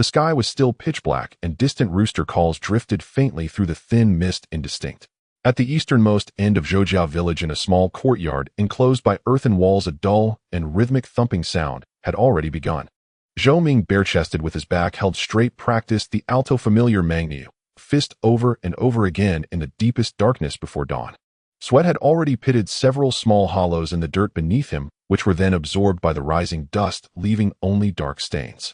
The sky was still pitch black, and distant rooster calls drifted faintly through the thin mist, indistinct. At the easternmost end of Zhou village, in a small courtyard enclosed by earthen walls, a dull and rhythmic thumping sound had already begun. Zhou Ming, bare-chested with his back held straight, practiced the alto familiar Mangniu, fist over and over again in the deepest darkness before dawn. Sweat had already pitted several small hollows in the dirt beneath him, which were then absorbed by the rising dust, leaving only dark stains.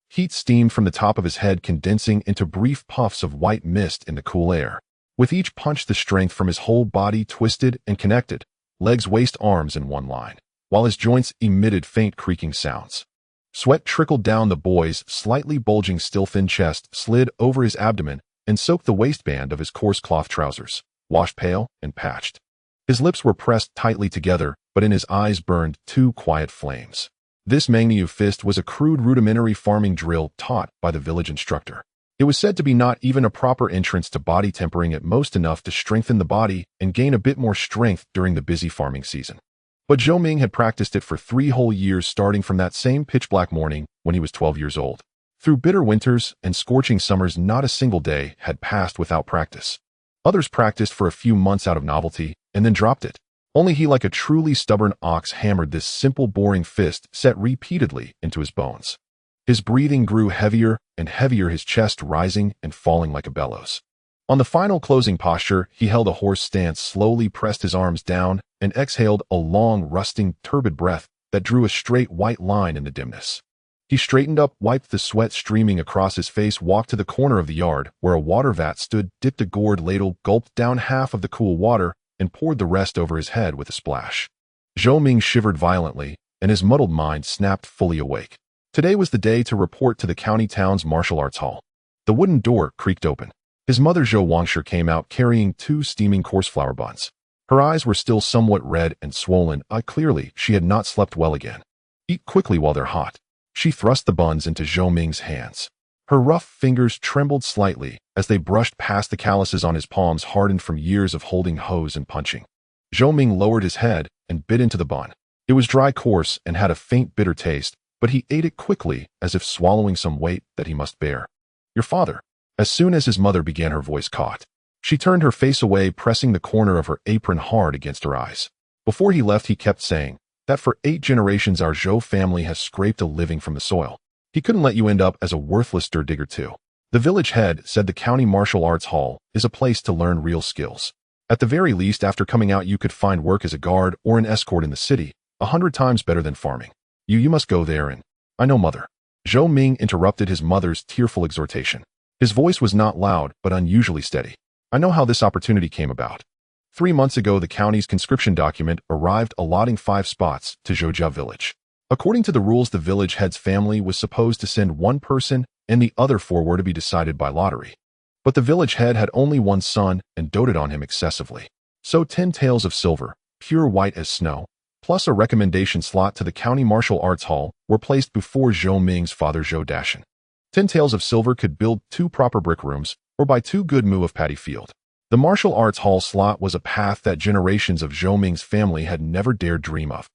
Heat steamed from the top of his head, condensing into brief puffs of white mist in the cool air. With each punch, the strength from his whole body twisted and connected, legs, waist, arms in one line, while his joints emitted faint creaking sounds. Sweat trickled down the boy's slightly bulging, still thin chest, slid over his abdomen, and soaked the waistband of his coarse cloth trousers, washed pale and patched. His lips were pressed tightly together, but in his eyes burned two quiet flames. This Mangniu fist was a crude, rudimentary farming drill taught by the village instructor. It was said to be not even a proper entrance to body, tempering at most enough to strengthen the body and gain a bit more strength during the busy farming season. But Zhou Ming had practiced it for 3 whole years, starting from that same pitch-black morning when he was 12 years old. Through bitter winters and scorching summers, not a single day had passed without practice. Others practiced for a few months out of novelty and then dropped it. Only he, like a truly stubborn ox, hammered this simple, boring fist set repeatedly into his bones. His breathing grew heavier and heavier, his chest rising and falling like a bellows. On the final closing posture, he held a horse stance, slowly pressed his arms down, and exhaled a long, rusting, turbid breath that drew a straight white line in the dimness. He straightened up, wiped the sweat streaming across his face, walked to the corner of the yard where a water vat stood, dipped a gourd ladle, gulped down half of the cool water, and poured the rest over his head with a splash. Zhou Ming shivered violently, and his muddled mind snapped, fully awake. Today was the day to report to the county town's martial arts hall. The wooden door creaked open. His mother, Zhou Wangshi, came out carrying 2 steaming coarse flour buns. Her eyes were still somewhat red and swollen. Clearly, she had not slept well again. Eat quickly while they're hot. She thrust the buns into Zhou Ming's hands. Her rough fingers trembled slightly as they brushed past the calluses on his palms, hardened from years of holding hose and punching. Zhou Ming lowered his head and bit into the bun. It was dry, coarse, and had a faint bitter taste, but he ate it quickly, as if swallowing some weight that he must bear. "Your father." As soon as his mother began, her voice caught. She turned her face away, pressing the corner of her apron hard against her eyes. Before he left, he kept saying that for 8 generations our Zhou family has scraped a living from the soil. He couldn't let you end up as a worthless dirt digger too. The village head said the county martial arts hall is a place to learn real skills. At the very least, after coming out, you could find work as a guard or an escort in the city, 100 times better than farming. You must go there, and I know, mother." Zhou Ming interrupted his mother's tearful exhortation. His voice was not loud, but unusually steady. "I know how this opportunity came about. 3 months ago, the county's conscription document arrived allotting 5 spots to Zhou village. According to the rules, the village head's family was supposed to send 1 person, and the other 4 were to be decided by lottery. But the village head had only 1 son and doted on him excessively. So 10 taels of silver, pure white as snow, plus a recommendation slot to the county martial arts hall were placed before Zhou Ming's father, Zhou Dashan. 10 taels of silver could build 2 proper brick rooms or buy 2 good mu of paddy field. The martial arts hall slot was a path that generations of Zhou Ming's family had never dared dream of.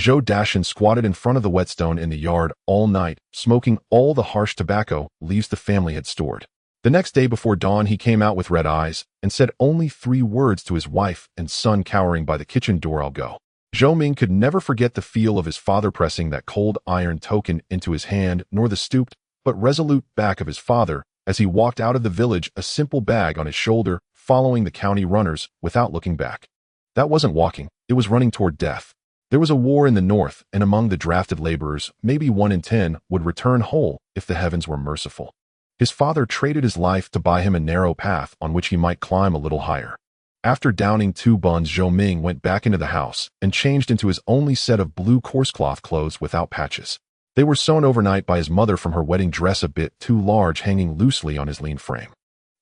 Zhou Dashan squatted in front of the whetstone in the yard all night, smoking all the harsh tobacco leaves the family had stored. The next day before dawn, he came out with red eyes and said only 3 words to his wife and son cowering by the kitchen door: "I'll go." Zhou Ming could never forget the feel of his father pressing that cold iron token into his hand, nor the stooped but resolute back of his father as he walked out of the village, a simple bag on his shoulder, following the county runners without looking back. That wasn't walking, it was running toward death. There was a war in the north, and among the drafted laborers, maybe 1 in 10 would return whole if the heavens were merciful. His father traded his life to buy him a narrow path on which he might climb a little higher. After downing 2 buns, Zhou Ming went back into the house and changed into his only set of blue coarse cloth clothes without patches. They were sewn overnight by his mother from her wedding dress, a bit too large, hanging loosely on his lean frame.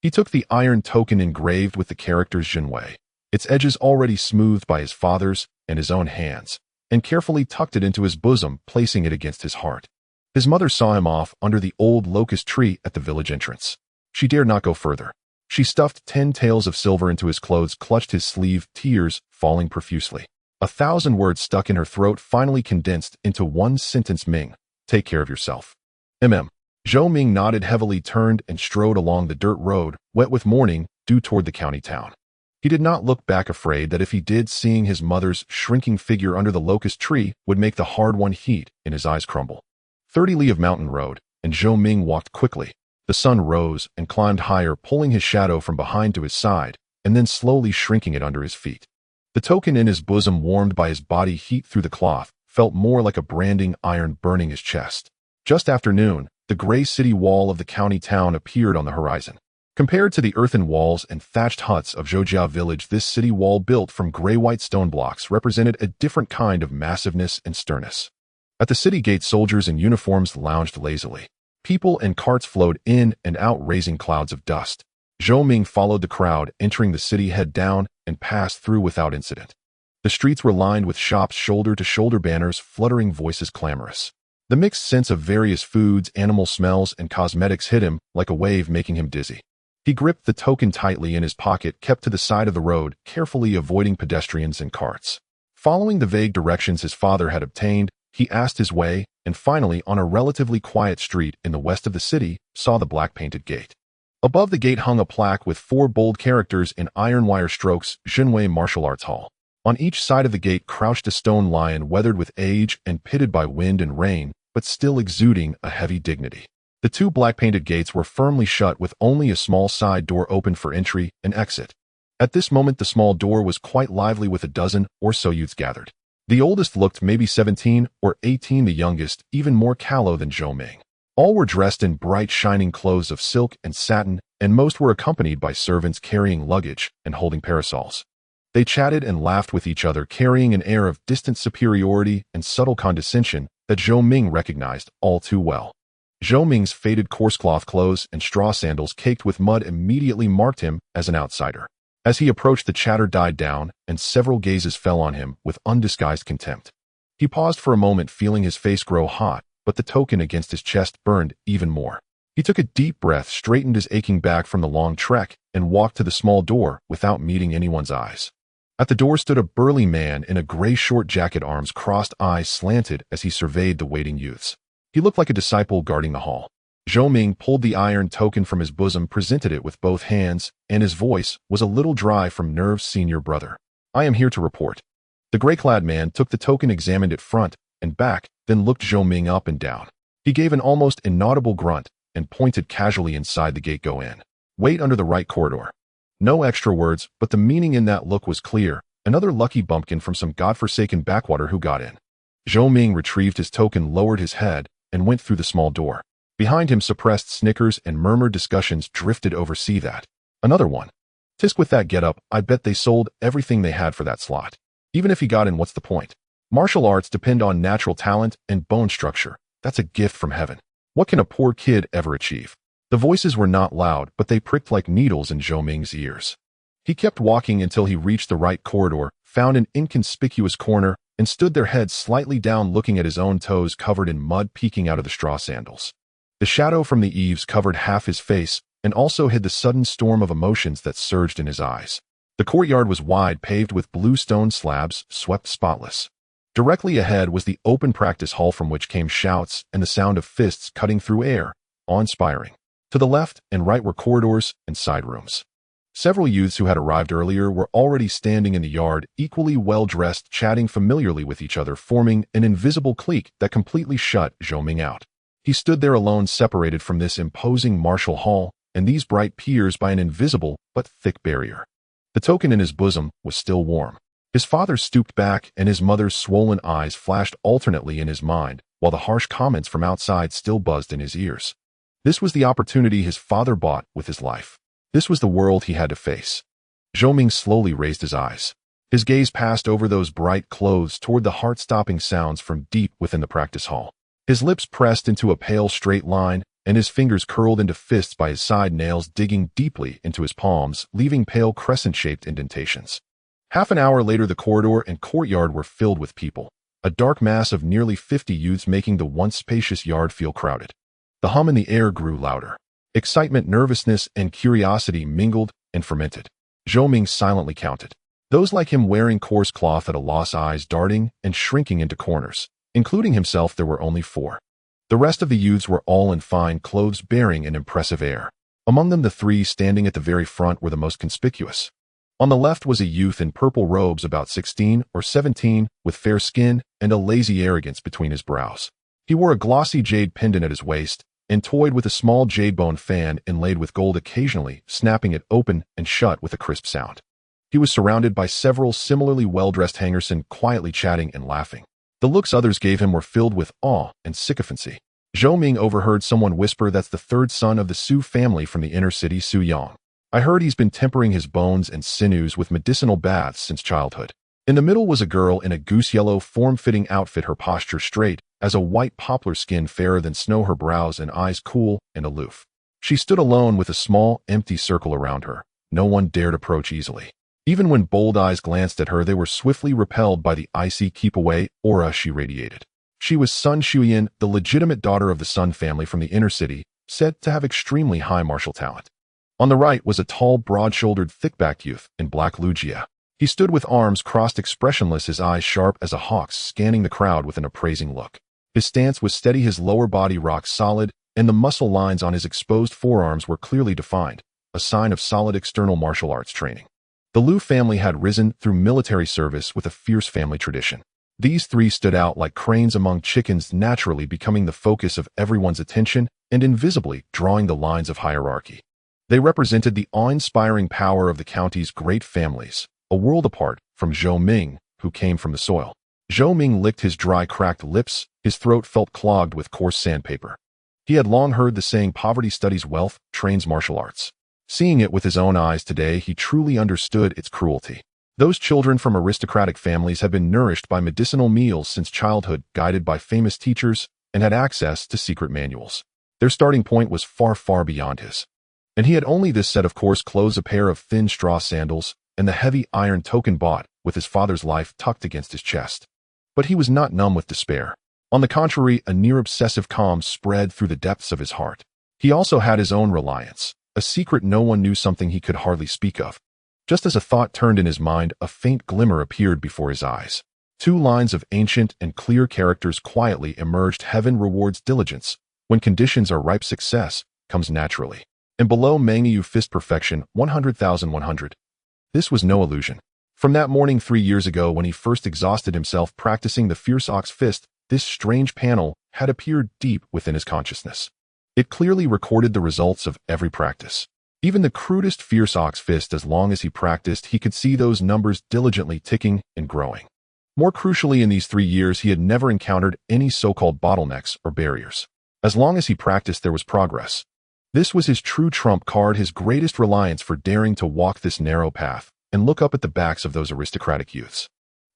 He took the iron token engraved with the characters Jinwei, its edges already smoothed by his father's and his own hands, and carefully tucked it into his bosom, placing it against his heart. His mother saw him off under the old locust tree at the village entrance. She dared not go further. She stuffed 10 taels of silver into his clothes, clutched his sleeve, tears falling profusely. 1,000 words stuck in her throat, finally condensed into one sentence: "Ming, take care of yourself." Zhou Ming nodded heavily, turned, and strode along the dirt road, wet with morning, due toward the county town. He did not look back, afraid that if he did, seeing his mother's shrinking figure under the locust tree would make the hard-won heat in his eyes crumble. 30 li of mountain road, and Zhou Ming walked quickly. The sun rose and climbed higher, pulling his shadow from behind to his side, and then slowly shrinking it under his feet. The token in his bosom, warmed by his body heat through the cloth, felt more like a branding iron burning his chest. Just after noon, the gray city wall of the county town appeared on the horizon. Compared to the earthen walls and thatched huts of Zhoujia village, this city wall, built from gray-white stone blocks, represented a different kind of massiveness and sternness. At the city gate, soldiers in uniforms lounged lazily. People and carts flowed in and out, raising clouds of dust. Zhou Ming followed the crowd, entering the city head down, and passed through without incident. The streets were lined with shops, shoulder-to-shoulder banners, fluttering voices clamorous. The mixed scents of various foods, animal smells, and cosmetics hit him like a wave, making him dizzy. He gripped the token tightly in his pocket, kept to the side of the road, carefully avoiding pedestrians and carts. Following the vague directions his father had obtained, he asked his way, and finally, on a relatively quiet street in the west of the city, saw the black-painted gate. Above the gate hung a plaque with 4 bold characters in iron wire strokes: Jinwei Martial Arts Hall. On each side of the gate crouched a stone lion, weathered with age and pitted by wind and rain, but still exuding a heavy dignity. The 2 black-painted gates were firmly shut, with only a small side door open for entry and exit. At this moment, the small door was quite lively, with a dozen or so youths gathered. The oldest looked maybe 17 or 18, the youngest even more callow than Zhou Ming. All were dressed in bright, shining clothes of silk and satin, and most were accompanied by servants carrying luggage and holding parasols. They chatted and laughed with each other, carrying an air of distant superiority and subtle condescension that Zhou Ming recognized all too well. Zhou Ming's faded coarse cloth clothes and straw sandals caked with mud immediately marked him as an outsider. As he approached, the chatter died down, and several gazes fell on him with undisguised contempt. He paused for a moment, feeling his face grow hot, but the token against his chest burned even more. He took a deep breath, straightened his aching back from the long trek, and walked to the small door without meeting anyone's eyes. At the door stood a burly man in a gray short jacket, arms crossed, eyes slanted as he surveyed the waiting youths. He looked like a disciple guarding the hall. Zhou Ming pulled the iron token from his bosom, presented it with both hands, and his voice was a little dry from nerves. "Senior brother, I am here to report." The gray-clad man took the token, examined it front and back, then looked Zhou Ming up and down. He gave an almost inaudible grunt and pointed casually inside the gate. "Go in. Wait under the right corridor." No extra words, but the meaning in that look was clear. Another lucky bumpkin from some godforsaken backwater who got in. Zhou Ming retrieved his token, lowered his head, and went through the small door. Behind him, suppressed snickers and murmured discussions drifted over. "See that? Another one. Tisk, with that get-up, I bet they sold everything they had for that slot. Even if he got in, what's the point? Martial arts depend on natural talent and bone structure. That's a gift from heaven. What can a poor kid ever achieve?" The voices were not loud, but they pricked like needles in Zhou Ming's ears. He kept walking until he reached the right corridor, found an inconspicuous corner, and stood there, head slightly down, looking at his own toes covered in mud peeking out of the straw sandals. The shadow from the eaves covered half his face and also hid the sudden storm of emotions that surged in his eyes. The courtyard was wide, paved with blue stone slabs, swept spotless. Directly ahead was the open practice hall, from which came shouts and the sound of fists cutting through air, awe-inspiring. To the left and right were corridors and side rooms. Several youths who had arrived earlier were already standing in the yard, equally well-dressed, chatting familiarly with each other, forming an invisible clique that completely shut Zhou Ming out. He stood there alone, separated from this imposing martial hall and these bright peers by an invisible but thick barrier. The token in his bosom was still warm. His father stooped back, and his mother's swollen eyes flashed alternately in his mind, while the harsh comments from outside still buzzed in his ears. This was the opportunity his father bought with his life. This was the world he had to face. Zhou Ming slowly raised his eyes. His gaze passed over those bright clothes toward the heart-stopping sounds from deep within the practice hall. His lips pressed into a pale straight line, and his fingers curled into fists by his side, nails digging deeply into his palms, leaving pale crescent-shaped indentations. Half an hour later, the corridor and courtyard were filled with people, a dark mass of nearly 50 youths, making the once spacious yard feel crowded. The hum in the air grew louder. Excitement, nervousness, and curiosity mingled and fermented. Zhou Ming silently counted. Those like him wearing coarse cloth at a loss, eyes darting and shrinking into corners. Including himself, there were only 4. The rest of the youths were all in fine clothes bearing an impressive air. Among them the three standing at the very front were the most conspicuous. On the left was a youth in purple robes about 16 or 17, with fair skin and a lazy arrogance between his brows. He wore a glossy jade pendant at his waist, and toyed with a small jade-bone fan inlaid with gold, occasionally snapping it open and shut with a crisp sound. He was surrounded by several similarly well-dressed hangersmen quietly chatting and laughing. The looks others gave him were filled with awe and sycophancy. Zhou Ming overheard someone whisper that's the third son of the Su family from the inner city, Su Yang. I heard he's been tempering his bones and sinews with medicinal baths since childhood. In the middle was a girl in a goose-yellow, form-fitting outfit, her posture straight as a white poplar, skin fairer than snow, her brows and eyes cool and aloof. She stood alone with a small, empty circle around her. No one dared approach easily. Even when bold eyes glanced at her, they were swiftly repelled by the icy keep-away aura she radiated. She was Sun Shuyan, the legitimate daughter of the Sun family from the inner city, said to have extremely high martial talent. On the right was a tall, broad-shouldered, thick-backed youth in black lugia. He stood with arms crossed, expressionless, his eyes sharp as a hawk's, scanning the crowd with an appraising look. His stance was steady, his lower body rock solid, and the muscle lines on his exposed forearms were clearly defined, a sign of solid external martial arts training. The Lu family had risen through military service with a fierce family tradition. These three stood out like cranes among chickens, naturally becoming the focus of everyone's attention and invisibly drawing the lines of hierarchy. They represented the awe-inspiring power of the county's great families, a world apart from Zhou Ming, who came from the soil. Zhou Ming licked his dry, cracked lips. His throat felt clogged with coarse sandpaper. He had long heard the saying, poverty studies wealth, trains martial arts. Seeing it with his own eyes today, he truly understood its cruelty. Those children from aristocratic families had been nourished by medicinal meals since childhood, guided by famous teachers, and had access to secret manuals. Their starting point was far, far beyond his. And he had only this set of coarse clothes, a pair of thin straw sandals, and the heavy iron token bought with his father's life tucked against his chest. But he was not numb with despair. On the contrary, a near-obsessive calm spread through the depths of his heart. He also had his own reliance, a secret no one knew, something he could hardly speak of. Just as a thought turned in his mind, a faint glimmer appeared before his eyes. Two lines of ancient and clear characters quietly emerged. Heaven rewards diligence. When conditions are ripe, success comes naturally. And below, Mangyu fist perfection, 100,100. This was no illusion. From that morning 3 years ago when he first exhausted himself practicing the fierce ox fist, this strange panel had appeared deep within his consciousness. It clearly recorded the results of every practice. Even the crudest fierce ox fist, as long as he practiced, he could see those numbers diligently ticking and growing. More crucially, in these 3 years, he had never encountered any so-called bottlenecks or barriers. As long as he practiced, there was progress. This was his true trump card, his greatest reliance for daring to walk this narrow path and look up at the backs of those aristocratic youths.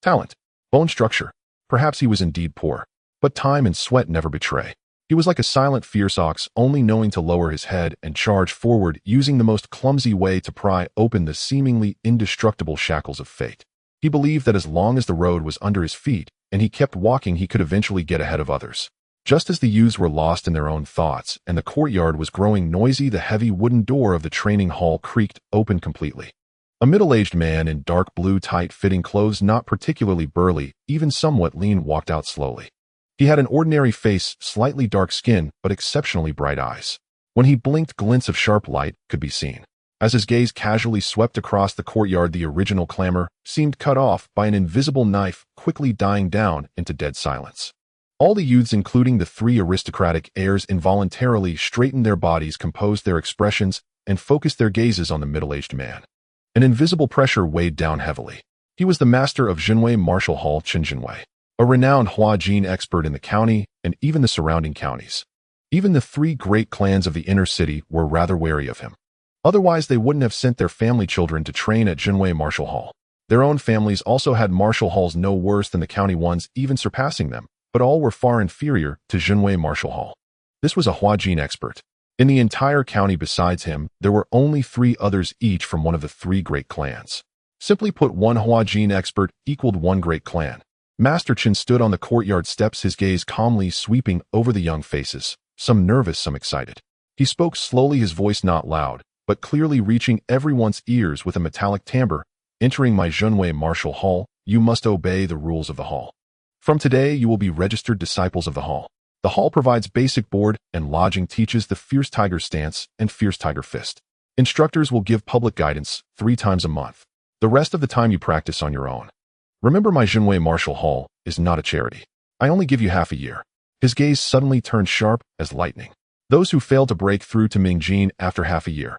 Talent, bone structure. Perhaps he was indeed poor, but time and sweat never betray. He was like a silent fierce ox, only knowing to lower his head and charge forward, using the most clumsy way to pry open the seemingly indestructible shackles of fate. He believed that as long as the road was under his feet and he kept walking, he could eventually get ahead of others. Just as the youths were lost in their own thoughts and the courtyard was growing noisy, the heavy wooden door of the training hall creaked open completely. A middle-aged man in dark blue tight-fitting clothes, not particularly burly, even somewhat lean, walked out slowly. He had an ordinary face, slightly dark skin, but exceptionally bright eyes. When he blinked, glints of sharp light could be seen. As his gaze casually swept across the courtyard, the original clamor seemed cut off by an invisible knife, quickly dying down into dead silence. All the youths, including the three aristocratic heirs, involuntarily straightened their bodies, composed their expressions, and focused their gazes on the middle-aged man. An invisible pressure weighed down heavily. He was the master of Jinwei Martial Hall, Chen Jinwei, a renowned Huajin expert in the county and even the surrounding counties. Even the three great clans of the inner city were rather wary of him. Otherwise, they wouldn't have sent their family children to train at Jinwei Martial Hall. Their own families also had martial halls no worse than the county ones, even surpassing them, but all were far inferior to Jinwei Martial Hall. This was a Huajin expert. In the entire county besides him, there were only 3 others, each from one of the 3 great clans. Simply put, one Huajin expert equaled 1 great clan. Master Chen stood on the courtyard steps, his gaze calmly sweeping over the young faces, some nervous, some excited. He spoke slowly, his voice not loud, but clearly reaching everyone's ears with a metallic timbre. Entering my Jinwei Martial Hall, you must obey the rules of the hall. From today, you will be registered disciples of the hall. The hall provides basic board and lodging, teaches the Fierce Tiger Stance and Fierce Tiger Fist. Instructors will give public guidance 3 times a month. The rest of the time you practice on your own. Remember, my Jinwei Martial Hall is not a charity. I only give you half a year. His gaze suddenly turned sharp as lightning. Those who fail to break through to Ming Jin after half a year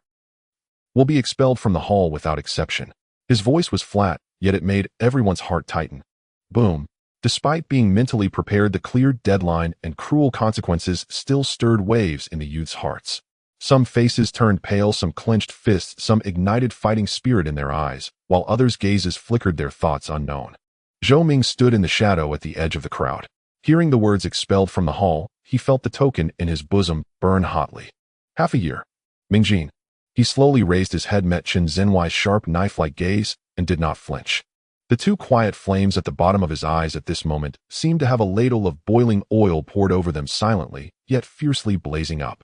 will be expelled from the hall without exception. His voice was flat, yet it made everyone's heart tighten. Boom. Despite being mentally prepared, the clear deadline and cruel consequences still stirred waves in the youth's hearts. Some faces turned pale, some clenched fists, some ignited fighting spirit in their eyes, while others' gazes flickered their thoughts unknown. Zhou Ming stood in the shadow at the edge of the crowd. Hearing the words expelled from the hall, he felt the token in his bosom burn hotly. Half a year. Ming Jin. He slowly raised his head, met Chen Zhenhuai's sharp knife-like gaze, and did not flinch. The 2 quiet flames at the bottom of his eyes at this moment seemed to have a ladle of boiling oil poured over them, silently, yet fiercely blazing up.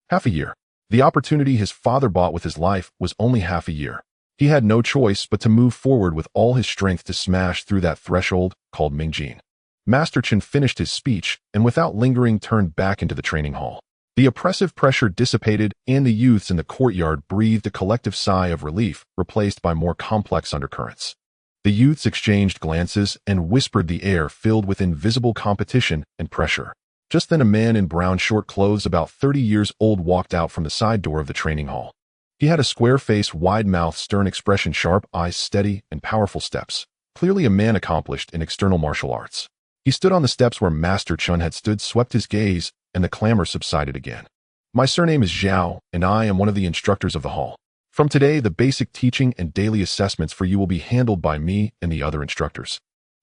Half a year. The opportunity his father bought with his life was only half a year. He had no choice but to move forward with all his strength to smash through that threshold called Ming Jin. Master Chen finished his speech and without lingering turned back into the training hall. The oppressive pressure dissipated and the youths in the courtyard breathed a collective sigh of relief, replaced by more complex undercurrents. The youths exchanged glances and whispered, the air filled with invisible competition and pressure. Just then a man in brown short clothes about 30 years old walked out from the side door of the training hall. He had a square face, wide mouth, stern expression, sharp eyes, steady and powerful steps. Clearly a man accomplished in external martial arts. He stood on the steps where Master Chen had stood, swept his gaze, and the clamor subsided again. My surname is Zhao, and I am one of the instructors of the hall. From today, the basic teaching and daily assessments for you will be handled by me and the other instructors.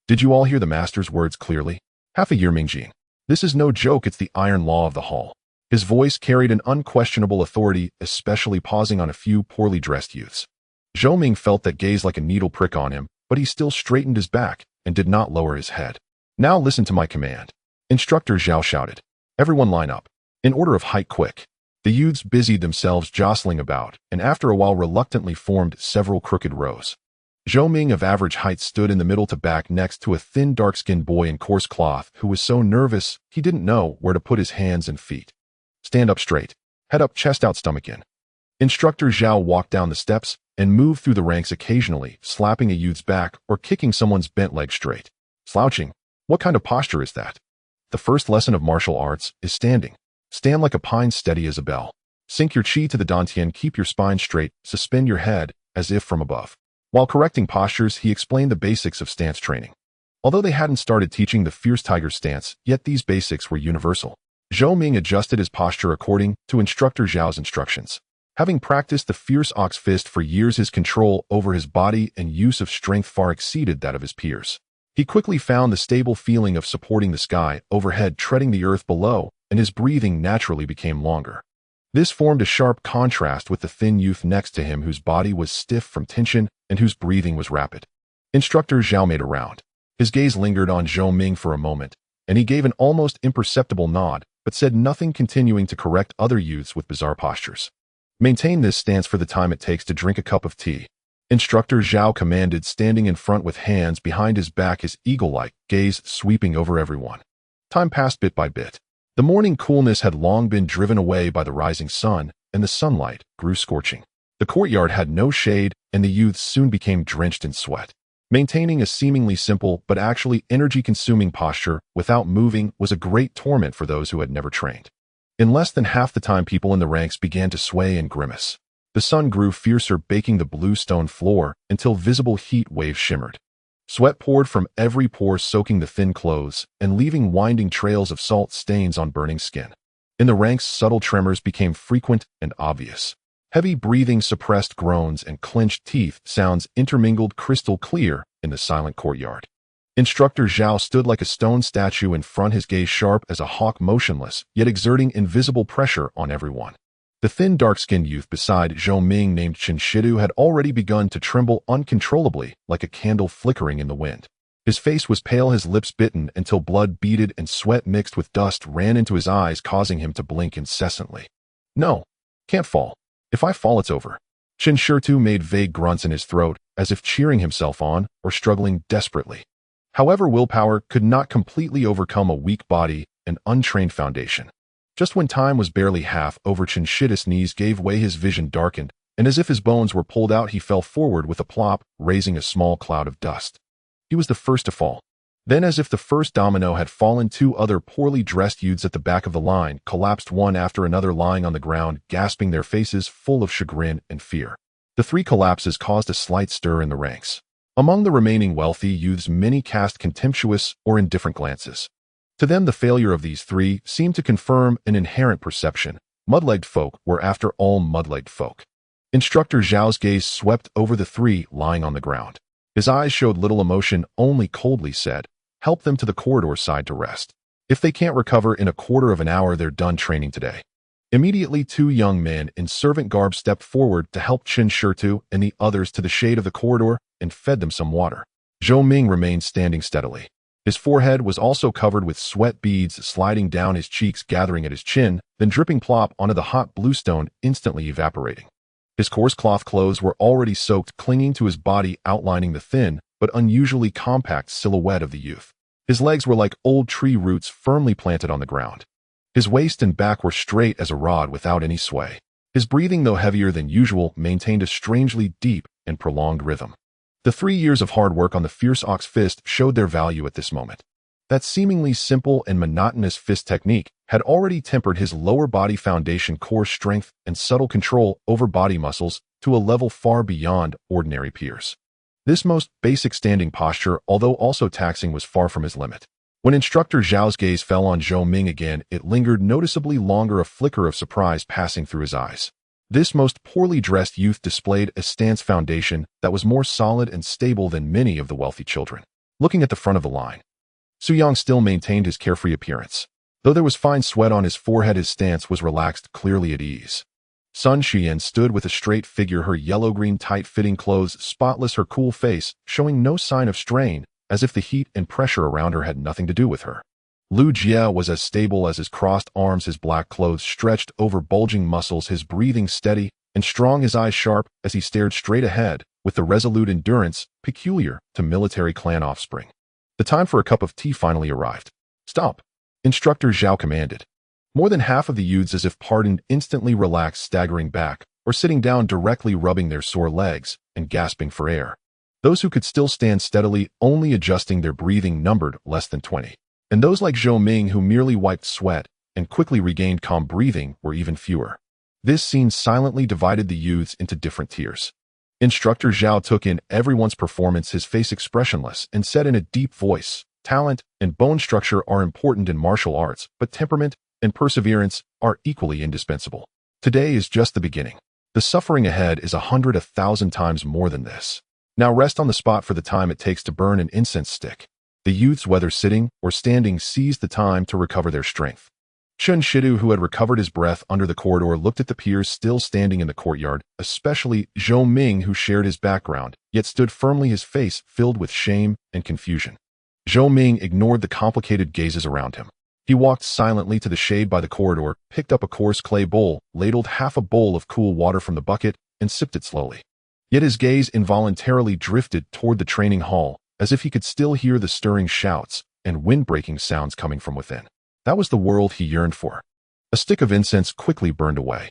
Did you all hear the master's words clearly? Half a year, Ming Jin. This is no joke, it's the iron law of the hall. His voice carried an unquestionable authority, especially pausing on a few poorly dressed youths. Zhou Ming felt that gaze like a needle prick on him, but he still straightened his back and did not lower his head. Now listen to my command. Instructor Zhao shouted. Everyone line up. In order of height, quick. The youths busied themselves jostling about, and after a while reluctantly formed several crooked rows. Zhou Ming, of average height, stood in the middle to back next to a thin dark-skinned boy in coarse cloth who was so nervous he didn't know where to put his hands and feet. Stand up straight. Head up, chest out, stomach in. Instructor Zhao walked down the steps and moved through the ranks, occasionally slapping a youth's back or kicking someone's bent leg straight. Slouching. What kind of posture is that? The first lesson of martial arts is standing. Stand like a pine, steady as a bell. Sink your chi to the dantian, keep your spine straight, suspend your head as if from above. While correcting postures, he explained the basics of stance training. Although they hadn't started teaching the Fierce Tiger Stance, yet these basics were universal. Zhou Ming adjusted his posture according to Instructor Zhao's instructions. Having practiced the Fierce Ox Fist for years, his control over his body and use of strength far exceeded that of his peers. He quickly found the stable feeling of supporting the sky overhead, treading the earth below, and his breathing naturally became longer. This formed a sharp contrast with the thin youth next to him, whose body was stiff from tension and whose breathing was rapid. Instructor Zhao made a round. His gaze lingered on Zhou Ming for a moment, and he gave an almost imperceptible nod, but said nothing, continuing to correct other youths with bizarre postures. Maintain this stance for the time it takes to drink a cup of tea. Instructor Zhao commanded, standing in front with hands behind his back, his eagle-like gaze sweeping over everyone. Time passed bit by bit. The morning coolness had long been driven away by the rising sun, and the sunlight grew scorching. The courtyard had no shade, and the youths soon became drenched in sweat. Maintaining a seemingly simple but actually energy-consuming posture without moving was a great torment for those who had never trained. In less than half the time, people in the ranks began to sway and grimace. The sun grew fiercer, baking the blue stone floor until visible heat waves shimmered. Sweat poured from every pore, soaking the thin clothes and leaving winding trails of salt stains on burning skin. In the ranks, subtle tremors became frequent and obvious. Heavy breathing, suppressed groans, and clenched teeth sounds intermingled crystal clear in the silent courtyard. Instructor Zhao stood like a stone statue in front, his gaze sharp as a hawk, motionless, yet exerting invisible pressure on everyone. The thin, dark-skinned youth beside Zhou Ming, named Chen Shidu, had already begun to tremble uncontrollably, like a candle flickering in the wind. His face was pale, his lips bitten until blood beaded and sweat mixed with dust ran into his eyes, causing him to blink incessantly. No, can't fall. If I fall, it's over. Chen Shidu made vague grunts in his throat, as if cheering himself on or struggling desperately. However, willpower could not completely overcome a weak body, and untrained foundation. Just when time was barely half over, Chinchita's knees gave way, his vision darkened, and as if his bones were pulled out, he fell forward with a plop, raising a small cloud of dust. He was the first to fall. Then, as if the first domino had fallen, two other poorly dressed youths at the back of the line collapsed, one after another, lying on the ground, gasping, their faces full of chagrin and fear. The three collapses caused a slight stir in the ranks. Among the remaining wealthy youths, many cast contemptuous or indifferent glances. To them, the failure of these three seemed to confirm an inherent perception. Mud-legged folk were, after all, mud-legged folk. Instructor Zhao's gaze swept over the three lying on the ground. His eyes showed little emotion, only coldly said, "Help them to the corridor side to rest. If they can't recover in a quarter of an hour, they're done training today." Immediately, two young men in servant garb stepped forward to help Chinchita and the others to the shade of the corridor and fed them some water. Zhou Ming remained standing steadily. His forehead was also covered with sweat beads sliding down his cheeks, gathering at his chin, then dripping plop onto the hot bluestone, instantly evaporating. His coarse cloth clothes were already soaked, clinging to his body, outlining the thin but unusually compact silhouette of the youth. His legs were like old tree roots firmly planted on the ground. His waist and back were straight as a rod without any sway. His breathing, though heavier than usual, maintained a strangely deep and prolonged rhythm. The 3 years of hard work on the fierce ox fist showed their value at this moment. That seemingly simple and monotonous fist technique had already tempered his lower body foundation, core strength, and subtle control over body muscles to a level far beyond ordinary peers. This most basic standing posture, although also taxing, was far from his limit. When Instructor Zhao's gaze fell on Zhou Ming again, it lingered noticeably longer, a flicker of surprise passing through his eyes. This most poorly dressed youth displayed a stance foundation that was more solid and stable than many of the wealthy children. Looking at the front of the line, Su Yang still maintained his carefree appearance. Though there was fine sweat on his forehead, his stance was relaxed, clearly at ease. Sun Xian stood with a straight figure, her yellow-green tight-fitting clothes spotless, her cool face showing no sign of strain, as if the heat and pressure around her had nothing to do with her. Lu Jie was as stable as his crossed arms, his black clothes stretched over bulging muscles, his breathing steady and strong, his eyes sharp as he stared straight ahead with the resolute endurance peculiar to military clan offspring. The time for a cup of tea finally arrived. "Stop," Instructor Zhao commanded. More than half of the youths, as if pardoned, instantly relaxed, staggering back or sitting down, directly rubbing their sore legs and gasping for air. Those who could still stand steadily, only adjusting their breathing, numbered less than 20. And those like Zhou Ming, who merely wiped sweat and quickly regained calm breathing, were even fewer. This scene silently divided the youths into different tiers. Instructor Zhao took in everyone's performance, his face expressionless, and said in a deep voice, "Talent and bone structure are important in martial arts, but temperament and perseverance are equally indispensable. Today is just the beginning. The suffering ahead is 100, 1,000 times more than this. Now rest on the spot for the time it takes to burn an incense stick." The youths, whether sitting or standing, seized the time to recover their strength. Chinchita, who had recovered his breath under the corridor, looked at the peers still standing in the courtyard, especially Zhou Ming, who shared his background, yet stood firmly, his face filled with shame and confusion. Zhou Ming ignored the complicated gazes around him. He walked silently to the shade by the corridor, picked up a coarse clay bowl, ladled half a bowl of cool water from the bucket, and sipped it slowly. Yet his gaze involuntarily drifted toward the training hall, as if he could still hear the stirring shouts and wind-breaking sounds coming from within. That was the world he yearned for. A stick of incense quickly burned away.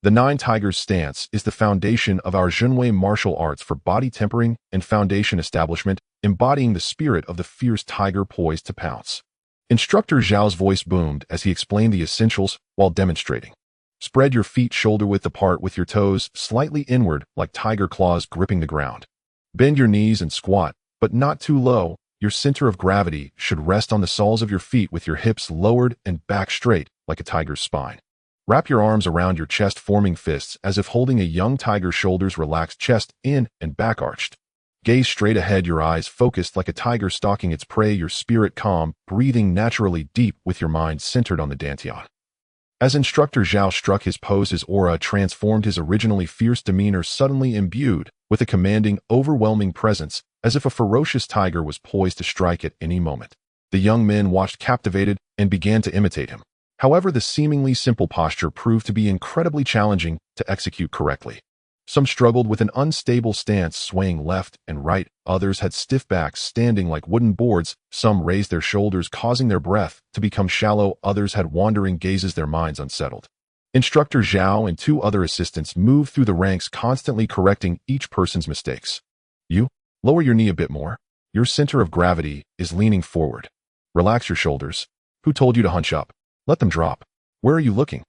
The Nine Tigers stance is the foundation of our Zhenwei martial arts for body tempering and foundation establishment, embodying the spirit of the fierce tiger poised to pounce. Instructor Zhao's voice boomed as he explained the essentials while demonstrating. Spread your feet shoulder-width apart with your toes slightly inward like tiger claws gripping the ground. Bend your knees and squat, but not too low. Your center of gravity should rest on the soles of your feet with your hips lowered and back straight like a tiger's spine. Wrap your arms around your chest, forming fists as if holding a young tiger, shoulders relaxed, chest in and back arched. Gaze straight ahead, your eyes focused like a tiger stalking its prey, your spirit calm, breathing naturally deep with your mind centered on the dantian. As Instructor Zhao struck his pose, his aura transformed, his originally fierce demeanor suddenly imbued with a commanding, overwhelming presence, as if a ferocious tiger was poised to strike at any moment. The young men watched captivated and began to imitate him. However, the seemingly simple posture proved to be incredibly challenging to execute correctly. Some struggled with an unstable stance, swaying left and right. Others had stiff backs, standing like wooden boards. Some raised their shoulders, causing their breath to become shallow. Others had wandering gazes, their minds unsettled. Instructor Zhao and two other assistants moved through the ranks, constantly correcting each person's mistakes. You, lower your knee a bit more. Your center of gravity is leaning forward. Relax your shoulders. Who told you to hunch up? Let them drop. Where are you looking?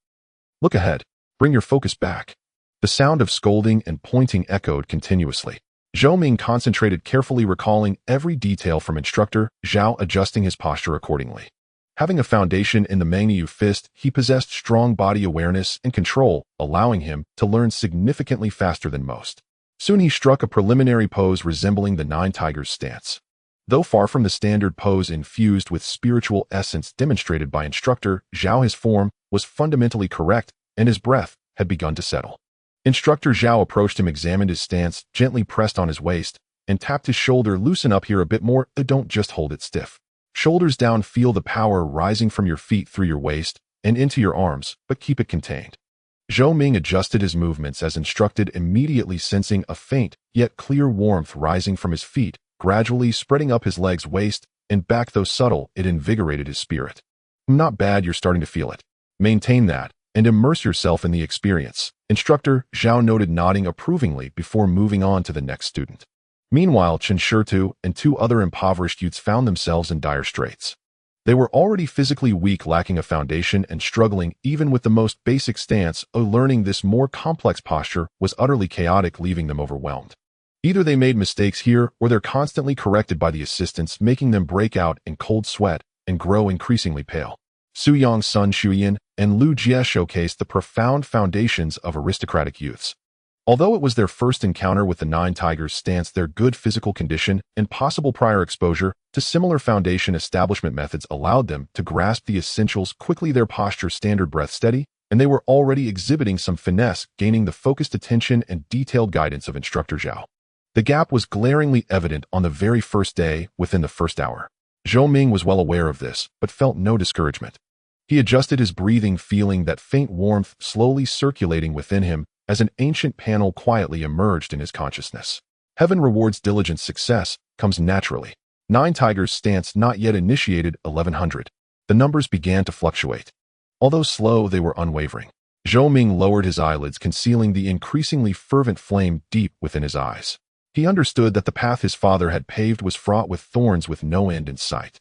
Look ahead. Bring your focus back. The sound of scolding and pointing echoed continuously. Zhou Ming concentrated, carefully recalling every detail from instructor Zhao, adjusting his posture accordingly. Having a foundation in the Mangyu fist, he possessed strong body awareness and control, allowing him to learn significantly faster than most. Soon he struck a preliminary pose resembling the Nine Tigers stance. Though far from the standard pose infused with spiritual essence demonstrated by instructor Zhao, his form was fundamentally correct, and his breath had begun to settle. Instructor Zhao approached him, examined his stance, gently pressed on his waist, and tapped his shoulder. Loosen up here a bit more, don't just hold it stiff. Shoulders down, feel the power rising from your feet through your waist and into your arms, but keep it contained. Zhou Ming adjusted his movements as instructed, immediately sensing a faint, yet clear warmth rising from his feet, gradually spreading up his legs, waist, and back. Though subtle, it invigorated his spirit. Not bad, you're starting to feel it. Maintain that, and immerse yourself in the experience. Instructor Zhao noted, nodding approvingly before moving on to the next student. Meanwhile, Chen Shirtu and two other impoverished youths found themselves in dire straits. They were already physically weak, lacking a foundation, and struggling even with the most basic stance. Learning this more complex posture was utterly chaotic, leaving them overwhelmed. Either they made mistakes here, or they're constantly corrected by the assistants, making them break out in cold sweat and grow increasingly pale. Su Yang's son Shuyan and Lu Jie showcased the profound foundations of aristocratic youths. Although it was their first encounter with the Nine Tigers stance, their good physical condition and possible prior exposure to similar foundation establishment methods allowed them to grasp the essentials quickly. Their posture standard, breath steady, and they were already exhibiting some finesse, gaining the focused attention and detailed guidance of instructor Zhao. The gap was glaringly evident on the very first day. Within the first hour, Zhou Ming was well aware of this, but felt no discouragement. He adjusted his breathing, feeling that faint warmth slowly circulating within him as an ancient panel quietly emerged in his consciousness. Heaven rewards diligent. Success comes naturally. Nine Tigers stance not yet initiated. 1100. The numbers began to fluctuate. Although slow, they were unwavering. Zhou Ming lowered his eyelids, concealing the increasingly fervent flame deep within his eyes. He understood that the path his father had paved was fraught with thorns with no end in sight.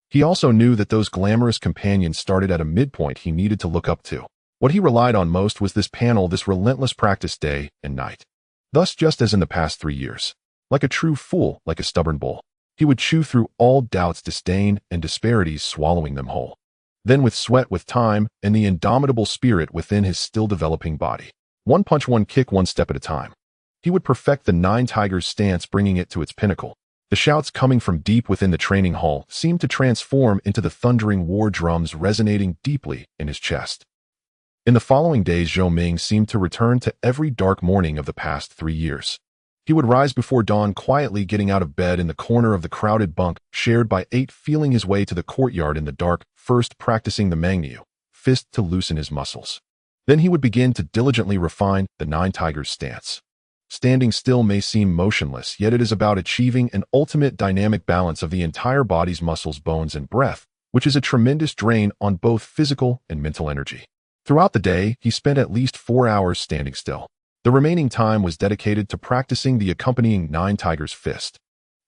He also knew that those glamorous companions started at a midpoint he needed to look up to. What he relied on most was this panel, this relentless practice day and night. Thus, just as in the past 3 years, like a true fool, like a stubborn bull, he would chew through all doubts, disdain, and disparities, swallowing them whole. Then with sweat, with time, and the indomitable spirit within his still developing body, one punch, one kick, one step at a time, he would perfect the Nine Tigers stance, bringing it to its pinnacle. The shouts coming from deep within the training hall seemed to transform into the thundering war drums, resonating deeply in his chest. In the following days, Zhou Ming seemed to return to every dark morning of the past 3 years. He would rise before dawn, quietly getting out of bed in the corner of the crowded bunk shared by 8, feeling his way to the courtyard in the dark, first practicing the Mangyu fist to loosen his muscles. Then he would begin to diligently refine the Nine Tigers stance. Standing still may seem motionless, yet it is about achieving an ultimate dynamic balance of the entire body's muscles, bones, and breath, which is a tremendous drain on both physical and mental energy. Throughout the day, he spent at least 4 hours standing still. The remaining time was dedicated to practicing the accompanying Nine Tigers fist.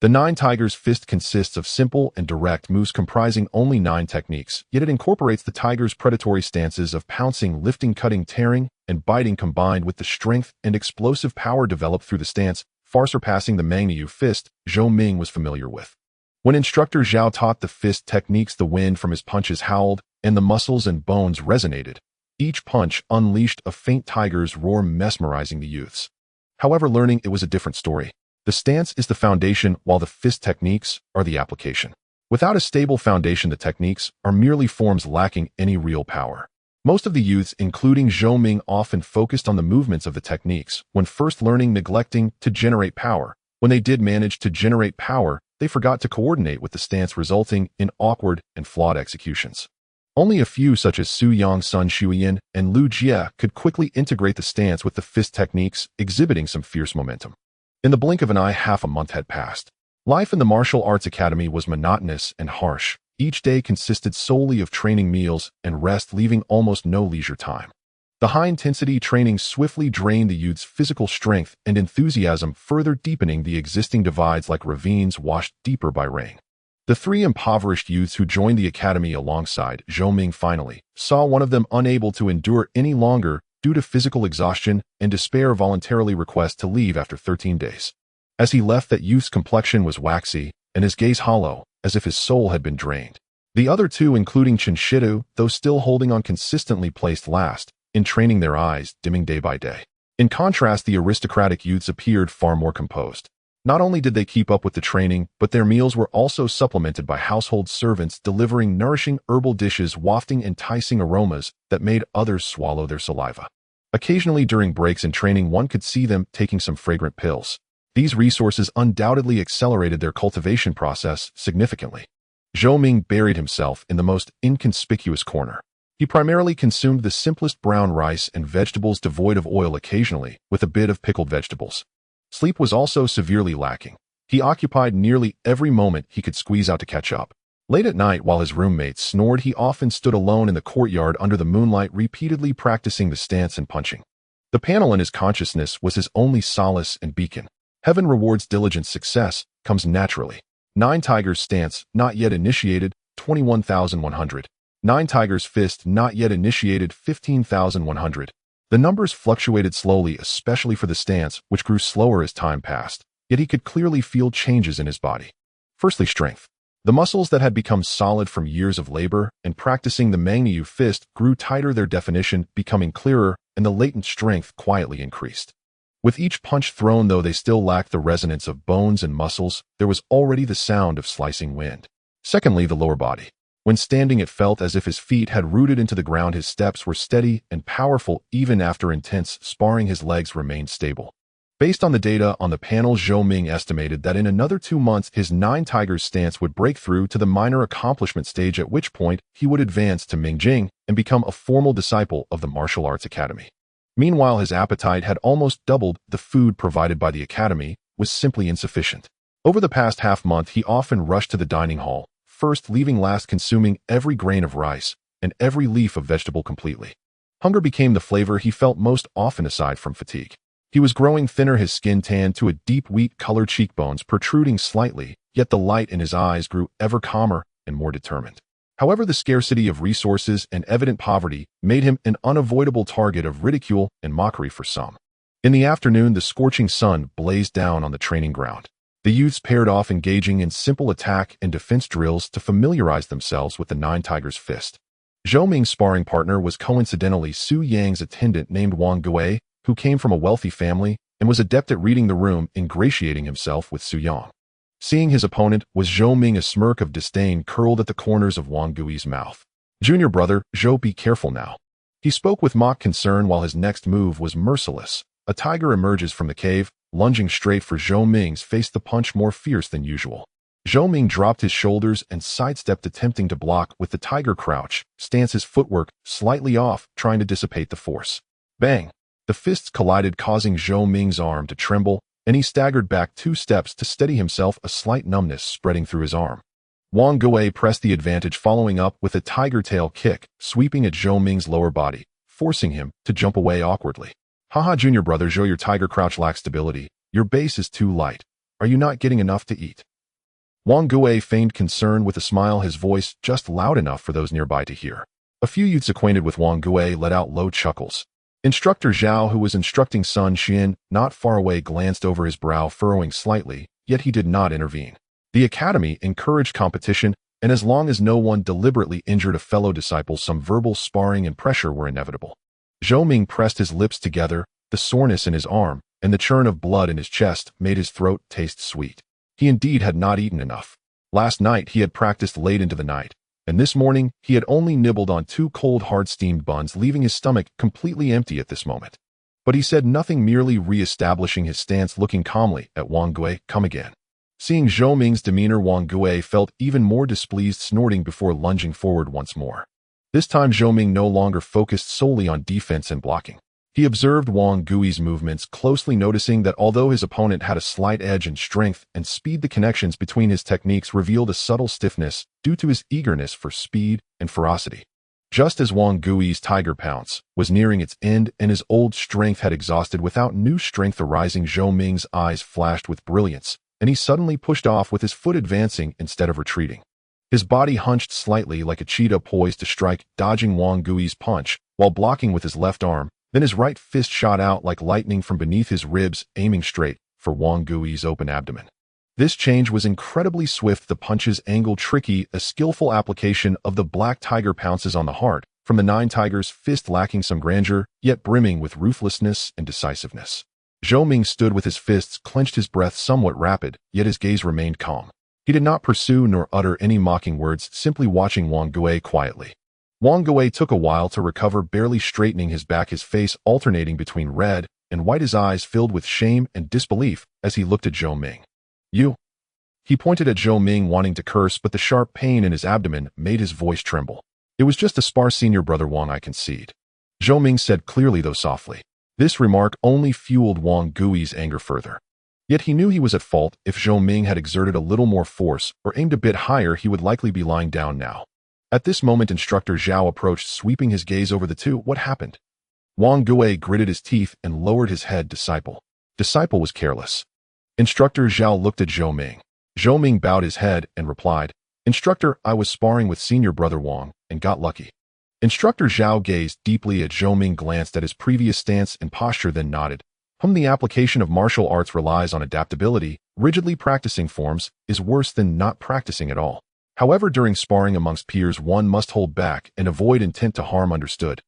The Nine Tigers fist consists of simple and direct moves comprising only 9 techniques, yet it incorporates the tiger's predatory stances of pouncing, lifting, cutting, tearing, and biting, combined with the strength and explosive power developed through the stance, far surpassing the Mangyu fist Zhou Ming was familiar with. When instructor Zhao taught the fist techniques, the wind from his punches howled, and the muscles and bones resonated. Each punch unleashed a faint tiger's roar, mesmerizing the youths. However, learning it was a different story. The stance is the foundation, while the fist techniques are the application. Without a stable foundation, the techniques are merely forms lacking any real power. Most of the youths, including Zhou Ming, often focused on the movements of the techniques when first learning, neglecting to generate power. When they did manage to generate power, they forgot to coordinate with the stance, resulting in awkward and flawed executions. Only a few such as Su Yang Sun Shuiyin and Lu Jie could quickly integrate the stance with the fist techniques, exhibiting some fierce momentum. In the blink of an eye, half a month had passed. Life in the martial arts academy was monotonous and harsh. Each day consisted solely of training, meals, and rest, leaving almost no leisure time. The high-intensity training swiftly drained the youth's physical strength and enthusiasm, further deepening the existing divides like ravines washed deeper by rain. The three impoverished youths who joined the academy alongside Zhou Ming finally saw one of them unable to endure any longer due to physical exhaustion and despair voluntarily request to leave after 13 days. As he left, that youth's complexion was waxy and his gaze hollow, as if his soul had been drained. The other two, including Chen Shidu, though still holding on, consistently placed last, in training, their eyes dimming day by day. In contrast, the aristocratic youths appeared far more composed. Not only did they keep up with the training, but their meals were also supplemented by household servants delivering nourishing herbal dishes wafting enticing aromas that made others swallow their saliva. Occasionally during breaks in training, one could see them taking some fragrant pills. These resources undoubtedly accelerated their cultivation process significantly. Zhou Ming buried himself in the most inconspicuous corner. He primarily consumed the simplest brown rice and vegetables devoid of oil, occasionally with a bit of pickled vegetables. Sleep was also severely lacking. He occupied nearly every moment he could squeeze out to catch up. Late at night, while his roommates snored, he often stood alone in the courtyard under the moonlight, repeatedly practicing the stance and punching. The panel in his consciousness was his only solace and beacon. Heaven rewards diligent, success comes naturally. 9 Tigers stance, not yet initiated, 21,100. 9 Tigers fist, not yet initiated, 15,100. The numbers fluctuated slowly, especially for the stance, which grew slower as time passed, yet he could clearly feel changes in his body. Firstly, strength. The muscles that had become solid from years of labor and practicing the Mangniu fist grew tighter, their definition becoming clearer, and the latent strength quietly increased. With each punch thrown, though they still lacked the resonance of bones and muscles, there was already the sound of slicing wind. Secondly, the lower body. When standing, it felt as if his feet had rooted into the ground. His steps were steady and powerful. Even after intense sparring, his legs remained stable. Based on the data on the panel, Zhou Ming estimated that in another 2 months, his 9 Tigers stance would break through to the minor accomplishment stage, at which point he would advance to Mingjing and become a formal disciple of the martial arts academy. Meanwhile, his appetite had almost doubled. The food provided by the academy was simply insufficient. Over the past half-month, he often rushed to the dining hall, first leaving last, consuming every grain of rice and every leaf of vegetable completely. Hunger became the flavor he felt most often, aside from fatigue. He was growing thinner, his skin tanned to a deep wheat-colored, cheekbones protruding slightly, yet the light in his eyes grew ever calmer and more determined. However, the scarcity of resources and evident poverty made him an unavoidable target of ridicule and mockery for some. In the afternoon, the scorching sun blazed down on the training ground. The youths paired off, engaging in simple attack and defense drills to familiarize themselves with the 9 Tigers fist. Zhou Ming's sparring partner was coincidentally Su Yang's attendant named Wang Gui, who came from a wealthy family and was adept at reading the room, ingratiating himself with Su Yang. Seeing his opponent was Zhou Ming, a smirk of disdain curled at the corners of Wang Gui's mouth. "Junior brother, Zhou, be careful now." He spoke with mock concern, while his next move was merciless. A tiger emerges from the cave, lunging straight for Zhou Ming's face, the punch more fierce than usual. Zhou Ming dropped his shoulders and sidestepped, attempting to block with the tiger crouch stance, his footwork slightly off, trying to dissipate the force. Bang! The fists collided, causing Zhou Ming's arm to tremble, and he staggered back 2 steps to steady himself, a slight numbness spreading through his arm. Wang Gui pressed the advantage, following up with a tiger tail kick, sweeping at Zhou Ming's lower body, forcing him to jump away awkwardly. "Haha, junior brother Zhou, your tiger crouch lacks stability. Your base is too light. Are you not getting enough to eat?" Wang Gui feigned concern with a smile, his voice just loud enough for those nearby to hear. A few youths acquainted with Wang Gui let out low chuckles. Instructor Zhao, who was instructing Sun Xian, not far away, glanced over his brow, furrowing slightly, yet he did not intervene. The academy encouraged competition, and as long as no one deliberately injured a fellow disciple, some verbal sparring and pressure were inevitable. Zhou Ming pressed his lips together. The soreness in his arm and the churn of blood in his chest made his throat taste sweet. He indeed had not eaten enough. Last night he had practiced late into the night, and this morning he had only nibbled on 2 cold, hard-steamed buns, leaving his stomach completely empty at this moment. But he said nothing, merely re-establishing his stance, looking calmly at Wang Gui. "Come again." Seeing Zhou Ming's demeanor, Wang Gui felt even more displeased, snorting before lunging forward once more. This time Zhou Ming no longer focused solely on defense and blocking. He observed Wang Gui's movements, closely noticing that although his opponent had a slight edge in strength and speed, the connections between his techniques revealed a subtle stiffness due to his eagerness for speed and ferocity. Just as Wang Gui's tiger pounce was nearing its end and his old strength had exhausted without new strength arising, Zhou Ming's eyes flashed with brilliance, and he suddenly pushed off with his foot advancing instead of retreating. His body hunched slightly like a cheetah poised to strike, dodging Wang Gui's punch while blocking with his left arm. Then his right fist shot out like lightning from beneath his ribs, aiming straight for Wang Gui's open abdomen. This change was incredibly swift, the punch's angle tricky, a skillful application of the black tiger pounces on the heart, from the nine tiger's fist lacking some grandeur, yet brimming with ruthlessness and decisiveness. Zhou Ming stood with his fists clenched, his breath somewhat rapid, yet his gaze remained calm. He did not pursue nor utter any mocking words, simply watching Wang Gui quietly. Wang Gui took a while to recover, barely straightening his back, his face alternating between red and white, his eyes filled with shame and disbelief as he looked at Zhou Ming. You? He pointed at Zhou Ming, wanting to curse, but the sharp pain in his abdomen made his voice tremble. It was just a spar, senior brother Wang, I concede. Zhou Ming said clearly, though softly. This remark only fueled Wang Gui's anger further. Yet he knew he was at fault. If Zhou Ming had exerted a little more force or aimed a bit higher, he would likely be lying down now. At this moment, Instructor Zhao approached, sweeping his gaze over the two. What happened? Wang Gui gritted his teeth and lowered his head. Disciple. Disciple was careless. Instructor Zhao looked at Zhou Ming. Zhou Ming bowed his head and replied, Instructor, I was sparring with senior brother Wang and got lucky. Instructor Zhao gazed deeply at Zhou Ming, glanced at his previous stance and posture, then nodded. The application of martial arts relies on adaptability. Rigidly practicing forms is worse than not practicing at all. However, during sparring amongst peers, one must hold back and avoid intent to harm. Understood.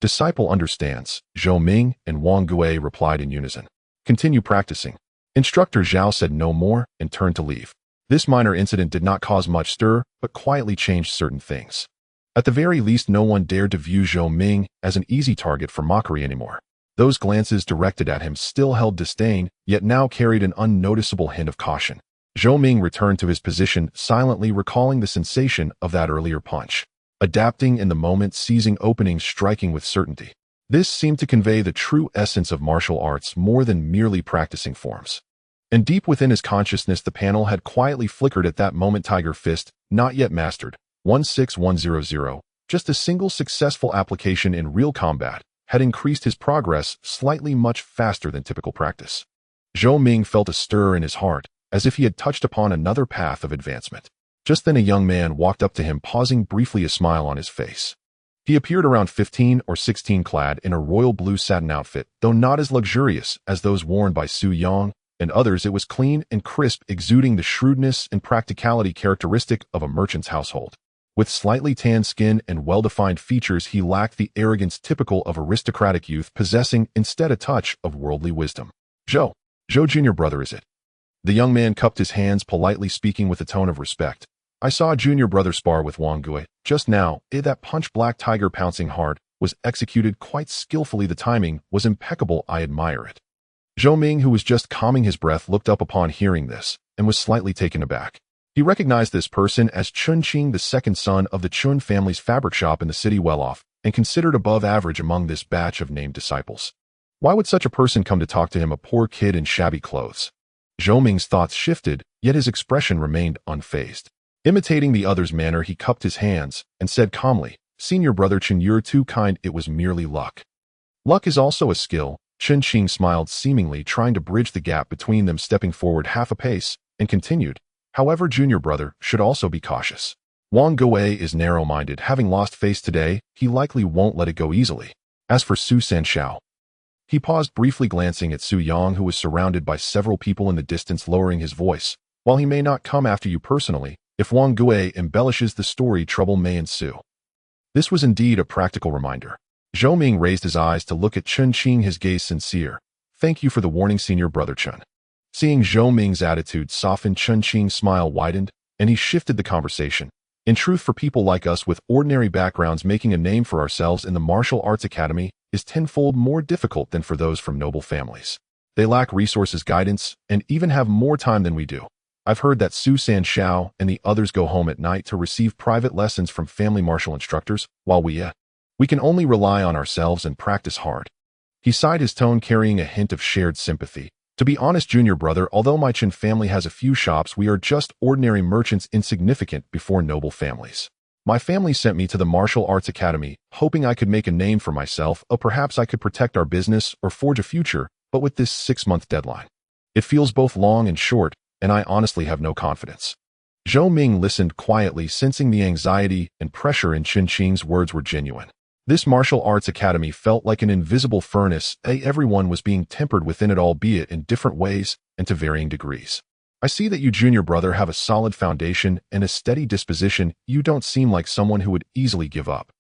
Disciple understands, Zhou Ming and Wang Gui replied in unison. Continue practicing. Instructor Zhao said no more and turned to leave. This minor incident did not cause much stir, but quietly changed certain things. At the very least, no one dared to view Zhou Ming as an easy target for mockery anymore. Those glances directed at him still held disdain, yet now carried an unnoticeable hint of caution. Zhou Ming returned to his position, silently recalling the sensation of that earlier punch. Adapting in the moment, seizing openings, striking with certainty. This seemed to convey the true essence of martial arts more than merely practicing forms. And deep within his consciousness, the panel had quietly flickered at that moment. Tiger fist, not yet mastered. 16100. Just a single successful application in real combat had increased his progress slightly, much faster than typical practice. Zhou Ming felt a stir in his heart, as if he had touched upon another path of advancement. Just then a young man walked up to him, pausing briefly, a smile on his face. He appeared around 15 or 16, clad in a royal blue satin outfit, though not as luxurious as those worn by Su Yang and others. It was clean and crisp, exuding the shrewdness and practicality characteristic of a merchant's household. With slightly tanned skin and well-defined features, he lacked the arrogance typical of aristocratic youth, possessing instead a touch of worldly wisdom. Zhou junior brother, is it? The young man cupped his hands, politely speaking with a tone of respect. I saw junior brother spar with Wang Gui just now. That punch, black tiger pouncing hard, was executed quite skillfully. The timing was impeccable. I admire it. Zhou Ming, who was just calming his breath, looked up upon hearing this and was slightly taken aback. He recognized this person as Chun Qing, the second son of the Chun family's fabric shop in the city, well off and considered above average among this batch of named disciples. Why would such a person come to talk to him, a poor kid in shabby clothes? Zhou Ming's thoughts shifted, yet his expression remained unfazed. Imitating the other's manner, he cupped his hands and said calmly, Senior brother Chen, you're too kind. It was merely luck. Luck is also a skill. Chun Qing smiled, seemingly trying to bridge the gap between them, stepping forward half a pace, and continued, however, junior brother should also be cautious. Wang Gui is narrow-minded. Having lost face today, he likely won't let it go easily. As for Su Sanshao, he paused briefly, glancing at Su Yang, who was surrounded by several people in the distance, lowering his voice. While he may not come after you personally, if Wang Gui embellishes the story, trouble may ensue. This was indeed a practical reminder. Zhou Ming raised his eyes to look at Chun Qing, his gaze sincere. Thank you for the warning, senior brother Chun. Seeing Zhou Ming's attitude soften, Chun Qing's smile widened, and he shifted the conversation. In truth, for people like us with ordinary backgrounds, making a name for ourselves in the martial arts academy is tenfold more difficult than for those from noble families. They lack resources, guidance, and even have more time than we do. I've heard that Susan Xiao and the others go home at night to receive private lessons from family martial instructors, while we can only rely on ourselves and practice hard." He sighed, his tone carrying a hint of shared sympathy. "To be honest, junior brother, although my Chen family has a few shops, we are just ordinary merchants, insignificant before noble families. My family sent me to the martial arts academy, hoping I could make a name for myself, or perhaps I could protect our business or forge a future, but with this 6-month deadline, it feels both long and short, and I honestly have no confidence." Zhou Ming listened quietly, sensing the anxiety and pressure in Qin Qing's words were genuine. This martial arts academy felt like an invisible furnace. Everyone was being tempered within it, albeit in different ways and to varying degrees. "I see that you, junior brother, have a solid foundation and a steady disposition. You don't seem like someone who would easily give up."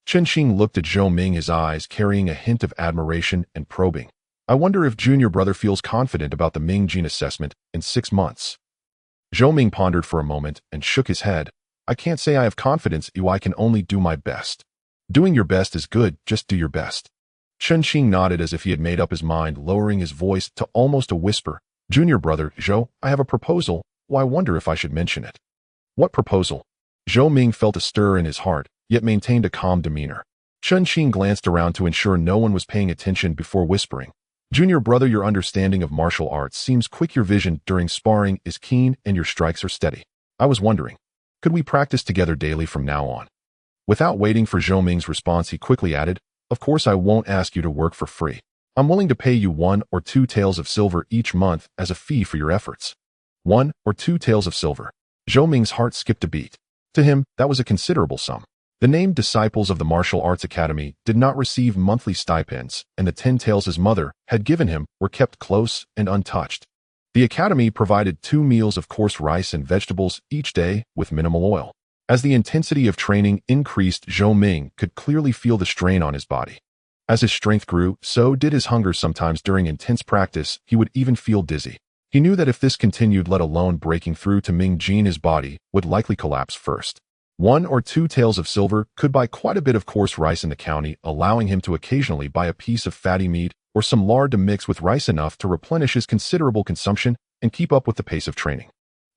Qin Qing looked at Zhou Ming, his eyes carrying a hint of admiration and probing. "I wonder if junior brother feels confident about the Ming gene assessment in 6 months. Zhou Ming pondered for a moment and shook his head. "I can't say I have confidence in you. I can only do my best." "Doing your best is good, just do your best." Qin Qing nodded as if he had made up his mind, lowering his voice to almost a whisper. "Junior brother, Zhou, I have a proposal. Well, I wonder if I should mention it." "What proposal?" Zhou Ming felt a stir in his heart, yet maintained a calm demeanor. Qin Qing glanced around to ensure no one was paying attention before whispering. "Junior brother, your understanding of martial arts seems quick, your vision during sparring is keen, and your strikes are steady. I was wondering, could we practice together daily from now on?" Without waiting for Zhou Ming's response, he quickly added, "Of course I won't ask you to work for free. I'm willing to pay you 1 or 2 taels of silver each month as a fee for your efforts." 1 or 2 taels of silver. Zhou Ming's heart skipped a beat. To him, that was a considerable sum. The named disciples of the Martial Arts Academy did not receive monthly stipends, and the 10 taels his mother had given him were kept close and untouched. The academy provided 2 meals of coarse rice and vegetables each day with minimal oil. As the intensity of training increased, Zhou Ming could clearly feel the strain on his body. As his strength grew, so did his hunger. Sometimes during intense practice, he would even feel dizzy. He knew that if this continued, let alone breaking through to Ming gene, his body would likely collapse first. 1 or 2 taels of silver could buy quite a bit of coarse rice in the county, allowing him to occasionally buy a piece of fatty meat or some lard to mix with rice, enough to replenish his considerable consumption and keep up with the pace of training.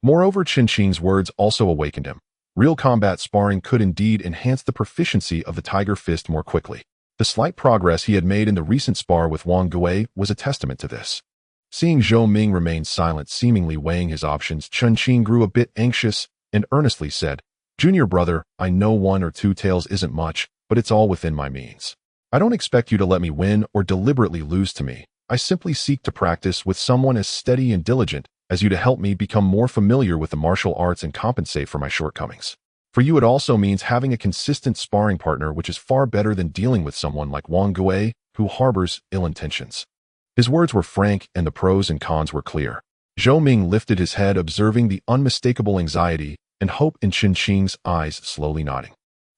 Moreover, Qin Qing's words also awakened him. Real combat sparring could indeed enhance the proficiency of the tiger fist more quickly. The slight progress he had made in the recent spar with Wang Gui was a testament to this. Seeing Zhou Ming remain silent, seemingly weighing his options, Qin Qing grew a bit anxious and earnestly said, "Junior brother, I know 1 or 2 taels isn't much, but it's all within my means. I don't expect you to let me win or deliberately lose to me. I simply seek to practice with someone as steady and diligent as you to help me become more familiar with the martial arts and compensate for my shortcomings. For you, it also means having a consistent sparring partner, which is far better than dealing with someone like Wang Gui, who harbors ill intentions." His words were frank, and the pros and cons were clear. Zhou Ming lifted his head, observing the unmistakable anxiety and hope in Qin Qing's eyes, slowly nodding.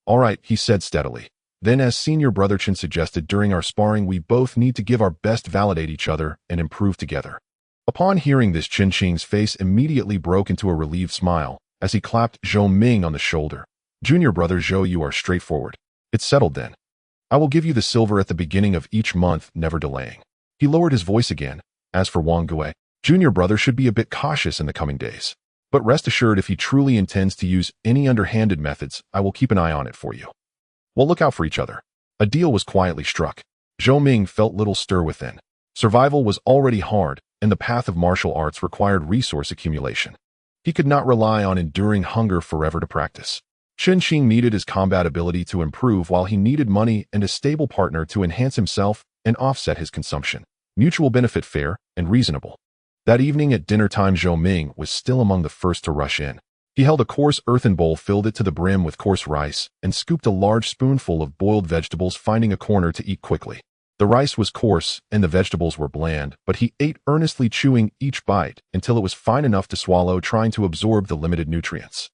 "All right," he said steadily. "Then, as senior brother Qin suggested, during our sparring, we both need to give our best, validate each other, and improve together." Upon hearing this, Qin Qing's face immediately broke into a relieved smile as he clapped Zhou Ming on the shoulder. "Junior brother Zhou, you are straightforward. It's settled then. I will give you the silver at the beginning of each month, never delaying." He lowered his voice again. "As for Wang Gui, junior brother should be a bit cautious in the coming days. But rest assured, if he truly intends to use any underhanded methods, I will keep an eye on it for you. We'll look out for each other." A deal was quietly struck. Zhou Ming felt little stir within. Survival was already hard, and the path of martial arts required resource accumulation. He could not rely on enduring hunger forever to practice. Qin Qing needed his combat ability to improve, while he needed money and a stable partner to enhance himself and offset his consumption. Mutual benefit, fair and reasonable. That evening at dinner time, Zhou Ming was still among the first to rush in. He held a coarse earthen bowl, filled it to the brim with coarse rice, and scooped a large spoonful of boiled vegetables, finding a corner to eat quickly. The rice was coarse and the vegetables were bland, but he ate earnestly, chewing each bite until it was fine enough to swallow, trying to absorb the limited nutrients.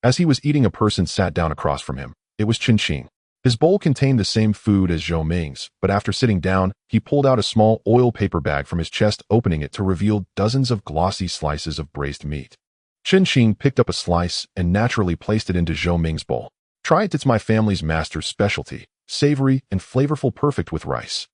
As he was eating, a person sat down across from him. It was Qin Qing. His bowl contained the same food as Zhou Ming's, but after sitting down, he pulled out a small oil paper bag from his chest, opening it to reveal dozens of glossy slices of braised meat. Qin Qing picked up a slice and naturally placed it into Zhou Ming's bowl. "Try it, it's my family's master's specialty, savory and flavorful, perfect with rice."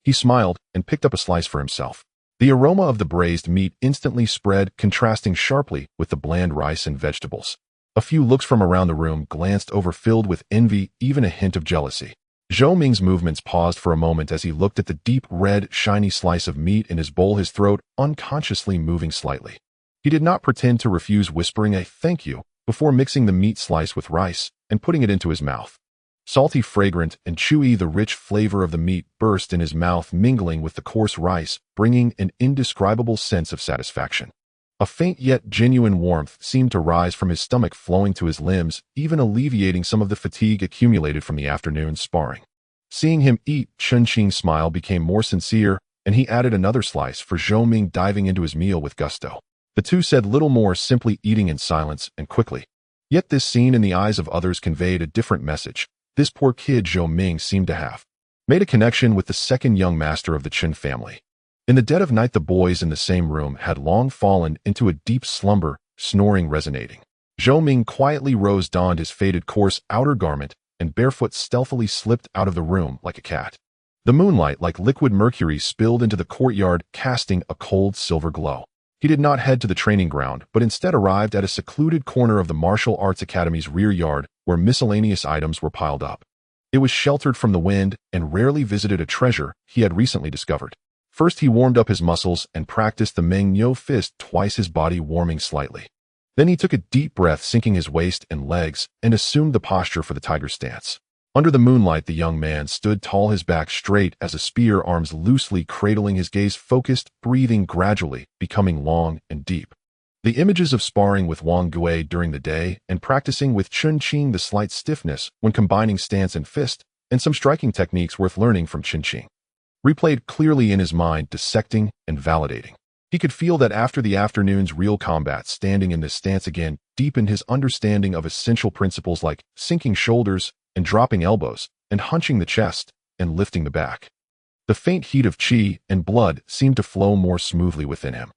He smiled and picked up a slice for himself. The aroma of the braised meat instantly spread, contrasting sharply with the bland rice and vegetables. A few looks from around the room glanced over, filled with envy, even a hint of jealousy. Zhou Ming's movements paused for a moment as he looked at the deep red, shiny slice of meat in his bowl, his throat unconsciously moving slightly. He did not pretend to refuse, whispering a thank you before mixing the meat slice with rice and putting it into his mouth. Salty, fragrant, and chewy, the rich flavor of the meat burst in his mouth, mingling with the coarse rice, bringing an indescribable sense of satisfaction. A faint yet genuine warmth seemed to rise from his stomach, flowing to his limbs, even alleviating some of the fatigue accumulated from the afternoon's sparring. Seeing him eat, Chen Qing's smile became more sincere, and he added another slice for Zhou Ming, diving into his meal with gusto. The two said little more, simply eating in silence and quickly. Yet this scene in the eyes of others conveyed a different message. This poor kid Zhou Ming seemed to have made a connection with the second young master of the Chen family. In the dead of night, the boys in the same room had long fallen into a deep slumber, snoring resonating. Zhou Ming quietly rose, donned his faded coarse outer garment, and barefoot stealthily slipped out of the room like a cat. The moonlight, like liquid mercury, spilled into the courtyard, casting a cold silver glow. He did not head to the training ground, but instead arrived at a secluded corner of the Martial Arts Academy's rear yard, where miscellaneous items were piled up. It was sheltered from the wind and rarely visited, a treasure he had recently discovered. First, he warmed up his muscles and practiced the Meng Yo fist, twice his body warming slightly. Then he took a deep breath, sinking his waist and legs, and assumed the posture for the tiger stance. Under the moonlight, the young man stood tall, his back straight as a spear, arms loosely cradling, his gaze focused, breathing gradually, becoming long and deep. The images of sparring with Wang Gui during the day and practicing with Chen Qing, the slight stiffness when combining stance and fist, and some striking techniques worth learning from Chen Qing, replayed clearly in his mind, dissecting and validating. He could feel that after the afternoon's real combat, standing in this stance again deepened his understanding of essential principles like sinking shoulders and dropping elbows, and hunching the chest and lifting the back. The faint heat of qi and blood seemed to flow more smoothly within him.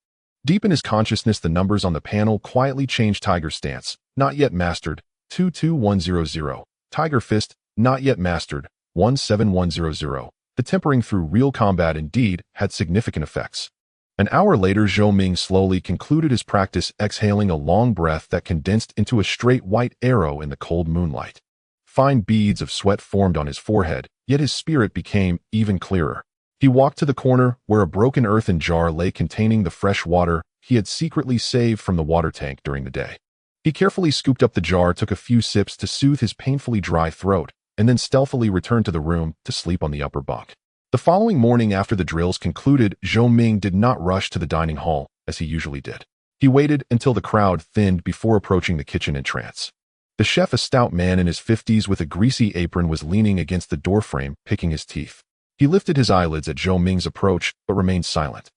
Deep in his consciousness, the numbers on the panel quietly changed. Tiger stance, not yet mastered, 22100. Tiger fist, not yet mastered, 17100. The tempering through real combat indeed had significant effects. An hour later, Zhou Ming slowly concluded his practice, exhaling a long breath that condensed into a straight white arrow in the cold moonlight. Fine beads of sweat formed on his forehead, yet his spirit became even clearer. He walked to the corner where a broken earthen jar lay containing the fresh water he had secretly saved from the water tank during the day. He carefully scooped up the jar, took a few sips to soothe his painfully dry throat, and then stealthily returned to the room to sleep on the upper bunk. The following morning, after the drills concluded, Zhou Ming did not rush to the dining hall as he usually did. He waited until the crowd thinned before approaching the kitchen entrance. The chef, a stout man in his 50s with a greasy apron, was leaning against the doorframe, picking his teeth. He lifted his eyelids at Zhou Ming's approach, but remained silent.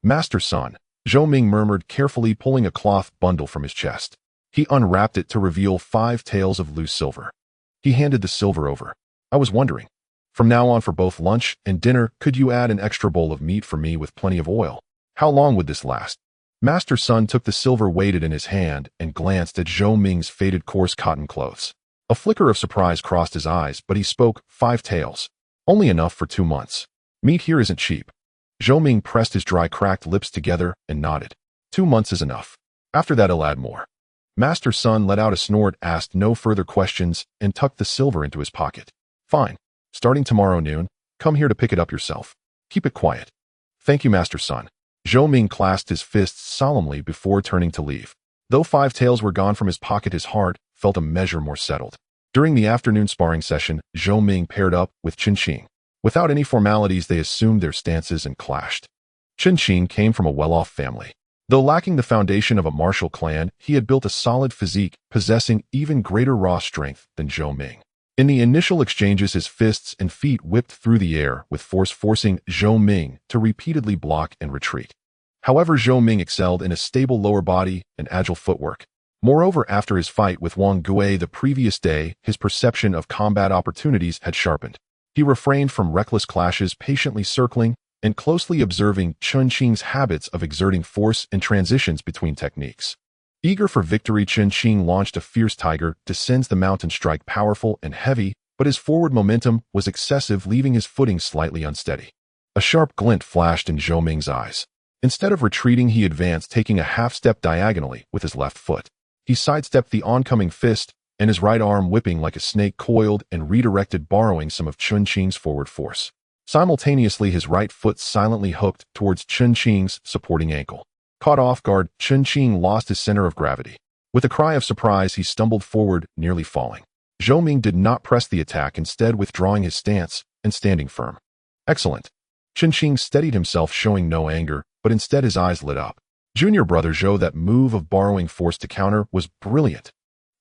"Master Son," Zhou Ming murmured, carefully pulling a cloth bundle from his chest. He unwrapped it to reveal 5 taels of loose silver. He handed the silver over. "I was wondering, from now on for both lunch and dinner, could you add an extra bowl of meat for me with plenty of oil? How long would this last?" Master Sun took the silver weighted in his hand and glanced at Zhou Ming's faded coarse cotton clothes. A flicker of surprise crossed his eyes, but he spoke, 5 taels. Only enough for 2 months. Meat here isn't cheap." Zhou Ming pressed his dry, cracked lips together and nodded. 2 months is enough. After that, I'll add more." Master Sun let out a snort, asked no further questions, and tucked the silver into his pocket. "Fine. Starting tomorrow noon, come here to pick it up yourself. Keep it quiet." "Thank you, Master Sun." Zhou Ming clasped his fists solemnly before turning to leave. Though 5 taels were gone from his pocket, his heart felt a measure more settled. During the afternoon sparring session, Zhou Ming paired up with Chen Qing. Without any formalities, they assumed their stances and clashed. Chen Qing came from a well-off family. Though lacking the foundation of a martial clan, he had built a solid physique, possessing even greater raw strength than Zhou Ming. In the initial exchanges, his fists and feet whipped through the air with force, forcing Zhou Ming to repeatedly block and retreat. However, Zhou Ming excelled in a stable lower body and agile footwork. Moreover, after his fight with Wang Gui the previous day, his perception of combat opportunities had sharpened. He refrained from reckless clashes, patiently circling and closely observing Chen Qing's habits of exerting force and transitions between techniques. Eager for victory, Chen Qing launched a fierce tiger, descends the mountain strike, powerful and heavy, but his forward momentum was excessive, leaving his footing slightly unsteady. A sharp glint flashed in Zhou Ming's eyes. Instead of retreating, he advanced, taking a half-step diagonally with his left foot. He sidestepped the oncoming fist, and his right arm, whipping like a snake, coiled and redirected, borrowing some of Chun Qing's forward force. Simultaneously, his right foot silently hooked towards Chun Qing's supporting ankle. Caught off guard, Chun Qing lost his center of gravity. With a cry of surprise, he stumbled forward, nearly falling. Zhou Ming did not press the attack, instead withdrawing his stance and standing firm. Excellent. Chun Qing steadied himself, showing no anger, but instead his eyes lit up. Junior brother Zhou, that move of borrowing force to counter was brilliant.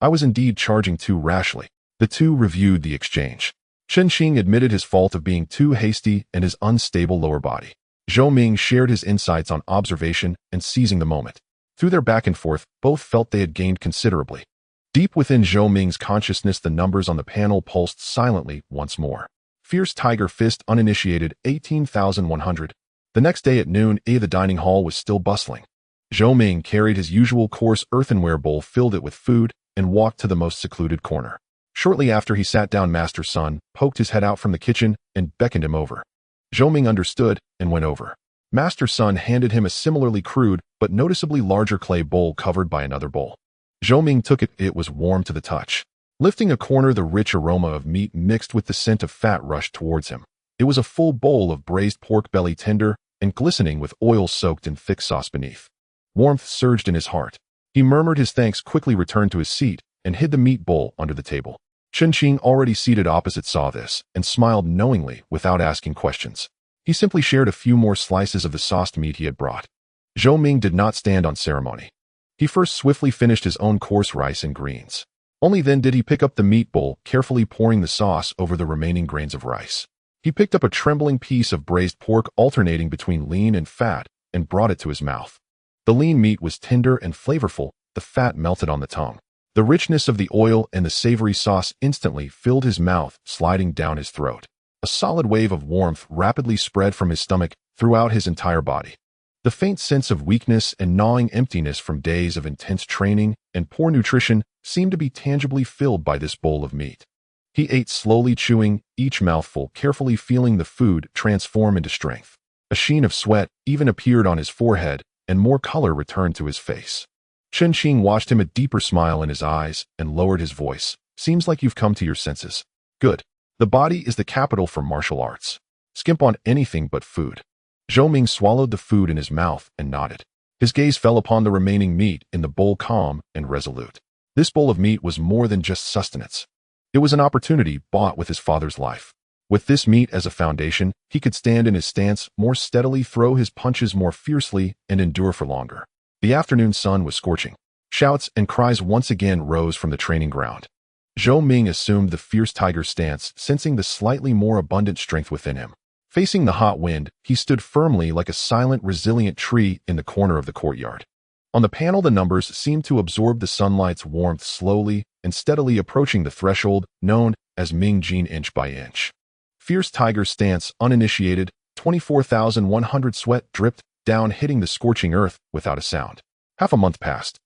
I was indeed charging too rashly. The two reviewed the exchange. Chun Qing admitted his fault of being too hasty and his unstable lower body. Zhou Ming shared his insights on observation and seizing the moment. Through their back and forth, both felt they had gained considerably. Deep within Zhou Ming's consciousness, the numbers on the panel pulsed silently once more. Fierce Tiger Fist uninitiated 18,100. The next day at noon, the dining hall was still bustling. Zhou Ming carried his usual coarse earthenware bowl, filled it with food, and walked to the most secluded corner. Shortly after, he sat down. Master Sun poked his head out from the kitchen and beckoned him over. Zhou Ming understood and went over. Master Sun handed him a similarly crude but noticeably larger clay bowl covered by another bowl. Zhou Ming took it. It was warm to the touch. Lifting a corner, the rich aroma of meat mixed with the scent of fat rushed towards him. It was a full bowl of braised pork belly, tender and glistening with oil soaked in thick sauce beneath. Warmth surged in his heart. He murmured his thanks, quickly returned to his seat, and hid the meat bowl under the table. Chun Qing, already seated opposite, saw this and smiled knowingly without asking questions. He simply shared a few more slices of the sauced meat he had brought. Zhou Ming did not stand on ceremony. He first swiftly finished his own coarse rice and greens. Only then did he pick up the meat bowl, carefully pouring the sauce over the remaining grains of rice. He picked up a trembling piece of braised pork, alternating between lean and fat, and brought it to his mouth. The lean meat was tender and flavorful, the fat melted on the tongue. The richness of the oil and the savory sauce instantly filled his mouth, sliding down his throat. A solid wave of warmth rapidly spread from his stomach throughout his entire body. The faint sense of weakness and gnawing emptiness from days of intense training and poor nutrition seemed to be tangibly filled by this bowl of meat. He ate slowly, chewing each mouthful, carefully feeling the food transform into strength. A sheen of sweat even appeared on his forehead, and more color returned to his face. Chun Qing watched him, a deeper smile in his eyes, and lowered his voice. Seems like you've come to your senses. Good. The body is the capital for martial arts. Skimp on anything but food. Zhou Ming swallowed the food in his mouth and nodded. His gaze fell upon the remaining meat in the bowl, calm and resolute. This bowl of meat was more than just sustenance. It was an opportunity bought with his father's life. With this meat as a foundation, he could stand in his stance more steadily, throw his punches more fiercely, and endure for longer. The afternoon sun was scorching. Shouts and cries once again rose from the training ground. Zhou Ming assumed the fierce tiger stance, sensing the slightly more abundant strength within him. Facing the hot wind, he stood firmly like a silent, resilient tree in the corner of the courtyard. On the panel, the numbers seemed to absorb the sunlight's warmth, slowly and steadily approaching the threshold known as Ming Jin, inch by inch. Fierce tiger stance uninitiated, 24,100. Sweat dripped down, hitting the scorching earth without a sound. Half a month passed.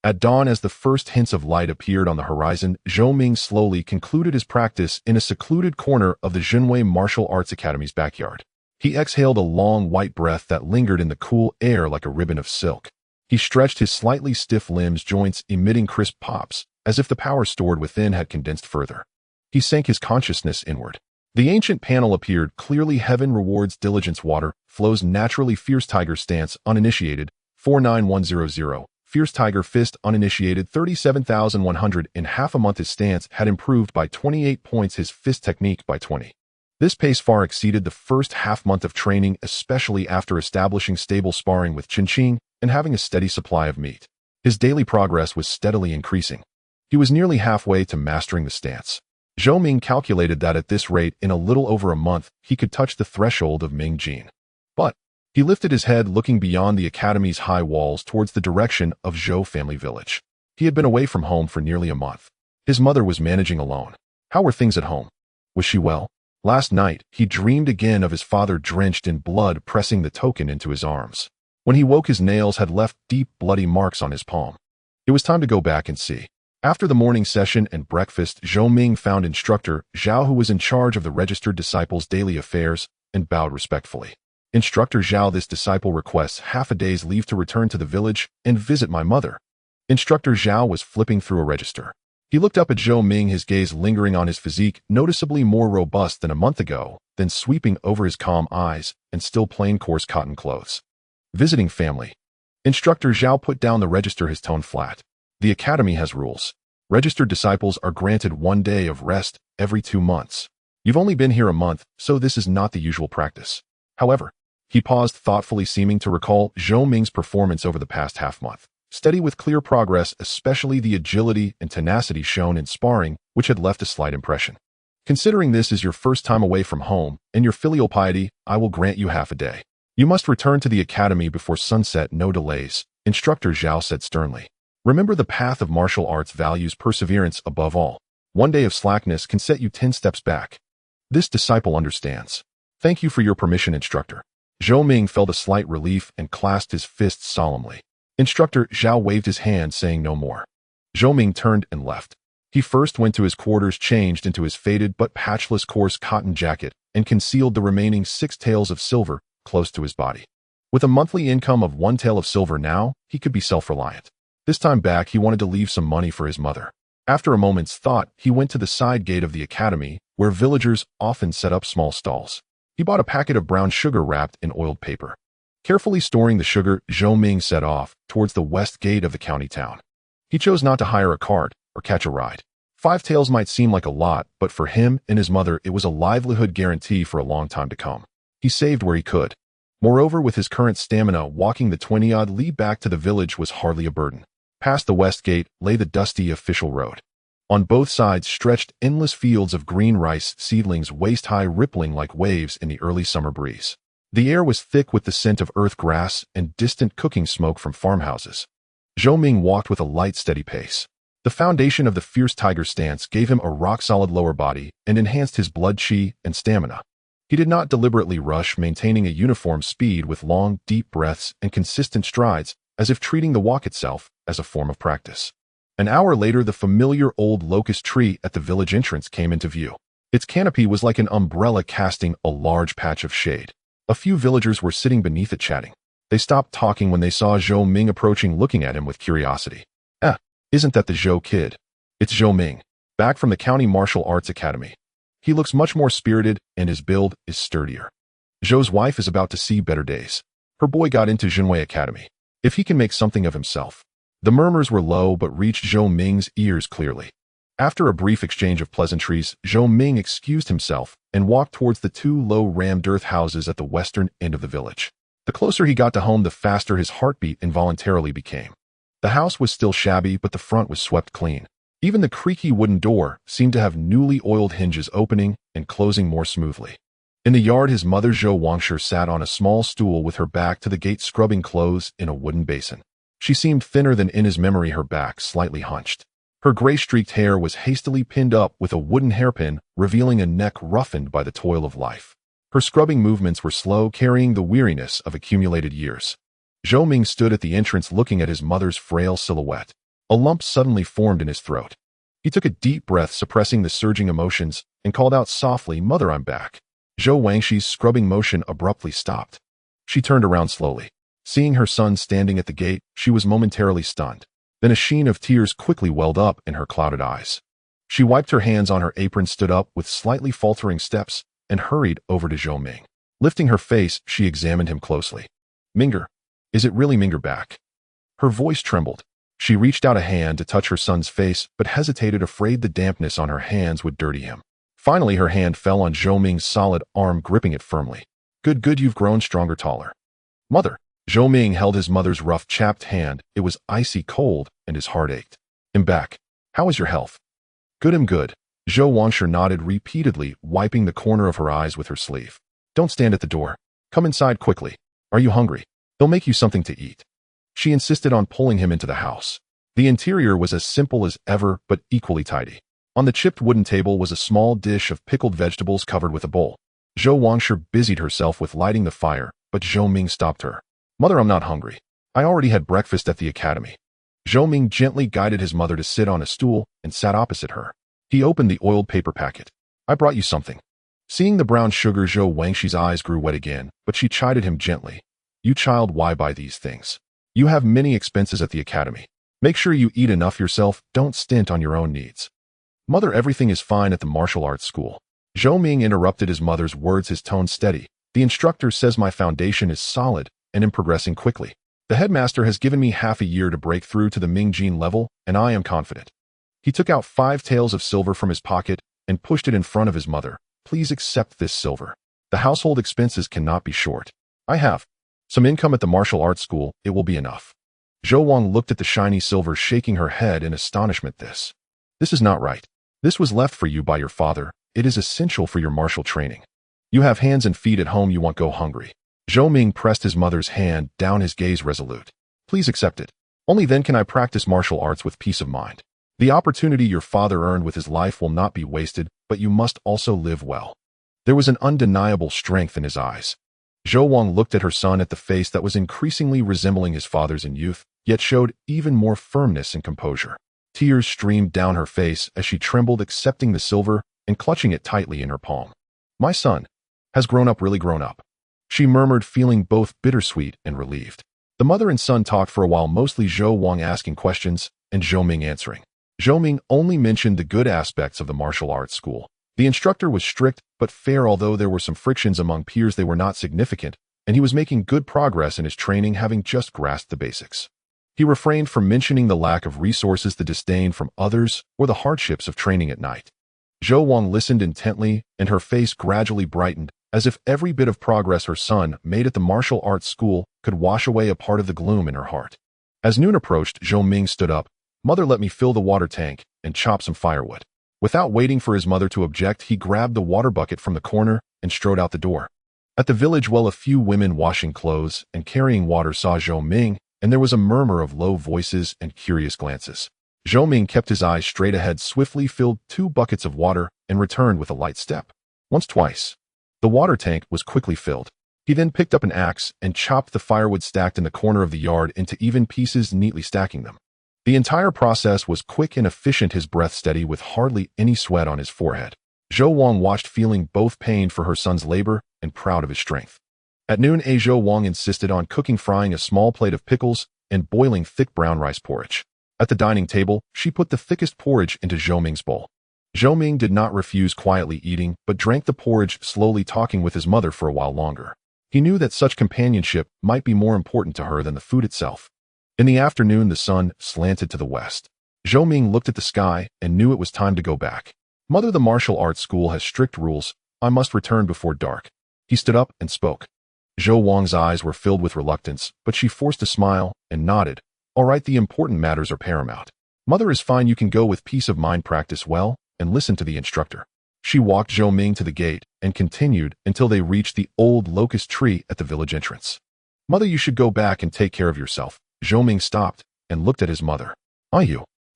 At dawn, as the first hints of light appeared on the horizon, Zhou Ming slowly concluded his practice in a secluded corner of the Junwei Martial Arts Academy's backyard. He exhaled a long white breath that lingered in the cool air like a ribbon of silk. He stretched his slightly stiff limbs, joints emitting crisp pops, as if the power stored within had condensed further. He sank his consciousness inward. The ancient panel appeared clearly. Heaven rewards diligence. Water flows naturally. Fierce tiger stance uninitiated, 49100. Fierce tiger fist uninitiated, 37,100. In half a month, his stance had improved by 28 points, his fist technique by 20. This pace far exceeded the first half month of training, especially after establishing stable sparring with Chun Qing and having a steady supply of meat. His daily progress was steadily increasing. He was nearly halfway to mastering the stance. Zhou Ming calculated that at this rate, in a little over a month, he could touch the threshold of Ming Jin. But he lifted his head, looking beyond the academy's high walls towards the direction of Zhou family village. He had been away from home for nearly a month. His mother was managing alone. How were things at home? Was she well? Last night, he dreamed again of his father, drenched in blood, pressing the token into his arms. When he woke, his nails had left deep, bloody marks on his palm. It was time to go back and see. After the morning session and breakfast, Zhou Ming found instructor Zhao, who was in charge of the registered disciples' daily affairs, and bowed respectfully. Instructor Zhao, this disciple requests half a day's leave to return to the village and visit my mother. Instructor Zhao was flipping through a register. He looked up at Zhou Ming, his gaze lingering on his physique, noticeably more robust than a month ago, then sweeping over his calm eyes and still plain coarse cotton clothes. Visiting family. Instructor Zhao put down the register, his tone flat. The academy has rules. Registered disciples are granted 1 day of rest every 2 months. You've only been here a month, so this is not the usual practice. However, he paused thoughtfully, seeming to recall Zhou Ming's performance over the past half-month. Steady with clear progress, especially the agility and tenacity shown in sparring, which had left a slight impression. Considering this is your first time away from home and your filial piety, I will grant you half a day. You must return to the academy before sunset, no delays, Instructor Zhao said sternly. Remember, the path of martial arts values perseverance above all. 1 day of slackness can set you 10 steps back. This disciple understands. Thank you for your permission, instructor. Zhou Ming felt a slight relief and clasped his fists solemnly. Instructor Zhao waved his hand, saying no more. Zhou Ming turned and left. He first went to his quarters, changed into his faded but patchless coarse cotton jacket, and concealed the remaining 6 taels of silver close to his body. With a monthly income of 1 tael of silver now, he could be self-reliant. This time back, he wanted to leave some money for his mother. After a moment's thought, he went to the side gate of the academy, where villagers often set up small stalls. He bought a packet of brown sugar wrapped in oiled paper. Carefully storing the sugar, Zhou Ming set off towards the west gate of the county town. He chose not to hire a cart or catch a ride. 5 taels might seem like a lot, but for him and his mother, it was a livelihood guarantee for a long time to come. He saved where he could. Moreover, with his current stamina, walking the 20-odd li back to the village was hardly a burden. Past the west gate lay the dusty official road. On both sides stretched endless fields of green rice seedlings, waist-high, rippling like waves in the early summer breeze. The air was thick with the scent of earth grass and distant cooking smoke from farmhouses. Zhou Ming walked with a light, steady pace. The foundation of the fierce tiger stance gave him a rock-solid lower body and enhanced his blood chi and stamina. He did not deliberately rush, maintaining a uniform speed with long, deep breaths and consistent strides, as if treating the walk itself as a form of practice. An hour later, the familiar old locust tree at the village entrance came into view. Its canopy was like an umbrella, casting a large patch of shade. A few villagers were sitting beneath it chatting. They stopped talking when they saw Zhou Ming approaching, looking at him with curiosity. Isn't that the Zhou kid? It's Zhou Ming, back from the County Martial Arts Academy. He looks much more spirited and his build is sturdier. Zhou's wife is about to see better days. Her boy got into Zhenwei Academy. If he can make something of himself. The murmurs were low but reached Zhou Ming's ears clearly. After a brief exchange of pleasantries, Zhou Ming excused himself and walked towards the 2 low rammed earth houses at the western end of the village. The closer he got to home, the faster his heartbeat involuntarily became. The house was still shabby, but the front was swept clean. Even the creaky wooden door seemed to have newly oiled hinges, opening and closing more smoothly. In the yard, his mother Zhou Wangsher sat on a small stool with her back to the gate, scrubbing clothes in a wooden basin. She seemed thinner than in his memory, her back slightly hunched. Her gray-streaked hair was hastily pinned up with a wooden hairpin, revealing a neck roughened by the toil of life. Her scrubbing movements were slow, carrying the weariness of accumulated years. Zhou Ming stood at the entrance, looking at his mother's frail silhouette. A lump suddenly formed in his throat. He took a deep breath, suppressing the surging emotions, and called out softly, "Mother, I'm back." Zhou Wangshi's scrubbing motion abruptly stopped. She turned around slowly. Seeing her son standing at the gate, she was momentarily stunned. Then a sheen of tears quickly welled up in her clouded eyes. She wiped her hands on her apron, stood up with slightly faltering steps, and hurried over to Zhou Ming. Lifting her face, she examined him closely. "Minger, is it really Minger back?" Her voice trembled. She reached out a hand to touch her son's face, but hesitated, afraid the dampness on her hands would dirty him. Finally, her hand fell on Zhou Ming's solid arm, gripping it firmly. Good, you've grown stronger, taller." "Mother." Zhou Ming held his mother's rough, chapped hand. It was icy cold, and his heart ached. "I'm back. How is your health?" "Good, I'm good." Zhou Wangsher nodded repeatedly, wiping the corner of her eyes with her sleeve. "Don't stand at the door. Come inside quickly. Are you hungry? They'll make you something to eat." She insisted on pulling him into the house. The interior was as simple as ever, but equally tidy. On the chipped wooden table was a small dish of pickled vegetables covered with a bowl. Zhou Wangsher busied herself with lighting the fire, but Zhou Ming stopped her. "Mother, I'm not hungry. I already had breakfast at the academy." Zhou Ming gently guided his mother to sit on a stool and sat opposite her. He opened the oiled paper packet. "I brought you something." Seeing the brown sugar, Zhou Wangxi's eyes grew wet again, but she chided him gently. You child, why buy these things? You have many expenses at the academy. Make sure you eat enough yourself, don't stint on your own needs. Mother, everything is fine at the martial arts school. Zhou Ming interrupted his mother's words, his tone steady. The instructor says my foundation is solid and am progressing quickly. The headmaster has given me half a year to break through to the Ming Jin level, and I am confident. He took out 5 taels of silver from his pocket and pushed it in front of his mother. Please accept this silver. The household expenses cannot be short. I have some income at the martial arts school, it will be enough. Zhou Wang looked at the shiny silver, shaking her head in astonishment. This is not right. This was left for you by your father. It is essential for your martial training. You have hands and feet at home, you won't go hungry. Zhou Ming pressed his mother's hand down, his gaze resolute. Please accept it. Only then can I practice martial arts with peace of mind. The opportunity your father earned with his life will not be wasted, but you must also live well. There was an undeniable strength in his eyes. Zhou Wang looked at her son, at the face that was increasingly resembling his father's in youth, yet showed even more firmness and composure. Tears streamed down her face as she trembled, accepting the silver and clutching it tightly in her palm. My son has grown up, really grown up, she murmured, feeling both bittersweet and relieved. The mother and son talked for a while, mostly Zhou Wang asking questions and Zhou Ming answering. Zhou Ming only mentioned the good aspects of the martial arts school. The instructor was strict but fair, although there were some frictions among peers, they were not significant, and he was making good progress in his training, having just grasped the basics. He refrained from mentioning the lack of resources, the disdain from others, or the hardships of training at night. Zhou Wang listened intently, and her face gradually brightened, as if every bit of progress her son made at the martial arts school could wash away a part of the gloom in her heart. As noon approached, Zhou Ming stood up. Mother, let me fill the water tank and chop some firewood. Without waiting for his mother to object, he grabbed the water bucket from the corner and strode out the door. At the village well, a few women washing clothes and carrying water saw Zhou Ming, and there was a murmur of low voices and curious glances. Zhou Ming kept his eyes straight ahead, swiftly filled 2 buckets of water, and returned with a light step. Once, twice. The water tank was quickly filled. He then picked up an axe and chopped the firewood stacked in the corner of the yard into even pieces, neatly stacking them. The entire process was quick and efficient, his breath steady with hardly any sweat on his forehead. Zhou Wang watched, feeling both pained for her son's labor and proud of his strength. At noon, Zhou Wang insisted on frying a small plate of pickles and boiling thick brown rice porridge. At the dining table, she put the thickest porridge into Zhou Ming's bowl. Zhou Ming did not refuse, quietly eating, but drank the porridge slowly, talking with his mother for a while longer. He knew that such companionship might be more important to her than the food itself. In the afternoon, the sun slanted to the west. Zhou Ming looked at the sky and knew it was time to go back. Mother, the martial arts school has strict rules. I must return before dark. He stood up and spoke. Zhou Wang's eyes were filled with reluctance, but she forced a smile and nodded. All right, the important matters are paramount. Mother is fine, you can go with peace of mind, practice well, and listen to the instructor. She walked Zhou Ming to the gate and continued until they reached the old locust tree at the village entrance. Mother, you should go back and take care of yourself. Zhou Ming stopped and looked at his mother.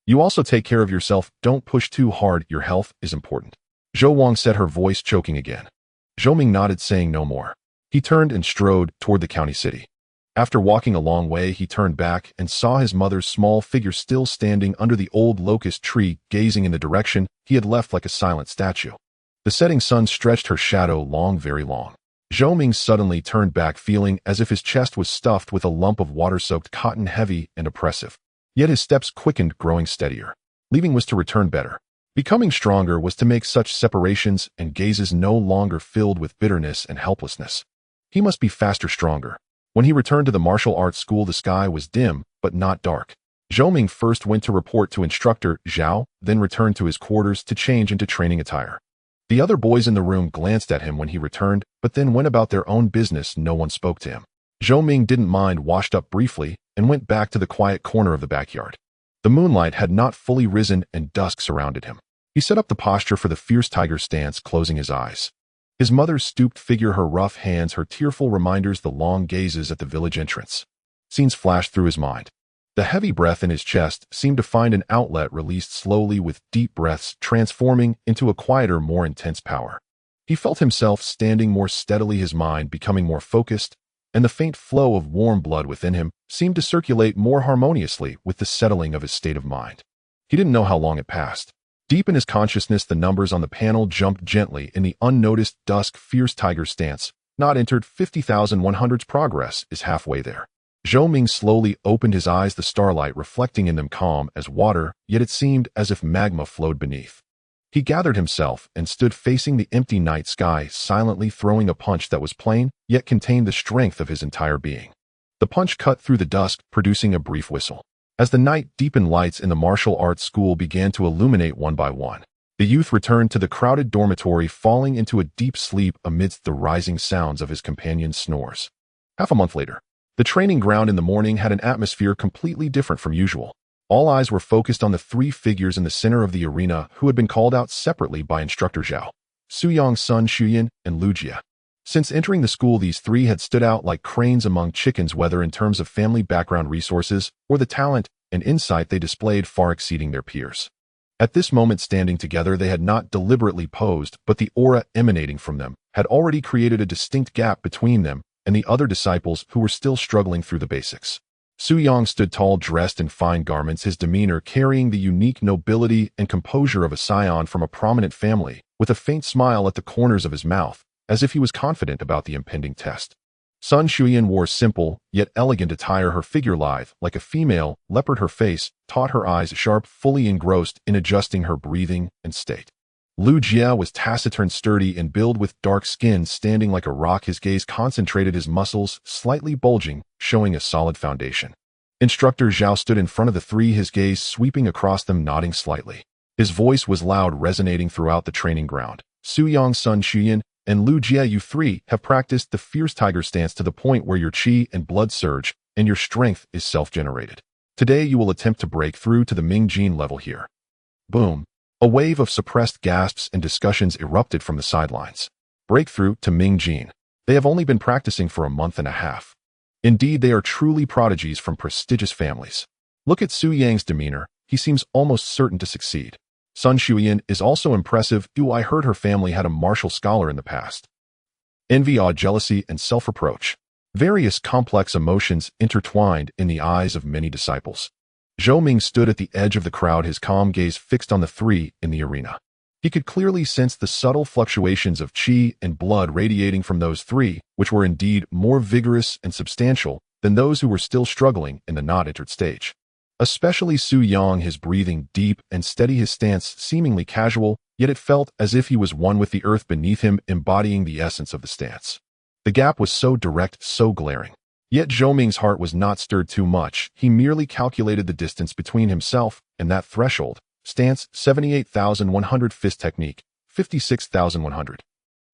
You also take care of yourself, don't push too hard, your health is important. Zhou Wang said, her voice choking again. Zhou Ming nodded, saying no more. He turned and strode toward the county city. After walking a long way, he turned back and saw his mother's small figure still standing under the old locust tree, gazing in the direction he had left like a silent statue. The setting sun stretched her shadow long, very long. Zhou Ming suddenly turned back, feeling as if his chest was stuffed with a lump of water-soaked cotton, heavy and oppressive. Yet his steps quickened, growing steadier. Leaving was to return better. Becoming stronger was to make such separations and gazes no longer filled with bitterness and helplessness. He must be faster, stronger. When he returned to the martial arts school, the sky was dim, but not dark. Zhou Ming first went to report to instructor Zhao, then returned to his quarters to change into training attire. The other boys in the room glanced at him when he returned, but then went about their own business. No one spoke to him. Zhou Ming didn't mind, washed up briefly, and went back to the quiet corner of the backyard. The moonlight had not fully risen and dusk surrounded him. He set up the posture for the fierce tiger stance, closing his eyes. His mother's stooped figure, her rough hands, her tearful reminders, the long gazes at the village entrance. Scenes flashed through his mind. The heavy breath in his chest seemed to find an outlet, released slowly with deep breaths, transforming into a quieter, more intense power. He felt himself standing more steadily, his mind becoming more focused, and the faint flow of warm blood within him seemed to circulate more harmoniously with the settling of his state of mind. He didn't know how long it passed. Deep in his consciousness, the numbers on the panel jumped gently in the unnoticed dusk fierce tiger stance. Not entered 50,100's progress is halfway there. Zhou Ming slowly opened his eyes, the starlight reflecting in them calm as water, yet it seemed as if magma flowed beneath. He gathered himself and stood facing the empty night sky, silently throwing a punch that was plain, yet contained the strength of his entire being. The punch cut through the dusk, producing a brief whistle. As the night deepened, lights in the martial arts school began to illuminate one by one. The youth returned to the crowded dormitory, falling into a deep sleep amidst the rising sounds of his companion's snores. Half a month later, the training ground in the morning had an atmosphere completely different from usual. All eyes were focused on the three figures in the center of the arena who had been called out separately by Instructor Zhao: Su Yang's son Shuyan and Lu Jia. Since entering the school, these three had stood out like cranes among chickens, whether in terms of family background, resources, or the talent and insight they displayed far exceeding their peers. At this moment, standing together, they had not deliberately posed, but the aura emanating from them had already created a distinct gap between them and the other disciples who were still struggling through the basics. Su Yang stood tall, dressed in fine garments, his demeanor carrying the unique nobility and composure of a scion from a prominent family, with a faint smile at the corners of his mouth, as if he was confident about the impending test. Sun Shuyan wore simple, yet elegant attire, her figure lithe, like a female leopard, her face taut, her eyes sharp, fully engrossed in adjusting her breathing and state. Lu Jia was taciturn, sturdy in build, with dark skin, standing like a rock, his gaze concentrated, his muscles slightly bulging, showing a solid foundation. Instructor Zhao stood in front of the three, his gaze sweeping across them, nodding slightly. His voice was loud, resonating throughout the training ground. Su Yang's son Shuyan and Lu Jia, you three have practiced the fierce tiger stance to the point where your qi and blood surge, and your strength is self-generated. Today you will attempt to break through to the Ming gene level here. Boom. A wave of suppressed gasps and discussions erupted from the sidelines. Breakthrough to Ming gene. They have only been practicing for a month and a half. Indeed, they are truly prodigies from prestigious families. Look at Su Yang's demeanor. He seems almost certain to succeed. Sun Shuyan is also impressive. I heard her family had a martial scholar in the past. Envy, awe, jealousy, and self-reproach. Various complex emotions intertwined in the eyes of many disciples. Zhou Ming stood at the edge of the crowd, his calm gaze fixed on the three in the arena. He could clearly sense the subtle fluctuations of qi and blood radiating from those three, which were indeed more vigorous and substantial than those who were still struggling in the not-entered stage. Especially Su Yang, his breathing deep and steady, his stance seemingly casual, yet it felt as if he was one with the earth beneath him, embodying the essence of the stance. The gap was so direct, so glaring. Yet Zhou Ming's heart was not stirred too much. He merely calculated the distance between himself and that threshold. Stance, 78,100. Fist technique, 56,100.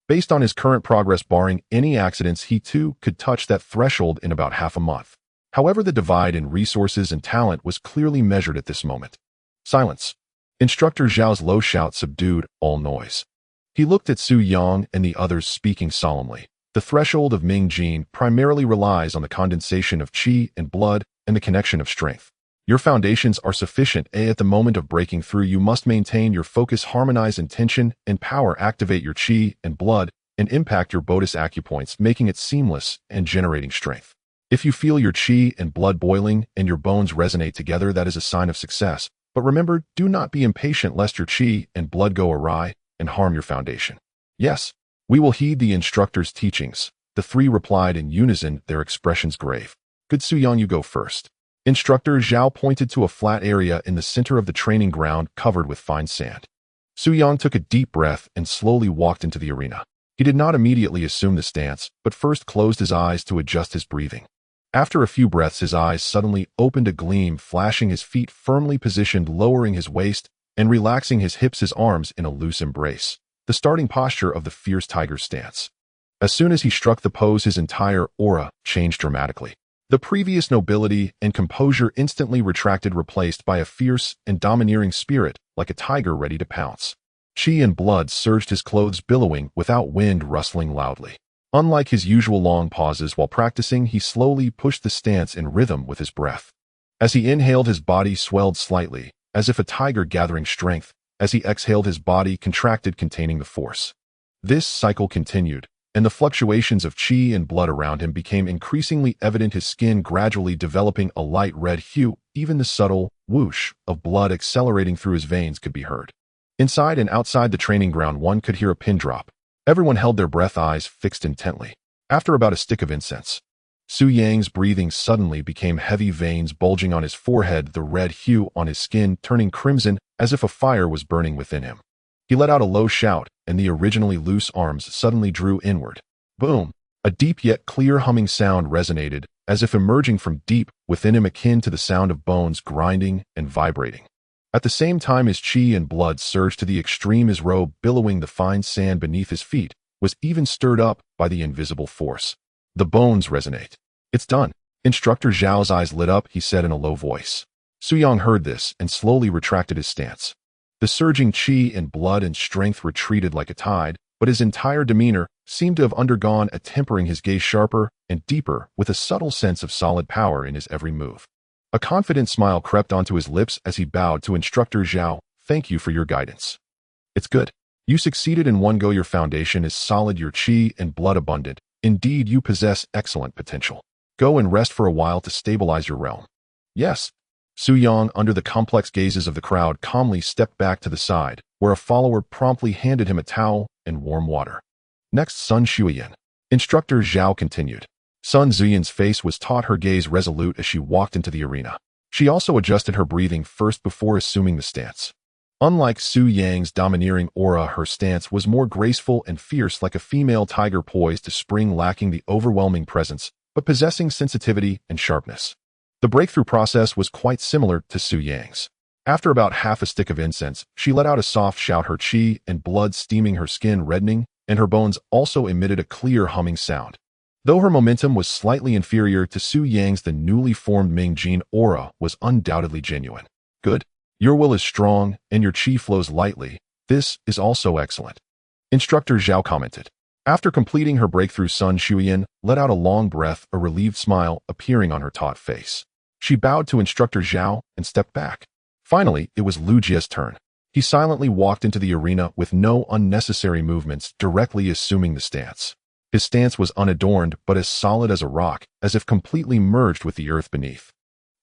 Based on his current progress, barring any accidents, he too could touch that threshold in about half a month. However, the divide in resources and talent was clearly measured at this moment. Silence. Instructor Zhao's low shout subdued all noise. He looked at Su Yang and the others, speaking solemnly. The threshold of Ming gene primarily relies on the condensation of qi and blood and the connection of strength. Your foundations are sufficient. At the moment of breaking through, you must maintain your focus, harmonize intention and power, activate your qi and blood, and impact your bodhis acupoints, making it seamless and generating strength. If you feel your qi and blood boiling and your bones resonate together, that is a sign of success. But remember, do not be impatient lest your qi and blood go awry and harm your foundation. Yes, we will heed the instructor's teachings. The three replied in unison, their expressions grave. Good Su Yang, you go first. Instructor Zhao pointed to a flat area in the center of the training ground covered with fine sand. Su Yang took a deep breath and slowly walked into the arena. He did not immediately assume the stance, but first closed his eyes to adjust his breathing. After a few breaths, his eyes suddenly opened, a gleam flashing, his feet firmly positioned, lowering his waist and relaxing his hips, his arms in a loose embrace. The starting posture of the fierce tiger stance. As soon as he struck the pose, his entire aura changed dramatically. The previous nobility and composure instantly retracted, replaced by a fierce and domineering spirit, like a tiger ready to pounce. Qi and blood surged, his clothes billowing without wind, rustling loudly. Unlike his usual long pauses while practicing, he slowly pushed the stance in rhythm with his breath. As he inhaled, his body swelled slightly, as if a tiger gathering strength. As he exhaled, his body contracted, containing the force. This cycle continued, and the fluctuations of qi and blood around him became increasingly evident, his skin gradually developing a light red hue. Even the subtle whoosh of blood accelerating through his veins could be heard. Inside and outside the training ground, one could hear a pin drop. Everyone held their breath, eyes fixed intently. After about a stick of incense, Su Yang's breathing suddenly became heavy, veins bulging on his forehead, the red hue on his skin turning crimson as if a fire was burning within him. He let out a low shout, and the originally loose arms suddenly drew inward. Boom! A deep yet clear humming sound resonated, as if emerging from deep within him, akin to the sound of bones grinding and vibrating. At the same time, his chi and blood surged to the extreme, his robe billowing, the fine sand beneath his feet was even stirred up by the invisible force. The bones resonate. It's done. Instructor Zhao's eyes lit up, he said in a low voice. Su Yang heard this and slowly retracted his stance. The surging chi and blood and strength retreated like a tide, but his entire demeanor seemed to have undergone a tempering, his gaze sharper and deeper, with a subtle sense of solid power in his every move. A confident smile crept onto his lips as he bowed to Instructor Zhao. Thank you for your guidance. It's good. You succeeded in one go. Your foundation is solid, your chi and blood abundant. Indeed, you possess excellent potential. Go and rest for a while to stabilize your realm. Yes. Su Yang, under the complex gazes of the crowd, calmly stepped back to the side, where a follower promptly handed him a towel and warm water. Next, Sun Shuyan. Instructor Zhao continued. Sun Zuyan's face was taut, her gaze resolute as she walked into the arena. She also adjusted her breathing first before assuming the stance. Unlike Su Yang's domineering aura, her stance was more graceful and fierce, like a female tiger poised to spring, lacking the overwhelming presence, but possessing sensitivity and sharpness. The breakthrough process was quite similar to Su Yang's. After about half a stick of incense, she let out a soft shout, her chi and blood steaming, her skin reddening, and her bones also emitted a clear humming sound. Though her momentum was slightly inferior to Su Yang's, the newly formed Ming Jin aura was undoubtedly genuine. Good. Your will is strong, and your chi flows lightly. This is also excellent. Instructor Zhao commented. After completing her breakthrough, Sun Shuyan let out a long breath, a relieved smile appearing on her taut face. She bowed to Instructor Zhao and stepped back. Finally, it was Lu Jie's turn. He silently walked into the arena with no unnecessary movements, directly assuming the stance. His stance was unadorned but as solid as a rock, as if completely merged with the earth beneath.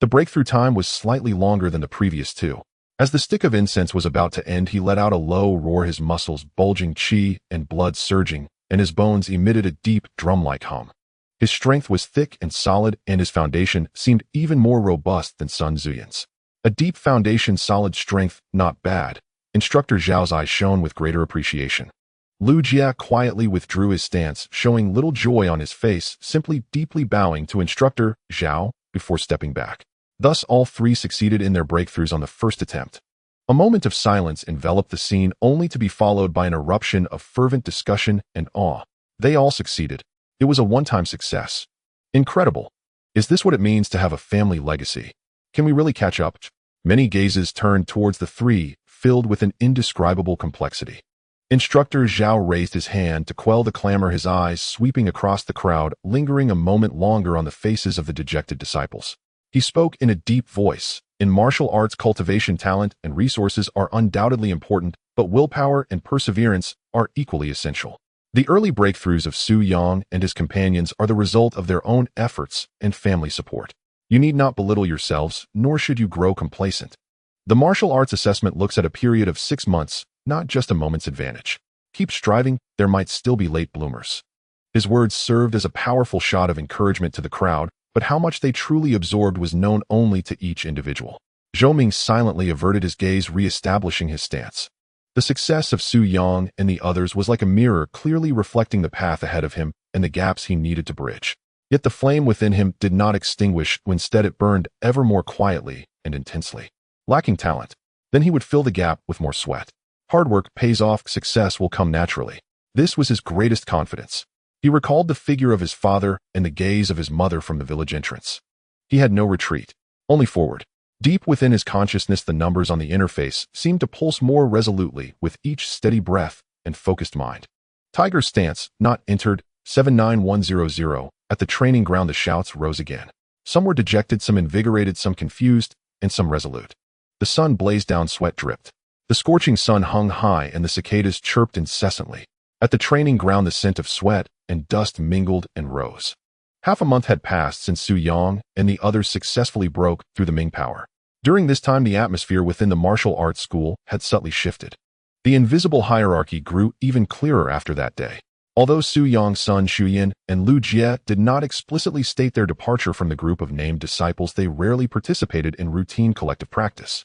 The breakthrough time was slightly longer than the previous two. As the stick of incense was about to end, he let out a low roar, his muscles bulging, chi and blood surging, and his bones emitted a deep, drum-like hum. His strength was thick and solid, and his foundation seemed even more robust than Sun Zuyan's. A deep foundation, solid strength, not bad. Instructor Zhao's eyes shone with greater appreciation. Lu Jie quietly withdrew his stance, showing little joy on his face, simply deeply bowing to Instructor Zhao before stepping back. Thus, all three succeeded in their breakthroughs on the first attempt. A moment of silence enveloped the scene, only to be followed by an eruption of fervent discussion and awe. They all succeeded. It was a one-time success. Incredible. Is this what it means to have a family legacy? Can we really catch up? Many gazes turned towards the three, filled with an indescribable complexity. Instructor Zhao raised his hand to quell the clamor, his eyes sweeping across the crowd, lingering a moment longer on the faces of the dejected disciples. He spoke in a deep voice. In martial arts, cultivation, talent, and resources are undoubtedly important, but willpower and perseverance are equally essential. The early breakthroughs of Su Yang and his companions are the result of their own efforts and family support. You need not belittle yourselves, nor should you grow complacent. The martial arts assessment looks at a period of 6 months, not just a moment's advantage. Keep striving, there might still be late bloomers. His words served as a powerful shot of encouragement to the crowd, but how much they truly absorbed was known only to each individual. Zhou Ming silently averted his gaze, re-establishing his stance. The success of Su Yang and the others was like a mirror, clearly reflecting the path ahead of him and the gaps he needed to bridge. Yet the flame within him did not extinguish, instead it burned ever more quietly and intensely. Lacking talent, then he would fill the gap with more sweat. Hard work pays off, success will come naturally. This was his greatest confidence. He recalled the figure of his father and the gaze of his mother from the village entrance. He had no retreat, only forward. Deep within his consciousness, the numbers on the interface seemed to pulse more resolutely with each steady breath and focused mind. Tiger stance, not entered, 79100. At the training ground, the shouts rose again. Some were dejected, some invigorated, some confused, and some resolute. The sun blazed down, sweat dripped. The scorching sun hung high and the cicadas chirped incessantly. At the training ground, the scent of sweat and dust mingled and rose. Half a month had passed since Su Yang and the others successfully broke through the Ming power. During this time, the atmosphere within the martial arts school had subtly shifted. The invisible hierarchy grew even clearer after that day. Although Su Yong's son Shuyan and Lu Jie did not explicitly state their departure from the group of named disciples, they rarely participated in routine collective practice.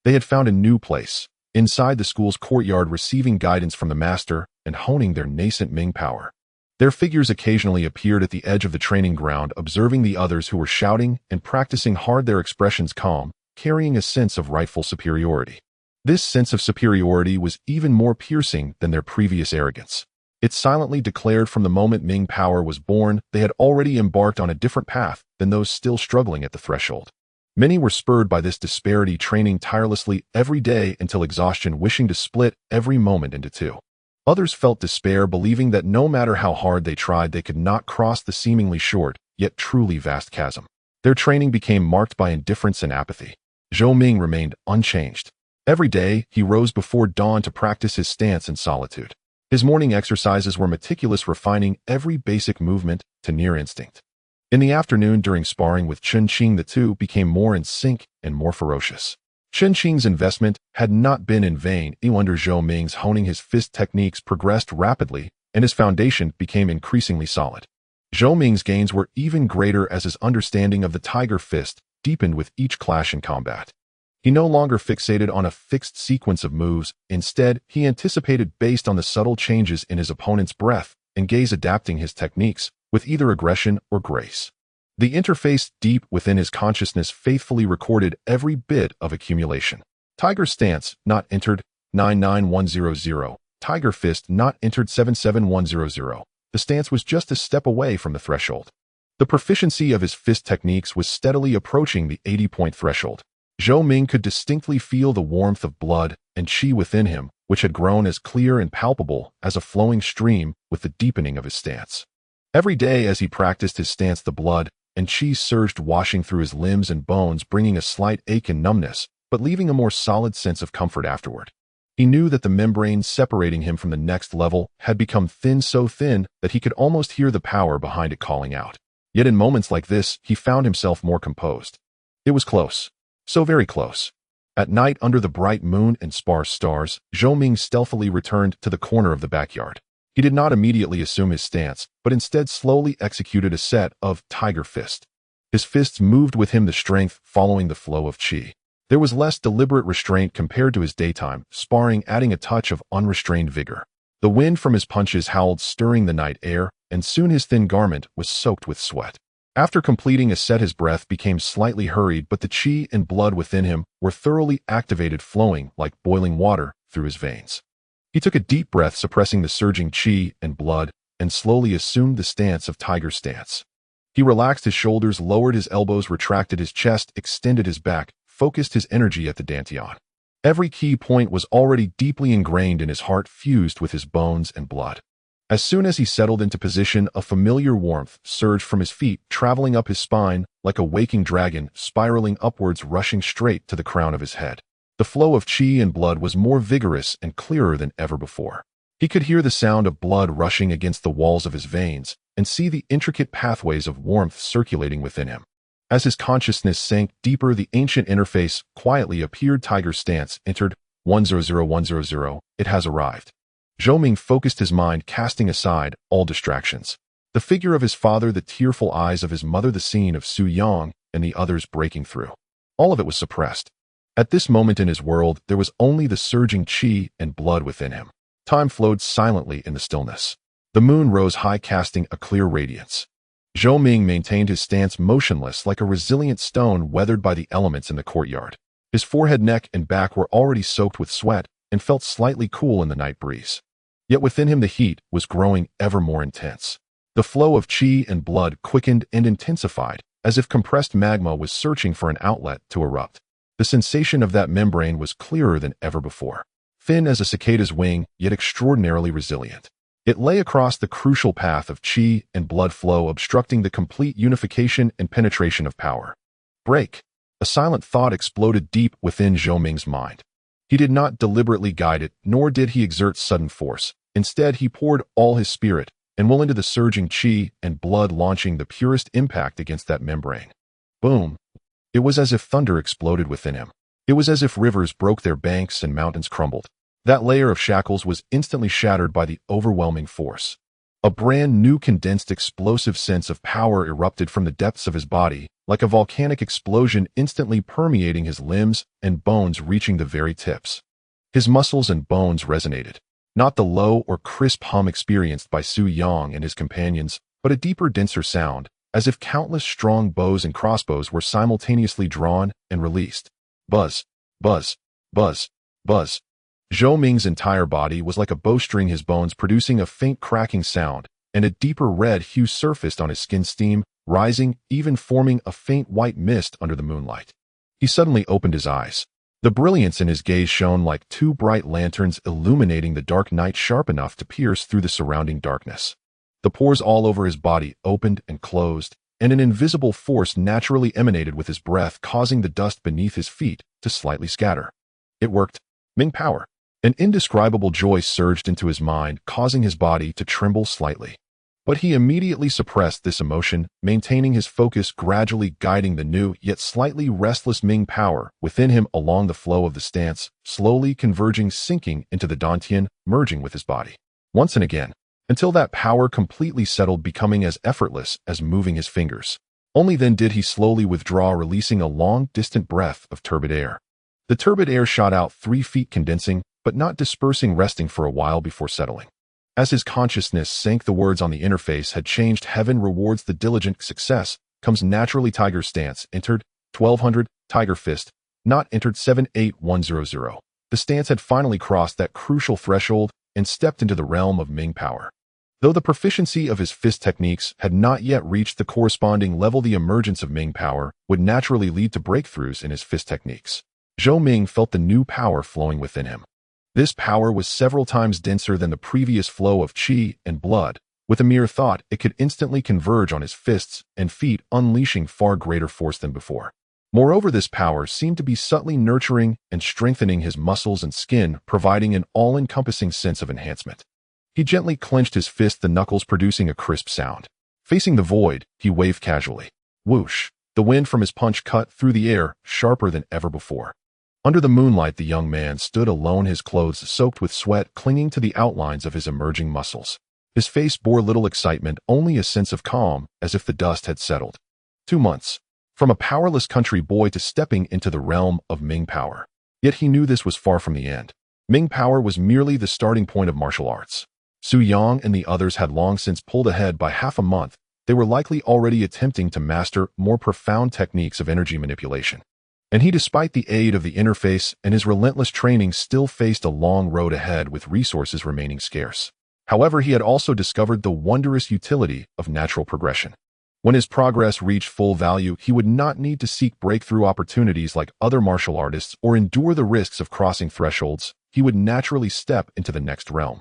They had found a new place, inside the school's courtyard, receiving guidance from the master and honing their nascent Ming power. Their figures occasionally appeared at the edge of the training ground, observing the others who were shouting and practicing hard, their expressions calm, carrying a sense of rightful superiority. This sense of superiority was even more piercing than their previous arrogance. It silently declared from the moment Ming power was born, they had already embarked on a different path than those still struggling at the threshold. Many were spurred by this disparity, training tirelessly every day until exhaustion, wishing to split every moment into two. Others felt despair, believing that no matter how hard they tried, they could not cross the seemingly short, yet truly vast chasm. Their training became marked by indifference and apathy. Zhou Ming remained unchanged. Every day, he rose before dawn to practice his stance in solitude. His morning exercises were meticulous, refining every basic movement to near instinct. In the afternoon, during sparring with Chen Qing, the two became more in sync and more ferocious. Chen Qing's investment had not been in vain. Under Zhou Ming's honing, his fist techniques progressed rapidly, and his foundation became increasingly solid. Zhou Ming's gains were even greater as his understanding of the tiger fist deepened with each clash in combat. He no longer fixated on a fixed sequence of moves. Instead, he anticipated based on the subtle changes in his opponent's breath and gaze, adapting his techniques with either aggression or grace. The interface deep within his consciousness faithfully recorded every bit of accumulation. Tiger stance, not entered, 99100. Tiger fist, not entered, 77100. The stance was just a step away from the threshold. The proficiency of his fist techniques was steadily approaching the 80-point threshold. Zhou Ming could distinctly feel the warmth of blood and qi within him, which had grown as clear and palpable as a flowing stream with the deepening of his stance. Every day as he practiced his stance, the blood and qi surged, washing through his limbs and bones, bringing a slight ache and numbness, but leaving a more solid sense of comfort afterward. He knew that the membrane separating him from the next level had become thin, so thin that he could almost hear the power behind it calling out. Yet in moments like this, he found himself more composed. It was close. So very close. At night, under the bright moon and sparse stars, Zhou Ming stealthily returned to the corner of the backyard. He did not immediately assume his stance, but instead slowly executed a set of tiger fist. His fists moved with him, the strength following the flow of qi. There was less deliberate restraint compared to his daytime sparring, adding a touch of unrestrained vigor. The wind from his punches howled, stirring the night air, and soon his thin garment was soaked with sweat. After completing a set, his breath became slightly hurried, but the qi and blood within him were thoroughly activated, flowing like boiling water through his veins. He took a deep breath, suppressing the surging qi and blood, and slowly assumed the stance of tiger stance. He relaxed his shoulders, lowered his elbows, retracted his chest, extended his back, focused his energy at the dantian. Every key point was already deeply ingrained in his heart, fused with his bones and blood. As soon as he settled into position, a familiar warmth surged from his feet, traveling up his spine like a waking dragon, spiraling upwards, rushing straight to the crown of his head. The flow of qi and blood was more vigorous and clearer than ever before. He could hear the sound of blood rushing against the walls of his veins and see the intricate pathways of warmth circulating within him. As his consciousness sank deeper, the ancient interface quietly appeared. Tiger stance entered, 100100. It has arrived. Zhou Ming focused his mind, casting aside all distractions. The figure of his father, the tearful eyes of his mother, the scene of Su Yang and the others breaking through. All of it was suppressed. At this moment in his world, there was only the surging qi and blood within him. Time flowed silently in the stillness. The moon rose high, casting a clear radiance. Zhou Ming maintained his stance, motionless like a resilient stone weathered by the elements in the courtyard. His forehead, neck, and back were already soaked with sweat and felt slightly cool in the night breeze. Yet within him the heat was growing ever more intense. The flow of qi and blood quickened and intensified, as if compressed magma was searching for an outlet to erupt. The sensation of that membrane was clearer than ever before. Thin as a cicada's wing, yet extraordinarily resilient. It lay across the crucial path of qi and blood flow, obstructing the complete unification and penetration of power. Break. A silent thought exploded deep within Zhou Ming's mind. He did not deliberately guide it, nor did he exert sudden force. Instead, he poured all his spirit and will into the surging qi and blood, launching the purest impact against that membrane. Boom. It was as if thunder exploded within him. It was as if rivers broke their banks and mountains crumbled. That layer of shackles was instantly shattered by the overwhelming force. A brand new condensed explosive sense of power erupted from the depths of his body, like a volcanic explosion instantly permeating his limbs and bones reaching the very tips. His muscles and bones resonated, not the low or crisp hum experienced by Su Yang and his companions, but a deeper, denser sound, as if countless strong bows and crossbows were simultaneously drawn and released. Buzz, buzz, buzz, buzz. Zhou Ming's entire body was like a bowstring, his bones producing a faint cracking sound, and a deeper red hue surfaced on his skin, steam rising, even forming a faint white mist under the moonlight. He suddenly opened his eyes. The brilliance in his gaze shone like two bright lanterns illuminating the dark night, sharp enough to pierce through the surrounding darkness. The pores all over his body opened and closed, and an invisible force naturally emanated with his breath, causing the dust beneath his feet to slightly scatter. It worked. Ming power. An indescribable joy surged into his mind, causing his body to tremble slightly. But he immediately suppressed this emotion, maintaining his focus, gradually guiding the new yet slightly restless Ming power within him along the flow of the stance, slowly converging, sinking into the dantian, merging with his body. Once and again, until that power completely settled, becoming as effortless as moving his fingers. Only then did he slowly withdraw, releasing a long, distant breath of turbid air. The turbid air shot out 3 feet, condensing, but not dispersing, resting for a while before settling. As his consciousness sank, the words on the interface had changed. Heaven rewards the diligent. Success comes naturally. Tiger stance entered 1200. Tiger fist not entered 78100. The stance had finally crossed that crucial threshold and stepped into the realm of Ming power. Though the proficiency of his fist techniques had not yet reached the corresponding level, the emergence of Ming power would naturally lead to breakthroughs in his fist techniques. Zhou Ming felt the new power flowing within him. This power was several times denser than the previous flow of qi and blood. With a mere thought, it could instantly converge on his fists and feet, unleashing far greater force than before. Moreover, this power seemed to be subtly nurturing and strengthening his muscles and skin, providing an all-encompassing sense of enhancement. He gently clenched his fist, the knuckles producing a crisp sound. Facing the void, he waved casually. Whoosh! The wind from his punch cut through the air, sharper than ever before. Under the moonlight, the young man stood alone, his clothes soaked with sweat clinging to the outlines of his emerging muscles. His face bore little excitement, only a sense of calm, as if the dust had settled. 2 months. From a powerless country boy to stepping into the realm of Ming power. Yet he knew this was far from the end. Ming power was merely the starting point of martial arts. Su Yang and the others had long since pulled ahead by half a month. They were likely already attempting to master more profound techniques of energy manipulation. And he, despite the aid of the interface and his relentless training, still faced a long road ahead, with resources remaining scarce. However, he had also discovered the wondrous utility of natural progression. When his progress reached full value, he would not need to seek breakthrough opportunities like other martial artists or endure the risks of crossing thresholds. He would naturally step into the next realm.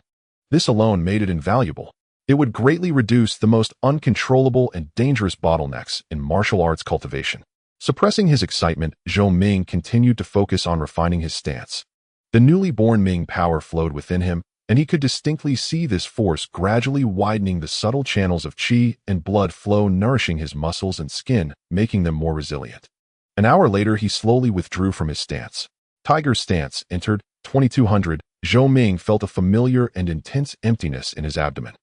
This alone made it invaluable. It would greatly reduce the most uncontrollable and dangerous bottlenecks in martial arts cultivation. Suppressing his excitement, Zhou Ming continued to focus on refining his stance. The newly born Ming power flowed within him, and he could distinctly see this force gradually widening, the subtle channels of qi and blood flow nourishing his muscles and skin, making them more resilient. An hour later, he slowly withdrew from his stance. Tiger stance entered 2200. Zhou Ming felt a familiar and intense emptiness in his abdomen.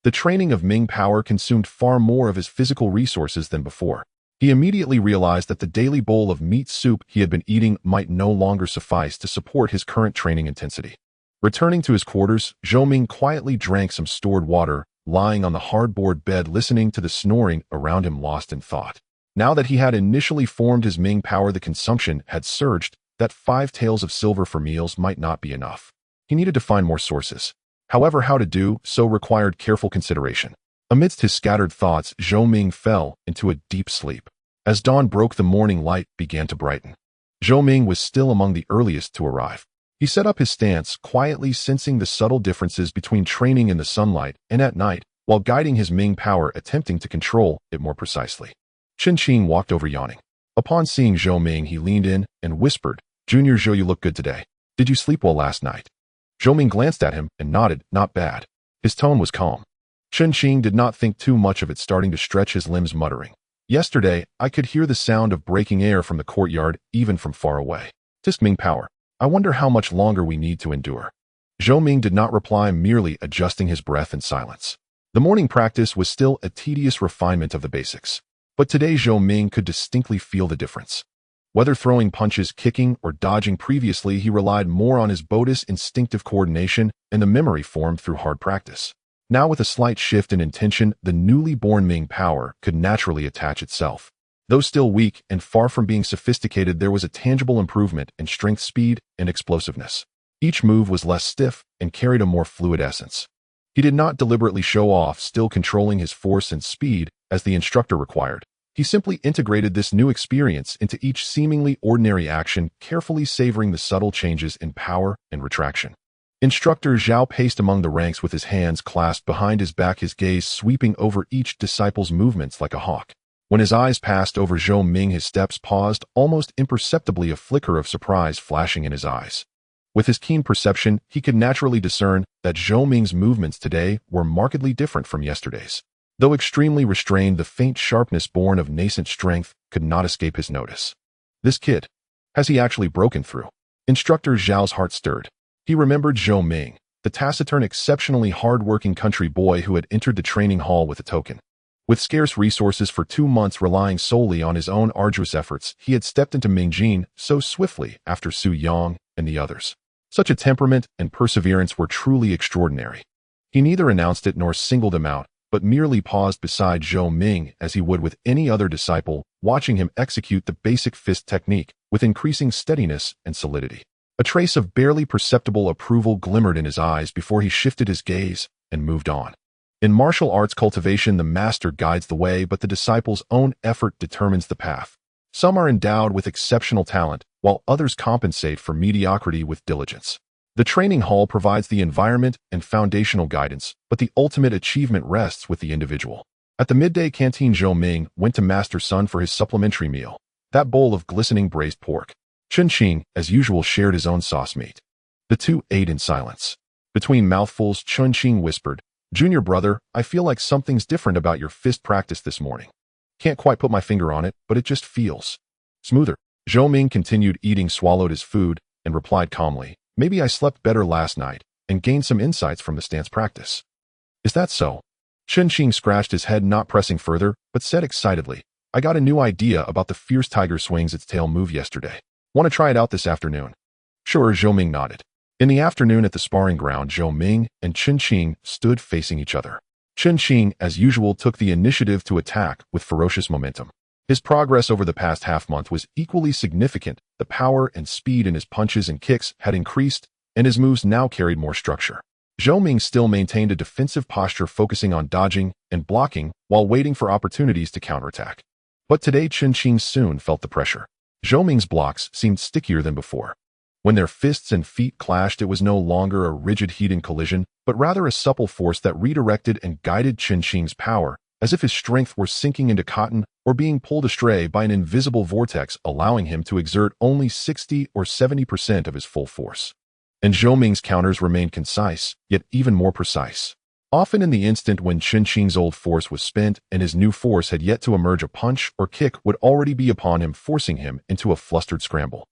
The training of Ming power consumed far more of his physical resources than before. He immediately realized that the daily bowl of meat soup he had been eating might no longer suffice to support his current training intensity. Returning to his quarters, Zhou Ming quietly drank some stored water, lying on the hardboard bed, listening to the snoring around him, lost in thought. Now that he had initially formed his Ming power, the consumption had surged. That 5 taels of silver for meals might not be enough. He needed to find more sources. However, how to do so required careful consideration. Amidst his scattered thoughts, Zhou Ming fell into a deep sleep. As dawn broke, the morning light began to brighten. Zhou Ming was still among the earliest to arrive. He set up his stance, quietly sensing the subtle differences between training in the sunlight and at night, while guiding his Ming power, attempting to control it more precisely. Chen Qing walked over, yawning. Upon seeing Zhou Ming, he leaned in and whispered, "Junior Zhou, you look good today. Did you sleep well last night?" Zhou Ming glanced at him and nodded, "Not bad." His tone was calm. Chen Qing did not think too much of it, starting to stretch his limbs, muttering, "Yesterday, I could hear the sound of breaking air from the courtyard, even from far away. Tisk Ming power. I wonder how much longer we need to endure." Zhou Ming did not reply, merely adjusting his breath in silence. The morning practice was still a tedious refinement of the basics. But today Zhou Ming could distinctly feel the difference. Whether throwing punches, kicking, or dodging previously, he relied more on his bodhi's instinctive coordination and the memory formed through hard practice. Now, with a slight shift in intention, the newly born Ming power could naturally attach itself. Though still weak and far from being sophisticated, there was a tangible improvement in strength, speed, and explosiveness. Each move was less stiff and carried a more fluid essence. He did not deliberately show off, still controlling his force and speed as the instructor required. He simply integrated this new experience into each seemingly ordinary action, carefully savoring the subtle changes in power and retraction. Instructor Zhao paced among the ranks with his hands clasped behind his back, his gaze sweeping over each disciple's movements like a hawk. When his eyes passed over Zhou Ming, his steps paused, almost imperceptibly, a flicker of surprise flashing in his eyes. With his keen perception, he could naturally discern that Zhou Ming's movements today were markedly different from yesterday's. Though extremely restrained, the faint sharpness born of nascent strength could not escape his notice. This kid, has he actually broken through? Instructor Zhao's heart stirred. He remembered Zhou Ming, the taciturn, exceptionally hard-working country boy who had entered the training hall with a token. With scarce resources for 2 months, relying solely on his own arduous efforts, he had stepped into Mingjin so swiftly after Su Yang and the others. Such a temperament and perseverance were truly extraordinary. He neither announced it nor singled him out, but merely paused beside Zhou Ming as he would with any other disciple, watching him execute the basic fist technique with increasing steadiness and solidity. A trace of barely perceptible approval glimmered in his eyes before he shifted his gaze and moved on. In martial arts cultivation, the master guides the way, but the disciple's own effort determines the path. Some are endowed with exceptional talent, while others compensate for mediocrity with diligence. The training hall provides the environment and foundational guidance, but the ultimate achievement rests with the individual. At the midday canteen, Zhou Ming went to Master Sun for his supplementary meal, that bowl of glistening braised pork. Chen Qing, as usual, shared his own sauce meat. The two ate in silence. Between mouthfuls, Chen Qing whispered, "Junior brother, I feel like something's different about your fist practice this morning. Can't quite put my finger on it, but it just feels smoother." Zhou Ming continued eating, swallowed his food, and replied calmly, "Maybe I slept better last night and gained some insights from the stance practice." "Is that so?" Chen Qing scratched his head, not pressing further, but said excitedly, "I got a new idea about the fierce tiger swings its tail move yesterday. Want to try it out this afternoon?" "Sure," Zhou Ming nodded. In the afternoon at the sparring ground, Zhou Ming and Chen Qing stood facing each other. Chen Qing, as usual, took the initiative to attack with ferocious momentum. His progress over the past half-month was equally significant. The power and speed in his punches and kicks had increased, and his moves now carried more structure. Zhou Ming still maintained a defensive posture, focusing on dodging and blocking while waiting for opportunities to counterattack. But today Chen Qing soon felt the pressure. Zhou Ming's blocks seemed stickier than before. When their fists and feet clashed, it was no longer a rigid heat-in collision, but rather a supple force that redirected and guided Chen Qing's power, as if his strength were sinking into cotton or being pulled astray by an invisible vortex, allowing him to exert only 60 or 70% of his full force. And Zhou Ming's counters remained concise, yet even more precise. Often in the instant when Chen Qing's old force was spent and his new force had yet to emerge, a punch or kick would already be upon him, forcing him into a flustered scramble.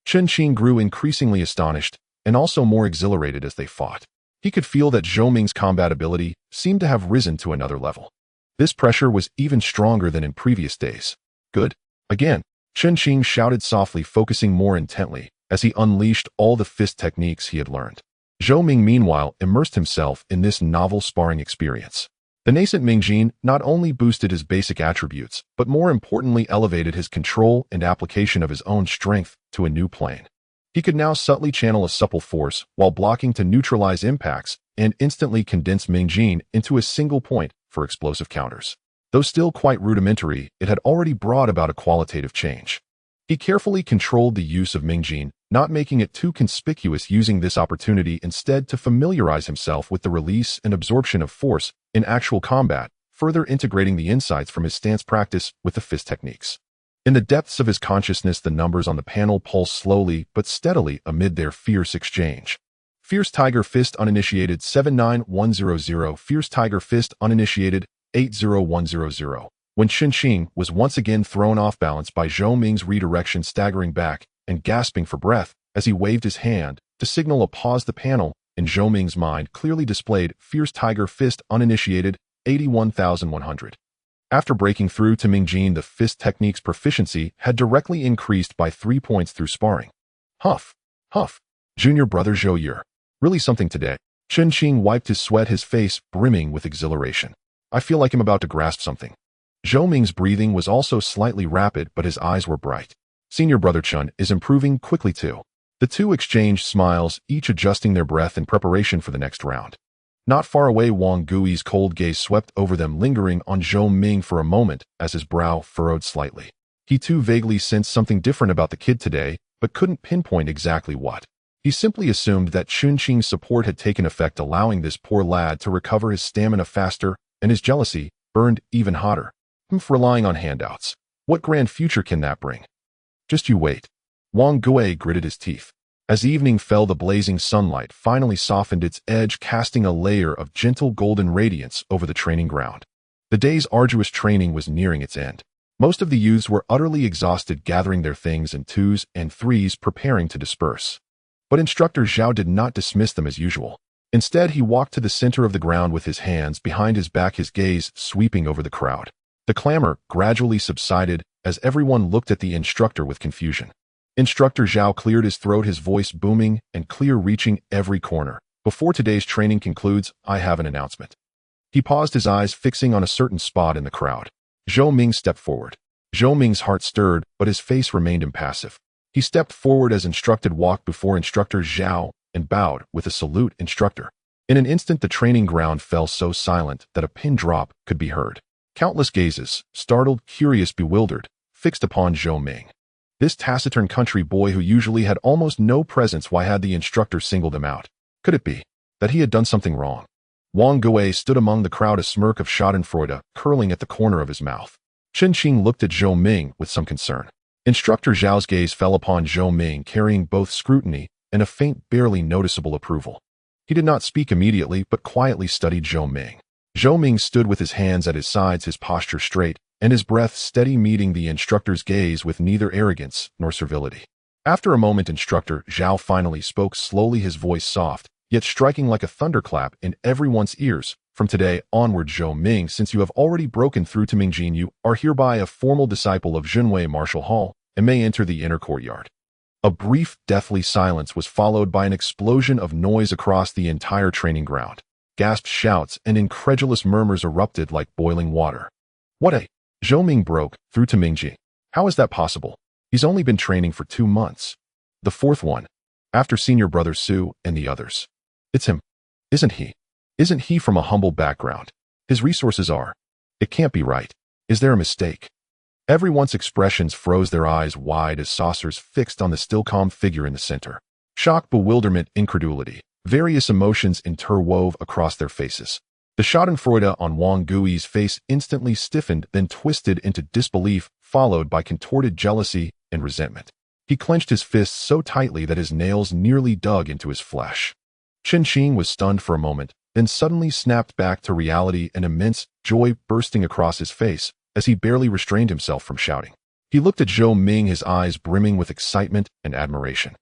Chen Qing grew increasingly astonished and also more exhilarated as they fought. He could feel that Zhou Ming's combat ability seemed to have risen to another level. This pressure was even stronger than in previous days. "Good. Again," Chen Qing shouted softly, focusing more intently as he unleashed all the fist techniques he had learned. Zhou Ming, meanwhile, immersed himself in this novel sparring experience. The nascent Mingjin not only boosted his basic attributes, but more importantly elevated his control and application of his own strength to a new plane. He could now subtly channel a supple force while blocking to neutralize impacts and instantly condense Mingjin into a single point for explosive counters. Though still quite rudimentary, it had already brought about a qualitative change. He carefully controlled the use of Mingjin, not making it too conspicuous, using this opportunity instead to familiarize himself with the release and absorption of force in actual combat, further integrating the insights from his stance practice with the fist techniques. In the depths of his consciousness, the numbers on the panel pulsed slowly but steadily amid their fierce exchange. Fierce Tiger Fist uninitiated 79100, Fierce Tiger Fist uninitiated 80100. When Chen Qing was once again thrown off balance by Zhou Ming's redirection, staggering back and gasping for breath, as he waved his hand to signal a pause. The panel, in Zhou Ming's mind, clearly displayed Fierce Tiger Fist Uninitiated 81,100. After breaking through to Mingjin, the fist technique's proficiency had directly increased by 3 points through sparring. Huff, huff. Junior brother Zhou, you're really something today. Chen Qing wiped his sweat, his face brimming with exhilaration. I feel like I'm about to grasp something. Zhou Ming's breathing was also slightly rapid, but his eyes were bright. Senior brother Chen is improving quickly too. The two exchanged smiles, each adjusting their breath in preparation for the next round. Not far away, Wang Gui's cold gaze swept over them, lingering on Zhou Ming for a moment as his brow furrowed slightly. He too vaguely sensed something different about the kid today, but couldn't pinpoint exactly what. He simply assumed that Chen Qing's support had taken effect, allowing this poor lad to recover his stamina faster, and his jealousy burned even hotter. Relying on handouts. What grand future can that bring? Just you wait. Wang Gui gritted his teeth. As evening fell, the blazing sunlight finally softened its edge, casting a layer of gentle golden radiance over the training ground. The day's arduous training was nearing its end. Most of the youths were utterly exhausted, gathering their things in 2s and 3s, preparing to disperse. But Instructor Zhao did not dismiss them as usual. Instead, he walked to the center of the ground with his hands behind his back, his gaze sweeping over the crowd. The clamor gradually subsided as everyone looked at the instructor with confusion. Instructor Zhao cleared his throat, his voice booming and clear, reaching every corner. Before today's training concludes, I have an announcement. He paused, his eyes fixing on a certain spot in the crowd. Zhou Ming stepped forward. Zhou Ming's heart stirred, but his face remained impassive. He stepped forward as instructed, walked before Instructor Zhao, and bowed with a salute. Instructor. In an instant, the training ground fell so silent that a pin drop could be heard. Countless gazes, startled, curious, bewildered, fixed upon Zhou Ming. This taciturn country boy who usually had almost no presence, why had the instructor singled him out? Could it be that he had done something wrong? Wang Gui stood among the crowd, a smirk of schadenfreude curling at the corner of his mouth. Chen Qing looked at Zhou Ming with some concern. Instructor Zhao's gaze fell upon Zhou Ming, carrying both scrutiny and a faint, barely noticeable approval. He did not speak immediately, but quietly studied Zhou Ming. Zhou Ming stood with his hands at his sides, his posture straight, and his breath steady, meeting the instructor's gaze with neither arrogance nor servility. After a moment, Instructor Zhao finally spoke slowly, his voice soft, yet striking like a thunderclap in everyone's ears. From today onward, Zhou Ming, since you have already broken through to Mingjin, you are hereby a formal disciple of Junwei Martial Hall and may enter the inner courtyard. A brief, deathly silence was followed by an explosion of noise across the entire training ground. Gasped shouts and incredulous murmurs erupted like boiling water. What a... Zhou Ming broke through to Mingjin. How is that possible? He's only been training for 2 months. The fourth one. After senior brother Su and the others. It's him. Isn't he? Isn't he from a humble background? His resources are. It can't be right. Is there a mistake? Everyone's expressions froze, their eyes wide as saucers fixed on the still calm figure in the center. Shock, bewilderment, incredulity. Various emotions interwove across their faces. The schadenfreude on Wang Gui's face instantly stiffened, then twisted into disbelief, followed by contorted jealousy and resentment. He clenched his fists so tightly that his nails nearly dug into his flesh. Chen Qing was stunned for a moment, then suddenly snapped back to reality, an immense joy bursting across his face as he barely restrained himself from shouting. He looked at Zhou Ming, his eyes brimming with excitement and admiration.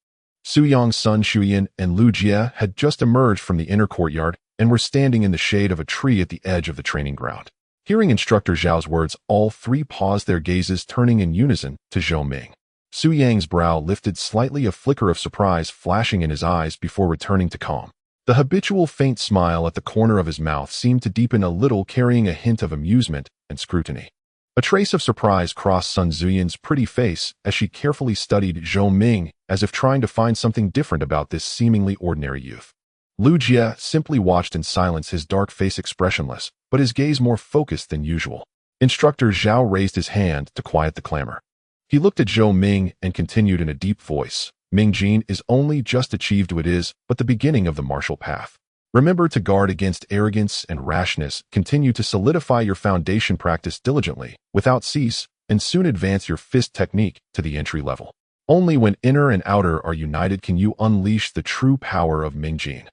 Su Yang's son Shuyan and Lu Jie had just emerged from the inner courtyard and were standing in the shade of a tree at the edge of the training ground. Hearing Instructor Zhao's words, all three paused, their gazes turning in unison to Zhou Ming. Su Yang's brow lifted slightly, a flicker of surprise flashing in his eyes before returning to calm. The habitual faint smile at the corner of his mouth seemed to deepen a little, carrying a hint of amusement and scrutiny. A trace of surprise crossed Sun Zuyan's pretty face as she carefully studied Zhou Ming, as if trying to find something different about this seemingly ordinary youth. Lu Jie simply watched in silence, his dark face expressionless, but his gaze more focused than usual. Instructor Zhao raised his hand to quiet the clamor. He looked at Zhou Ming and continued in a deep voice. Mingjin is only just achieved, it is but the beginning of the martial path. Remember to guard against arrogance and rashness, continue to solidify your foundation, practice diligently, without cease, and soon advance your fist technique to the entry level. Only when inner and outer are united can you unleash the true power of Mingjin.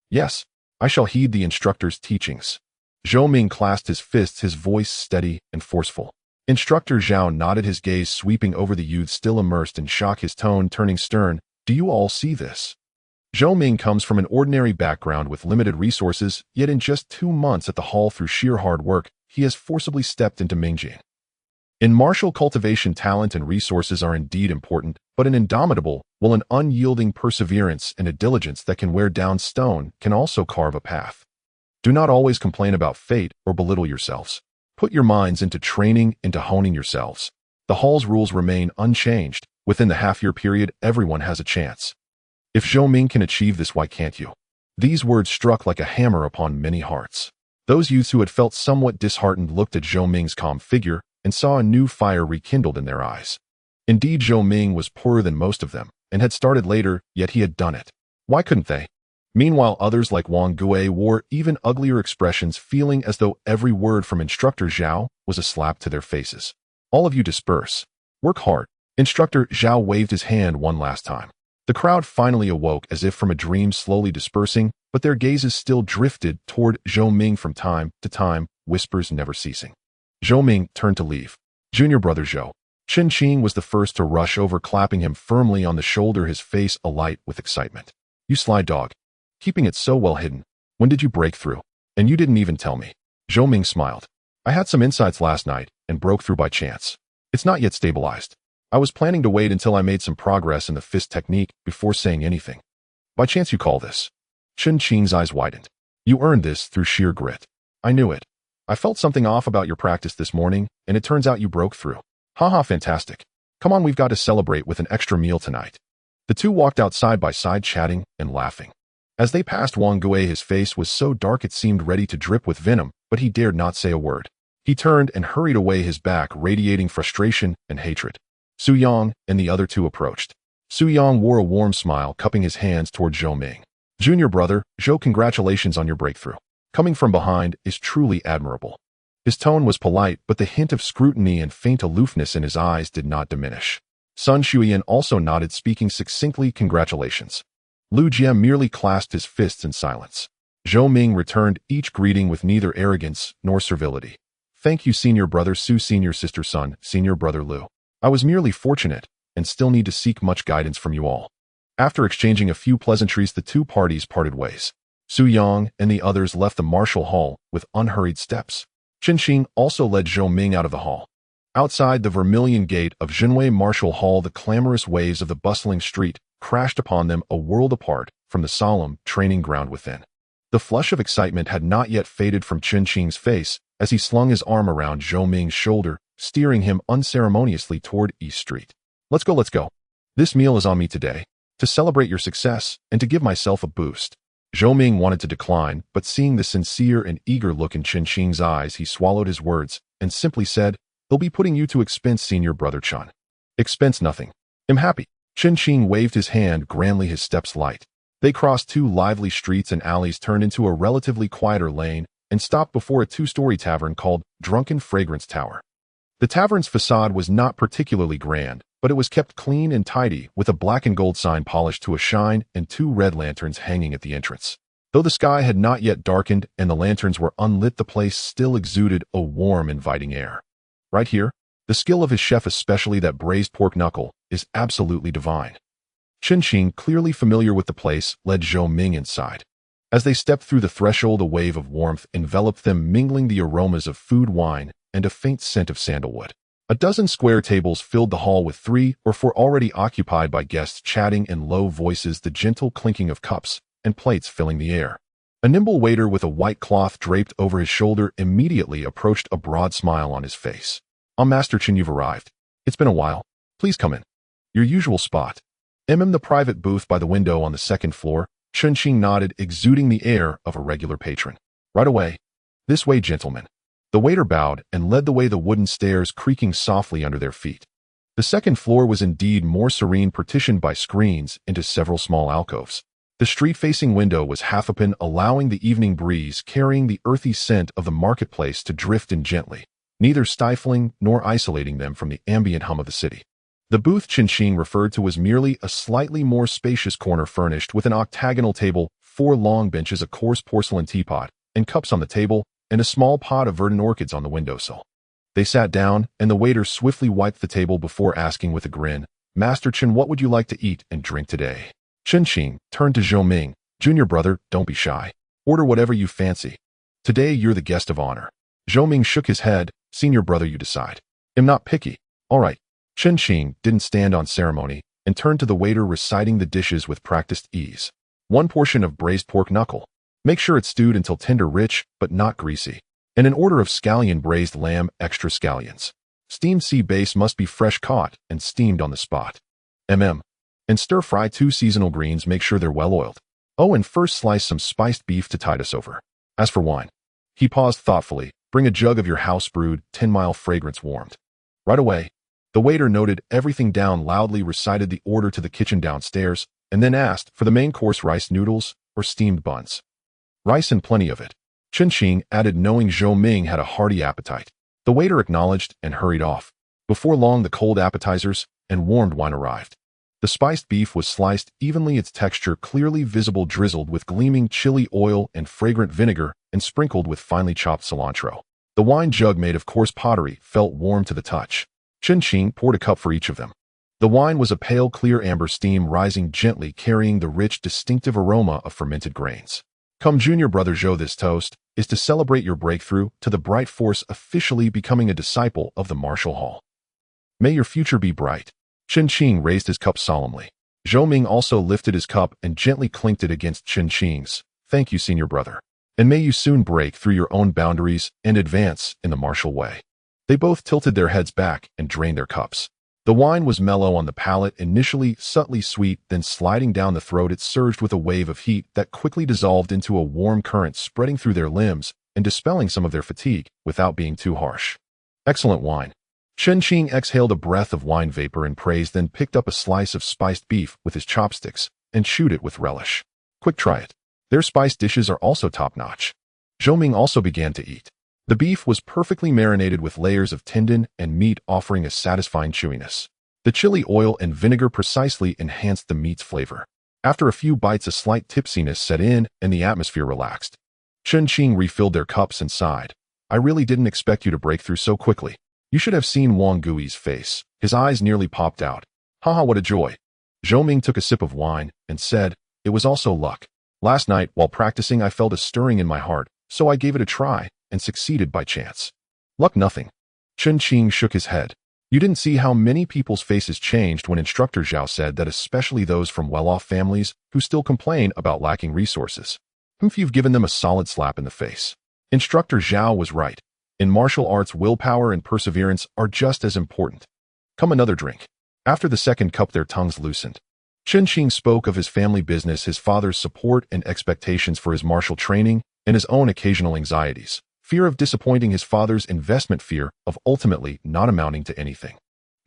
Yes, I shall heed the instructor's teachings. Zhou Ming clasped his fists, his voice steady and forceful. Instructor Zhao nodded, his gaze sweeping over the youth still immersed in shock, his tone turning stern Do you all see this? Zhou Ming comes from an ordinary background with limited resources, yet in just 2 months at the hall through sheer hard work, he has forcibly stepped into Mingjing. In martial cultivation, talent and resources are indeed important, but an indomitable, while an unyielding perseverance and a diligence that can wear down stone can also carve a path. Do not always complain about fate or belittle yourselves. Put your minds into training, into honing yourselves. The hall's rules remain unchanged. Within the half-year period, everyone has a chance. If Zhou Ming can achieve this, why can't you? These words struck like a hammer upon many hearts. Those youths who had felt somewhat disheartened looked at Zhou Ming's calm figure and saw a new fire rekindled in their eyes. Indeed, Zhou Ming was poorer than most of them and had started later, yet he had done it. Why couldn't they? Meanwhile, others like Wang Gui wore even uglier expressions, feeling as though every word from Instructor Zhao was a slap to their faces. All of you disperse. Work hard. Instructor Zhao waved his hand one last time. The crowd finally awoke as if from a dream, slowly dispersing, but their gazes still drifted toward Zhou Ming from time to time, whispers never ceasing. Zhou Ming turned to leave. Junior brother Zhou. Chen Qing was the first to rush over, clapping him firmly on the shoulder, his face alight with excitement. You sly dog. Keeping it so well hidden. When did you break through? And you didn't even tell me. Zhou Ming smiled. I had some insights last night and broke through by chance. It's not yet stabilized. I was planning to wait until I made some progress in the fist technique before saying anything. By chance you call this? Chen Qing's eyes widened. You earned this through sheer grit. I knew it. I felt something off about your practice this morning, and it turns out you broke through. Haha, fantastic. Come on, we've got to celebrate with an extra meal tonight. The two walked out side by side, chatting and laughing. As they passed Wang Gui, his face was so dark it seemed ready to drip with venom, but he dared not say a word. He turned and hurried away, his back radiating frustration and hatred. Su Yang and the other two approached. Su Yang wore a warm smile, cupping his hands toward Zhou Ming. Junior brother, Zhou, congratulations on your breakthrough. Coming from behind is truly admirable. His tone was polite, but the hint of scrutiny and faint aloofness in his eyes did not diminish. Sun Shuyan also nodded, speaking succinctly, congratulations. Lu Jie merely clasped his fists in silence. Zhou Ming returned each greeting with neither arrogance nor servility. Thank you, senior brother Su, senior sister Sun, senior brother Lu. I was merely fortunate, and still need to seek much guidance from you all. After exchanging a few pleasantries, the two parties parted ways. Su Yang and the others left the martial hall with unhurried steps. Chen Qing also led Zhou Ming out of the hall. Outside the vermilion gate of Jinwei Martial Hall, the clamorous waves of the bustling street crashed upon them, a world apart from the solemn training ground within. The flush of excitement had not yet faded from Chen Qing's face as he slung his arm around Zhou Ming's shoulder, steering him unceremoniously toward East Street. Let's go, let's go. This meal is on me today, to celebrate your success and to give myself a boost. Zhou Ming wanted to decline, but seeing the sincere and eager look in Chen Qing's eyes, he swallowed his words and simply said, They'll be putting you to expense, senior brother Chen. Expense nothing. I'm happy. Chen Qing waved his hand grandly, his steps light. They crossed 2 lively streets and alleys, turned into a relatively quieter lane, and stopped before a 2-story tavern called Drunken Fragrance Tower. The tavern's facade was not particularly grand, but it was kept clean and tidy, with a black and gold sign polished to a shine and 2 red lanterns hanging at the entrance. Though the sky had not yet darkened and the lanterns were unlit, the place still exuded a warm, inviting air. Right here, the skill of his chef, especially that braised pork knuckle, is absolutely divine. Chen Qing, clearly familiar with the place, led Zhou Ming inside. As they stepped through the threshold, a wave of warmth enveloped them, mingling the aromas of food, wine, and a faint scent of sandalwood. A dozen square tables filled the hall with 3 or 4 already occupied by guests, chatting in low voices, the gentle clinking of cups and plates filling the air. A nimble waiter with a white cloth draped over his shoulder immediately approached, a broad smile on his face. Master Chen, you've arrived. It's been a while. Please come in. Your usual spot. The private booth by the window on the 2nd floor. Chen Qing nodded, exuding the air of a regular patron. Right away. This way, gentlemen. The waiter bowed and led the way, the wooden stairs creaking softly under their feet. The 2nd floor was indeed more serene, partitioned by screens into several small alcoves. The street-facing window was half open, allowing the evening breeze carrying the earthy scent of the marketplace to drift in gently, neither stifling nor isolating them from the ambient hum of the city. The booth Chen Qing referred to was merely a slightly more spacious corner furnished with an octagonal table, 4 long benches, a coarse porcelain teapot, and cups on the table, and a small pot of verdant orchids on the windowsill. They sat down, and the waiter swiftly wiped the table before asking with a grin, Master Chen, what would you like to eat and drink today? Chen Qing turned to Zhou Ming. Junior brother, don't be shy. Order whatever you fancy. Today you're the guest of honor. Zhou Ming shook his head. Senior brother, you decide. I'm not picky. All right. Chen Qing didn't stand on ceremony and turned to the waiter, reciting the dishes with practiced ease. 1 portion of braised pork knuckle. Make sure it's stewed until tender, rich, but not greasy. And an order of scallion braised lamb, extra scallions. Steamed sea bass must be fresh caught and steamed on the spot. And stir-fry 2 seasonal greens, make sure they're well-oiled. Oh, and first slice some spiced beef to tide us over. As for wine, he paused thoughtfully. Bring a jug of your house-brewed, 10-mile fragrance warmed. Right away. The waiter noted everything down, loudly recited the order to the kitchen downstairs, and then asked for the main course: rice noodles or steamed buns. Rice and plenty of it. Chen Qing added, knowing Zhou Ming had a hearty appetite. The waiter acknowledged and hurried off. Before long, the cold appetizers and warmed wine arrived. The spiced beef was sliced evenly, its texture clearly visible, drizzled with gleaming chili oil and fragrant vinegar, and sprinkled with finely chopped cilantro. The wine jug, made of coarse pottery, felt warm to the touch. Chen Qing poured a cup for each of them. The wine was a pale, clear amber, steam rising gently, carrying the rich, distinctive aroma of fermented grains. Come, junior brother Zhou, this toast is to celebrate your breakthrough to the bright force, officially becoming a disciple of the martial hall. May your future be bright. Chen Qing raised his cup solemnly. Zhou Ming also lifted his cup and gently clinked it against Chen Qing's. Thank you, senior brother. And may you soon break through your own boundaries and advance in the martial way. They both tilted their heads back and drained their cups. The wine was mellow on the palate, initially subtly sweet, then sliding down the throat, it surged with a wave of heat that quickly dissolved into a warm current, spreading through their limbs and dispelling some of their fatigue without being too harsh. Excellent wine. Chen Qing exhaled a breath of wine vapor in praise, then picked up a slice of spiced beef with his chopsticks and chewed it with relish. Quick, try it. Their spiced dishes are also top-notch. Zhou Ming also began to eat. The beef was perfectly marinated with layers of tendon and meat, offering a satisfying chewiness. The chili oil and vinegar precisely enhanced the meat's flavor. After a few bites, a slight tipsiness set in and the atmosphere relaxed. Chen Qing refilled their cups and sighed. I really didn't expect you to break through so quickly. You should have seen Wang Gui's face. His eyes nearly popped out. Haha, what a joy. Zhou Ming took a sip of wine and said, it was also luck. Last night, while practicing, I felt a stirring in my heart, so I gave it a try and succeeded by chance. Luck, nothing. Chen Qing shook his head. You didn't see how many people's faces changed when Instructor Zhao said that, especially those from well-off families who still complain about lacking resources. You've given them a solid slap in the face. Instructor Zhao was right. In martial arts, willpower and perseverance are just as important. Come, another drink. After the second cup, their tongues loosened. Chen Qing spoke of his family business, his father's support and expectations for his martial training, and his own occasional anxieties. Fear of disappointing his father's investment, fear of ultimately not amounting to anything.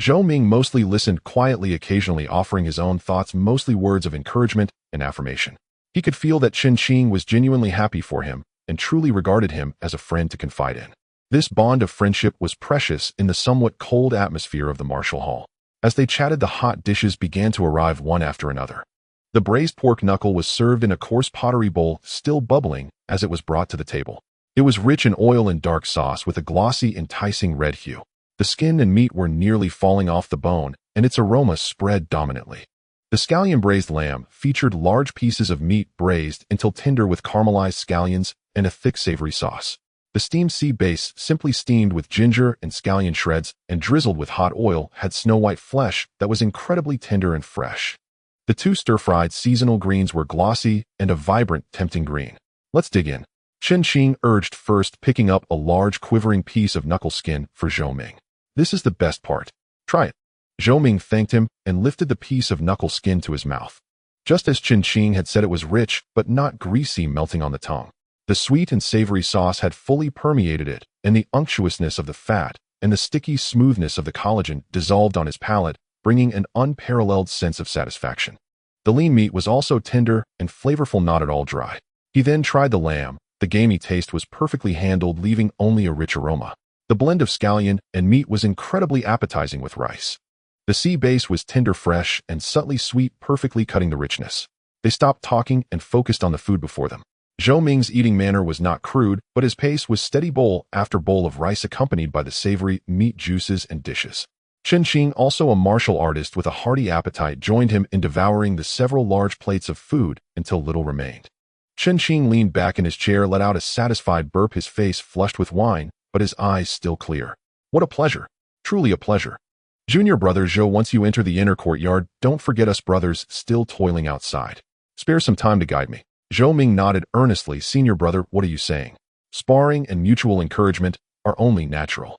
Zhou Ming mostly listened quietly, occasionally offering his own thoughts, mostly words of encouragement and affirmation. He could feel that Chen Qing was genuinely happy for him and truly regarded him as a friend to confide in. This bond of friendship was precious in the somewhat cold atmosphere of the martial hall. As they chatted, the hot dishes began to arrive one after another. The braised pork knuckle was served in a coarse pottery bowl, still bubbling as it was brought to the table. It was rich in oil and dark sauce with a glossy, enticing red hue. The skin and meat were nearly falling off the bone, and its aroma spread dominantly. The scallion braised lamb featured large pieces of meat braised until tender with caramelized scallions and a thick, savory sauce. The steamed sea bass, simply steamed with ginger and scallion shreds and drizzled with hot oil, had snow-white flesh that was incredibly tender and fresh. The 2 stir-fried seasonal greens were glossy and a vibrant, tempting green. Let's dig in. Chen Qing urged, first picking up a large, quivering piece of knuckle skin for Zhou Ming. This is the best part. Try it. Zhou Ming thanked him and lifted the piece of knuckle skin to his mouth. Just as Chen Qing had said, it was rich, but not greasy, melting on the tongue. The sweet and savory sauce had fully permeated it, and the unctuousness of the fat and the sticky smoothness of the collagen dissolved on his palate, bringing an unparalleled sense of satisfaction. The lean meat was also tender and flavorful, not at all dry. He then tried the lamb. The gamey taste was perfectly handled, leaving only a rich aroma. The blend of scallion and meat was incredibly appetizing with rice. The sea bass was tender, fresh, and subtly sweet, perfectly cutting the richness. They stopped talking and focused on the food before them. Zhou Ming's eating manner was not crude, but his pace was steady, bowl after bowl of rice accompanied by the savory meat juices and dishes. Chen Qing, also a martial artist with a hearty appetite, joined him in devouring the several large plates of food until little remained. Chen Qing leaned back in his chair, let out a satisfied burp, his face flushed with wine, but his eyes still clear. What a pleasure. Truly a pleasure. Junior brother Zhou, once you enter the inner courtyard, don't forget us brothers still toiling outside. Spare some time to guide me. Zhou Ming nodded earnestly. Senior brother, what are you saying? Sparring and mutual encouragement are only natural.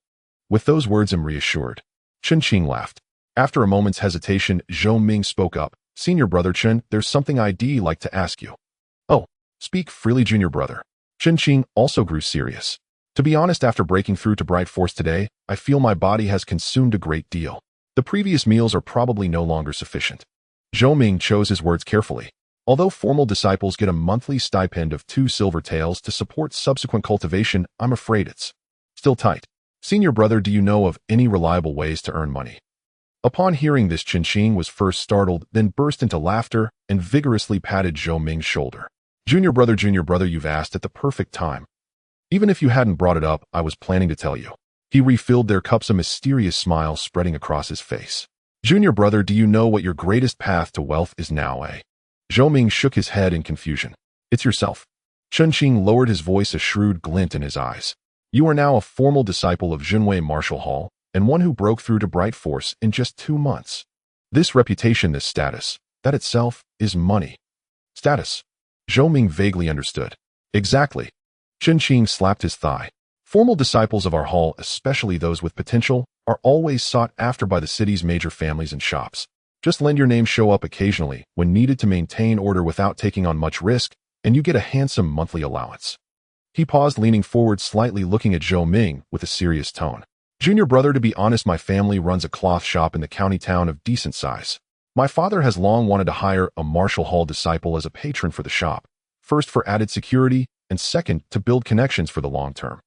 With those words, I'm reassured. Chen Qing laughed. After a moment's hesitation, Zhou Ming spoke up. Senior brother Chen, there's something I'd like to ask you. Oh, speak freely, junior brother. Chen Qing also grew serious. To be honest, after breaking through to Bright Force today, I feel my body has consumed a great deal. The previous meals are probably no longer sufficient. Zhou Ming chose his words carefully. Although formal disciples get a monthly stipend of 2 silver taels to support subsequent cultivation, I'm afraid it's still tight. Senior brother, do you know of any reliable ways to earn money? Upon hearing this, Chen Qing was first startled, then burst into laughter and vigorously patted Zhou Ming's shoulder. Junior brother, you've asked at the perfect time. Even if you hadn't brought it up, I was planning to tell you. He refilled their cups, a mysterious smile spreading across his face. Junior brother, do you know what your greatest path to wealth is now, eh? Zhou Ming shook his head in confusion. It's yourself. Chen Qing lowered his voice, a shrewd glint in his eyes. You are now a formal disciple of Junwei Martial Hall, and one who broke through to Bright Force in just 2 months. This reputation, this status, that itself is money. Status. Zhou Ming vaguely understood. Exactly. Chen Qing slapped his thigh. Formal disciples of our hall, especially those with potential, are always sought after by the city's major families and shops. Just lend your name, show up occasionally when needed to maintain order without taking on much risk, and you get a handsome monthly allowance. He paused, leaning forward slightly, looking at Zhou Ming with a serious tone. Junior brother, to be honest, my family runs a cloth shop in the county town of decent size. My father has long wanted to hire a Martial Hall disciple as a patron for the shop, first for added security, and second, to build connections for the long term.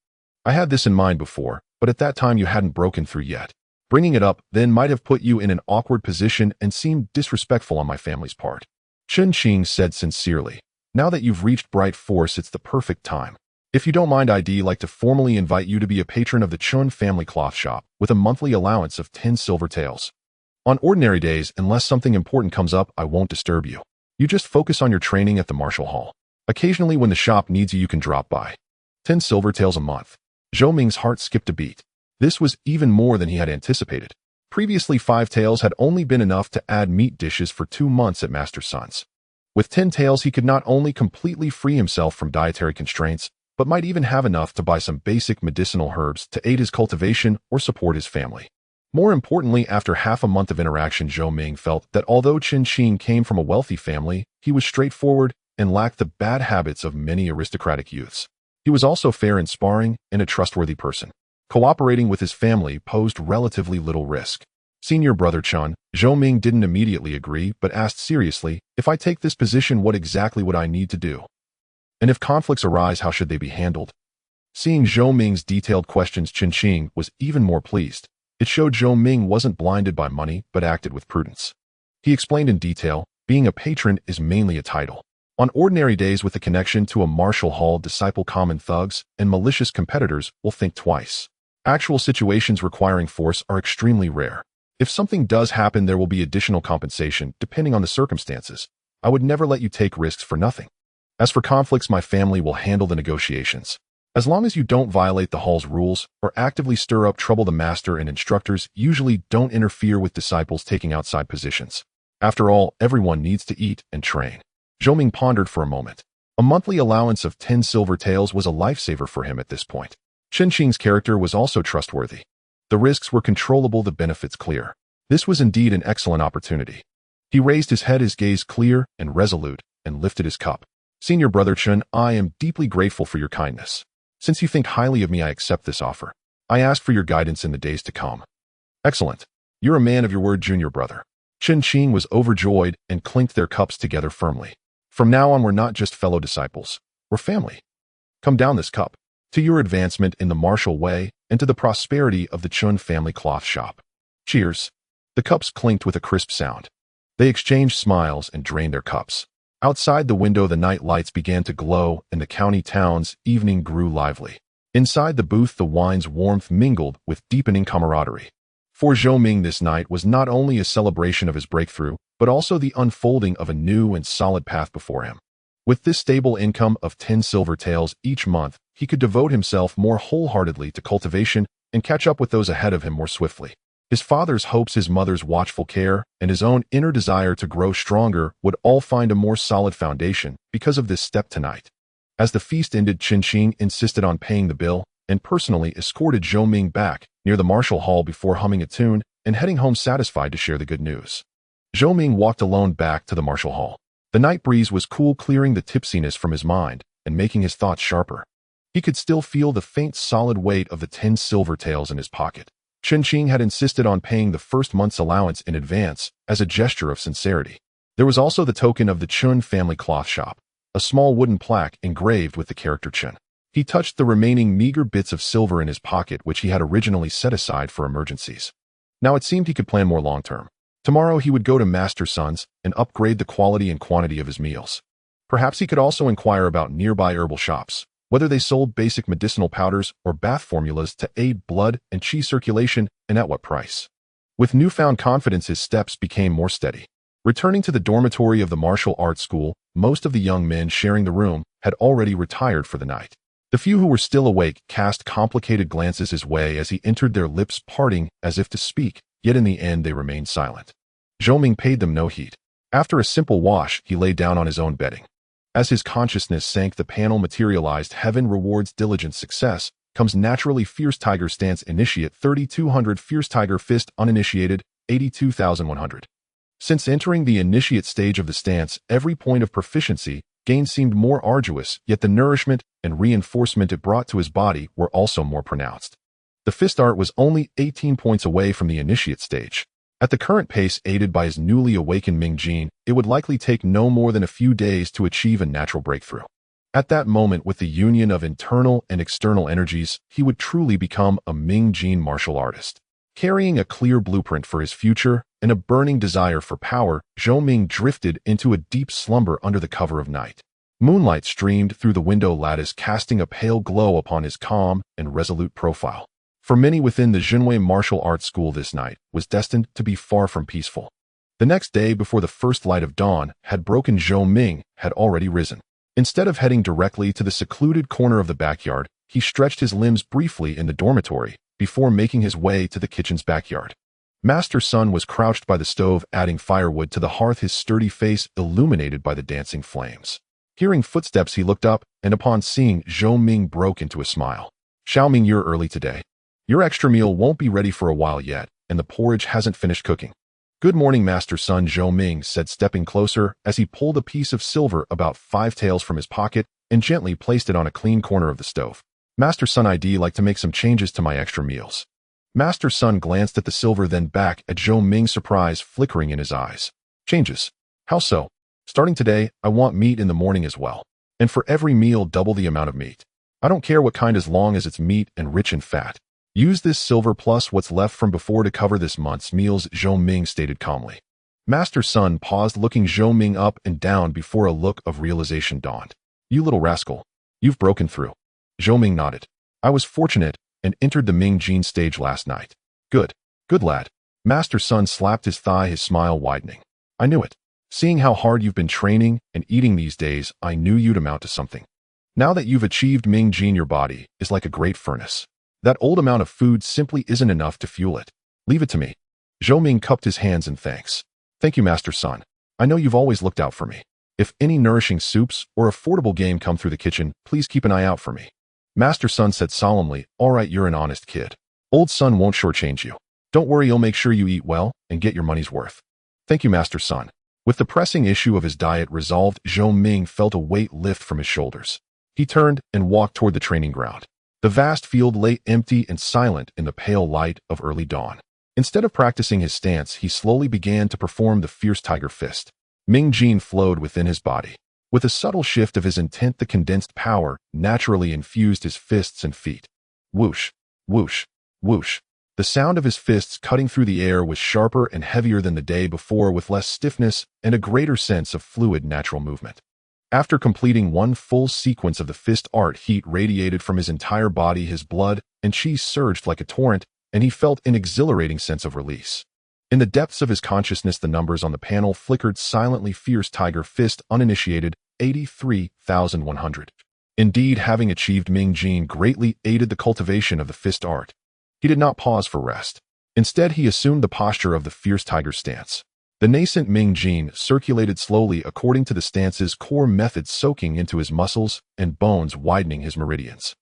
I had this in mind before, but at that time you hadn't broken through yet. Bringing it up then might have put you in an awkward position and seemed disrespectful on my family's part. Chen Qing said sincerely. Now that you've reached Bright Force, it's the perfect time. If you don't mind, I'd like to formally invite you to be a patron of the Chun family cloth shop with a monthly allowance of 10 silver taels. On ordinary days, unless something important comes up, I won't disturb you. You just focus on your training at the Martial Hall. Occasionally when the shop needs you can drop by. 10 silver taels a month. Zhou Ming's heart skipped a beat. This was even more than he had anticipated. Previously, 5 taels had only been enough to add meat dishes for 2 months at Master Sun's. With 10 taels, he could not only completely free himself from dietary constraints, but might even have enough to buy some basic medicinal herbs to aid his cultivation or support his family. More importantly, after half a month of interaction, Zhou Ming felt that although Chen Qing came from a wealthy family, he was straightforward and lacked the bad habits of many aristocratic youths. He was also fair in sparring and a trustworthy person. Cooperating with his family posed relatively little risk. Senior brother Chun, Zhou Ming didn't immediately agree, but asked seriously, if I take this position, what exactly would I need to do? And if conflicts arise, how should they be handled? Seeing Zhou Ming's detailed questions, Chen Qing was even more pleased. It showed Zhou Ming wasn't blinded by money, but acted with prudence. He explained in detail, being a patron is mainly a title. On ordinary days with a connection to a Martial Hall disciple, common thugs and malicious competitors will think twice. Actual situations requiring force are extremely rare. If something does happen, there will be additional compensation, depending on the circumstances. I would never let you take risks for nothing. As for conflicts, my family will handle the negotiations. As long as you don't violate the hall's rules or actively stir up trouble, the master and instructors usually don't interfere with disciples taking outside positions. After all, everyone needs to eat and train. Zhou Ming pondered for a moment. A monthly allowance of 10 silver taels was a lifesaver for him at this point. Chen Qing's character was also trustworthy. The risks were controllable, the benefits clear. This was indeed an excellent opportunity. He raised his head, his gaze clear and resolute, and lifted his cup. Senior brother Chen, I am deeply grateful for your kindness. Since you think highly of me, I accept this offer. I ask for your guidance in the days to come. Excellent. You're a man of your word, junior brother. Chen Qing was overjoyed and clinked their cups together firmly. From now on, we're not just fellow disciples. We're family. Come down this cup. To your advancement in the martial way and to the prosperity of the Chun family cloth shop. Cheers. The cups clinked with a crisp sound. They exchanged smiles and drained their cups. Outside the window, the night lights began to glow and the county town's evening grew lively. Inside the booth, the wine's warmth mingled with deepening camaraderie. For Zhou Ming, this night was not only a celebration of his breakthrough, but also the unfolding of a new and solid path before him. With this stable income of 10 silver taels each month, he could devote himself more wholeheartedly to cultivation and catch up with those ahead of him more swiftly. His father's hopes, his mother's watchful care, and his own inner desire to grow stronger would all find a more solid foundation because of this step tonight. As the feast ended, Qin Qing insisted on paying the bill and personally escorted Zhou Ming back near the martial hall before humming a tune and heading home satisfied to share the good news. Zhou Ming walked alone back to the martial hall. The night breeze was cool, clearing the tipsiness from his mind and making his thoughts sharper. He could still feel the faint solid weight of the 10 silver taels in his pocket. Qin Qing had insisted on paying the first month's allowance in advance as a gesture of sincerity. There was also the token of the Chun family cloth shop, a small wooden plaque engraved with the character Chun. He touched the remaining meager bits of silver in his pocket, which he had originally set aside for emergencies. Now it seemed he could plan more long-term. Tomorrow he would go to Master Sun's and upgrade the quality and quantity of his meals. Perhaps he could also inquire about nearby herbal shops, whether they sold basic medicinal powders or bath formulas to aid blood and qi circulation, and at what price. With newfound confidence, his steps became more steady. Returning to the dormitory of the martial arts school, most of the young men sharing the room had already retired for the night. The few who were still awake cast complicated glances his way as he entered, their lips parting as if to speak, yet in the end they remained silent. Zhou Ming paid them no heed. After a simple wash, he lay down on his own bedding. As his consciousness sank, the panel materialized. Heaven rewards diligent success, comes naturally. Fierce Tiger Stance Initiate 3200, Fierce Tiger Fist Uninitiated 82,100. Since entering the initiate stage of the stance, every point of proficiency gain seemed more arduous, yet the nourishment and reinforcement it brought to his body were also more pronounced. The fist art was only 18 points away from the initiate stage. At the current pace, aided by his newly awakened Ming Jin, it would likely take no more than a few days to achieve a natural breakthrough. At that moment, with the union of internal and external energies, he would truly become a Ming Jin martial artist. Carrying a clear blueprint for his future and a burning desire for power, Zhou Ming drifted into a deep slumber under the cover of night. Moonlight streamed through the window lattice, casting a pale glow upon his calm and resolute profile. For many within the Zhenwei martial arts school, this night was destined to be far from peaceful. The next day, before the first light of dawn had broken, Zhou Ming had already risen. Instead of heading directly to the secluded corner of the backyard, he stretched his limbs briefly in the dormitory before making his way to the kitchen's backyard. Master Sun was crouched by the stove, adding firewood to the hearth, his sturdy face illuminated by the dancing flames. Hearing footsteps, he looked up, and upon seeing Zhou Ming, broke into a smile. "Xiao Ming, you're early today. Your extra meal won't be ready for a while yet, and the porridge hasn't finished cooking." "Good morning, Master Sun," Zhou Ming said, stepping closer as he pulled a piece of silver about 5 taels from his pocket and gently placed it on a clean corner of the stove. "Master Sun, I'd like to make some changes to my extra meals." Master Sun glanced at the silver, then back at Zhou Ming, surprise flickering in his eyes. "Changes? How so?" "Starting today, I want meat in the morning as well. And for every meal, double the amount of meat. I don't care what kind as long as it's meat and rich in fat. Use this silver plus what's left from before to cover this month's meals," Zhou Ming stated calmly. Master Sun paused, looking Zhou Ming up and down before a look of realization dawned. "You little rascal. You've broken through." Zhou Ming nodded. "I was fortunate and entered the Ming Jin stage last night." "Good. Good lad." Master Sun slapped his thigh, his smile widening. "I knew it. Seeing how hard you've been training and eating these days, I knew you'd amount to something. Now that you've achieved Ming Jin, your body is like a great furnace. That old amount of food simply isn't enough to fuel it. Leave it to me." Zhou Ming cupped his hands in thanks. "Thank you, Master Sun. I know you've always looked out for me. If any nourishing soups or affordable game come through the kitchen, please keep an eye out for me." Master Sun said solemnly, "All right, you're an honest kid. Old Sun won't shortchange you. Don't worry, he'll make sure you eat well and get your money's worth." "Thank you, Master Sun." With the pressing issue of his diet resolved, Zhou Ming felt a weight lift from his shoulders. He turned and walked toward the training ground. The vast field lay empty and silent in the pale light of early dawn. Instead of practicing his stance, he slowly began to perform the fierce tiger fist. Ming Jin flowed within his body. With a subtle shift of his intent, the condensed power naturally infused his fists and feet. Whoosh, whoosh, whoosh. The sound of his fists cutting through the air was sharper and heavier than the day before, with less stiffness and a greater sense of fluid natural movement. After completing one full sequence of the fist art, heat radiated from his entire body, his blood and qi surged like a torrent, and he felt an exhilarating sense of release. In the depths of his consciousness, the numbers on the panel flickered silently. Fierce Tiger Fist, uninitiated, 83,100. Indeed, having achieved Ming Jin greatly aided the cultivation of the fist art. He did not pause for rest. Instead, he assumed the posture of the fierce tiger stance. The nascent Ming Jin circulated slowly according to the stance's core method, soaking into his muscles and bones, widening his meridians.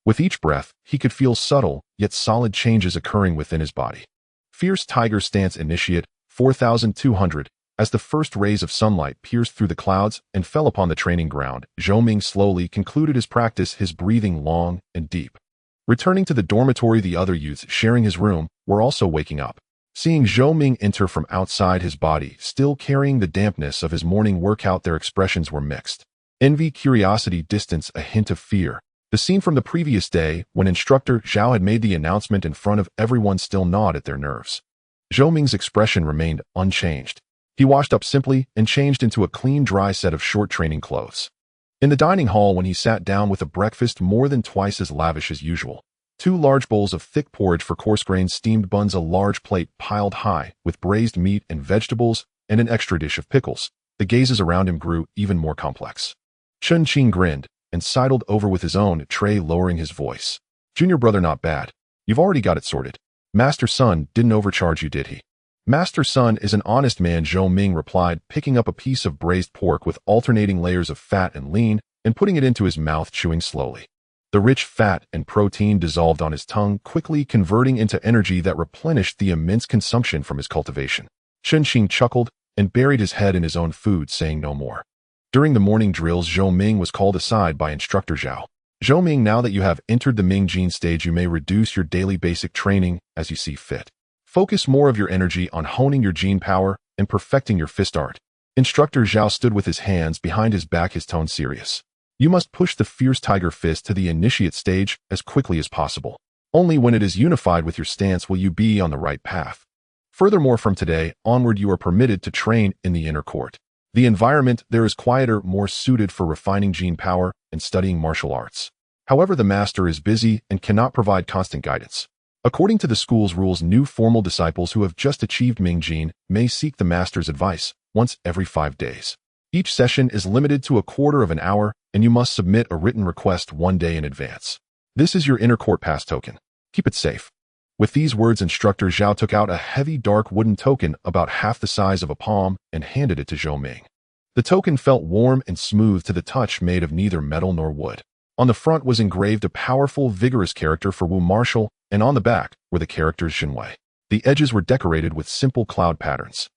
With each breath, he could feel subtle, yet solid changes occurring within his body. Fierce Tiger Stance Initiate, 4,200. As the first rays of sunlight pierced through the clouds and fell upon the training ground, Zhou Ming slowly concluded his practice, his breathing long and deep. Returning to the dormitory, the other youths sharing his room were also waking up. Seeing Zhou Ming enter from outside his body, still carrying the dampness of his morning workout, their expressions were mixed. Envy, curiosity, distance, a hint of fear. The scene from the previous day, when instructor Zhao had made the announcement in front of everyone, still gnawed at their nerves. Zhou Ming's expression remained unchanged. He washed up simply and changed into a clean, dry set of short training clothes. In the dining hall, when he sat down with a breakfast more than twice as lavish as usual, 2 large bowls of thick porridge for coarse-grained steamed buns, a large plate piled high with braised meat and vegetables, and an extra dish of pickles, the gazes around him grew even more complex. Chun Qing grinned and sidled over with his own tray, lowering his voice. "Junior brother, not bad. You've already got it sorted. Master Sun didn't overcharge you, did he?" "Master Sun is an honest man," Zhou Ming replied, picking up a piece of braised pork with alternating layers of fat and lean and putting it into his mouth, chewing slowly. The rich fat and protein dissolved on his tongue, quickly converting into energy that replenished the immense consumption from his cultivation. Chun Qing chuckled and buried his head in his own food, saying no more. During the morning drills, Zhou Ming was called aside by instructor Zhao. "Zhou Ming, now that you have entered the Ming Jin stage, you may reduce your daily basic training as you see fit. Focus more of your energy on honing your Jin power and perfecting your fist art." Instructor Zhao stood with his hands behind his back, his tone serious. "You must push the fierce tiger fist to the initiate stage as quickly as possible. Only when it is unified with your stance will you be on the right path. Furthermore, from today onward, you are permitted to train in the inner court. The environment there is quieter, more suited for refining Jin power and studying martial arts. However, the master is busy and cannot provide constant guidance. According to the school's rules, new formal disciples who have just achieved Ming Jin may seek the master's advice once every 5 days. Each session is limited to a quarter of an hour, and you must submit a written request 1 day in advance. This is your inner court pass token. Keep it safe." With these words, instructor Zhao took out a heavy dark wooden token about half the size of a palm and handed it to Zhou Ming. The token felt warm and smooth to the touch, made of neither metal nor wood. On the front was engraved a powerful, vigorous character for Wu Martial, and on the back were the characters Xinwei. The edges were decorated with simple cloud patterns.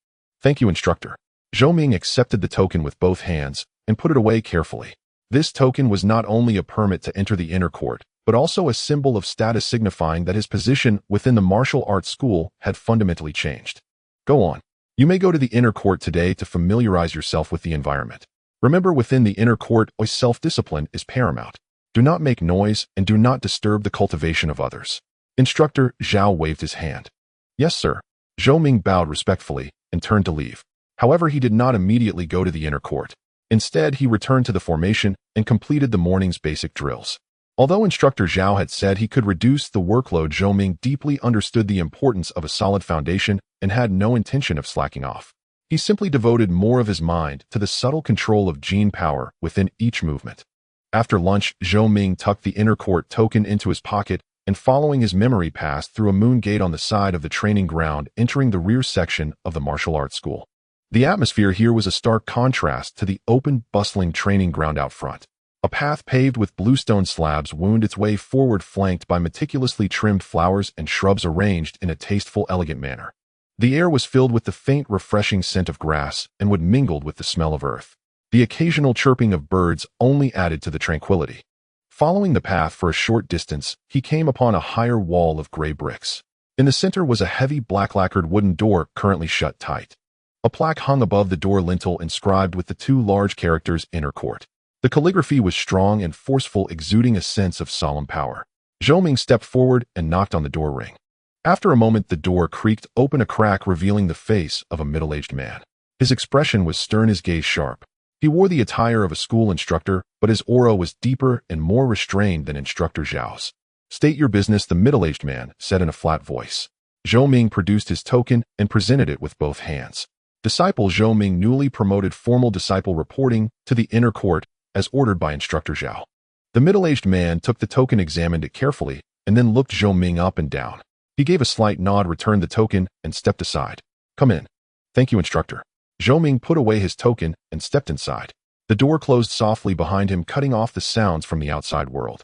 "Thank you, instructor." Zhou Ming accepted the token with both hands and put it away carefully. This token was not only a permit to enter the inner court, but also a symbol of status, signifying that his position within the martial arts school had fundamentally changed. "Go on. You may go to the inner court today to familiarize yourself with the environment. Remember, within the inner court, self-discipline is paramount. Do not make noise and do not disturb the cultivation of others." Instructor Zhao waved his hand. "Yes, sir." Zhou Ming bowed respectfully and turned to leave. However, he did not immediately go to the inner court. Instead, he returned to the formation and completed the morning's basic drills. Although instructor Zhao had said he could reduce the workload, Zhou Ming deeply understood the importance of a solid foundation and had no intention of slacking off. He simply devoted more of his mind to the subtle control of Jin power within each movement. After lunch, Zhou Ming tucked the inner court token into his pocket and, following his memory, passed through a moon gate on the side of the training ground, entering the rear section of the martial arts school. The atmosphere here was a stark contrast to the open, bustling training ground out front. A path paved with bluestone slabs wound its way forward, flanked by meticulously trimmed flowers and shrubs arranged in a tasteful, elegant manner. The air was filled with the faint, refreshing scent of grass and wood mingled with the smell of earth. The occasional chirping of birds only added to the tranquility. Following the path for a short distance, he came upon a higher wall of gray bricks. In the center was a heavy, black-lacquered wooden door currently shut tight. A plaque hung above the door lintel inscribed with the 2 large characters "Inner Court." The calligraphy was strong and forceful, exuding a sense of solemn power. Zhou Ming stepped forward and knocked on the door ring. After a moment, the door creaked open a crack, revealing the face of a middle-aged man. His expression was stern, his gaze sharp. He wore the attire of a school instructor, but his aura was deeper and more restrained than instructor Zhao's. State your business, the middle-aged man said in a flat voice. Zhou Ming produced his token and presented it with both hands. Disciple Zhou Ming newly promoted formal disciple reporting to the inner court as ordered by Instructor Zhao. The middle-aged man took the token, examined it carefully, and then looked Zhou Ming up and down. He gave a slight nod, returned the token, and stepped aside. Come in. Thank you, Instructor. Zhou Ming put away his token and stepped inside. The door closed softly behind him, cutting off the sounds from the outside world.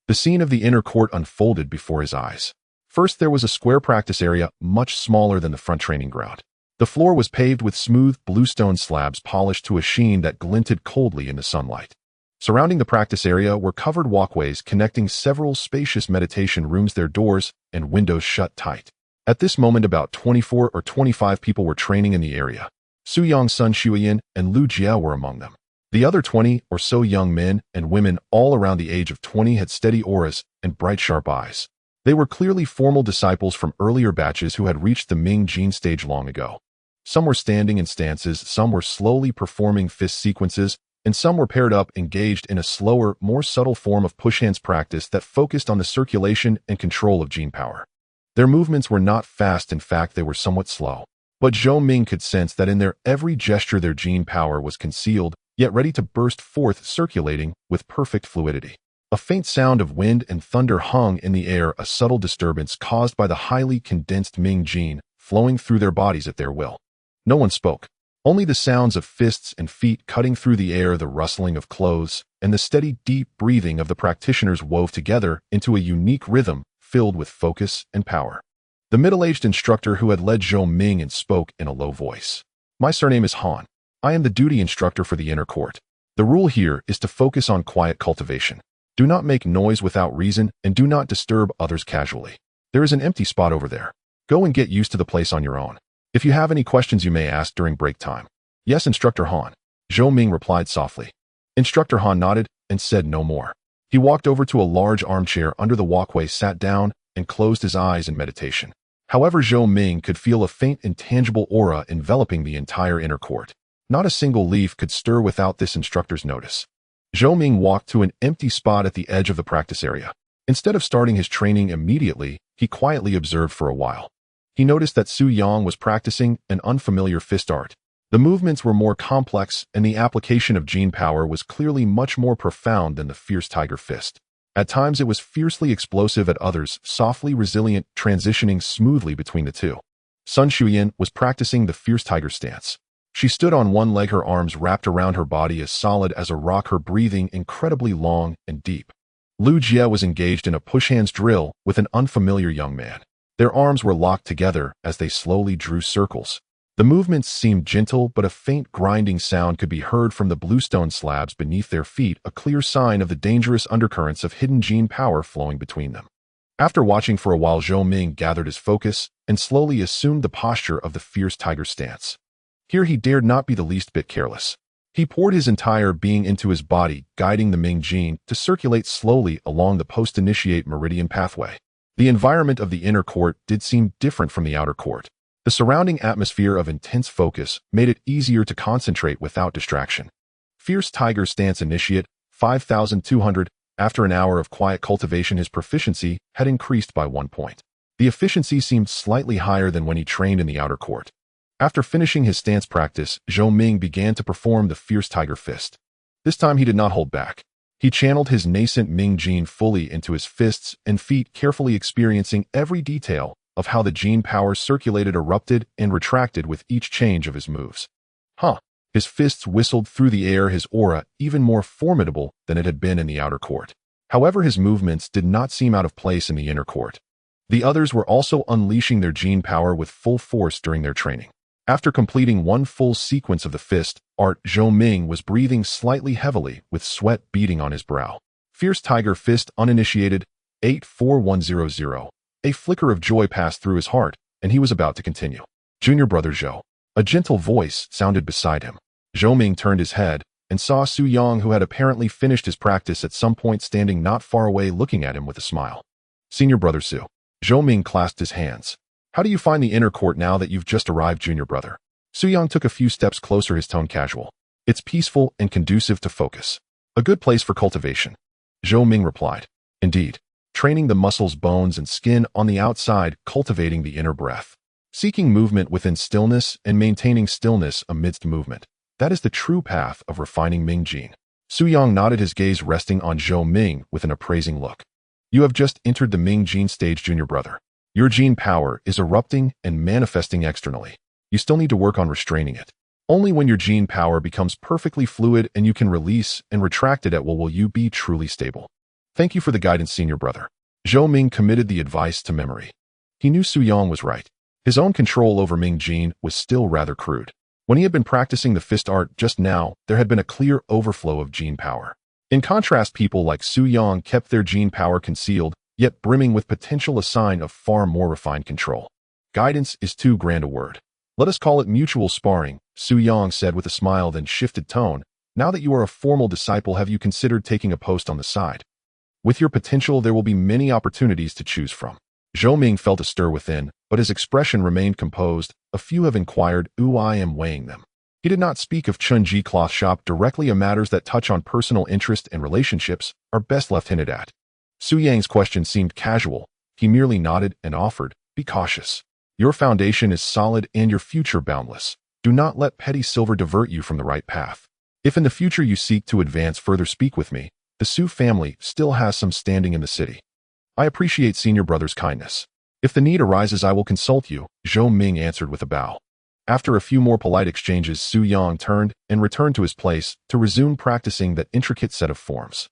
The scene of the inner court unfolded before his eyes. First, there was a square practice area, much smaller than the front training ground. The floor was paved with smooth, bluestone slabs polished to a sheen that glinted coldly in the sunlight. Surrounding the practice area were covered walkways connecting several spacious meditation rooms, their doors and windows shut tight. At this moment, about 24 or 25 people were training in the area. Su Yang's son Xueyan and Lu Jia were among them. The other 20 or so young men and women, all around the age of 20, had steady auras and bright, sharp eyes. They were clearly formal disciples from earlier batches who had reached the Ming gene stage long ago. Some were standing in stances, some were slowly performing fist sequences, and some were paired up, engaged in a slower, more subtle form of push hands practice that focused on the circulation and control of gene power. Their movements were not fast, in fact they were somewhat slow. But Zhou Ming could sense that in their every gesture their gene power was concealed, yet ready to burst forth, circulating with perfect fluidity. A faint sound of wind and thunder hung in the air, a subtle disturbance caused by the highly condensed Ming gene flowing through their bodies at their will. No one spoke. Only the sounds of fists and feet cutting through the air, the rustling of clothes, and the steady, deep breathing of the practitioners wove together into a unique rhythm filled with focus and power. The middle-aged instructor who had led Zhou Ming and spoke in a low voice. My surname is Han. I am the duty instructor for the inner court. The rule here is to focus on quiet cultivation. Do not make noise without reason and do not disturb others casually. There is an empty spot over there. Go and get used to the place on your own. If you have any questions you may ask during break time. Yes, Instructor Han. Zhou Ming replied softly. Instructor Han nodded and said no more. He walked over to a large armchair under the walkway, sat down, and closed his eyes in meditation. However, Zhou Ming could feel a faint, intangible aura enveloping the entire inner court. Not a single leaf could stir without this instructor's notice. Zhou Ming walked to an empty spot at the edge of the practice area. Instead of starting his training immediately, he quietly observed for a while. He noticed that Su Yang was practicing an unfamiliar fist art. The movements were more complex, and the application of gene power was clearly much more profound than the fierce tiger fist. At times it was fiercely explosive, at others softly resilient, transitioning smoothly between the two. Sun Xueyan was practicing the fierce tiger stance. She stood on one leg, her arms wrapped around her body as solid as a rock, her breathing incredibly long and deep. Lu Jia was engaged in a push hands drill with an unfamiliar young man. Their arms were locked together as they slowly drew circles. The movements seemed gentle, but a faint grinding sound could be heard from the bluestone slabs beneath their feet, a clear sign of the dangerous undercurrents of hidden gene power flowing between them. After watching for a while, Zhou Ming gathered his focus and slowly assumed the posture of the fierce tiger stance. Here he dared not be the least bit careless. He poured his entire being into his body, guiding the Ming gene to circulate slowly along the post-initiate meridian pathway. The environment of the inner court did seem different from the outer court. The surrounding atmosphere of intense focus made it easier to concentrate without distraction. Fierce Tiger Stance Initiate, 5,200. After an hour of quiet cultivation, his proficiency had increased by 1 point. The efficiency seemed slightly higher than when he trained in the outer court. After finishing his stance practice, Zhou Ming began to perform the Fierce Tiger Fist. This time he did not hold back. He channeled his nascent Ming gene fully into his fists and feet, carefully experiencing every detail of how the gene power circulated, erupted, and retracted with each change of his moves. His fists whistled through the air, his aura even more formidable than it had been in the outer court. However, his movements did not seem out of place in the inner court. The others were also unleashing their gene power with full force during their training. After completing one full sequence of the fist art, Zhou Ming was breathing slightly heavily with sweat beading on his brow. Fierce Tiger Fist Uninitiated, 84100. A flicker of joy passed through his heart, and he was about to continue. Junior brother Zhou. A gentle voice sounded beside him. Zhou Ming turned his head and saw Su Yang, who had apparently finished his practice at some point, standing not far away looking at him with a smile. Senior brother Su. Zhou Ming clasped his hands. How do you find the inner court now that you've just arrived, junior brother? Su Yang took a few steps closer, his tone casual. It's peaceful and conducive to focus. A good place for cultivation. Zhou Ming replied. Indeed. training the muscles, bones, and skin on the outside, cultivating the inner breath. Seeking movement within stillness and maintaining stillness amidst movement. That is the true path of refining Ming Jin. Su Yang nodded, his gaze resting on Zhou Ming with an appraising look. You have just entered the Ming Jin stage, junior brother. Your Jin power is erupting and manifesting externally. You still need to work on restraining it. Only when your Jin power becomes perfectly fluid and you can release and retract it at will you be truly stable. Thank you for the guidance, senior brother. Zhou Ming committed the advice to memory. He knew Su Yang was right. His own control over Ming Jin was still rather crude. When he had been practicing the fist art just now, there had been a clear overflow of Jin power. In contrast, people like Su Yang kept their Jin power concealed, yet brimming with potential, a sign of far more refined control. Guidance is too grand a word. Let us call it mutual sparring, Su Yang said with a smile, then shifted tone. Now that you are a formal disciple, have you considered taking a post on the side? With your potential, there will be many opportunities to choose from. Zhou Ming felt a stir within, but his expression remained composed. A few have inquired, I am weighing them. He did not speak of Chunji cloth shop directly. Matters that touch on personal interest and relationships are best left hinted at. Su Yang's question seemed casual. He merely nodded and offered, be cautious. Your foundation is solid and your future boundless. Do not let petty silver divert you from the right path. If in the future you seek to advance further, speak with me. The Su family still has some standing in the city. I appreciate senior brother's kindness. If the need arises, I will consult you, Zhou Ming answered with a bow. After a few more polite exchanges, Su Yang turned and returned to his place to resume practicing that intricate set of forms.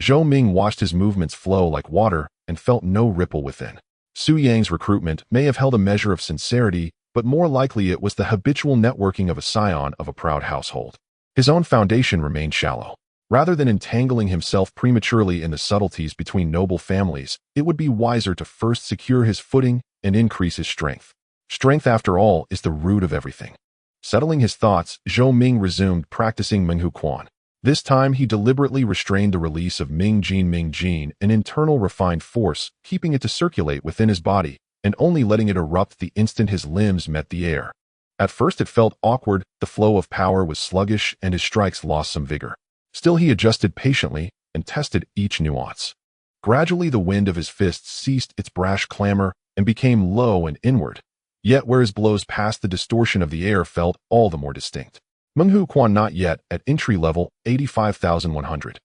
Zhou Ming watched his movements flow like water and felt no ripple within. Su Yang's recruitment may have held a measure of sincerity, but more likely it was the habitual networking of a scion of a proud household. His own foundation remained shallow. Rather than entangling himself prematurely in the subtleties between noble families, it would be wiser to first secure his footing and increase his strength. Strength, after all, is the root of everything. Settling his thoughts, Zhou Ming resumed practicing Menghu Quan. This time he deliberately restrained the release of Ming Jin, an internal refined force, keeping it to circulate within his body, and only letting it erupt the instant his limbs met the air. At first it felt awkward, the flow of power was sluggish and his strikes lost some vigor. Still he adjusted patiently and tested each nuance. Gradually the wind of his fists ceased its brash clamor and became low and inward. Yet where his blows passed, the distortion of the air felt all the more distinct. Menghu Quan not yet at entry level 85,100.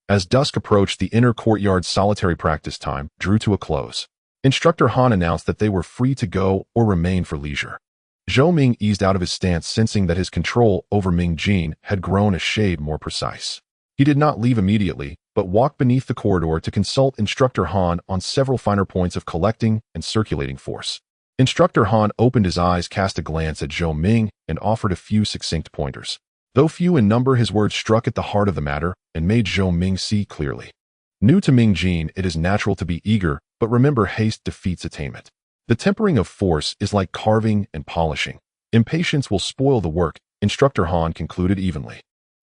As dusk approached, the inner courtyard's solitary practice time drew to a close. Instructor Han announced that they were free to go or remain for leisure. Zhou Ming eased out of his stance, sensing that his control over Ming Jin had grown a shade more precise. He did not leave immediately, but walked beneath the corridor to consult Instructor Han on several finer points of collecting and circulating force. Instructor Han opened his eyes, cast a glance at Zhou Ming, and offered a few succinct pointers. Though few in number, his words struck at the heart of the matter and made Zhou Ming see clearly. New to Ming Jin, it is natural to be eager, but remember, haste defeats attainment. The tempering of force is like carving and polishing. Impatience will spoil the work, Instructor Han concluded evenly.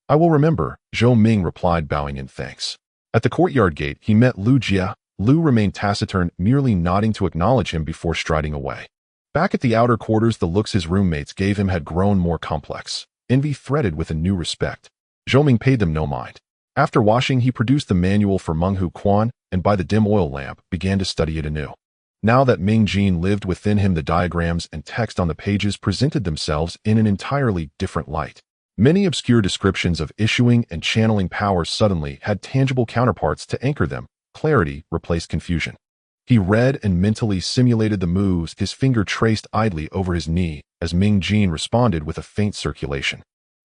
I will remember, Zhou Ming replied, bowing in thanks. At the courtyard gate, he met Lu Jia. Lu remained taciturn, merely nodding to acknowledge him before striding away. Back at the outer quarters, the looks his roommates gave him had grown more complex. Envy threaded with a new respect. Zhou Ming paid them no mind. After washing, he produced the manual for Menghu Quan, and by the dim oil lamp, began to study it anew. Now that Ming Jin lived within him, the diagrams and text on the pages presented themselves in an entirely different light. Many obscure descriptions of issuing and channeling powers suddenly had tangible counterparts to anchor them. Clarity replaced confusion. He read and mentally simulated the moves, his finger traced idly over his knee as Ming Jin responded with a faint circulation.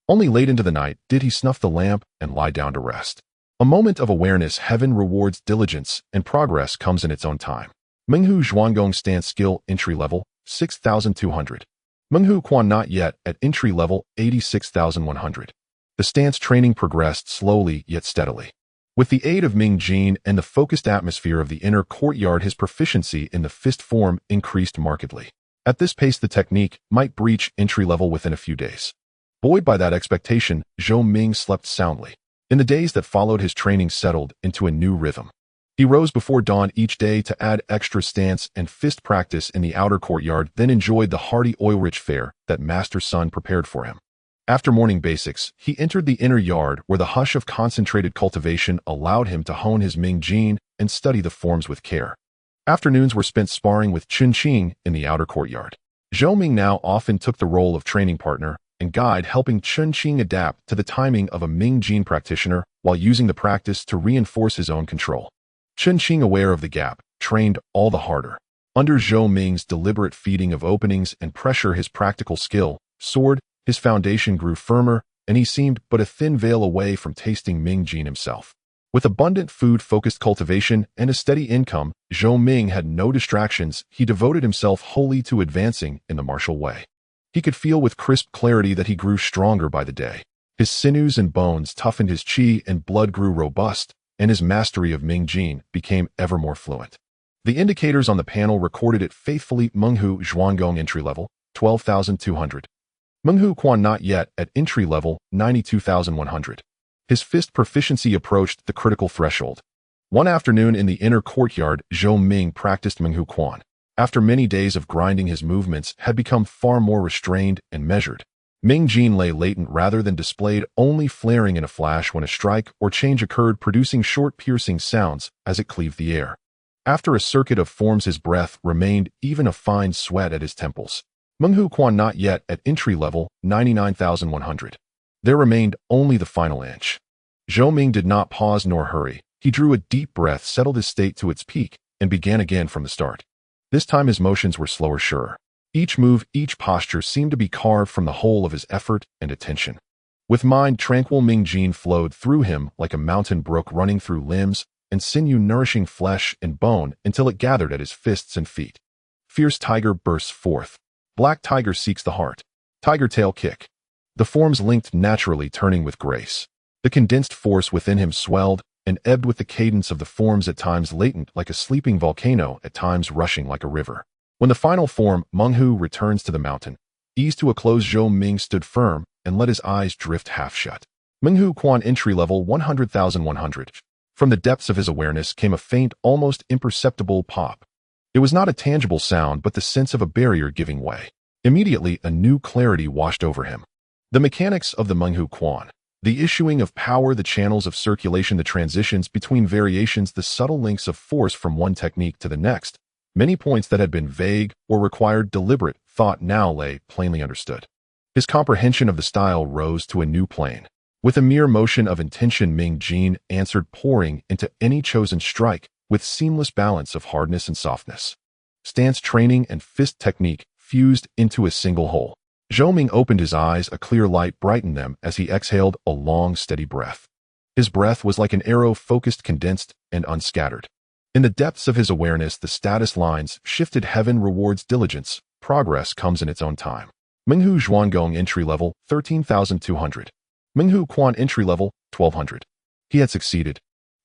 Only late into the night did he snuff the lamp and lie down to rest. A moment of awareness. Heaven rewards diligence, and progress comes in its own time. Menghu Zhuanggong stance skill entry level 6,200. Menghu Quan not yet at entry level 86,100. The stance training progressed slowly yet steadily. With the aid of Ming Jin and the focused atmosphere of the inner courtyard, his proficiency in the fist form increased markedly. At this pace, the technique might breach entry level within a few days. Buoyed by that expectation, Zhou Ming slept soundly. In the days that followed, his training settled into a new rhythm. He rose before dawn each day to add extra stance and fist practice in the outer courtyard, then enjoyed the hearty oil-rich fare that Master Sun prepared for him. After morning basics, he entered the inner yard where the hush of concentrated cultivation allowed him to hone his Ming Jin and study the forms with care. Afternoons were spent sparring with Chun Qing in the outer courtyard. Zhou Ming now often took the role of training partner and guide, helping Chun Qing adapt to the timing of a Ming Jin practitioner while using the practice to reinforce his own control. Chun Qing, aware of the gap, trained all the harder. Under Zhou Ming's deliberate feeding of openings and pressure, his practical skill soared, his foundation grew firmer, and he seemed but a thin veil away from tasting Ming Jin himself. With abundant food-focused cultivation and a steady income, Zhou Ming had no distractions. He devoted himself wholly to advancing in the martial way. He could feel with crisp clarity that he grew stronger by the day. His sinews and bones toughened, his qi and blood grew robust, and his mastery of Ming Jin became ever more fluent. The indicators on the panel recorded it faithfully. Menghu Zhuangong entry level, 12,200. Menghu Quan not yet at entry level, 92,100. His fist proficiency approached the critical threshold. One afternoon in the inner courtyard, Zhou Ming practiced Menghu Quan. After many days of grinding, his movements had become far more restrained and measured. Ming Jin lay latent rather than displayed, only flaring in a flash when a strike or change occurred, producing short piercing sounds as it cleaved the air. After a circuit of forms, his breath remained, even a fine sweat at his temples. Menghu Quan not yet at entry level, 99,100. There remained only the final inch. Zhou Ming did not pause nor hurry. He drew a deep breath, settled his state to its peak, and began again from the start. This time his motions were slower, surer. Each move, each posture seemed to be carved from the whole of his effort and attention. With mind tranquil, Ming Jin flowed through him like a mountain brook, running through limbs and sinew, nourishing flesh and bone until it gathered at his fists and feet. Fierce tiger bursts forth. Black tiger seeks the heart. Tiger tail kick. The forms linked naturally, turning with grace. The condensed force within him swelled and ebbed with the cadence of the forms, at times latent like a sleeping volcano, at times rushing like a river. When the final form, Menghu, returns to the mountain, eased to a close, Zhou Ming stood firm and let his eyes drift half shut. Menghu Quan entry level, 100,100. From the depths of his awareness came a faint, almost imperceptible pop. It was not a tangible sound, but the sense of a barrier giving way. Immediately, a new clarity washed over him. The mechanics of the Menghu Quan, the issuing of power, the channels of circulation, the transitions between variations, the subtle links of force from one technique to the next, many points that had been vague or required deliberate thought now lay plainly understood. His comprehension of the style rose to a new plane. With a mere motion of intention, Ming Jin answered, pouring into any chosen strike with seamless balance of hardness and softness. Stance training and fist technique fused into a single whole. Zhou Ming opened his eyes, a clear light brightened them as he exhaled a long, steady breath. His breath was like an arrow, focused, condensed, and unscattered. In the depths of his awareness, the status lines shifted. Heaven rewards diligence. Progress comes in its own time. Menghu Zhuangong entry level, 13,200. Menghu Quan entry level, 1,200. He had succeeded.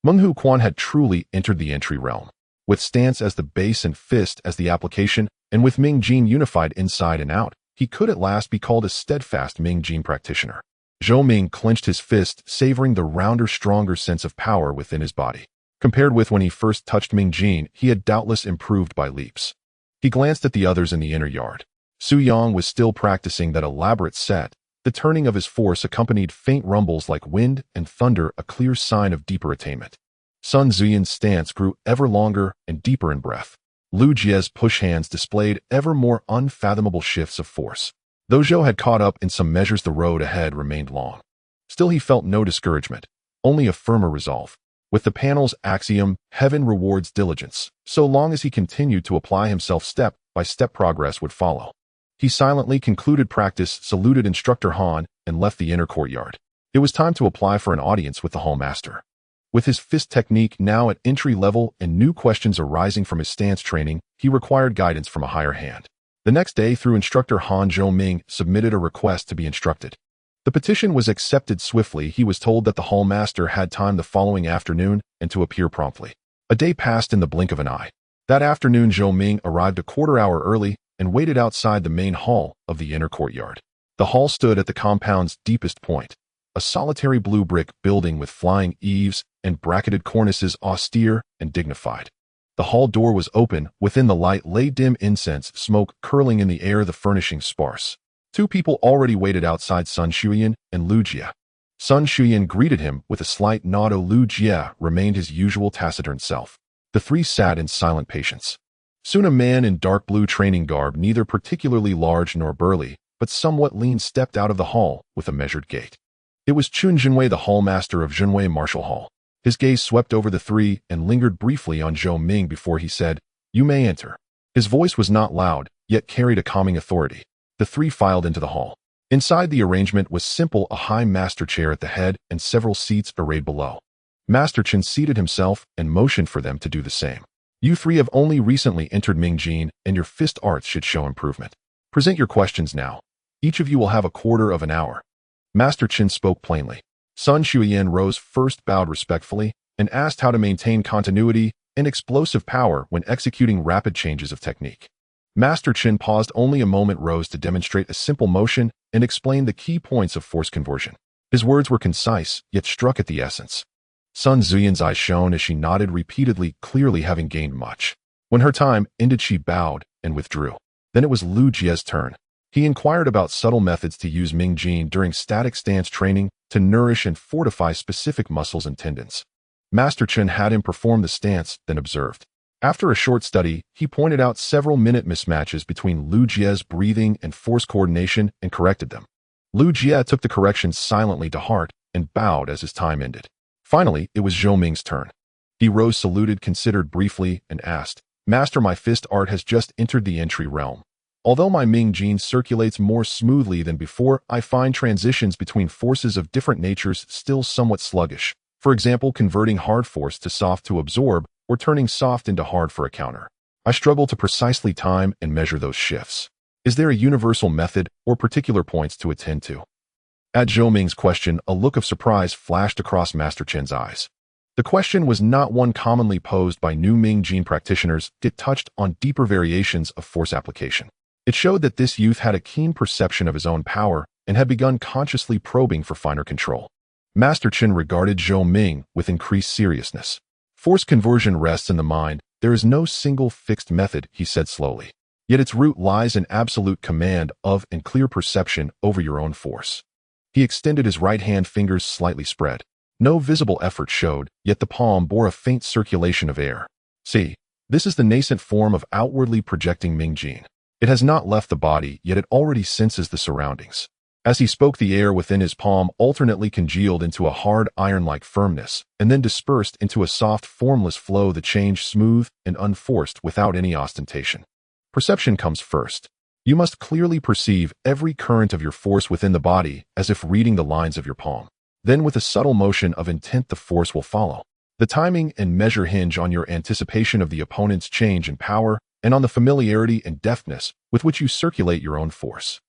Menghu Quan had truly entered the entry realm. With stance as the base and fist as the application, and with Ming Jin unified inside and out, he could at last be called a steadfast Ming Jin practitioner. Zhou Ming clenched his fist, savoring the rounder, stronger sense of power within his body. Compared with when he first touched Ming Jin, he had doubtless improved by leaps. He glanced at the others in the inner yard. Su Yang was still practicing that elaborate set. The turning of his force accompanied faint rumbles like wind and thunder, a clear sign of deeper attainment. Sun Zuyan's stance grew ever longer and deeper in breath. Lu Jie's push hands displayed ever more unfathomable shifts of force. Though Zhou had caught up in some measures, the road ahead remained long. Still, he felt no discouragement, only a firmer resolve. With the panel's axiom, heaven rewards diligence, so long as he continued to apply himself, step by step progress would follow. He silently concluded practice, saluted instructor Han, and left the inner courtyard. It was time to apply for an audience with the Hall Master. With his fist technique now at entry level and new questions arising from his stance training, he required guidance from a higher hand. The next day, through instructor Han, Zhou Ming submitted a request to be instructed. The petition was accepted swiftly. He was told that the Hall Master had time the following afternoon and to appear promptly. A day passed in the blink of an eye. That afternoon, Zhou Ming arrived a quarter hour early and waited outside the main hall of the inner courtyard. The hall stood at the compound's deepest point, a solitary blue brick building with flying eaves and bracketed cornices, austere and dignified. The hall door was open. Within the light lay dim incense smoke curling in the air, the furnishings sparse. Two people already waited outside, Sun Shuyan and Lu Jie. Sun Shuyan greeted him with a slight nod. Lu Jie remained his usual taciturn self. The three sat in silent patience. Soon a man in dark blue training garb, neither particularly large nor burly, but somewhat lean, stepped out of the hall with a measured gait. It was Chun Jinwei, the hallmaster of Jinwei Martial Hall. His gaze swept over the three and lingered briefly on Zhou Ming before he said, "You may enter." His voice was not loud, yet carried a calming authority. The three filed into the hall. Inside, the arrangement was simple: a high master chair at the head and several seats arrayed below. Master Chen seated himself and motioned for them to do the same. "You three have only recently entered Mingjin, and your fist arts should show improvement. Present your questions now. Each of you will have a quarter of an hour." Master Chen spoke plainly. Sun Shuyan rose first, bowed respectfully, and asked how to maintain continuity and explosive power when executing rapid changes of technique. Master Chen paused only a moment, rose to demonstrate a simple motion, and explained the key points of force conversion. His words were concise, yet struck at the essence. Sun Zuyan's eyes shone as she nodded repeatedly, clearly having gained much. When her time ended, she bowed and withdrew. Then it was Lu Jie's turn. He inquired about subtle methods to use Mingjin during static stance training to nourish and fortify specific muscles and tendons. Master Chen had him perform the stance, then observed. After a short study, he pointed out several minute mismatches between Lu Jie's breathing and force coordination and corrected them. Lu Jie took the corrections silently to heart and bowed as his time ended. Finally, it was Zhou Ming's turn. He rose, saluted, considered briefly, and asked, "Master, my fist art has just entered the entry realm. Although my Mingjin circulates more smoothly than before, I find transitions between forces of different natures still somewhat sluggish. For example, converting hard force to soft to absorb, or turning soft into hard for a counter. I struggle to precisely time and measure those shifts. Is there a universal method or particular points to attend to?" At Zhou Ming's question, a look of surprise flashed across Master Chen's eyes. The question was not one commonly posed by new Mingjin practitioners. It touched on deeper variations of force application. It showed that this youth had a keen perception of his own power and had begun consciously probing for finer control. Master Chen regarded Zhou Ming with increased seriousness. "Force conversion rests in the mind. There is no single fixed method," he said slowly. "Yet its root lies in absolute command of and clear perception over your own force." He extended his right hand, fingers slightly spread. No visible effort showed, yet the palm bore a faint circulation of air. "See, this is the nascent form of outwardly projecting Mingjin. It has not left the body, yet it already senses the surroundings." As he spoke, the air within his palm alternately congealed into a hard iron-like firmness, and then dispersed into a soft, formless flow that changed smooth and unforced without any ostentation. Perception comes first. You must clearly perceive every current of your force within the body as if reading the lines of your palm. Then with a subtle motion of intent, the force will follow. The timing and measure hinge on your anticipation of the opponent's change in power and on the familiarity and deftness with which you circulate your own force.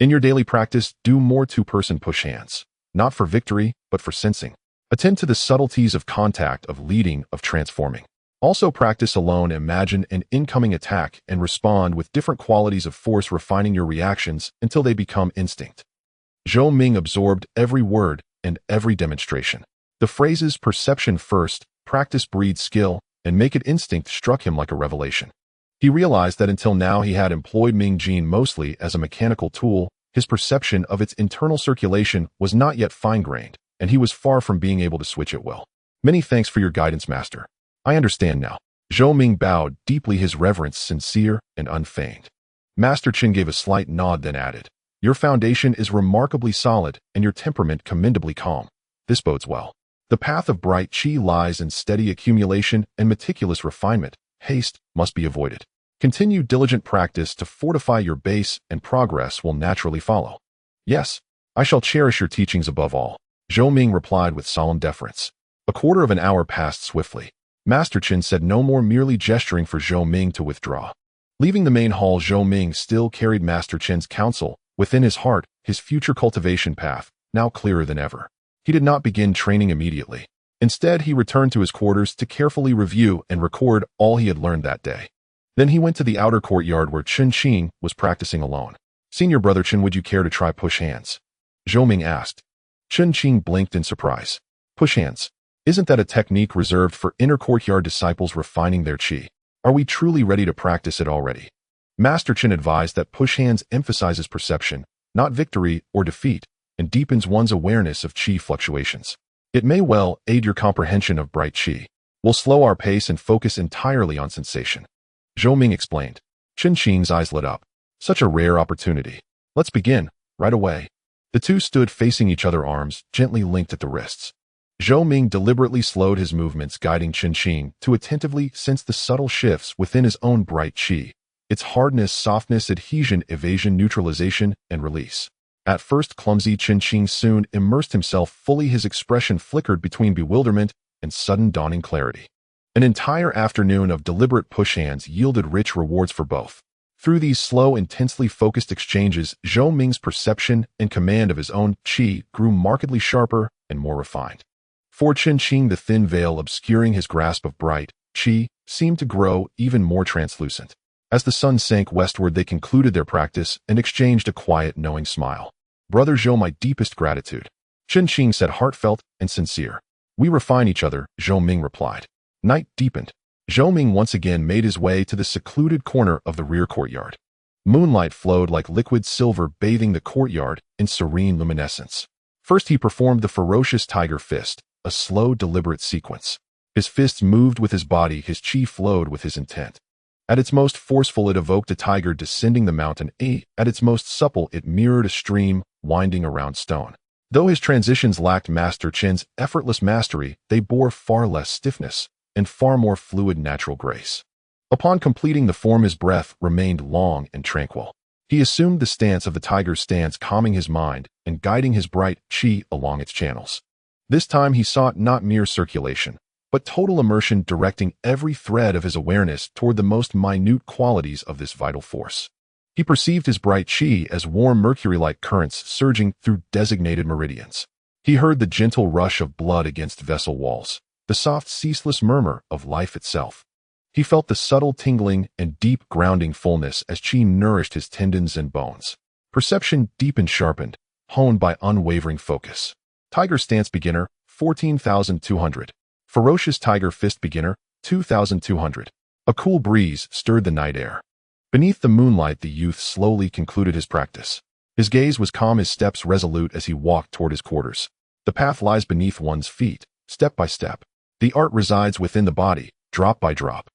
In your daily practice, do more two-person push hands, not for victory, but for sensing. Attend to the subtleties of contact, of leading, of transforming. Also practice alone. Imagine an incoming attack and respond with different qualities of force, refining your reactions until they become instinct. Zhou Ming absorbed every word and every demonstration. The phrases "perception first," "practice breeds skill," and "make it instinct" struck him like a revelation. He realized that until now he had employed Mingjin mostly as a mechanical tool. His perception of its internal circulation was not yet fine-grained, and he was far from being able to switch it well. "Many thanks for your guidance, Master. I understand now." Zhou Ming bowed deeply, his reverence sincere and unfeigned. Master Chen gave a slight nod, then added, "Your foundation is remarkably solid, and your temperament commendably calm. This bodes well. The path of bright qi lies in steady accumulation and meticulous refinement. Haste must be avoided. Continue diligent practice to fortify your base, and progress will naturally follow." "Yes, I shall cherish your teachings above all," Zhou Ming replied with solemn deference. A quarter of an hour passed swiftly. Master Chen said no more, merely gesturing for Zhou Ming to withdraw. Leaving the main hall, Zhou Ming still carried Master Chen's counsel within his heart, his future cultivation path now clearer than ever. He did not begin training immediately. Instead, he returned to his quarters to carefully review and record all he had learned that day. Then he went to the outer courtyard where Chen Qing was practicing alone. "Senior brother Chen, would you care to try push hands?" Zhou Ming asked. Chen Qing blinked in surprise. "Push hands? Isn't that a technique reserved for inner courtyard disciples refining their qi? Are we truly ready to practice it already?" Master Chen advised that push hands emphasizes perception, not victory or defeat, and deepens one's awareness of qi fluctuations. It may well aid your comprehension of bright qi. We'll slow our pace and focus entirely on sensation. Zhou Ming explained. Qin Qing's eyes lit up. Such a rare opportunity. Let's begin, right away. The two stood facing each other, arms gently linked at the wrists. Zhou Ming deliberately slowed his movements, guiding Qin Qing to attentively sense the subtle shifts within his own bright qi. Its hardness, softness, adhesion, evasion, neutralization, and release. At first clumsy, Qin Qing soon immersed himself fully. His expression flickered between bewilderment and sudden dawning clarity. An entire afternoon of deliberate push hands yielded rich rewards for both. Through these slow, intensely focused exchanges, Zhou Ming's perception and command of his own qi grew markedly sharper and more refined. For Qin Qing, the thin veil obscuring his grasp of bright qi seemed to grow even more translucent. As the sun sank westward, they concluded their practice and exchanged a quiet, knowing smile. Brother Zhou, my deepest gratitude. Qin Qing said, heartfelt and sincere. We refine each other, Zhou Ming replied. Night deepened. Zhou Ming once again made his way to the secluded corner of the rear courtyard. Moonlight flowed like liquid silver, bathing the courtyard in serene luminescence. First he performed the ferocious tiger fist, a slow, deliberate sequence. His fists moved with his body, his qi flowed with his intent. At its most forceful, it evoked a tiger descending the mountain. At its most supple, it mirrored a stream winding around stone. Though his transitions lacked Master Qin's effortless mastery, they bore far less stiffness and far more fluid, natural grace. Upon completing the form, his breath remained long and tranquil. He assumed the stance of the tiger's stance, calming his mind and guiding his bright qi along its channels. This time he sought not mere circulation, but total immersion, directing every thread of his awareness toward the most minute qualities of this vital force. He perceived his bright qi as warm mercury-like currents surging through designated meridians. He heard the gentle rush of blood against vessel walls, the soft, ceaseless murmur of life itself. He felt the subtle tingling and deep grounding fullness as qi nourished his tendons and bones. Perception deepened, sharpened, honed by unwavering focus. Tiger stance beginner, 14,200. Ferocious tiger fist beginner, 2,200. A cool breeze stirred the night air. Beneath the moonlight, the youth slowly concluded his practice. His gaze was calm, his steps resolute as he walked toward his quarters. The path lies beneath one's feet, step by step. The art resides within the body, drop by drop.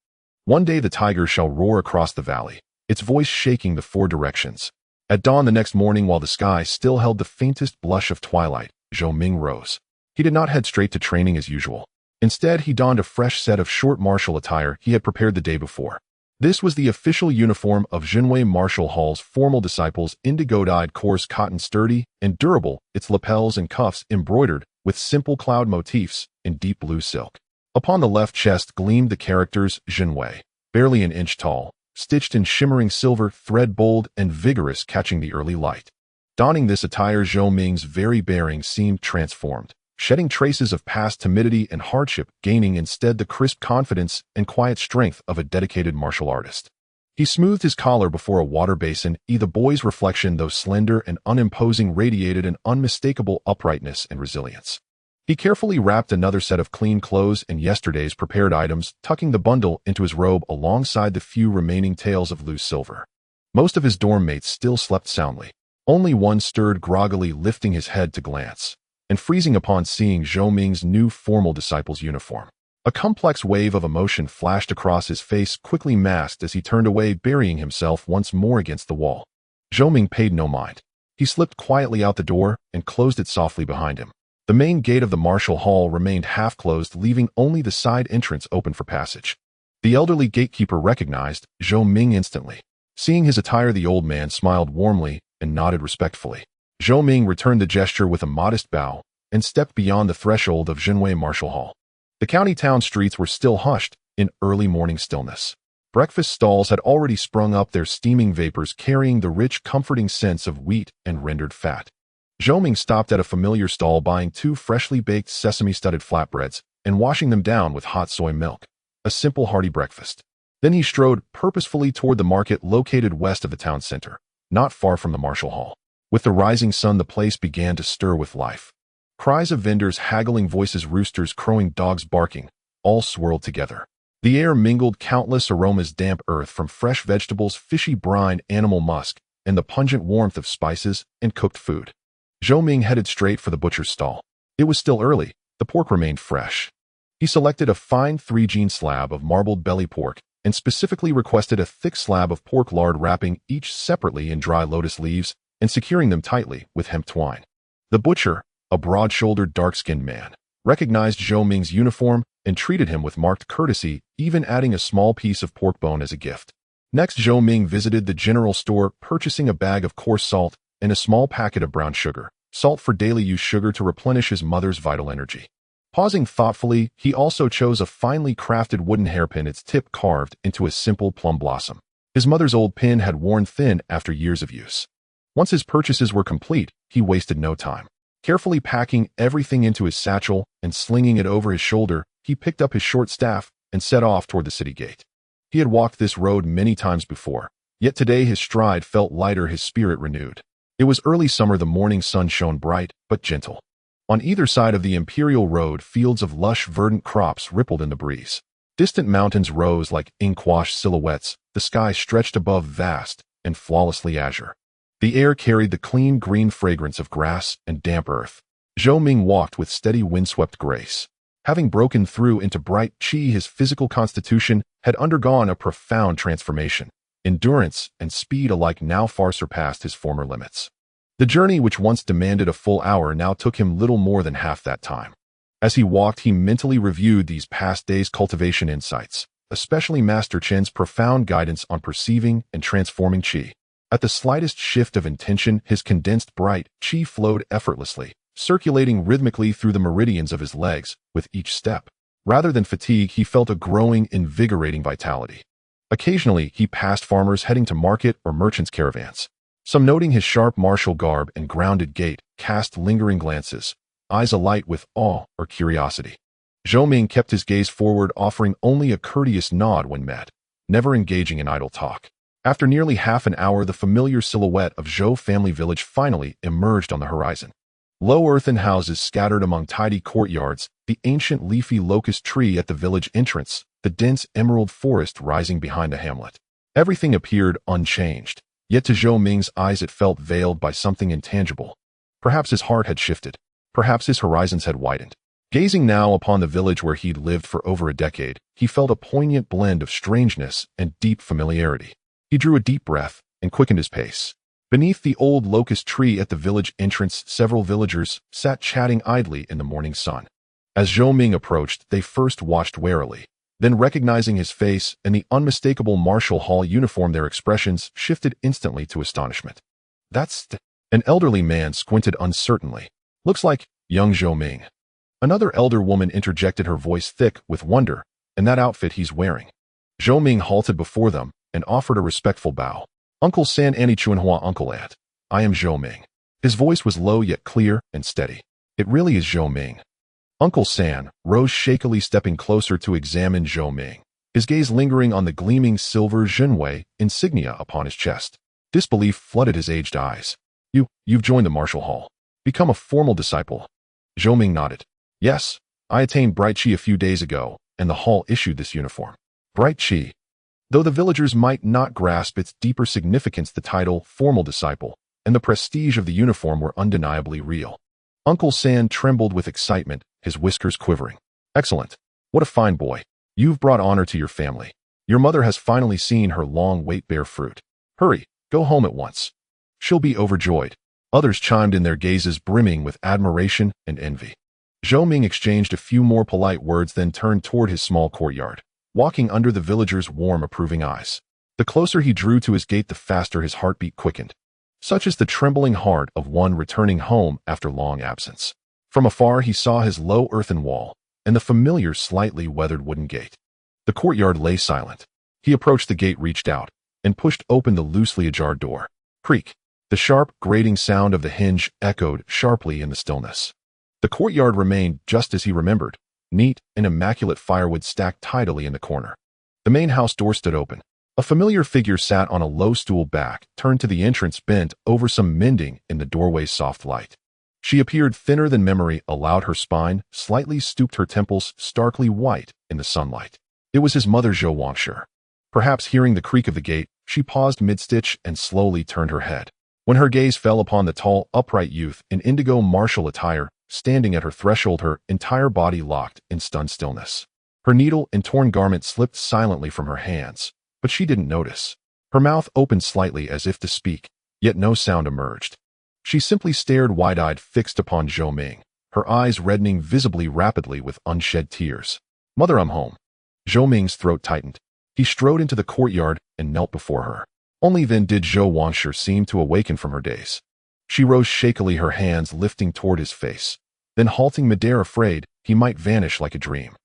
One day the tiger shall roar across the valley, its voice shaking the four directions. At dawn the next morning, while the sky still held the faintest blush of twilight, Zhou Ming rose. He did not head straight to training as usual. Instead, he donned a fresh set of short martial attire he had prepared the day before. This was the official uniform of Jinwei Martial Hall's formal disciples, indigo-dyed coarse cotton, sturdy and durable, its lapels and cuffs embroidered with simple cloud motifs in deep blue silk. Upon the left chest gleamed the characters Jinwei, barely an inch tall, stitched in shimmering silver thread, bold and vigorous, catching the early light. Donning this attire, Zhou Ming's very bearing seemed transformed, shedding traces of past timidity and hardship, gaining instead the crisp confidence and quiet strength of a dedicated martial artist. He smoothed his collar before a water basin. The boy's reflection, though slender and unimposing, radiated an unmistakable uprightness and resilience. He carefully wrapped another set of clean clothes and yesterday's prepared items, tucking the bundle into his robe alongside the few remaining tails of loose silver. Most of his dorm mates still slept soundly. Only one stirred groggily, lifting his head to glance, and freezing upon seeing Zhou Ming's new formal disciple's uniform. A complex wave of emotion flashed across his face, quickly masked as he turned away, burying himself once more against the wall. Zhou Ming paid no mind. He slipped quietly out the door and closed it softly behind him. The main gate of the martial hall remained half-closed, leaving only the side entrance open for passage. The elderly gatekeeper recognized Zhou Ming instantly. Seeing his attire, the old man smiled warmly and nodded respectfully. Zhou Ming returned the gesture with a modest bow and stepped beyond the threshold of Jinwei Martial Hall. The county town streets were still hushed in early morning stillness. Breakfast stalls had already sprung up, their steaming vapors carrying the rich, comforting scents of wheat and rendered fat. Zhou Ming stopped at a familiar stall, buying 2 freshly baked sesame-studded flatbreads and washing them down with hot soy milk. A simple, hearty breakfast. Then he strode purposefully toward the market located west of the town center, not far from the martial hall. With the rising sun, the place began to stir with life. Cries of vendors, haggling voices, roosters crowing, dogs barking, all swirled together. The air mingled countless aromas: damp earth from fresh vegetables, fishy brine, animal musk, and the pungent warmth of spices and cooked food. Zhou Ming headed straight for the butcher's stall. It was still early. The pork remained fresh. He selected a fine 3-gene slab of marbled belly pork and specifically requested a thick slab of pork lard, wrapping each separately in dry lotus leaves and securing them tightly with hemp twine. The butcher, a broad-shouldered, dark-skinned man, recognized Zhou Ming's uniform and treated him with marked courtesy, even adding a small piece of pork bone as a gift. Next, Zhou Ming visited the general store, purchasing a bag of coarse salt and a small packet of brown sugar, salt for daily use, sugar to replenish his mother's vital energy. Pausing thoughtfully, he also chose a finely crafted wooden hairpin, its tip carved into a simple plum blossom. His mother's old pin had worn thin after years of use. Once his purchases were complete, he wasted no time. Carefully packing everything into his satchel and slinging it over his shoulder, he picked up his short staff and set off toward the city gate. He had walked this road many times before, yet today his stride felt lighter, his spirit renewed. It was early summer, the morning sun shone bright but gentle. On either side of the imperial road, fields of lush, verdant crops rippled in the breeze. Distant mountains rose like ink-washed silhouettes, the sky stretched above, vast and flawlessly azure. The air carried the clean green fragrance of grass and damp earth. Zhou Ming walked with steady, windswept grace. Having broken through into bright qi, his physical constitution had undergone a profound transformation. Endurance and speed alike now far surpassed his former limits. The journey, which once demanded a full hour, now took him little more than half that time. As he walked, he mentally reviewed these past days' cultivation insights, especially Master Chen's profound guidance on perceiving and transforming qi. At the slightest shift of intention, his condensed bright qi flowed effortlessly, circulating rhythmically through the meridians of his legs with each step. Rather than fatigue, he felt a growing, invigorating vitality. Occasionally, he passed farmers heading to market or merchants' caravans. Some, noting his sharp martial garb and grounded gait, cast lingering glances, eyes alight with awe or curiosity. Zhou Ming kept his gaze forward, offering only a courteous nod when met, never engaging in idle talk. After nearly half an hour, the familiar silhouette of Zhou family village finally emerged on the horizon. Low earthen houses scattered among tidy courtyards, the ancient leafy locust tree at the village entrance, the dense emerald forest rising behind the hamlet. Everything appeared unchanged. Yet to Zhou Ming's eyes it felt veiled by something intangible. Perhaps his heart had shifted. Perhaps his horizons had widened. Gazing now upon the village where he'd lived for over a decade, he felt a poignant blend of strangeness and deep familiarity. He drew a deep breath and quickened his pace. Beneath the old locust tree at the village entrance, several villagers sat chatting idly in the morning sun. As Zhou Ming approached, they first watched warily. Then, recognizing his face and the unmistakable Marshall Hall uniform, their expressions shifted instantly to astonishment. An elderly man squinted uncertainly. Looks like young Zhou Ming. Another elder woman interjected, her voice thick with wonder. And that outfit he's wearing. Zhou Ming halted before them and offered a respectful bow. Uncle San Annie Chuanhua, Uncle Aunt. I am Zhou Ming. His voice was low yet clear and steady. It really is Zhou Ming. Uncle San rose shakily, stepping closer to examine Zhou Ming, his gaze lingering on the gleaming silver Zhenwei insignia upon his chest. Disbelief flooded his aged eyes. You've joined the Marshall Hall. Become a formal disciple. Zhou Ming nodded. Yes, I attained Bright Qi a few days ago, and the Hall issued this uniform. Bright Qi. Though the villagers might not grasp its deeper significance, the title, formal disciple, and the prestige of the uniform were undeniably real. Uncle San trembled with excitement, his whiskers quivering. Excellent. What a fine boy. You've brought honor to your family. Your mother has finally seen her long wait bear fruit. Hurry, go home at once. She'll be overjoyed. Others chimed in, their gazes brimming with admiration and envy. Zhou Ming exchanged a few more polite words, then turned toward his small courtyard, walking under the villagers' warm, approving eyes. The closer he drew to his gate, the faster his heartbeat quickened. Such is the trembling heart of one returning home after long absence. From afar he saw his low earthen wall and the familiar, slightly weathered wooden gate. The courtyard lay silent. He approached the gate, reached out, and pushed open the loosely ajar door. Creak. The sharp, grating sound of the hinge echoed sharply in the stillness. The courtyard remained just as he remembered, neat and immaculate, firewood stacked tidily in the corner. The main house door stood open. A familiar figure sat on a low stool, back turned to the entrance, bent over some mending in the doorway's soft light. She appeared thinner than memory, allowed her spine, slightly stooped, her temples starkly white in the sunlight. It was his mother, Zhou Wangshe. Perhaps hearing the creak of the gate, she paused mid-stitch and slowly turned her head. When her gaze fell upon the tall, upright youth in indigo martial attire, standing at her threshold, her entire body locked in stunned stillness. Her needle and torn garment slipped silently from her hands, but she didn't notice. Her mouth opened slightly as if to speak, yet no sound emerged. She simply stared wide-eyed, fixed upon Zhou Ming, her eyes reddening visibly rapidly with unshed tears. "Mother, I'm home." Zhou Ming's throat tightened. He strode into the courtyard and knelt before her. Only then did Zhou Wangshi seem to awaken from her daze. She rose shakily, her hands lifting toward his face, then halting midair, afraid he might vanish like a dream.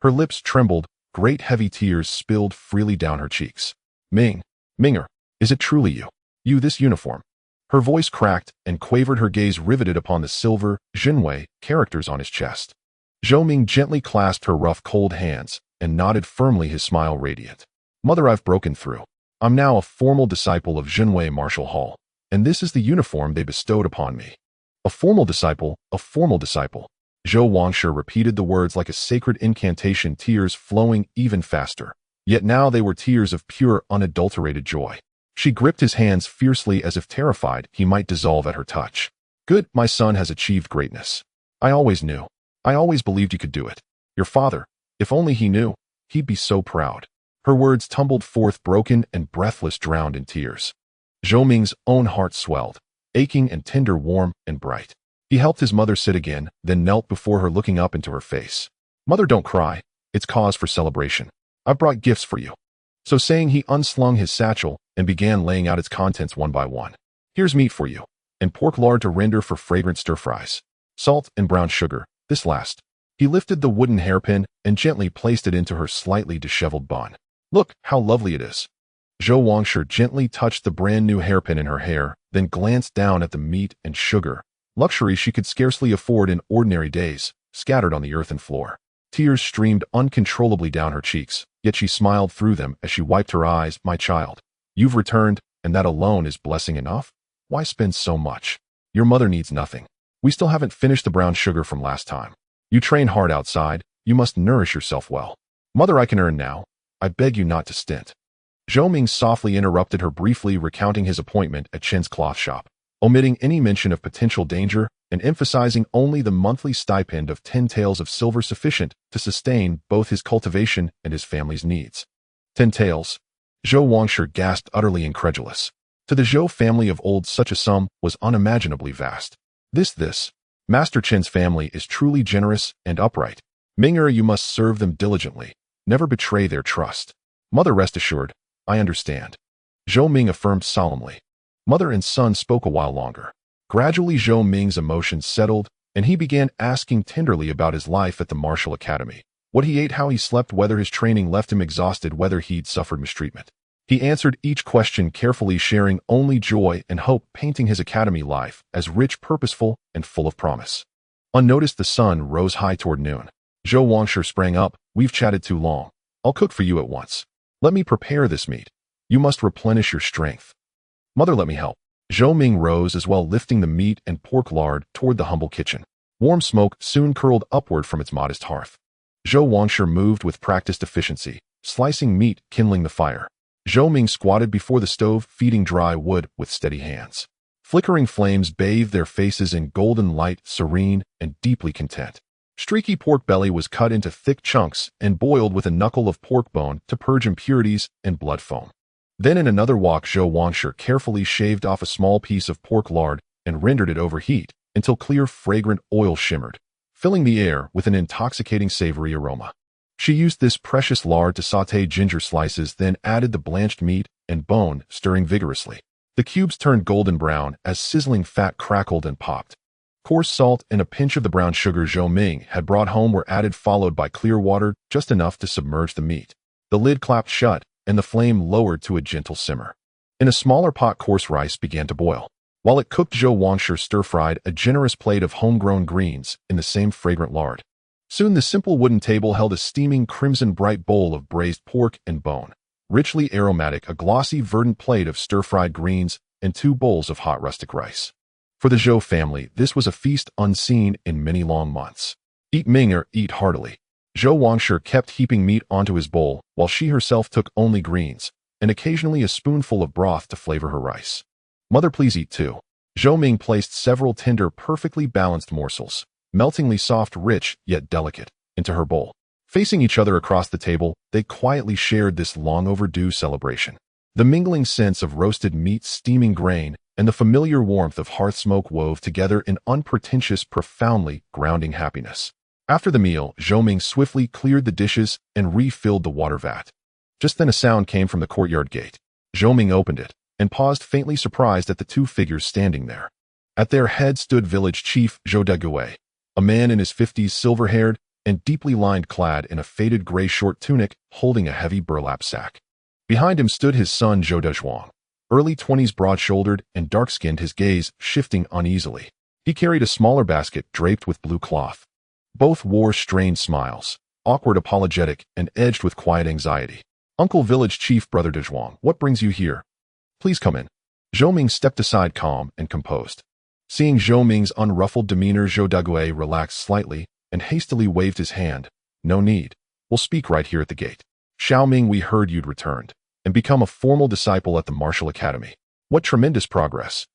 Her lips trembled, great heavy tears spilled freely down her cheeks. Minger, is it truly you? You, this uniform?" Her voice cracked and quavered, her gaze riveted upon the silver Jinwei characters on his chest. Zhou Ming gently clasped her rough, cold hands and nodded firmly, his smile radiant. "Mother, I've broken through. I'm now a formal disciple of Jinwei Martial Hall, and this is the uniform they bestowed upon me." A formal disciple, a formal disciple. Zhou Wangshi repeated the words like a sacred incantation, tears flowing even faster. Yet now they were tears of pure, unadulterated joy. She gripped his hands fiercely as if terrified he might dissolve at her touch. "Good, my son has achieved greatness. I always knew. I always believed you could do it. Your father, if only he knew, he'd be so proud." Her words tumbled forth broken and breathless, drowned in tears. Zhou Ming's own heart swelled, aching and tender, warm and bright. He helped his mother sit again, then knelt before her, looking up into her face. "Mother, don't cry. It's cause for celebration. I've brought gifts for you." So saying, he unslung his satchel and began laying out its contents one by one. "Here's meat for you, and pork lard to render for fragrant stir-fries. Salt and brown sugar, this last." He lifted the wooden hairpin and gently placed it into her slightly disheveled bun. "Look how lovely it is." Zhou Wangshi gently touched the brand new hairpin in her hair, then glanced down at the meat and sugar, luxury she could scarcely afford in ordinary days, scattered on the earthen floor. Tears streamed uncontrollably down her cheeks, yet she smiled through them as she wiped her eyes. "My child, you've returned, and that alone is blessing enough. Why spend so much? Your mother needs nothing. We still haven't finished the brown sugar from last time. You train hard outside, you must nourish yourself well. Mother, I can earn now. I beg you not to stint." Zhou Ming softly interrupted her, briefly recounting his appointment at Chen's cloth shop, omitting any mention of potential danger and emphasizing only the monthly stipend of 10 taels of silver, sufficient to sustain both his cultivation and his family's needs. 10 taels? Zhou Wangshi gasped, utterly incredulous. To the Zhou family of old, such a sum was unimaginably vast. This, Master Chen's family is truly generous and upright. Minger, you must serve them diligently. Never betray their trust. Mother, rest assured, I understand. Zhou Ming affirmed solemnly. Mother and son spoke a while longer. Gradually Zhou Ming's emotions settled, and he began asking tenderly about his life at the martial academy. What he ate, how he slept, whether his training left him exhausted, whether he'd suffered mistreatment. He answered each question carefully, sharing only joy and hope, painting his academy life as rich, purposeful, and full of promise. Unnoticed, the sun rose high toward noon. Zhou Wangshi sprang up. We've chatted too long. I'll cook for you at once. Let me prepare this meat. You must replenish your strength. Mother, let me help. Zhou Ming rose as well, lifting the meat and pork lard toward the humble kitchen. Warm smoke soon curled upward from its modest hearth. Zhou Wangshi moved with practiced efficiency, slicing meat, kindling the fire. Zhou Ming squatted before the stove, feeding dry wood with steady hands. Flickering flames bathed their faces in golden light, serene and deeply content. Streaky pork belly was cut into thick chunks and boiled with a knuckle of pork bone to purge impurities and blood foam. Then in another wok, Zhou Wangshi carefully shaved off a small piece of pork lard and rendered it over heat until clear, fragrant oil shimmered, filling the air with an intoxicating savory aroma. She used this precious lard to sauté ginger slices, then added the blanched meat and bone, stirring vigorously. The cubes turned golden brown as sizzling fat crackled and popped. Coarse salt and a pinch of the brown sugar Zhou Ming had brought home were added, followed by clear water, just enough to submerge the meat. The lid clapped shut, and the flame lowered to a gentle simmer. In a smaller pot, coarse rice began to boil. While it cooked, Zhou Wangshi stir-fried a generous plate of homegrown greens in the same fragrant lard. Soon the simple wooden table held a steaming crimson-bright bowl of braised pork and bone, richly aromatic, a glossy verdant plate of stir-fried greens, and 2 bowls of hot rustic rice. For the Zhou family, this was a feast unseen in many long months. Eat, Minger, eat heartily. Zhou Wangshi kept heaping meat onto his bowl, while she herself took only greens, and occasionally a spoonful of broth to flavor her rice. Mother, please eat too. Zhou Ming placed several tender, perfectly balanced morsels, meltingly soft, rich, yet delicate, into her bowl. Facing each other across the table, they quietly shared this long-overdue celebration. The mingling scents of roasted meat, steaming grain, and the familiar warmth of hearth smoke wove together in unpretentious, profoundly grounding happiness. After the meal, Zhou Ming swiftly cleared the dishes and refilled the water vat. Just then a sound came from the courtyard gate. Zhou Ming opened it and paused, faintly surprised at the two figures standing there. At their head stood village chief Zhou Dagui, a man in his 50s, silver-haired and deeply lined, clad in a faded gray short tunic, holding a heavy burlap sack. Behind him stood his son Zhou Dezhuang, early 20s, broad-shouldered and dark-skinned, his gaze shifting uneasily. He carried a smaller basket draped with blue cloth. Both wore strained smiles, awkward, apologetic, and edged with quiet anxiety. "Uncle Village Chief, Brother Dezhuang, what brings you here? Please come in." Zhou Ming stepped aside, calm and composed. Seeing Zhou Ming's unruffled demeanor, Zhou Dagui relaxed slightly and hastily waved his hand. "No need. We'll speak right here at the gate. Xiao Ming, we heard you'd returned and become a formal disciple at the Martial Academy. What tremendous progress.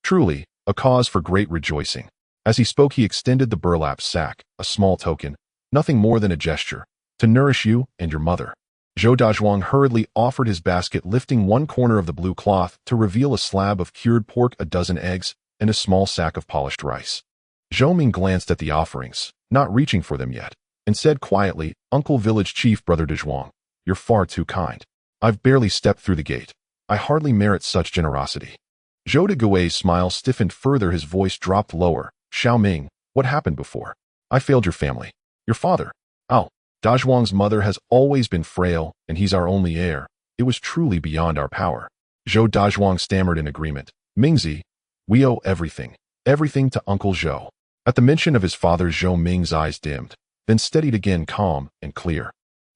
Truly, a cause for great rejoicing." As he spoke, he extended the burlap sack, a small token, nothing more than a gesture, "to nourish you and your mother." Zhou Dezhuang hurriedly offered his basket, lifting one corner of the blue cloth to reveal a slab of cured pork, a dozen eggs, and a small sack of polished rice. Zhou Ming glanced at the offerings, not reaching for them yet, and said quietly, "Uncle Village Chief, Brother Dezhuang, you're far too kind. I've barely stepped through the gate. I hardly merit such generosity." Zhou Dagui's smile stiffened further, his voice dropped lower. "Xiao Ming, what happened before? I failed your family. Your father. Oh, Dezhuang's mother has always been frail, and he's our only heir. It was truly beyond our power." Zhou Dezhuang stammered in agreement. "Mingzi, we owe everything to Uncle Zhou." At the mention of his father, Zhou Ming's eyes dimmed, then steadied again, calm and clear.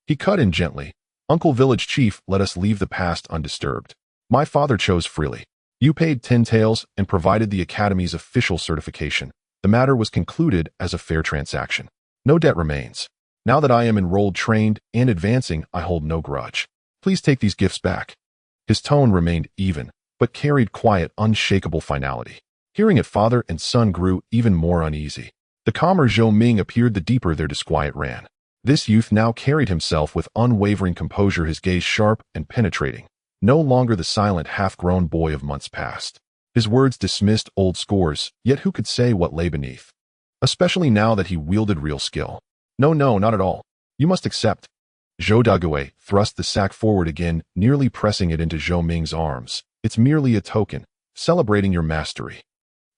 He cut in gently. "Uncle Village Chief, let us leave the past undisturbed. My father chose freely. You paid 10 taels and provided the Academy's official certification. The matter was concluded as a fair transaction. No debt remains. Now that I am enrolled, trained, and advancing, I hold no grudge. Please take these gifts back." His tone remained even, but carried quiet, unshakable finality. Hearing it, father and son grew even more uneasy. The calmer Zhou Ming appeared, the deeper their disquiet ran. This youth now carried himself with unwavering composure, his gaze sharp and penetrating, no longer the silent, half-grown boy of months past. His words dismissed old scores, yet who could say what lay beneath? Especially now that he wielded real skill. "No, not at all. You must accept." Zhou Dagui thrust the sack forward again, nearly pressing it into Zhou Ming's arms. "It's merely a token, celebrating your mastery.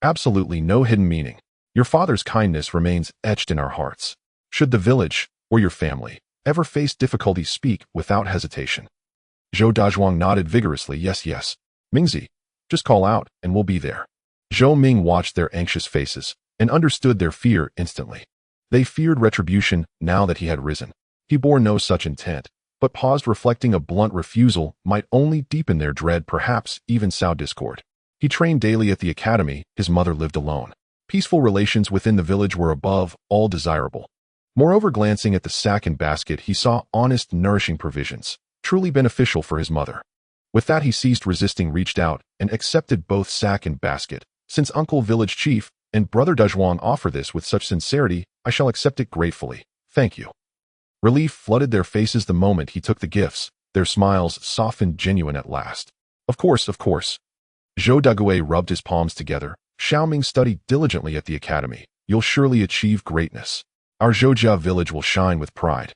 Absolutely no hidden meaning. Your father's kindness remains etched in our hearts. Should the village, or your family, ever face difficulty, speak without hesitation." Zhou Dezhuang nodded vigorously. Yes. "Mingzi, just call out, and we'll be there." Zhou Ming watched their anxious faces and understood their fear instantly. They feared retribution now that he had risen. He bore no such intent, but paused, reflecting a blunt refusal might only deepen their dread, perhaps even sow discord. He trained daily at the academy, his mother lived alone. Peaceful relations within the village were above all desirable. Moreover, glancing at the sack and basket, he saw honest, nourishing provisions, truly beneficial for his mother. With that, he ceased resisting, reached out, and accepted both sack and basket. "Since Uncle Village Chief and Brother Dezhuang offer this with such sincerity, I shall accept it gratefully. Thank you." Relief flooded their faces the moment he took the gifts, their smiles softened, genuine at last. Of course. Zhou Dagui rubbed his palms together. "Xiao Ming, study diligently at the academy. You'll surely achieve greatness. Our Zhoujia village will shine with pride.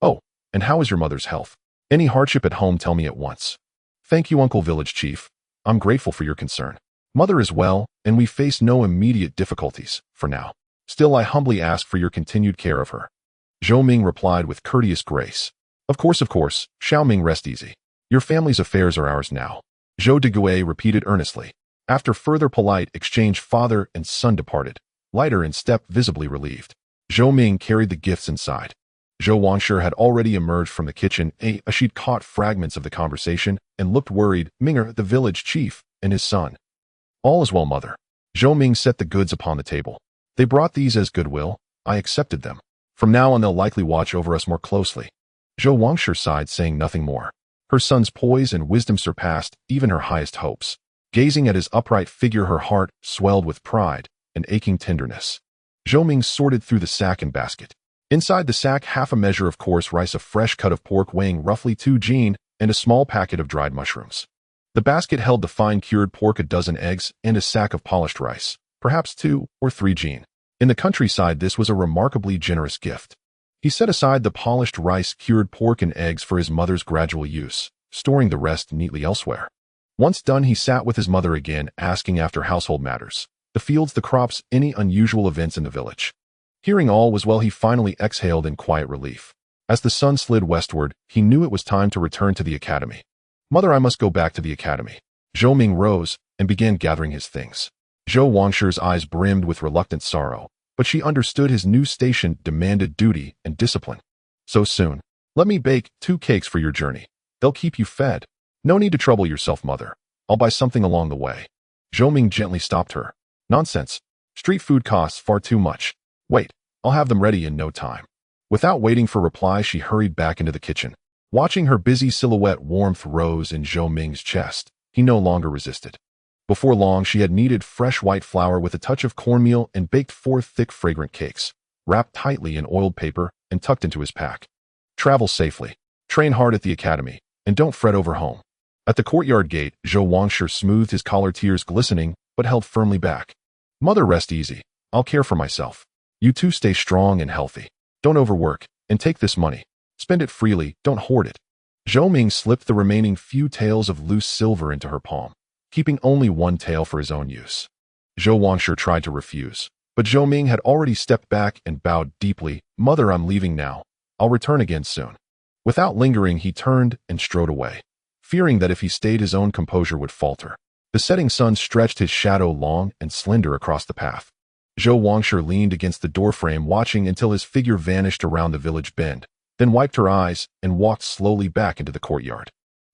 Oh, and how is your mother's health? Any hardship at home, tell me at once." "Thank you, Uncle Village Chief. I'm grateful for your concern. Mother is well, and we face no immediate difficulties, for now. Still, I humbly ask for your continued care of her." Zhou Ming replied with courteous grace. Of course. Xiao Ming, rest easy. Your family's affairs are ours now." Zhou Dagui repeated earnestly. After further polite exchange, father and son departed, lighter in step, visibly relieved. Zhou Ming carried the gifts inside. Zhou Wangshi had already emerged from the kitchen. She'd caught fragments of the conversation and looked worried. "Minger, the village chief, and his son. All is well, mother." Zhou Ming set the goods upon the table. "They brought these as goodwill. I accepted them. From now on, they'll likely watch over us more closely." Zhou Wangshi sighed, saying nothing more. Her son's poise and wisdom surpassed even her highest hopes. Gazing at his upright figure, her heart swelled with pride and aching tenderness. Zhou Ming sorted through the sack and basket. Inside the sack, half a measure of coarse rice, a fresh cut of pork weighing roughly 2 jin, and a small packet of dried mushrooms. The basket held the fine cured pork, a dozen eggs, and a sack of polished rice, perhaps 2 or 3 jin. In the countryside, this was a remarkably generous gift. He set aside the polished rice, cured pork, and eggs for his mother's gradual use, storing the rest neatly elsewhere. Once done, he sat with his mother again, asking after household matters, the fields, the crops, any unusual events in the village. Hearing all was well, he finally exhaled in quiet relief. As the sun slid westward, he knew it was time to return to the academy. Mother, I must go back to the academy. Zhou Ming rose and began gathering his things. Zhou Wangshi's eyes brimmed with reluctant sorrow, but she understood his new station demanded duty and discipline. So soon? Let me bake 2 cakes for your journey. They'll keep you fed. No need to trouble yourself, mother. I'll buy something along the way. Zhou Ming gently stopped her. Nonsense. Street food costs far too much. Wait, I'll have them ready in no time. Without waiting for reply, she hurried back into the kitchen. Watching her busy silhouette, warmth rose in Zhou Ming's chest. He no longer resisted. Before long, she had kneaded fresh white flour with a touch of cornmeal and baked 4 thick, fragrant cakes, wrapped tightly in oiled paper and tucked into his pack. Travel safely. Train hard at the academy, and don't fret over home. At the courtyard gate, Zhou Wangshi smoothed his collar, tears glistening, but held firmly back. Mother, rest easy. I'll care for myself. You two stay strong and healthy. Don't overwork, and take this money. Spend it freely, don't hoard it. Zhou Ming slipped the remaining few taels of loose silver into her palm, keeping only 1 tael for his own use. Zhou Wangshi tried to refuse, but Zhou Ming had already stepped back and bowed deeply. Mother, I'm leaving now. I'll return again soon. Without lingering, he turned and strode away, fearing that if he stayed, his own composure would falter. The setting sun stretched his shadow long and slender across the path. Zhou Wangshi leaned against the doorframe, watching until his figure vanished around the village bend, then wiped her eyes and walked slowly back into the courtyard.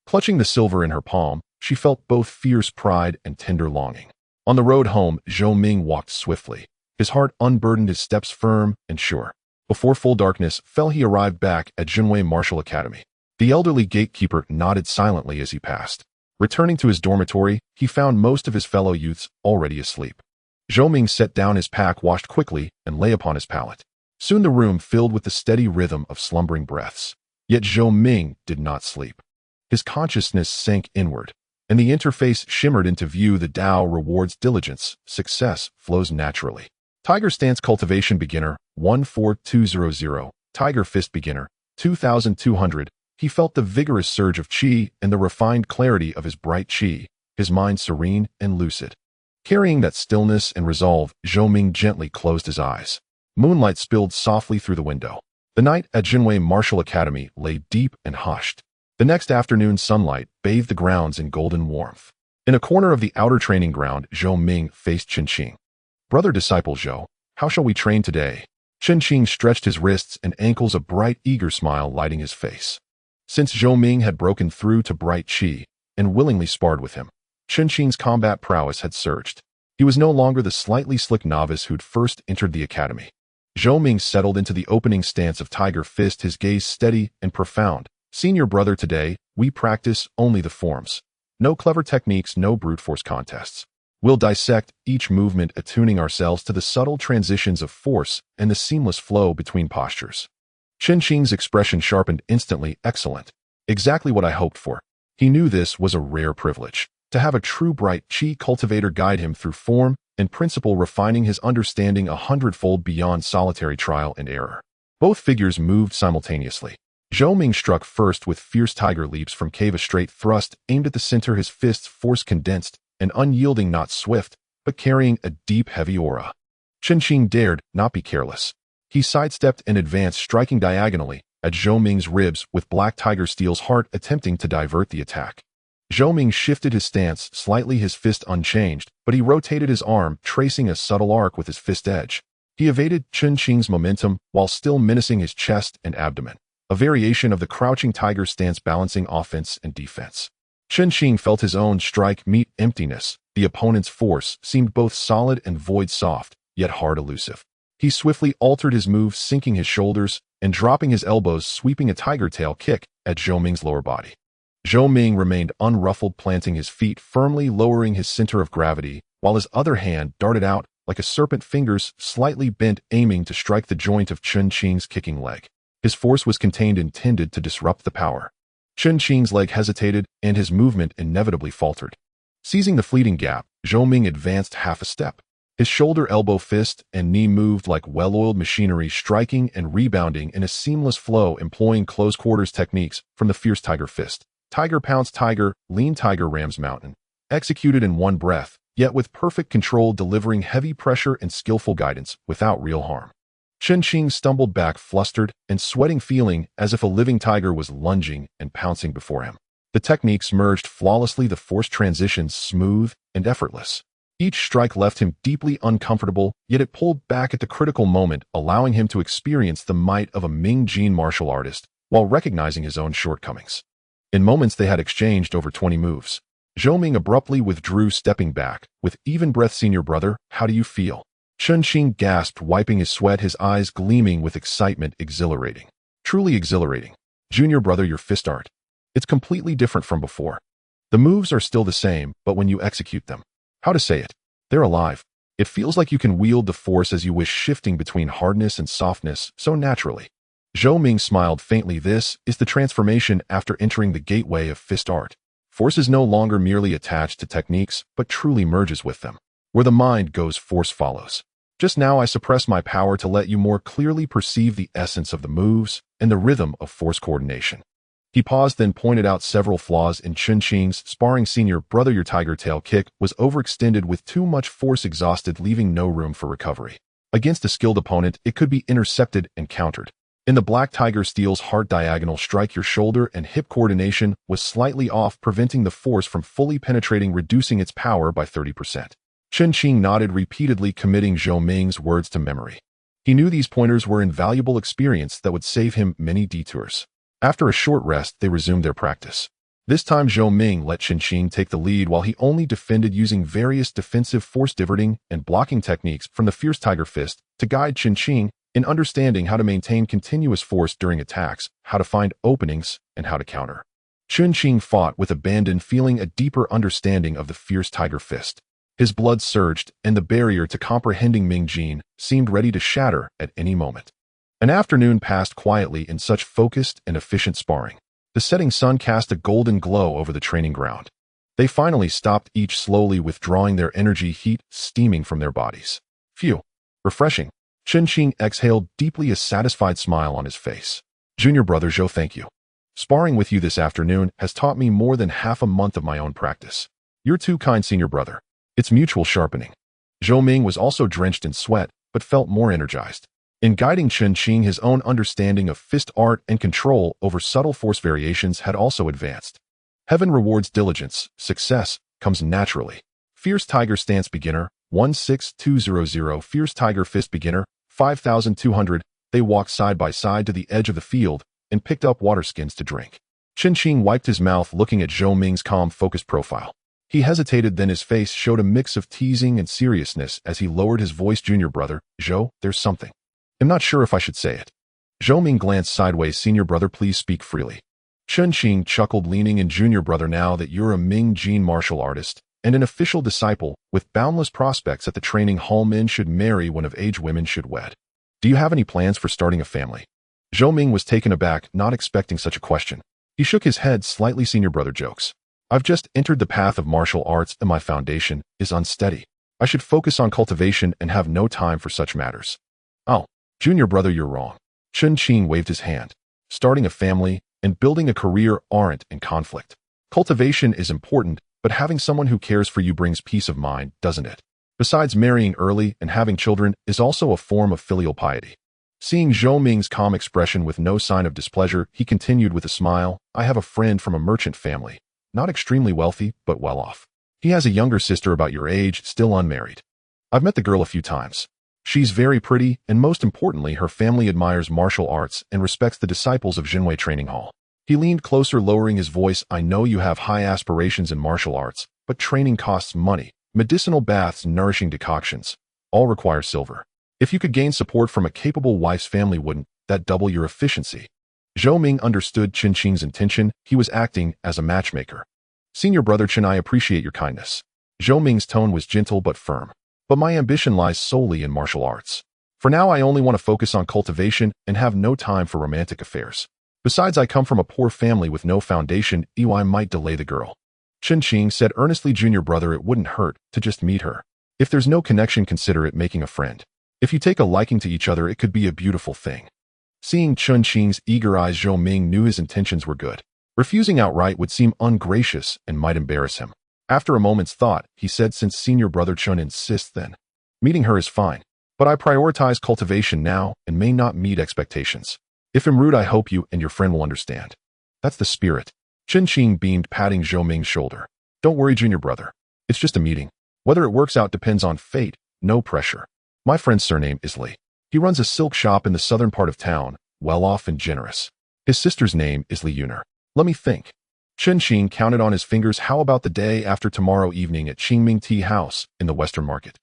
Clutching the silver in her palm, she felt both fierce pride and tender longing. On the road home, Zhou Ming walked swiftly, his heart unburdened, his steps firm and sure. Before full darkness fell, he arrived back at Jinwei Martial Academy. The elderly gatekeeper nodded silently as he passed. Returning to his dormitory, he found most of his fellow youths already asleep. Zhou Ming set down his pack, washed quickly, and lay upon his pallet. Soon the room filled with the steady rhythm of slumbering breaths. Yet Zhou Ming did not sleep. His consciousness sank inward, and the interface shimmered into view. The Tao rewards diligence. Success flows naturally. Tiger Stance Cultivation Beginner, 14200. Tiger Fist Beginner, 2200. He felt the vigorous surge of qi and the refined clarity of his bright qi, his mind serene and lucid. Carrying that stillness and resolve, Zhou Ming gently closed his eyes. Moonlight spilled softly through the window. The night at Jinwei Martial Academy lay deep and hushed. The next afternoon sunlight bathed the grounds in golden warmth. In a corner of the outer training ground, Zhou Ming faced Qinqing. Brother disciple Zhou, how shall we train today? Qinqing stretched his wrists and ankles, a bright, eager smile lighting his face. Since Zhou Ming had broken through to bright qi and willingly sparred with him, Qinqing's combat prowess had surged. He was no longer the slightly slick novice who'd first entered the academy. Zhou Ming settled into the opening stance of Tiger Fist, his gaze steady and profound. Senior brother, today, we practice only the forms. No clever techniques, no brute force contests. We'll dissect each movement, attuning ourselves to the subtle transitions of force and the seamless flow between postures. Qinqing's expression sharpened instantly. Excellent. Exactly what I hoped for. He knew this was a rare privilege, to have a true bright qi cultivator guide him through form and principle, refining his understanding 100-fold beyond solitary trial and error. Both figures moved simultaneously. Zhou Ming struck first with fierce tiger leaps from cave, a straight thrust aimed at the center, his fists force condensed and unyielding, not swift, but carrying a deep, heavy aura. Qinqing dared not be careless. He sidestepped and advanced, striking diagonally at Zhou Ming's ribs with black tiger steel's heart, attempting to divert the attack. Zhou Ming shifted his stance slightly, his fist unchanged, but he rotated his arm, tracing a subtle arc with his fist edge. He evaded Qinqing's momentum while still menacing his chest and abdomen, a variation of the crouching tiger stance, balancing offense and defense. Qinqing felt his own strike meet emptiness. The opponent's force seemed both solid and void, soft, yet hard, elusive. He swiftly altered his move, sinking his shoulders and dropping his elbows, sweeping a tiger tail kick at Zhou Ming's lower body. Zhou Ming remained unruffled, planting his feet firmly, lowering his center of gravity, while his other hand darted out, like a serpent, fingers slightly bent, aiming to strike the joint of Chen Qing's kicking leg. His force was contained, intended to disrupt the power. Chen Qing's leg hesitated, and his movement inevitably faltered. Seizing the fleeting gap, Zhou Ming advanced half a step. His shoulder, elbow, fist, and knee moved like well-oiled machinery, striking and rebounding in a seamless flow, employing close-quarters techniques from the fierce tiger fist. Tiger pounce tiger, lean tiger rams mountain. Executed in one breath, yet with perfect control, delivering heavy pressure and skillful guidance without real harm. Chen Qing stumbled back, flustered and sweating, feeling as if a living tiger was lunging and pouncing before him. The techniques merged flawlessly, the force transitions smooth and effortless. Each strike left him deeply uncomfortable, yet it pulled back at the critical moment, allowing him to experience the might of a Ming Jin martial artist while recognizing his own shortcomings. In moments they had exchanged over 20 moves. Zhou Ming abruptly withdrew, stepping back. With even breath, "Senior brother, how do you feel?" Chen Qing gasped, wiping his sweat, his eyes gleaming with excitement. "Exhilarating. Truly exhilarating. Junior brother, your fist art. It's completely different from before. The moves are still the same, but when you execute them, how to say it? They're alive. It feels like you can wield the force as you wish, shifting between hardness and softness so naturally." Zhou Ming smiled faintly. This is the transformation after entering the gateway of fist art. Force is no longer merely attached to techniques, but truly merges with them. Where the mind goes, force follows. Just now I suppress my power to let you more clearly perceive the essence of the moves and the rhythm of force coordination. He paused, then pointed out several flaws in Chen Qing's sparring. "Senior brother, your tiger tail kick was overextended with too much force, exhausted, leaving no room for recovery. Against a skilled opponent, it could be intercepted and countered. In the black tiger steel's heart diagonal strike, your shoulder and hip coordination was slightly off, preventing the force from fully penetrating, reducing its power by 30%. Chen Qing nodded repeatedly, committing Zhou Ming's words to memory. He knew these pointers were invaluable experience that would save him many detours. After a short rest, they resumed their practice. This time Zhou Ming let Chen Qing take the lead while he only defended, using various defensive force diverting and blocking techniques from the fierce tiger fist to guide Chen Qing in understanding how to maintain continuous force during attacks, how to find openings, and how to counter. Chen Qing fought with abandon, feeling a deeper understanding of the fierce tiger fist. His blood surged, and the barrier to comprehending Ming Jin seemed ready to shatter at any moment. An afternoon passed quietly in such focused and efficient sparring. The setting sun cast a golden glow over the training ground. They finally stopped, each slowly withdrawing their energy, heat steaming from their bodies. "Phew. Refreshing." Chen Qing exhaled deeply, a satisfied smile on his face. "Junior brother Zhou, thank you. Sparring with you this afternoon has taught me more than half a month of my own practice. You're too kind, senior brother. It's mutual sharpening." Zhou Ming was also drenched in sweat, but felt more energized. In guiding Chen Qing, his own understanding of fist art and control over subtle force variations had also advanced. Heaven rewards diligence. Success comes naturally. Fierce Tiger Stance Beginner, 16200. Fierce Tiger Fist Beginner, 5200. They walked side by side to the edge of the field and picked up water skins to drink. Chen Qing wiped his mouth, looking at Zhou Ming's calm, focused profile. He hesitated, then his face showed a mix of teasing and seriousness as he lowered his voice. "Junior brother, Zhou, there's something. I'm not sure if I should say it." Zhou Ming glanced sideways. "Senior brother, please speak freely." Chen Qing chuckled, leaning in. "Junior brother, now that you're a Ming Jin martial artist and an official disciple with boundless prospects at the training hall, men should marry when of age, women should wed. Do you have any plans for starting a family?" Zhou Ming was taken aback, not expecting such a question. He shook his head slightly. "Senior brother, jokes. I've just entered the path of martial arts and my foundation is unsteady. I should focus on cultivation and have no time for such matters." "Oh, junior brother, you're wrong." Chen Qing waved his hand. "Starting a family and building a career aren't in conflict. Cultivation is important, but having someone who cares for you brings peace of mind, doesn't it? Besides, marrying early and having children is also a form of filial piety." Seeing Zhou Ming's calm expression with no sign of displeasure, he continued with a smile, "I have a friend from a merchant family. Not extremely wealthy, but well off. He has a younger sister about your age, still unmarried. I've met the girl a few times. She's very pretty, and most importantly, her family admires martial arts and respects the disciples of Jinwei Training Hall." He leaned closer, lowering his voice. "I know you have high aspirations in martial arts, but training costs money. Medicinal baths, nourishing decoctions, all require silver. If you could gain support from a capable wife's family, wouldn't that double your efficiency?" Zhou Ming understood Chen Qing's intention. He was acting as a matchmaker. "Senior brother Chen, I appreciate your kindness." Zhou Ming's tone was gentle but firm. but my ambition lies solely in martial arts. For now, I only want to focus on cultivation and have no time for romantic affairs. Besides, I come from a poor family with no foundation, I might delay the girl." Chen Qing said earnestly, "Junior brother, it wouldn't hurt to just meet her. If there's no connection, consider it making a friend. If you take a liking to each other, it could be a beautiful thing." Seeing Chen Qing's eager eyes, Zhou Ming knew his intentions were good. Refusing outright would seem ungracious and might embarrass him. After a moment's thought, he said, "Since senior brother Chen insists, then meeting her is fine. But I prioritize cultivation now and may not meet expectations. If I'm rude, I hope you and your friend will understand." "That's the spirit." Chen Qing beamed, patting Zhou Ming's shoulder. "Don't worry, junior brother. It's just a meeting. Whether it works out depends on fate, no pressure. My friend's surname is Li. He runs a silk shop in the southern part of town, well-off and generous. His sister's name is Li Yuner. Let me think." Chen Qing counted on his fingers. "How about the day after tomorrow evening at Qingming Tea House in the Western Market?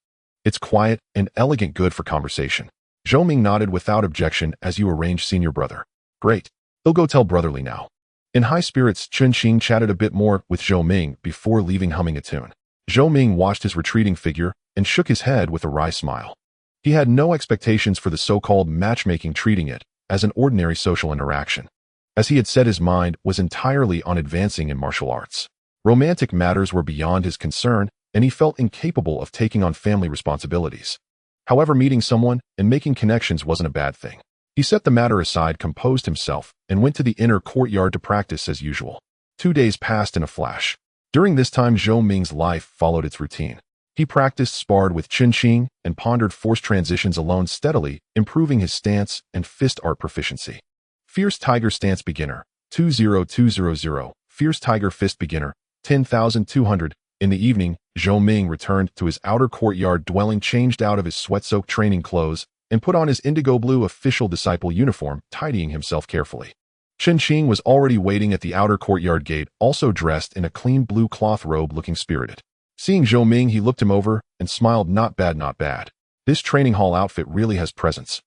It's quiet and elegant, good for conversation." Zhou Ming nodded without objection. "As you arrange, senior brother." "Great. He'll go tell brotherly now." In high spirits, Chen Qing chatted a bit more with Zhou Ming before leaving, humming a tune. Zhou Ming watched his retreating figure and shook his head with a wry smile. He had no expectations for the so-called matchmaking, treating it as an ordinary social interaction. As he had set his mind was entirely on advancing in martial arts. Romantic matters were beyond his concern, and he felt incapable of taking on family responsibilities. However, meeting someone and making connections wasn't a bad thing. He set the matter aside, composed himself, and went to the inner courtyard to practice as usual. 2 days passed in a flash. During this time, Zhou Ming's life followed its routine. He practiced, sparred with Chen Qing, and pondered force transitions alone, steadily improving his stance and fist art proficiency. Fierce Tiger Stance Beginner, 20200. Fierce Tiger Fist Beginner, 10,200. In the evening, Zhou Ming returned to his outer courtyard dwelling, changed out of his sweat-soaked training clothes, and put on his indigo blue official disciple uniform, tidying himself carefully. Chen Qing was already waiting at the outer courtyard gate, also dressed in a clean blue cloth robe, looking spirited. Seeing Zhou Ming, he looked him over and smiled. "Not bad, not bad. This training hall outfit really has presence.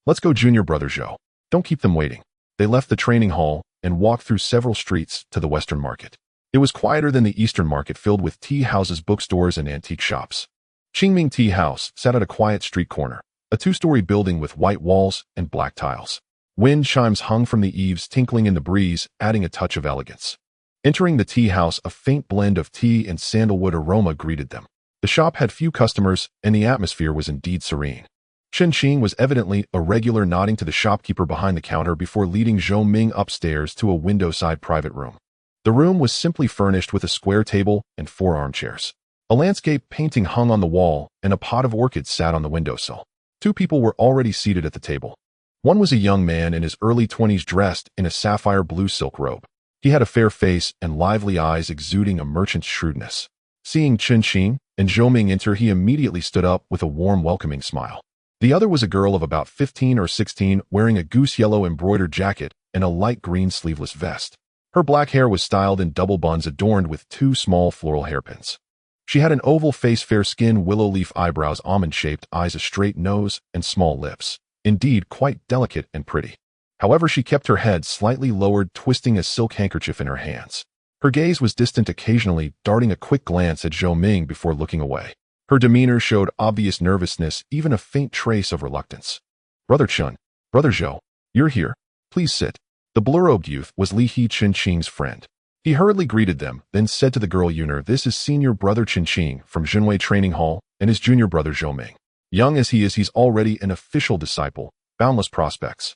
Let's go, junior brother Zhou. Don't keep them waiting." They left the training hall and walked through several streets to the Western Market. It was quieter than the Eastern Market, filled with tea houses, bookstores, and antique shops. Qingming Tea House sat at a quiet street corner, a 2-story building with white walls and black tiles. Wind chimes hung from the eaves, tinkling in the breeze, adding a touch of elegance. Entering the tea house, a faint blend of tea and sandalwood aroma greeted them. The shop had few customers, and the atmosphere was indeed serene. Chen Qing was evidently a regular, nodding to the shopkeeper behind the counter before leading Zhou Ming upstairs to a window-side private room. The room was simply furnished with a square table and 4 armchairs. A landscape painting hung on the wall, and a pot of orchids sat on the windowsill. 2 people were already seated at the table. One was a young man in his early 20s, dressed in a sapphire blue silk robe. He had a fair face and lively eyes exuding a merchant's shrewdness. Seeing Chen Qing and Zhou Ming enter, he immediately stood up with a warm, welcoming smile. The other was a girl of about 15 or 16, wearing a goose-yellow embroidered jacket and a light green sleeveless vest. Her black hair was styled in double buns adorned with 2 small floral hairpins. She had an oval face, fair skin, willow leaf eyebrows, almond-shaped eyes, a straight nose, and small lips. Indeed, quite delicate and pretty. However, she kept her head slightly lowered, twisting a silk handkerchief in her hands. Her gaze was distant, occasionally darting a quick glance at Zhou Ming before looking away. Her demeanor showed obvious nervousness, even a faint trace of reluctance. "Brother Chen, brother Zhou, you're here. Please sit." The blue-robed youth was Li He, Chen Qing's friend. He hurriedly greeted them, then said to the girl Yuner, "This is senior brother Chen Qing from Jinwei Training Hall, and his junior brother Zhou Ming. Young as he is, he's already an official disciple. Boundless prospects."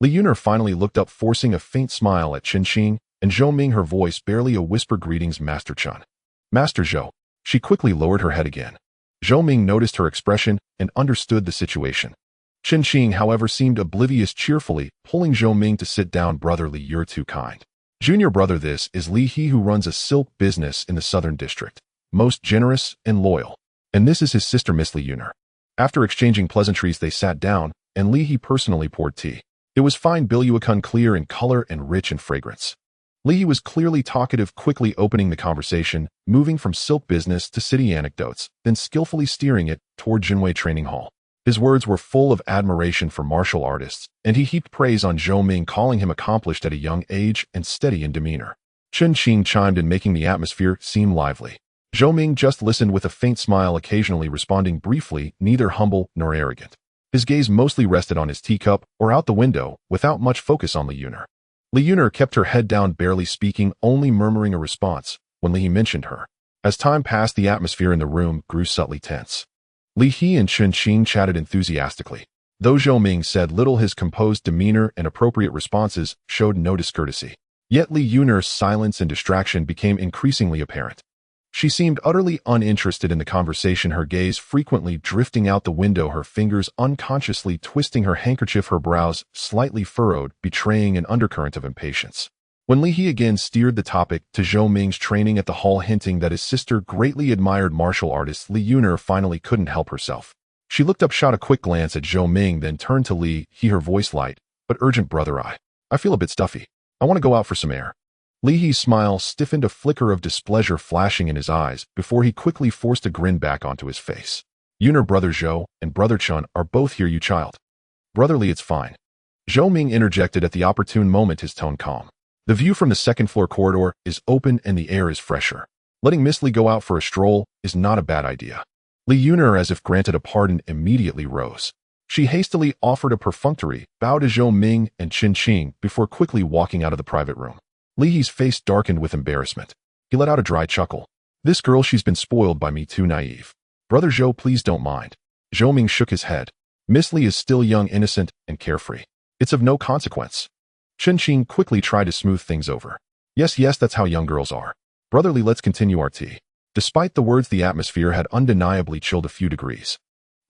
Li Yuner finally looked up, forcing a faint smile at Chen Qing, and Zhou Ming, her voice barely a whisper, "Greetings, Master Chen." "Master Zhou." She quickly lowered her head again. Zhou Ming noticed her expression and understood the situation. Chen Qing, however, seemed oblivious, cheerfully pulling Zhou Ming to sit down. "Brother Li, you're too kind. Junior brother, this is Li He, who runs a silk business in the Southern District. Most generous and loyal. And this is his sister, Miss Li Yuner." After exchanging pleasantries, they sat down, and Li He personally poured tea. It was fine Biluacun, clear in color and rich in fragrance. Li He was clearly talkative, quickly opening the conversation, moving from silk business to city anecdotes, then skillfully steering it toward Jinwei Training Hall. His words were full of admiration for martial artists, and he heaped praise on Zhou Ming, calling him accomplished at a young age and steady in demeanor. Chen Qing chimed in, making the atmosphere seem lively. Zhou Ming just listened with a faint smile, occasionally responding briefly, neither humble nor arrogant. His gaze mostly rested on his teacup or out the window, without much focus on Li Yuner. Li Yuner kept her head down, barely speaking, only murmuring a response when Li He mentioned her. As time passed, the atmosphere in the room grew subtly tense. Li He and Chen Qing chatted enthusiastically. Though Zhou Ming said little, his composed demeanor and appropriate responses showed no discourtesy. Yet Li Yuner's silence and distraction became increasingly apparent. She seemed utterly uninterested in the conversation, her gaze frequently drifting out the window, her fingers unconsciously twisting her handkerchief, her brows slightly furrowed, betraying an undercurrent of impatience. When Li He again steered the topic to Zhou Ming's training at the hall, hinting that his sister greatly admired martial artists, Li Yuner finally couldn't help herself. She looked up, shot a quick glance at Zhou Ming, then turned to Li He, her voice light but urgent. Brother, I feel a bit stuffy. I want to go out for some air. Li He's smile stiffened, a flicker of displeasure flashing in his eyes before he quickly forced a grin back onto his face. Yuner, brother Zhou and brother Chun are both here, you child. Brother Li, it's fine. Zhou Ming interjected at the opportune moment, his tone calm. The view from the second-floor corridor is open and the air is fresher. Letting Miss Li go out for a stroll is not a bad idea. Li Yuner, as if granted a pardon, immediately rose. She hastily offered a perfunctory bow to Zhou Ming and Chen Qing before quickly walking out of the private room. Li He's face darkened with embarrassment. He let out a dry chuckle. This girl, she's been spoiled by me, too naive. Brother Zhou, please don't mind. Zhou Ming shook his head. Miss Li is still young, innocent, and carefree. It's of no consequence. Chen Qing quickly tried to smooth things over. Yes, that's how young girls are. Brother Li, let's continue our tea. Despite the words, the atmosphere had undeniably chilled a few degrees.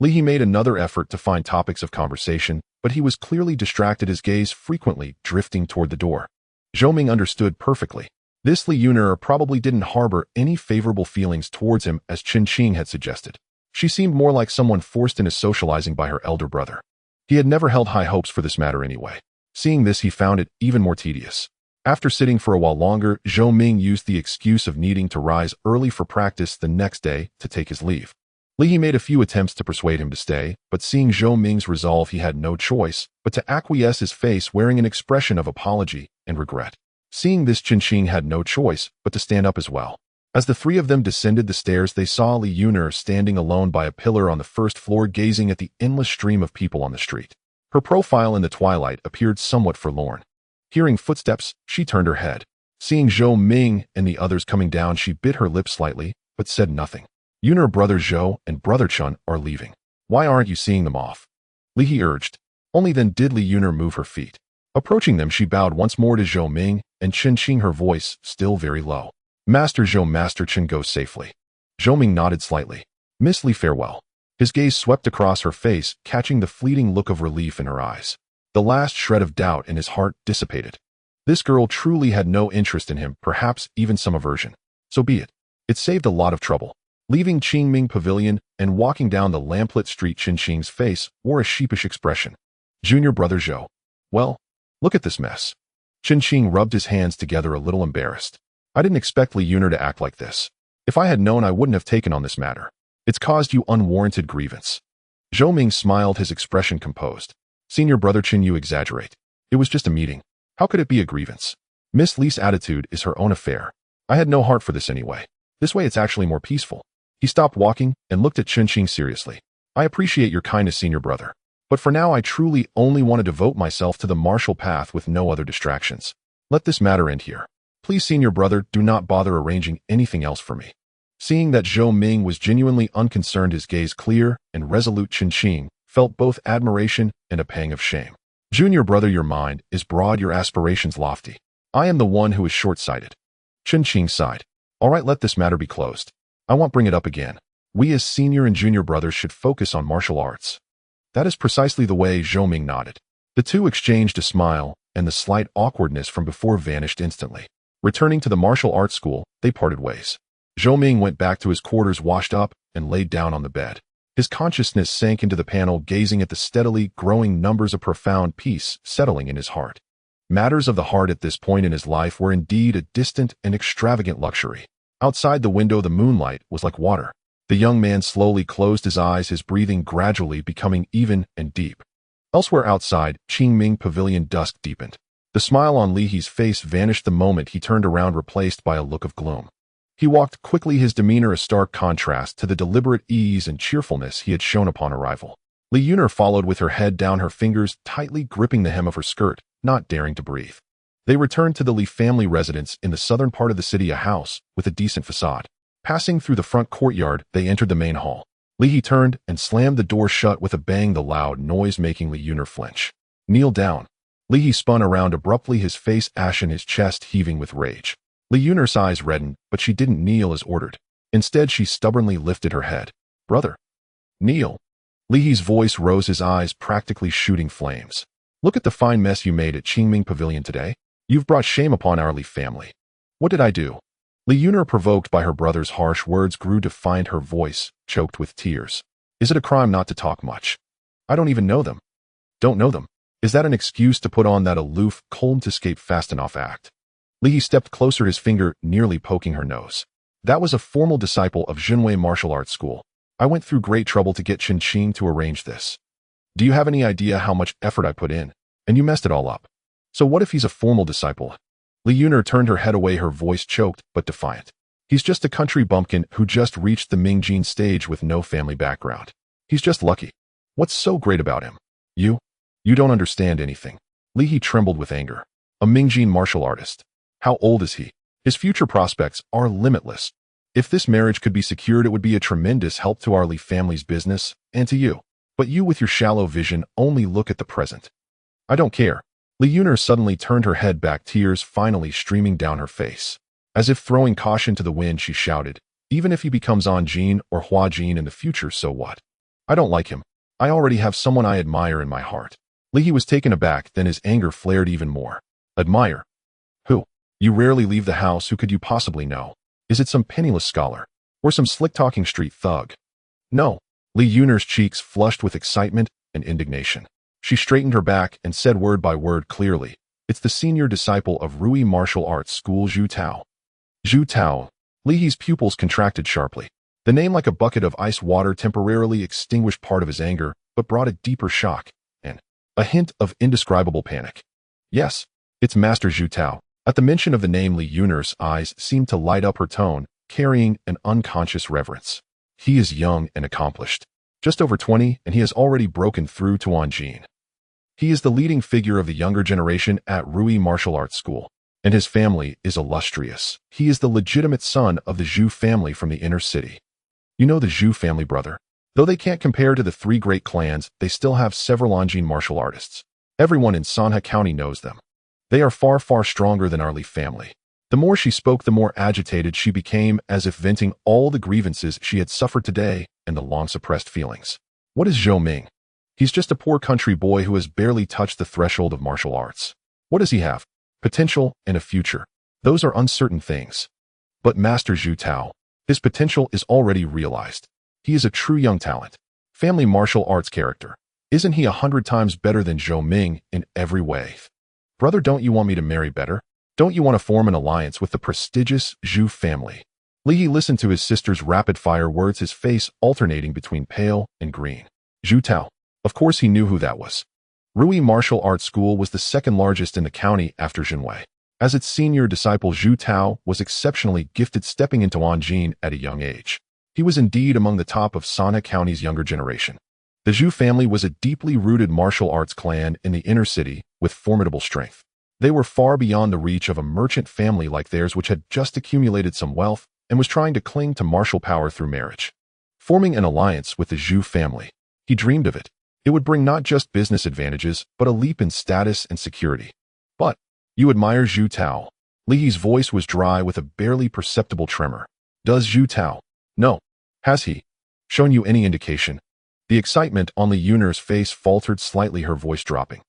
Li He made another effort to find topics of conversation, but he was clearly distracted, his gaze frequently drifting toward the door. Zhou Ming understood perfectly. This Li Yuner probably didn't harbor any favorable feelings towards him, as Chen Qing had suggested. She seemed more like someone forced into socializing by her elder brother. He had never held high hopes for this matter anyway. Seeing this, he found it even more tedious. After sitting for a while longer, Zhou Ming used the excuse of needing to rise early for practice the next day to take his leave. Li He made a few attempts to persuade him to stay, but seeing Zhou Ming's resolve, he had no choice but to acquiesce, his face wearing an expression of apology and regret. Seeing this, Chen Qing had no choice but to stand up as well. As the three of them descended the stairs, they saw Li Yuner standing alone by a pillar on the first floor, gazing at the endless stream of people on the street. Her profile in the twilight appeared somewhat forlorn. Hearing footsteps, she turned her head. Seeing Zhou Ming and the others coming down, she bit her lip slightly, but said nothing. Yuner, brother Zhou and brother Chun are leaving. Why aren't you seeing them off? Li He urged. Only then did Li Yuner move her feet. Approaching them, she bowed once more to Zhou Ming and Chen Qing, her voice still very low. Master Zhou, Master Chen, go safely. Zhou Ming nodded slightly. Miss Li, farewell. His gaze swept across her face, catching the fleeting look of relief in her eyes. The last shred of doubt in his heart dissipated. This girl truly had no interest in him, perhaps even some aversion. So be it. It saved a lot of trouble. Leaving Qingming Pavilion and walking down the lamplit street, Chen Qing's face wore a sheepish expression. Junior, brother Zhou. Well, look at this mess. Chen Qing rubbed his hands together, a little embarrassed. I didn't expect Li Yuner to act like this. If I had known, I wouldn't have taken on this matter. It's caused you unwarranted grievance. Zhou Ming smiled, his expression composed. Senior brother Chen, you exaggerate. It was just a meeting. How could it be a grievance? Miss Li's attitude is her own affair. I had no heart for this anyway. This way it's actually more peaceful. He stopped walking and looked at Chen Qing seriously. I appreciate your kindness, senior brother. But for now, I truly only want to devote myself to the martial path with no other distractions. Let this matter end here. Please, senior brother, do not bother arranging anything else for me. Seeing that Zhou Ming was genuinely unconcerned, his gaze clear and resolute, Chen Qing felt both admiration and a pang of shame. Junior brother, your mind is broad, your aspirations lofty. I am the one who is short-sighted. Chen Qing sighed. All right, let this matter be closed. I won't bring it up again. We as senior and junior brothers should focus on martial arts. That is precisely the way. Zhou Ming nodded. The two exchanged a smile, and the slight awkwardness from before vanished instantly. Returning to the martial arts school, they parted ways. Zhou Ming went back to his quarters, washed up, and laid down on the bed. His consciousness sank into the panel, gazing at the steadily growing numbers, of profound peace settling in his heart. Matters of the heart at this point in his life were indeed a distant and extravagant luxury. Outside the window, the moonlight was like water. The young man slowly closed his eyes, his breathing gradually becoming even and deep. Elsewhere outside, Qingming Pavilion, dusk deepened. The smile on Li He's face vanished the moment he turned around, replaced by a look of gloom. He walked quickly, his demeanor a stark contrast to the deliberate ease and cheerfulness he had shown upon arrival. Li Yuner followed with her head down, her fingers tightly gripping the hem of her skirt, not daring to breathe. They returned to the Li family residence in the southern part of the city, a house with a decent facade. Passing through the front courtyard, they entered the main hall. Li turned and slammed the door shut with a bang, the loud noise making Li Yuner flinch. Kneel down. Li spun around abruptly, his face ashen, his chest heaving with rage. Li Yuner's eyes reddened, but she didn't kneel as ordered. Instead, she stubbornly lifted her head. Brother. Kneel. Li's voice rose, his eyes practically shooting flames. Look at the fine mess you made at Qingming Pavilion today. You've brought shame upon our Li family. What did I do? Li Yuner, provoked by her brother's harsh words, grew defiant, her voice choked with tears. Is it a crime not to talk much? I don't even know them. Don't know them. Is that an excuse to put on that aloof, cold, escape fast enough act? Li stepped closer, his finger nearly poking her nose. That was a formal disciple of Junwei Martial Arts School. I went through great trouble to get Qing to arrange this. Do you have any idea how much effort I put in? And you messed it all up. So what if he's a formal disciple? Li Yuner turned her head away, her voice choked but defiant. He's just a country bumpkin who just reached the Mingjin stage with no family background. He's just lucky. What's so great about him? You don't understand anything. Li trembled with anger. A Mingjin martial artist. How old is he? His future prospects are limitless. If this marriage could be secured, it would be a tremendous help to our Li family's business and to you. But you, with your shallow vision, only look at the present. I don't care. Li Yuner suddenly turned her head back, tears finally streaming down her face. As if throwing caution to the wind, she shouted, even if he becomes An Jin or Hua Jin in the future, so what? I don't like him. I already have someone I admire in my heart. Li was taken aback, then his anger flared even more. Admire? Who? You rarely leave the house. Who could you possibly know? Is it some penniless scholar? Or some slick-talking street thug? No. Li Yuner's cheeks flushed with excitement and indignation. She straightened her back and said word by word clearly, it's the senior disciple of Rui Martial Arts School, Zhu Tao. Zhu Tao. Li's pupils contracted sharply. The name, like a bucket of ice water, temporarily extinguished part of his anger, but brought a deeper shock and a hint of indescribable panic. Yes, it's Master Zhu Tao. At the mention of the name, Li Yuner's eyes seemed to light up, her tone carrying an unconscious reverence. He is young and accomplished. Just over 20, and he has already broken through to An Jin. He is the leading figure of the younger generation at Rui Martial Arts School, and his family is illustrious. He is the legitimate son of the Zhou family from the inner city. You know the Zhou family, brother. Though they can't compare to the three great clans, they still have several An Jin martial artists. Everyone in Sanhe County knows them. They are far, far stronger than our Li family. The more she spoke, the more agitated she became, as if venting all the grievances she had suffered today and the long-suppressed feelings. What is Zhou Ming? He's just a poor country boy who has barely touched the threshold of martial arts. What does he have? Potential and a future. Those are uncertain things. But Master Zhu Tao, his potential is already realized. He is a true young talent. Family martial arts character. Isn't he 100 times better than Zhou Ming in every way? Brother, don't you want me to marry better? Don't you want to form an alliance with the prestigious Zhou family? Li listened to his sister's rapid-fire words, his face alternating between pale and green. Zhu Tao. Of course he knew who that was. Rui Martial Arts School was the second largest in the county after Junwei. As its senior disciple, Zhu Tao was exceptionally gifted, stepping into An Jin at a young age. He was indeed among the top of Sanhe County's younger generation. The Zhou family was a deeply rooted martial arts clan in the inner city with formidable strength. They were far beyond the reach of a merchant family like theirs, which had just accumulated some wealth and was trying to cling to martial power through marriage. Forming an alliance with the Zhou family, he dreamed of it. It would bring not just business advantages, but a leap in status and security. But, you admire Zhu Tao? Li's voice was dry with a barely perceptible tremor. Does Zhu Tao? No. Has he shown you any indication? The excitement on Li Yuner's face faltered slightly, her voice dropping.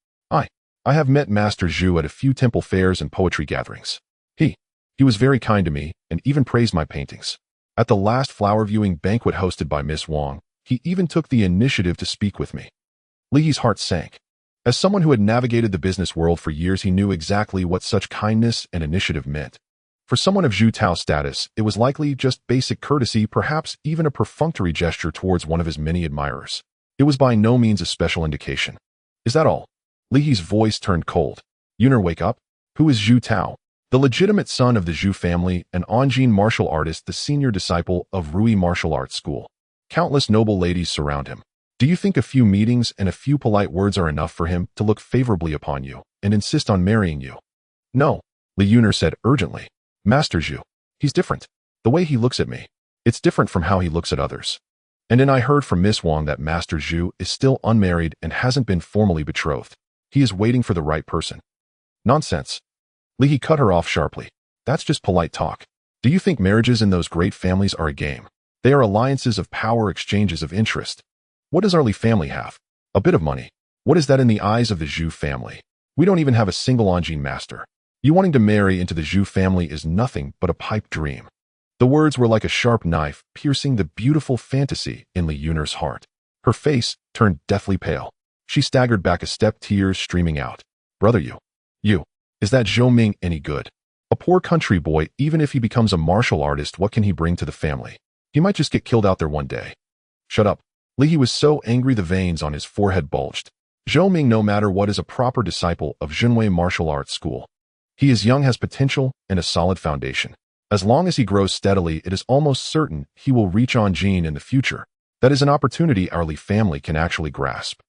I have met Master Zhu at a few temple fairs and poetry gatherings. He was very kind to me and even praised my paintings. At the last flower viewing banquet hosted by Miss Wang, he even took the initiative to speak with me. Li's heart sank. As someone who had navigated the business world for years, he knew exactly what such kindness and initiative meant. For someone of Zhu Tao's status, it was likely just basic courtesy, perhaps even a perfunctory gesture towards one of his many admirers. It was by no means a special indication. Is that all? Li's voice turned cold. Yuner, wake up. Who is Zhu Tao? The legitimate son of the Zhou family, an Anjin martial artist, the senior disciple of Rui Martial Arts School. Countless noble ladies surround him. Do you think a few meetings and a few polite words are enough for him to look favorably upon you and insist on marrying you? No, Li Yuner said urgently. Master Zhou, he's different. The way he looks at me, it's different from how he looks at others. And then I heard from Miss Wang that Master Zhou is still unmarried and hasn't been formally betrothed. He is waiting for the right person. Nonsense. Li cut her off sharply. That's just polite talk. Do you think marriages in those great families are a game? They are alliances of power, exchanges of interest. What does our Li family have? A bit of money. What is that in the eyes of the Zhou family? We don't even have a single Anjin master. You wanting to marry into the Zhou family is nothing but a pipe dream. The words were like a sharp knife, piercing the beautiful fantasy in Li Yuner's heart. Her face turned deathly pale. She staggered back a step, tears streaming out. Brother, is that Zhou Ming any good? A poor country boy, even if he becomes a martial artist, what can he bring to the family? He might just get killed out there one day. Shut up. Li was so angry the veins on his forehead bulged. Zhou Ming, no matter what, is a proper disciple of Zhenwei Martial Arts School. He is young, has potential, and a solid foundation. As long as he grows steadily, it is almost certain he will reach Anjin in the future. That is an opportunity our Li family can actually grasp.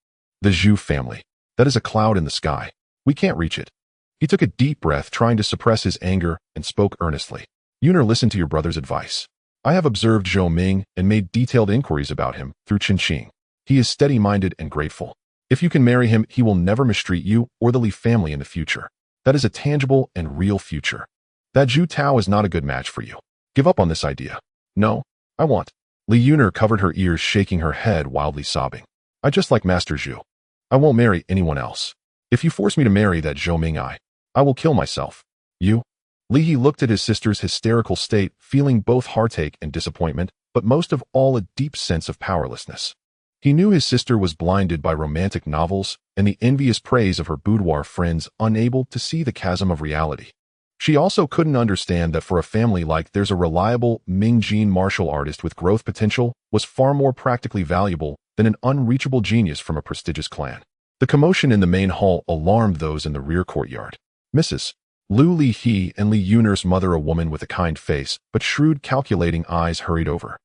The Zhou family. That is a cloud in the sky. We can't reach it. He took a deep breath, trying to suppress his anger, and spoke earnestly. Yuner, listen to your brother's advice. I have observed Zhou Ming and made detailed inquiries about him through Qingqing. He is steady-minded and grateful. If you can marry him, he will never mistreat you or the Li family in the future. That is a tangible and real future. That Zhu Tao is not a good match for you. Give up on this idea. No, I want. Li Yuner covered her ears, shaking her head, wildly sobbing. I just like Master Zhou. I won't marry anyone else. If you force me to marry that Zhou Ming, I will kill myself. You? Li looked at his sister's hysterical state, feeling both heartache and disappointment, but most of all a deep sense of powerlessness. He knew his sister was blinded by romantic novels and the envious praise of her boudoir friends, unable to see the chasm of reality. She also couldn't understand that for a family like theirs, a reliable Mingjin martial artist with growth potential was far more practically valuable than an unreachable genius from a prestigious clan. The commotion in the main hall alarmed those in the rear courtyard. Mrs. Lu Li and Li Yuner's mother, a woman with a kind face but shrewd, calculating eyes, hurried over.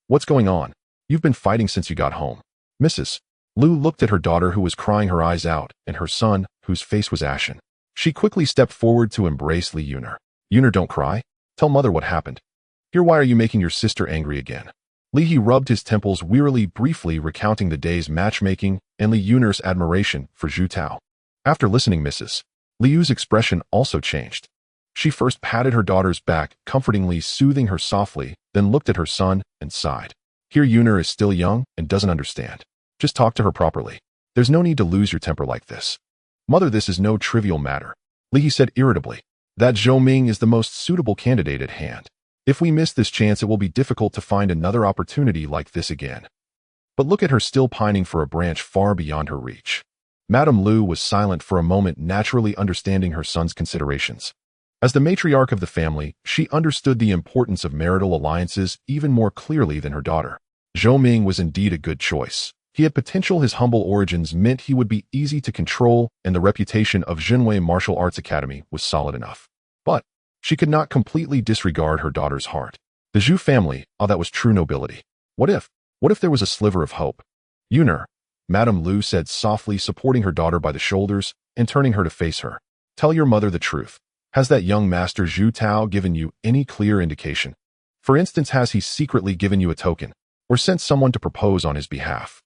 What's going on? You've been fighting since you got home. Mrs. Lu looked at her daughter, who was crying her eyes out, and her son, whose face was ashen. She quickly stepped forward to embrace Li Yuner. Yuner, don't cry. Tell mother what happened. Here, why are you making your sister angry again? Li rubbed his temples wearily, briefly recounting the day's matchmaking and Li Yuner's admiration for Zhu Tao. After listening, Mrs. Liu's expression also changed. She first patted her daughter's back, comfortingly soothing her softly, then looked at her son and sighed. Here, Yuner is still young and doesn't understand. Just talk to her properly. There's no need to lose your temper like this. Mother, this is no trivial matter. Li said irritably. That Zhou Ming is the most suitable candidate at hand. If we miss this chance, it will be difficult to find another opportunity like this again. But look at her, still pining for a branch far beyond her reach. Madame Lu was silent for a moment, naturally understanding her son's considerations. As the matriarch of the family, she understood the importance of marital alliances even more clearly than her daughter. Zhou Ming was indeed a good choice. He had potential. His humble origins meant he would be easy to control, and the reputation of Zhenwei Martial Arts Academy was solid enough. But she could not completely disregard her daughter's heart. The Zhou family, that was true nobility. What if there was a sliver of hope? Yuner, Madame Lu said softly, supporting her daughter by the shoulders and turning her to face her. Tell your mother the truth. Has that young Master Zhu Tao given you any clear indication? For instance, has he secretly given you a token or sent someone to propose on his behalf?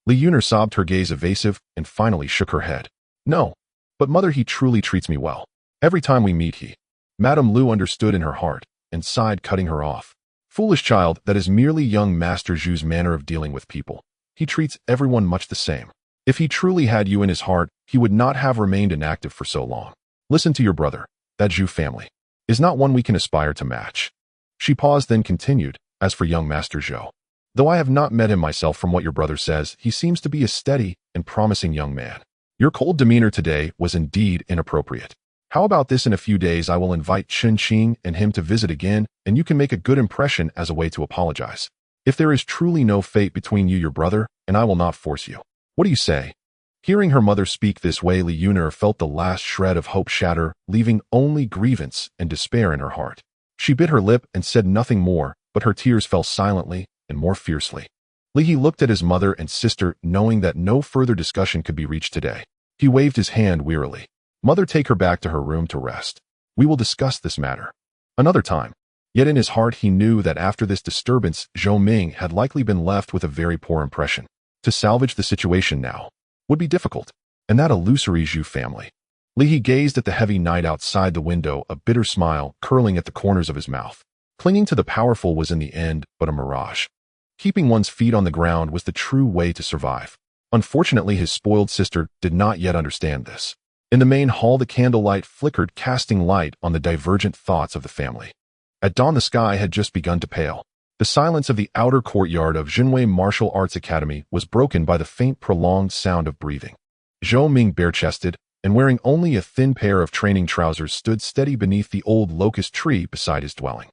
Li Yuner sobbed, her gaze evasive, and finally shook her head. No. But mother, he truly treats me well. Every time we meet, Madame Lu understood in her heart and sighed, cutting her off. Foolish child, that is merely young Master Zhu's manner of dealing with people. He treats everyone much the same. If he truly had you in his heart, he would not have remained inactive for so long. Listen to your brother. That Zhu family is not one we can aspire to match. She paused, then continued, as for young Master Zhou, though I have not met him myself, from what your brother says, he seems to be a steady and promising young man. Your cold demeanor today was indeed inappropriate. How about this? In a few days, I will invite Qingqing and him to visit again, and you can make a good impression as a way to apologize. If there is truly no fate between you, your brother, and I will not force you. What do you say? Hearing her mother speak this way, Li Yun'er felt the last shred of hope shatter, leaving only grievance and despair in her heart. She bit her lip and said nothing more, but her tears fell silently and more fiercely. Li He looked at his mother and sister, knowing that no further discussion could be reached today. He waved his hand wearily. Mother, take her back to her room to rest. We will discuss this matter another time. Yet in his heart he knew that after this disturbance, Zhou Ming had likely been left with a very poor impression. To salvage the situation now would be difficult, and that illusory Zhou family. Li He gazed at the heavy night outside the window, a bitter smile curling at the corners of his mouth. Clinging to the powerful was in the end but a mirage. Keeping one's feet on the ground was the true way to survive. Unfortunately, his spoiled sister did not yet understand this. In the main hall, the candlelight flickered, casting light on the divergent thoughts of the family. At dawn, the sky had just begun to pale. The silence of the outer courtyard of Jinwei Martial Arts Academy was broken by the faint, prolonged sound of breathing. Zhou Ming, bare-chested and wearing only a thin pair of training trousers, stood steady beneath the old locust tree beside his dwelling.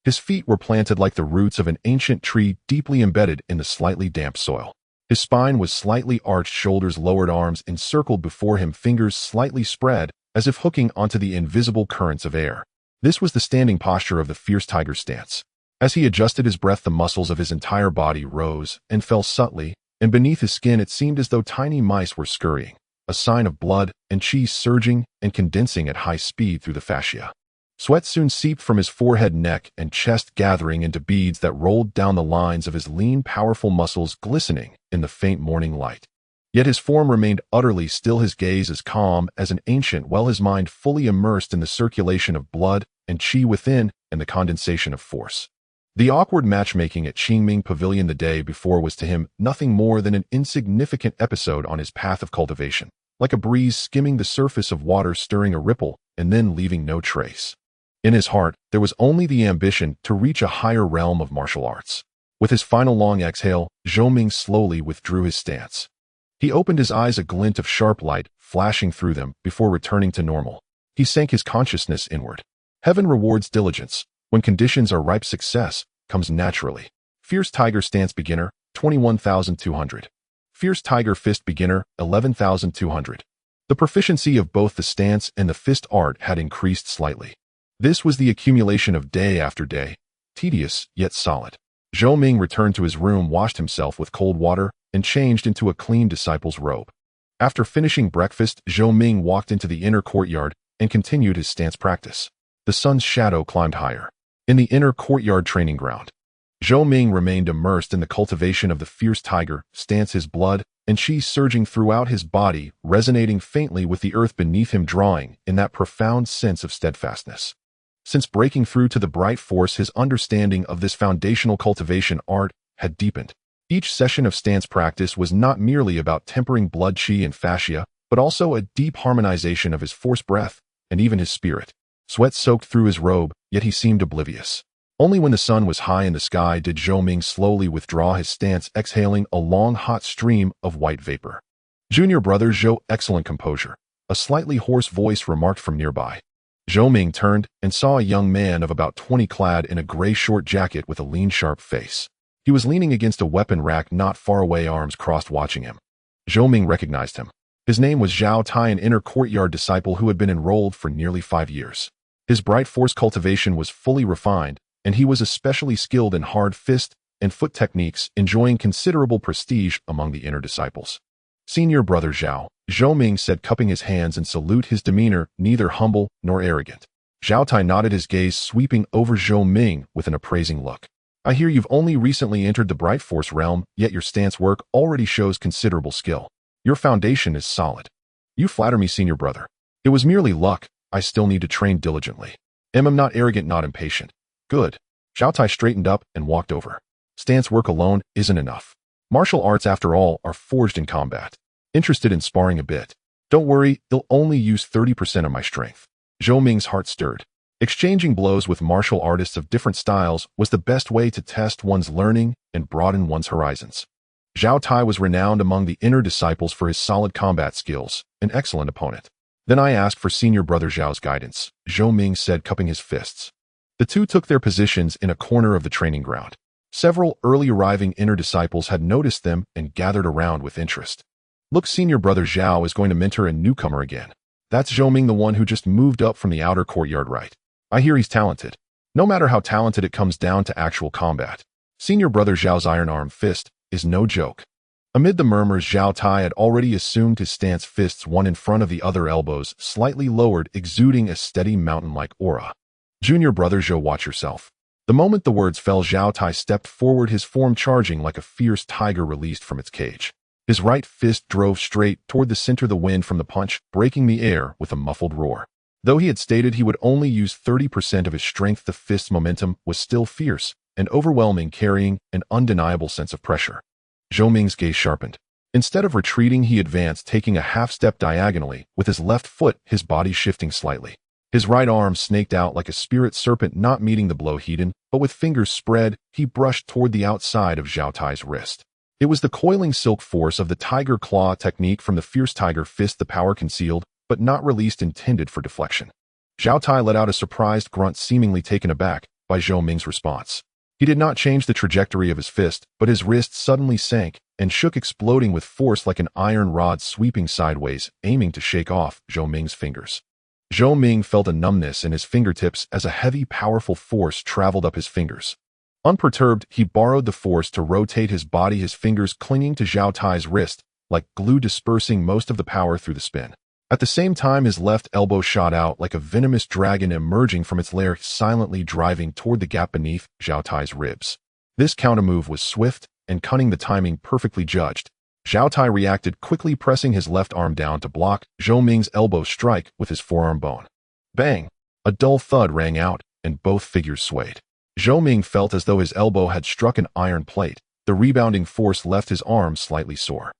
His feet were planted like the roots of an ancient tree deeply embedded in the slightly damp soil. His spine was slightly arched, shoulders lowered, arms encircled before him, fingers slightly spread, as if hooking onto the invisible currents of air. This was the standing posture of the fierce tiger stance. As he adjusted his breath, the muscles of his entire body rose and fell subtly, and beneath his skin it seemed as though tiny mice were scurrying, a sign of blood and chi surging and condensing at high speed through the fascia. Sweat soon seeped from his forehead, neck, and chest, gathering into beads that rolled down the lines of his lean, powerful muscles, glistening in the faint morning light. Yet his form remained utterly still, his gaze as calm as an ancient well, his mind fully immersed in the circulation of blood and chi within and the condensation of force. The awkward matchmaking at Qingming Pavilion the day before was to him nothing more than an insignificant episode on his path of cultivation, like a breeze skimming the surface of water, stirring a ripple and then leaving no trace. In his heart, there was only the ambition to reach a higher realm of martial arts. With his final long exhale, Zhou Ming slowly withdrew his stance. He opened his eyes, a glint of sharp light flashing through them before returning to normal. He sank his consciousness inward. Heaven rewards diligence. When conditions are ripe, success comes naturally. Fierce Tiger Stance Beginner, 21,200. Fierce Tiger Fist Beginner, 11,200. The proficiency of both the stance and the fist art had increased slightly. This was the accumulation of day after day, tedious yet solid. Zhou Ming returned to his room, washed himself with cold water, and changed into a clean disciple's robe. After finishing breakfast, Zhou Ming walked into the inner courtyard and continued his stance practice. The sun's shadow climbed higher. In the inner courtyard training ground, Zhou Ming remained immersed in the cultivation of the fierce tiger stance, his blood and chi surging throughout his body, resonating faintly with the earth beneath him, drawing in that profound sense of steadfastness. Since breaking through to the bright force, his understanding of this foundational cultivation art had deepened. Each session of stance practice was not merely about tempering blood, chi, and fascia, but also a deep harmonization of his force, breath, and even his spirit. Sweat soaked through his robe, yet he seemed oblivious. Only when the sun was high in the sky did Zhou Ming slowly withdraw his stance, exhaling a long, hot stream of white vapor. Junior brother Zhou, excellent composure, a slightly hoarse voice remarked from nearby. Zhou Ming turned and saw a young man of about 20 clad in a gray short jacket with a lean, sharp face. He was leaning against a weapon rack not far away, arms crossed, watching him. Zhou Ming recognized him. His name was Zhao Tai, an inner courtyard disciple who had been enrolled for nearly 5 years. His bright force cultivation was fully refined, and he was especially skilled in hard fist and foot techniques, enjoying considerable prestige among the inner disciples. Senior brother Zhao, Zhou Ming said, cupping his hands in salute, his demeanor neither humble nor arrogant. Zhao Tai nodded, his gaze sweeping over Zhou Ming with an appraising look. I hear you've only recently entered the bright force realm, yet your stance work already shows considerable skill. Your foundation is solid. You flatter me, senior brother. It was merely luck. I still need to train diligently. I'm not arrogant, not impatient. Good. Zhao Tai straightened up and walked over. Stance work alone isn't enough. Martial arts, after all, are forged in combat. Interested in sparring a bit? Don't worry, they'll only use 30% of my strength. Zhou Ming's heart stirred. Exchanging blows with martial artists of different styles was the best way to test one's learning and broaden one's horizons. Zhao Tai was renowned among the inner disciples for his solid combat skills, an excellent opponent. Then I asked for senior brother Zhao's guidance, Zhou Ming said, cupping his fists. The two took their positions in a corner of the training ground. Several early arriving inner disciples had noticed them and gathered around with interest. Look, senior brother Zhao is going to mentor a newcomer again. That's Zhou Ming, the one who just moved up from the outer courtyard, right? I hear he's talented. No matter how talented, it comes down to actual combat. Senior brother Zhao's iron-arm fist is no joke. Amid the murmurs, Zhao Tai had already assumed his stance, fists one in front of the other, elbows slightly lowered, exuding a steady mountain-like aura. Junior brother Zhou, watch yourself. The moment the words fell, Zhao Tai stepped forward, his form charging like a fierce tiger released from its cage. His right fist drove straight toward the center, the wind from the punch breaking the air with a muffled roar. Though he had stated he would only use 30% of his strength, the fist's momentum was still fierce and overwhelming, carrying an undeniable sense of pressure. Zhou Ming's gaze sharpened. Instead of retreating, he advanced, taking a half-step diagonally, with his left foot, his body shifting slightly. His right arm snaked out like a spirit serpent, not meeting the blow heeded, but with fingers spread, he brushed toward the outside of Zhao Tai's wrist. It was the coiling silk force of the tiger claw technique from the fierce tiger fist, the power concealed, but not released, intended for deflection. Zhao Tai let out a surprised grunt, seemingly taken aback by Zhou Ming's response. He did not change the trajectory of his fist, but his wrist suddenly sank and shook, exploding with force like an iron rod sweeping sideways, aiming to shake off Zhou Ming's fingers. Zhou Ming felt a numbness in his fingertips as a heavy, powerful force traveled up his fingers. Unperturbed, he borrowed the force to rotate his body, his fingers clinging to Zhao Tai's wrist like glue, dispersing most of the power through the spin. At the same time, his left elbow shot out like a venomous dragon emerging from its lair, silently driving toward the gap beneath Zhao Tai's ribs. This countermove was swift and cunning, the timing perfectly judged. Zhao Tai reacted quickly, pressing his left arm down to block Zhou Ming's elbow strike with his forearm bone. Bang! A dull thud rang out, and both figures swayed. Zhou Ming felt as though his elbow had struck an iron plate. The rebounding force left his arm slightly sore.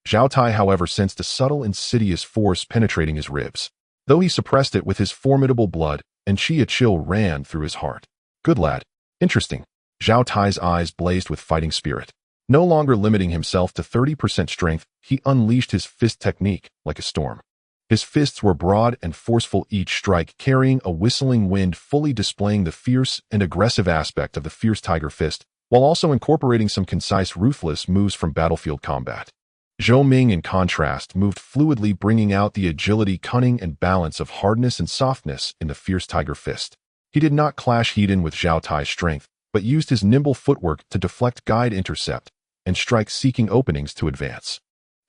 Zhao Tai, however, sensed a subtle, insidious force penetrating his ribs. Though he suppressed it with his formidable blood, and a chill ran through his heart. Good lad. Interesting. Zhao Tai's eyes blazed with fighting spirit. No longer limiting himself to 30% strength, he unleashed his fist technique like a storm. His fists were broad and forceful, each strike carrying a whistling wind, fully displaying the fierce and aggressive aspect of the fierce tiger fist, while also incorporating some concise, ruthless moves from battlefield combat. Zhou Ming, in contrast, moved fluidly, bringing out the agility, cunning, and balance of hardness and softness in the fierce tiger fist. He did not clash head-on with Zhao Tai's strength, but used his nimble footwork to deflect, guide, intercept, and strike, seeking openings to advance.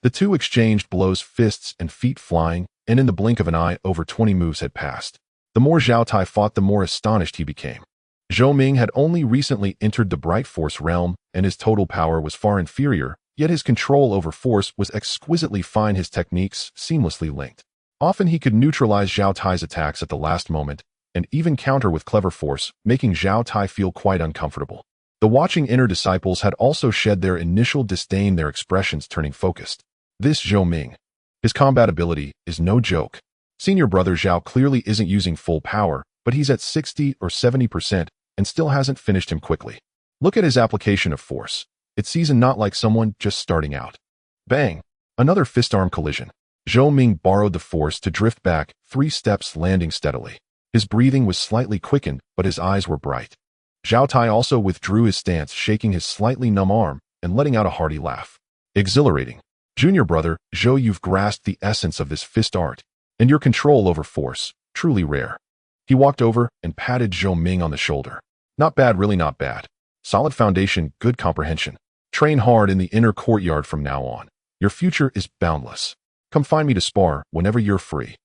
The two exchanged blows, fists and feet flying, and in the blink of an eye, over 20 moves had passed. The more Zhao Tai fought, the more astonished he became. Zhou Ming had only recently entered the bright force realm, and his total power was far inferior, yet his control over force was exquisitely fine, his techniques seamlessly linked. Often he could neutralize Zhao Tai's attacks at the last moment, and even counter with clever force, making Zhao Tai feel quite uncomfortable. The watching inner disciples had also shed their initial disdain, their expressions turning focused. This Zhou Ming. His combat ability is no joke. Senior brother Zhao clearly isn't using full power, but he's at 60 or 70% and still hasn't finished him quickly. Look at his application of force. It's seasoned, not like someone just starting out. Bang! Another fist-arm collision. Zhou Ming borrowed the force to drift back 3 steps, landing steadily. His breathing was slightly quickened, but his eyes were bright. Zhao Tai also withdrew his stance, shaking his slightly numb arm and letting out a hearty laugh. Exhilarating. Junior brother, Zhou, you've grasped the essence of this fist art, and your control over force, truly rare. He walked over and patted Zhou Ming on the shoulder. Not bad, really not bad. Solid foundation, good comprehension. Train hard in the inner courtyard from now on. Your future is boundless. Come find me to spar whenever you're free.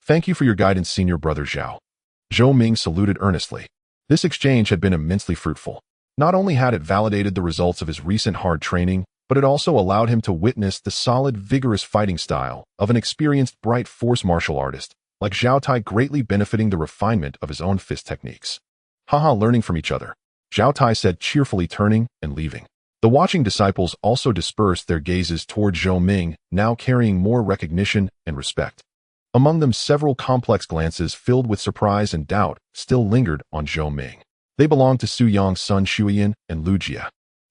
Thank you for your guidance, senior brother Zhao. Zhou Ming saluted earnestly. This exchange had been immensely fruitful. Not only had it validated the results of his recent hard training, but it also allowed him to witness the solid, vigorous fighting style of an experienced, bright force martial artist like Zhao Tai, greatly benefiting the refinement of his own fist techniques. Haha, learning from each other, Zhao Tai said, cheerfully turning and leaving. The watching disciples also dispersed their gazes toward Zhou Ming, now carrying more recognition and respect. Among them, several complex glances filled with surprise and doubt still lingered on Zhou Ming. They belonged to Su Yang's son Shuyan and Lu Jia.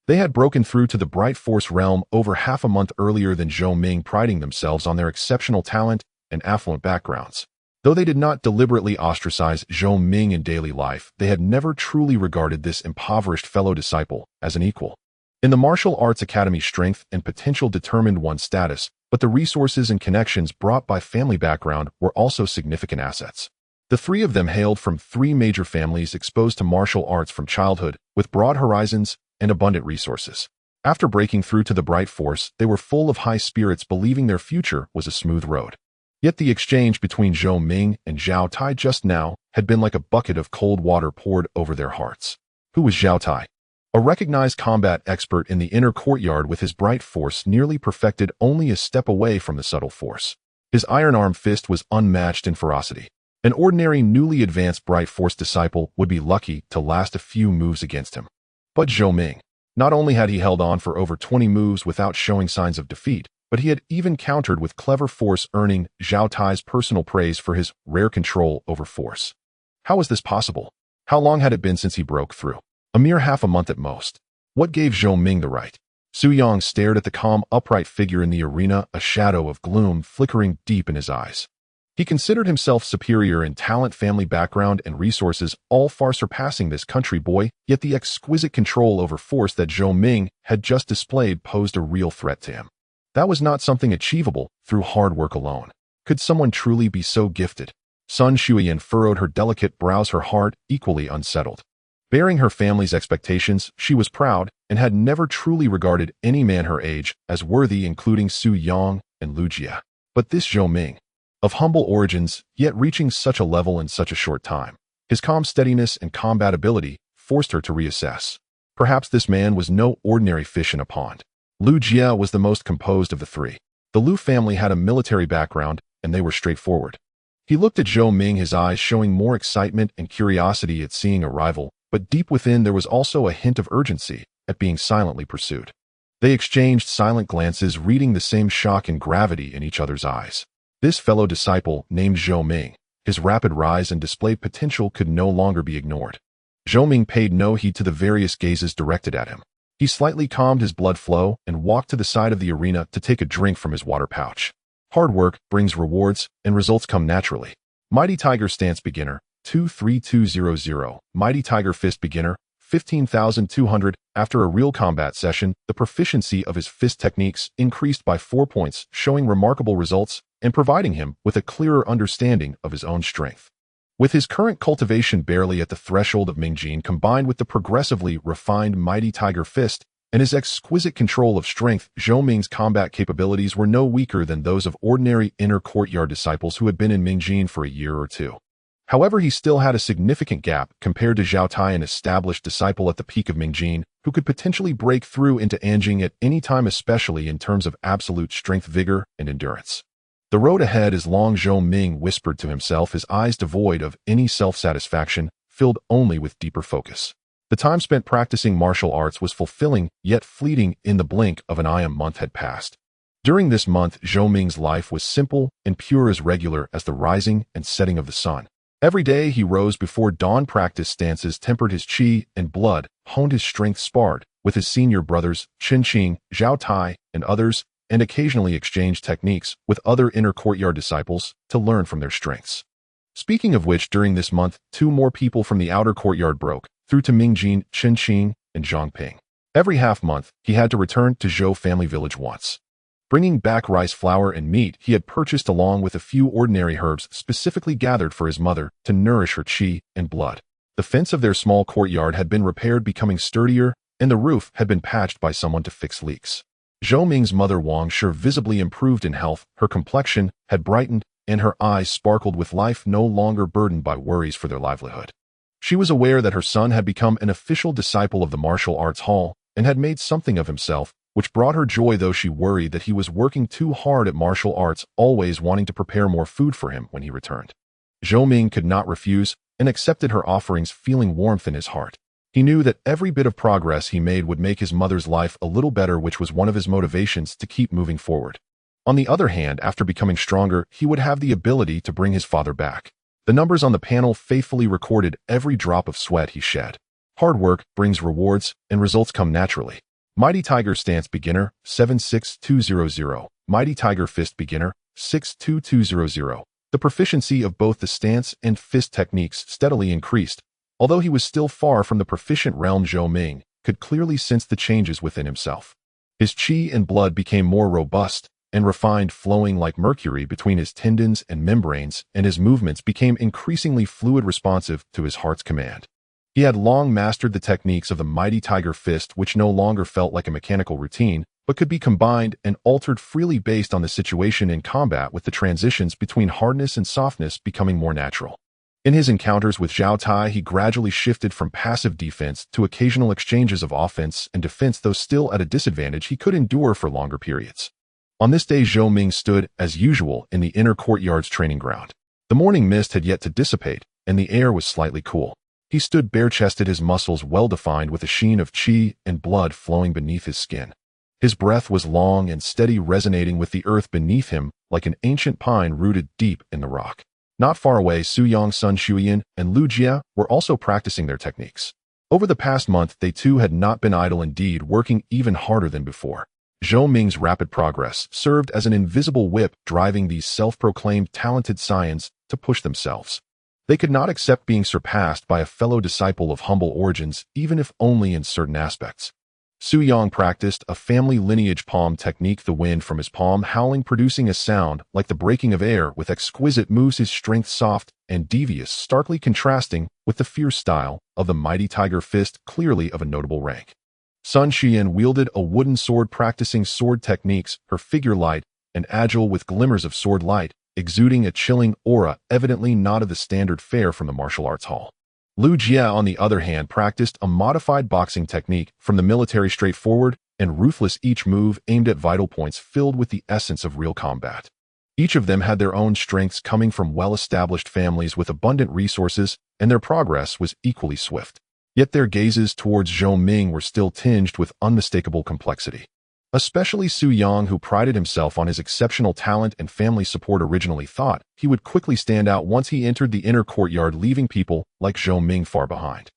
They had broken through to the bright force realm over half a month earlier than Zhou Ming, priding themselves on their exceptional talent and affluent backgrounds. Though they did not deliberately ostracize Zhou Ming in daily life, they had never truly regarded this impoverished fellow disciple as an equal. In the martial arts academy, strength and potential determined one's status, but the resources and connections brought by family background were also significant assets. The three of them hailed from three major families exposed to martial arts from childhood, with broad horizons and abundant resources. After breaking through to the bright force, they were full of high spirits, believing their future was a smooth road. Yet the exchange between Zhou Ming and Zhao Tai just now had been like a bucket of cold water poured over their hearts. Who was Zhao Tai? A recognized combat expert in the inner courtyard, with his bright force nearly perfected, only a step away from the subtle force. His iron-arm fist was unmatched in ferocity. An ordinary newly advanced bright force disciple would be lucky to last a few moves against him. But Zhou Ming, not only had he held on for over 20 moves without showing signs of defeat, but he had even countered with clever force, earning Zhao Tai's personal praise for his rare control over force. How was this possible? How long had it been since he broke through? A mere half a month at most. What gave Zhou Ming the right? Su Yang stared at the calm, upright figure in the arena, a shadow of gloom flickering deep in his eyes. He considered himself superior in talent, family background, and resources, all far surpassing this country boy, yet the exquisite control over force that Zhou Ming had just displayed posed a real threat to him. That was not something achievable through hard work alone. Could someone truly be so gifted? Sun Shuiyan furrowed her delicate brows, her heart equally unsettled. Bearing her family's expectations, she was proud and had never truly regarded any man her age as worthy, including Su Yang and Lu Jia. But this Zhou Ming, of humble origins, yet reaching such a level in such a short time. His calm steadiness and combat ability forced her to reassess. Perhaps this man was no ordinary fish in a pond. Lu Jia was the most composed of the three. The Lu family had a military background, and they were straightforward. He looked at Zhou Ming, his eyes showing more excitement and curiosity at seeing a rival, but deep within there was also a hint of urgency at being silently pursued. They exchanged silent glances, reading the same shock and gravity in each other's eyes. This fellow disciple, named Zhou Ming, his rapid rise and displayed potential could no longer be ignored. Zhou Ming paid no heed to the various gazes directed at him. He slightly calmed his blood flow and walked to the side of the arena to take a drink from his water pouch. Hard work brings rewards, and results come naturally. Mighty Tiger Stance Beginner, 23200. Mighty Tiger Fist Beginner, 15,200. After a real combat session, the proficiency of his fist techniques increased by 4 points, showing remarkable results and providing him with a clearer understanding of his own strength. With his current cultivation barely at the threshold of Mingjin, combined with the progressively refined Mighty Tiger Fist and his exquisite control of strength, Zhou Ming's combat capabilities were no weaker than those of ordinary inner courtyard disciples who had been in Mingjin for a year or two. However, he still had a significant gap compared to Zhao Tai, an established disciple at the peak of Mingjin, who could potentially break through into Anjing at any time, especially in terms of absolute strength, vigor, and endurance. The road ahead is long, Zhou Ming whispered to himself, his eyes devoid of any self-satisfaction, filled only with deeper focus. The time spent practicing martial arts was fulfilling, yet fleeting. In the blink of an eye, a month had passed. During this month, Zhou Ming's life was simple and pure, as regular as the rising and setting of the sun. Every day he rose before dawn, practiced stances, tempered his qi and blood, honed his strength, sparred with his senior brothers, Qin Qing, Zhao Tai, and others, and occasionally exchanged techniques with other inner courtyard disciples to learn from their strengths. Speaking of which, during this month, 2 more people from the outer courtyard broke through to Mingjin, Qin Qing, and Zhangping. Every half-month, he had to return to Zhou family village once. Bringing back rice flour and meat he had purchased, along with a few ordinary herbs specifically gathered for his mother to nourish her qi and blood. The fence of their small courtyard had been repaired, becoming sturdier, and the roof had been patched by someone to fix leaks. Zhou Ming's mother Wang Shi visibly improved in health, her complexion had brightened, and her eyes sparkled with life, no longer burdened by worries for their livelihood. She was aware that her son had become an official disciple of the martial arts hall and had made something of himself, which brought her joy, though she worried that he was working too hard at martial arts, always wanting to prepare more food for him when he returned. Zhou Ming could not refuse and accepted her offerings, feeling warmth in his heart. He knew that every bit of progress he made would make his mother's life a little better, which was one of his motivations to keep moving forward. On the other hand, after becoming stronger, he would have the ability to bring his father back. The numbers on the panel faithfully recorded every drop of sweat he shed. Hard work brings rewards, and results come naturally. Mighty Tiger Stance Beginner, 76200. Mighty Tiger Fist Beginner, 62200. The proficiency of both the stance and fist techniques steadily increased. Although he was still far from the proficient realm, Zhou Ming could clearly sense the changes within himself. His chi and blood became more robust and refined, flowing like mercury between his tendons and membranes, and his movements became increasingly fluid, responsive to his heart's command. He had long mastered the techniques of the mighty tiger fist, which no longer felt like a mechanical routine, but could be combined and altered freely based on the situation in combat, with the transitions between hardness and softness becoming more natural. In his encounters with Zhao Tai, he gradually shifted from passive defense to occasional exchanges of offense and defense, though still at a disadvantage he could endure for longer periods. On this day, Zhou Ming stood, as usual, in the inner courtyard's training ground. The morning mist had yet to dissipate, and the air was slightly cool. He stood bare-chested, his muscles well-defined with a sheen of chi and blood flowing beneath his skin. His breath was long and steady, resonating with the earth beneath him like an ancient pine rooted deep in the rock. Not far away, Su Yang, Sun Shuyan, and Lu Jia were also practicing their techniques. Over the past month, they too had not been idle, indeed, working even harder than before. Zhou Ming's rapid progress served as an invisible whip, driving these self-proclaimed talented scions to push themselves. They could not accept being surpassed by a fellow disciple of humble origins, even if only in certain aspects. Su Yang practiced a family lineage palm technique, the wind from his palm howling, producing a sound like the breaking of air with exquisite moves, his strength soft and devious, starkly contrasting with the fierce style of the mighty tiger fist, clearly of a notable rank. Sun Xian wielded a wooden sword, practicing sword techniques, her figure light and agile with glimmers of sword light, exuding a chilling aura, evidently not of the standard fare from the martial arts hall. Lu Jia, on the other hand, practiced a modified boxing technique from the military, straightforward and ruthless, each move aimed at vital points filled with the essence of real combat. Each of them had their own strengths, coming from well-established families with abundant resources, and their progress was equally swift. Yet their gazes towards Zhou Ming were still tinged with unmistakable complexity. Especially Su Yang, who prided himself on his exceptional talent and family support, originally thought he would quickly stand out once he entered the inner courtyard, leaving people like Zhou Ming far behind.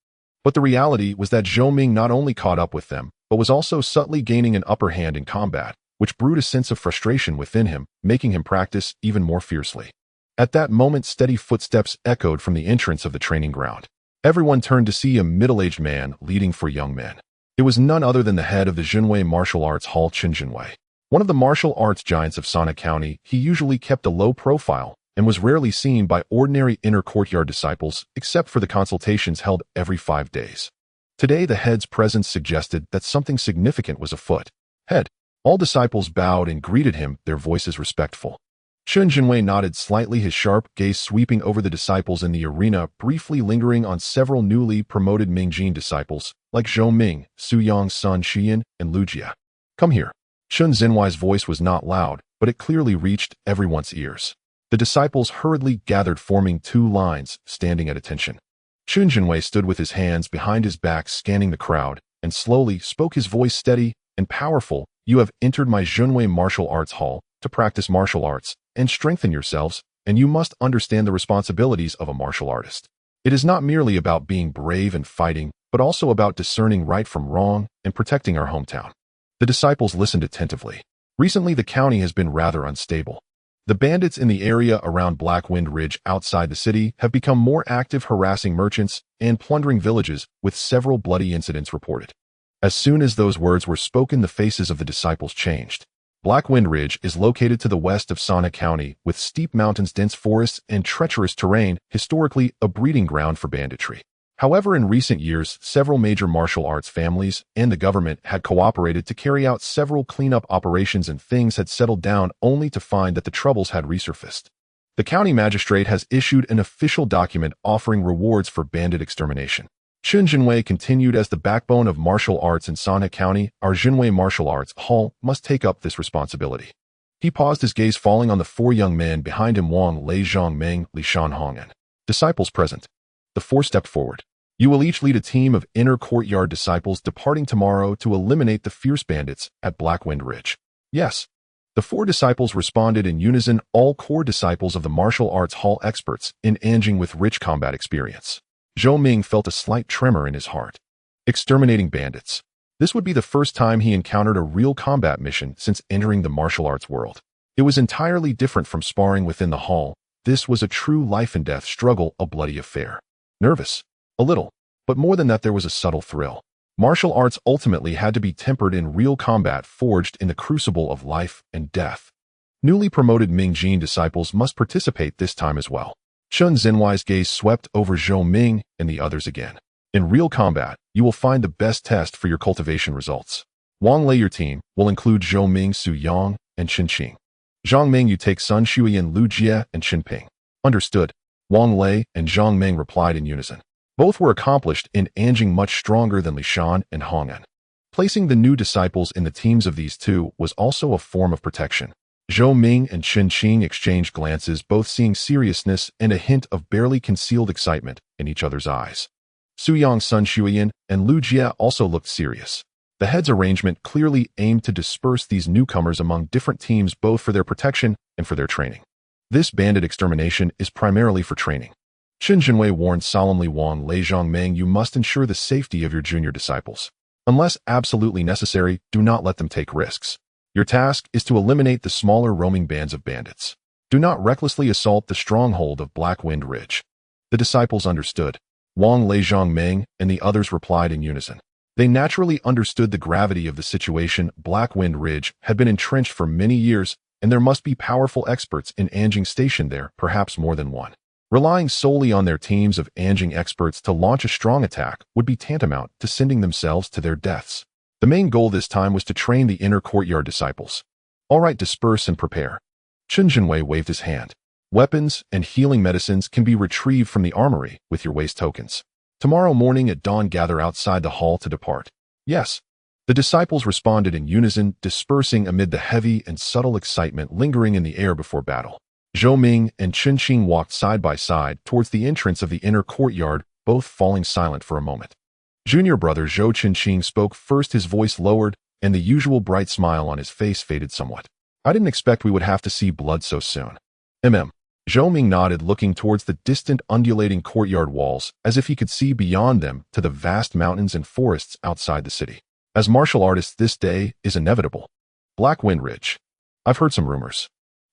But the reality was that Zhou Ming not only caught up with them, but was also subtly gaining an upper hand in combat, which brewed a sense of frustration within him, making him practice even more fiercely. At that moment, steady footsteps echoed from the entrance of the training ground. Everyone turned to see a middle-aged man leading for young men. It was none other than the head of the Junwei Martial Arts Hall, Chen Junwei. One of the martial arts giants of Sana County, he usually kept a low profile and was rarely seen by ordinary inner courtyard disciples, except for the consultations held every 5 days. Today, the head's presence suggested that something significant was afoot. Head. All disciples bowed and greeted him, their voices respectful. Chen Junwei nodded slightly, his sharp gaze sweeping over the disciples in the arena, briefly lingering on several newly promoted Mingjin disciples, like Zhou Ming, Su Yang, Sun Xian, and Lu Jia. Come here. Chen Zhenwei's voice was not loud, but it clearly reached everyone's ears. The disciples hurriedly gathered, forming 2 lines, standing at attention. Chen Zhenwei stood with his hands behind his back, scanning the crowd, and slowly spoke, his voice steady and powerful. You have entered my Junwei Martial Arts Hall to practice martial arts and strengthen yourselves, and you must understand the responsibilities of a martial artist. It is not merely about being brave and fighting, but also about discerning right from wrong and protecting our hometown. The disciples listened attentively. Recently, the county has been rather unstable. The bandits in the area around Blackwind Ridge outside the city have become more active, harassing merchants and plundering villages, with several bloody incidents reported. As soon as those words were spoken, the faces of the disciples changed. Blackwind Ridge is located to the west of Sana County, with steep mountains, dense forests, and treacherous terrain, historically a breeding ground for banditry. However, in recent years, several major martial arts families and the government had cooperated to carry out several cleanup operations, and things had settled down, only to find that the troubles had resurfaced. The county magistrate has issued an official document offering rewards for bandit extermination. Chen Junwei continued, as the backbone of martial arts in Sana County, our Junwei Martial Arts Hall must take up this responsibility. He paused, his gaze falling on the 4 young men behind him, Wang Lei, Zhang Meng, Li Shanhong, and disciples present. The 4 stepped forward. You will each lead a team of inner courtyard disciples departing tomorrow to eliminate the fierce bandits at Blackwind Ridge. Yes. The 4 disciples responded in unison, all core disciples of the martial arts hall, experts in Anjing with rich combat experience. Zhou Ming felt a slight tremor in his heart. Exterminating bandits. This would be the first time he encountered a real combat mission since entering the martial arts world. It was entirely different from sparring within the hall. This was a true life-and-death struggle, a bloody affair. Nervous? A little. But more than that, there was a subtle thrill. Martial arts ultimately had to be tempered in real combat forged in the crucible of life and death. Newly promoted Ming Jin disciples must participate this time as well. Chun Zenwai's gaze swept over Zhou Ming and the others again. In real combat, you will find the best test for your cultivation results. Wang Lei, your team, will include Zhou Ming, Su Yang, and Qin Qing. Zhang Ming, you take Sun Shuyan, Lu Jie, and Qin Ping. Understood. Wang Lei and Zhang Ming replied in unison. Both were accomplished in Anjing, much stronger than Li Shan and Hong'an. Placing the new disciples in the teams of these two was also a form of protection. Zhou Ming and Qin Qing exchanged glances, both seeing seriousness and a hint of barely concealed excitement in each other's eyes. Su Yang, Sun Shuyan, and Lu Jie also looked serious. The head's arrangement clearly aimed to disperse these newcomers among different teams, both for their protection and for their training. This bandit extermination is primarily for training. Qin Jinwei warned solemnly Wang Lei, Zhang Ming, you must ensure the safety of your junior disciples. Unless absolutely necessary, do not let them take risks. Your task is to eliminate the smaller roaming bands of bandits. Do not recklessly assault the stronghold of Black Wind Ridge. The disciples understood. Wang Lei, Zhang Ming, and the others replied in unison. They naturally understood the gravity of the situation. Black Wind Ridge had been entrenched for many years, and there must be powerful experts in Anjing stationed there, perhaps more than one. Relying solely on their teams of Anjing experts to launch a strong attack would be tantamount to sending themselves to their deaths. The main goal this time was to train the inner courtyard disciples. All right, disperse and prepare. Qin Jinwei waved his hand. Weapons and healing medicines can be retrieved from the armory with your waste tokens. Tomorrow morning at dawn, gather outside the hall to depart. Yes. The disciples responded in unison, dispersing amid the heavy and subtle excitement lingering in the air before battle. Zhou Ming and Qin Qing walked side by side towards the entrance of the inner courtyard, both falling silent for a moment. Junior brother Zhou Qin Qing spoke first, his voice lowered, and the usual bright smile on his face faded somewhat. I didn't expect we would have to see blood so soon. Zhou Ming nodded, looking towards the distant undulating courtyard walls, as if he could see beyond them to the vast mountains and forests outside the city. As martial artists, this day is inevitable. Black Wind Ridge. I've heard some rumors.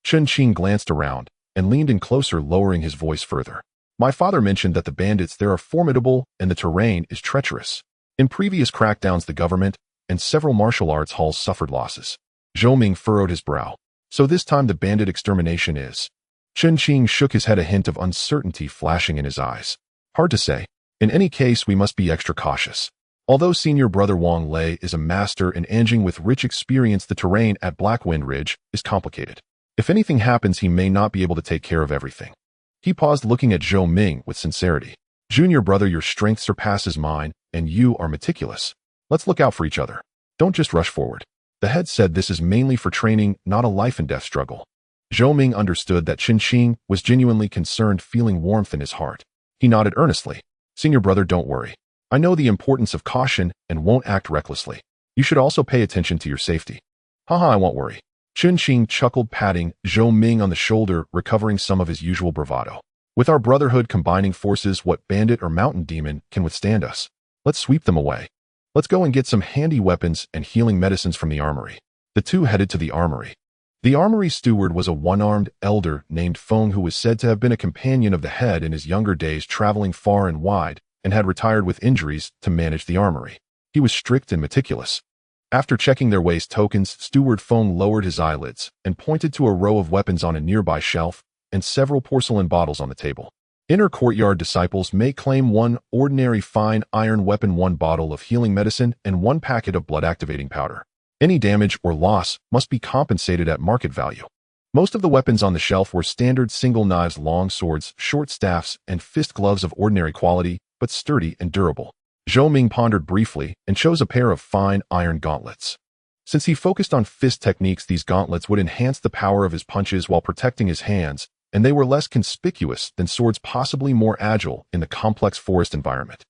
Qin Qing glanced around and leaned in closer, lowering his voice further. My father mentioned that the bandits there are formidable and the terrain is treacherous. In previous crackdowns, the government and several martial arts halls suffered losses. Zhou Ming furrowed his brow. So this time the bandit extermination is... Qin Qing shook his head, a hint of uncertainty flashing in his eyes. Hard to say. In any case, we must be extra cautious. Although senior brother Wang Lei is a master in Anjing with rich experience, the terrain at Black Wind Ridge is complicated. If anything happens, he may not be able to take care of everything. He paused, looking at Zhou Ming with sincerity. Junior brother, your strength surpasses mine, and you are meticulous. Let's look out for each other. Don't just rush forward. The head said this is mainly for training, not a life and death struggle. Zhou Ming understood that Qin Qing was genuinely concerned, feeling warmth in his heart. He nodded earnestly. Senior brother, don't worry. I know the importance of caution and won't act recklessly. You should also pay attention to your safety. Haha, I won't worry. Qin Qing chuckled, patting Zhou Ming on the shoulder, recovering some of his usual bravado. With our brotherhood combining forces, what bandit or mountain demon can withstand us? Let's sweep them away. Let's go and get some handy weapons and healing medicines from the armory. The two headed to the armory. The armory steward was a one-armed elder named Feng, who was said to have been a companion of the head in his younger days, traveling far and wide, and had retired with injuries to manage the armory. He was strict and meticulous. After checking their waste tokens, Steward Feng lowered his eyelids and pointed to a row of weapons on a nearby shelf and several porcelain bottles on the table. Inner courtyard disciples may claim one ordinary fine iron weapon, one bottle of healing medicine, and one packet of blood-activating powder. Any damage or loss must be compensated at market value. Most of the weapons on the shelf were standard single knives, long swords, short staffs, and fist gloves of ordinary quality, but sturdy and durable. Zhou Ming pondered briefly and chose a pair of fine iron gauntlets. Since he focused on fist techniques, these gauntlets would enhance the power of his punches while protecting his hands, and they were less conspicuous than swords, possibly more agile in the complex forest environment.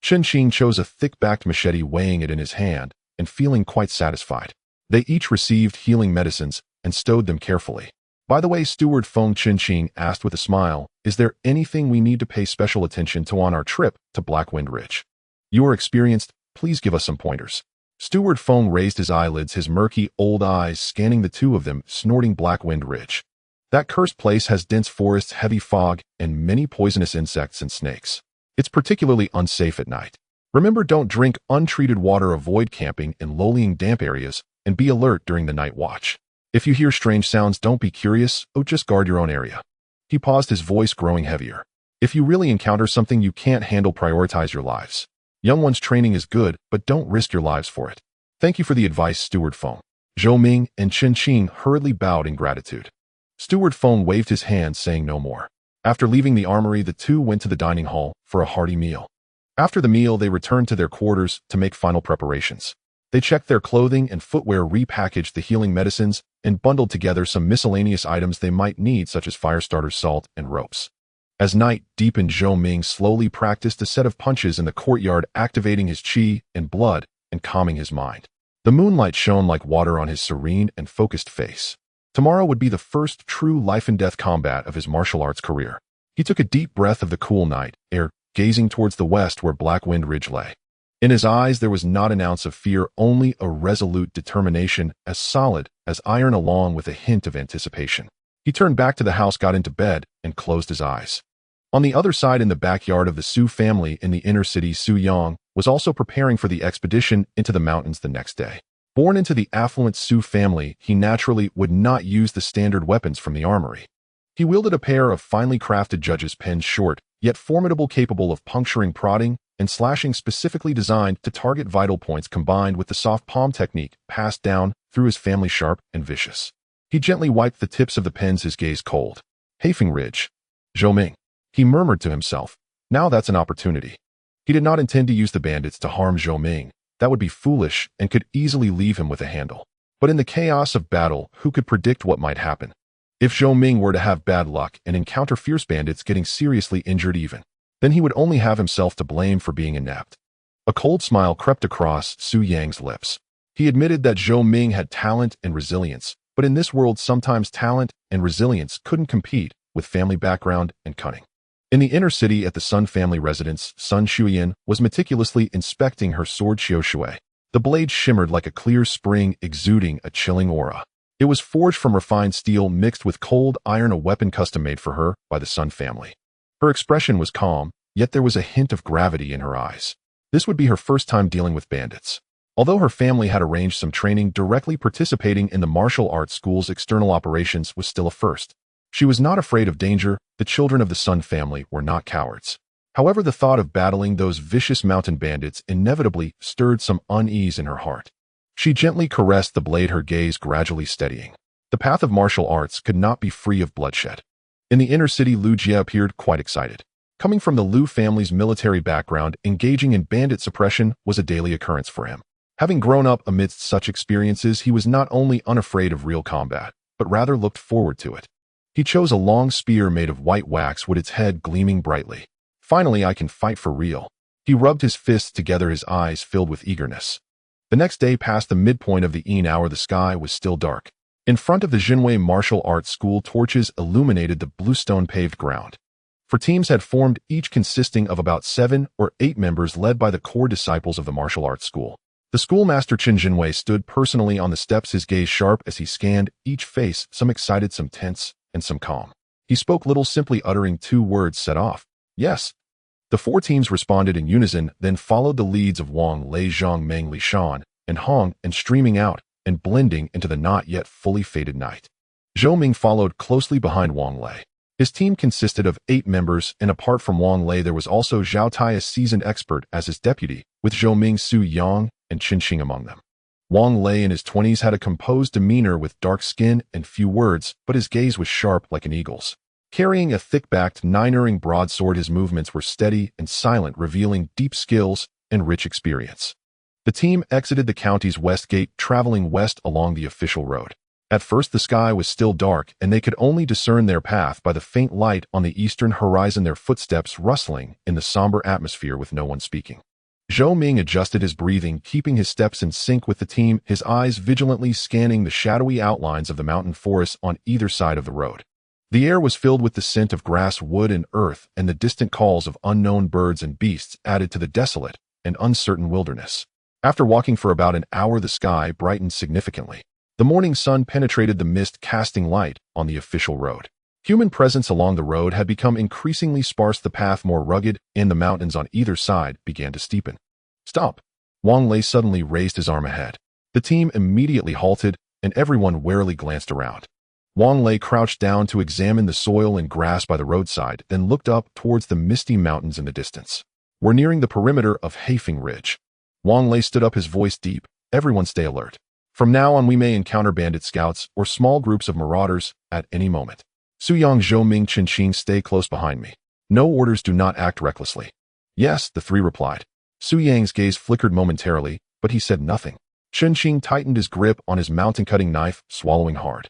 Qin Qing chose a thick-backed machete, weighing it in his hand and feeling quite satisfied. They each received healing medicines and stowed them carefully. By the way, Steward Feng, Qin Qing asked with a smile, is there anything we need to pay special attention to on our trip to Black Wind Ridge? You are experienced, please give us some pointers. Steward Feng raised his eyelids, his murky old eyes scanning the two of them, snorting. Black Wind Ridge. That cursed place has dense forests, heavy fog, and many poisonous insects and snakes. It's particularly unsafe at night. Remember, don't drink untreated water, avoid camping in lowlying damp areas, and be alert during the night watch. If you hear strange sounds, don't be curious, just guard your own area. He paused, his voice growing heavier. If you really encounter something you can't handle, prioritize your lives. Young ones' training is good, but don't risk your lives for it. Thank you for the advice, Steward Feng. Zhou Ming and Chen Qing hurriedly bowed in gratitude. Steward Feng waved his hand, saying no more. After leaving the armory, the two went to the dining hall for a hearty meal. After the meal, they returned to their quarters to make final preparations. They checked their clothing and footwear, repackaged the healing medicines, and bundled together some miscellaneous items they might need, such as fire starters, salt, and ropes. As night deepened, Zhou Ming slowly practiced a set of punches in the courtyard, activating his qi and blood and calming his mind. The moonlight shone like water on his serene and focused face. Tomorrow would be the first true life-and-death combat of his martial arts career. He took a deep breath of the cool night air, gazing towards the west where Black Wind Ridge lay. In his eyes there was not an ounce of fear, only a resolute determination, as solid as iron, along with a hint of anticipation. He turned back to the house, got into bed, and closed his eyes. On the other side, in the backyard of the Su family in the inner city, Su Yang was also preparing for the expedition into the mountains the next day. Born into the affluent Su family, he naturally would not use the standard weapons from the armory. He wielded a pair of finely crafted judge's pens, short, yet formidable, capable of puncturing, prodding, and slashing, specifically designed to target vital points, combined with the soft palm technique passed down through his family, sharp and vicious. He gently wiped the tips of the pens, his gaze cold. Hafeng Ridge. Zhou Ming. He murmured to himself. Now that's an opportunity. He did not intend to use the bandits to harm Zhou Ming. That would be foolish and could easily leave him with a handle. But in the chaos of battle, who could predict what might happen? If Zhou Ming were to have bad luck and encounter fierce bandits, getting seriously injured even, then he would only have himself to blame for being inept. A cold smile crept across Su Yang's lips. He admitted that Zhou Ming had talent and resilience, but in this world sometimes talent and resilience couldn't compete with family background and cunning. In the inner city at the Sun family residence, Sun Shuyan was meticulously inspecting her sword Xiao Shui. The blade shimmered like a clear spring, exuding a chilling aura. It was forged from refined steel mixed with cold iron, a weapon custom made for her by the Sun family. Her expression was calm, yet there was a hint of gravity in her eyes. This would be her first time dealing with bandits. Although her family had arranged some training, directly participating in the martial arts school's external operations was still a first. She was not afraid of danger. The children of the Sun family were not cowards. However, the thought of battling those vicious mountain bandits inevitably stirred some unease in her heart. She gently caressed the blade, her gaze gradually steadying. The path of martial arts could not be free of bloodshed. In the inner city, Lu Jie appeared quite excited. Coming from the Lu family's military background, engaging in bandit suppression was a daily occurrence for him. Having grown up amidst such experiences, he was not only unafraid of real combat, but rather looked forward to it. He chose a long spear made of white wax with its head gleaming brightly. Finally, I can fight for real. He rubbed his fists together, his eyes filled with eagerness. The next day, past the midpoint of the evening hour, the sky was still dark. In front of the Jinwei Martial Arts School, torches illuminated the bluestone-paved ground. Four teams had formed, each consisting of about 7 or 8 members, led by the core disciples of the martial arts school. The schoolmaster Qin Jinwei stood personally on the steps, his gaze sharp as he scanned each face, some excited, some tense, and some calm. He spoke little, simply uttering 2 words, set off. Yes. The 4 teams responded in unison, then followed the leads of Wang Lei, Zhang Meng, Li Shan, and Hong, and streaming out and blending into the not yet fully faded night. Zhou Ming followed closely behind Wang Lei. His team consisted of 8 members, and apart from Wang Lei, there was also Zhao Tai, a seasoned expert, as his deputy, with Zhou Ming, Su Yang, and Qin Qing among them. Wang Lei in his 20s had a composed demeanor with dark skin and few words, but his gaze was sharp like an eagle's. Carrying a thick-backed 9-ring broadsword, his movements were steady and silent, revealing deep skills and rich experience. The team exited the county's west gate, traveling west along the official road. At first, the sky was still dark, and they could only discern their path by the faint light on the eastern horizon, their footsteps rustling in the somber atmosphere with no one speaking. Zhou Ming adjusted his breathing, keeping his steps in sync with the team, his eyes vigilantly scanning the shadowy outlines of the mountain forests on either side of the road. The air was filled with the scent of grass, wood, and earth, and the distant calls of unknown birds and beasts added to the desolate and uncertain wilderness. After walking for about an hour, the sky brightened significantly. The morning sun penetrated the mist, casting light on the official road. Human presence along the road had become increasingly sparse, the path more rugged, and the mountains on either side began to steepen. Stop! Wang Lei suddenly raised his arm ahead. The team immediately halted, and everyone warily glanced around. Wang Lei crouched down to examine the soil and grass by the roadside, then looked up towards the misty mountains in the distance. We're nearing the perimeter of Haifeng Ridge. Wang Lei stood up, his voice deep. Everyone stay alert. From now on we may encounter bandit scouts or small groups of marauders at any moment. Su Yang, Zhou Ming, Qin stay close behind me. No orders, do not act recklessly. Yes, the three replied. Su Yang's gaze flickered momentarily, but he said nothing. Qin tightened his grip on his mountain-cutting knife, swallowing hard.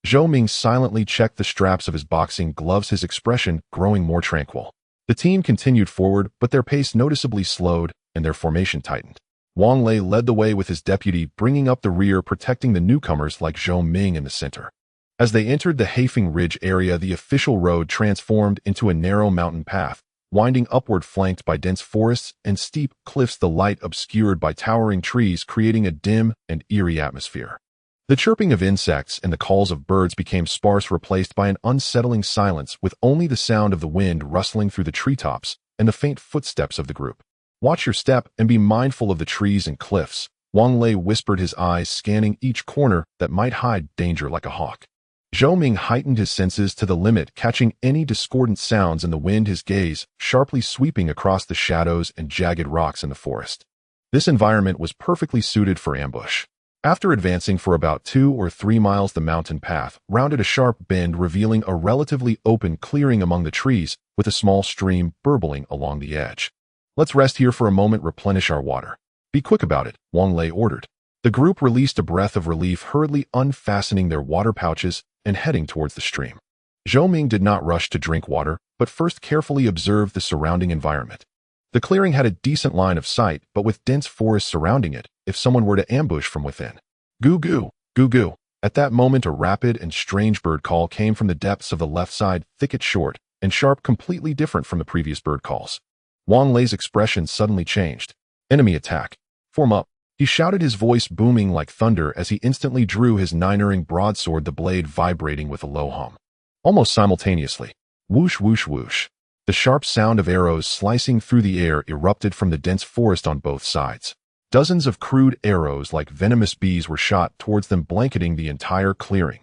Zhou Ming silently checked the straps of his boxing gloves, his expression growing more tranquil. The team continued forward, but their pace noticeably slowed, and their formation tightened. Wang Lei led the way with his deputy, bringing up the rear, protecting the newcomers like Zhou Ming in the center. As they entered the Haifeng Ridge area, the official road transformed into a narrow mountain path, winding upward, flanked by dense forests and steep cliffs, the light obscured by towering trees, creating a dim and eerie atmosphere. The chirping of insects and the calls of birds became sparse, replaced by an unsettling silence, with only the sound of the wind rustling through the treetops and the faint footsteps of the group. Watch your step and be mindful of the trees and cliffs, Wang Lei whispered, his eyes scanning each corner that might hide danger like a hawk. Zhou Ming heightened his senses to the limit, catching any discordant sounds in the wind, his gaze sharply sweeping across the shadows and jagged rocks in the forest. This environment was perfectly suited for ambush. After advancing for about 2 or 3 miles, the mountain path rounded a sharp bend, revealing a relatively open clearing among the trees, with a small stream burbling along the edge. Let's rest here for a moment, replenish our water. Be quick about it, Wang Lei ordered. The group released a breath of relief, hurriedly unfastening their water pouches and heading towards the stream. Zhou Ming did not rush to drink water, but first carefully observed the surrounding environment. The clearing had a decent line of sight, but with dense forest surrounding it, if someone were to ambush from within. Goo goo, goo goo. At that moment, a rapid and strange bird call came from the depths of the left side thicket, short and sharp, completely different from the previous bird calls. Wang Lei's expression suddenly changed. Enemy attack. Form up. He shouted, his voice booming like thunder as he instantly drew his 9-ring broadsword, the blade vibrating with a low hum. Almost simultaneously, whoosh whoosh whoosh, the sharp sound of arrows slicing through the air erupted from the dense forest on both sides. Dozens of crude arrows like venomous bees were shot towards them, blanketing the entire clearing.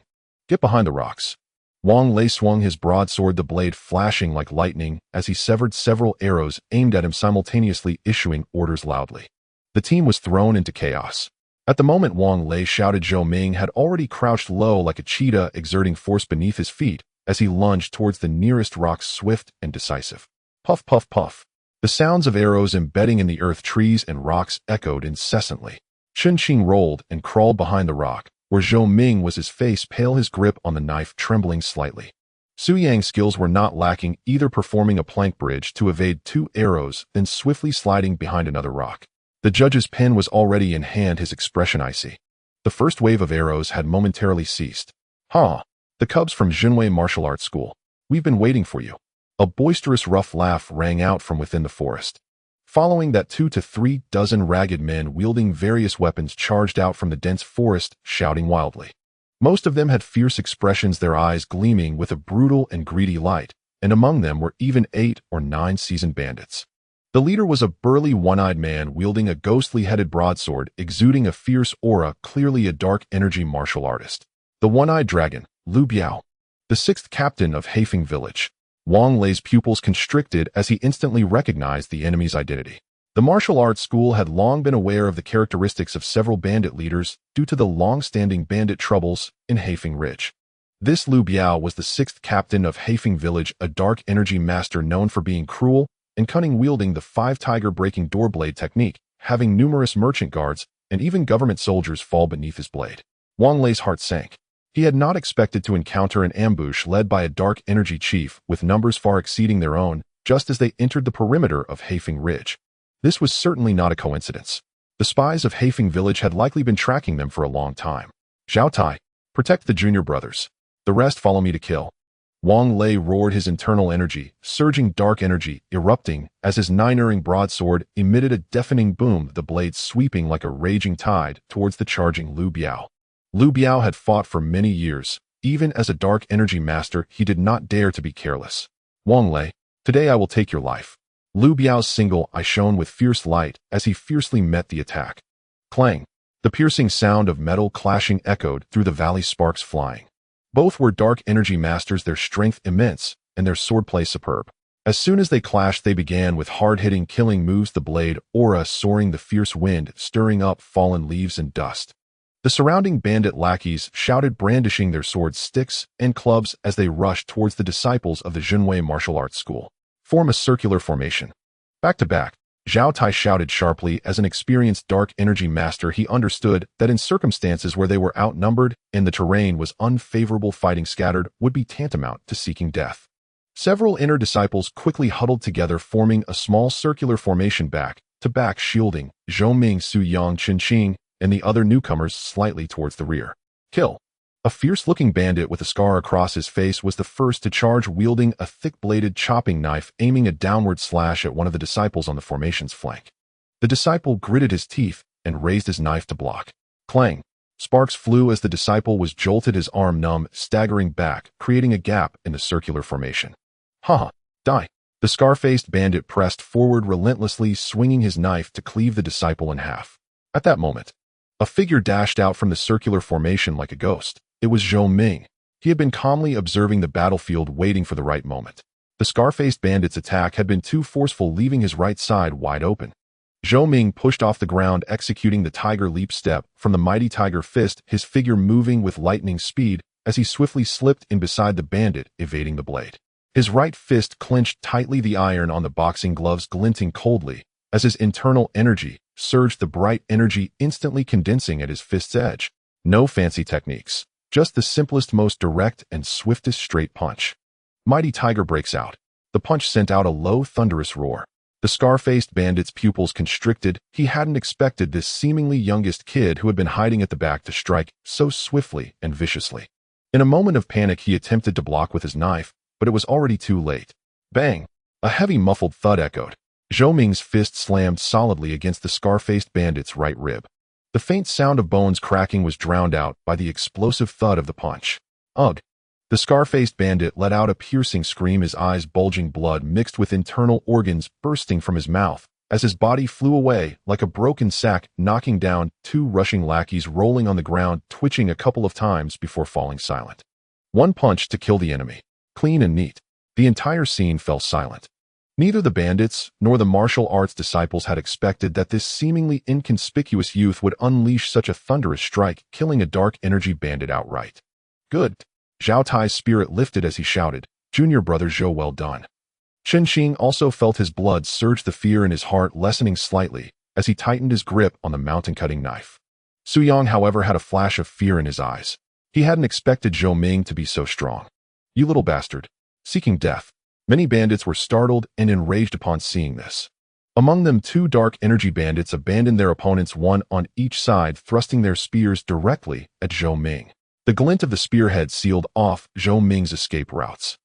Get behind the rocks. Wang Lei swung his broadsword, the blade flashing like lightning as he severed several arrows aimed at him, simultaneously issuing orders loudly. The team was thrown into chaos. At the moment Wang Lei shouted, Zhou Ming had already crouched low like a cheetah, exerting force beneath his feet as he lunged towards the nearest rocks, swift and decisive. Puff, puff, puff. The sounds of arrows embedding in the earth, trees, and rocks echoed incessantly. Qin rolled and crawled behind the rock, where Zhou Ming was, his face pale, his grip on the knife trembling slightly. Su Yang's skills were not lacking, either performing a plank bridge to evade 2 arrows, then swiftly sliding behind another rock. The judge's pen was already in hand, his expression icy. The first wave of arrows had momentarily ceased. Ha! The cubs from Jinwei Martial Arts School. We've been waiting for you. A boisterous, rough laugh rang out from within the forest. Following that, 2 to 3 dozen ragged men wielding various weapons charged out from the dense forest, shouting wildly. Most of them had fierce expressions, their eyes gleaming with a brutal and greedy light, and among them were even 8 or 9 seasoned bandits. The leader was a burly, one-eyed man wielding a ghostly-headed broadsword, exuding a fierce aura, clearly a dark energy martial artist. The one-eyed dragon, Lu Biao, the 6th captain of Haifeng Village. Wang Lei's pupils constricted as he instantly recognized the enemy's identity. The martial arts school had long been aware of the characteristics of several bandit leaders due to the long-standing bandit troubles in Haifeng Ridge. This Lu Biao was the 6th captain of Haifeng Village, a dark energy master known for being cruel and cunning, wielding the 5-tiger breaking door blade technique, having numerous merchant guards and even government soldiers fall beneath his blade. Wang Lei's heart sank. He had not expected to encounter an ambush led by a dark energy chief with numbers far exceeding their own just as they entered the perimeter of Haifeng Ridge. This was certainly not a coincidence. The spies of Haifeng Village had likely been tracking them for a long time. Zhao Tai, protect the junior brothers. The rest follow me to kill. Wang Lei roared, his internal energy, surging dark energy, erupting as his 9-ring broadsword emitted a deafening boom, the blade sweeping like a raging tide towards the charging Lu Biao. Lu Biao had fought for many years. Even as a dark energy master, he did not dare to be careless. Wang Lei, today I will take your life. Liu Biao's single eye shone with fierce light as he fiercely met the attack. Clang! The piercing sound of metal clashing echoed through the valley, sparks flying. Both were dark energy masters, their strength immense, and their swordplay superb. As soon as they clashed, they began with hard-hitting killing moves, the blade aura soaring, the fierce wind stirring up fallen leaves and dust. The surrounding bandit lackeys shouted, brandishing their swords, sticks, and clubs as they rushed towards the disciples of the Zhenwei martial arts school. Form a circular formation. Back to back, Zhao Tai shouted sharply. As an experienced dark energy master, he understood that in circumstances where they were outnumbered and the terrain was unfavorable, fighting scattered would be tantamount to seeking death. Several inner disciples quickly huddled together, forming a small circular formation back to back, shielding Zhou Ming, Su Yang, Qin Qing, and the other newcomers slightly towards the rear. Kill! A fierce-looking bandit with a scar across his face was the first to charge, wielding a thick-bladed chopping knife, aiming a downward slash at one of the disciples on the formation's flank. The disciple gritted his teeth and raised his knife to block. Clang! Sparks flew as the disciple was jolted, his arm numb, staggering back, creating a gap in the circular formation. "Ha! Die!" The scar-faced bandit pressed forward relentlessly, swinging his knife to cleave the disciple in half. At that moment, a figure dashed out from the circular formation like a ghost. It was Zhou Ming. He had been calmly observing the battlefield, waiting for the right moment. The scar-faced bandit's attack had been too forceful, leaving his right side wide open. Zhou Ming pushed off the ground, executing the tiger leap step from the mighty tiger fist, his figure moving with lightning speed as he swiftly slipped in beside the bandit, evading the blade. His right fist clenched tightly, the iron on the boxing gloves glinting coldly as his internal energy surged, the bright energy instantly condensing at his fist's edge. No fancy techniques. Just the simplest, most direct, and swiftest straight punch. Mighty tiger breaks out. The punch sent out a low, thunderous roar. The scar-faced bandit's pupils constricted. He hadn't expected this seemingly youngest kid who had been hiding at the back to strike so swiftly and viciously. In a moment of panic, he attempted to block with his knife, but it was already too late. Bang! A heavy, muffled thud echoed. Zhou Ming's fist slammed solidly against the scar-faced bandit's right rib. The faint sound of bones cracking was drowned out by the explosive thud of the punch. Ugh! The scar-faced bandit let out a piercing scream, his eyes bulging, blood mixed with internal organs bursting from his mouth as his body flew away like a broken sack, knocking down two rushing lackeys, rolling on the ground, twitching a couple of times before falling silent. One punch to kill the enemy. Clean and neat. The entire scene fell silent. Neither the bandits nor the martial arts disciples had expected that this seemingly inconspicuous youth would unleash such a thunderous strike, killing a dark energy bandit outright. Good. Zhao Tai's spirit lifted as he shouted, "Junior brother Zhou, well done." Qin Qing also felt his blood surge, the fear in his heart lessening slightly as he tightened his grip on the mountain-cutting knife. Su Yang, however, had a flash of fear in his eyes. He hadn't expected Zhou Ming to be so strong. "You little bastard." Seeking death. Many bandits were startled and enraged upon seeing this. Among them, two dark energy bandits abandoned their opponents, one on each side, thrusting their spears directly at Zhou Ming. The glint of the spearhead sealed off Zhou Ming's escape routes.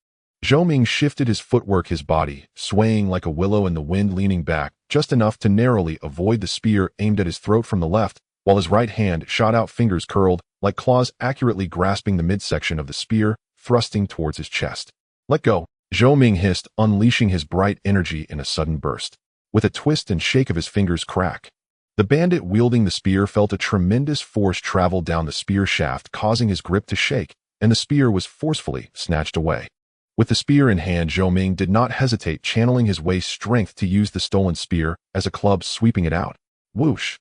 Zhou Ming shifted his footwork, his body swaying like a willow in the wind, leaning back just enough to narrowly avoid the spear aimed at his throat from the left, while his right hand shot out, fingers curled like claws, accurately grasping the midsection of the spear, thrusting towards his chest. "Let go," Zhou Ming hissed, unleashing his bright energy in a sudden burst. With a twist and shake of his fingers, crack. The bandit wielding the spear felt a tremendous force travel down the spear shaft, causing his grip to shake, and the spear was forcefully snatched away. With the spear in hand, Zhou Ming did not hesitate, channeling his waist strength to use the stolen spear as a club, sweeping it out. Whoosh!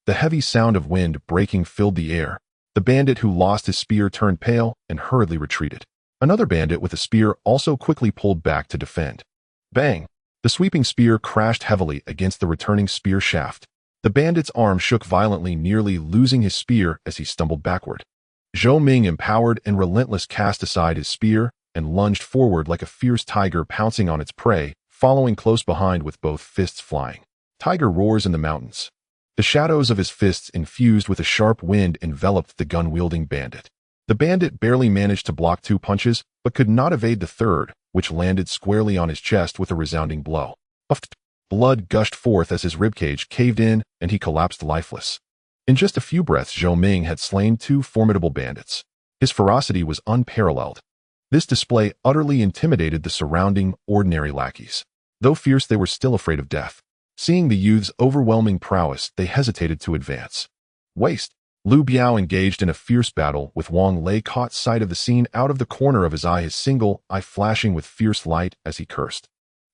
The heavy sound of wind breaking filled the air. The bandit who lost his spear turned pale and hurriedly retreated. Another bandit with a spear also quickly pulled back to defend. Bang! The sweeping spear crashed heavily against the returning spear shaft. The bandit's arm shook violently, nearly losing his spear as he stumbled backward. Zhou Ming, empowered and relentless, cast aside his spear and lunged forward like a fierce tiger pouncing on its prey, following close behind with both fists flying. Tiger roars in the mountains. The shadows of his fists, infused with a sharp wind, enveloped the gun-wielding bandit. The bandit barely managed to block two punches, but could not evade the third, which landed squarely on his chest with a resounding blow. Blood gushed forth as his ribcage caved in and he collapsed lifeless. In just a few breaths, Zhou Ming had slain two formidable bandits. His ferocity was unparalleled. This display utterly intimidated the surrounding ordinary lackeys. Though fierce, they were still afraid of death. Seeing the youth's overwhelming prowess, they hesitated to advance. Waste. Lu Biao engaged in a fierce battle with Wang Lei, caught sight of the scene out of the corner of his eye, his single eye flashing with fierce light as he cursed.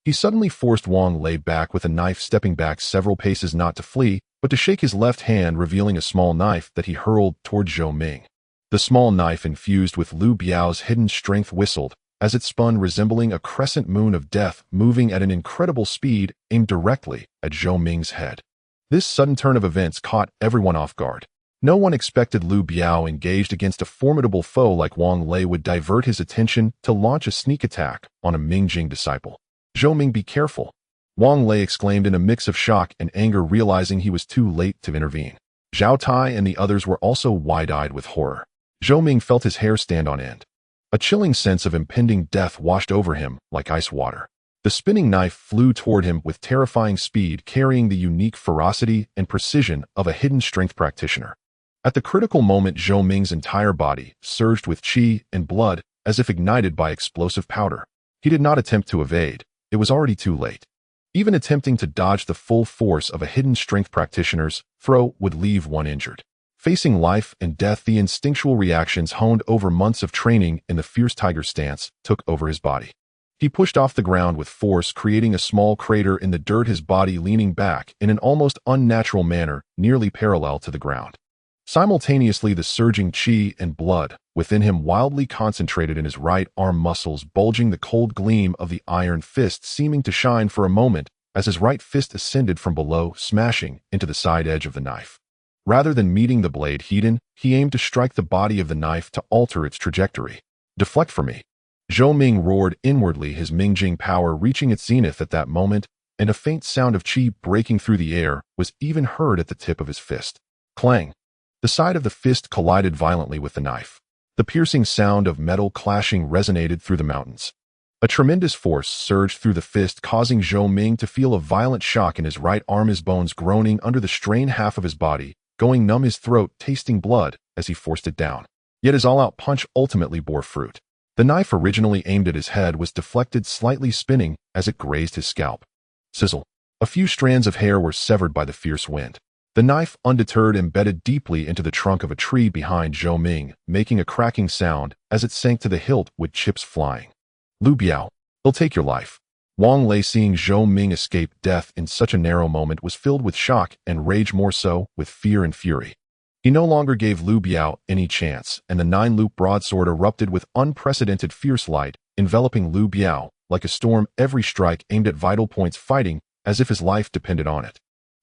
He suddenly forced Wang Lei back with a knife, stepping back several paces not to flee, but to shake his left hand, revealing a small knife that he hurled toward Zhou Ming. The small knife, infused with Lu Biao's hidden strength, whistled as it spun, resembling a crescent moon of death, moving at an incredible speed, aimed directly at Zhou Ming's head. This sudden turn of events caught everyone off guard. No one expected Lu Biao, engaged against a formidable foe like Wang Lei, would divert his attention to launch a sneak attack on a Mingjing disciple. "Zhou Ming, be careful!" Wang Lei exclaimed in a mix of shock and anger, realizing he was too late to intervene. Zhao Tai and the others were also wide-eyed with horror. Zhou Ming felt his hair stand on end. A chilling sense of impending death washed over him like ice water. The spinning knife flew toward him with terrifying speed, carrying the unique ferocity and precision of a hidden strength practitioner. At the critical moment, Zhou Ming's entire body surged with qi and blood as if ignited by explosive powder. He did not attempt to evade. It was already too late. Even attempting to dodge the full force of a hidden strength practitioner's throw would leave one injured. Facing life and death, the instinctual reactions honed over months of training in the fierce tiger stance took over his body. He pushed off the ground with force, creating a small crater in the dirt, his body leaning back in an almost unnatural manner, nearly parallel to the ground. Simultaneously, the surging qi and blood within him wildly concentrated in his right arm muscles, bulging, the cold gleam of the iron fist seeming to shine for a moment as his right fist ascended from below, smashing into the side edge of the knife. Rather than meeting the blade head-on, he aimed to strike the body of the knife to alter its trajectory. "Deflect from me!" Zhou Ming roared inwardly, his Mingjing power reaching its zenith at that moment, and a faint sound of qi breaking through the air was even heard at the tip of his fist. Clang! The side of the fist collided violently with the knife. The piercing sound of metal clashing resonated through the mountains. A tremendous force surged through the fist, causing Zhou Ming to feel a violent shock in his right arm, his bones groaning under the strain, half of his body going numb, his throat tasting blood as he forced it down. Yet his all-out punch ultimately bore fruit. The knife, originally aimed at his head, was deflected, slightly spinning as it grazed his scalp. Sizzle! A few strands of hair were severed by the fierce wind. The knife, undeterred, embedded deeply into the trunk of a tree behind Zhou Ming, making a cracking sound as it sank to the hilt with chips flying. "Lu Biao, he'll take your life." Wang Lei, seeing Zhou Ming escape death in such a narrow moment, was filled with shock and rage, more so with fear and fury. He no longer gave Lu Biao any chance, and the 9-loop broadsword erupted with unprecedented fierce light, enveloping Lu Biao like a storm, every strike aimed at vital points, fighting as if his life depended on it.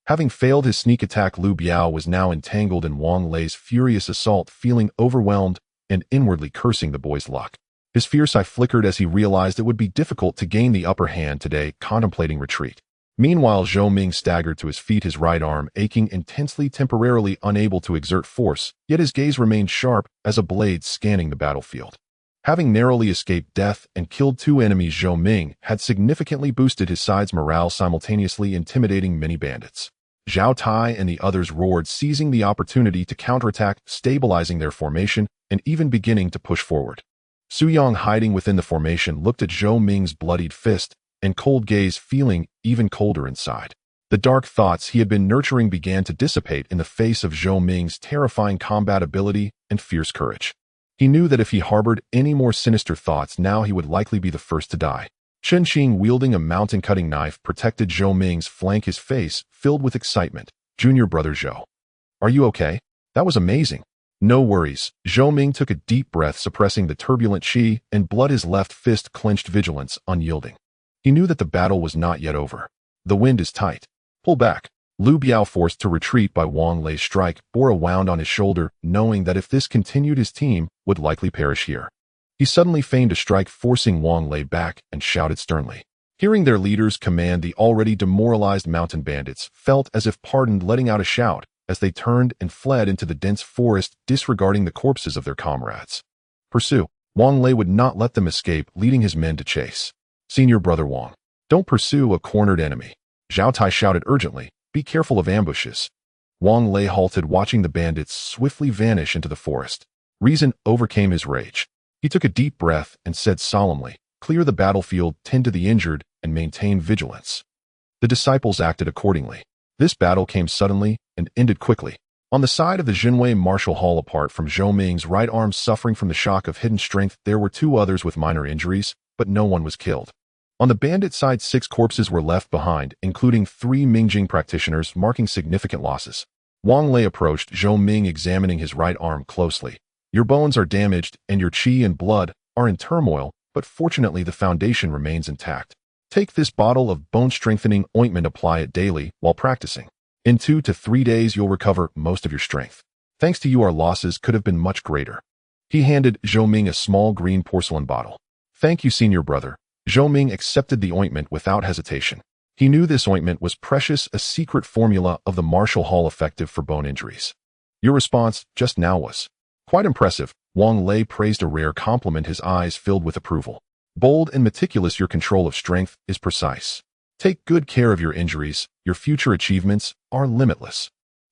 Having failed his sneak attack, Lu Biao was now entangled in Wang Lei's furious assault, feeling overwhelmed and inwardly cursing the boy's luck. His fierce eye flickered as he realized it would be difficult to gain the upper hand today, contemplating retreat. Meanwhile, Zhou Ming staggered to his feet, his right arm aching intensely, temporarily unable to exert force, yet his gaze remained sharp as a blade scanning the battlefield. Having narrowly escaped death and killed 2 enemies, Zhou Ming had significantly boosted his side's morale, simultaneously intimidating many bandits. Zhao Tai and the others roared, seizing the opportunity to counterattack, stabilizing their formation, and even beginning to push forward. Su Yang, hiding within the formation, looked at Zhou Ming's bloodied fist and cold gaze, feeling even colder inside. The dark thoughts he had been nurturing began to dissipate in the face of Zhou Ming's terrifying combat ability and fierce courage. He knew that if he harbored any more sinister thoughts now, he would likely be the first to die. Chen Qing, wielding a mountain-cutting knife, protected Zhou Ming's flank, his face filled with excitement. "Junior brother Zhou, are you okay? That was amazing." "No worries." Zhou Ming took a deep breath, suppressing the turbulent qi and blood, his left fist clenched, vigilance unyielding. He knew that the battle was not yet over. "The wind is tight. Pull back." Lu Biao, forced to retreat by Wang Lei's strike, bore a wound on his shoulder, knowing that if this continued, his team would likely perish here. He suddenly feigned a strike, forcing Wang Lei back, and shouted sternly. Hearing their leader's command, the already demoralized mountain bandits felt as if pardoned, letting out a shout as they turned and fled into the dense forest, disregarding the corpses of their comrades. "Pursue." Wang Lei would not let them escape, leading his men to chase. "Senior brother Wang, don't pursue a cornered enemy." Zhao Tai shouted urgently, "Be careful of ambushes." Wang Lei halted, watching the bandits swiftly vanish into the forest. Reason overcame his rage. He took a deep breath and said solemnly, "Clear the battlefield, tend to the injured, and maintain vigilance. The disciples acted accordingly. This battle came suddenly and ended quickly. On the side of the Jinwei Martial Hall, apart from Zhou Ming's right arm suffering from the shock of hidden strength, there were 2 others with minor injuries, but no one was killed. On the bandit side, 6 corpses were left behind, including 3 Mingjing practitioners, marking significant losses. Wang Lei approached Zhou Ming, examining his right arm closely. "Your bones are damaged, and your qi and blood are in turmoil, but fortunately the foundation remains intact. Take this bottle of bone-strengthening ointment, apply it daily while practicing. In 2 to 3 days you'll recover most of your strength. Thanks to you, our losses could have been much greater." He handed Zhou Ming a small green porcelain bottle. "Thank you, senior brother." Zhou Ming accepted the ointment without hesitation. He knew this ointment was precious, a secret formula of the Martial Hall effective for bone injuries. "Your response just now was quite impressive." Wang Lei praised a rare compliment, his eyes filled with approval. "Bold and meticulous, your control of strength is precise. Take good care of your injuries, your future achievements are limitless."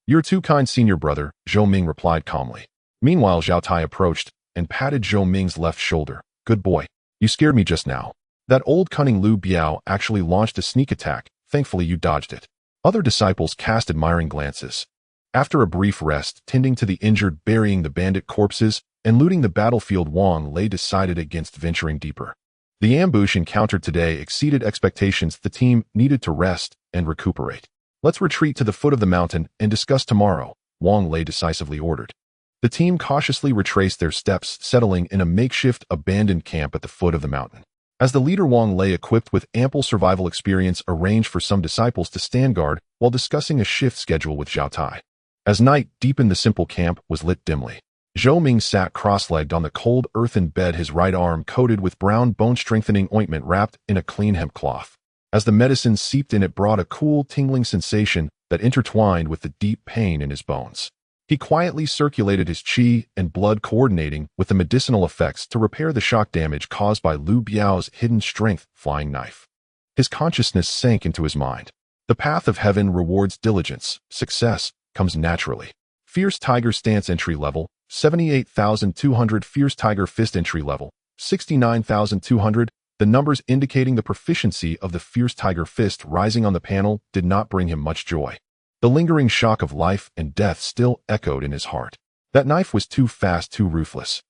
"You're too kind, senior brother," Zhou Ming replied calmly. Meanwhile, Zhao Tai approached and patted Zhou Ming's left shoulder. "Good boy. You scared me just now. That old cunning Lu Biao actually launched a sneak attack. Thankfully you dodged it." Other disciples cast admiring glances. After a brief rest, tending to the injured, burying the bandit corpses, and looting the battlefield, Wang Lei decided against venturing deeper. The ambush encountered today exceeded expectations. The team needed to rest and recuperate. "Let's retreat to the foot of the mountain and discuss tomorrow," Wang Lei decisively ordered. The team cautiously retraced their steps, settling in a makeshift abandoned camp at the foot of the mountain. As the leader, Wang Lei, equipped with ample survival experience, arranged for some disciples to stand guard while discussing a shift schedule with Zhao Tai. As night deepened, the simple camp was lit dimly. Zhou Ming sat cross-legged on the cold earthen bed, his right arm coated with brown bone-strengthening ointment wrapped in a clean hemp cloth. As the medicine seeped in, it brought a cool, tingling sensation that intertwined with the deep pain in his bones. He quietly circulated his qi and blood, coordinating with the medicinal effects to repair the shock damage caused by Lu Biao's hidden strength flying knife. His consciousness sank into his mind. The path of heaven rewards diligence. Success comes naturally. Fierce Tiger Stance entry level, 78,200. Fierce Tiger Fist entry level, 69,200. The numbers indicating the proficiency of the Fierce Tiger Fist rising on the panel did not bring him much joy. The lingering shock of life and death still echoed in his heart. That knife was too fast, too ruthless.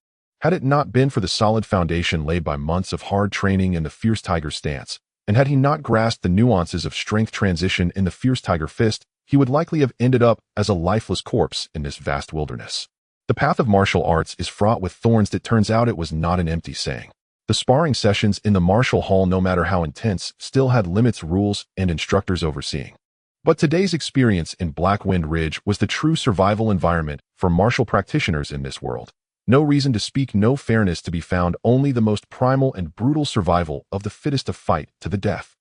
Had it not been for the solid foundation laid by months of hard training in the Fierce Tiger Stance, and had he not grasped the nuances of strength transition in the Fierce Tiger Fist, he would likely have ended up as a lifeless corpse in this vast wilderness. The path of martial arts is fraught with thorns. It turns out it was not an empty saying. The sparring sessions in the Martial Hall, no matter how intense, still had limits, rules, and instructors overseeing. But today's experience in Black Wind Ridge was the true survival environment for martial practitioners in this world. No reason to speak, no fairness to be found, only the most primal and brutal survival of the fittest, to fight to the death.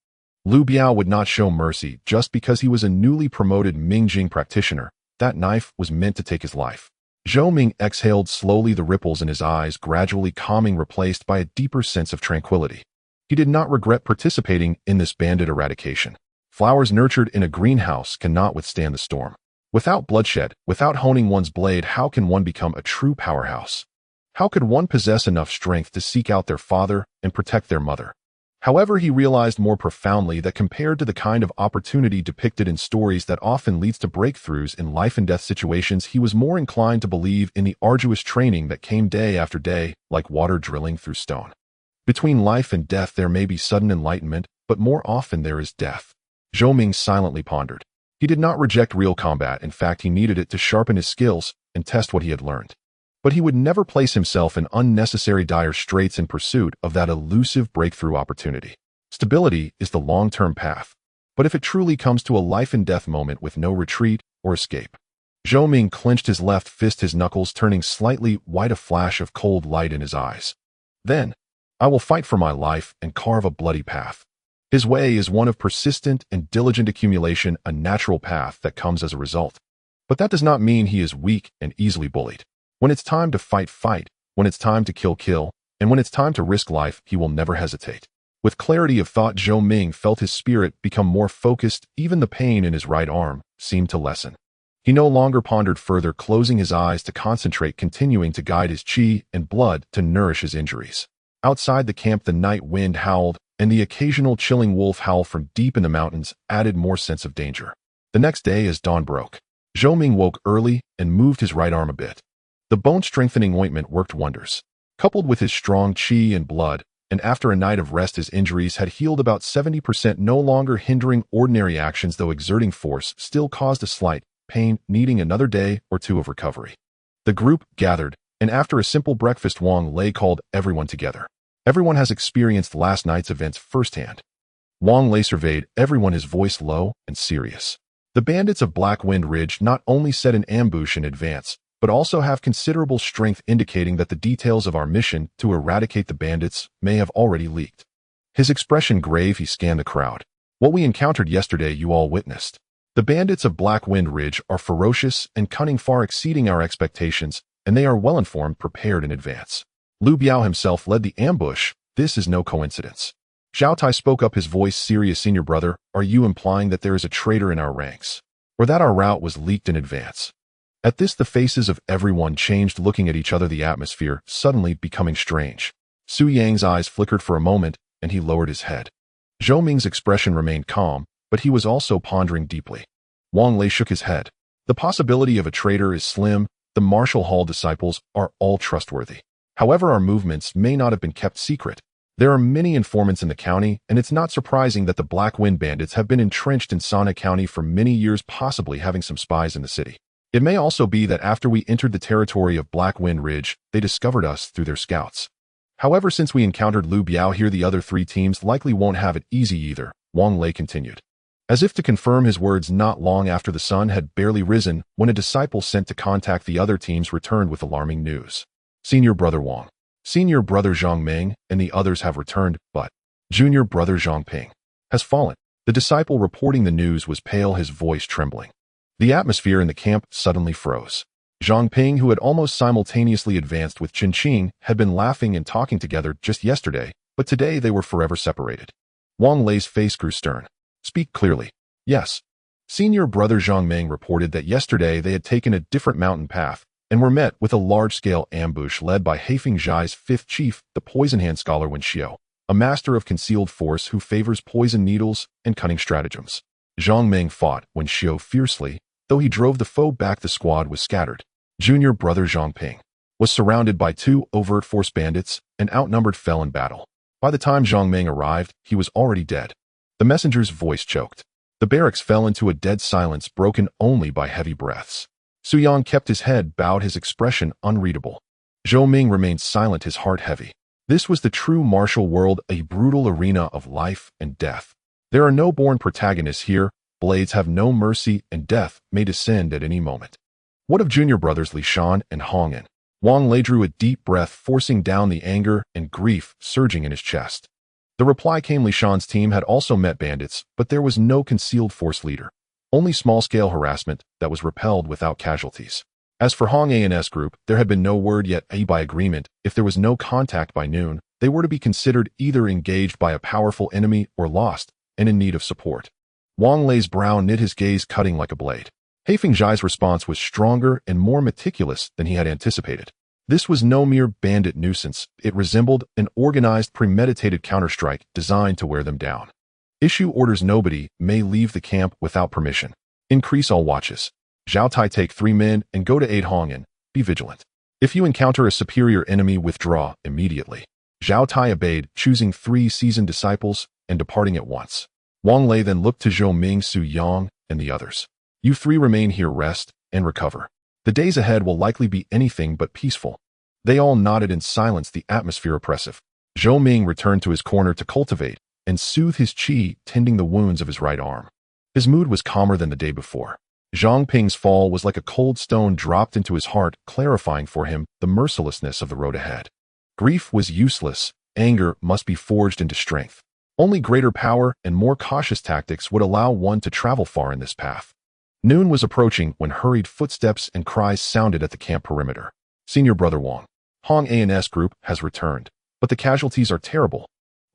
Lu Biao would not show mercy just because he was a newly promoted Mingjing practitioner. That knife was meant to take his life. Zhou Ming exhaled slowly, the ripples in his eyes gradually calming, replaced by a deeper sense of tranquility. He did not regret participating in this bandit eradication. Flowers nurtured in a greenhouse cannot withstand the storm. Without bloodshed, without honing one's blade, how can one become a true powerhouse? How could one possess enough strength to seek out their father and protect their mother? However, he realized more profoundly that compared to the kind of opportunity depicted in stories that often leads to breakthroughs in life and death situations, he was more inclined to believe in the arduous training that came day after day, like water drilling through stone. Between life and death there may be sudden enlightenment, but more often there is death. Zhou Ming silently pondered. He did not reject real combat. In fact, he needed it to sharpen his skills and test what he had learned. But he would never place himself in unnecessary dire straits in pursuit of that elusive breakthrough opportunity. Stability is the long-term path. But if it truly comes to a life-and-death moment with no retreat or escape. Zhou Ming clenched his left fist, his knuckles turning slightly white, a flash of cold light in his eyes. Then, I will fight for my life and carve a bloody path. His way is one of persistent and diligent accumulation, a natural path that comes as a result. But that does not mean he is weak and easily bullied. When it's time to fight, fight. When it's time to kill, kill. And when it's time to risk life, he will never hesitate. With clarity of thought, Zhou Ming felt his spirit become more focused. Even the pain in his right arm seemed to lessen. He no longer pondered further, closing his eyes to concentrate, continuing to guide his qi and blood to nourish his injuries. Outside the camp, the night wind howled, and the occasional chilling wolf howl from deep in the mountains added more sense of danger. The next day, as dawn broke, Zhou Ming woke early and moved his right arm a bit. The bone-strengthening ointment worked wonders. Coupled with his strong qi and blood, and after a night of rest his injuries had healed about 70%, no longer hindering ordinary actions, though exerting force still caused a slight pain, needing another day or two of recovery. The group gathered, and after a simple breakfast Wang Lei called everyone together. Everyone has experienced last night's events firsthand. Wang Lei surveyed everyone, his voice low and serious. The bandits of Black Wind Ridge not only set an ambush in advance, but also have considerable strength, indicating that the details of our mission to eradicate the bandits may have already leaked. His expression grave, he scanned the crowd. What we encountered yesterday you all witnessed. The bandits of Black Wind Ridge are ferocious and cunning, far exceeding our expectations, and they are well-informed, prepared in advance. Lu Biao himself led the ambush. This is no coincidence. Zhao Tai spoke up, his voice serious. Senior brother, are you implying that there is a traitor in our ranks? Or that our route was leaked in advance? At this the faces of everyone changed, looking at each other, the atmosphere suddenly becoming strange. Su Yang's eyes flickered for a moment, and he lowered his head. Zhou Ming's expression remained calm, but he was also pondering deeply. Wang Lei shook his head. The possibility of a traitor is slim. The Marshall Hall disciples are all trustworthy. However, our movements may not have been kept secret. There are many informants in the county, and it's not surprising that the Black Wind bandits have been entrenched in Sana County for many years, possibly having some spies in the city. It may also be that after we entered the territory of Black Wind Ridge, they discovered us through their scouts. However, since we encountered Lu Biao here, the other three teams likely won't have it easy either, Wang Lei continued. As if to confirm his words, not long after the sun had barely risen, when a disciple sent to contact the other teams returned with alarming news. Senior brother Wang, Senior brother Zhang Ming, and the others have returned, but Junior brother Zhang Ping has fallen. The disciple reporting the news was pale, his voice trembling. The atmosphere in the camp suddenly froze. Zhang Ping, who had almost simultaneously advanced with Chen Qing, had been laughing and talking together just yesterday, but today they were forever separated. Wang Lei's face grew stern. Speak clearly. Yes. Senior brother Zhang Ming reported that yesterday they had taken a different mountain path, and were met with a large-scale ambush led by Heifeng Zhai's fifth chief, the Poison Hand scholar Wen Xiao, a master of concealed force who favors poison needles and cunning stratagems. Zhang Ming fought Wen Xiao fiercely, though he drove the foe back. The squad was scattered. Junior brother Zhang Ping was surrounded by two overt force bandits and outnumbered, fell in battle. By the time Zhang Ming arrived, he was already dead. The messenger's voice choked. The barracks fell into a dead silence, broken only by heavy breaths. Su Yang kept his head bowed, his expression unreadable. Zhou Ming remained silent, his heart heavy. This was the true martial world, a brutal arena of life and death. There are no born protagonists here, blades have no mercy, and death may descend at any moment. What of junior brothers Li Shan and Hong En? Wang Lei drew a deep breath, forcing down the anger and grief surging in his chest. The reply came. Li Shan's team had also met bandits, but there was no concealed force leader. Only small-scale harassment that was repelled without casualties. As for Hong An's group, there had been no word yet. By agreement, if there was no contact by noon, they were to be considered either engaged by a powerful enemy or lost and in need of support. Wang Lei's brow knit, his gaze cutting like a blade. Heifeng Zhai's response was stronger and more meticulous than he had anticipated. This was no mere bandit nuisance. It resembled an organized, premeditated counterstrike designed to wear them down. Issue orders. Nobody may leave the camp without permission. Increase all watches. Zhao Tai, take 3 men and go to aid Hong En. Be vigilant. If you encounter a superior enemy, withdraw immediately. Zhao Tai obeyed, choosing 3 seasoned disciples and departing at once. Wang Lei then looked to Zhou Ming, Su Yang, and the others. You 3 remain here, rest and recover. The days ahead will likely be anything but peaceful. They all nodded in silence, the atmosphere oppressive. Zhou Ming returned to his corner to cultivate and soothe his qi, tending the wounds of his right arm. His mood was calmer than the day before. Zhang Ping's fall was like a cold stone dropped into his heart, clarifying for him the mercilessness of the road ahead. Grief was useless. Anger must be forged into strength. Only greater power and more cautious tactics would allow one to travel far in this path. Noon was approaching when hurried footsteps and cries sounded at the camp perimeter. Senior brother Wang, Hong An's group has returned, but the casualties are terrible.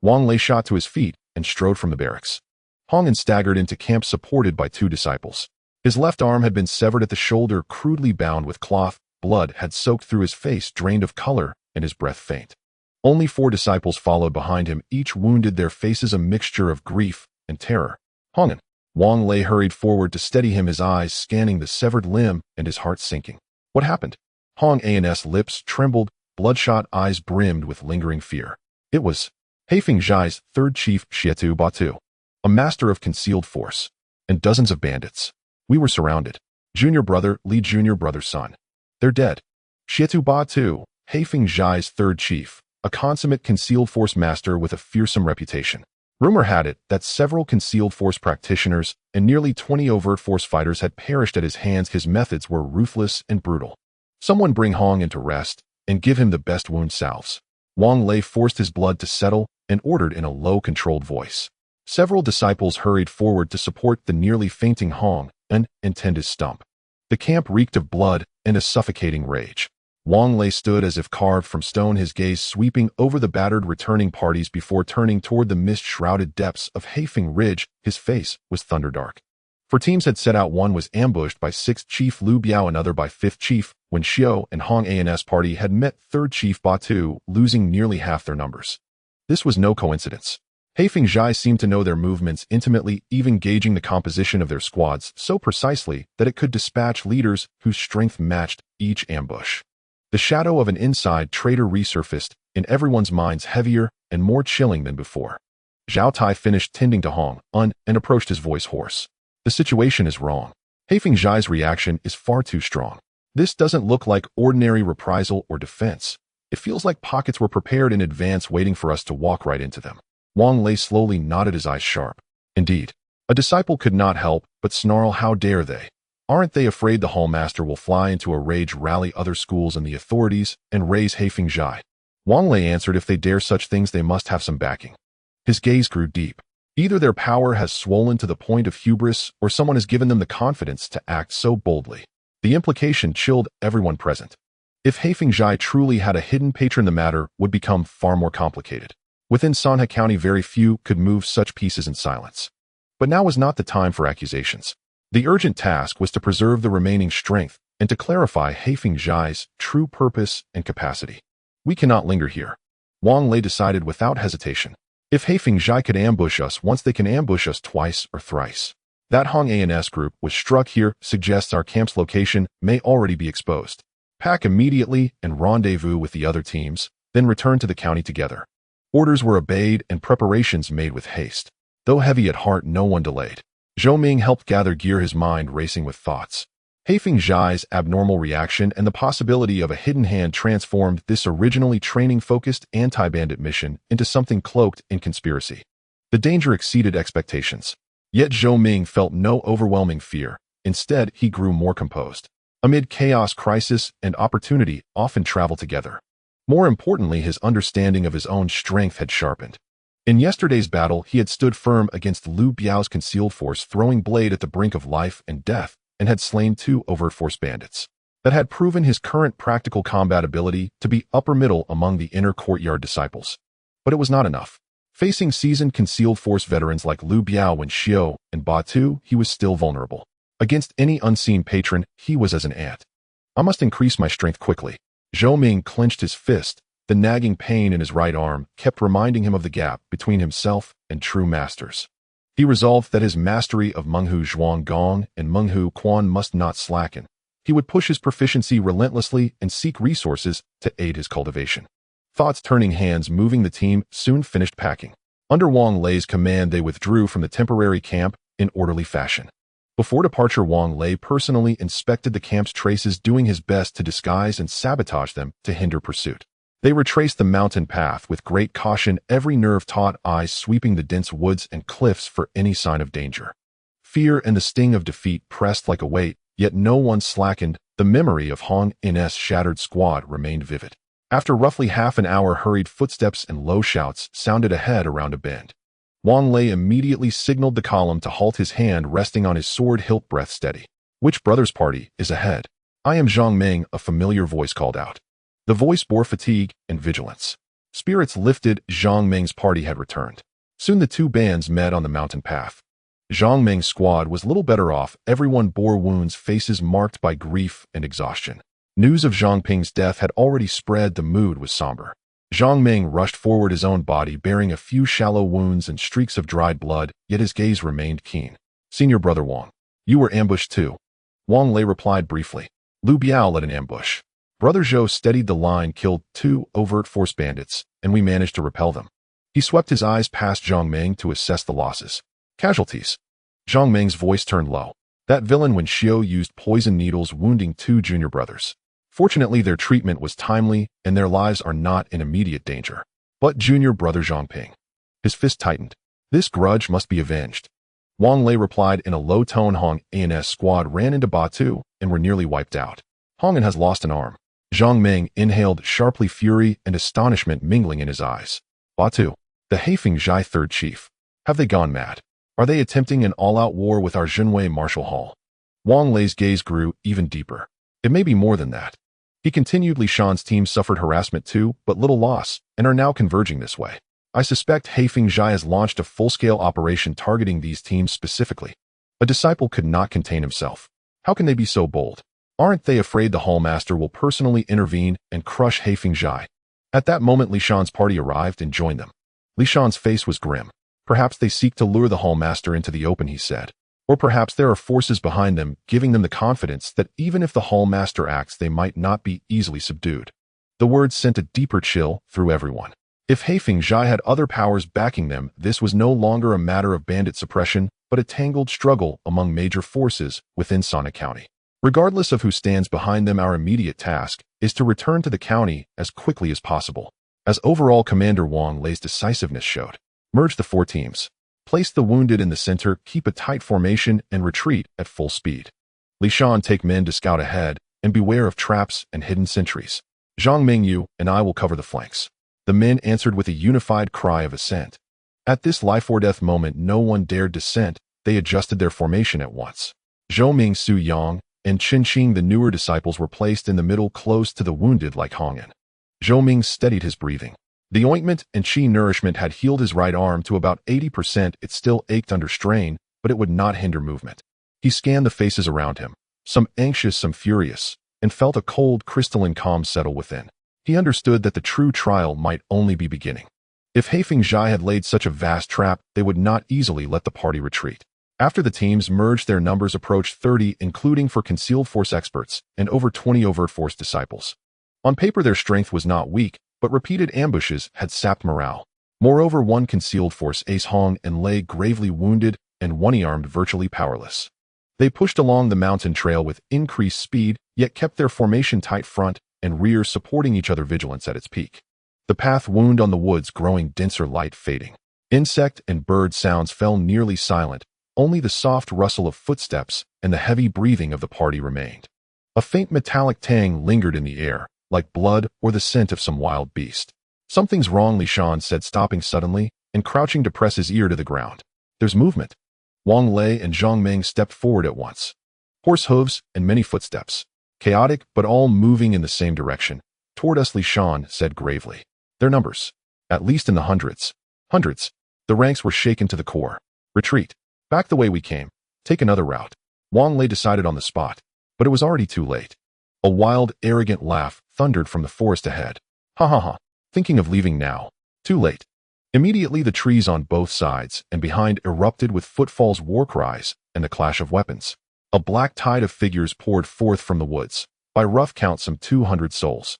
Wang Lei shot to his feet and strode from the barracks. Hong An staggered into camp supported by 2 disciples. His left arm had been severed at the shoulder, crudely bound with cloth. Blood had soaked through his face, drained of color, and his breath faint. Only 4 disciples followed behind him, each wounded, their faces a mixture of grief and terror. Hong and Wang Lei hurried forward to steady him, his eyes scanning the severed limb and his heart sinking. What happened? Hong An's lips trembled, bloodshot eyes brimmed with lingering fear. It was Haifeng Zhai's third chief, Xietu Batu, a master of concealed force, and dozens of bandits. We were surrounded. Junior brother, Li junior brother's son. They're dead. Xietu Batu, Haifeng Zhai's third chief, a consummate concealed force master with a fearsome reputation. Rumor had it that several concealed force practitioners and nearly 20 overt force fighters had perished at his hands. His methods were ruthless and brutal. Someone bring Hong into rest and give him the best wound salves. Wang Lei forced his blood to settle and ordered in a low, controlled voice. Several disciples hurried forward to support the nearly fainting Hong and tend his stump. The camp reeked of blood and a suffocating rage. Wang Lei stood as if carved from stone, his gaze sweeping over the battered returning parties before turning toward the mist-shrouded depths of Haifeng Ridge. His face was thunderdark. 4 teams had set out. One was ambushed by 6th Chief Liu Biao, another by 5th Chief, when Xiao and Hong An's party had met 3rd Chief Batu, losing nearly half their numbers. This was no coincidence. Haifeng Zhai seemed to know their movements intimately, even gauging the composition of their squads so precisely that it could dispatch leaders whose strength matched each ambush. The shadow of an inside traitor resurfaced in everyone's minds, heavier and more chilling than before. Zhao Tai finished tending to Hong and approached, his voice hoarse. The situation is wrong. Haifeng Zhai's reaction is far too strong. This doesn't look like ordinary reprisal or defense. It feels like pockets were prepared in advance, waiting for us to walk right into them. Wang Lei slowly nodded, his eyes sharp. Indeed. A disciple could not help but snarl, how dare they? Aren't they afraid the Hallmaster will fly into a rage, rally other schools and the authorities, and raise Haifeng Zhai? Wang Lei answered, if they dare such things, they must have some backing. His gaze grew deep. Either their power has swollen to the point of hubris, or someone has given them the confidence to act so boldly. The implication chilled everyone present. If Haifeng Zhai truly had a hidden patron, the matter would become far more complicated. Within Sanhe County, very few could move such pieces in silence. But now was not the time for accusations. The urgent task was to preserve the remaining strength and to clarify Haifeng Zhai's true purpose and capacity. We cannot linger here. Wang Lei decided without hesitation. If Haifeng Zhai could ambush us once, they can ambush us twice or thrice. That Hong An's group was struck here suggests our camp's location may already be exposed. Pack immediately and rendezvous with the other teams, then return to the county together. Orders were obeyed and preparations made with haste. Though heavy at heart, no one delayed. Zhou Ming helped gather gear, his mind racing with thoughts. Haifeng Zhai's abnormal reaction and the possibility of a hidden hand transformed this originally training-focused anti-bandit mission into something cloaked in conspiracy. The danger exceeded expectations. Yet Zhou Ming felt no overwhelming fear. Instead, he grew more composed. Amid chaos, crisis and opportunity often travel together. More importantly, his understanding of his own strength had sharpened. In yesterday's battle, he had stood firm against Liu Biao's concealed force, throwing blade at the brink of life and death, and had slain 2 overt force bandits. That had proven his current practical combat ability to be upper middle among the inner courtyard disciples. But it was not enough. Facing seasoned concealed force veterans like Liu Biao and Xiao and Batu, he was still vulnerable. Against any unseen patron, he was as an ant. I must increase my strength quickly. Zhou Ming clenched his fist. The nagging pain in his right arm kept reminding him of the gap between himself and true masters. He resolved that his mastery of Menghu Zhuang Gong and Menghu Quan must not slacken. He would push his proficiency relentlessly and seek resources to aid his cultivation. Thoughts turning, hands moving, the team soon finished packing. Under Wang Lei's command, they withdrew from the temporary camp in orderly fashion. Before departure, Wang Lei personally inspected the camp's traces, doing his best to disguise and sabotage them to hinder pursuit. They retraced the mountain path with great caution, every nerve taut, eyes sweeping the dense woods and cliffs for any sign of danger. Fear and the sting of defeat pressed like a weight, yet no one slackened. The memory of Hong N's shattered squad remained vivid. After roughly half an hour, hurried footsteps and low shouts sounded ahead around a bend. Wang Lei immediately signaled the column to halt, his hand resting on his sword hilt, breath steady. Which brother's party is ahead? I am Zhang Ming, a familiar voice called out. The voice bore fatigue and vigilance. Spirits lifted, Zhang Ming's party had returned. Soon the 2 bands met on the mountain path. Zhang Ming's squad was little better off. Everyone bore wounds, faces marked by grief and exhaustion. News of Zhang Ping's death had already spread. The mood was somber. Zhou Ming rushed forward, his own body bearing a few shallow wounds and streaks of dried blood, yet his gaze remained keen. Senior Brother Wang, you were ambushed too. Wang Lei replied briefly. Lu Biao led an ambush. Brother Zhou steadied the line, killed 2 overt force bandits, and we managed to repel them. He swept his eyes past Zhou Ming to assess the losses. Casualties. Zhou Ming's voice turned low. That villain Wen Xiu used poison needles, wounding 2 junior brothers. Fortunately, their treatment was timely, and their lives are not in immediate danger. But junior brother Zhongping. His fist tightened. This grudge must be avenged. Wang Lei replied in a low tone. Hong An's squad ran into Batu and were nearly wiped out. Hongan has lost an arm. Zhou Ming inhaled sharply, fury and astonishment mingling in his eyes. Batu, the Heifeng Zhai third chief. Have they gone mad? Are they attempting an all-out war with our Junwei Marshal Hall? Wang Lei's gaze grew even deeper. It may be more than that. He continued. Li Shan's team suffered harassment too, but little loss, and are now converging this way. I suspect Heifeng Zhai has launched a full-scale operation targeting these teams specifically. A disciple could not contain himself. How can they be so bold? Aren't they afraid the Hallmaster will personally intervene and crush Heifeng Zhai? At that moment, Li Shan's party arrived and joined them. Li Shan's face was grim. Perhaps they seek to lure the Hallmaster into the open, he said. Or perhaps there are forces behind them, giving them the confidence that even if the Hallmaster acts, they might not be easily subdued. The words sent a deeper chill through everyone. If Heifeng Zhai had other powers backing them, this was no longer a matter of bandit suppression, but a tangled struggle among major forces within Sonic County. Regardless of who stands behind them, our immediate task is to return to the county as quickly as possible. As overall Commander Wang Lei's decisiveness showed. Merge the 4 teams. Place the wounded in the center, keep a tight formation, and retreat at full speed. Li Shan, take men to scout ahead, and beware of traps and hidden sentries. Zhang Ming, you and I will cover the flanks. The men answered with a unified cry of assent. At this life-or-death moment, no one dared dissent. They adjusted their formation at once. Zhou Ming, Su Yang, and Qin Qing, the newer disciples, were placed in the middle close to the wounded like Hongan. Zhou Ming steadied his breathing. The ointment and qi nourishment had healed his right arm to about 80%. It still ached under strain, but it would not hinder movement. He scanned the faces around him, some anxious, some furious, and felt a cold, crystalline calm settle within. He understood that the true trial might only be beginning. If Heifeng Zhai had laid such a vast trap, they would not easily let the party retreat. After the teams merged, their numbers approached 30, including for concealed force experts, and over 20 overt force disciples. On paper, their strength was not weak, but repeated ambushes had sapped morale. Moreover, 1 concealed force ace Hong and lay gravely wounded, and 1 armed virtually powerless. They pushed along the mountain trail with increased speed, yet kept their formation tight, front and rear supporting each other, vigilance at its peak. The path wound on the woods, growing denser, light fading. Insect and bird sounds fell nearly silent. Only the soft rustle of footsteps and the heavy breathing of the party remained. A faint metallic tang lingered in the air, like blood or the scent of some wild beast. Something's wrong, Li Shan said, stopping suddenly and crouching to press his ear to the ground. There's movement. Wang Lei and Zhang Ming stepped forward at once. Horse hooves and many footsteps. Chaotic, but all moving in the same direction. Toward us, Li Shan said gravely. Their numbers. At least in the hundreds. Hundreds. The ranks were shaken to the core. Retreat. Back the way we came. Take another route. Wang Lei decided on the spot. But it was already too late. A wild, arrogant laugh thundered from the forest ahead. Ha ha ha. Thinking of leaving now. Too late. Immediately the trees on both sides and behind erupted with footfalls, war cries, and the clash of weapons. A black tide of figures poured forth from the woods. By rough count, some 200 souls.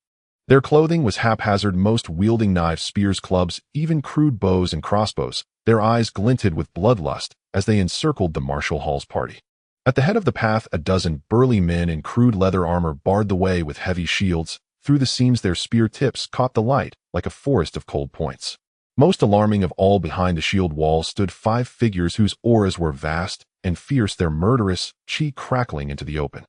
Their clothing was haphazard, most wielding knives, spears, clubs, even crude bows and crossbows. Their eyes glinted with bloodlust as they encircled the Marshal Hall's party. At the head of the path, a dozen burly men in crude leather armor barred the way with heavy shields. Through the seams their spear tips caught the light like a forest of cold points. Most alarming of all, behind the shield wall stood 5 figures whose auras were vast and fierce, their murderous chi crackling into the open.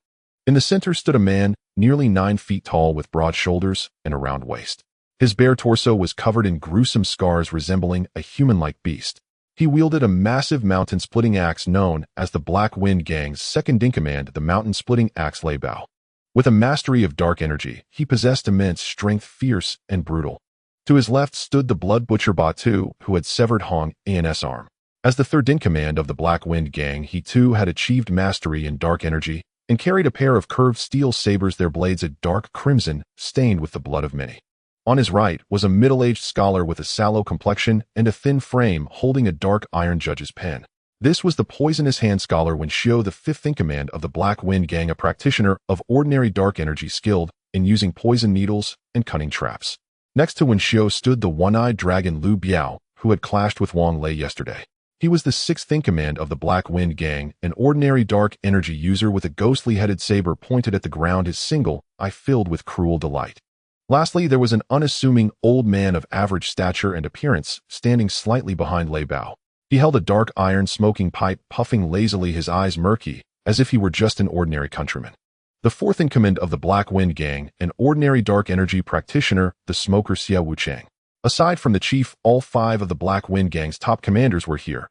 In the center stood a man, nearly 9 feet tall, with broad shoulders and a round waist. His bare torso was covered in gruesome scars resembling a human-like beast. He wielded a massive mountain-splitting axe known as the Black Wind Gang's second-in-command, the mountain-splitting axe Lei Bao. With a mastery of dark energy, he possessed immense strength, fierce and brutal. To his left stood the Blood Butcher Batu, who had severed Hong An's arm. As the third-in-command of the Black Wind Gang, he too had achieved mastery in dark energy and carried a pair of curved steel sabers, their blades a dark crimson, stained with the blood of many. On his right was a middle-aged scholar with a sallow complexion and a thin frame holding a dark iron judge's pen. This was the poisonous hand scholar Wen Xiao, the fifth-in-command of the Black Wind Gang, a practitioner of ordinary dark energy skilled in using poison needles and cunning traps. Next to Wen Xiao stood the one-eyed dragon Lu Biao, who had clashed with Wang Lei yesterday. He was the sixth-in-command of the Black Wind Gang, an ordinary dark energy user with a ghostly-headed saber pointed at the ground, his single eye filled with cruel delight. Lastly, there was an unassuming old man of average stature and appearance, standing slightly behind Lei Bao. He held a dark iron smoking pipe, puffing lazily, his eyes murky, as if he were just an ordinary countryman. The fourth-in-command of the Black Wind Gang, an ordinary dark energy practitioner, the smoker Xia Wuchang. Aside from the chief, all 5 of the Black Wind Gang's top commanders were here.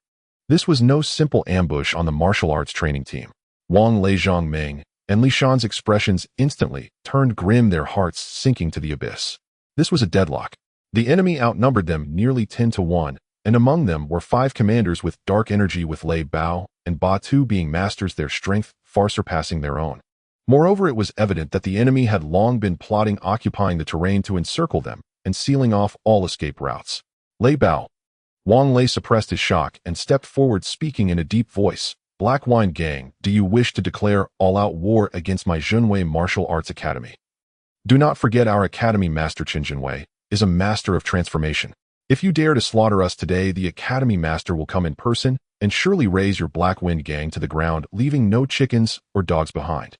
This was no simple ambush on the martial arts training team. Wang Lei, Zhou Ming, and Li Shan's expressions instantly turned grim, their hearts sinking to the abyss. This was a deadlock. The enemy outnumbered them nearly 10-1, and among them were 5 commanders with dark energy, with Lei Bao and Ba Tu being masters, their strength far surpassing their own. Moreover, it was evident that the enemy had long been plotting occupying the terrain to encircle them and sealing off all escape routes. Lei Bao. Wang Lei suppressed his shock and stepped forward, speaking in a deep voice. Black Wind Gang, do you wish to declare all-out war against my Zhenwei Martial Arts Academy? Do not forget our Academy Master Qin Zhenwei is a master of transformation. If you dare to slaughter us today, the Academy Master will come in person and surely raise your Black Wind Gang to the ground, leaving no chickens or dogs behind.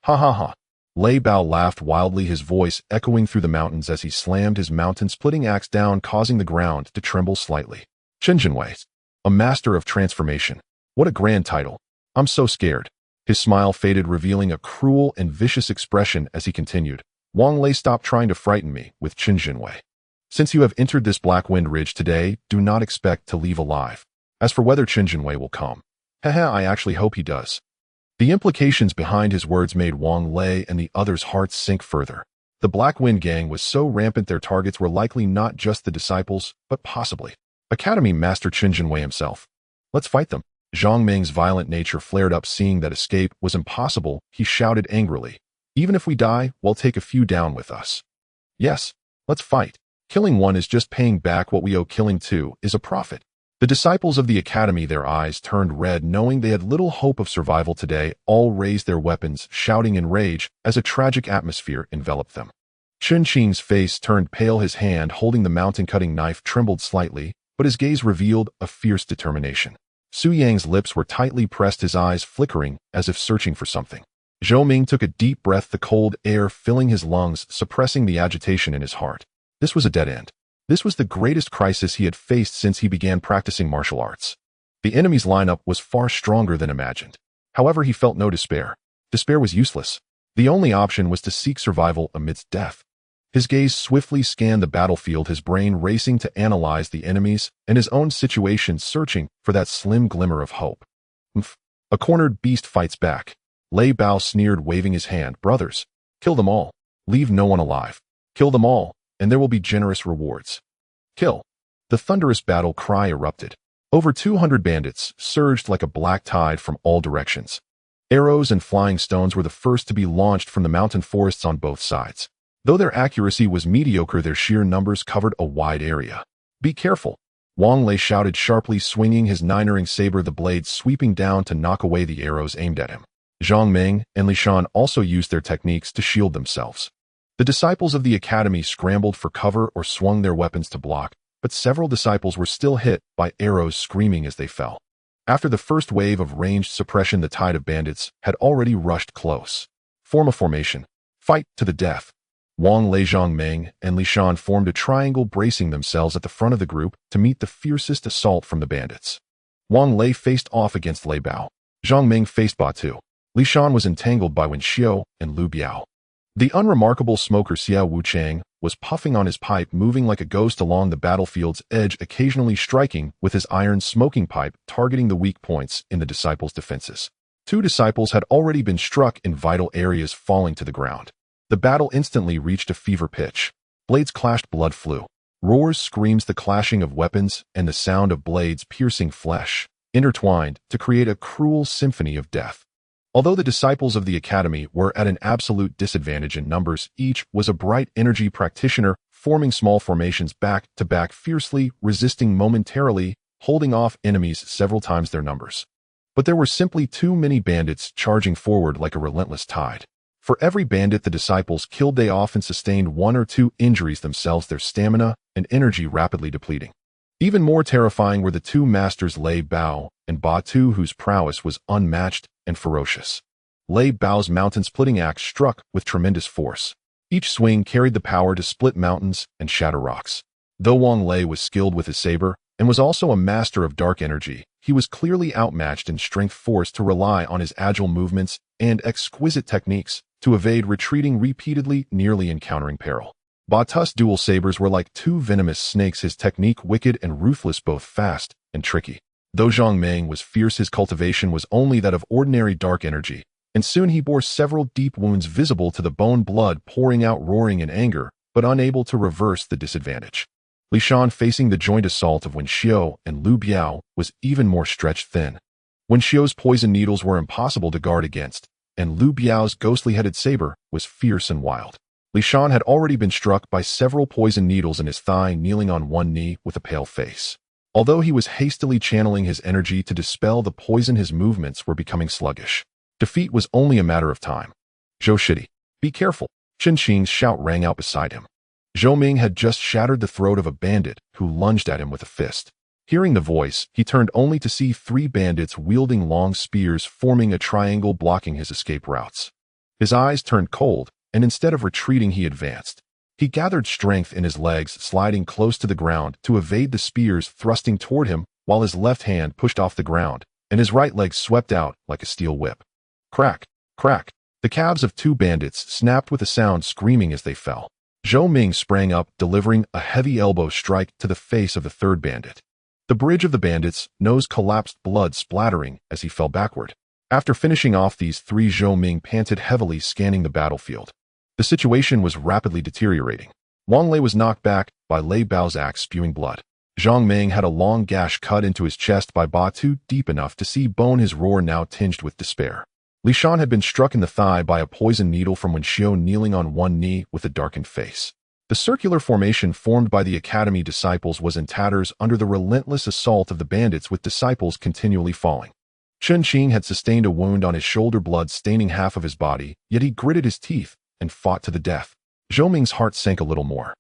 Ha ha ha. Lei Bao laughed wildly, his voice echoing through the mountains as he slammed his mountain-splitting axe down, causing the ground to tremble slightly. Qin Zhenwei, a master of transformation. What a grand title. I'm so scared. His smile faded, revealing a cruel and vicious expression as he continued. Wang Lei, stop trying to frighten me with Qin Zhenwei. Since you have entered this Black Wind Ridge today, do not expect to leave alive. As for whether Qin Zhenwei will come, haha, I actually hope he does. The implications behind his words made Wang Lei and the others' hearts sink further. The Black Wind Gang was so rampant, their targets were likely not just the disciples, but possibly Academy Master Qin Zhenwei himself. Let's fight them. Zhou Ming's violent nature flared up, seeing that escape was impossible. He shouted angrily, even if we die, we'll take a few down with us. Yes, let's fight. Killing one is just paying back what we owe. Killing 2 is a profit. The disciples of the Academy, their eyes turned red, knowing they had little hope of survival today, all raised their weapons, shouting in rage as a tragic atmosphere enveloped them. Chen Qing's face turned pale, his hand holding the mountain-cutting knife trembled slightly, but his gaze revealed a fierce determination. Su Yang's lips were tightly pressed, his eyes flickering as if searching for something. Zhou Ming took a deep breath, the cold air filling his lungs, suppressing the agitation in his heart. This was a dead end. This was the greatest crisis he had faced since he began practicing martial arts. The enemy's lineup was far stronger than imagined. However, he felt no despair. Despair was useless. The only option was to seek survival amidst death. His gaze swiftly scanned the battlefield, his brain racing to analyze the enemies and his own situation, searching for that slim glimmer of hope. A cornered beast fights back. Lei Bao sneered, waving his hand. Brothers, kill them all. Leave no one alive. Kill them all, and there will be generous rewards. Kill. The thunderous battle cry erupted. Over 200 bandits surged like a black tide from all directions. Arrows and flying stones were the first to be launched from the mountain forests on both sides. Though their accuracy was mediocre, their sheer numbers covered a wide area. Be careful. Wang Lei shouted sharply, swinging his nine-ring saber, the blade sweeping down to knock away the arrows aimed at him. Zhou Ming and Li Shan also used their techniques to shield themselves. The disciples of the Academy scrambled for cover or swung their weapons to block, but several disciples were still hit by arrows, screaming as they fell. After the first wave of ranged suppression, the tide of bandits had already rushed close. Form a formation. Fight to the death. Wang Lei, Zhou Ming, and Li Shan formed a triangle, bracing themselves at the front of the group to meet the fiercest assault from the bandits. Wang Lei faced off against Lei Bao. Zhou Ming faced Ba Tu. Li Shan was entangled by Wen Xiao and Lu Biao. The unremarkable smoker Xia Wuchang was puffing on his pipe, moving like a ghost along the battlefield's edge, occasionally striking with his iron smoking pipe, targeting the weak points in the disciples' defenses. 2 disciples had already been struck in vital areas, falling to the ground. The battle instantly reached a fever pitch. Blades clashed, blood flew. Roars, screams, the clashing of weapons, and the sound of blades piercing flesh intertwined to create a cruel symphony of death. Although the disciples of the Academy were at an absolute disadvantage in numbers, each was a bright energy practitioner forming small formations back to back, fiercely resisting momentarily, holding off enemies several times their numbers. But there were simply too many bandits charging forward like a relentless tide. For every bandit the disciples killed, they often sustained one or two injuries themselves, their stamina and energy rapidly depleting. Even more terrifying were the two masters Lei Bao and Ba Tu, whose prowess was unmatched and ferocious. Lei Bao's mountain-splitting axe struck with tremendous force. Each swing carried the power to split mountains and shatter rocks. Though Wang Lei was skilled with his saber and was also a master of dark energy, he was clearly outmatched in strength, forced to rely on his agile movements and exquisite techniques to evade retreating repeatedly, nearly encountering peril. Ba Tu's dual sabers were like two venomous snakes, his technique wicked and ruthless, both fast and tricky. Though Zhou Ming was fierce, his cultivation was only that of ordinary dark energy, and soon he bore several deep wounds visible to the bone, blood pouring out, roaring in anger, but unable to reverse the disadvantage. Li Shan, facing the joint assault of Wen Xiu and Lu Biao, was even more stretched thin. Wen Xiu's poison needles were impossible to guard against, and Lu Biao's ghostly-headed saber was fierce and wild. Li Shan had already been struck by several poison needles in his thigh, kneeling on one knee with a pale face. Although he was hastily channeling his energy to dispel the poison, his movements were becoming sluggish. Defeat was only a matter of time. "Zhou Shidi, be careful!" Chen Qing's shout rang out beside him. Zhou Ming had just shattered the throat of a bandit who lunged at him with a fist. Hearing the voice, he turned only to see three bandits wielding long spears, forming a triangle blocking his escape routes. His eyes turned cold, and instead of retreating, he advanced. He gathered strength in his legs, sliding close to the ground to evade the spears thrusting toward him, while his left hand pushed off the ground, and his right leg swept out like a steel whip. Crack, crack. The calves of two bandits snapped with a sound, screaming as they fell. Zhou Ming sprang up, delivering a heavy elbow strike to the face of the third bandit. The bridge of the bandit's nose collapsed, blood splattering as he fell backward. After finishing off these three, Zhou Ming panted heavily, scanning the battlefield. The situation was rapidly deteriorating. Wang Lei was knocked back by Lei Bao's axe, spewing blood. Zhang Ming had a long gash cut into his chest by Ba Tu, deep enough to see bone, his roar now tinged with despair. Li Shan had been struck in the thigh by a poison needle from Wen Xiu, kneeling on one knee with a darkened face. The circular formation formed by the academy disciples was in tatters under the relentless assault of the bandits, with disciples continually falling. Chen Qing had sustained a wound on his shoulder, blood staining half of his body, yet he gritted his teeth and fought to the death. Zhou Ming's heart sank a little more.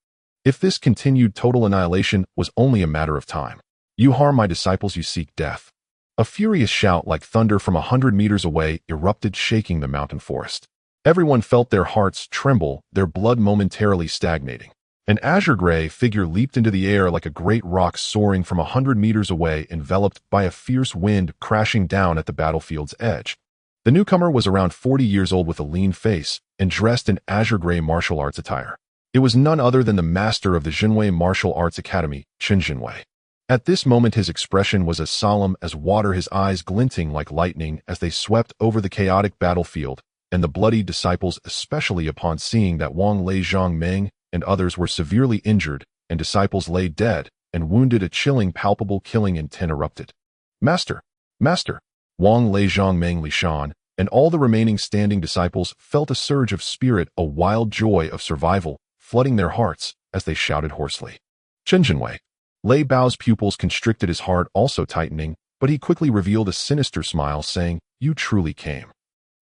If this continued, total annihilation was only a matter of time. "You harm my disciples, you seek death." A furious shout like thunder from 100 meters away erupted, shaking the mountain forest. Everyone felt their hearts tremble, their blood momentarily stagnating. An azure gray figure leaped into the air like a great rock soaring from 100 meters away, enveloped by a fierce wind, crashing down at the battlefield's edge. The newcomer was around 40 years old, with a lean face and dressed in azure gray martial arts attire. It was none other than the master of the Jinwei Martial Arts Academy, Chen Jinwei. At this moment his expression was as solemn as water, his eyes glinting like lightning as they swept over the chaotic battlefield and the bloody disciples, especially upon seeing that Wang Lei, Zhang Ming, and others were severely injured and disciples lay dead and wounded. A chilling, palpable killing intent erupted. "Master! Master!" Wang Lei, Zhang Ming, Li Shan, and all the remaining standing disciples felt a surge of spirit, a wild joy of survival, flooding their hearts as they shouted hoarsely. "Chen Jinwei!" Lei Bao's pupils constricted, his heart also tightening, but he quickly revealed a sinister smile, saying, "You truly came.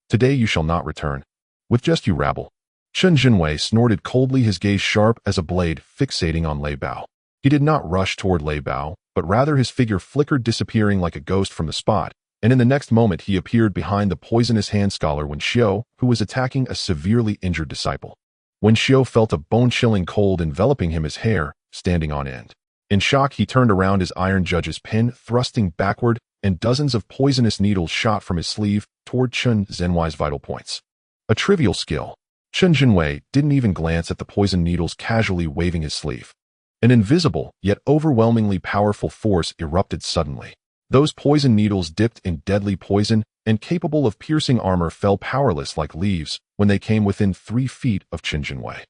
Today you shall not return. With just you, rabble." Chen Jinwei snorted coldly, his gaze sharp as a blade, fixating on Lei Bao. He did not rush toward Lei Bao, but rather his figure flickered, disappearing like a ghost from the spot, and in the next moment he appeared behind the poisonous hand scholar Wen Xiu, who was attacking a severely injured disciple. Wen Xiu felt a bone-chilling cold enveloping him, his hair standing on end. In shock, he turned around, his iron judge's pin thrusting backward, and dozens of poisonous needles shot from his sleeve toward Chen Zhenwei's vital points. A trivial skill. Chen Jinwei didn't even glance at the poison needles, casually waving his sleeve. An invisible, yet overwhelmingly powerful force erupted suddenly. Those poison needles, dipped in deadly poison and capable of piercing armor, fell powerless like leaves when they came within 3 feet of Chen Jinwei.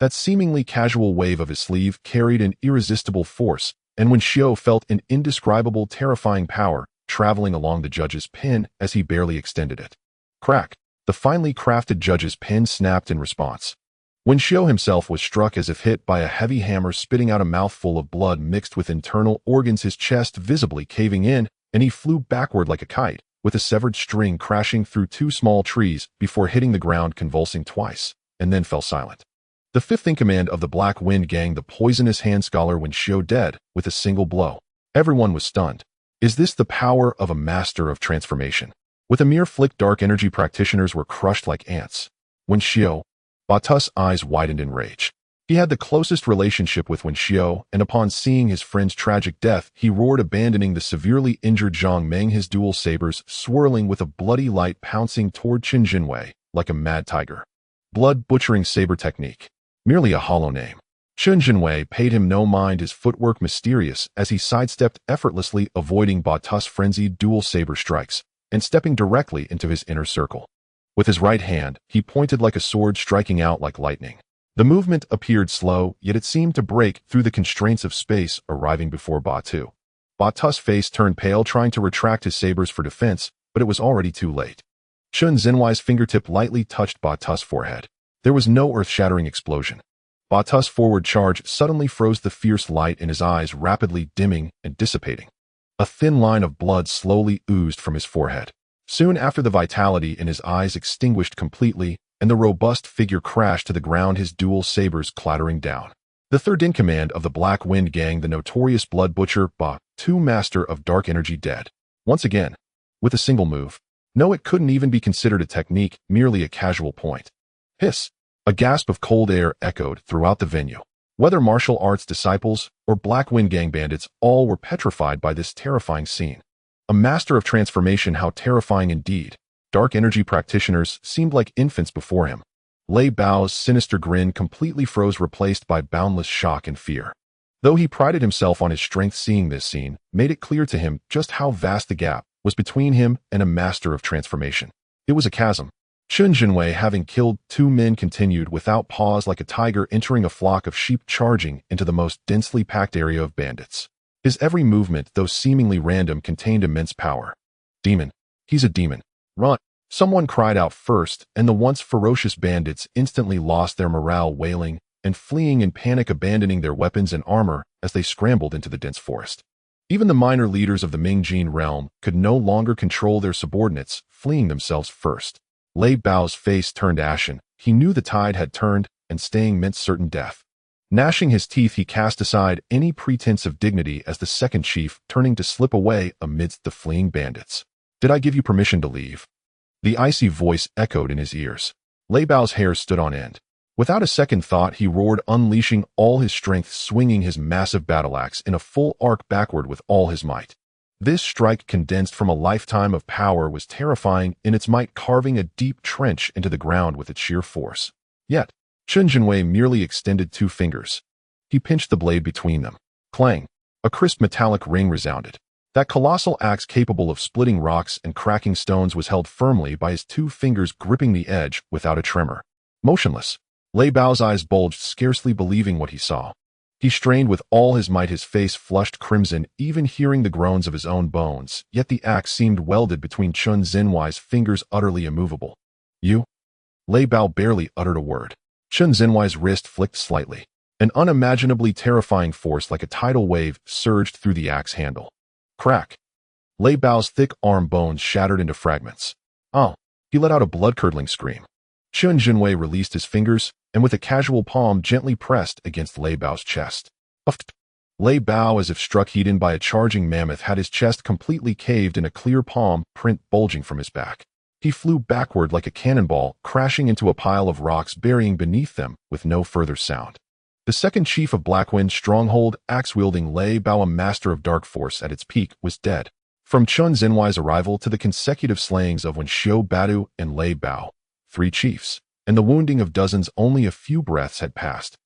That seemingly casual wave of his sleeve carried an irresistible force, and Wen Xiu felt an indescribable, terrifying power traveling along the judge's pin as he barely extended it. Crack! The finely crafted judge's pin snapped in response. Wen Xiao himself was struck as if hit by a heavy hammer, spitting out a mouthful of blood mixed with internal organs, his chest visibly caving in, and he flew backward like a kite, with a severed string crashing through two small trees before hitting the ground, convulsing twice, and then fell silent. The fifth-in-command of the Black Wind Gang, the poisonous hand scholar Wen Xiao, dead with a single blow. Everyone was stunned. Is this the power of a master of transformation? With a mere flick, dark energy practitioners were crushed like ants. Wen Xiao. Batus' eyes widened in rage. He had the closest relationship with Wen Xiao, and upon seeing his friend's tragic death, he roared, abandoning the severely injured Zhou Ming, his dual sabers swirling with a bloody light, pouncing toward Chen Jinwei like a mad tiger. Blood-butchering saber technique. Merely a hollow name. Chen Jinwei paid him no mind, his footwork mysterious as he sidestepped effortlessly, avoiding Batus' frenzied dual saber strikes, and stepping directly into his inner circle. With his right hand, he pointed like a sword, striking out like lightning. The movement appeared slow, yet it seemed to break through the constraints of space, arriving before Batu. Batus' face turned pale, trying to retract his sabers for defense, but it was already too late. Chen Jinwei's fingertip lightly touched Batus' forehead. There was no earth-shattering explosion. Batus' forward charge suddenly froze the fierce light in his eyes, rapidly dimming and dissipating. A thin line of blood slowly oozed from his forehead. Soon after, the vitality in his eyes extinguished completely, and the robust figure crashed to the ground, his dual sabers clattering down. The third-in-command of the Black Wind Gang, the notorious blood butcher Batu, master of dark energy, dead. Once again. With a single move. No, it couldn't even be considered a technique, merely a casual point. Hiss! A gasp of cold air echoed throughout the venue. Whether martial arts disciples or Black Wind Gang bandits, all were petrified by this terrifying scene. A master of transformation, how terrifying indeed. Dark energy practitioners seemed like infants before him. Lei Bao's sinister grin completely froze, replaced by boundless shock and fear. Though he prided himself on his strength, seeing this scene made it clear to him just how vast the gap was between him and a master of transformation. It was a chasm. Chen Jinwei, having killed two men, continued without pause like a tiger entering a flock of sheep, charging into the most densely packed area of bandits. His every movement, though seemingly random, contained immense power. Demon. He's a demon. Run! Someone cried out first, and the once ferocious bandits instantly lost their morale, wailing and fleeing in panic, abandoning their weapons and armor as they scrambled into the dense forest. Even the minor leaders of the Mingjin realm could no longer control their subordinates, fleeing themselves first. Lei Bao's face turned ashen. He knew the tide had turned, and staying meant certain death. Gnashing his teeth, he cast aside any pretense of dignity as the second chief, turning to slip away amidst the fleeing bandits. Did I give you permission to leave? The icy voice echoed in his ears. Lei Bao's hair stood on end. Without a second thought, he roared, unleashing all his strength, swinging his massive battle axe in a full arc backward with all his might. This strike, condensed from a lifetime of power, was terrifying in its might, carving a deep trench into the ground with its sheer force. Yet, Chen Jinwei merely extended two fingers. He pinched the blade between them. Clang! A crisp metallic ring resounded. That colossal axe, capable of splitting rocks and cracking stones, was held firmly by his two fingers, gripping the edge without a tremor. Motionless, Lei Bao's eyes bulged, scarcely believing what he saw. He strained with all his might, his face flushed crimson, even hearing the groans of his own bones, yet the axe seemed welded between Chen Jinwei's fingers, utterly immovable. You? Lei Bao barely uttered a word. Chen Jinwei's wrist flicked slightly. An unimaginably terrifying force like a tidal wave surged through the axe handle. Crack! Lei Bao's thick arm bones shattered into fragments. Oh! He let out a blood-curdling scream. Chen Jinwei released his fingers, and with a casual palm gently pressed against Lei Bao's chest. Uffed! Lei Bao, as if struck heat by a charging mammoth, had his chest completely caved in, a clear palm print bulging from his back. He flew backward like a cannonball, crashing into a pile of rocks, burying beneath them with no further sound. The second chief of Blackwind Stronghold, axe-wielding Lei Bao, a master of dark force at its peak, was dead. From Chen Jinwei's arrival to the consecutive slayings of Wen Xiao, Badu, and Lei Bao, 3 chiefs, and the wounding of dozens, only a few breaths had passed.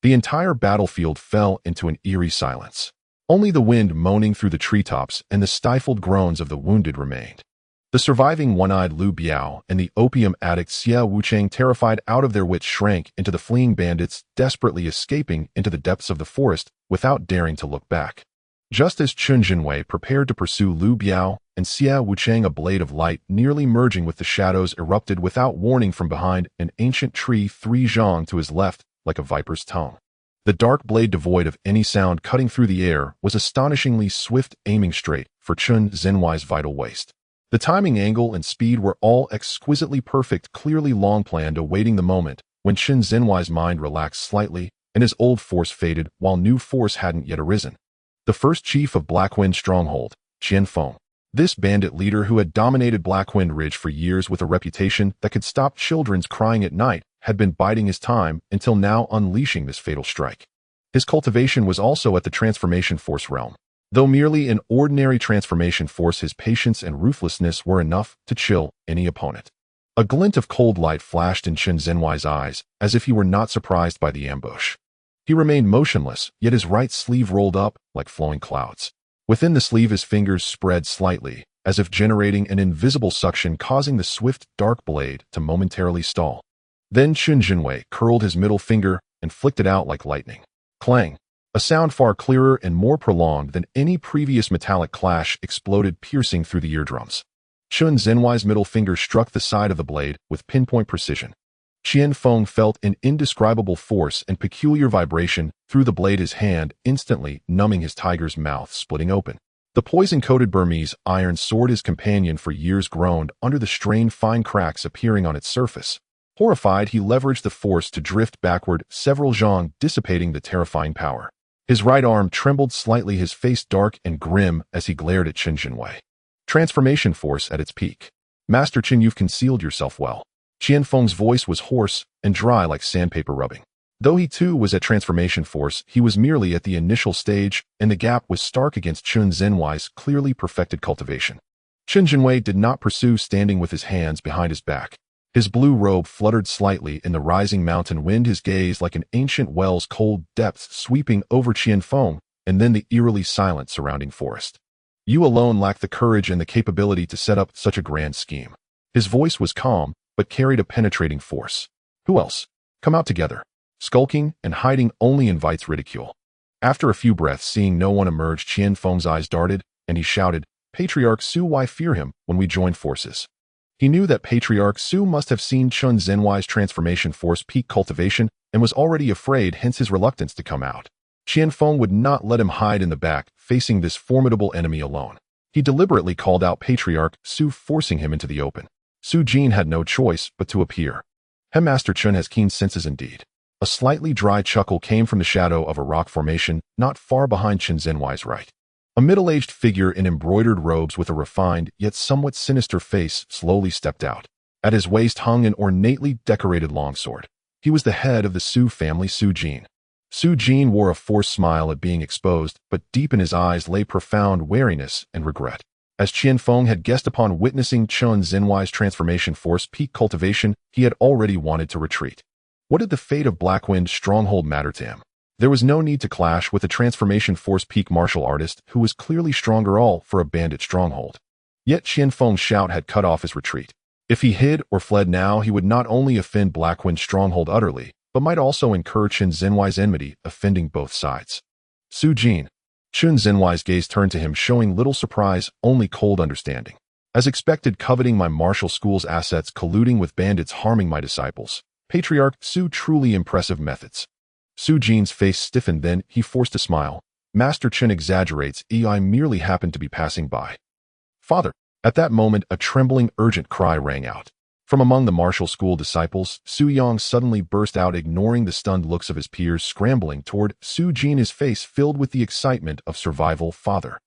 The entire battlefield fell into an eerie silence. Only the wind moaning through the treetops and the stifled groans of the wounded remained. The surviving one-eyed Lu Biao and the opium addict Xia Wucheng, terrified out of their wits, shrank into the fleeing bandits, desperately escaping into the depths of the forest without daring to look back. Just as Chen Jinwei prepared to pursue Lu Biao, and Xia Wuchang, a blade of light nearly merging with the shadows, erupted without warning from behind an ancient tree 3 zhang to his left, like a viper's tongue. The dark blade, devoid of any sound cutting through the air, was astonishingly swift, aiming straight for Chun Zhenwai's vital waist. The timing, angle, and speed were all exquisitely perfect, clearly long-planned, awaiting the moment when Chun Zhenwai's mind relaxed slightly and his old force faded while new force hadn't yet arisen. The first chief of Blackwind Stronghold, Qianfeng. This bandit leader who had dominated Blackwind Ridge for years with a reputation that could stop children's crying at night, had been biding his time until now, unleashing this fatal strike. His cultivation was also at the transformation force realm. Though merely an ordinary transformation force, his patience and ruthlessness were enough to chill any opponent. A glint of cold light flashed in Chun Zhenwai's eyes, as if he were not surprised by the ambush. He remained motionless, yet his right sleeve rolled up like flowing clouds. Within the sleeve his fingers spread slightly, as if generating an invisible suction, causing the swift, dark blade to momentarily stall. Then Chun Zhenwai curled his middle finger and flicked it out like lightning. Clang! A sound far clearer and more prolonged than any previous metallic clash exploded, piercing through the eardrums. Chun Zhenwai's middle finger struck the side of the blade with pinpoint precision. Qianfeng felt an indescribable force and peculiar vibration through the blade, his hand instantly numbing, his tiger's mouth splitting open. The poison-coated Burmese iron sword his companion for years groaned under the strain, fine cracks appearing on its surface. Horrified, he leveraged the force to drift backward several zhang, dissipating the terrifying power. His right arm trembled slightly, his face dark and grim as he glared at Chun Zhenwai. Transformation force at its peak. Master Chun, you've concealed yourself well. Qianfeng's voice was hoarse and dry like sandpaper rubbing. Though he too was at transformation force, he was merely at the initial stage, and the gap was stark against Chun Zhenwai's clearly perfected cultivation. Chun Zhenwai did not pursue, standing with his hands behind his back. His blue robe fluttered slightly in the rising mountain wind, his gaze like an ancient well's cold depths sweeping over Qianfeng, and then the eerily silent surrounding forest. You alone lack the courage and the capability to set up such a grand scheme. His voice was calm, but carried a penetrating force. Who else? Come out together. Skulking and hiding only invites ridicule. After a few breaths, seeing no one emerge, Qianfeng's eyes darted, and he shouted, Patriarch Su, why fear him when we join forces? He knew that Patriarch Su must have seen Chun Zhenwai's transformation force peak cultivation and was already afraid, hence his reluctance to come out. Qianfeng would not let him hide in the back, facing this formidable enemy alone. He deliberately called out Patriarch Su, forcing him into the open. Su Jin had no choice but to appear. Master Chun has keen senses indeed. A slightly dry chuckle came from the shadow of a rock formation not far behind Chun Zhenwai's right. A middle-aged figure in embroidered robes with a refined yet somewhat sinister face slowly stepped out. At his waist hung an ornately decorated longsword. He was the head of the Su family, Su Jin. Su Jin wore a forced smile at being exposed, but deep in his eyes lay profound wariness and regret. As Qianfeng had guessed, upon witnessing Chun Zhenwai's transformation force peak cultivation, he had already wanted to retreat. What did the fate of Blackwind Stronghold matter to him? There was no need to clash with a transformation force peak martial artist who was clearly stronger, all for a bandit stronghold. Yet Qianfeng's shout had cut off his retreat. If he hid or fled now, he would not only offend Blackwind Stronghold utterly, but might also incur Chun Zhenwai's enmity, offending both sides. Su Jin. Chun Zhenwai's gaze turned to him, showing little surprise, only cold understanding. As expected, coveting my martial school's assets, colluding with bandits, harming my disciples. Patriarch Su, truly impressive methods. Su Jin's face stiffened, then he forced a smile. Master Chun exaggerates, I merely happened to be passing by. Father. At that moment, a trembling, urgent cry rang out. From among the martial school disciples, Su Yang suddenly burst out, ignoring the stunned looks of his peers, scrambling toward Su Jin, his face filled with the excitement of survival. Father.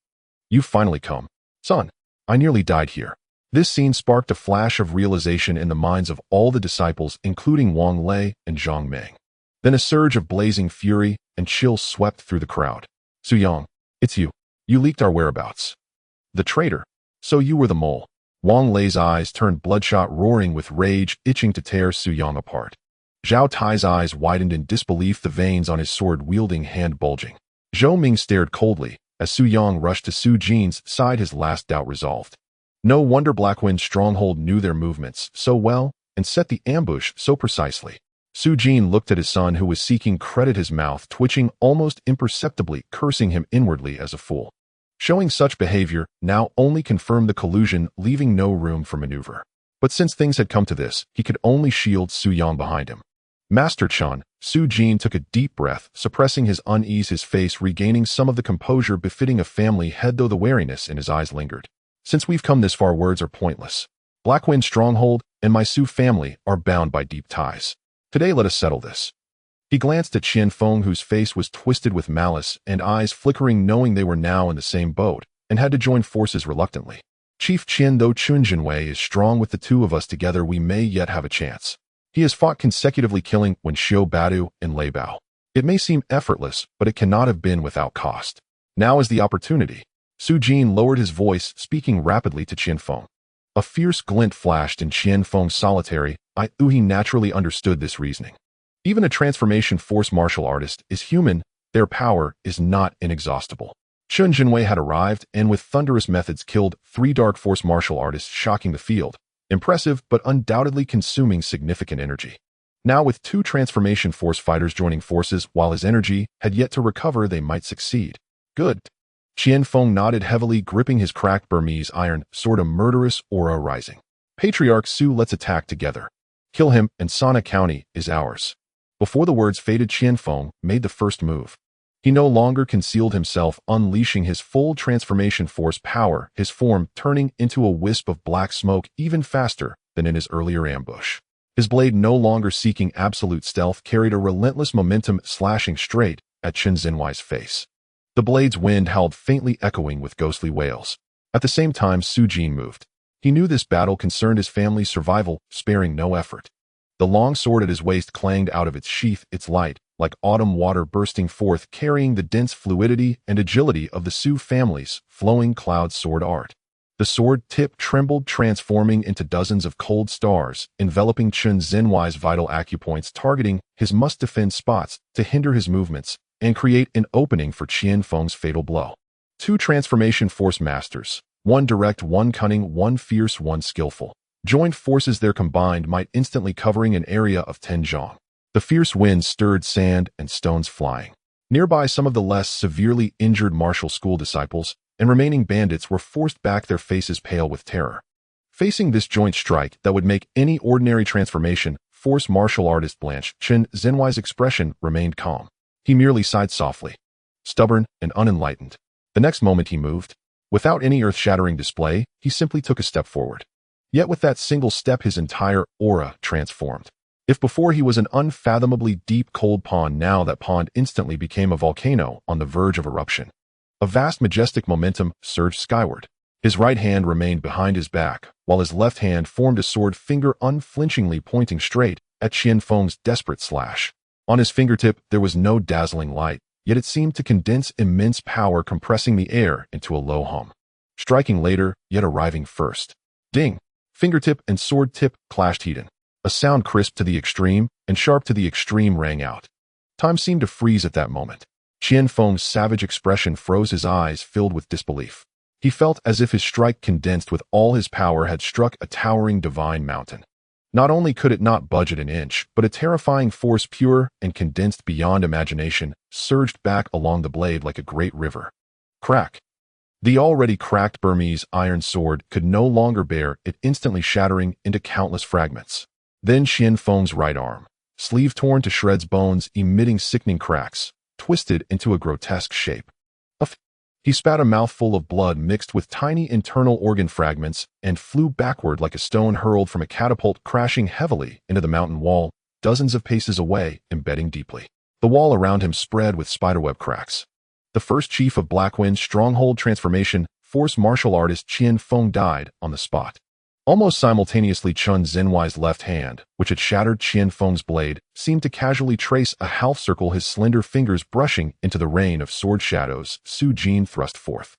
You've finally come. Son. I nearly died here. This scene sparked a flash of realization in the minds of all the disciples, including Wang Lei and Zhang Ming. Then a surge of blazing fury and chill swept through the crowd. Su Yang. It's you. You leaked our whereabouts. The traitor. So you were the mole. Wang Lei's eyes turned bloodshot, roaring with rage, itching to tear Su Yang apart. Zhao Tai's eyes widened in disbelief, the veins on his sword-wielding hand bulging. Zhou Ming stared coldly as Su Yang rushed to Su Jin's side, his last doubt resolved. No wonder Blackwind Stronghold knew their movements so well and set the ambush so precisely. Su Jin looked at his son, who was seeking credit, his mouth twitching almost imperceptibly, cursing him inwardly as a fool. Showing such behavior now only confirmed the collusion, leaving no room for maneuver. But since things had come to this, he could only shield Su Yang behind him. Master Chun, Su Jin took a deep breath, suppressing his unease, his face regaining some of the composure befitting a family head, though the wariness in his eyes lingered. Since we've come this far, words are pointless. Blackwind Stronghold and my Su family are bound by deep ties. Today let us settle this. He glanced at Qian Feng, whose face was twisted with malice and eyes flickering, knowing they were now in the same boat and had to join forces reluctantly. Chief Qian, though Chun Jinwei is strong, with the two of us together we may yet have a chance. He has fought consecutively, killing Wen Xiu Badu and Lei Bao. It may seem effortless, but it cannot have been without cost. Now is the opportunity. Su Jin lowered his voice, speaking rapidly to Qian Feng. A fierce glint flashed in Qian Feng's solitary eye. He naturally understood this reasoning. Even a transformation force martial artist is human, their power is not inexhaustible. Chun Jinwei had arrived and with thunderous methods killed 3 dark force martial artists, shocking the field. Impressive, but undoubtedly consuming significant energy. Now with 2 transformation force fighters joining forces, while his energy had yet to recover, they might succeed. Good. Qian Feng nodded heavily, gripping his cracked Burmese iron sword, a murderous aura rising. Patriarch Su, let's attack together. Kill him, and Sana County is ours. Before the words faded, Qian Feng made the first move. He no longer concealed himself, unleashing his full transformation force power, his form turning into a wisp of black smoke even faster than in his earlier ambush. His blade, no longer seeking absolute stealth, carried a relentless momentum, slashing straight at Chen Xinhuai's face. The blade's wind howled faintly, echoing with ghostly wails. At the same time, Su Jin moved. He knew this battle concerned his family's survival, sparing no effort. The long sword at his waist clanged out of its sheath, its light, like autumn water bursting forth, carrying the dense fluidity and agility of the Su family's flowing cloud sword art. The sword tip trembled, transforming into dozens of cold stars, enveloping Chen Xinhuai's vital acupoints, targeting his must-defend spots to hinder his movements and create an opening for Qian Feng's fatal blow. 2 transformation force masters, one direct, one cunning, one fierce, one skillful. Joined forces, their combined might instantly covering an area of 10 zhang. The fierce wind stirred sand and stones flying. Nearby, some of the less severely injured martial school disciples and remaining bandits were forced back, their faces pale with terror. Facing this joint strike that would make any ordinary transformation force martial artist blanch, Chen Xinhuai's expression remained calm. He merely sighed softly. Stubborn and unenlightened. The next moment he moved. Without any earth-shattering display, he simply took a step forward. Yet with that single step, his entire aura transformed. If before he was an unfathomably deep cold pond, now that pond instantly became a volcano on the verge of eruption. A vast majestic momentum surged skyward. His right hand remained behind his back, while his left hand formed a sword, finger unflinchingly pointing straight at Qian Feng's desperate slash. On his fingertip there was no dazzling light, yet it seemed to condense immense power, compressing the air into a low hum. Striking later, yet arriving first. Ding! Fingertip and sword tip clashed heated. A sound crisp to the extreme and sharp to the extreme rang out. Time seemed to freeze at that moment. Qian Feng's savage expression froze, his eyes filled with disbelief. He felt as if his strike, condensed with all his power, had struck a towering divine mountain. Not only could it not budge an inch, but a terrifying force, pure and condensed beyond imagination, surged back along the blade like a great river. Crack! The already cracked Burmese iron sword could no longer bear it, instantly shattering into countless fragments. Then Qian Feng's right arm, sleeve torn to shreds, bones emitting sickening cracks, twisted into a grotesque shape. He spat a mouthful of blood mixed with tiny internal organ fragments and flew backward like a stone hurled from a catapult, crashing heavily into the mountain wall, dozens of paces away, embedding deeply. The wall around him spread with spiderweb cracks. The first chief of Blackwind Stronghold transformation force martial artist Qian Feng died on the spot. Almost simultaneously, Chen Xinhuai's left hand, which had shattered Qian Feng's blade, seemed to casually trace a half circle, his slender fingers brushing into the rain of sword shadows Su Jin thrust forth.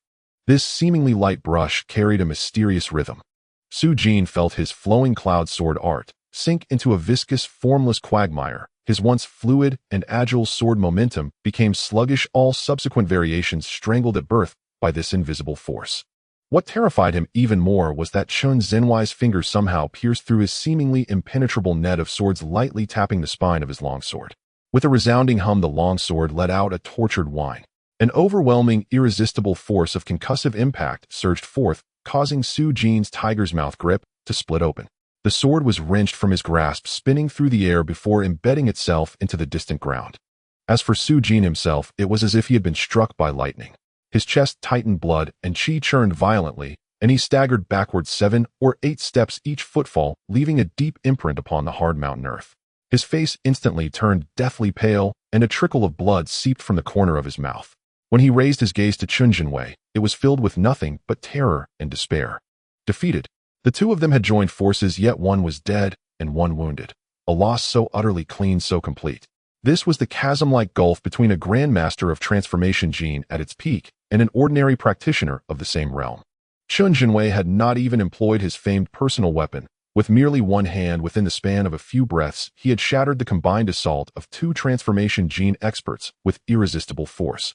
This seemingly light brush carried a mysterious rhythm. Su Jin felt his flowing cloud sword art sink into a viscous, formless quagmire. His once fluid and agile sword momentum became sluggish, all subsequent variations strangled at birth by this invisible force. What terrified him even more was that Chen Xinhuai's fingers somehow pierced through his seemingly impenetrable net of swords, lightly tapping the spine of his longsword. With a resounding hum, the longsword let out a tortured whine. An overwhelming, irresistible force of concussive impact surged forth, causing Su Jin's tiger's mouth grip to split open. The sword was wrenched from his grasp, spinning through the air before embedding itself into the distant ground. As for Su Jin himself, it was as if he had been struck by lightning. His chest tightened, blood and chi churned violently, and he staggered backwards 7 or 8 steps each footfall, leaving a deep imprint upon the hard mountain earth. His face instantly turned deathly pale, and a trickle of blood seeped from the corner of his mouth. When he raised his gaze to Chun Jinwei, it was filled with nothing but terror and despair. Defeated. The two of them had joined forces, yet one was dead and one wounded. A loss so utterly clean, so complete. This was the chasm-like gulf between a grandmaster of transformation gene at its peak and an ordinary practitioner of the same realm. Chun Jinwei had not even employed his famed personal weapon. With merely one hand, within the span of a few breaths, he had shattered the combined assault of 2 transformation gene experts with irresistible force.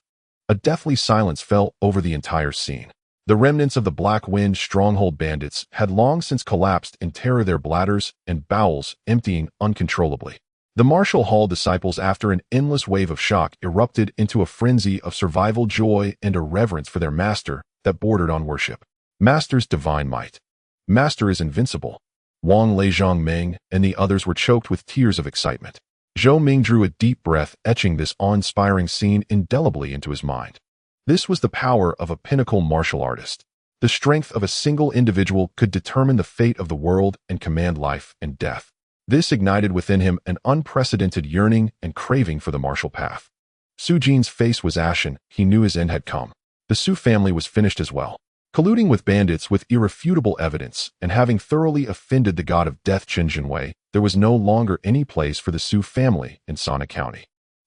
A deathly silence fell over the entire scene. The remnants of the Black Wind stronghold bandits had long since collapsed in terror, their bladders and bowels emptying uncontrollably. The Martial Hall disciples, after an endless wave of shock, erupted into a frenzy of survival joy and a reverence for their master that bordered on worship. Master's divine might. Master is invincible. Wang Lei, Zhou Ming, and the others were choked with tears of excitement. Zhou Ming drew a deep breath, etching this awe-inspiring scene indelibly into his mind. This was the power of a pinnacle martial artist. The strength of a single individual could determine the fate of the world and command life and death. This ignited within him an unprecedented yearning and craving for the martial path. Su Jin's face was ashen. He knew his end had come. The Su family was finished as well. Colluding with bandits with irrefutable evidence and having thoroughly offended the god of death Chun Jinwei, there was no longer any place for the Su family in Sana County.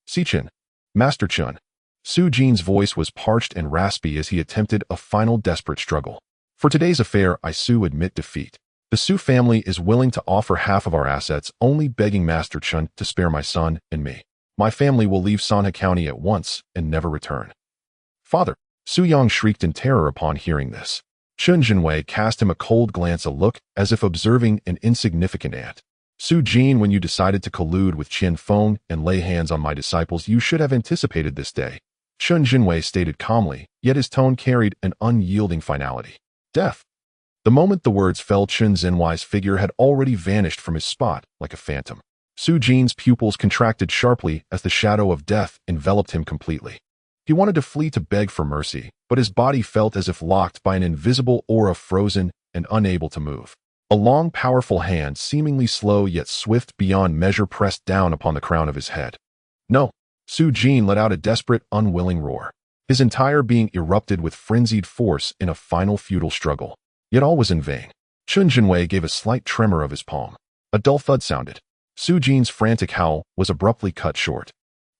Sichin, Master Chun. Su Jin's voice was parched and raspy as he attempted a final desperate struggle. For today's affair, I Su admit defeat. The Su family is willing to offer half of our assets, only begging Master Chun to spare my son and me. My family will leave Sana County at once and never return. Father! Su Yang shrieked in terror upon hearing this. Chun Jinwei cast him a cold glance, a look as if observing an insignificant ant. Su Jin, when you decided to collude with Qian Feng and lay hands on my disciples, you should have anticipated this day. Chun Jinwei stated calmly, yet his tone carried an unyielding finality. Death. The moment the words fell, Chun Jinwei's figure had already vanished from his spot like a phantom. Su Jin's pupils contracted sharply as the shadow of death enveloped him completely. He wanted to flee to beg for mercy, but his body felt as if locked by an invisible aura, frozen and unable to move. A long, powerful hand, seemingly slow yet swift beyond measure, pressed down upon the crown of his head. No! Su Jin let out a desperate, unwilling roar. His entire being erupted with frenzied force in a final futile struggle. Yet all was in vain. Chun Jinwei gave a slight tremor of his palm. A dull thud sounded. Su Jin's frantic howl was abruptly cut short.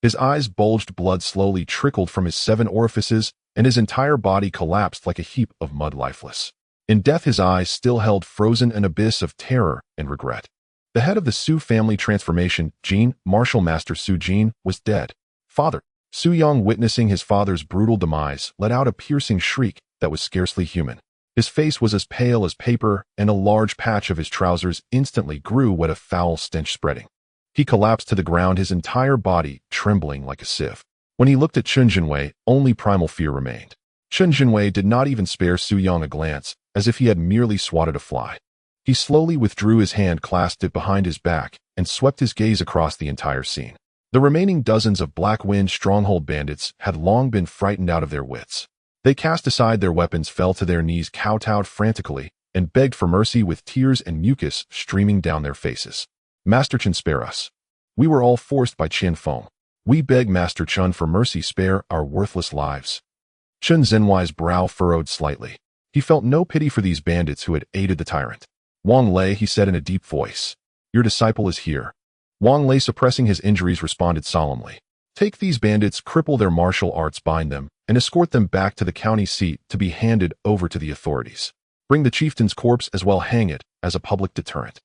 His eyes bulged, blood slowly trickled from his 7 orifices, and his entire body collapsed like a heap of mud, lifeless. In death, his eyes still held frozen an abyss of terror and regret. The head of the Su family transformation gene, Martial Master Su Jin, was dead. Father! Su Yang, witnessing his father's brutal demise, let out a piercing shriek that was scarcely human. His face was as pale as paper, and a large patch of his trousers instantly grew wet, a foul stench spreading. He collapsed to the ground, his entire body trembling like a sieve. When he looked at Chun Jinwei, only primal fear remained. Chun Jinwei did not even spare Su Yang a glance, as if he had merely swatted a fly. He slowly withdrew his hand, clasped it behind his back, and swept his gaze across the entire scene. The remaining dozens of Black Wind stronghold bandits had long been frightened out of their wits. They cast aside their weapons, fell to their knees, kowtowed frantically, and begged for mercy with tears and mucus streaming down their faces. Master Chun, spare us. We were all forced by Qian Feng. We beg Master Chun for mercy, spare our worthless lives. Chun Zenwai's brow furrowed slightly. He felt no pity for these bandits who had aided the tyrant. Wang Lei, he said in a deep voice. Your disciple is here. Wang Lei, suppressing his injuries, responded solemnly. Take these bandits, cripple their martial arts, bind them, and escort them back to the county seat to be handed over to the authorities. Bring the chieftain's corpse as well, hang it as a public deterrent.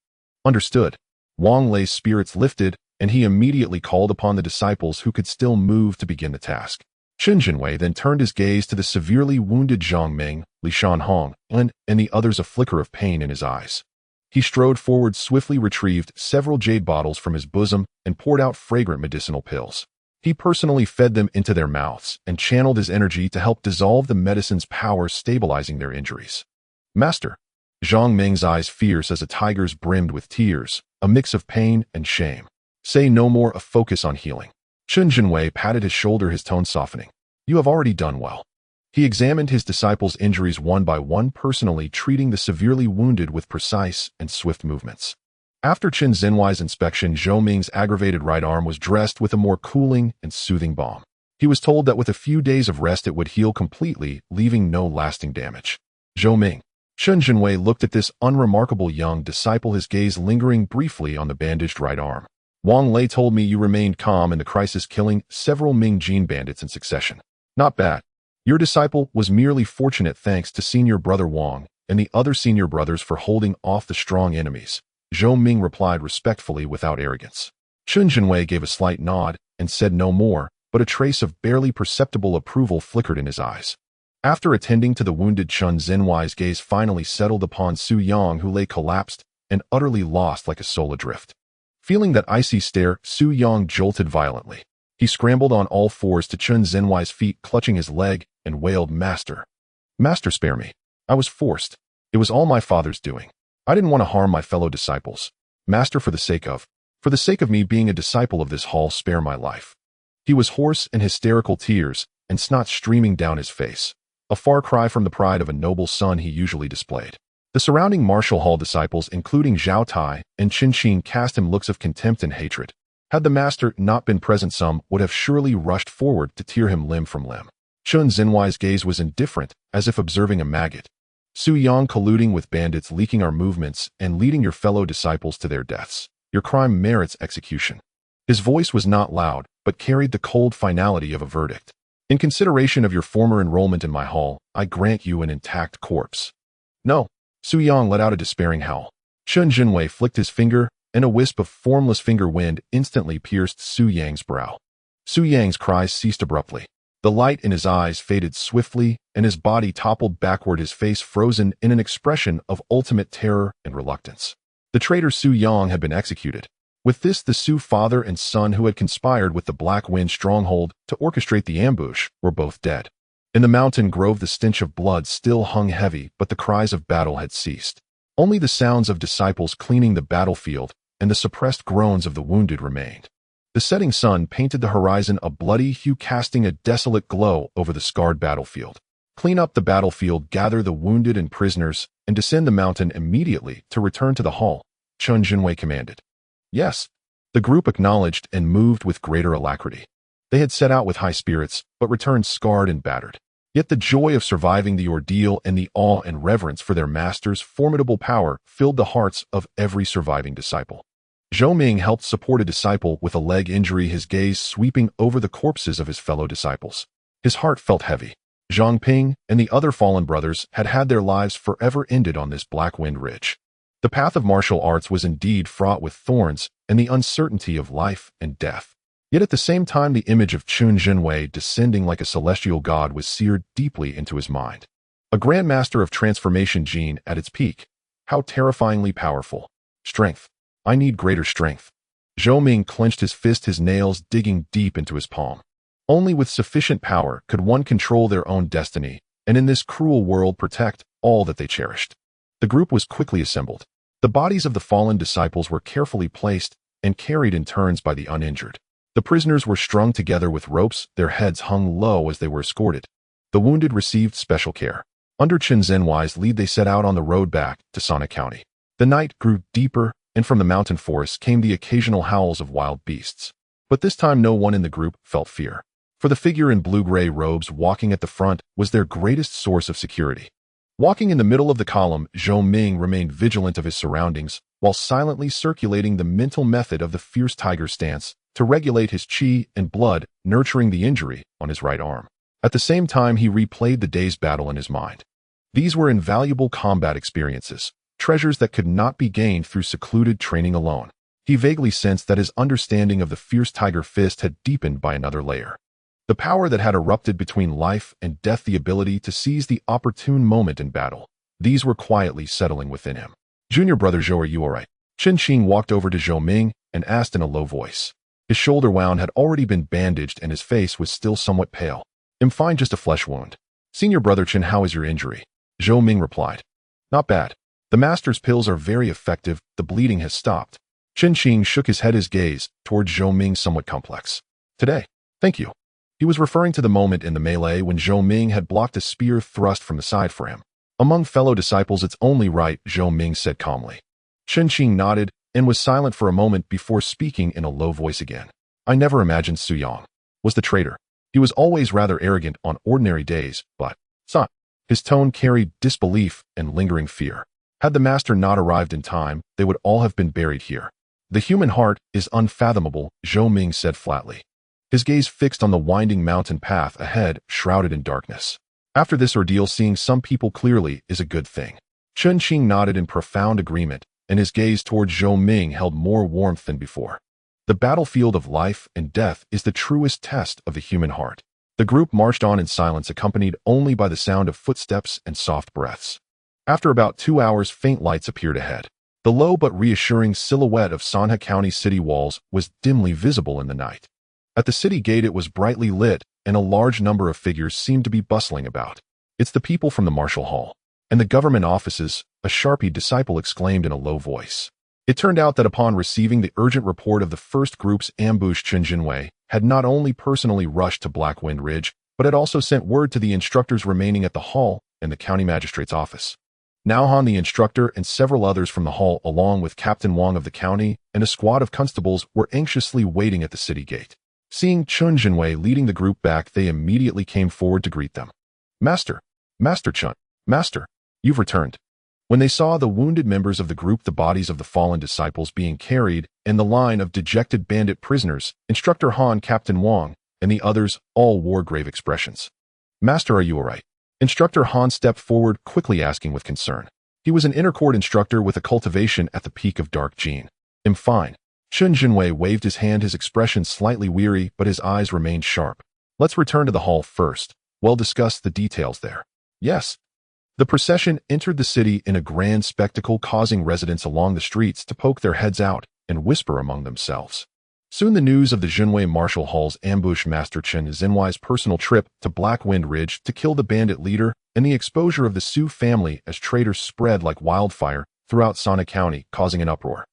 Understood. Wang Lei's spirits lifted, and he immediately called upon the disciples who could still move to begin the task. Chun Jinwei then turned his gaze to the severely wounded Zhou Ming, Li Shanhong, and the others, a flicker of pain in his eyes. He strode forward, swiftly retrieved several jade bottles from his bosom, and poured out fragrant medicinal pills. He personally fed them into their mouths and channeled his energy to help dissolve the medicine's power, stabilizing their injuries. Master. Zhou Ming's eyes fierce as a tiger's brimmed with tears, a mix of pain and shame. Say no more, a focus on healing. Chen Jinwei patted his shoulder, his tone softening. You have already done well. He examined his disciples' injuries one by one, personally treating the severely wounded with precise and swift movements. After Chen Zhenwei's inspection, Zhou Ming's aggravated right arm was dressed with a more cooling and soothing balm. He was told that with a few days of rest it would heal completely, leaving no lasting damage. Zhou Ming. Chen Jinwei looked at this unremarkable young disciple, his gaze lingering briefly on the bandaged right arm. Wang Lei told me you remained calm in the crisis, killing several Ming Jin bandits in succession. Not bad. Your disciple was merely fortunate thanks to senior brother Wang and the other senior brothers for holding off the strong enemies. Zhou Ming replied respectfully without arrogance. Chen Jinwei gave a slight nod and said no more, but a trace of barely perceptible approval flickered in his eyes. After attending to the wounded, Chen Zhenwei's gaze finally settled upon Su Yang, who lay collapsed and utterly lost like a soul adrift. Feeling that icy stare, Su Yang jolted violently. He scrambled on all fours to Chen Zhenwei's feet, clutching his leg, and wailed, Master. Master, spare me. I was forced. It was all my father's doing. I didn't want to harm my fellow disciples. Master, for the sake of me being a disciple of this hall, spare my life. He was hoarse and hysterical, tears and snot streaming down his face. A far cry from the pride of a noble son he usually displayed. The surrounding martial hall disciples, including Zhao Tai and Qin Xin, cast him looks of contempt and hatred. Had the master not been present, some would have surely rushed forward to tear him limb from limb. Chen Zhenwei's gaze was indifferent, as if observing a maggot. Su Yang, colluding with bandits, leaking our movements, and leading your fellow disciples to their deaths. Your crime merits execution. His voice was not loud, but carried the cold finality of a verdict. In consideration of your former enrollment in my hall, I grant you an intact corpse. No. Su Yang let out a despairing howl. Chen Jinwei flicked his finger, and a wisp of formless finger wind instantly pierced Su Yang's brow. Su Yang's cries ceased abruptly. The light in his eyes faded swiftly, and his body toppled backward, his face frozen in an expression of ultimate terror and reluctance. The traitor Su Yang had been executed. With this, the Su father and son who had conspired with the Black Wind stronghold to orchestrate the ambush were both dead. In the mountain grove, the stench of blood still hung heavy, but the cries of battle had ceased. Only the sounds of disciples cleaning the battlefield and the suppressed groans of the wounded remained. The setting sun painted the horizon a bloody hue, casting a desolate glow over the scarred battlefield. Clean up the battlefield, gather the wounded and prisoners, and descend the mountain immediately to return to the hall, Chen Jinwei commanded. Yes. The group acknowledged and moved with greater alacrity. They had set out with high spirits, but returned scarred and battered. Yet the joy of surviving the ordeal and the awe and reverence for their master's formidable power filled the hearts of every surviving disciple. Zhou Ming helped support a disciple with a leg injury, his gaze sweeping over the corpses of his fellow disciples. His heart felt heavy. Zhang Ping and the other fallen brothers had had their lives forever ended on this Black Wind Ridge. The path of martial arts was indeed fraught with thorns and the uncertainty of life and death. Yet at the same time, the image of Chen Jinwei descending like a celestial god was seared deeply into his mind. A grandmaster of transformation gene at its peak. How terrifyingly powerful. Strength. I need greater strength. Zhou Ming clenched his fist, his nails digging deep into his palm. Only with sufficient power could one control their own destiny, and in this cruel world protect all that they cherished. The group was quickly assembled. The bodies of the fallen disciples were carefully placed and carried in turns by the uninjured. The prisoners were strung together with ropes, their heads hung low as they were escorted. The wounded received special care. Under Chen Zhenwei's lead, they set out on the road back to Sana County. The night grew deeper, and from the mountain forests came the occasional howls of wild beasts. But this time no one in the group felt fear. For the figure in blue-gray robes walking at the front was their greatest source of security. Walking in the middle of the column, Zhou Ming remained vigilant of his surroundings, while silently circulating the mental method of the fierce tiger stance to regulate his qi and blood, nurturing the injury on his right arm. At the same time, he replayed the day's battle in his mind. These were invaluable combat experiences, treasures that could not be gained through secluded training alone. He vaguely sensed that his understanding of the fierce tiger fist had deepened by another layer. The power that had erupted between life and death, the ability to seize the opportune moment in battle. These were quietly settling within him. Junior brother Zhou, are you all right? Qin Xin walked over to Zhou Ming and asked in a low voice. His shoulder wound had already been bandaged and his face was still somewhat pale. "I'm fine, just a flesh wound." "Senior Brother Chen, how is your injury?" Zhou Ming replied. "Not bad. The master's pills are very effective, the bleeding has stopped." Chen Qing shook his head, his gaze toward Zhou Ming somewhat complex. "Today. Thank you." He was referring to the moment in the melee when Zhou Ming had blocked a spear thrust from the side for him. "Among fellow disciples it's only right," Zhou Ming said calmly. Chen Qing nodded and was silent for a moment before speaking in a low voice again. "I never imagined Su Yang was the traitor. He was always rather arrogant on ordinary days, but, son." His tone carried disbelief and lingering fear. "Had the master not arrived in time, they would all have been buried here." "The human heart is unfathomable," Zhou Ming said flatly. His gaze fixed on the winding mountain path ahead, shrouded in darkness. "After this ordeal, seeing some people clearly is a good thing." Chen Qing nodded in profound agreement, and his gaze toward Zhou Ming held more warmth than before. "The battlefield of life and death is the truest test of the human heart." The group marched on in silence, accompanied only by the sound of footsteps and soft breaths. After about 2 hours, faint lights appeared ahead. The low but reassuring silhouette of Sanha County city walls was dimly visible in the night. At the city gate it was brightly lit, and a large number of figures seemed to be bustling about. "It's the people from the Marshal Hall and the government offices," a Sharpie disciple exclaimed in a low voice. It turned out that upon receiving the urgent report of the first group's ambush, Chen Jinwei had not only personally rushed to Blackwind Ridge, but had also sent word to the instructors remaining at the hall and the county magistrate's office. Now Han, the instructor, and several others from the hall, along with Captain Wang of the county and a squad of constables, were anxiously waiting at the city gate. Seeing Chen Jinwei leading the group back, they immediately came forward to greet them. "Master, Master Chen, Master, you've returned." When they saw the wounded members of the group, the bodies of the fallen disciples being carried, and the line of dejected bandit prisoners, Instructor Han, Captain Wang, and the others all wore grave expressions. "Master, are you all right?" Instructor Han stepped forward, quickly asking with concern. He was an inner-court instructor with a cultivation at the peak of Dark Gene. "I'm fine." Chen Jinwei waved his hand, his expression slightly weary, but his eyes remained sharp. "Let's return to the hall first. We'll discuss the details there." "Yes." The procession entered the city in a grand spectacle, causing residents along the streets to poke their heads out and whisper among themselves. Soon the news of the Jinwei Marshal Hall's ambush, Master Chen Xinhuai's personal trip to Blackwind Ridge to kill the bandit leader, and the exposure of the Su family as traitors spread like wildfire throughout Sanha County, causing an uproar.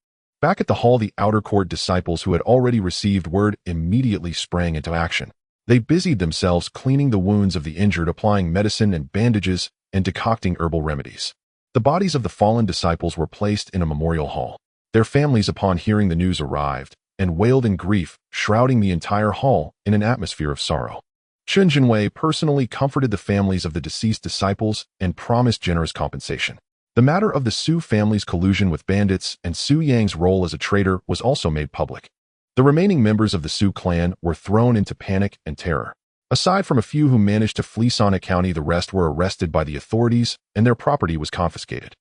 Back at the hall, the outer court disciples who had already received word immediately sprang into action. They busied themselves cleaning the wounds of the injured, applying medicine and bandages, and decocting herbal remedies. The bodies of the fallen disciples were placed in a memorial hall. Their families, upon hearing the news, arrived and wailed in grief, shrouding the entire hall in an atmosphere of sorrow. Chen Jinwei personally comforted the families of the deceased disciples and promised generous compensation. The matter of the Su family's collusion with bandits and Su Yang's role as a traitor was also made public. The remaining members of the Su clan were thrown into panic and terror. Aside from a few who managed to flee Sanha County, the rest were arrested by the authorities and their property was confiscated.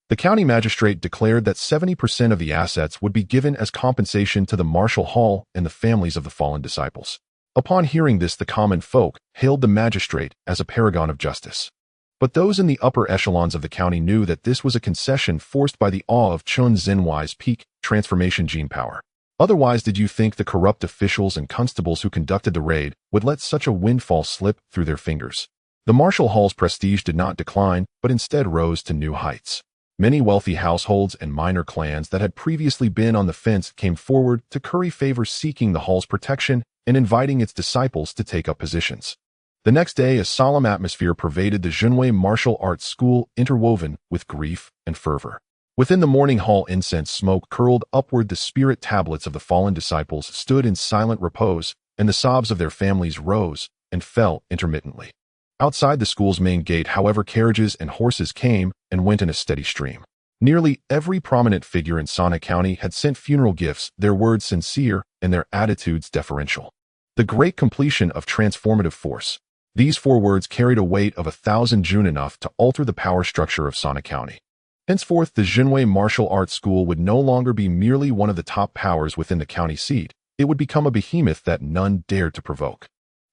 The county magistrate declared that 70% of the assets would be given as compensation to the Marshal Hall and the families of the fallen disciples. Upon hearing this, the common folk hailed the magistrate as a paragon of justice. But those in the upper echelons of the county knew that this was a concession forced by the awe of Chen Xinhuai's peak transformation gene power. Otherwise, did you think the corrupt officials and constables who conducted the raid would let such a windfall slip through their fingers? The Marshal Hall's prestige did not decline, but instead rose to new heights. Many wealthy households and minor clans that had previously been on the fence came forward to curry favor, seeking the hall's protection and inviting its disciples to take up positions. The next day, a solemn atmosphere pervaded the Jinwei Martial Arts School, interwoven with grief and fervor. Within the morning hall, incense smoke curled upward. The spirit tablets of the fallen disciples stood in silent repose, and the sobs of their families rose and fell intermittently. Outside the school's main gate, however, carriages and horses came and went in a steady stream. Nearly every prominent figure in Sanha County had sent funeral gifts, their words sincere and their attitudes deferential. The great completion of transformative force. These 4 words carried a weight of 1,000 Jun, enough to alter the power structure of Sanha County. Henceforth, the Jinwei Martial Arts School would no longer be merely one of the top powers within the county seat. It would become a behemoth that none dared to provoke.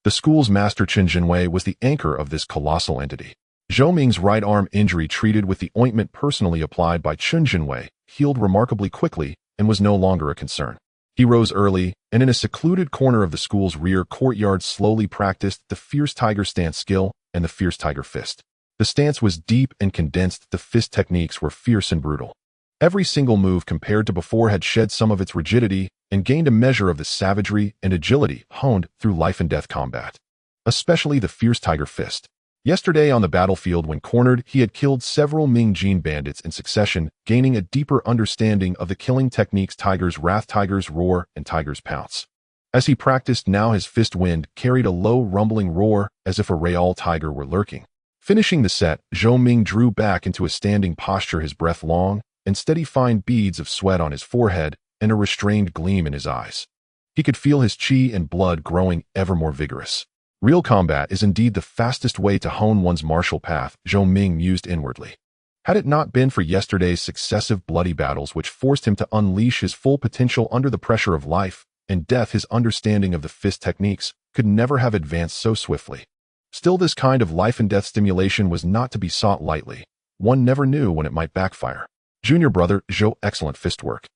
The school's master Chen Jinwei was the anchor of this colossal entity. Zhou Ming's right arm injury, treated with the ointment personally applied by Chen Jinwei, healed remarkably quickly and was no longer a concern. He rose early, and in a secluded corner of the school's rear courtyard slowly practiced the fierce tiger stance skill and the fierce tiger fist. The stance was deep and condensed, the fist techniques were fierce and brutal. Every single move compared to before had shed some of its rigidity and gained a measure of the savagery and agility honed through life-and-death combat. Especially the fierce tiger fist. Yesterday on the battlefield when cornered, he had killed several Ming Jin bandits in succession, gaining a deeper understanding of the killing techniques Tiger's Wrath, Tiger's Roar, and Tiger's Pounce. As he practiced now, his fist wind carried a low rumbling roar as if a real tiger were lurking. Finishing the set, Zhou Ming drew back into a standing posture, his breath long and steady, fine beads of sweat on his forehead and a restrained gleam in his eyes. He could feel his qi and blood growing ever more vigorous. Real combat is indeed the fastest way to hone one's martial path, Zhou Ming mused inwardly. Had it not been for yesterday's successive bloody battles which forced him to unleash his full potential under the pressure of life and death, his understanding of the fist techniques could never have advanced so swiftly. Still, this kind of life-and-death stimulation was not to be sought lightly. One never knew when it might backfire. Junior brother, Zhou, excellent fist work.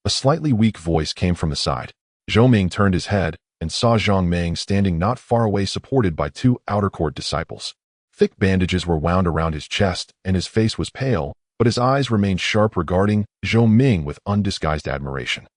A slightly weak voice came from the side. Zhou Ming turned his head and saw Zhang Meng standing not far away, supported by two outer court disciples. Thick bandages were wound around his chest, and his face was pale, but his eyes remained sharp, regarding Zhou Ming with undisguised admiration.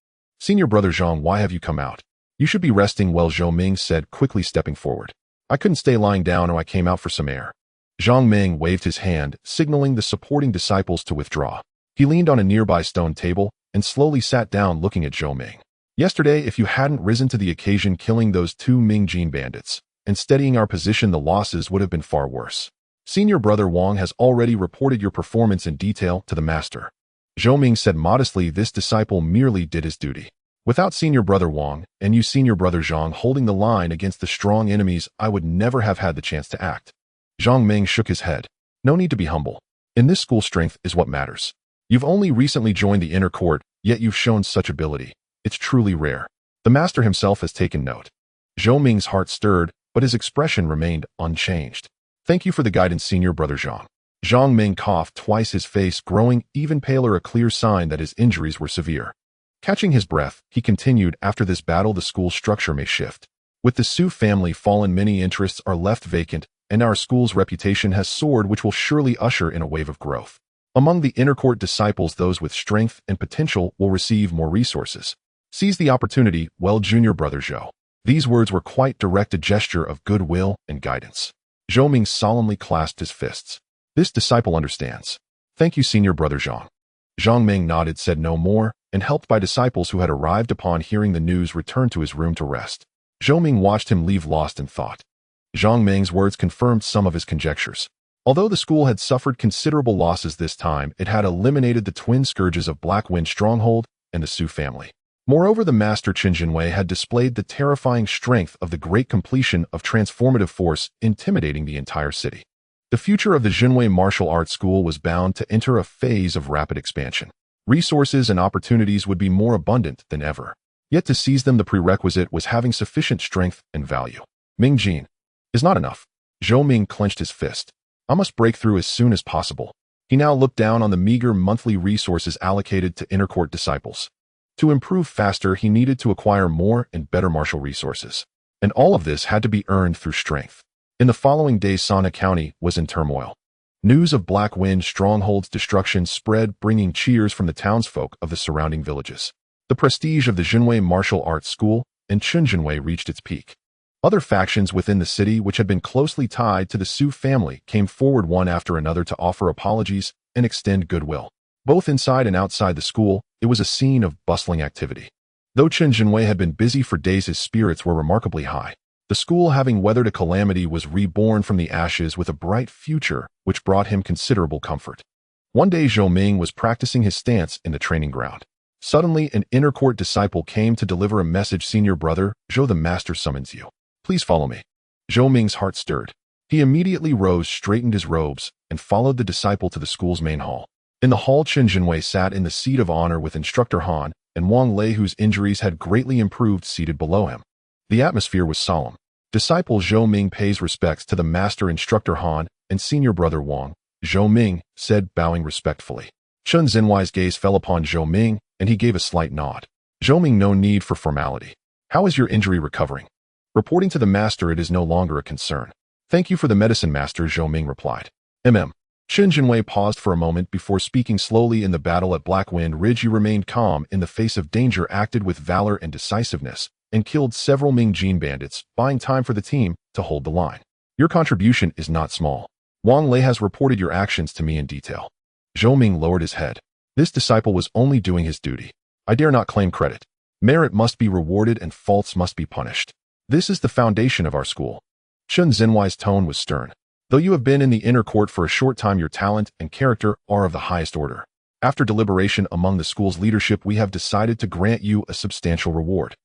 Senior brother Zhang, why have you come out? You should be resting well, Zhou Ming said, quickly stepping forward. I couldn't stay lying down, or I came out for some air. Zhang Meng waved his hand, signaling the supporting disciples to withdraw. He leaned on a nearby stone table and slowly sat down, looking at Zhou Ming. Yesterday, if you hadn't risen to the occasion, killing those two Ming Jin bandits and steadying our position, the losses would have been far worse. Senior brother Wang has already reported your performance in detail to the master. Zhou Ming said modestly. This disciple merely did his duty. Without senior brother Wang and you, senior brother Zhang, holding the line against the strong enemies, I would never have had the chance to act. Zhang Ming shook his head. No need to be humble. In this school, strength is what matters. You've only recently joined the inner court, yet you've shown such ability. It's truly rare. The master himself has taken note. Zhou Ming's heart stirred, but his expression remained unchanged. Thank you for the guidance, senior brother Zhang. Zhang Ming coughed twice, his face growing even paler, a clear sign that his injuries were severe. Catching his breath, he continued, after this battle the school's structure may shift. With the Su family fallen, many interests are left vacant, and our school's reputation has soared, which will surely usher in a wave of growth. Among the inner court disciples, those with strength and potential will receive more resources. Seize the opportunity, well, junior brother Zhou. These words were quite direct, a gesture of goodwill and guidance. Zhou Ming solemnly clasped his fists. This disciple understands. Thank you, senior brother Zhang. Zhang Ming nodded, said no more, and helped by disciples who had arrived upon hearing the news, returned to his room to rest. Zhou Ming watched him leave, lost in thought. Zhang Ming's words confirmed some of his conjectures. Although the school had suffered considerable losses this time, it had eliminated the twin scourges of Black Wind Stronghold and the Su family. Moreover, the master Qin Jinwei had displayed the terrifying strength of the great completion of transformative force, intimidating the entire city. The future of the Jinwei Martial Arts School was bound to enter a phase of rapid expansion. Resources and opportunities would be more abundant than ever. Yet to seize them, the prerequisite was having sufficient strength and value. Ming Jin is not enough. Zhou Ming clenched his fist. I must break through as soon as possible. He now looked down on the meager monthly resources allocated to inner court disciples. To improve faster, he needed to acquire more and better martial resources. And all of this had to be earned through strength. In the following days, Sana County was in turmoil. News of Black Wind Stronghold's destruction spread, bringing cheers from the townsfolk of the surrounding villages. The prestige of the Jinwei Martial Arts School and Qin Jinwei reached its peak. Other factions within the city, which had been closely tied to the Su family, came forward one after another to offer apologies and extend goodwill. Both inside and outside the school, it was a scene of bustling activity. Though Qin Jinwei had been busy for days, his spirits were remarkably high. The school, having weathered a calamity, was reborn from the ashes with a bright future, which brought him considerable comfort. One day, Zhou Ming was practicing his stance in the training ground. Suddenly, an inner court disciple came to deliver a message. Senior brother, Zhou, the master summons you. Please follow me. Zhou Ming's heart stirred. He immediately rose, straightened his robes, and followed the disciple to the school's main hall. In the hall, Qin Jinwei sat in the seat of honor with instructor Han and Wang Lei, whose injuries had greatly improved, seated below him. The atmosphere was solemn. Disciple Zhou Ming pays respects to the master instructor Han and senior brother Wang. Zhou Ming said, bowing respectfully. Qin Jinwei's gaze fell upon Zhou Ming, and he gave a slight nod. Zhou Ming, no need for formality. How is your injury recovering? Reporting to the master, it is no longer a concern. Thank you for the medicine, master, Zhou Ming replied. Chen Jinwei paused for a moment before speaking slowly. In the battle at Blackwind Ridge, you remained calm in the face of danger, acted with valor and decisiveness, and killed several Ming Jin bandits, buying time for the team to hold the line. Your contribution is not small. Wang Lei has reported your actions to me in detail. Zhou Ming lowered his head. This disciple was only doing his duty. I dare not claim credit. Merit must be rewarded and faults must be punished. This is the foundation of our school. Chen Zhenwei's tone was stern. Though you have been in the inner court for a short time, your talent and character are of the highest order. After deliberation among the school's leadership, we have decided to grant you a substantial reward.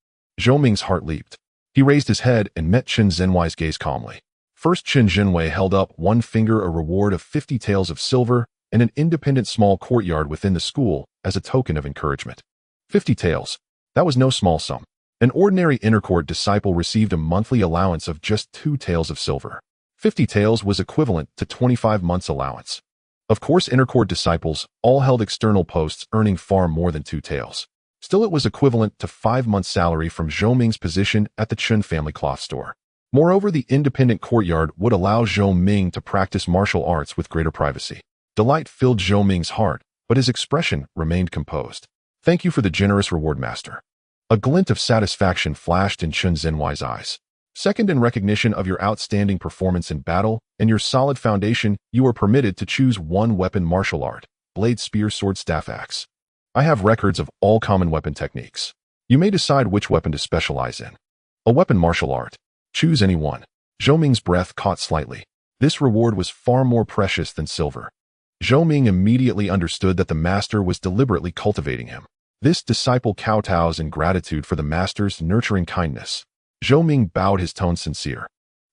Zhou Ming's heart leaped. He raised his head and met Chen Zhenwei's gaze calmly. First, Chen Zhenwei held up one finger, a reward of 50 taels of silver and an independent small courtyard within the school as a token of encouragement. 50 taels. That was no small sum. An ordinary inner court disciple received a monthly allowance of just 2 taels of silver. 50 taels was equivalent to 25 months' allowance. Of course, inner court disciples all held external posts earning far more than 2 taels. Still, it was equivalent to 5 months' salary from Zhou Ming's position at the Chen family cloth store. Moreover, the independent courtyard would allow Zhou Ming to practice martial arts with greater privacy. Delight filled Zhou Ming's heart, but his expression remained composed. Thank you for the generous reward, master. A glint of satisfaction flashed in Chen Zhenwei's eyes. Second, in recognition of your outstanding performance in battle and your solid foundation, you are permitted to choose one weapon: martial art, blade, spear, sword, staff, axe. I have records of all common weapon techniques. You may decide which weapon to specialize in. A weapon: martial art. Choose any one. Zhou Ming's breath caught slightly. This reward was far more precious than silver. Zhou Ming immediately understood that the master was deliberately cultivating him. This disciple kowtows in gratitude for the master's nurturing kindness. Zhou Ming bowed, his tone sincere.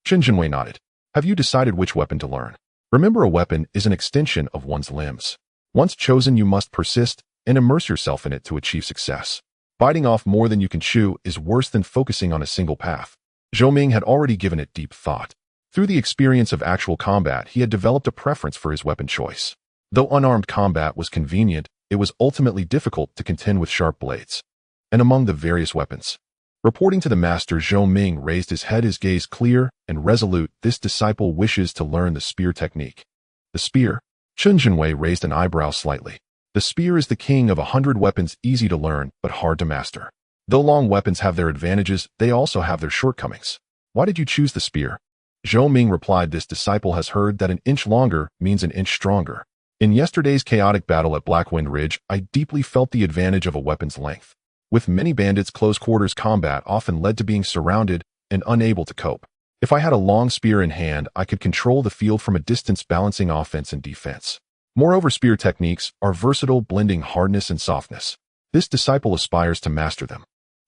Chen Jinwei nodded. Have you decided which weapon to learn? Remember, a weapon is an extension of one's limbs. Once chosen, you must persist and immerse yourself in it to achieve success. Biting off more than you can chew is worse than focusing on a single path. Zhou Ming had already given it deep thought. Through the experience of actual combat, he had developed a preference for his weapon choice. Though unarmed combat was convenient, it was ultimately difficult to contend with sharp blades. And among the various weapons, reporting to the master, Zhou Ming raised his head, his gaze clear and resolute. This disciple wishes to learn the spear technique. The spear? Chen Jinwei raised an eyebrow slightly. The spear is the king of 100 weapons, easy to learn but hard to master. Though long weapons have their advantages, they also have their shortcomings. Why did you choose the spear? Zhou Ming replied, this disciple has heard that an inch longer means an inch stronger. In yesterday's chaotic battle at Blackwind Ridge, I deeply felt the advantage of a weapon's length. With many bandits, close quarters combat often led to being surrounded and unable to cope. If I had a long spear in hand, I could control the field from a distance, balancing offense and defense. Moreover, spear techniques are versatile, blending hardness and softness. This disciple aspires to master them.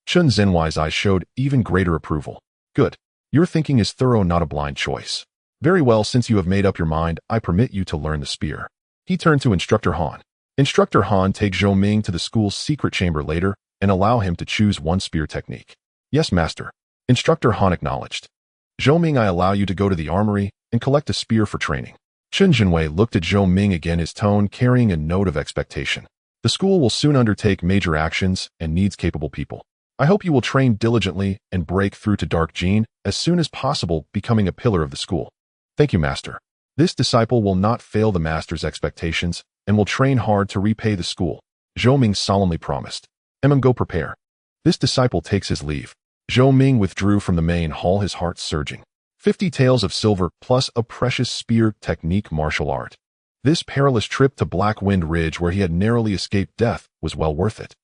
Chen Zhenwei's eyes showed even greater approval. Good. Your thinking is thorough, not a blind choice. Very well, since you have made up your mind, I permit you to learn the spear. He turned to Instructor Han. Instructor Han, take Zhou Ming to the school's secret chamber later and allow him to choose one spear technique. Yes, master. Instructor Han acknowledged. Zhou Ming, I allow you to go to the armory and collect a spear for training. Chen Jinwei looked at Zhou Ming again, his tone carrying a note of expectation. The school will soon undertake major actions and needs capable people. I hope you will train diligently and break through to Dark Gene as soon as possible, becoming a pillar of the school. Thank you, master. This disciple will not fail the master's expectations and will train hard to repay the school. Zhou Ming solemnly promised. Go prepare. This disciple takes his leave. Zhou Ming withdrew from the main hall, his heart surging. 50 taels of silver plus a precious spear technique martial art. This perilous trip to Blackwind Ridge, where he had narrowly escaped death, was well worth it.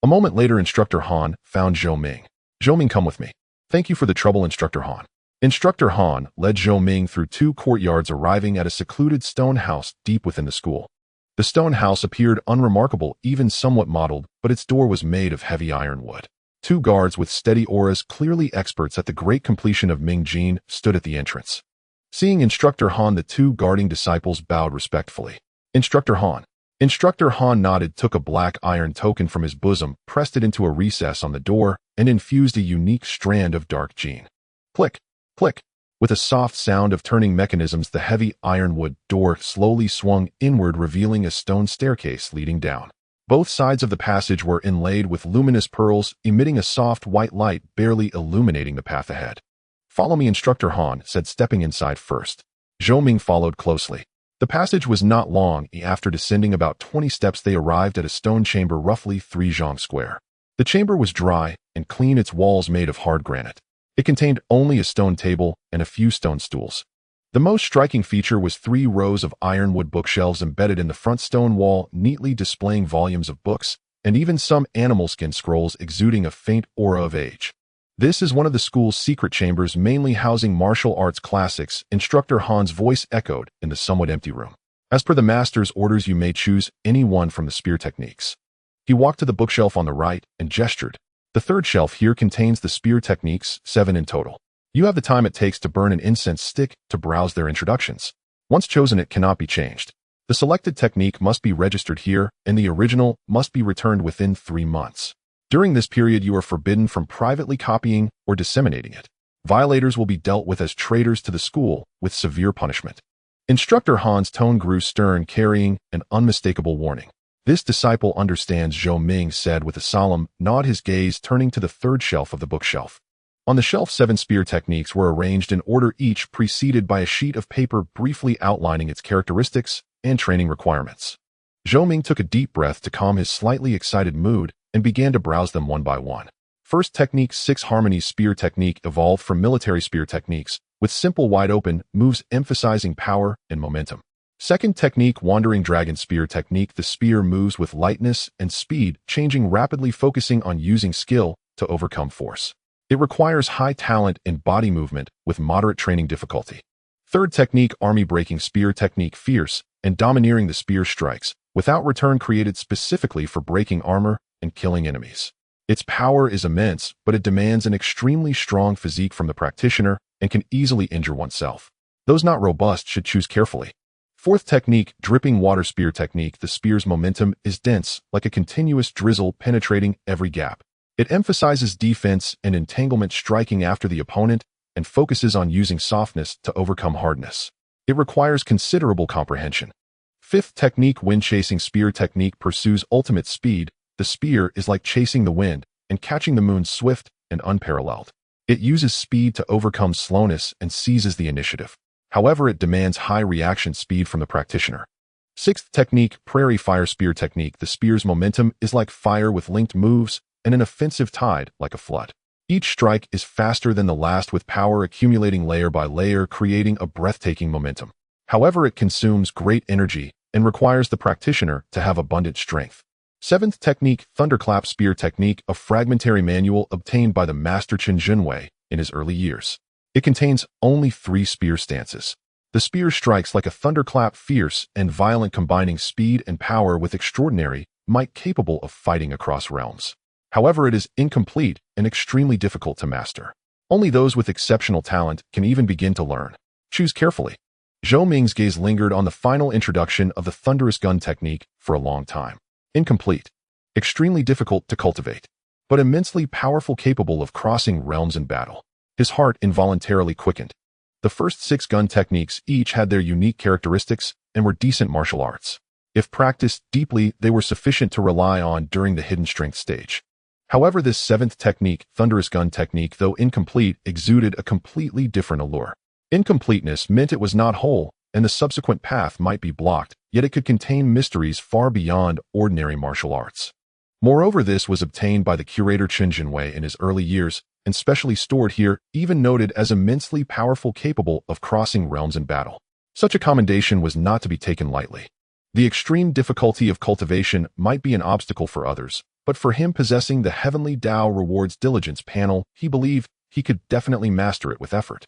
A moment later, Instructor Han found Zhou Ming. Zhou Ming, come with me. Thank you for the trouble, Instructor Han. Instructor Han led Zhou Ming through 2 courtyards, arriving at a secluded stone house deep within the school. The stone house appeared unremarkable, even somewhat mottled, but its door was made of heavy ironwood. 2 guards with steady auras, clearly experts at the great completion of Ming Jin, stood at the entrance. Seeing Instructor Han, the 2 guarding disciples bowed respectfully. Instructor Han. Instructor Han nodded, took a black iron token from his bosom, pressed it into a recess on the door, and infused a unique strand of dark gene. Click, click. With a soft sound of turning mechanisms, the heavy ironwood door slowly swung inward, revealing a stone staircase leading down. Both sides of the passage were inlaid with luminous pearls, emitting a soft white light barely illuminating the path ahead. "Follow me," Instructor Han said, stepping inside first. Zhou Ming followed closely. The passage was not long. After descending about 20 steps, they arrived at a stone chamber roughly 3 zhang square. The chamber was dry and clean, its walls made of hard granite. It contained only a stone table and a few stone stools. The most striking feature was 3 rows of ironwood bookshelves embedded in the front stone wall, neatly displaying volumes of books, and even some animal skin scrolls exuding a faint aura of age. "This is one of the school's secret chambers, mainly housing martial arts classics," Instructor Han's voice echoed in the somewhat empty room. "As per the master's orders, you may choose any one from the spear techniques." He walked to the bookshelf on the right and gestured. "The third shelf here contains the spear techniques, 7 in total. You have the time it takes to burn an incense stick to browse their introductions. Once chosen, it cannot be changed. The selected technique must be registered here, and the original must be returned within 3 months. During this period, you are forbidden from privately copying or disseminating it. Violators will be dealt with as traitors to the school, with severe punishment." Instructor Han's tone grew stern, carrying an unmistakable warning. "This disciple understands," Zhou Ming said with a solemn nod, his gaze turning to the third shelf of the bookshelf. On the shelf, 7 spear techniques were arranged in order, each preceded by a sheet of paper briefly outlining its characteristics and training requirements. Zhou Ming took a deep breath to calm his slightly excited mood and began to browse them one by one. First technique, 6 harmonies spear technique, evolved from military spear techniques, with simple wide-open moves emphasizing power and momentum. Second technique, wandering dragon spear technique, the spear moves with lightness and speed, changing rapidly, focusing on using skill to overcome force. It requires high talent in body movement with moderate training difficulty. Third technique, army breaking spear technique, fierce and domineering, the spear strikes without return, created specifically for breaking armor and killing enemies. Its power is immense, but it demands an extremely strong physique from the practitioner and can easily injure oneself. Those not robust should choose carefully. Fourth technique, dripping water spear technique, the spear's momentum is dense, like a continuous drizzle penetrating every gap. It emphasizes defense and entanglement, striking after the opponent, and focuses on using softness to overcome hardness. It requires considerable comprehension. Fifth technique, wind chasing spear technique, pursues ultimate speed. The spear is like chasing the wind and catching the moon, swift and unparalleled. It uses speed to overcome slowness and seizes the initiative. However, it demands high reaction speed from the practitioner. Sixth technique, prairie fire spear technique, the spear's momentum is like fire with linked moves and an offensive tide like a flood. Each strike is faster than the last, with power accumulating layer by layer, creating a breathtaking momentum. However, it consumes great energy and requires the practitioner to have abundant strength. Seventh technique, thunderclap spear technique, a fragmentary manual obtained by the master Chen Zhenwei in his early years. It contains only 3 spear stances. The spear strikes like a thunderclap, fierce and violent, combining speed and power with extraordinary might, capable of fighting across realms. However, it is incomplete and extremely difficult to master. Only those with exceptional talent can even begin to learn. Choose carefully. Zhou Ming's gaze lingered on the final introduction of the thunderous gun technique for a long time. Incomplete, extremely difficult to cultivate, but immensely powerful, capable of crossing realms in battle. His heart involuntarily quickened. The first 6 gun techniques each had their unique characteristics and were decent martial arts. If practiced deeply, they were sufficient to rely on during the hidden strength stage. However, this 7th technique, thunderous gun technique, though incomplete, exuded a completely different allure. Incompleteness meant it was not whole, and the subsequent path might be blocked, yet it could contain mysteries far beyond ordinary martial arts. Moreover, this was obtained by the curator Chen Zhenwei in his early years, and specially stored here, even noted as immensely powerful, capable of crossing realms in battle. Such a commendation was not to be taken lightly. The extreme difficulty of cultivation might be an obstacle for others, but for him, possessing the Heavenly Tao Rewards Diligence panel, he believed he could definitely master it with effort.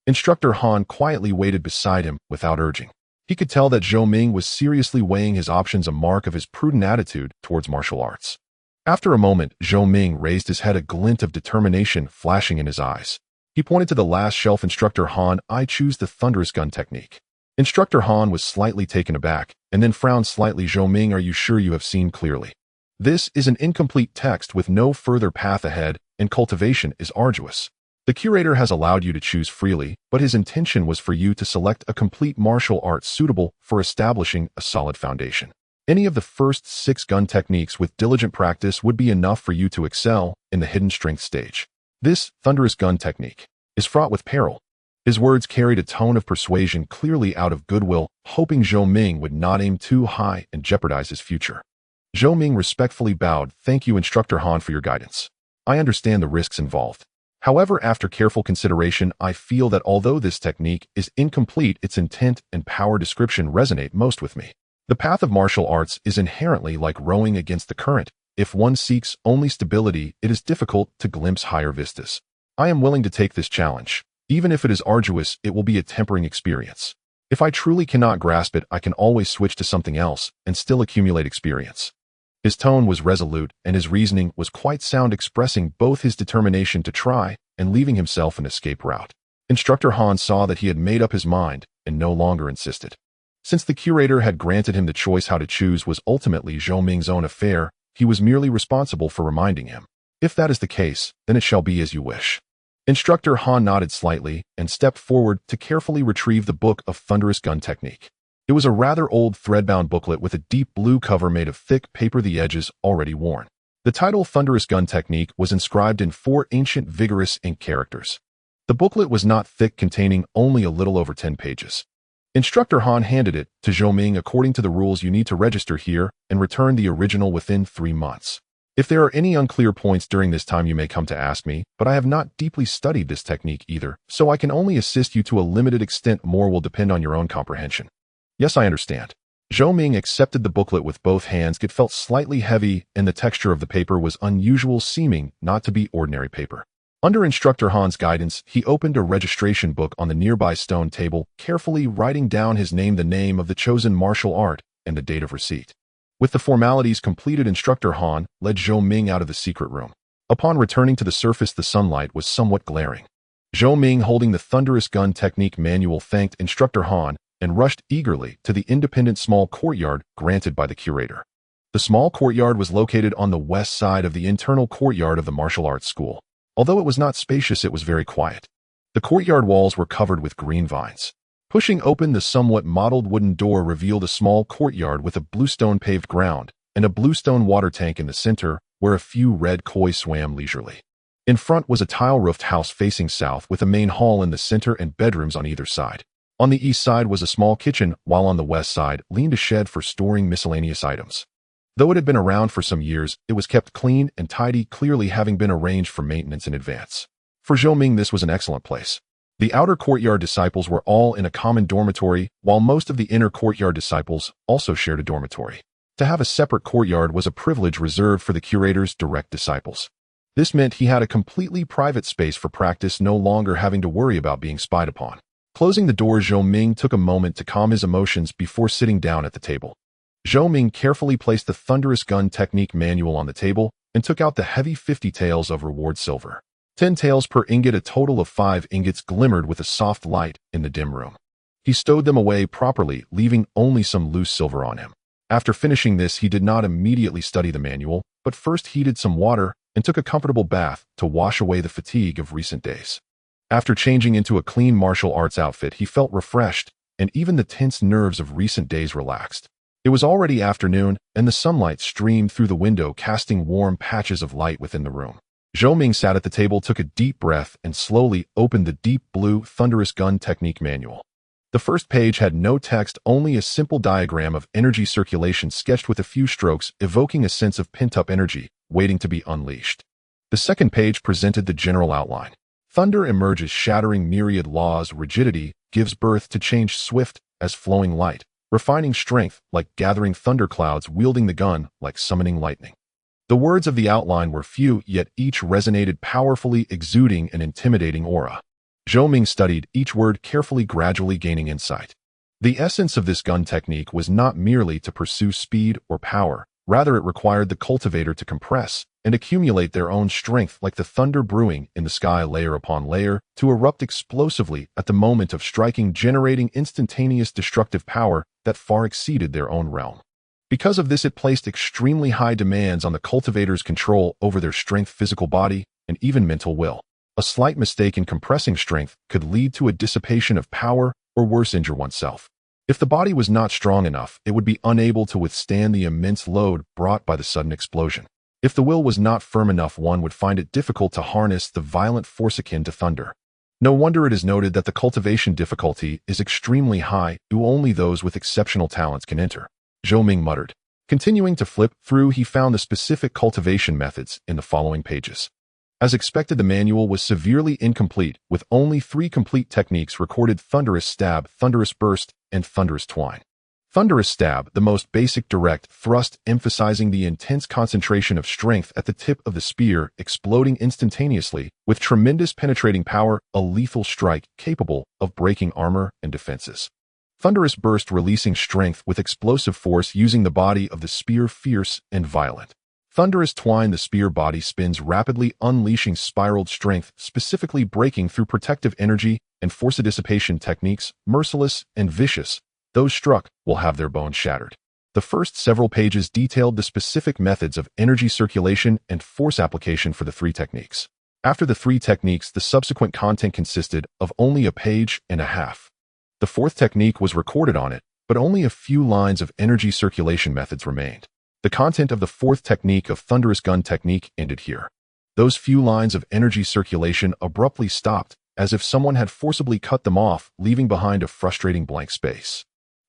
Instructor Han quietly waited beside him without urging. He could tell that Zhou Ming was seriously weighing his options, a mark of his prudent attitude towards martial arts. After a moment, Zhou Ming raised his head, a glint of determination flashing in his eyes. He pointed to the last shelf. "Instructor Han, I choose the thunderous gun technique." Instructor Han was slightly taken aback, and then frowned slightly. "Zhou Ming, are you sure you have seen clearly? This is an incomplete text with no further path ahead, and cultivation is arduous. The curator has allowed you to choose freely, but his intention was for you to select a complete martial art suitable for establishing a solid foundation. Any of the first 6 gun techniques with diligent practice would be enough for you to excel in the hidden strength stage. This thunderous gun technique is fraught with peril. His words carried a tone of persuasion clearly out of goodwill, hoping Zhou Ming would not aim too high and jeopardize his future. Zhou Ming respectfully bowed. "Thank you, Instructor Han, for your guidance. I understand the risks involved. However, after careful consideration, I feel that although this technique is incomplete, its intent and power description resonate most with me. The path of martial arts is inherently like rowing against the current. If one seeks only stability, it is difficult to glimpse higher vistas. I am willing to take this challenge. Even if it is arduous, it will be a tempering experience. If I truly cannot grasp it, I can always switch to something else and still accumulate experience." His tone was resolute, and his reasoning was quite sound, expressing both his determination to try and leaving himself an escape route. Instructor Han saw that he had made up his mind and no longer insisted. Since the curator had granted him the choice, how to choose was ultimately Zhou Ming's own affair. He was merely responsible for reminding him. "If that is the case, then it shall be as you wish." Instructor Han nodded slightly and stepped forward to carefully retrieve the book of thunderous gun technique. It was a rather old thread-bound booklet with a deep blue cover made of thick paper, the edges already worn. The title Thunderous Gun Technique was inscribed in 4 ancient vigorous ink characters. The booklet was not thick, containing only a little over 10 pages. Instructor Han handed it to Zhou Ming. "According to the rules, you need to register here and return the original within 3 months. If there are any unclear points during this time, you may come to ask me, but I have not deeply studied this technique either, so I can only assist you to a limited extent. More will depend on your own comprehension." "Yes, I understand." Zhou Ming accepted the booklet with both hands. It felt slightly heavy, and the texture of the paper was unusual, seeming not to be ordinary paper. Under Instructor Han's guidance, he opened a registration book on the nearby stone table, carefully writing down his name, the name of the chosen martial art, and the date of receipt. With the formalities completed, Instructor Han led Zhou Ming out of the secret room. Upon returning to the surface, the sunlight was somewhat glaring. Zhou Ming, holding the thunderous gun technique manual, thanked Instructor Han and rushed eagerly to the independent small courtyard granted by the curator. The small courtyard was located on the west side of the internal courtyard of the martial arts school. Although it was not spacious, it was very quiet. The courtyard walls were covered with green vines. Pushing open the somewhat mottled wooden door revealed a small courtyard with a bluestone paved ground and a bluestone water tank in the center, where a few red koi swam leisurely. In front was a tile-roofed house facing south with a main hall in the center and bedrooms on either side. On the east side was a small kitchen, while on the west side leaned a shed for storing miscellaneous items. Though it had been around for some years, it was kept clean and tidy, clearly having been arranged for maintenance in advance. For Zhou Ming, this was an excellent place. The outer courtyard disciples were all in a common dormitory, while most of the inner courtyard disciples also shared a dormitory. To have a separate courtyard was a privilege reserved for the curator's direct disciples. This meant he had a completely private space for practice, no longer having to worry about being spied upon. Closing the door, Zhou Ming took a moment to calm his emotions before sitting down at the table. Zhou Ming carefully placed the thunderous gun technique manual on the table and took out the heavy 50 taels of reward silver. 10 taels per ingot, a total of 5 ingots, glimmered with a soft light in the dim room. He stowed them away properly, leaving only some loose silver on him. After finishing this, he did not immediately study the manual, but first heated some water and took a comfortable bath to wash away the fatigue of recent days. After changing into a clean martial arts outfit, he felt refreshed, and even the tense nerves of recent days relaxed. It was already afternoon, and the sunlight streamed through the window, casting warm patches of light within the room. Zhou Ming sat at the table, took a deep breath, and slowly opened the deep blue thunderous gun technique manual. The first page had no text, only a simple diagram of energy circulation sketched with a few strokes, evoking a sense of pent-up energy, waiting to be unleashed. The second page presented the general outline. Thunder emerges, shattering myriad laws. Rigidity gives birth to change, swift as flowing light. Refining strength like gathering thunderclouds, wielding the gun like summoning lightning. The words of the outline were few, yet each resonated powerfully, exuding an intimidating aura. Zhou Ming studied each word carefully, gradually gaining insight. The essence of this gun technique was not merely to pursue speed or power, rather it required the cultivator to compress and accumulate their own strength like the thunder brewing in the sky, layer upon layer, to erupt explosively at the moment of striking, generating instantaneous destructive power that far exceeded their own realm. Because of this, it placed extremely high demands on the cultivator's control over their strength, physical body, and even mental will. A slight mistake in compressing strength could lead to a dissipation of power or worse, injure oneself. If the body was not strong enough, it would be unable to withstand the immense load brought by the sudden explosion. If the will was not firm enough, one would find it difficult to harness the violent force akin to thunder. No wonder it is noted that the cultivation difficulty is extremely high, and only those with exceptional talents can enter. Zhou Ming muttered. Continuing to flip through, he found the specific cultivation methods in the following pages. As expected, the manual was severely incomplete, with only 3 complete techniques recorded: thunderous stab, thunderous burst, and thunderous twine. Thunderous stab, the most basic direct thrust, emphasizing the intense concentration of strength at the tip of the spear, exploding instantaneously with tremendous penetrating power, a lethal strike capable of breaking armor and defenses. Thunderous burst, releasing strength with explosive force, using the body of the spear fierce and violent. Thunderous twine, the spear body spins rapidly, unleashing spiraled strength, specifically breaking through protective energy and force dissipation techniques, merciless and vicious. Those struck will have their bones shattered. The first several pages detailed the specific methods of energy circulation and force application for the 3 techniques. After the 3 techniques, the subsequent content consisted of only a page and a half. The 4th technique was recorded on it, but only a few lines of energy circulation methods remained. The content of the 4th technique of thunderous gun technique ended here. Those few lines of energy circulation abruptly stopped, as if someone had forcibly cut them off, leaving behind a frustrating blank space.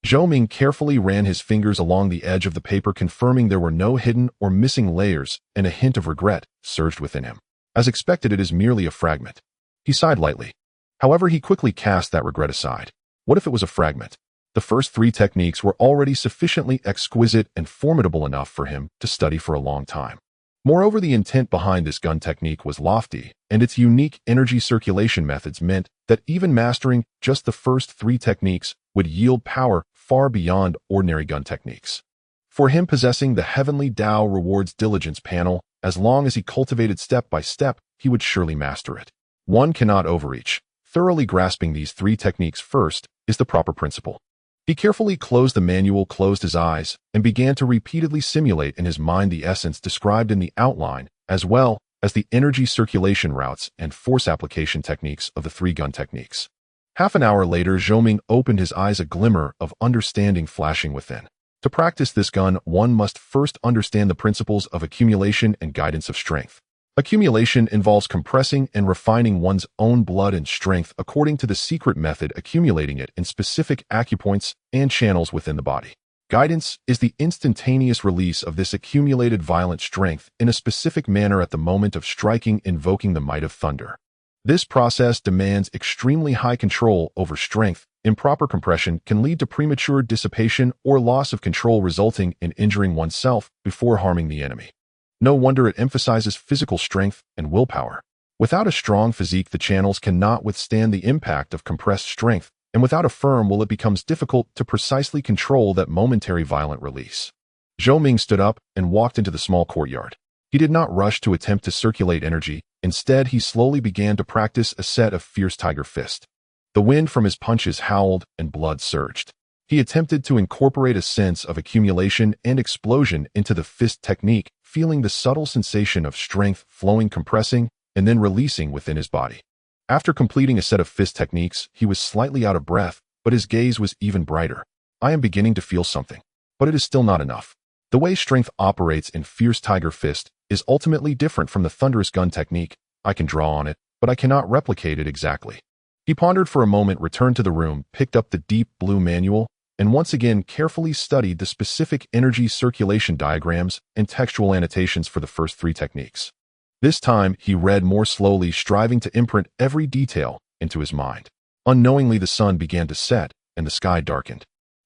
Zhou Ming carefully ran his fingers along the edge of the paper, confirming there were no hidden or missing layers, and a hint of regret surged within him. As expected, it is merely a fragment. He sighed lightly. However, he quickly cast that regret aside. What if it was a fragment? The first 3 techniques were already sufficiently exquisite and formidable enough for him to study for a long time. Moreover, the intent behind this gun technique was lofty, and its unique energy circulation methods meant that even mastering just the first 3 techniques would yield power far beyond ordinary gun techniques. For him, possessing the heavenly Tao rewards diligence panel, as long as he cultivated step by step, he would surely master it. One cannot overreach. Thoroughly grasping these 3 techniques first is the proper principle. He carefully closed the manual, closed his eyes, and began to repeatedly simulate in his mind the essence described in the outline, as well as the energy circulation routes and force application techniques of the 3 gun techniques. Half an hour later, Zhou Ming opened his eyes, a glimmer of understanding flashing within. To practice this gun, one must first understand the principles of accumulation and guidance of strength. Accumulation involves compressing and refining one's own blood and strength according to the secret method, accumulating it in specific acupoints and channels within the body. Guidance is the instantaneous release of this accumulated violent strength in a specific manner at the moment of striking, invoking the might of thunder. This process demands extremely high control over strength. Improper compression can lead to premature dissipation or loss of control, resulting in injuring oneself before harming the enemy. No wonder it emphasizes physical strength and willpower. Without a strong physique, the channels cannot withstand the impact of compressed strength, and without a firm will, it becomes difficult to precisely control that momentary violent release. Zhou Ming stood up and walked into the small courtyard. He did not rush to attempt to circulate energy. Instead, he slowly began to practice a set of fierce tiger fist. The wind from his punches howled and blood surged. He attempted to incorporate a sense of accumulation and explosion into the fist technique, feeling the subtle sensation of strength flowing, compressing, and then releasing within his body. After completing a set of fist techniques, he was slightly out of breath, but his gaze was even brighter. I am beginning to feel something, but it is still not enough. The way strength operates in fierce tiger fist is ultimately different from the thunderous gun technique. I can draw on it, but I cannot replicate it exactly. He pondered for a moment, returned to the room, picked up the deep blue manual, and once again carefully studied the specific energy circulation diagrams and textual annotations for the first 3 techniques. This time, he read more slowly, striving to imprint every detail into his mind. Unknowingly, the sun began to set, and the sky darkened.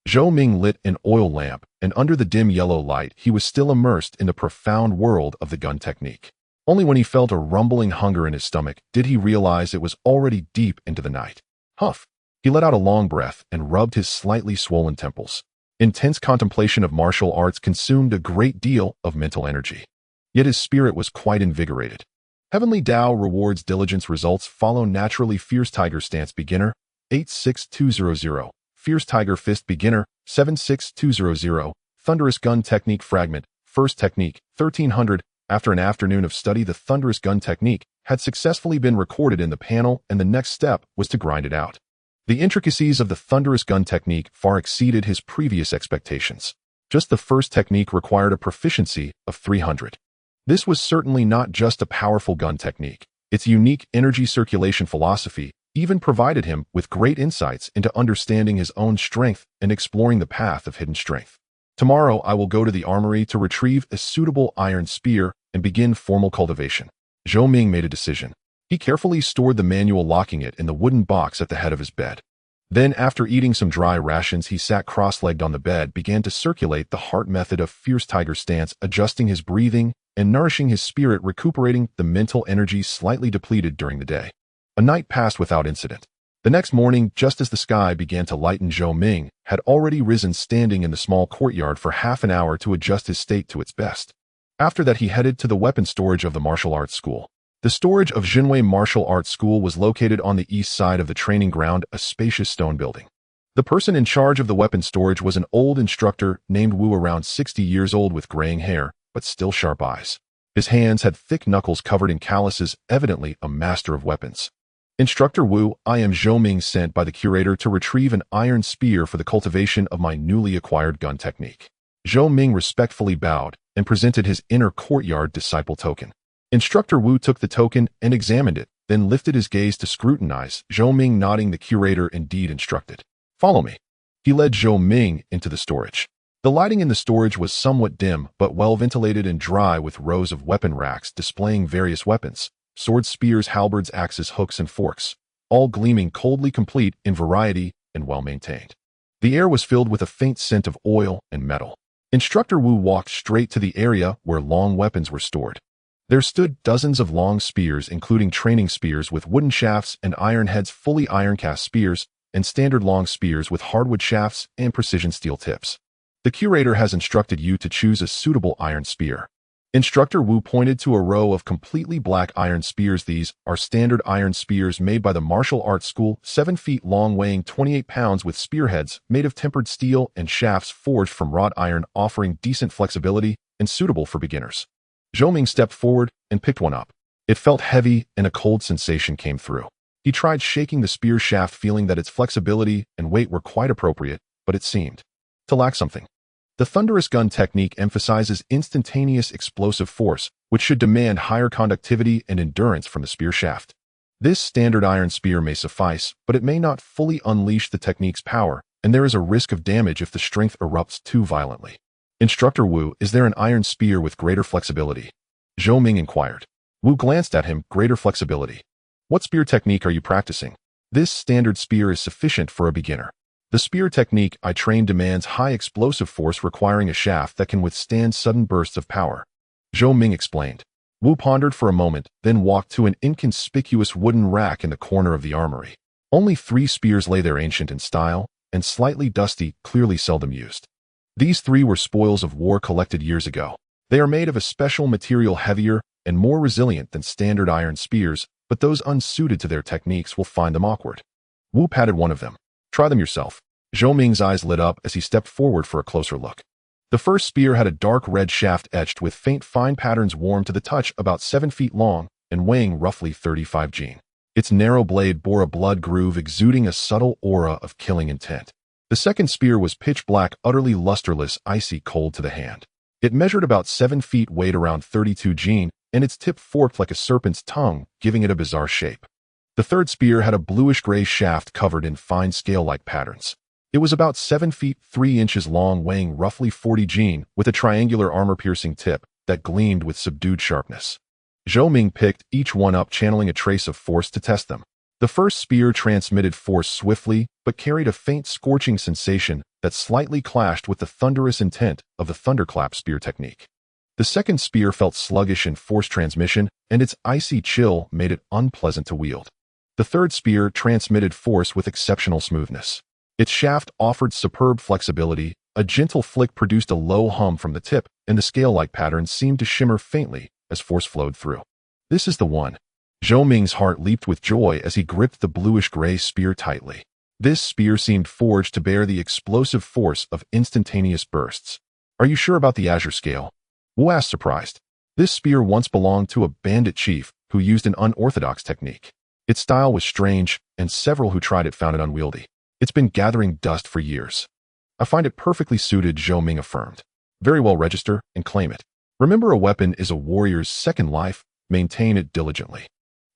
Zhou Ming lit an oil lamp, and under the dim yellow light, he was still immersed in the profound world of the gun technique. Only when he felt a rumbling hunger in his stomach did he realize it was already deep into the night. Huff! He let out a long breath and rubbed his slightly swollen temples. Intense contemplation of martial arts consumed a great deal of mental energy. Yet his spirit was quite invigorated. Heavenly Tao rewards diligence. Results follow naturally. Fierce Tiger Stance Beginner, 86200. Fierce Tiger Fist Beginner, 76200. Thunderous Gun Technique Fragment, First Technique, 1300. After an afternoon of study, the thunderous gun technique had successfully been recorded in the panel, and the next step was to grind it out. The intricacies of the thunderous gun technique far exceeded his previous expectations. Just the first technique required a proficiency of 300. This was certainly not just a powerful gun technique. Its unique energy circulation philosophy even provided him with great insights into understanding his own strength and exploring the path of hidden strength. Tomorrow I will go to the armory to retrieve a suitable iron spear and begin formal cultivation. Zhou Ming made a decision. He carefully stored the manual, locking it in the wooden box at the head of his bed. Then, after eating some dry rations, he sat cross-legged on the bed, began to circulate the heart method of fierce tiger stance, adjusting his breathing and nourishing his spirit, recuperating the mental energy slightly depleted during the day. A night passed without incident. The next morning, just as the sky began to lighten, Zhou Ming had already risen, standing in the small courtyard for half an hour to adjust his state to its best. After that, he headed to the weapon storage of the martial arts school. The storage of Jinwei Martial Arts School was located on the east side of the training ground, a spacious stone building. The person in charge of the weapon storage was an old instructor named Wu, around 60 years old, with graying hair, but still sharp eyes. His hands had thick knuckles covered in calluses, evidently a master of weapons. Instructor Wu, I am Zhou Ming, sent by the curator to retrieve an iron spear for the cultivation of my newly acquired gun technique. Zhou Ming respectfully bowed and presented his inner courtyard disciple token. Instructor Wu took the token and examined it, then lifted his gaze to scrutinize Zhou Ming, nodding. The curator indeed instructed. Follow me. He led Zhou Ming into the storage. The lighting in the storage was somewhat dim, but well ventilated and dry, with rows of weapon racks displaying various weapons: swords, spears, halberds, axes, hooks, and forks, all gleaming coldly, complete in variety and well-maintained. The air was filled with a faint scent of oil and metal. Instructor Wu walked straight to the area where long weapons were stored. There stood dozens of long spears, including training spears with wooden shafts and iron heads, fully iron-cast spears, and standard long spears with hardwood shafts and precision steel tips. The curator has instructed you to choose a suitable iron spear. Instructor Wu pointed to a row of completely black iron spears. These are standard iron spears made by the martial arts school, 7 feet long, weighing 28 pounds, with spearheads made of tempered steel and shafts forged from wrought iron, offering decent flexibility and suitable for beginners. Zhou Ming stepped forward and picked one up. It felt heavy, and a cold sensation came through. He tried shaking the spear shaft, feeling that its flexibility and weight were quite appropriate, but it seemed to lack something. The thunderous gun technique emphasizes instantaneous explosive force, which should demand higher conductivity and endurance from the spear shaft. This standard iron spear may suffice, but it may not fully unleash the technique's power, and there is a risk of damage if the strength erupts too violently. Instructor Wu, is there an iron spear with greater flexibility? Zhou Ming inquired. Wu glanced at him. Greater flexibility. What spear technique are you practicing? This standard spear is sufficient for a beginner. The spear technique I train demands high explosive force, requiring a shaft that can withstand sudden bursts of power. Zhou Ming explained. Wu pondered for a moment, then walked to an inconspicuous wooden rack in the corner of the armory. Only 3 spears lay there, ancient in style and slightly dusty, clearly seldom used. These 3 were spoils of war collected years ago. They are made of a special material, heavier and more resilient than standard iron spears, but those unsuited to their techniques will find them awkward. Wu patted one of them. Try them yourself. Zhou Ming's eyes lit up as he stepped forward for a closer look. The first spear had a dark red shaft etched with faint fine patterns, warm to the touch, about 7 feet long and weighing roughly 35 Jin. Its narrow blade bore a blood groove, exuding a subtle aura of killing intent. The second spear was pitch black, utterly lusterless, icy cold to the hand. It measured about 7 feet, weighed around 32 Jin, and its tip forked like a serpent's tongue, giving it a bizarre shape. The third spear had a bluish-gray shaft covered in fine scale-like patterns. It was about 7 feet 3 inches long, weighing roughly 40 Jin, with a triangular armor-piercing tip that gleamed with subdued sharpness. Zhou Ming picked each one up, channeling a trace of force to test them. The first spear transmitted force swiftly, but carried a faint scorching sensation that slightly clashed with the thunderous intent of the thunderclap spear technique. The second spear felt sluggish in force transmission, and its icy chill made it unpleasant to wield. The third spear transmitted force with exceptional smoothness. Its shaft offered superb flexibility, a gentle flick produced a low hum from the tip, and the scale-like patterns seemed to shimmer faintly as force flowed through. This is the one. Zhou Ming's heart leaped with joy as he gripped the bluish-gray spear tightly. This spear seemed forged to bear the explosive force of instantaneous bursts. Are you sure about the azure scale? Wu asked, surprised. This spear once belonged to a bandit chief who used an unorthodox technique. Its style was strange, and several who tried it found it unwieldy. It's been gathering dust for years. I find it perfectly suited, Zhou Ming affirmed. Very well, register and claim it. Remember, a weapon is a warrior's second life. Maintain it diligently.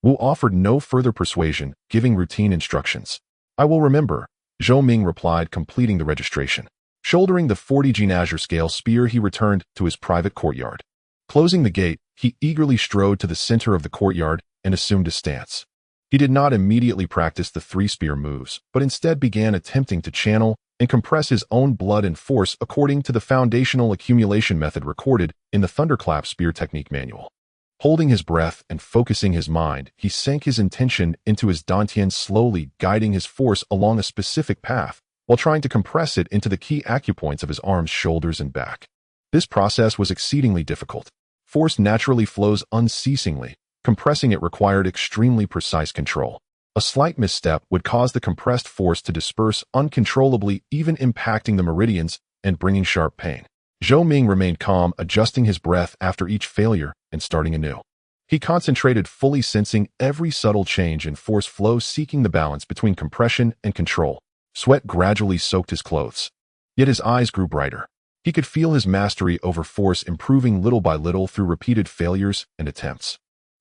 Wu offered no further persuasion, giving routine instructions. I will remember, Zhou Ming replied, completing the registration. Shouldering the 40 Azure scale spear, he returned to his private courtyard. Closing the gate, he eagerly strode to the center of the courtyard and assumed a stance. He did not immediately practice the 3 spear moves, but instead began attempting to channel and compress his own blood and force according to the foundational accumulation method recorded in the Thunderclap Spear Technique Manual. Holding his breath and focusing his mind, he sank his intention into his dantian, slowly guiding his force along a specific path, while trying to compress it into the key acupoints of his arms, shoulders, and back. This process was exceedingly difficult. Force naturally flows unceasingly. Compressing it required extremely precise control. A slight misstep would cause the compressed force to disperse uncontrollably, even impacting the meridians and bringing sharp pain. Zhou Ming remained calm, adjusting his breath after each failure and starting anew. He concentrated, fully sensing every subtle change in force flow, seeking the balance between compression and control. Sweat gradually soaked his clothes. Yet his eyes grew brighter. He could feel his mastery over force improving little by little through repeated failures and attempts.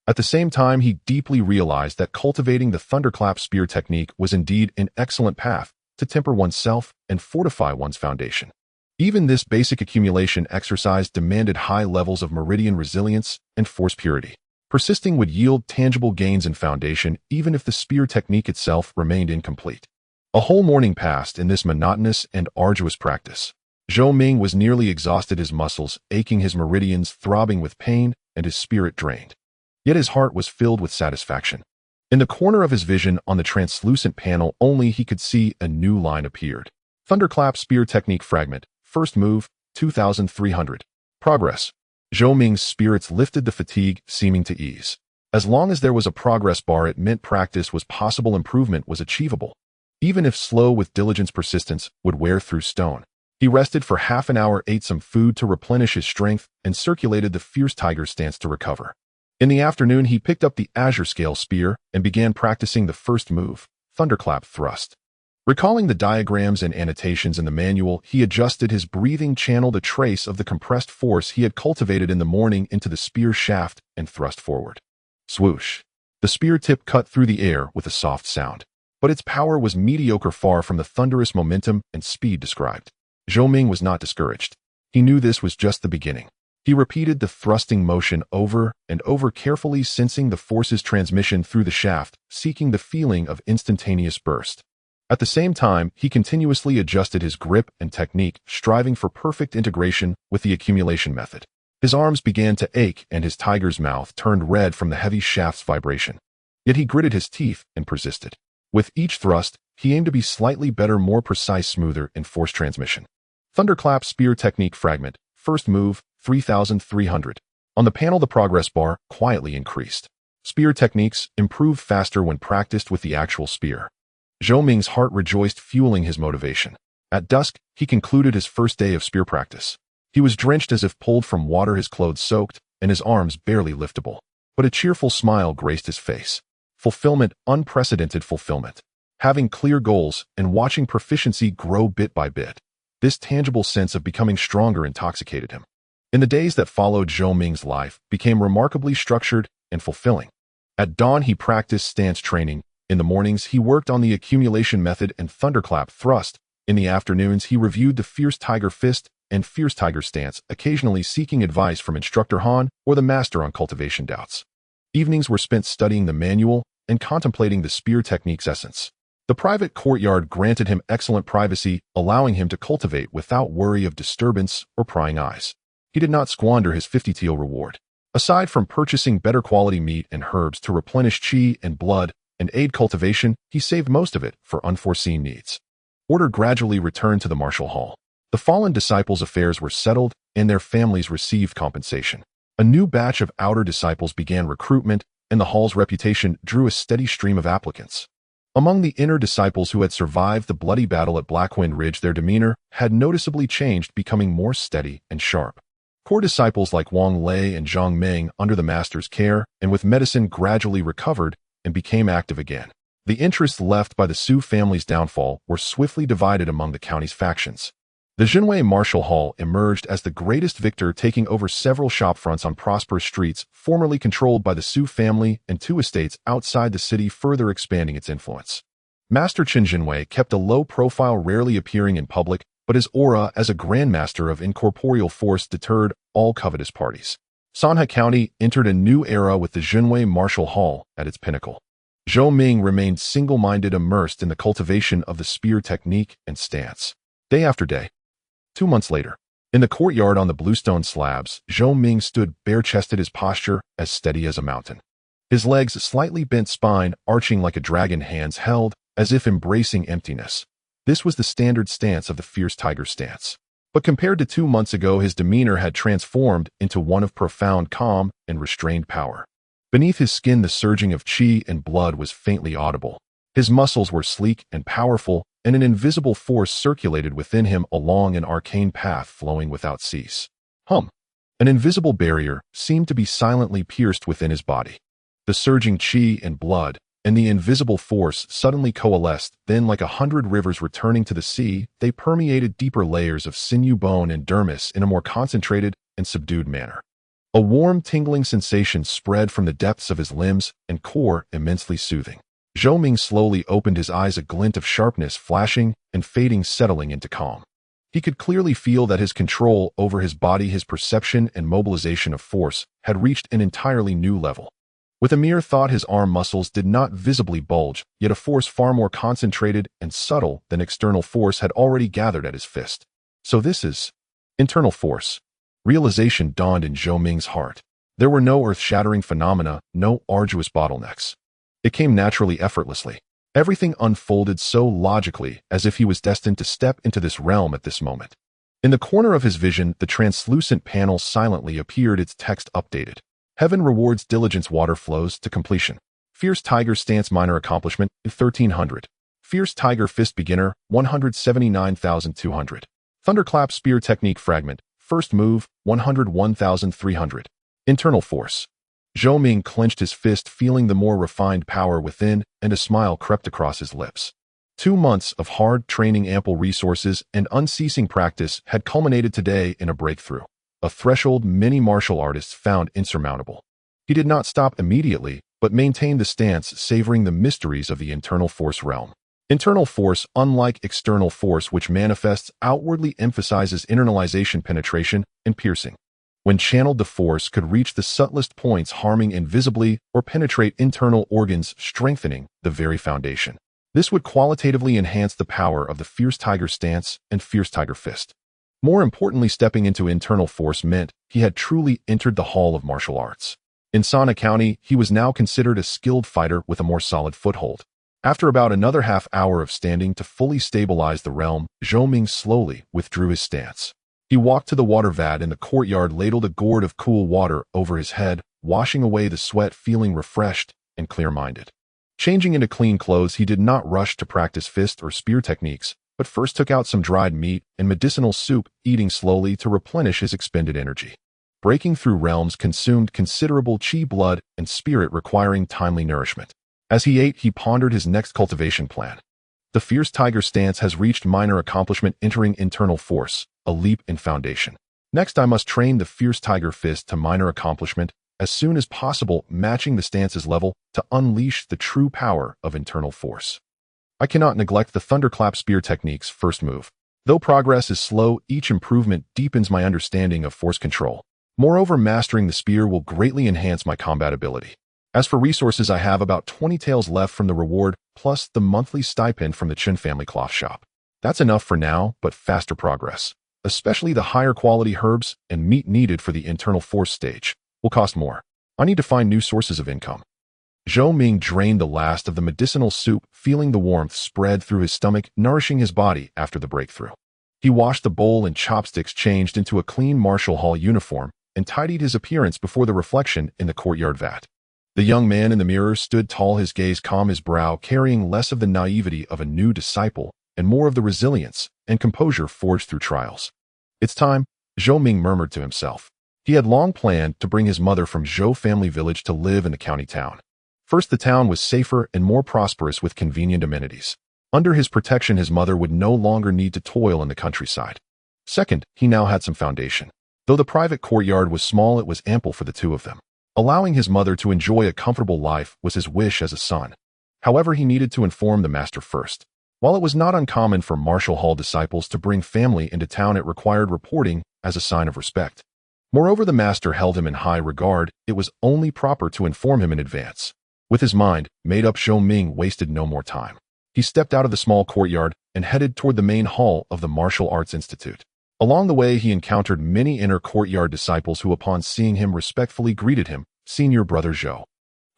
At the same time, he deeply realized that cultivating the Thunderclap Spear technique was indeed an excellent path to temper oneself and fortify one's foundation. Even this basic accumulation exercise demanded high levels of meridian resilience and force purity. Persisting would yield tangible gains in foundation, even if the spear technique itself remained incomplete. A whole morning passed in this monotonous and arduous practice. Zhou Ming was nearly exhausted, his muscles aching, his meridians throbbing with pain, and his spirit drained. Yet his heart was filled with satisfaction. In the corner of his vision, on the translucent panel only, he could see a new line appeared. Thunderclap Spear Technique Fragment. First move, 2,300. Progress. Zhou Ming's spirits lifted, the fatigue seeming to ease. As long as there was a progress bar, it meant practice was possible, improvement was achievable. Even if slow, with diligence, persistence would wear through stone. He rested for half an hour, ate some food to replenish his strength, and circulated the fierce tiger stance to recover. In the afternoon, he picked up the Azure Scale Spear and began practicing the first move, Thunderclap Thrust. Recalling the diagrams and annotations in the manual, he adjusted his breathing, channeled a trace of the compressed force he had cultivated in the morning into the spear shaft, and thrust forward. Swoosh! The spear tip cut through the air with a soft sound. But its power was mediocre, far from the thunderous momentum and speed described. Zhou Ming was not discouraged. He knew this was just the beginning. He repeated the thrusting motion over and over, carefully sensing the force's transmission through the shaft, seeking the feeling of instantaneous burst. At the same time, he continuously adjusted his grip and technique, striving for perfect integration with the accumulation method. His arms began to ache and his tiger's mouth turned red from the heavy shaft's vibration. Yet he gritted his teeth and persisted. With each thrust, he aimed to be slightly better, more precise, smoother in force transmission. Thunderclap Spear Technique Fragment. First move, 3,300. On the panel, the progress bar quietly increased. Spear techniques improved faster when practiced with the actual spear. Zhou Ming's heart rejoiced, fueling his motivation. At dusk, he concluded his first day of spear practice. He was drenched as if pulled from water, his clothes soaked, and his arms barely liftable. But a cheerful smile graced his face. Fulfillment, unprecedented fulfillment. Having clear goals and watching proficiency grow bit by bit. This tangible sense of becoming stronger intoxicated him. In the days that followed, Zhou Ming's life became remarkably structured and fulfilling. At dawn, he practiced stance training. In the mornings, he worked on the accumulation method and Thunderclap Thrust. In the afternoons, he reviewed the Fierce Tiger Fist and Fierce Tiger Stance, occasionally seeking advice from Instructor Han or the Master on cultivation doubts. Evenings were spent studying the manual and contemplating the spear technique's essence. The private courtyard granted him excellent privacy, allowing him to cultivate without worry of disturbance or prying eyes. He did not squander his 50 teal reward. Aside from purchasing better quality meat and herbs to replenish chi and blood and aid cultivation, he saved most of it for unforeseen needs. Order gradually returned to the martial hall. The fallen disciples' affairs were settled, and their families received compensation. A new batch of outer disciples began recruitment, and the hall's reputation drew a steady stream of applicants. Among the inner disciples who had survived the bloody battle at Blackwind Ridge, their demeanor had noticeably changed, becoming more steady and sharp. Core disciples like Wang Lei and Zhang Ming, under the master's care and with medicine gradually recovered, and became active again. The interests left by the Su family's downfall were swiftly divided among the county's factions. The Jinwei Martial Hall emerged as the greatest victor, taking over several shopfronts on prosperous streets formerly controlled by the Su family and two estates outside the city, further expanding its influence. Master Qin Jinwei kept a low profile, rarely appearing in public, but his aura as a grandmaster of incorporeal force deterred all covetous parties. Sanhe County entered a new era with the Jinwei Martial Hall at its pinnacle. Zhou Ming remained single-minded, immersed in the cultivation of the spear technique and stance. Day after day. 2 months later, in the courtyard on the bluestone slabs, Zhou Ming stood bare-chested, his posture as steady as a mountain. His legs, slightly bent spine, arching like a dragon, hands held as if embracing emptiness. This was the standard stance of the fierce tiger stance. But compared to 2 months ago, his demeanor had transformed into one of profound calm and restrained power. Beneath his skin, the surging of qi and blood was faintly audible. His muscles were sleek and powerful, and an invisible force circulated within him along an arcane path flowing without cease. An invisible barrier seemed to be silently pierced within his body. The surging qi and blood and the invisible force suddenly coalesced, then like 100 rivers returning to the sea, they permeated deeper layers of sinew, bone, and dermis in a more concentrated and subdued manner. A warm, tingling sensation spread from the depths of his limbs and core, immensely soothing. Zhou Ming slowly opened his eyes, a glint of sharpness flashing and fading, settling into calm. He could clearly feel that his control over his body, his perception and mobilization of force, had reached an entirely new level. With a mere thought, his arm muscles did not visibly bulge, yet a force far more concentrated and subtle than external force had already gathered at his fist. So this is internal force. Realization dawned in Zhou Ming's heart. There were no earth-shattering phenomena, no arduous bottlenecks. It came naturally, effortlessly. Everything unfolded so logically, as if he was destined to step into this realm at this moment. In the corner of his vision, the translucent panel silently appeared, its text updated. Heaven rewards diligence, water flows to completion. Fierce Tiger Stance minor accomplishment, 1300. Fierce Tiger Fist beginner, 179,200. Thunderclap Spear Technique fragment, first move, 101,300. Internal force. Zhou Ming clenched his fist, feeling the more refined power within, and a smile crept across his lips. 2 months of hard training, ample resources, and unceasing practice had culminated today in a breakthrough. A threshold many martial artists found insurmountable. He did not stop immediately, but maintained the stance, savoring the mysteries of the internal force realm. Internal force, unlike external force which manifests outwardly, emphasizes internalization, penetration, and piercing. When channeled, the force could reach the subtlest points, harming invisibly, or penetrate internal organs, strengthening the very foundation. This would qualitatively enhance the power of the Fierce Tiger Stance and Fierce Tiger Fist. More importantly, stepping into internal force meant he had truly entered the Hall of Martial Arts. In Sanhe County, he was now considered a skilled fighter with a more solid foothold. After about another half hour of standing to fully stabilize the realm, Zhou Ming slowly withdrew his stance. He walked to the water vat in the courtyard, ladled a gourd of cool water over his head, washing away the sweat, feeling refreshed and clear-minded. Changing into clean clothes, he did not rush to practice fist or spear techniques, but first took out some dried meat and medicinal soup, eating slowly to replenish his expended energy. Breaking through realms consumed considerable qi, blood, and spirit, requiring timely nourishment. As he ate, he pondered his next cultivation plan. The Fierce Tiger Stance has reached minor accomplishment, entering internal force, a leap in foundation. Next, I must train the Fierce Tiger Fist to minor accomplishment as soon as possible, matching the stance's level to unleash the true power of internal force. I cannot neglect the Thunderclap Spear Technique's first move. Though progress is slow, each improvement deepens my understanding of force control. Moreover, mastering the spear will greatly enhance my combat ability. As for resources, I have about 20 taels left from the reward, plus the monthly stipend from the Qin family cloth shop. That's enough for now, but faster progress, especially the higher quality herbs and meat needed for the internal force stage, will cost more. I need to find new sources of income. Zhou Ming drained the last of the medicinal soup, feeling the warmth spread through his stomach, nourishing his body after the breakthrough. He washed the bowl and chopsticks, changed into a clean martial hall uniform, and tidied his appearance before the reflection in the courtyard vat. The young man in the mirror stood tall, his gaze calm, his brow carrying less of the naivety of a new disciple and more of the resilience and composure forged through trials. It's time, Zhou Ming murmured to himself. He had long planned to bring his mother from Zhou family village to live in the county town. First, the town was safer and more prosperous with convenient amenities. Under his protection, his mother would no longer need to toil in the countryside. Second, he now had some foundation. Though the private courtyard was small, it was ample for the two of them. Allowing his mother to enjoy a comfortable life was his wish as a son. However, he needed to inform the master first. While it was not uncommon for Marshall Hall disciples to bring family into town, it required reporting as a sign of respect. Moreover, the master held him in high regard. It was only proper to inform him in advance. With his mind made up, Zhou Ming wasted no more time. He stepped out of the small courtyard and headed toward the main hall of the Martial Arts Institute. Along the way, he encountered many inner courtyard disciples who, upon seeing him, respectfully greeted him, "Senior Brother Zhou."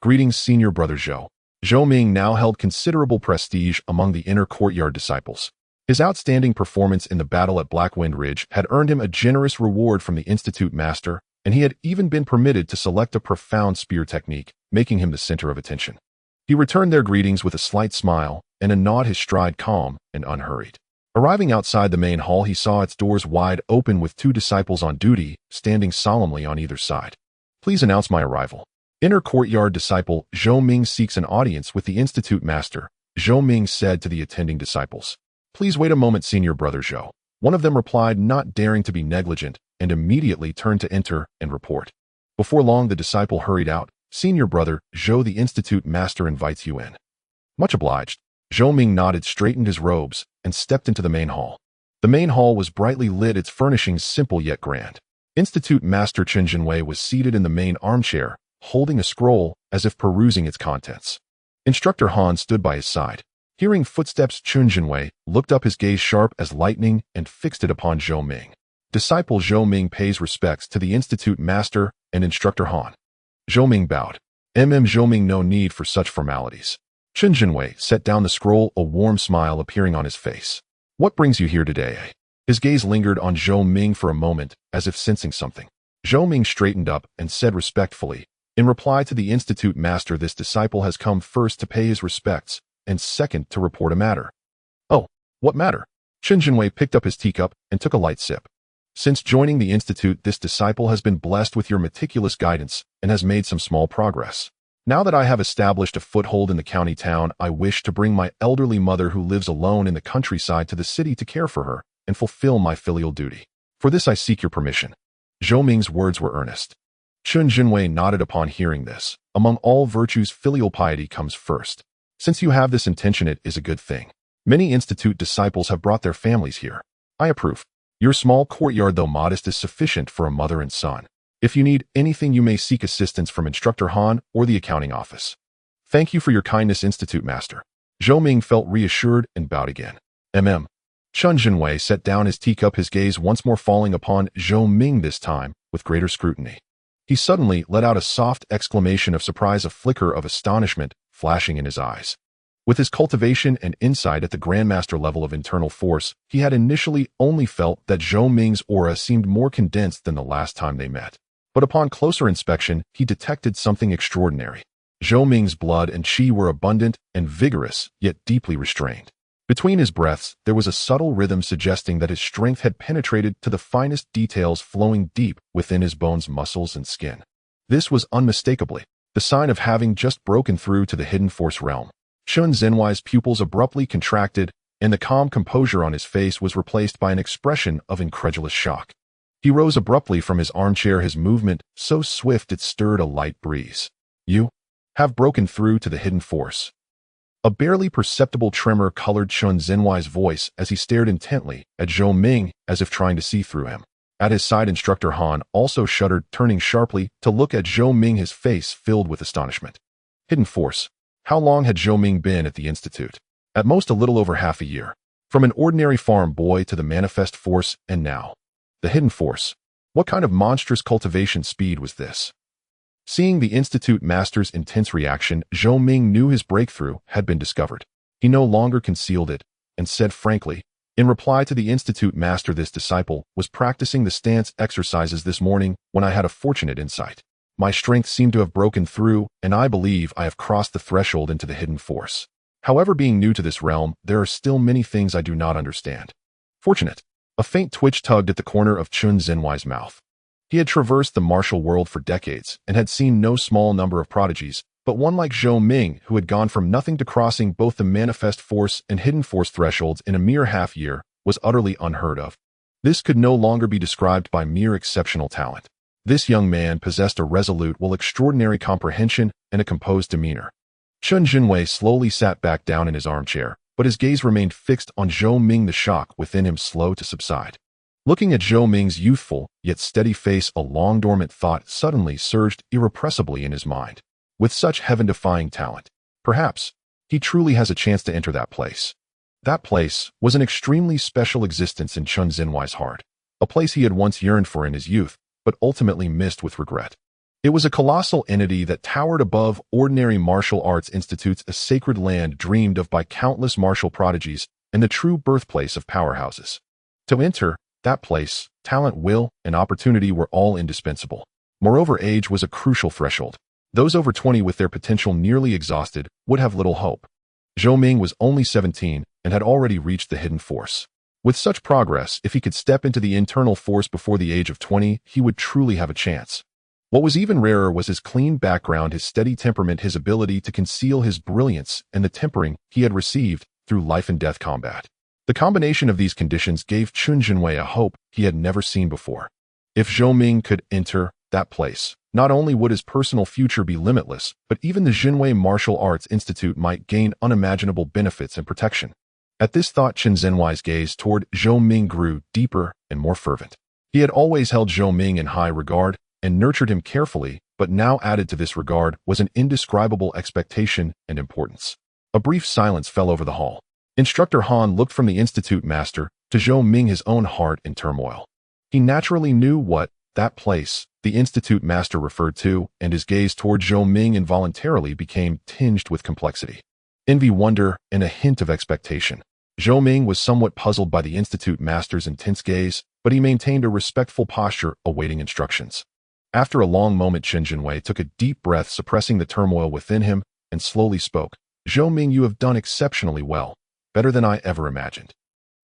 "Greetings, Senior Brother Zhou." Zhou Ming now held considerable prestige among the inner courtyard disciples. His outstanding performance in the battle at Blackwind Ridge had earned him a generous reward from the Institute master, and he had even been permitted to select a profound spear technique, making him the center of attention. He returned their greetings with a slight smile and a nod, his stride calm and unhurried. Arriving outside the main hall, he saw its doors wide open with two disciples on duty, standing solemnly on either side. "Please announce my arrival." Inner courtyard disciple Zhou Ming seeks an audience with the Institute master, Zhou Ming said to the attending disciples. "Please wait a moment, Senior Brother Zhou." One of them replied, not daring to be negligent, and immediately turned to enter and report. Before long, the disciple hurried out. "Senior Brother Zhou, the Institute master invites you in." "Much obliged." Zhou Ming nodded, straightened his robes, and stepped into the main hall. The main hall was brightly lit, its furnishings simple yet grand. Institute Master Chen Jinwei was seated in the main armchair, holding a scroll as if perusing its contents. Instructor Han stood by his side. Hearing footsteps, Chen Jinwei looked up, his gaze sharp as lightning, and fixed it upon Zhou Ming. Disciple Zhou Ming pays respects to the Institute Master and Instructor Han. Zhou Ming bowed. Zhou Ming, no need for such formalities. Chen Jinwei set down the scroll, a warm smile appearing on his face. "What brings you here today?" His gaze lingered on Zhou Ming for a moment, as if sensing something. Zhou Ming straightened up and said respectfully, in reply to the Institute Master, "This disciple has come first to pay his respects, and second to report a matter." "Oh, what matter?" Chen Jinwei picked up his teacup and took a light sip. "Since joining the Institute, this disciple has been blessed with your meticulous guidance and has made some small progress. Now that I have established a foothold in the county town, I wish to bring my elderly mother, who lives alone in the countryside, to the city to care for her and fulfill my filial duty. For this I seek your permission." Zhou Ming's words were earnest. Chen Jinwei nodded upon hearing this. "Among all virtues, filial piety comes first. Since you have this intention, it is a good thing. Many Institute disciples have brought their families here. I approve. Your small courtyard, though modest, is sufficient for a mother and son. If you need anything, you may seek assistance from Instructor Han or the accounting office." "Thank you for your kindness, Institute Master." Zhou Ming felt reassured and bowed again. Chen Jinwei set down his teacup, his gaze once more falling upon Zhou Ming, this time with greater scrutiny. He suddenly let out a soft exclamation of surprise, a flicker of astonishment flashing in his eyes. With his cultivation and insight at the Grandmaster level of internal force, he had initially only felt that Zhou Ming's aura seemed more condensed than the last time they met. But upon closer inspection, he detected something extraordinary. Zhou Ming's blood and qi were abundant and vigorous, yet deeply restrained. Between his breaths, there was a subtle rhythm suggesting that his strength had penetrated to the finest details, flowing deep within his bones, muscles, and skin. This was unmistakably the sign of having just broken through to the hidden force realm. Chen Jinwei's pupils abruptly contracted, and the calm composure on his face was replaced by an expression of incredulous shock. He rose abruptly from his armchair, his movement so swift it stirred a light breeze. "You have broken through to the hidden force." A barely perceptible tremor colored Chen Jinwei's voice as he stared intently at Zhou Ming, as if trying to see through him. At his side, Instructor Han also shuddered, turning sharply to look at Zhou Ming, his face filled with astonishment. Hidden force. How long had Zhou Ming been at the Institute? At most a little over half a year. From an ordinary farm boy to the manifest force, and now the hidden force. What kind of monstrous cultivation speed was this? Seeing the Institute Master's intense reaction, Zhou Ming knew his breakthrough had been discovered. He no longer concealed it, and said frankly, in reply to the Institute Master, "This disciple was practicing the stance exercises this morning when I had a fortunate insight. My strength seemed to have broken through, and I believe I have crossed the threshold into the hidden force. However, being new to this realm, there are still many things I do not understand." Fortunate. A faint twitch tugged at the corner of Chen Jinwei's mouth. He had traversed the martial world for decades and had seen no small number of prodigies, but one like Zhou Ming, who had gone from nothing to crossing both the manifest force and hidden force thresholds in a mere half-year, was utterly unheard of. This could no longer be described by mere exceptional talent. This young man possessed a resolute while extraordinary comprehension and a composed demeanor. Chen Jinwei slowly sat back down in his armchair, but his gaze remained fixed on Zhou Ming, the shock within him slow to subside. Looking at Zhou Ming's youthful, yet steady face, a long-dormant thought suddenly surged irrepressibly in his mind. With such heaven-defying talent, perhaps he truly has a chance to enter that place. That place was an extremely special existence in Chen Jinwei's heart, a place he had once yearned for in his youth, but ultimately missed with regret. It was a colossal entity that towered above ordinary martial arts institutes, a sacred land dreamed of by countless martial prodigies, and the true birthplace of powerhouses. To enter that place, talent, will, and opportunity were all indispensable. Moreover, age was a crucial threshold. Those over 20 with their potential nearly exhausted would have little hope. Zhou Ming was only 17 and had already reached the hidden force. With such progress, if he could step into the internal force before the age of 20, he would truly have a chance. What was even rarer was his clean background, his steady temperament, his ability to conceal his brilliance, and the tempering he had received through life-and-death combat. The combination of these conditions gave Chen Jinwei a hope he had never seen before. If Zhou Ming could enter that place, not only would his personal future be limitless, but even the Jinwei Martial Arts Institute might gain unimaginable benefits and protection. At this thought, Chen Jinwei's gaze toward Zhou Ming grew deeper and more fervent. He had always held Zhou Ming in high regard and nurtured him carefully, but now added to this regard was an indescribable expectation and importance. A brief silence fell over the hall. Instructor Han looked from the Institute master to Zhou Ming, his own heart in turmoil. He naturally knew what that place the Institute master referred to, and his gaze toward Zhou Ming involuntarily became tinged with complexity. Envy, wonder, and a hint of expectation. Zhou Ming was somewhat puzzled by the Institute master's intense gaze, but he maintained a respectful posture, awaiting instructions. After a long moment, Chen Jinwei took a deep breath, suppressing the turmoil within him, and slowly spoke. Zhou Ming, you have done exceptionally well, better than I ever imagined.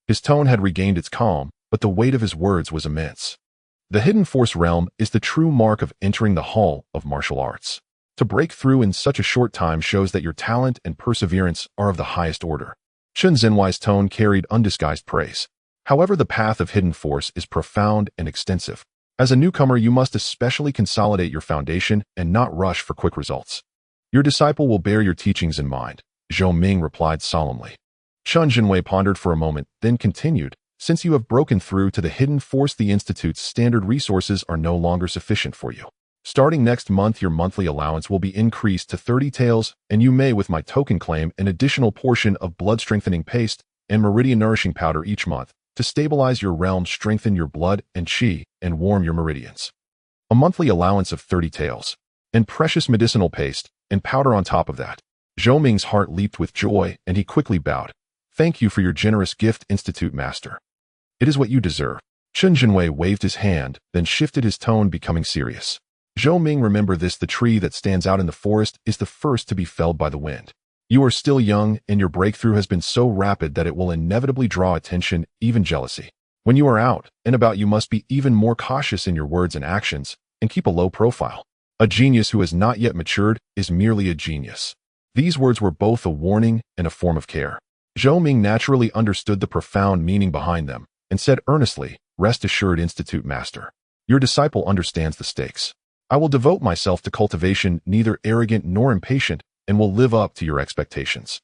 His tone had regained its calm, but the weight of his words was immense. The hidden force realm is the true mark of entering the hall of martial arts. To break through in such a short time shows that your talent and perseverance are of the highest order. Chen Jinwei's tone carried undisguised praise. However, the path of hidden force is profound and extensive. As a newcomer, you must especially consolidate your foundation and not rush for quick results. Your disciple will bear your teachings in mind, Zhou Ming replied solemnly. Chen Jinwei pondered for a moment, then continued, since you have broken through to the hidden force, the Institute's standard resources are no longer sufficient for you. Starting next month, your monthly allowance will be increased to 30 taels, and you may, with my token, claim an additional portion of blood-strengthening paste and meridian-nourishing powder each month to stabilize your realm, strengthen your blood and qi, and warm your meridians. A monthly allowance of 30 taels, and precious medicinal paste, and powder on top of that. Zhou Ming's heart leaped with joy, and he quickly bowed. Thank you for your generous gift, Institute Master. It is what you deserve. Chen Jinwei waved his hand, then shifted his tone, becoming serious. Zhou Ming, remember this, the tree that stands out in the forest is the first to be felled by the wind. You are still young, and your breakthrough has been so rapid that it will inevitably draw attention, even jealousy. When you are out and about, you must be even more cautious in your words and actions, and keep a low profile. A genius who has not yet matured is merely a genius. These words were both a warning and a form of care. Zhou Ming naturally understood the profound meaning behind them, and said earnestly, Rest assured, Institute Master. Your disciple understands the stakes. I will devote myself to cultivation, neither arrogant nor impatient, and will live up to your expectations.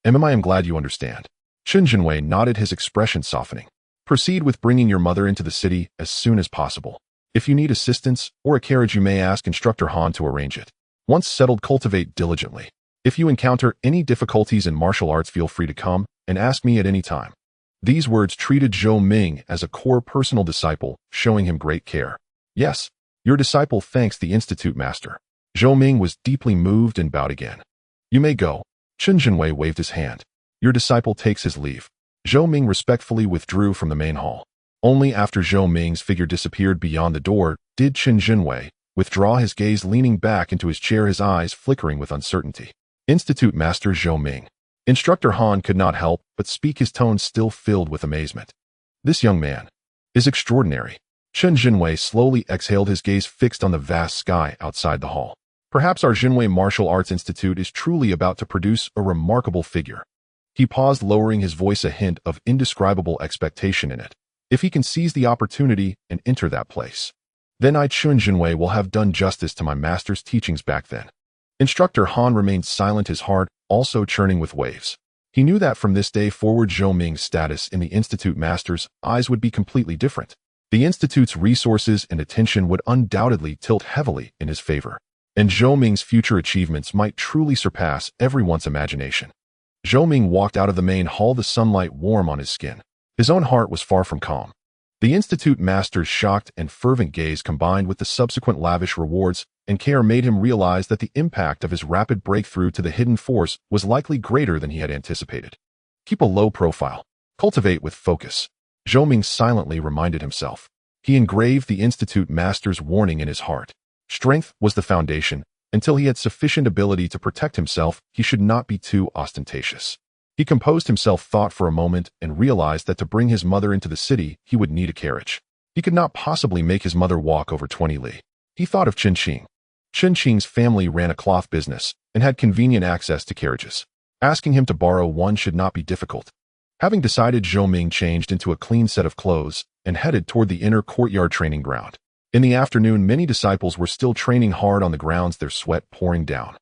I am glad you understand. Chen Jinwei nodded, his expression softening. Proceed with bringing your mother into the city as soon as possible. If you need assistance or a carriage, you may ask Instructor Han to arrange it. Once settled, cultivate diligently. If you encounter any difficulties in martial arts, feel free to come and ask me at any time. These words treated Zhou Ming as a core personal disciple, showing him great care. Yes, your disciple thanks the Institute Master. Zhou Ming was deeply moved and bowed again. You may go. Chen Jinwei waved his hand. Your disciple takes his leave. Zhou Ming respectfully withdrew from the main hall. Only after Zhou Ming's figure disappeared beyond the door did Chen Jinwei withdraw his gaze, leaning back into his chair, his eyes flickering with uncertainty. Institute Master Zhou Ming. Instructor Han could not help but speak, his tone still filled with amazement. This young man is extraordinary. Chen Jinwei slowly exhaled, his gaze fixed on the vast sky outside the hall. Perhaps our Jinwei Martial Arts Institute is truly about to produce a remarkable figure. He paused, lowering his voice, a hint of indescribable expectation in it. If he can seize the opportunity and enter that place, then I Chun Jinwei will have done justice to my master's teachings back then. Instructor Han remained silent, his heart also churning with waves. He knew that from this day forward Zhou Ming's status in the Institute master's eyes would be completely different. The Institute's resources and attention would undoubtedly tilt heavily in his favor, and Zhou Ming's future achievements might truly surpass everyone's imagination. Zhou Ming walked out of the main hall, the sunlight warm on his skin. His own heart was far from calm. The Institute master's shocked and fervent gaze combined with the subsequent lavish rewards and care made him realize that the impact of his rapid breakthrough to the hidden force was likely greater than he had anticipated. Keep a low profile. Cultivate with focus, Zhou Ming silently reminded himself. He engraved the Institute master's warning in his heart. Strength was the foundation. Until he had sufficient ability to protect himself, he should not be too ostentatious. He composed himself, thought for a moment, and realized that to bring his mother into the city, he would need a carriage. He could not possibly make his mother walk over 20 li. He thought of Chen Qing. Chen Qing's family ran a cloth business and had convenient access to carriages. Asking him to borrow one should not be difficult. Having decided, Zhou Ming changed into a clean set of clothes and headed toward the inner courtyard training ground. In the afternoon, many disciples were still training hard on the grounds, their sweat pouring down.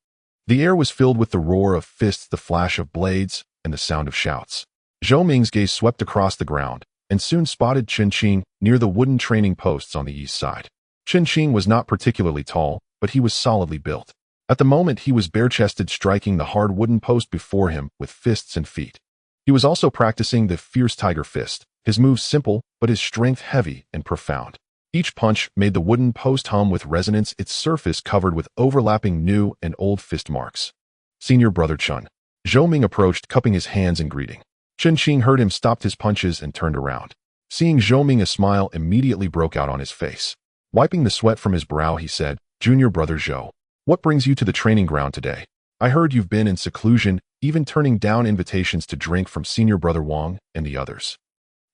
The air was filled with the roar of fists, the flash of blades, and the sound of shouts. Zhou Ming's gaze swept across the ground and soon spotted Chen Qing near the wooden training posts on the east side. Chen Qing was not particularly tall, but he was solidly built. At the moment, he was bare-chested, striking the hard wooden post before him with fists and feet. He was also practicing the fierce tiger fist, his moves simple, but his strength heavy and profound. Each punch made the wooden post hum with resonance, its surface covered with overlapping new and old fist marks. Senior Brother Chun. Zhou Ming approached, cupping his hands in greeting. Chen Qing heard him, stopped his punches, and turned around. Seeing Zhou Ming, a smile immediately broke out on his face. Wiping the sweat from his brow, he said, Junior Brother Zhou, what brings you to the training ground today? I heard you've been in seclusion, even turning down invitations to drink from Senior Brother Wang and the others.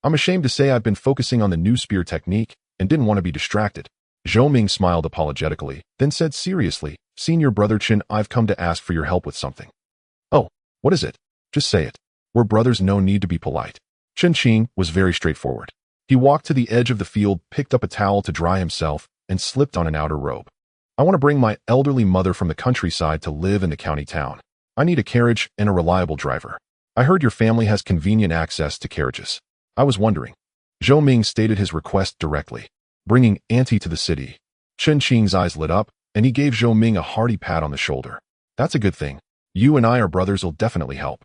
I'm ashamed to say I've been focusing on the new spear technique and didn't want to be distracted. Zhou Ming smiled apologetically, then said seriously, Senior Brother Chen, I've come to ask for your help with something. Oh, what is it? Just say it. We're brothers, no need to be polite. Chen Qing was very straightforward. He walked to the edge of the field, picked up a towel to dry himself, and slipped on an outer robe. I want to bring my elderly mother from the countryside to live in the county town. I need a carriage and a reliable driver. I heard your family has convenient access to carriages. I was wondering. Zhou Ming stated his request directly. Bringing Auntie to the city. Chen Qing's eyes lit up, and he gave Zhou Ming a hearty pat on the shoulder. That's a good thing. You and I are brothers, will definitely help.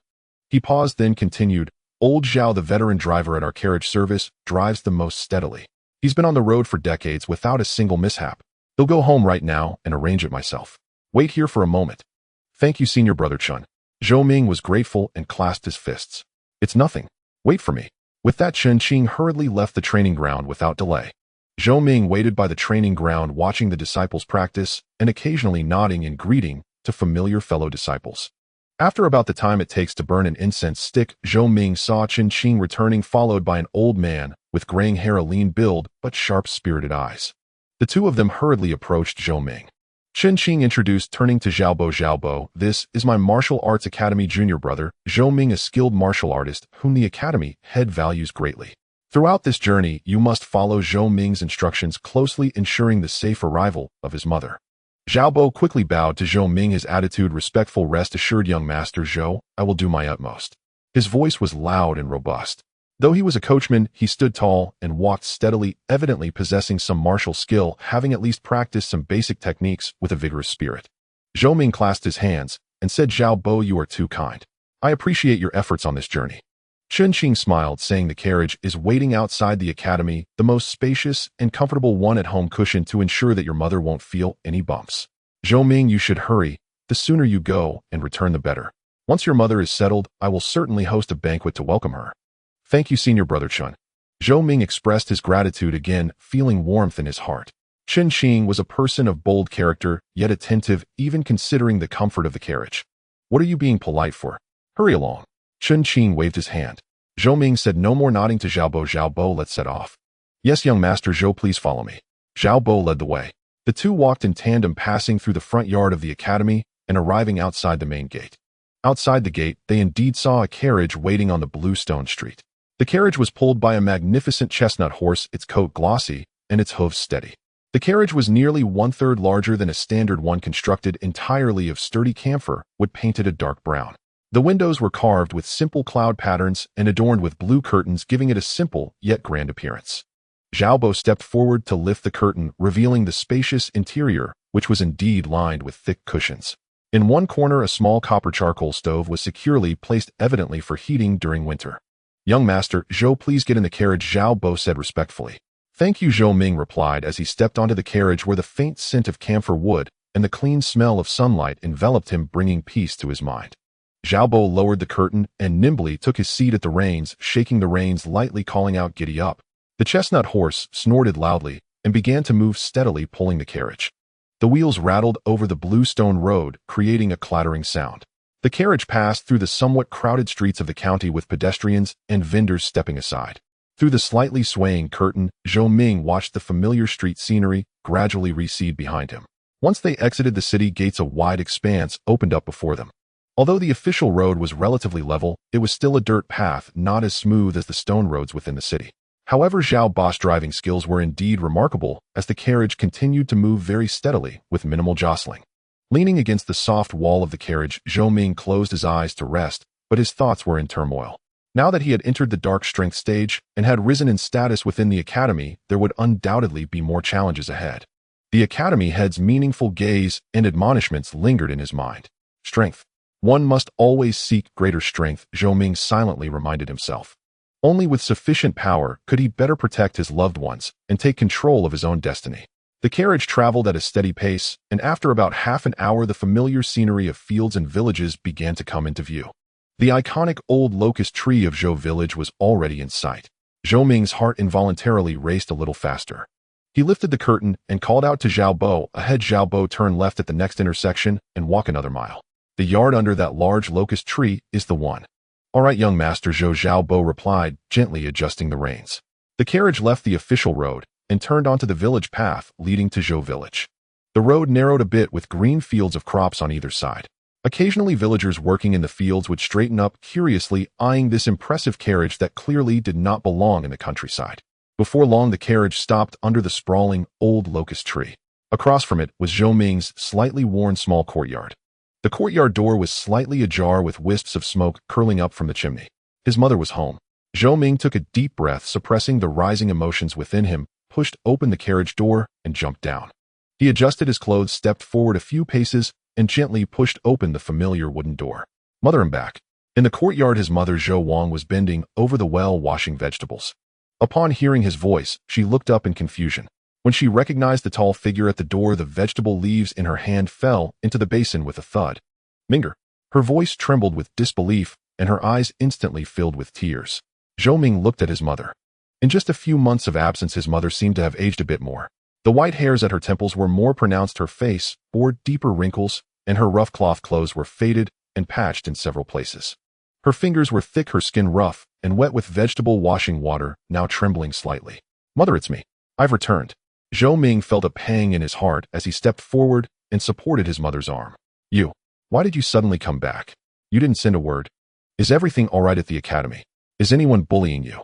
He paused, then continued, Old Zhao, the veteran driver at our carriage service, drives the most steadily. He's been on the road for decades without a single mishap. He'll go home right now and arrange it myself. Wait here for a moment. Thank you, Senior Brother Chun. Zhou Ming was grateful and clasped his fists. It's nothing. Wait for me. With that, Chen Qing hurriedly left the training ground without delay. Zhou Ming waited by the training ground, watching the disciples practice and occasionally nodding in greeting to familiar fellow disciples. After about the time it takes to burn an incense stick, Zhou Ming saw Chen Qing returning, followed by an old man with graying hair, a lean build, but sharp, spirited eyes. The two of them hurriedly approached Zhou Ming. Chen Qing introduced, turning to Xiaobo, this is my martial arts academy junior brother, Zhou Ming, a skilled martial artist whom the academy head values greatly. Throughout this journey, you must follow Zhou Ming's instructions closely, ensuring the safe arrival of his mother. Xiaobo quickly bowed to Zhou Ming, his attitude respectful. Rest assured, young master Zhou, I will do my utmost. His voice was loud and robust. Though he was a coachman, he stood tall and walked steadily, evidently possessing some martial skill, having at least practiced some basic techniques with a vigorous spirit. Zhou Ming clasped his hands and said, Xiaobo, you are too kind. I appreciate your efforts on this journey. Chen Qing smiled, saying the carriage is waiting outside the academy, the most spacious and comfortable one at home, cushioned to ensure that your mother won't feel any bumps. Zhou Ming, you should hurry. The sooner you go and return, the better. Once your mother is settled, I will certainly host a banquet to welcome her. Thank you, Senior Brother Chun. Zhou Ming expressed his gratitude again, feeling warmth in his heart. Chen Qing was a person of bold character, yet attentive, even considering the comfort of the carriage. What are you being polite for? Hurry along. Chen Qing waved his hand. Zhou Ming said no more, nodding to Xiaobo, let's set off. Yes, young master Zhou, please follow me. Xiaobo led the way. The two walked in tandem, passing through the front yard of the academy and arriving outside the main gate. Outside the gate, they indeed saw a carriage waiting on the blue stone street. The carriage was pulled by a magnificent chestnut horse, its coat glossy and its hooves steady. The carriage was nearly one-third larger than a standard one, constructed entirely of sturdy camphor wood painted a dark brown. The windows were carved with simple cloud patterns and adorned with blue curtains, giving it a simple yet grand appearance. Zhao stepped forward to lift the curtain, revealing the spacious interior, which was indeed lined with thick cushions. In one corner, a small copper charcoal stove was securely placed, evidently for heating during winter. "Young master, Zhou, please get in the carriage," Zhao said respectfully. "Thank you," Zhou Ming replied as he stepped onto the carriage, where the faint scent of camphor wood and the clean smell of sunlight enveloped him, bringing peace to his mind. Zhao lowered the curtain and nimbly took his seat at the reins, shaking the reins lightly, calling out, "Giddy up." The chestnut horse snorted loudly and began to move steadily, pulling the carriage. The wheels rattled over the blue stone road, creating a clattering sound. The carriage passed through the somewhat crowded streets of the county, with pedestrians and vendors stepping aside. Through the slightly swaying curtain, Zhou Ming watched the familiar street scenery gradually recede behind him. Once they exited the city gates, a wide expanse opened up before them. Although the official road was relatively level, it was still a dirt path, not as smooth as the stone roads within the city. However, Zhao's driving skills were indeed remarkable, as the carriage continued to move very steadily, with minimal jostling. Leaning against the soft wall of the carriage, Zhou Ming closed his eyes to rest, but his thoughts were in turmoil. Now that he had entered the dark strength stage and had risen in status within the academy, there would undoubtedly be more challenges ahead. The academy head's meaningful gaze and admonishments lingered in his mind. Strength. One must always seek greater strength, Zhou Ming silently reminded himself. Only with sufficient power could he better protect his loved ones and take control of his own destiny. The carriage traveled at a steady pace, and after about half an hour, the familiar scenery of fields and villages began to come into view. The iconic old locust tree of Zhou village was already in sight. Zhou Ming's heart involuntarily raced a little faster. He lifted the curtain and called out to Zhao ahead. Zhao, turn left at the next intersection and walk another mile. The yard under that large locust tree is the one. All right, young master, Zhao replied, gently adjusting the reins. The carriage left the official road and turned onto the village path leading to Zhou village. The road narrowed a bit, with green fields of crops on either side. Occasionally, villagers working in the fields would straighten up, curiously eyeing this impressive carriage that clearly did not belong in the countryside. Before long, the carriage stopped under the sprawling, old locust tree. Across from it was Zhou Ming's slightly worn small courtyard. The courtyard door was slightly ajar, with wisps of smoke curling up from the chimney. His mother was home. Zhou Ming took a deep breath, suppressing the rising emotions within him, pushed open the carriage door, and jumped down. He adjusted his clothes, stepped forward a few paces, and gently pushed open the familiar wooden door. "Mother, I'm back." In the courtyard, his mother Zhou Wang was bending over the well, washing vegetables. Upon hearing his voice, she looked up in confusion. When she recognized the tall figure at the door, the vegetable leaves in her hand fell into the basin with a thud. "Minger." Her voice trembled with disbelief, and her eyes instantly filled with tears. Zhou Ming looked at his mother. In just a few months of absence, his mother seemed to have aged a bit more. The white hairs at her temples were more pronounced, her face bore deeper wrinkles, and her rough cloth clothes were faded and patched in several places. Her fingers were thick, her skin rough and wet with vegetable washing water, now trembling slightly. "Mother, it's me. I've returned." Zhou Ming felt a pang in his heart as he stepped forward and supported his mother's arm. "You. Why did you suddenly come back? You didn't send a word. Is everything all right at the academy? Is anyone bullying you?"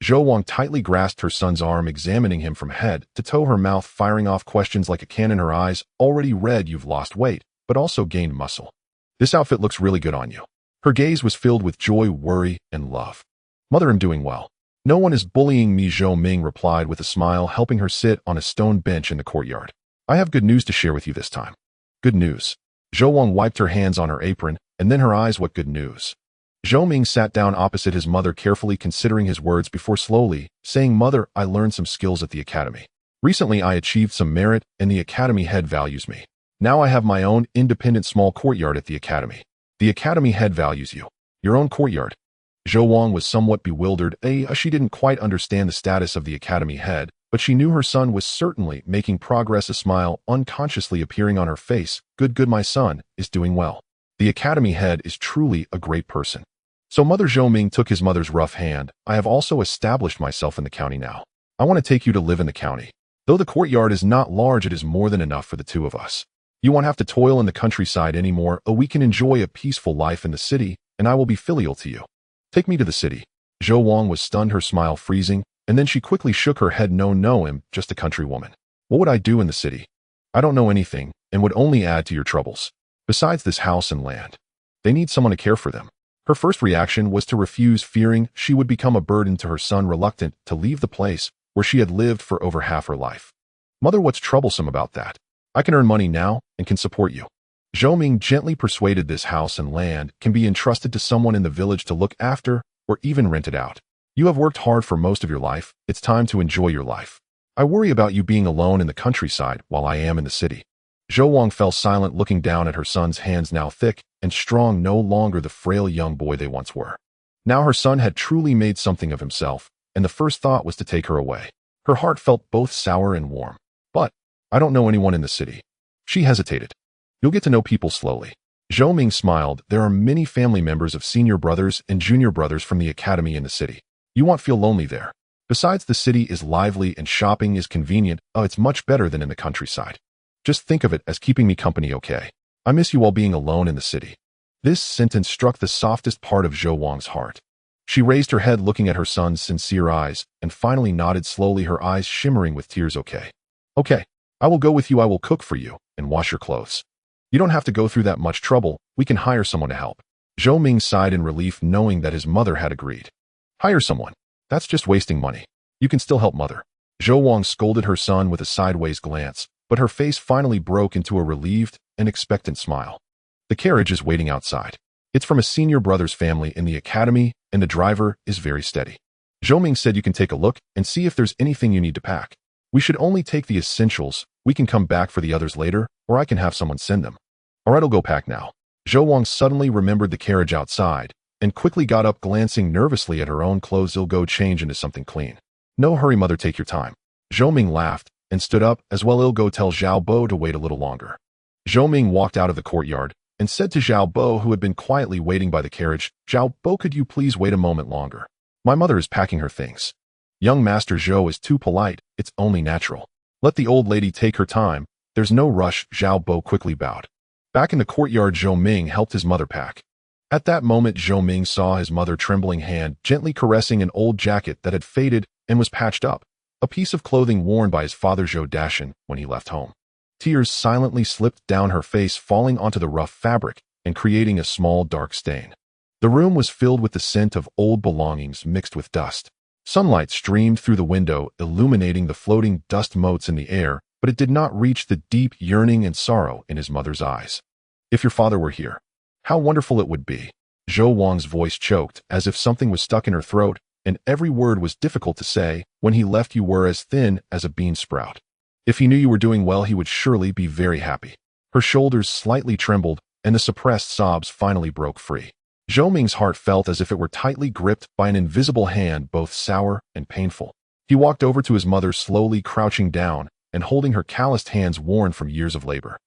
Zhou Wang tightly grasped her son's arm, examining him from head to toe, her mouth firing off questions like a cannon. Her eyes already read, "You've lost weight, but also gained muscle. This outfit looks really good on you." Her gaze was filled with joy, worry, and love. "Mother, I'm doing well. No one is bullying me," Zhou Ming replied with a smile, helping her sit on a stone bench in the courtyard. "I have good news to share with you this time." "Good news?" Zhou Wang wiped her hands on her apron, and then her eyes. "What good news?" Zhou Ming sat down opposite his mother, carefully considering his words before slowly saying, "Mother, I learned some skills at the academy. Recently, I achieved some merit, and the academy head values me. Now I have my own independent small courtyard at the academy." "The academy head values you? Your own courtyard?" Zhou Wang was somewhat bewildered. She didn't quite understand the status of the academy head, but she knew her son was certainly making progress, a smile unconsciously appearing on her face. Good, my son is doing well. The academy head is truly a great person." "So Mother," Zhou Ming took his mother's rough hand, "I have also established myself in the county now. I want to take you to live in the county. Though the courtyard is not large, it is more than enough for the two of us. You won't have to toil in the countryside anymore, or we can enjoy a peaceful life in the city, and I will be filial to you. Take me to the city. Zhou Wang was stunned, her smile freezing, and then she quickly shook her head. No, I'm just a country woman. What would I do in the city? I don't know anything, and would only add to your troubles. Besides this house and land, they need someone to care for them. Her first reaction was to refuse, fearing she would become a burden to her son, reluctant to leave the place where she had lived for over half her life. Mother, what's troublesome about that? I can earn money now and can support you. Zhou Ming gently persuaded this house and land can be entrusted to someone in the village to look after or even rent it out. You have worked hard for most of your life. It's time to enjoy your life. I worry about you being alone in the countryside while I am in the city. Zhou Wang fell silent, looking down at her son's hands, now thick and strong, no longer the frail young boy they once were. Now her son had truly made something of himself, and the first thought was to take her away. Her heart felt both sour and warm. But I don't know anyone in the city. She hesitated. You'll get to know people slowly. Zhou Ming smiled. There are many family members of senior brothers and junior brothers from the academy in the city. You won't feel lonely there. Besides, the city is lively and shopping is convenient. Oh, it's much better than in the countryside. Just think of it as keeping me company, okay? I miss you all being alone in the city. This sentence struck the softest part of Zhou Wang's heart. She raised her head, looking at her son's sincere eyes, and finally nodded slowly, her eyes shimmering with tears. Okay. Okay, I will go with you. I will cook for you and wash your clothes. You don't have to go through that much trouble. We can hire someone to help. Zhou Ming sighed in relief, knowing that his mother had agreed. Hire someone? That's just wasting money. You can still help, mother. Zhou Wang scolded her son with a sideways glance, but her face finally broke into a relieved and expectant smile. The carriage is waiting outside. It's from a senior brother's family in the academy, and the driver is very steady. Zhou Ming said you can take a look and see if there's anything you need to pack. We should only take the essentials. We can come back for the others later, or I can have someone send them. All right, I'll go pack now. Zhou Wang suddenly remembered the carriage outside and quickly got up, glancing nervously at her own clothes. I'll go change into something clean. No hurry, mother, take your time. Zhou Ming laughed and stood up as well. I'll go tell Xiao Bo to wait a little longer. Zhou Ming walked out of the courtyard and said to Xiao Bo, who had been quietly waiting by the carriage, Xiao Bo, could you please wait a moment longer? My mother is packing her things. Young Master Zhou is too polite. It's only natural. Let the old lady take her time. There's no rush. Xiao Bo quickly bowed. Back in the courtyard, Zhou Ming helped his mother pack. At that moment, Zhou Ming saw his mother trembling hand gently caressing an old jacket that had faded and was patched up, a piece of clothing worn by his father Zhou Dashan when he left home. Tears silently slipped down her face, falling onto the rough fabric and creating a small dark stain. The room was filled with the scent of old belongings mixed with dust. Sunlight streamed through the window, illuminating the floating dust motes in the air, but it did not reach the deep yearning and sorrow in his mother's eyes. If your father were here, how wonderful it would be. Zhou Wang's voice choked, as if something was stuck in her throat, and every word was difficult to say. When he left, you were as thin as a bean sprout. If he knew you were doing well, he would surely be very happy. Her shoulders slightly trembled, and the suppressed sobs finally broke free. Zhou Ming's heart felt as if it were tightly gripped by an invisible hand, both sour and painful. He walked over to his mother, slowly crouching down and holding her calloused hands worn from years of labor.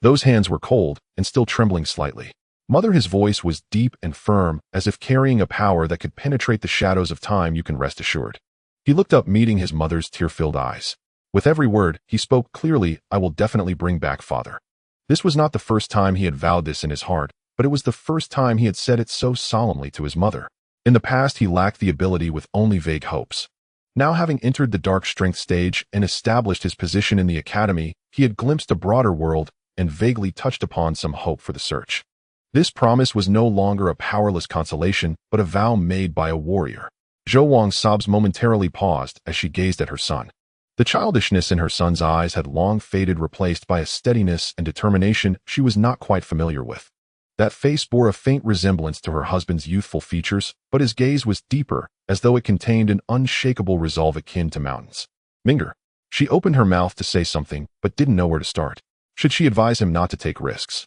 Those hands were cold and still trembling slightly. Mother, his voice was deep and firm, as if carrying a power that could penetrate the shadows of time. You can rest assured. He looked up, meeting his mother's tear-filled eyes. With every word, he spoke clearly, I will definitely bring back father. This was not the first time he had vowed this in his heart, but it was the first time he had said it so solemnly to his mother. In the past, he lacked the ability, with only vague hopes. Now, having entered the dark strength stage and established his position in the academy, he had glimpsed a broader world and vaguely touched upon some hope for the search. This promise was no longer a powerless consolation, but a vow made by a warrior. Zhou Wang's sobs momentarily paused as she gazed at her son. The childishness in her son's eyes had long faded, replaced by a steadiness and determination she was not quite familiar with. That face bore a faint resemblance to her husband's youthful features, but his gaze was deeper, as though it contained an unshakable resolve akin to mountains. Minger. She opened her mouth to say something, but didn't know where to start. Should she advise him not to take risks?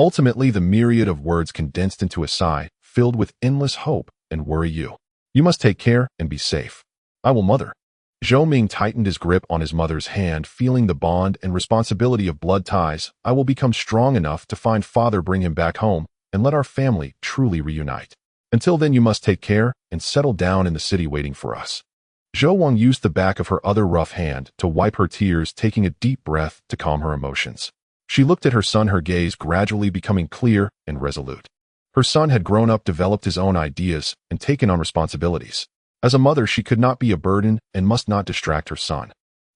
Ultimately, the myriad of words condensed into a sigh, filled with endless hope and worry. You must take care and be safe. I will, mother. Zhou Ming tightened his grip on his mother's hand, feeling the bond and responsibility of blood ties. I will become strong enough to find father, bring him back home, and let our family truly reunite. Until then, you must take care and settle down in the city waiting for us. Zhou Wang used the back of her other rough hand to wipe her tears, taking a deep breath to calm her emotions. She looked at her son, her gaze gradually becoming clear and resolute. Her son had grown up, developed his own ideas, and taken on responsibilities. As a mother, she could not be a burden and must not distract her son.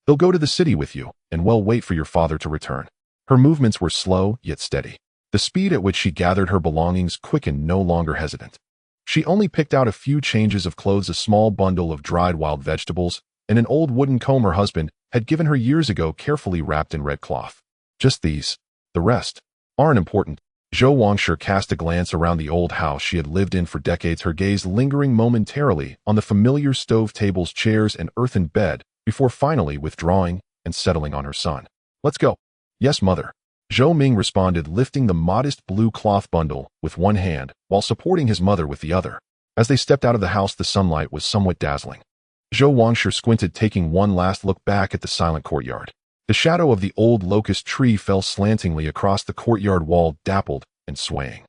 He'll go to the city with you, and well, wait for your father to return. Her movements were slow yet steady. The speed at which she gathered her belongings quickened, no longer hesitant. She only picked out a few changes of clothes, a small bundle of dried wild vegetables, and an old wooden comb her husband had given her years ago, carefully wrapped in red cloth. Just these. The rest aren't important. Zhou Wangshe cast a glance around the old house she had lived in for decades, her gaze lingering momentarily on the familiar stove, tables, chairs, and earthen bed, before finally withdrawing and settling on her son. Let's go. Yes, mother. Zhou Ming responded, lifting the modest blue cloth bundle with one hand while supporting his mother with the other. As they stepped out of the house, the sunlight was somewhat dazzling. Zhou Wangshe squinted, taking one last look back at the silent courtyard. The shadow of the old locust tree fell slantingly across the courtyard wall, dappled and swaying.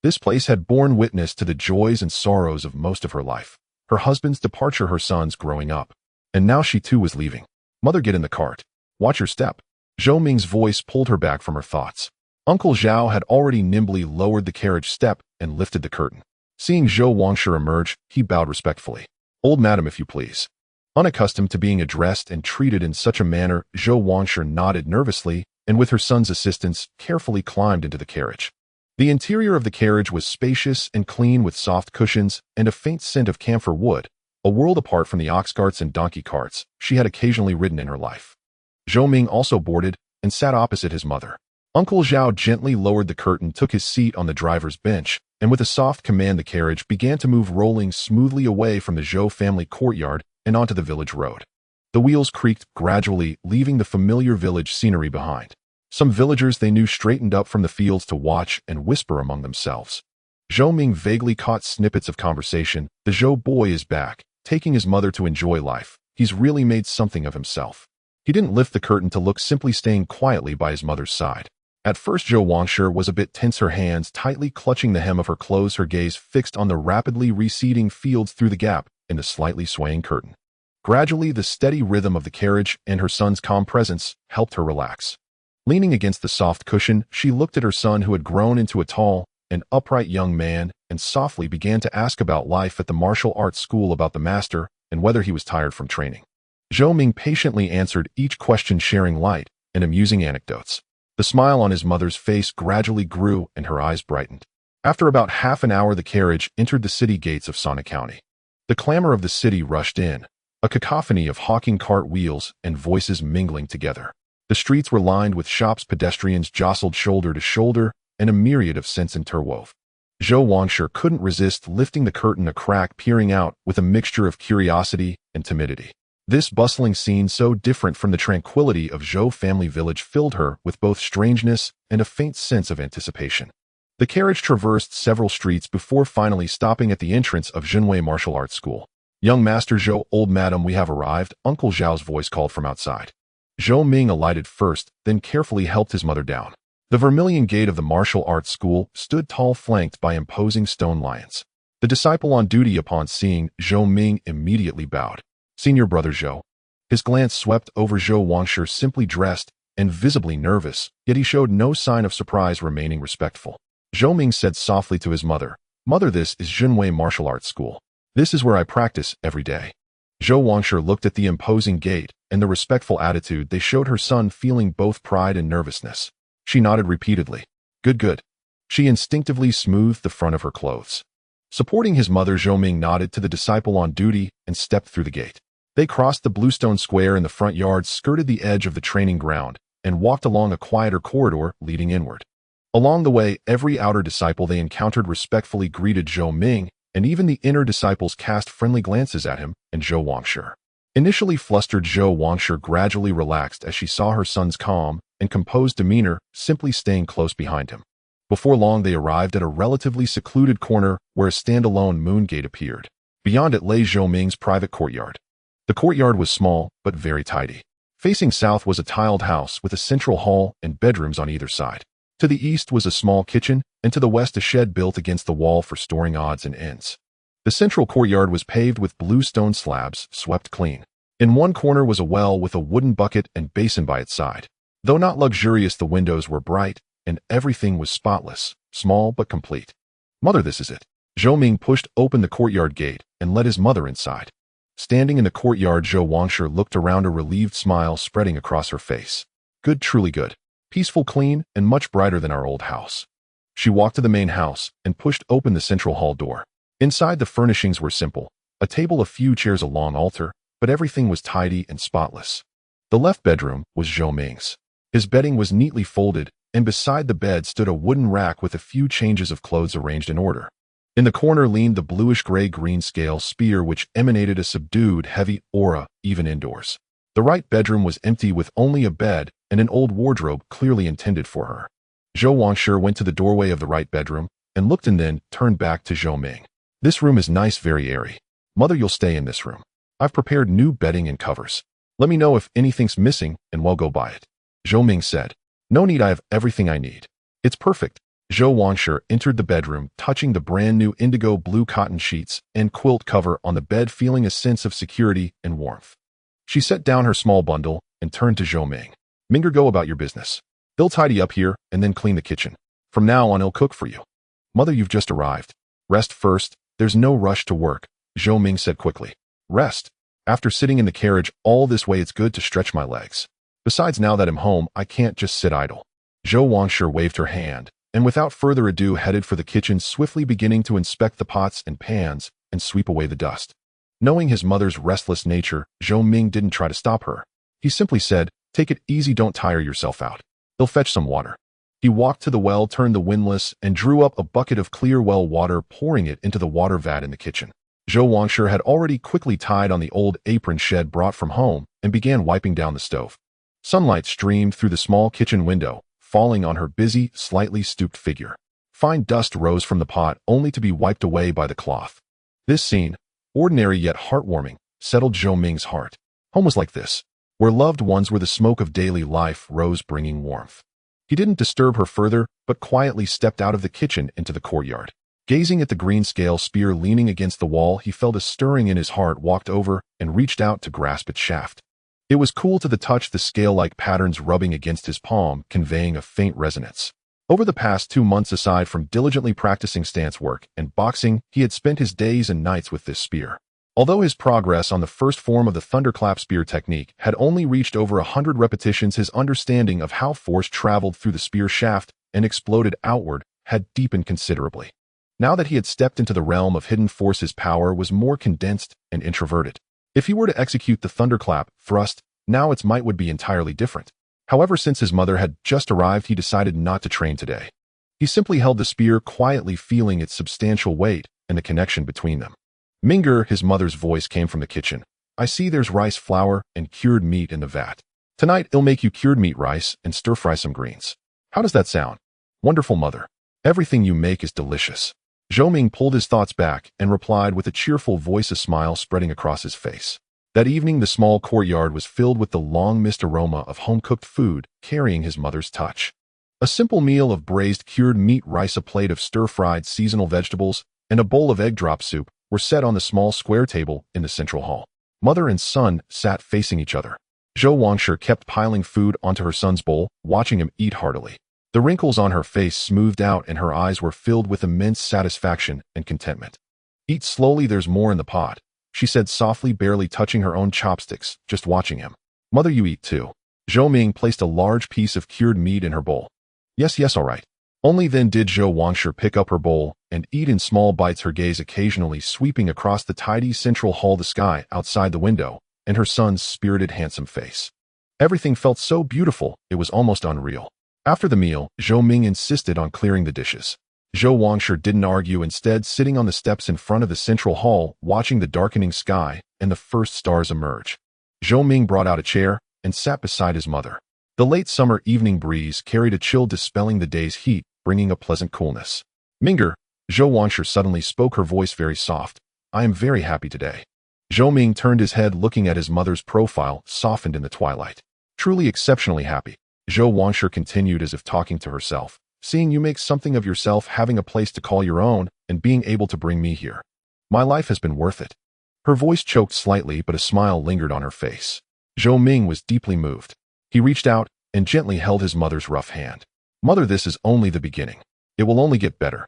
This place had borne witness to the joys and sorrows of most of her life. Her husband's departure, her son's growing up. And now she too was leaving. Mother, get in the cart. Watch your step. Zhou Ming's voice pulled her back from her thoughts. Uncle Zhao had already nimbly lowered the carriage step and lifted the curtain. Seeing Zhou Wangshe emerge, he bowed respectfully. Old madam, if you please. Unaccustomed to being addressed and treated in such a manner, Zhou Wangshe nodded nervously and, with her son's assistance, carefully climbed into the carriage. The interior of the carriage was spacious and clean, with soft cushions and a faint scent of camphor wood, a world apart from the ox carts and donkey carts she had occasionally ridden in her life. Zhou Ming also boarded and sat opposite his mother. Uncle Zhao gently lowered the curtain, took his seat on the driver's bench, and with a soft command the carriage began to move, rolling smoothly away from the Zhou family courtyard and onto the village road. The wheels creaked gradually, leaving the familiar village scenery behind. Some villagers they knew straightened up from the fields to watch and whisper among themselves. Zhou Ming vaguely caught snippets of conversation. The Zhou boy is back, taking his mother to enjoy life. He's really made something of himself. He didn't lift the curtain to look, simply staying quietly by his mother's side. At first, Zhou Wangshe was a bit tense, her hands tightly clutching the hem of her clothes, her gaze fixed on the rapidly receding fields through the gap in the slightly swaying curtain. Gradually, the steady rhythm of the carriage and her son's calm presence helped her relax. Leaning against the soft cushion, she looked at her son, who had grown into a tall and upright young man, and softly began to ask about life at the martial arts school, about the master, and whether he was tired from training. Zhou Ming patiently answered each question, sharing light and amusing anecdotes. The smile on his mother's face gradually grew and her eyes brightened. After about half an hour, the carriage entered the city gates of Sana County. The clamor of the city rushed in, a cacophony of honking cart wheels and voices mingling together. The streets were lined with shops, pedestrians jostled shoulder to shoulder, and a myriad of scents interwove. Zhou Wangshe couldn't resist lifting the curtain a crack, peering out with a mixture of curiosity and timidity. This bustling scene, so different from the tranquility of Zhou family village, filled her with both strangeness and a faint sense of anticipation. The carriage traversed several streets before finally stopping at the entrance of Zhenwei Martial Arts School. Young Master Zhou, old madam, we have arrived, Uncle Zhao's voice called from outside. Zhou Ming alighted first, then carefully helped his mother down. The vermilion gate of the martial arts school stood tall, flanked by imposing stone lions. The disciple on duty, upon seeing Zhou Ming, immediately bowed. Senior brother Zhou. His glance swept over Zhou Wangshe, simply dressed and visibly nervous, yet he showed no sign of surprise, remaining respectful. Zhou Ming said softly to his mother, "Mother, this is Zhenwei Martial Arts School. This is where I practice every day." Zhou Wangshe looked at the imposing gate and the respectful attitude they showed her son, feeling both pride and nervousness. She nodded repeatedly. Good, good. She instinctively smoothed the front of her clothes. Supporting his mother, Zhou Ming nodded to the disciple on duty and stepped through the gate. They crossed the bluestone square in the front yard, skirted the edge of the training ground, and walked along a quieter corridor leading inward. Along the way, every outer disciple they encountered respectfully greeted Zhou Ming, and even the inner disciples cast friendly glances at him and Zhou Wangshe. Initially flustered, Zhou Wangshe gradually relaxed as she saw her son's calm and composed demeanor, simply staying close behind him. Before long, they arrived at a relatively secluded corner where a standalone moon gate appeared. Beyond it lay Zhou Ming's private courtyard. The courtyard was small, but very tidy. Facing south was a tiled house with a central hall and bedrooms on either side. To the east was a small kitchen, and to the west a shed built against the wall for storing odds and ends. The The central courtyard was paved with blue stone slabs, swept clean. In one corner was a well with a wooden bucket and basin by its side. Though not luxurious, the windows were bright, and everything was spotless, small but complete. "Mother, this is it." Zhou Ming pushed open the courtyard gate and led his mother inside. Standing in the courtyard, Zhou Wangshi looked around, a relieved smile spreading across her face. "Good, truly good. Peaceful, clean, and much brighter than our old house." She walked to the main house and pushed open the central hall door. Inside, the furnishings were simple. A table, a few chairs, a long altar, but everything was tidy and spotless. The left bedroom was Zhou Ming's. His bedding was neatly folded, and beside the bed stood a wooden rack with a few changes of clothes arranged in order. In the corner leaned the bluish-gray-green scale spear, which emanated a subdued, heavy aura, even indoors. The right bedroom was empty, with only a bed and an old wardrobe clearly intended for her. Zhou Wangshi went to the doorway of the right bedroom and looked, and then turned back to Zhou Ming. "This room is nice, very airy. Mother, you'll stay in this room. I've prepared new bedding and covers. Let me know if anything's missing and we'll go buy it." Zhou Ming said. "No need, I have everything I need. It's perfect." Zhou Wangshi entered the bedroom, touching the brand new indigo blue cotton sheets and quilt cover on the bed, feeling a sense of security and warmth. She set down her small bundle and turned to Zhou Ming. "Minger, go about your business. They'll tidy up here and then clean the kitchen. From now on, I'll cook for you." "Mother, you've just arrived. Rest first. There's no rush to work," Zhou Ming said quickly. "Rest? After sitting in the carriage all this way, it's good to stretch my legs. Besides, now that I'm home, I can't just sit idle." Zhou Wangshi waved her hand, and without further ado headed for the kitchen, swiftly beginning to inspect the pots and pans and sweep away the dust. Knowing his mother's restless nature, Zhou Ming didn't try to stop her. He simply said, "Take it easy, don't tire yourself out. They'll fetch some water." He walked to the well, turned the windlass, and drew up a bucket of clear well water, pouring it into the water vat in the kitchen. Zhou Wangshi had already quickly tied on the old apron shed brought from home and began wiping down the stove. Sunlight streamed through the small kitchen window, falling on her busy, slightly stooped figure. Fine dust rose from the pot, only to be wiped away by the cloth. This scene, ordinary yet heartwarming, settled Zhou Ming's heart. Home was like this, where loved ones, where the smoke of daily life rose, bringing warmth. He didn't disturb her further, but quietly stepped out of the kitchen into the courtyard. Gazing at the green scale spear leaning against the wall, he felt a stirring in his heart, walked over and reached out to grasp its shaft. It was cool to the touch, the scale-like patterns rubbing against his palm, conveying a faint resonance. Over the past 2 months, aside from diligently practicing stance work and boxing, he had spent his days and nights with this spear. Although his progress on the first form of the thunderclap spear technique had only reached over 100 repetitions, his understanding of how force traveled through the spear shaft and exploded outward had deepened considerably. Now that he had stepped into the realm of hidden force, his power was more condensed and introverted. If he were to execute the thunderclap thrust, now its might would be entirely different. However, since his mother had just arrived, he decided not to train today. He simply held the spear, quietly feeling its substantial weight and the connection between them. "Minger," his mother's voice came from the kitchen. "I see there's rice flour and cured meat in the vat. Tonight, I'll make you cured meat rice and stir-fry some greens. How does that sound?" "Wonderful, mother. Everything you make is delicious." Zhou Ming pulled his thoughts back and replied with a cheerful voice, a smile spreading across his face. That evening, the small courtyard was filled with the long mist aroma of home-cooked food, carrying his mother's touch. A simple meal of braised cured meat rice, a plate of stir-fried seasonal vegetables, and a bowl of egg drop soup were set on the small square table in the central hall. Mother and son sat facing each other. Zhou Wangshi kept piling food onto her son's bowl, watching him eat heartily. The wrinkles on her face smoothed out and her eyes were filled with immense satisfaction and contentment. "Eat slowly, there's more in the pot," she said softly, barely touching her own chopsticks, just watching him. "Mother, you eat too." Zhou Ming placed a large piece of cured meat in her bowl. Yes, all right." Only then did Zhou Wangshi pick up her bowl and eat in small bites, her gaze occasionally sweeping across the tidy central hall, the sky outside the window, and her son's spirited, handsome face. Everything felt so beautiful, it was almost unreal. After the meal, Zhou Ming insisted on clearing the dishes. Zhou Wangshi didn't argue, instead sitting on the steps in front of the central hall, watching the darkening sky and the first stars emerge. Zhou Ming brought out a chair and sat beside his mother. The late summer evening breeze carried a chill, dispelling the day's heat, bringing a pleasant coolness. "Minger," Zhou Wangshi suddenly spoke, her voice very soft. "I am very happy today." Zhou Ming turned his head, looking at his mother's profile, softened in the twilight. "Truly exceptionally happy," Zhou Wangshi continued, as if talking to herself. "Seeing you make something of yourself, having a place to call your own, and being able to bring me here. My life has been worth it. Her voice choked slightly, but a smile lingered on her face. Zhou Ming was deeply moved. He reached out and gently held his mother's rough hand. Mother, this is only the beginning. It will only get better.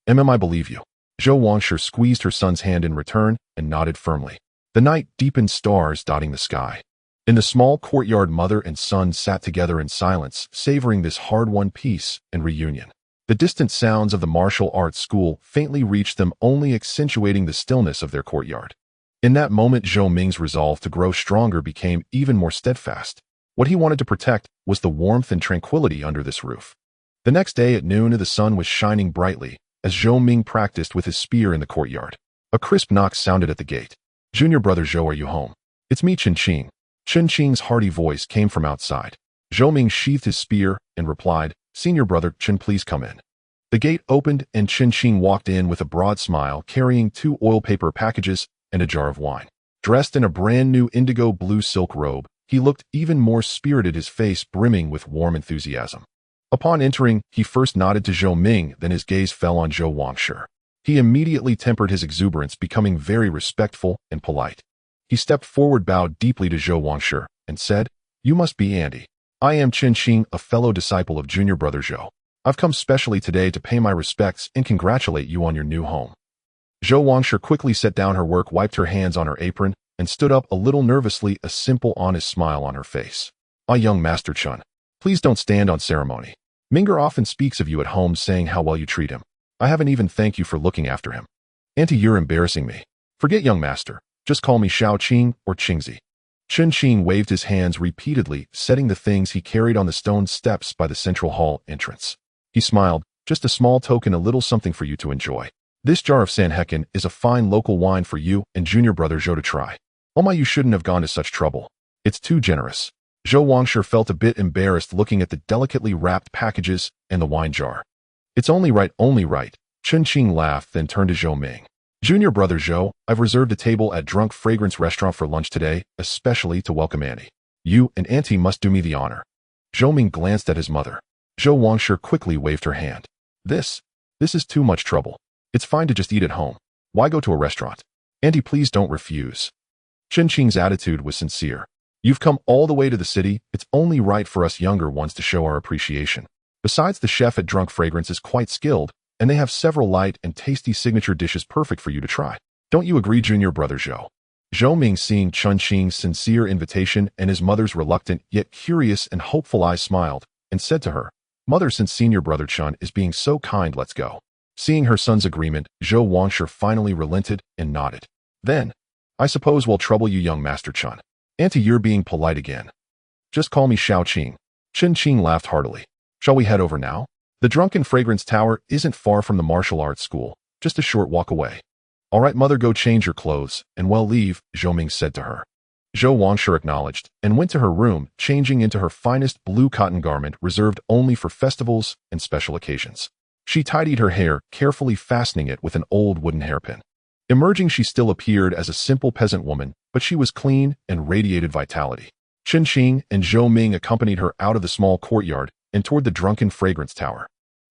I believe you. Zhou Wangshi squeezed her son's hand in return and nodded firmly. The night deepened, stars dotting the sky. In the small courtyard, mother and son sat together in silence, savoring this hard-won peace and reunion. The distant sounds of the martial arts school faintly reached them, only accentuating the stillness of their courtyard. In that moment, Zhou Ming's resolve to grow stronger became even more steadfast. What he wanted to protect was the warmth and tranquility under this roof. The next day at noon, the sun was shining brightly as Zhou Ming practiced with his spear in the courtyard. A crisp knock sounded at the gate. Junior brother Zhou, are you home? It's me, Chen Qing. Chen Qing's hearty voice came from outside. Zhou Ming sheathed his spear and replied, Senior brother Chen, please come in. The gate opened and Chen Qing walked in with a broad smile, carrying 2 oil paper packages and a jar of wine. Dressed in a brand new indigo blue silk robe, he looked even more spirited, his face brimming with warm enthusiasm. Upon entering, he first nodded to Zhou Ming, then his gaze fell on Zhou Wangshi. He immediately tempered his exuberance, becoming very respectful and polite. He stepped forward, bowed deeply to Zhou Wangshi, and said, You must be Andy. I am Chen Qing, a fellow disciple of Junior Brother Zhou. I've come specially today to pay my respects and congratulate you on your new home. Zhou Wangshi quickly set down her work, wiped her hands on her apron, and stood up a little nervously, a simple, honest smile on her face. Ah, young Master Chen, please don't stand on ceremony. Minger often speaks of you at home, saying how well you treat him. I haven't even thanked you for looking after him. Auntie, you're embarrassing me. Forget young master. Just call me Shao Qing or Qingzi. Chen Qing waved his hands repeatedly, setting the things he carried on the stone steps by the central hall entrance. He smiled, just a small token, a little something for you to enjoy. This jar of Sanhekan is a fine local wine for you and Junior Brother Zhou to try. Oh my, you shouldn't have gone to such trouble. It's too generous. Zhou Wangshi felt a bit embarrassed looking at the delicately wrapped packages and the wine jar. It's only right, only right. Chen Qing laughed, then turned to Zhou Ming. Junior Brother Zhou, I've reserved a table at Drunk Fragrance Restaurant for lunch today, especially to welcome Annie. You and Auntie must do me the honor. Zhou Ming glanced at his mother. Zhou Wangshi quickly waved her hand. This is too much trouble. It's fine to just eat at home. Why go to a restaurant? Auntie, please don't refuse. Chen Qing's attitude was sincere. You've come all the way to the city. It's only right for us younger ones to show our appreciation. Besides, the chef at Drunk Fragrance is quite skilled, and they have several light and tasty signature dishes perfect for you to try. Don't you agree, Junior Brother Zhou? Zhou Ming, seeing Chen Qing's sincere invitation and his mother's reluctant yet curious and hopeful eyes, smiled and said to her, Mother, since Senior Brother Chen is being so kind, let's go. Seeing her son's agreement, Zhou Wangshi finally relented and nodded. Then, I suppose we'll trouble you, young Master Chen. Auntie, you're being polite again. Just call me Shao Qing. Chen Qing laughed heartily. Shall we head over now? The Drunken Fragrance Tower isn't far from the martial arts school, just a short walk away. All right, mother, go change your clothes, and well leave, Zhou Ming said to her. Zhou Wangshi acknowledged and went to her room, changing into her finest blue cotton garment reserved only for festivals and special occasions. She tidied her hair, carefully fastening it with an old wooden hairpin. Emerging, she still appeared as a simple peasant woman, but she was clean and radiated vitality. Chen Qing and Zhou Ming accompanied her out of the small courtyard and toward the Drunken Fragrance Tower.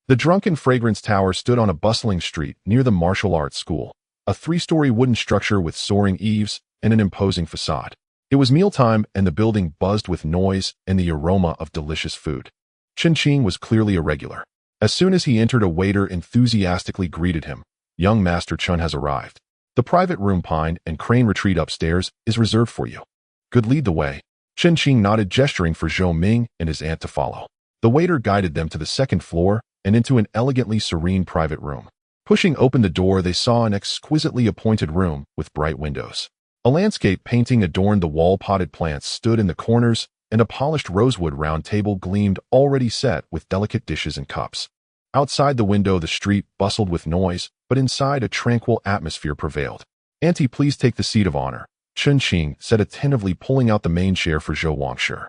The Drunken Fragrance Tower stood on a bustling street near the martial arts school, a 3-story wooden structure with soaring eaves and an imposing facade. It was mealtime, and the building buzzed with noise and the aroma of delicious food. Chen Qing was clearly a regular. As soon as he entered, a waiter enthusiastically greeted him. Young Master Chen has arrived. The private room Pine and Crane Retreat upstairs is reserved for you. Good, lead the way. Chen Qing nodded, gesturing for Zhou Ming and his aunt to follow. The waiter guided them to the 2nd floor and into an elegantly serene private room. Pushing open the door, they saw an exquisitely appointed room with bright windows. A landscape painting adorned the wall, potted plants stood in the corners, and a polished rosewood round table gleamed, already set with delicate dishes and cups. Outside the window, the street bustled with noise, but inside, a tranquil atmosphere prevailed. Auntie, please take the seat of honor, Chen Qing said attentively, pulling out the main chair for Zhou Wangshi.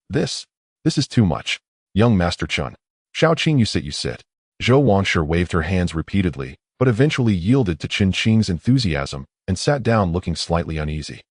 This is too much. Young Master Chen. Shao Qing, you sit. Zhou Wangshi waved her hands repeatedly, but eventually yielded to Chen Qing's enthusiasm and sat down, looking slightly uneasy.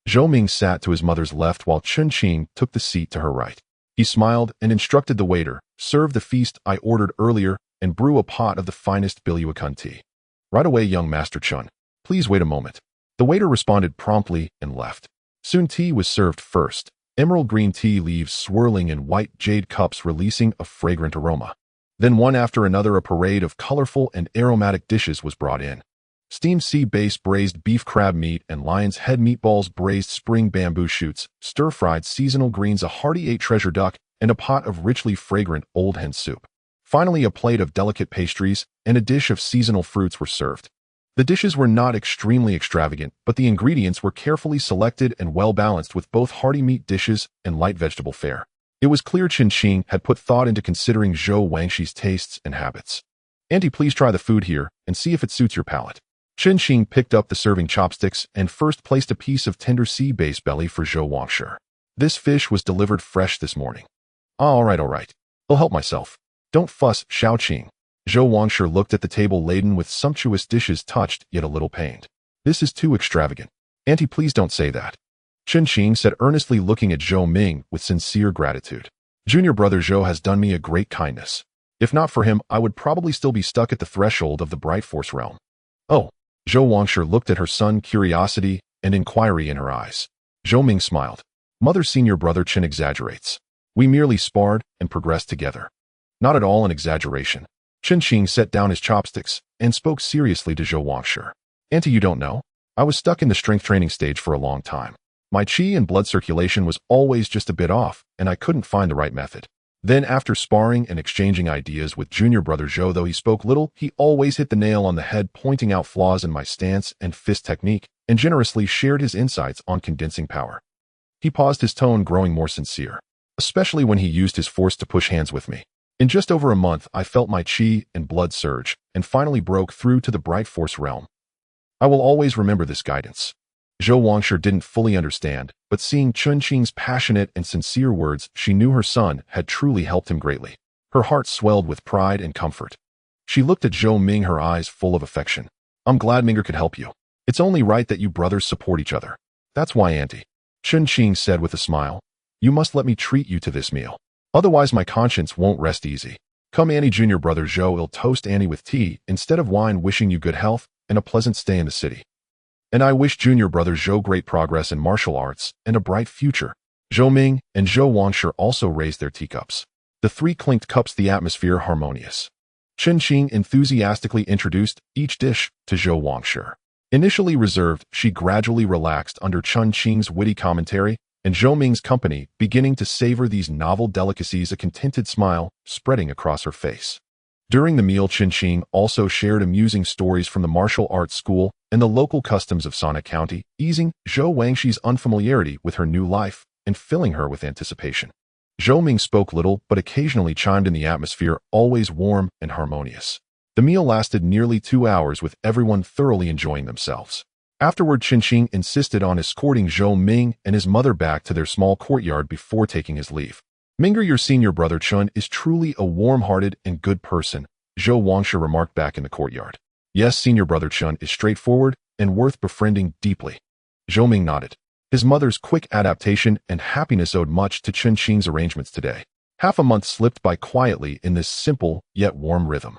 Zhou Ming sat to his mother's left while Chen Qing took the seat to her right. He smiled and instructed the waiter, serve the feast I ordered earlier and brew a pot of the finest Biluakun tea. Right away, young Master Chen. Please wait a moment. The waiter responded promptly and left. Soon tea was served first. Emerald green tea leaves swirling in white jade cups releasing a fragrant aroma. Then one after another a parade of colorful and aromatic dishes was brought in. Steamed sea-based braised beef crab meat and lion's head meatballs, braised spring bamboo shoots, stir-fried seasonal greens, a hearty 8 treasure duck, and a pot of richly fragrant old hen soup. Finally, a plate of delicate pastries and a dish of seasonal fruits were served. The dishes were not extremely extravagant, but the ingredients were carefully selected and well-balanced with both hearty meat dishes and light vegetable fare. It was clear Qin had put thought into considering Zhou Wangshi's tastes and habits. "Auntie, please try the food here and see if it suits your palate." Qin picked up the serving chopsticks and first placed a piece of tender sea-based belly for Zhou Wangshi. "This fish was delivered fresh this morning." "Ah, all right. I'll help myself." "Don't fuss, Xiaoqing." Zhou Wangshi looked at the table laden with sumptuous dishes, touched yet a little pained. "This is too extravagant." "Auntie, please don't say that," Qin said earnestly, looking at Zhou Ming with sincere gratitude. "Junior brother Zhou has done me a great kindness. If not for him, I would probably still be stuck at the threshold of the Bright Force realm." "Oh." Zhou Wangshi looked at her son, curiosity and inquiry in her eyes. Zhou Ming smiled. "Mother, senior brother Qin exaggerates. We merely sparred and progressed together." "Not at all an exaggeration." Qin set down his chopsticks and spoke seriously to Zhou Wangshi. "Auntie, you don't know? I was stuck in the strength training stage for a long time. My qi and blood circulation was always just a bit off, and I couldn't find the right method. Then after sparring and exchanging ideas with junior brother Zhou, though he spoke little, he always hit the nail on the head, pointing out flaws in my stance and fist technique, and generously shared his insights on condensing power." He paused, his tone growing more sincere, "especially when he used his force to push hands with me. In just over a month, I felt my qi and blood surge, and finally broke through to the Bright Force realm. I will always remember this guidance." Zhou Wangshi didn't fully understand, but seeing Qin's passionate and sincere words, she knew her son had truly helped him greatly. Her heart swelled with pride and comfort. She looked at Zhou Ming, her eyes full of affection. "I'm glad Minger could help you. It's only right that you brothers support each other." "That's why, Auntie," Qin said with a smile. "You must let me treat you to this meal. Otherwise my conscience won't rest easy." "Come, Annie." Junior brother Zhou will toast Annie with tea instead of wine, wishing you good health and a pleasant stay in the city. "And I wish junior brother Zhou great progress in martial arts and a bright future." Zhou Ming and Zhou Wangshi also raised their teacups. The three clinked cups, the atmosphere harmonious. Qin enthusiastically introduced each dish to Zhou Wangshi. Initially reserved, she gradually relaxed under Qin's witty commentary, and Zhou Ming's company, beginning to savor these novel delicacies, a contented smile spreading across her face. During the meal, Qin also shared amusing stories from the martial arts school and the local customs of Sana County, easing Zhou Wangshi's unfamiliarity with her new life and filling her with anticipation. Zhou Ming spoke little, but occasionally chimed in, the atmosphere always warm and harmonious. The meal lasted nearly 2 hours, with everyone thoroughly enjoying themselves. Afterward, Qin insisted on escorting Zhou Ming and his mother back to their small courtyard before taking his leave. "Minger, your senior brother Qin is truly a warm-hearted and good person," Zhou Wangshi remarked back in the courtyard. "Yes, senior brother Qin is straightforward and worth befriending deeply." Zhou Ming nodded. His mother's quick adaptation and happiness owed much to Qin's arrangements today. Half a month slipped by quietly in this simple yet warm rhythm.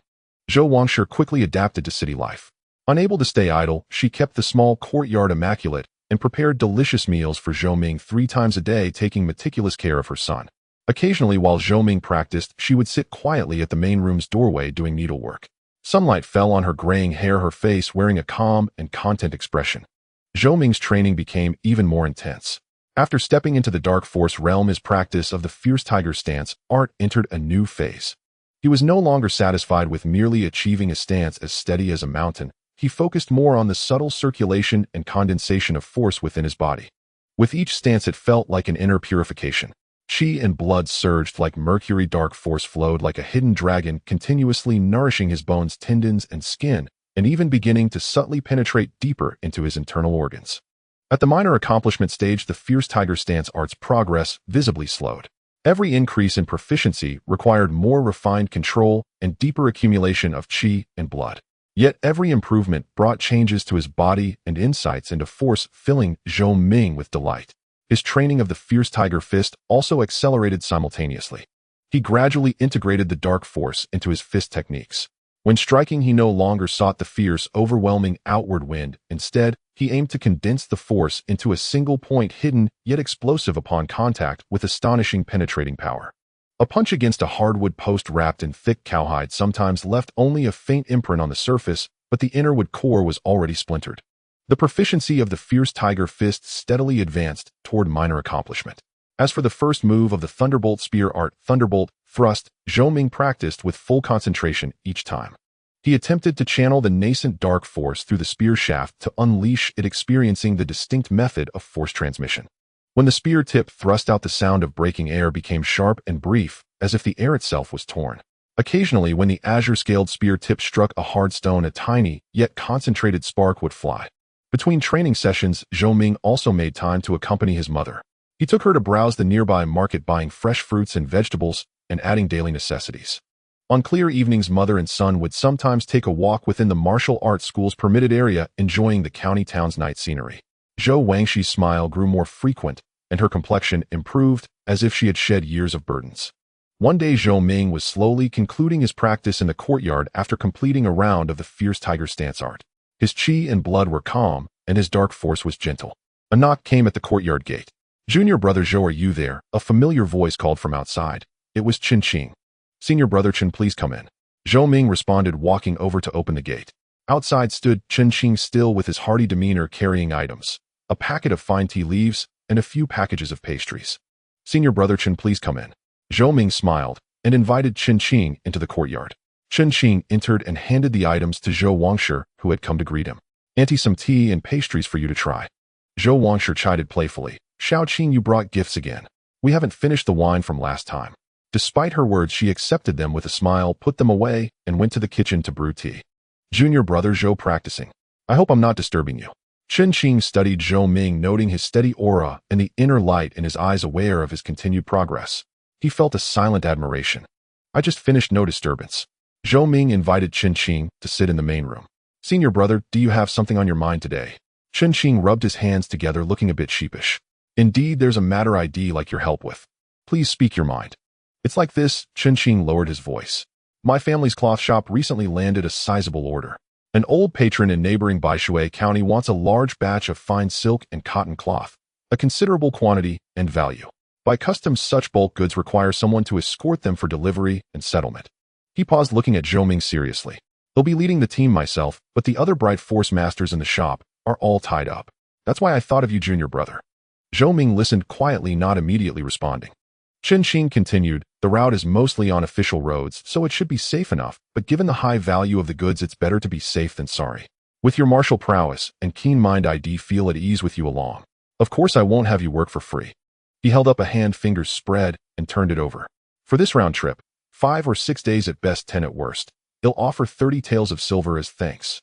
Zhou Wangshi quickly adapted to city life. Unable to stay idle, she kept the small courtyard immaculate and prepared delicious meals for Zhou Ming 3 times a day, taking meticulous care of her son. Occasionally, while Zhou Ming practiced, she would sit quietly at the main room's doorway doing needlework. Sunlight fell on her graying hair, her face wearing a calm and content expression. Zhou Ming's training became even more intense. After stepping into the Dark Force realm, his practice of the fierce tiger stance art entered a new phase. He was no longer satisfied with merely achieving a stance as steady as a mountain. He focused more on the subtle circulation and condensation of force within his body. With each stance, it felt like an inner purification. Qi and blood surged like mercury. Dark force flowed like a hidden dragon, continuously nourishing his bones, tendons, and skin, and even beginning to subtly penetrate deeper into his internal organs. At the minor accomplishment stage, the fierce tiger stance art's progress visibly slowed. Every increase in proficiency required more refined control and deeper accumulation of qi and blood. Yet every improvement brought changes to his body and insights into force, filling Zhou Ming with delight. His training of the fierce tiger fist also accelerated simultaneously. He gradually integrated the dark force into his fist techniques. When striking, he no longer sought the fierce, overwhelming outward wind. Instead, he aimed to condense the force into a single point, hidden yet explosive upon contact, with astonishing penetrating power. A punch against a hardwood post wrapped in thick cowhide sometimes left only a faint imprint on the surface, but the inner wood core was already splintered. The proficiency of the fierce tiger fist steadily advanced toward minor accomplishment. As for the first move of the Thunderbolt spear art, Thunderbolt thrust, Zhou Ming practiced with full concentration each time. He attempted to channel the nascent dark force through the spear shaft to unleash it, experiencing the distinct method of force transmission. When the spear tip thrust out, the sound of breaking air became sharp and brief, as if the air itself was torn. Occasionally, when the azure-scaled spear tip struck a hard stone, a tiny, yet concentrated spark would fly. Between training sessions, Zhou Ming also made time to accompany his mother. He took her to browse the nearby market, buying fresh fruits and vegetables and adding daily necessities. On clear evenings, mother and son would sometimes take a walk within the martial arts school's permitted area, enjoying the county town's night scenery. Zhou Wangshi's smile grew more frequent, and her complexion improved, as if she had shed years of burdens. One day, Zhou Ming was slowly concluding his practice in the courtyard after completing a round of the fierce tiger stance art. His chi and blood were calm, and his dark force was gentle. A knock came at the courtyard gate. "Junior brother Zhou, are you there?" A familiar voice called from outside. It was Chen Qing. "Senior brother Chen, please come in." Zhou Ming responded, walking over to open the gate. Outside stood Chen Qing, still with his hearty demeanor, carrying items: a packet of fine tea leaves and a few packages of pastries. "Senior brother Chen, please come in." Zhou Ming smiled and invited Chen Qing into the courtyard. Chen Qing entered and handed the items to Zhou Wangshi, who had come to greet him. "Auntie, some tea and pastries for you to try." Zhou Wangshi chided playfully. "Xiao Qing, you brought gifts again. We haven't finished the wine from last time." Despite her words, she accepted them with a smile, put them away, and went to the kitchen to brew tea. "Junior brother Zhou, practicing. I hope I'm not disturbing you." Chen Qing studied Zhou Ming, noting his steady aura and the inner light in his eyes, aware of his continued progress. He felt a silent admiration. "I just finished, no disturbance." Zhou Ming invited Chen Qing to sit in the main room. "Senior brother, do you have something on your mind today?" Chen Qing rubbed his hands together, looking a bit sheepish. "Indeed, there's a matter I'd like your help with. Please speak your mind." "It's like this," Chen Qing lowered his voice. "My family's cloth shop recently landed a sizable order. An old patron in neighboring Baishui County wants a large batch of fine silk and cotton cloth, a considerable quantity and value. By custom, such bulk goods require someone to escort them for delivery and settlement." He paused, looking at Zhou Ming seriously. "I'll be leading the team myself, but the other bright force masters in the shop are all tied up. That's why I thought of you, junior brother." Zhou Ming listened quietly, not immediately responding. Chen Qing continued, "The route is mostly on official roads, so it should be safe enough, but given the high value of the goods, it's better to be safe than sorry. With your martial prowess and keen mind, I'd feel at ease with you along. Of course, I won't have you work for free." He held up a hand, fingers spread, and turned it over. "For this round trip, 5 or 6 days at best, 10 at worst, he'll offer 30 taels of silver as thanks."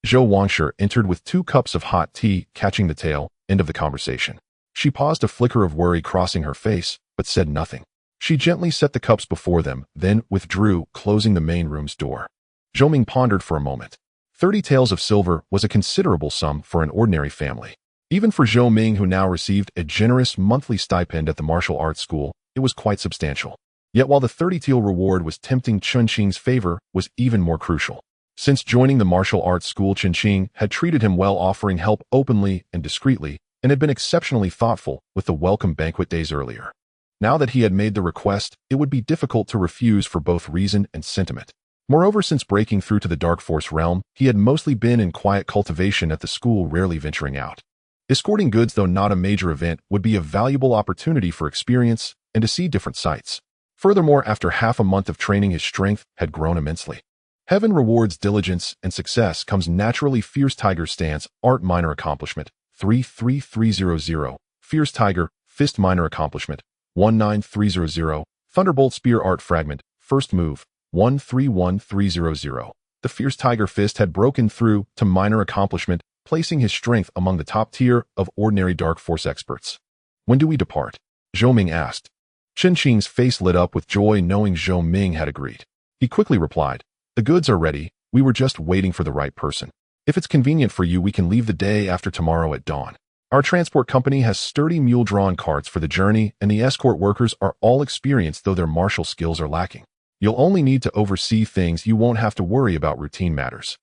Zhou Wangshi entered with 2 cups of hot tea, catching the tail end of the conversation. She paused, a flicker of worry crossing her face, but said nothing. She gently set the cups before them, then withdrew, closing the main room's door. Zhou Ming pondered for a moment. 30 taels of silver was a considerable sum for an ordinary family. Even for Zhou Ming, who now received a generous monthly stipend at the martial arts school, it was quite substantial. Yet while the 30 tael reward was tempting, Chen Qing's favor was even more crucial. Since joining the martial arts school, Chen Qing had treated him well, offering help openly and discreetly, and had been exceptionally thoughtful with the welcome banquet days earlier. Now that he had made the request, it would be difficult to refuse for both reason and sentiment. Moreover, since breaking through to the Dark Force realm, he had mostly been in quiet cultivation at the school, rarely venturing out. Escorting goods, though not a major event, would be a valuable opportunity for experience and to see different sights. Furthermore, after half a month of training, his strength had grown immensely. Heaven rewards diligence, and success comes naturally. Fierce Tiger Stance, Art Minor Accomplishment, 33300. Fierce Tiger, Fist Minor Accomplishment, 19300. Thunderbolt Spear Art Fragment, First Move, 131300. The Fierce Tiger Fist had broken through to minor accomplishment, placing his strength among the top tier of ordinary Dark Force experts. "When do we depart?" Zhou Ming asked. Chen Qing's face lit up with joy, knowing Zhou Ming had agreed. He quickly replied, "The goods are ready. We were just waiting for the right person. If it's convenient for you, we can leave the day after tomorrow at dawn. Our transport company has sturdy mule-drawn carts for the journey, and the escort workers are all experienced, though their martial skills are lacking." You'll only need to oversee things, you won't have to worry about routine matters.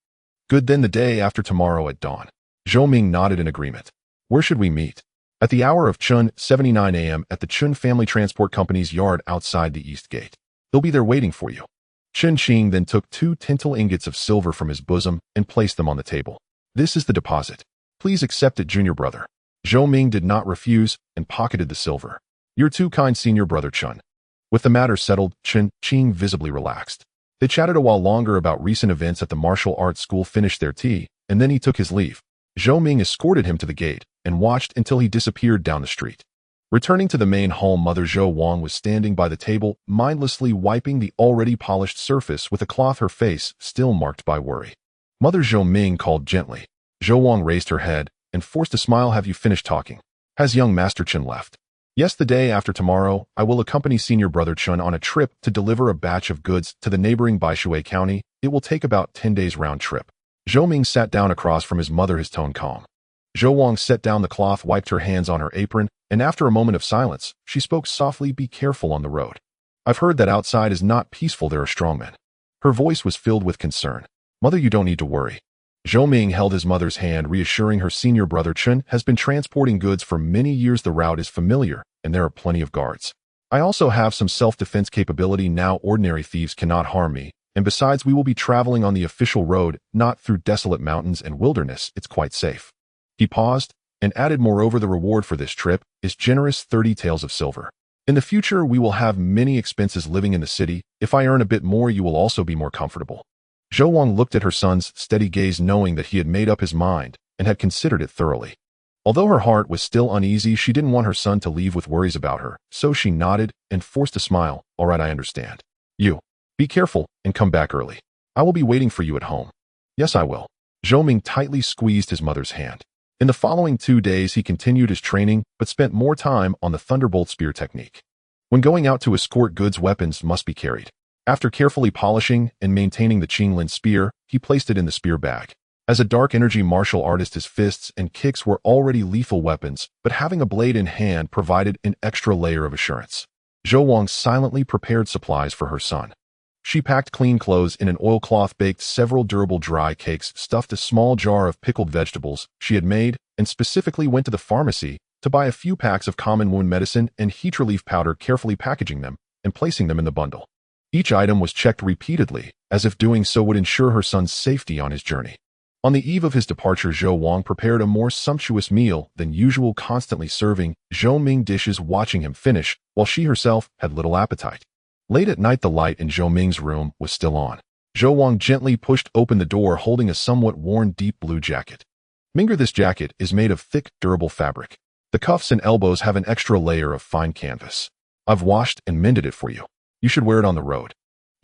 Good, then the day after tomorrow at dawn. Zhou Ming nodded in agreement. Where should we meet? At the hour of Chun, 79 a.m. at the Chun Family Transport Company's yard outside the East Gate. They'll be there waiting for you. Chen Qing then took 2 tintal ingots of silver from his bosom and placed them on the table. This is the deposit. Please accept it, junior brother. Zhou Ming did not refuse and pocketed the silver. You're too kind, senior brother Chun. With the matter settled, Chen Qing visibly relaxed. They chatted a while longer about recent events at the martial arts school, finished their tea, and then he took his leave. Zhou Ming escorted him to the gate and watched until he disappeared down the street. Returning to the main hall, Mother Zhou Wang was standing by the table, mindlessly wiping the already polished surface with a cloth, her face still marked by worry. Mother Zhou Ming called gently. Zhou Wang raised her head and forced a smile. Have you finished talking? Has young Master Chen left? Yes, the day after tomorrow, I will accompany senior brother Chun on a trip to deliver a batch of goods to the neighboring Baishui County. It will take about 10 days round trip. Zhou Ming sat down across from his mother, his tone calm. Zhou Wang set down the cloth, wiped her hands on her apron, and after a moment of silence, she spoke softly. Be careful on the road. I've heard that outside is not peaceful, there are strongmen. Her voice was filled with concern. Mother, you don't need to worry. Zhou Ming held his mother's hand, reassuring her. Senior brother Chen has been transporting goods for many years. The route is familiar, and there are plenty of guards. I also have some self-defense capability now. Ordinary thieves cannot harm me, and besides, we will be traveling on the official road, not through desolate mountains and wilderness. It's quite safe. He paused and added, moreover, the reward for this trip is generous, 30 taels of silver. In the future, we will have many expenses living in the city. If I earn a bit more, you will also be more comfortable. Zhou Wang looked at her son's steady gaze, knowing that he had made up his mind and had considered it thoroughly. Although her heart was still uneasy, she didn't want her son to leave with worries about her, so she nodded and forced a smile. All right, I understand. You. Be careful and come back early. I will be waiting for you at home. Yes, I will. Zhou Ming tightly squeezed his mother's hand. In the following 2 days, he continued his training, but spent more time on the thunderbolt spear technique. When going out to escort goods, weapons must be carried. After carefully polishing and maintaining the Qinglin spear, he placed it in the spear bag. As a dark energy martial artist, his fists and kicks were already lethal weapons, but having a blade in hand provided an extra layer of assurance. Zhou Wang silently prepared supplies for her son. She packed clean clothes in an oilcloth, baked several durable dry cakes, stuffed a small jar of pickled vegetables she had made, and specifically went to the pharmacy to buy a few packs of common wound medicine and heater leaf powder, carefully packaging them and placing them in the bundle. Each item was checked repeatedly, as if doing so would ensure her son's safety on his journey. On the eve of his departure, Zhou Wang prepared a more sumptuous meal than usual, constantly serving Zhou Ming dishes, watching him finish, while she herself had little appetite. Late at night, the light in Zhou Ming's room was still on. Zhou Wang gently pushed open the door, holding a somewhat worn deep blue jacket. Minger, this jacket is made of thick, durable fabric. The cuffs and elbows have an extra layer of fine canvas. I've washed and mended it for you. You should wear it on the road.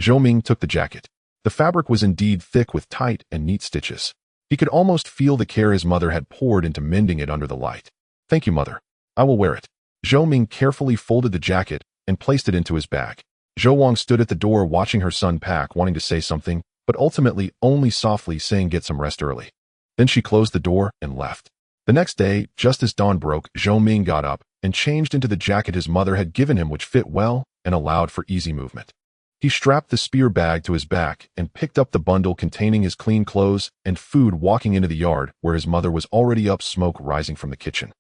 Zhou Ming took the jacket. The fabric was indeed thick with tight and neat stitches. He could almost feel the care his mother had poured into mending it under the light. Thank you, mother. I will wear it. Zhou Ming carefully folded the jacket and placed it into his bag. Zhou Wang stood at the door watching her son pack, wanting to say something, but ultimately only softly saying, get some rest early. Then she closed the door and left. The next day, just as dawn broke, Zhou Ming got up and changed into the jacket his mother had given him, which fit well and allowed for easy movement. He strapped the spear bag to his back and picked up the bundle containing his clean clothes and food, walking into the yard where his mother was already up, smoke rising from the kitchen.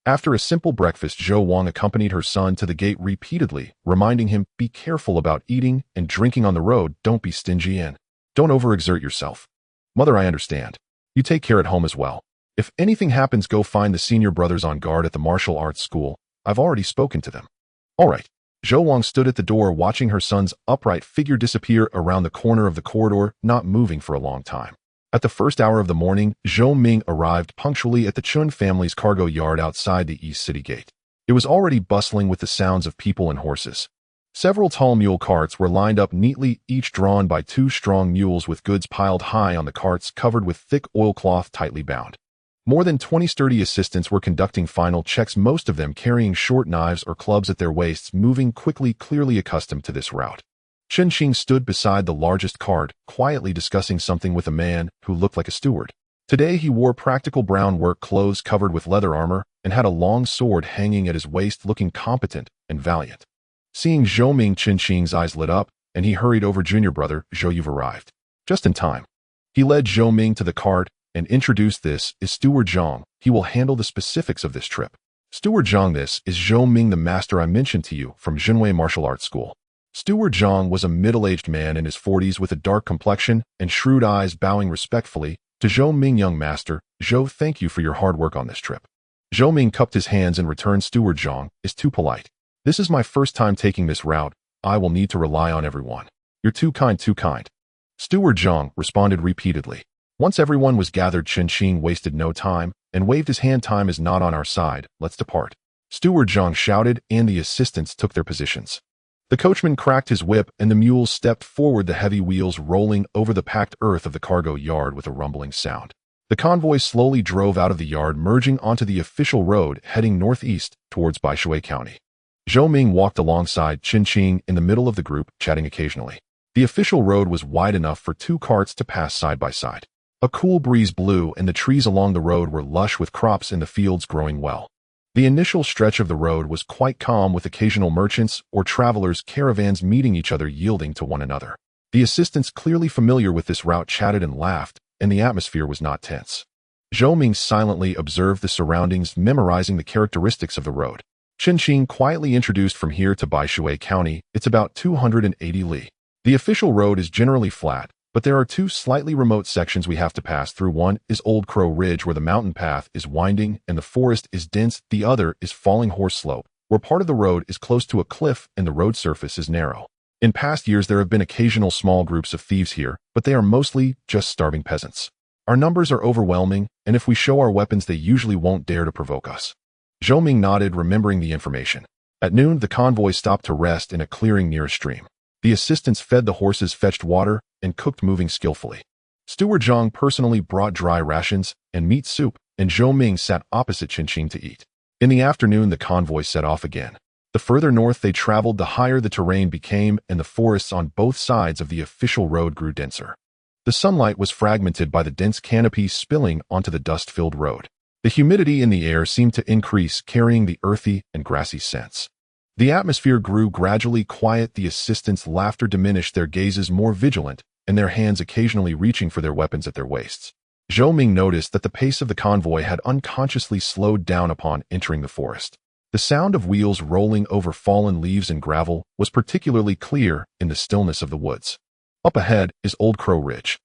After a simple breakfast, Zhou Wang accompanied her son to the gate repeatedly, reminding him, be careful about eating and drinking on the road, don't be stingy and don't overexert yourself. Mother, I understand. You take care at home as well. If anything happens, go find the senior brothers on guard at the martial arts school. I've already spoken to them. All right. Zhou Wang stood at the door watching her son's upright figure disappear around the corner of the corridor, not moving for a long time. At the first hour of the morning, Zhou Ming arrived punctually at the Chun family's cargo yard outside the East City Gate. It was already bustling with the sounds of people and horses. Several tall mule carts were lined up neatly, each drawn by 2 strong mules with goods piled high on the carts covered with thick oilcloth tightly bound. More than 20 sturdy assistants were conducting final checks, most of them carrying short knives or clubs at their waists, moving quickly, clearly accustomed to this route. Chen Qing stood beside the largest cart, quietly discussing something with a man who looked like a steward. Today he wore practical brown work clothes covered with leather armor and had a long sword hanging at his waist, looking competent and valiant. Seeing Zhou Ming, Chen Qing's eyes lit up, and he hurried over. Junior brother, Zhou, you've arrived. Just in time. He led Zhou Ming to the cart and introduced, this is Steward Zhang. He will handle the specifics of this trip. Steward Zhang, this is Zhou Ming, the master I mentioned to you from Jinwei Martial Arts School. Steward Zhang was a middle-aged man in his 40s with a dark complexion and shrewd eyes, bowing respectfully to Zhou Ming. Young master, Zhou, thank you for your hard work on this trip. Zhou Ming cupped his hands in return. Steward Zhang is too polite. This is my first time taking this route. I will need to rely on everyone. You're too kind, too kind. Steward Zhang responded repeatedly. Once everyone was gathered, Qin wasted no time and waved his hand. Time is not on our side. Let's depart. Steward Zhang shouted, and the assistants took their positions. The coachman cracked his whip, and the mules stepped forward, the heavy wheels rolling over the packed earth of the cargo yard with a rumbling sound. The convoy slowly drove out of the yard, merging onto the official road, heading northeast towards Baishui County. Zhou Ming walked alongside Qin in the middle of the group, chatting occasionally. The official road was wide enough for two carts to pass side by side. A cool breeze blew, and the trees along the road were lush with crops in the fields growing well. The initial stretch of the road was quite calm, with occasional merchants or travelers' caravans meeting each other, yielding to one another. The assistants, clearly familiar with this route, chatted and laughed, and the atmosphere was not tense. Zhou Ming silently observed the surroundings, memorizing the characteristics of the road. Qin quietly introduced, from here to Baishui County, it's about 280 li. The official road is generally flat, but there are two slightly remote sections we have to pass through. One is Old Crow Ridge, where the mountain path is winding and the forest is dense. The other is Falling Horse Slope, where part of the road is close to a cliff and the road surface is narrow. In past years, there have been occasional small groups of thieves here, but they are mostly just starving peasants. Our numbers are overwhelming, and if we show our weapons, they usually won't dare to provoke us. Zhou Ming nodded, remembering the information. At noon, the convoy stopped to rest in a clearing near a stream. The assistants fed the horses, fetched water, and cooked, moving skillfully. Steward Zhang personally brought dry rations and meat soup, and Zhou Ming sat opposite Qin to eat. In the afternoon, the convoy set off again. The further north they traveled, the higher the terrain became, and the forests on both sides of the official road grew denser. The sunlight was fragmented by the dense canopy spilling onto the dust-filled road. The humidity in the air seemed to increase, carrying the earthy and grassy scents. The atmosphere grew gradually quiet. The assistants' laughter diminished, their gazes more vigilant, and their hands occasionally reaching for their weapons at their waists. Zhou Ming noticed that the pace of the convoy had unconsciously slowed down upon entering the forest. The sound of wheels rolling over fallen leaves and gravel was particularly clear in the stillness of the woods. Up ahead is Old Crow Ridge.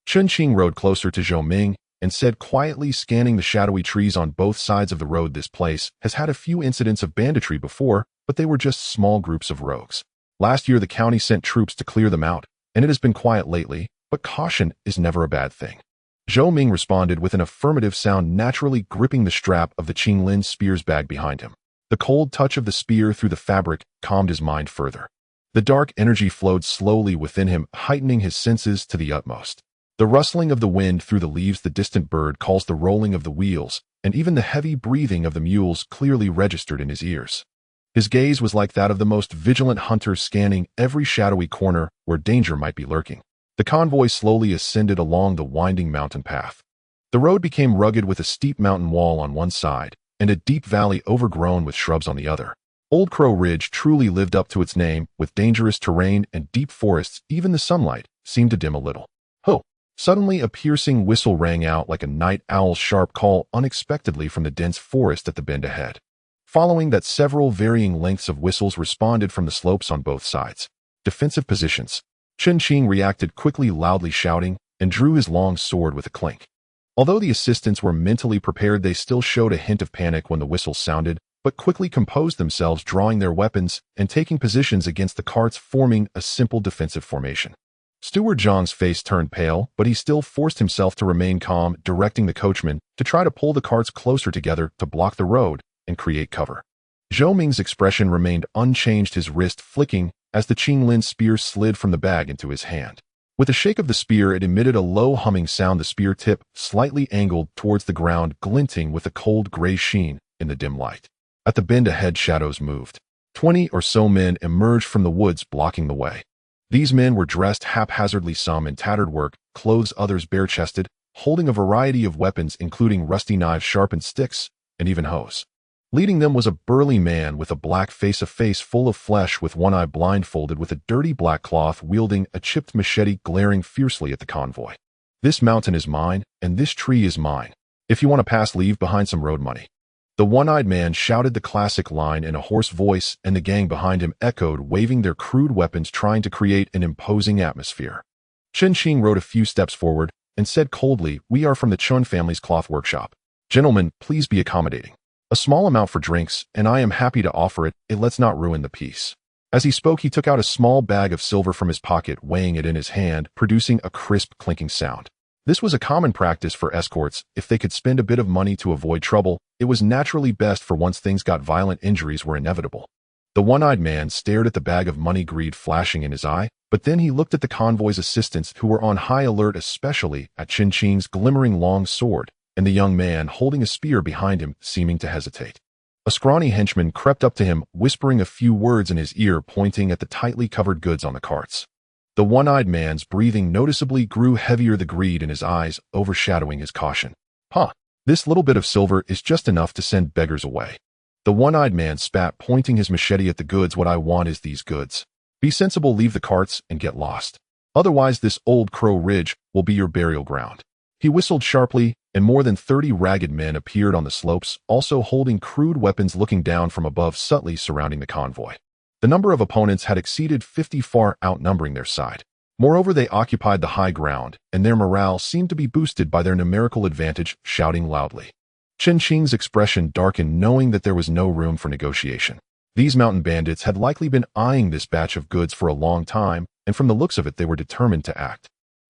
Qin rode closer to Zhou Ming and said quietly, scanning the shadowy trees on both sides of the road, this place has had a few incidents of banditry before, but they were just small groups of rogues. Last year, the county sent troops to clear them out, and it has been quiet lately, but caution is never a bad thing. Zhou Ming responded with an affirmative sound, naturally gripping the strap of the Qinglin spear's bag behind him. The cold touch of the spear through the fabric calmed his mind further. The dark energy flowed slowly within him, heightening his senses to the utmost. The rustling of the wind through the leaves, the distant bird calls, the rolling of the wheels, and even the heavy breathing of the mules clearly registered in his ears. His gaze was like that of the most vigilant hunter, scanning every shadowy corner where danger might be lurking. The convoy slowly ascended along the winding mountain path. The road became rugged, with a steep mountain wall on one side and a deep valley overgrown with shrubs on the other. Old Crow Ridge truly lived up to its name, with dangerous terrain and deep forests. Even the sunlight seemed to dim a little. Ho! Suddenly, a piercing whistle rang out like a night owl's sharp call, unexpectedly from the dense forest at the bend ahead. Following that, several varying lengths of whistles responded from the slopes on both sides. Defensive positions. Qin reacted quickly, loudly shouting, and drew his long sword with a clink. Although the assistants were mentally prepared, they still showed a hint of panic when the whistle sounded, but quickly composed themselves, drawing their weapons and taking positions against the carts, forming a simple defensive formation. Steward Zhang's face turned pale, but he still forced himself to remain calm, directing the coachman to try to pull the carts closer together to block the road and create cover. Zhou Ming's expression remained unchanged, his wrist flicking as the Qinglin spear slid from the bag into his hand. With a shake of the spear, it emitted a low humming sound, the spear tip slightly angled towards the ground, glinting with a cold gray sheen in the dim light. At the bend ahead, shadows moved. 20 or so men emerged from the woods, blocking the way. These men were dressed haphazardly, some in tattered work clothes, others bare-chested, holding a variety of weapons, including rusty knives, sharpened sticks, and even hoes. Leading them was a burly man with a black face, a face full of flesh with one eye blindfolded with a dirty black cloth, wielding a chipped machete, glaring fiercely at the convoy. "This mountain is mine, and this tree is mine. If you want to pass, leave behind some road money." The one-eyed man shouted the classic line in a hoarse voice, and the gang behind him echoed, waving their crude weapons, trying to create an imposing atmosphere. Chen Qing rode a few steps forward and said coldly, "We are from the Chun family's cloth workshop. Gentlemen, please be accommodating. A small amount for drinks, and I am happy to offer it. Let's not ruin the peace." As he spoke, he took out a small bag of silver from his pocket, weighing it in his hand, producing a crisp, clinking sound. This was a common practice for escorts. If they could spend a bit of money to avoid trouble, it was naturally best, for once things got violent, injuries were inevitable. The one-eyed man stared at the bag of money, greed flashing in his eye, but then he looked at the convoy's assistants, who were on high alert, especially at Chen Qing's glimmering long sword, and the young man holding a spear behind him, seeming to hesitate. A scrawny henchman crept up to him, whispering a few words in his ear, pointing at the tightly covered goods on the carts. The one-eyed man's breathing noticeably grew heavier, the greed in his eyes overshadowing his caution. This little bit of silver is just enough to send beggars away." The one-eyed man spat, pointing his machete at the goods. "What I want is these goods. Be sensible, leave the carts and get lost. Otherwise this old Crow Ridge will be your burial ground." He whistled sharply, and more than 30 ragged men appeared on the slopes, also holding crude weapons, looking down from above, subtly surrounding the convoy. The number of opponents had exceeded 50, far outnumbering their side. Moreover, they occupied the high ground, and their morale seemed to be boosted by their numerical advantage, shouting loudly. Chen Qing's expression darkened, knowing that there was no room for negotiation. These mountain bandits had likely been eyeing this batch of goods for a long time, and from the looks of it, they were determined to act.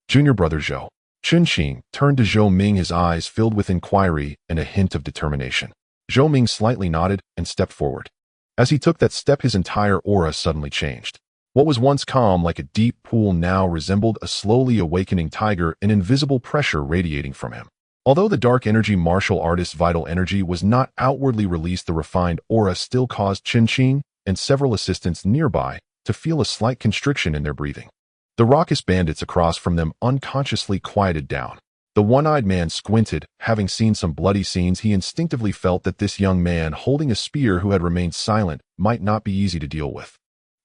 "Junior brother Zhou." Chen Qing turned to Zhou Ming, his eyes filled with inquiry and a hint of determination. Zhou Ming slightly nodded and stepped forward. As he took that step, his entire aura suddenly changed. What was once calm like a deep pool now resembled a slowly awakening tiger, an invisible pressure radiating from him. Although the dark energy martial artist's vital energy was not outwardly released, the refined aura still caused Chen Qing and several assistants nearby to feel a slight constriction in their breathing. The raucous bandits across from them unconsciously quieted down. The one-eyed man squinted. Having seen some bloody scenes, he instinctively felt that this young man holding a spear, who had remained silent, might not be easy to deal with.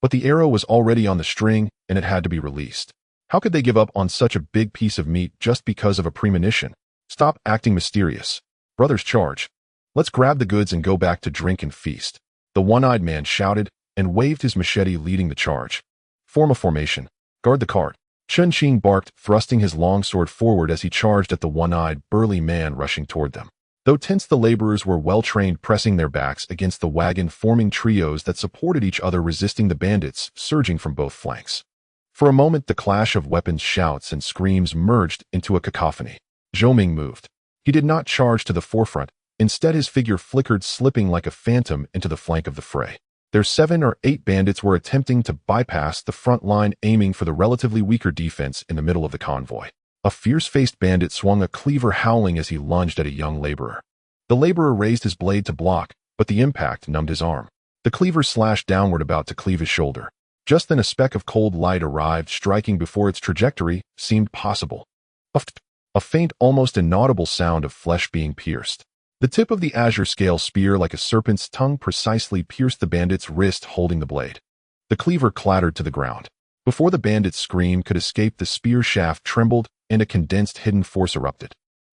But the arrow was already on the string, and it had to be released. How could they give up on such a big piece of meat just because of a premonition? "Stop acting mysterious. Brothers, charge. Let's grab the goods and go back to drink and feast." The one-eyed man shouted and waved his machete, leading the charge. "Form a formation. Guard the cart." Chen Qing barked, thrusting his long sword forward as he charged at the one-eyed, burly man rushing toward them. Though tense, the laborers were well-trained, pressing their backs against the wagon, forming trios that supported each other, resisting the bandits surging from both flanks. For a moment, the clash of weapons, shouts, and screams merged into a cacophony. Zhou Ming moved. He did not charge to the forefront. Instead, his figure flickered, slipping like a phantom into the flank of the fray. Their 7 or 8 bandits were attempting to bypass the front line, aiming for the relatively weaker defense in the middle of the convoy. A fierce-faced bandit swung a cleaver, howling as he lunged at a young laborer. The laborer raised his blade to block, but the impact numbed his arm. The cleaver slashed downward, about to cleave his shoulder. Just then a speck of cold light arrived, striking before its trajectory seemed possible. A faint, almost inaudible sound of flesh being pierced. The tip of the azure scale spear, like a serpent's tongue, precisely pierced the bandit's wrist holding the blade. The cleaver clattered to the ground. Before the bandit's scream could escape, the spear shaft trembled and a condensed hidden force erupted.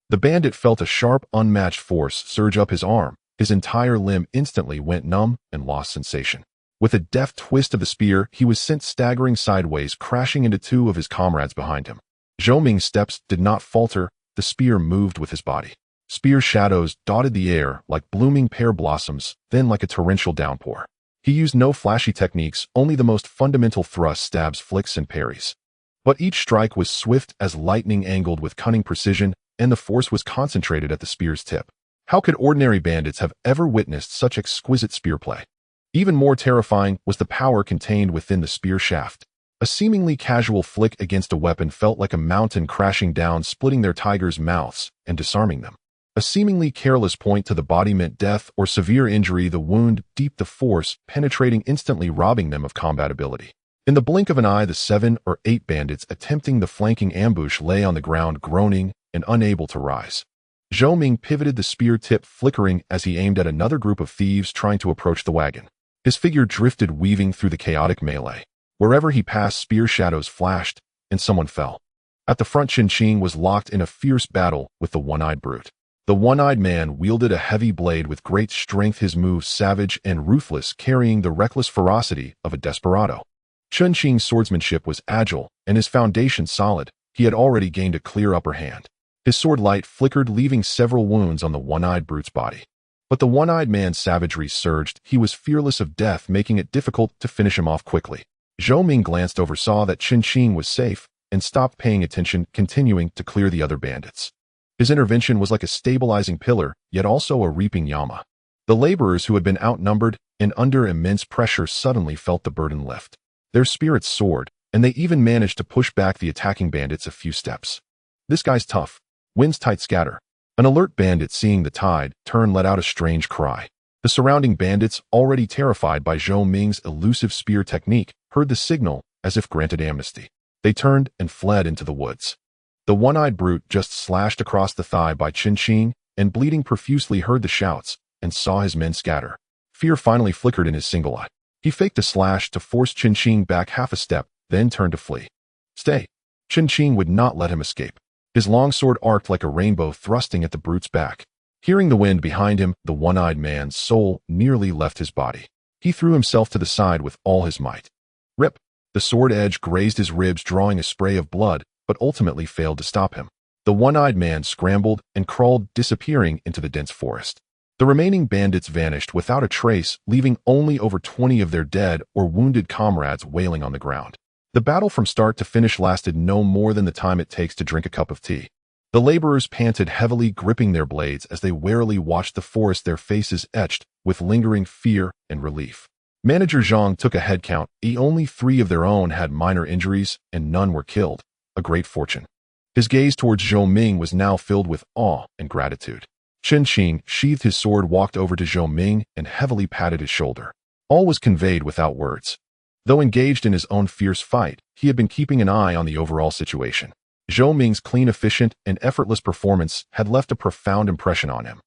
The bandit felt a sharp, unmatched force surge up his arm. His entire limb instantly went numb and lost sensation. With a deft twist of the spear, he was sent staggering sideways, crashing into 2 of his comrades behind him. Zhou Ming's steps did not falter. The spear moved with his body. Spear shadows dotted the air like blooming pear blossoms, then like a torrential downpour. He used no flashy techniques, only the most fundamental thrusts, stabs, flicks, and parries. But each strike was swift as lightning, angled with cunning precision, and the force was concentrated at the spear's tip. How could ordinary bandits have ever witnessed such exquisite spearplay? Even more terrifying was the power contained within the spear shaft. A seemingly casual flick against a weapon felt like a mountain crashing down, splitting their tigers' mouths and disarming them. A seemingly careless point to the body meant death or severe injury, the wound deep, the force penetrating instantly, robbing them of combatability. In the blink of an eye, the 7 or 8 bandits attempting the flanking ambush lay on the ground, groaning and unable to rise. Zhou Ming pivoted, the spear tip flickering as he aimed at another group of thieves trying to approach the wagon. His figure drifted, weaving through the chaotic melee. Wherever he passed, spear shadows flashed, and someone fell. At the front, Qin was locked in a fierce battle with the one-eyed brute. The one-eyed man wielded a heavy blade with great strength, his moves savage and ruthless, carrying the reckless ferocity of a desperado. Qin's swordsmanship was agile, and his foundation solid. He had already gained a clear upper hand. His sword light flickered, leaving several wounds on the one-eyed brute's body. But the one-eyed man's savagery surged. He was fearless of death, making it difficult to finish him off quickly. Zhou Ming glanced over, saw that Qin was safe, and stopped paying attention, continuing to clear the other bandits. His intervention was like a stabilizing pillar, yet also a reaping yama. The laborers, who had been outnumbered and under immense pressure, suddenly felt the burden lift. Their spirits soared, and they even managed to push back the attacking bandits a few steps. "This guy's tough. Wins tight scatter." An alert bandit, seeing the tide turn, let out a strange cry. The surrounding bandits, already terrified by Zhou Ming's elusive spear technique, heard the signal as if granted amnesty. They turned and fled into the woods. The one-eyed brute, just slashed across the thigh by Qin, and bleeding profusely, heard the shouts and saw his men scatter. Fear finally flickered in his single eye. He faked a slash to force Qin back half a step, then turned to flee. "Stay." Qin would not let him escape. His long sword arced like a rainbow, thrusting at the brute's back. Hearing the wind behind him, the one-eyed man's soul nearly left his body. He threw himself to the side with all his might. Rip! The sword edge grazed his ribs, drawing a spray of blood, but ultimately failed to stop him. The one-eyed man scrambled and crawled, disappearing into the dense forest. The remaining bandits vanished without a trace, leaving only over 20 of their dead or wounded comrades wailing on the ground. The battle from start to finish lasted no more than the time it takes to drink a cup of tea. The laborers panted heavily, gripping their blades as they warily watched the forest, their faces etched with lingering fear and relief. Manager Zhang took a head count. Only 3 of their own had minor injuries, and none were killed. A great fortune. His gaze towards Zhou Ming was now filled with awe and gratitude. Qin sheathed his sword, walked over to Zhou Ming, and heavily patted his shoulder. All was conveyed without words. Though engaged in his own fierce fight, he had been keeping an eye on the overall situation. Zhou Ming's clean, efficient, and effortless performance had left a profound impression on him.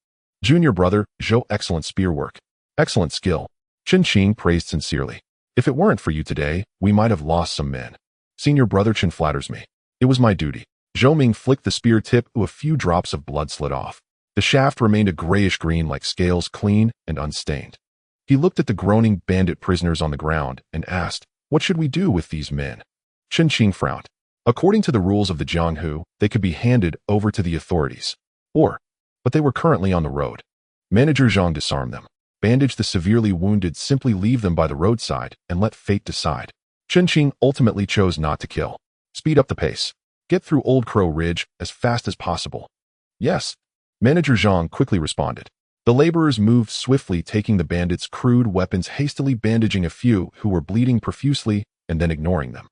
"Junior brother, Zhou, excellent spear work. Excellent skill." Qin praised sincerely. "If it weren't for you today, we might have lost some men." "Senior brother Qin flatters me. It was my duty." Zhou Ming flicked the spear tip, a few drops of blood slid off. The shaft remained a grayish-green like scales, clean and unstained. He looked at the groaning bandit prisoners on the ground and asked, "What should we do with these men?" Qin frowned. According to the rules of the Jianghu, they could be handed over to the authorities. But they were currently on the road. Manager Zhang disarmed them. Bandage the severely wounded, simply leave them by the roadside and let fate decide. Qin ultimately chose not to kill. "Speed up the pace. Get through Old Crow Ridge as fast as possible." "Yes." Manager Zhang quickly responded. The laborers moved swiftly, taking the bandits' crude weapons, hastily bandaging a few who were bleeding profusely, and then ignoring them.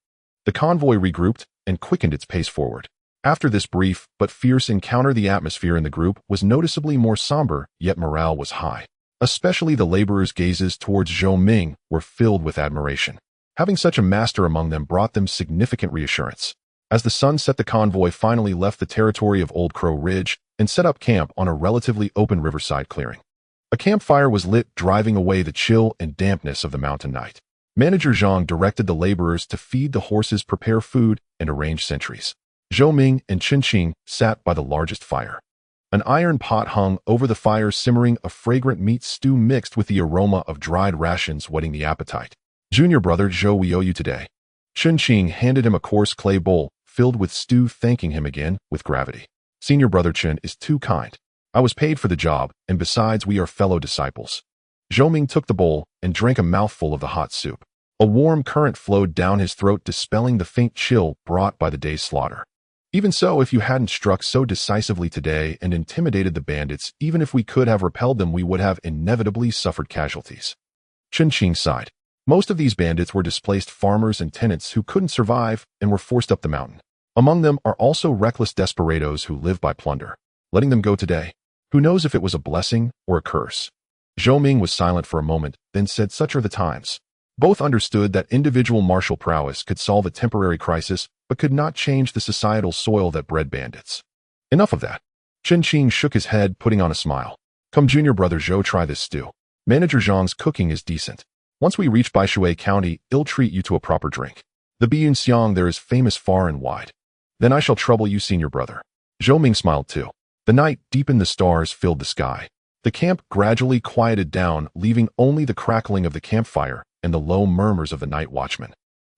The convoy regrouped and quickened its pace forward. After this brief but fierce encounter, the atmosphere in the group was noticeably more somber, yet morale was high. Especially the laborers' gazes towards Zhou Ming were filled with admiration. Having such a master among them brought them significant reassurance. As the sun set, the convoy finally left the territory of Old Crow Ridge and set up camp on a relatively open riverside clearing. A campfire was lit, driving away the chill and dampness of the mountain night. Manager Zhang directed the laborers to feed the horses, prepare food, and arrange sentries. Zhou Ming and Qin sat by the largest fire. An iron pot hung over the fire, simmering a fragrant meat stew mixed with the aroma of dried rations, whetting the appetite. "Junior brother Zhou, we owe you today." Qin handed him a coarse clay bowl filled with stew, thanking him again with gravity. "Senior brother Qin is too kind. I was paid for the job, and besides, we are fellow disciples." Zhou Ming took the bowl and drank a mouthful of the hot soup. A warm current flowed down his throat, dispelling the faint chill brought by the day's slaughter. "Even so, if you hadn't struck so decisively today and intimidated the bandits, even if we could have repelled them, we would have inevitably suffered casualties." Qin sighed. Most of these bandits were displaced farmers and tenants who couldn't survive and were forced up the mountain. Among them are also reckless desperados who live by plunder. Letting them go today, who knows if it was a blessing or a curse? Zhou Ming was silent for a moment, then said, "Such are the times." Both understood that individual martial prowess could solve a temporary crisis, but could not change the societal soil that bred bandits. Enough of that. Chen Qing shook his head, putting on a smile. Come, junior brother Zhou, try this stew. Manager Zhang's cooking is decent. Once we reach Baishui County, I'll treat you to a proper drink. The Biyunxiang there is famous far and wide. Then I shall trouble you, senior brother. Zhou Ming smiled too. The night deepened, the stars filled the sky. The camp gradually quieted down, leaving only the crackling of the campfire and the low murmurs of the night watchman.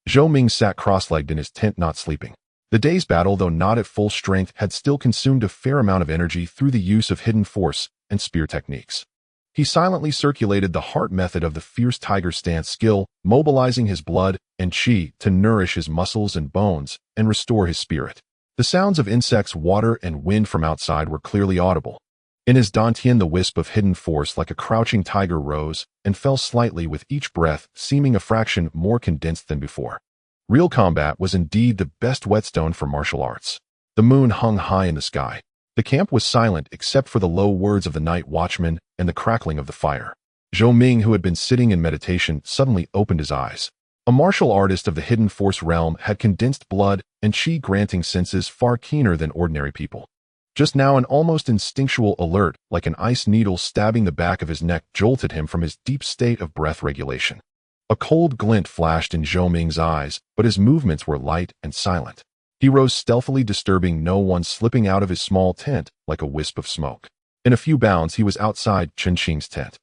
Zhou Ming sat cross-legged in his tent, not sleeping. The day's battle, though not at full strength, had still consumed a fair amount of energy through the use of hidden force and spear techniques. He silently circulated the heart method of the fierce tiger stance skill, mobilizing his blood and qi to nourish his muscles and bones and restore his spirit. The sounds of insects, water, and wind from outside were clearly audible. In his dantian, the wisp of hidden force like a crouching tiger rose and fell slightly with each breath, seeming a fraction more condensed than before. Real combat was indeed the best whetstone for martial arts. The moon hung high in the sky. The camp was silent except for the low words of the night watchman and the crackling of the fire. Zhou Ming, who had been sitting in meditation, suddenly opened his eyes. A martial artist of the hidden force realm had condensed blood and qi, granting senses far keener than ordinary people. Just now, an almost instinctual alert, like an ice needle stabbing the back of his neck, jolted him from his deep state of breath regulation. A cold glint flashed in Zhou Ming's eyes, but his movements were light and silent. He rose stealthily, disturbing no one, slipping out of his small tent like a wisp of smoke. In a few bounds, he was outside Chen Qing's tent.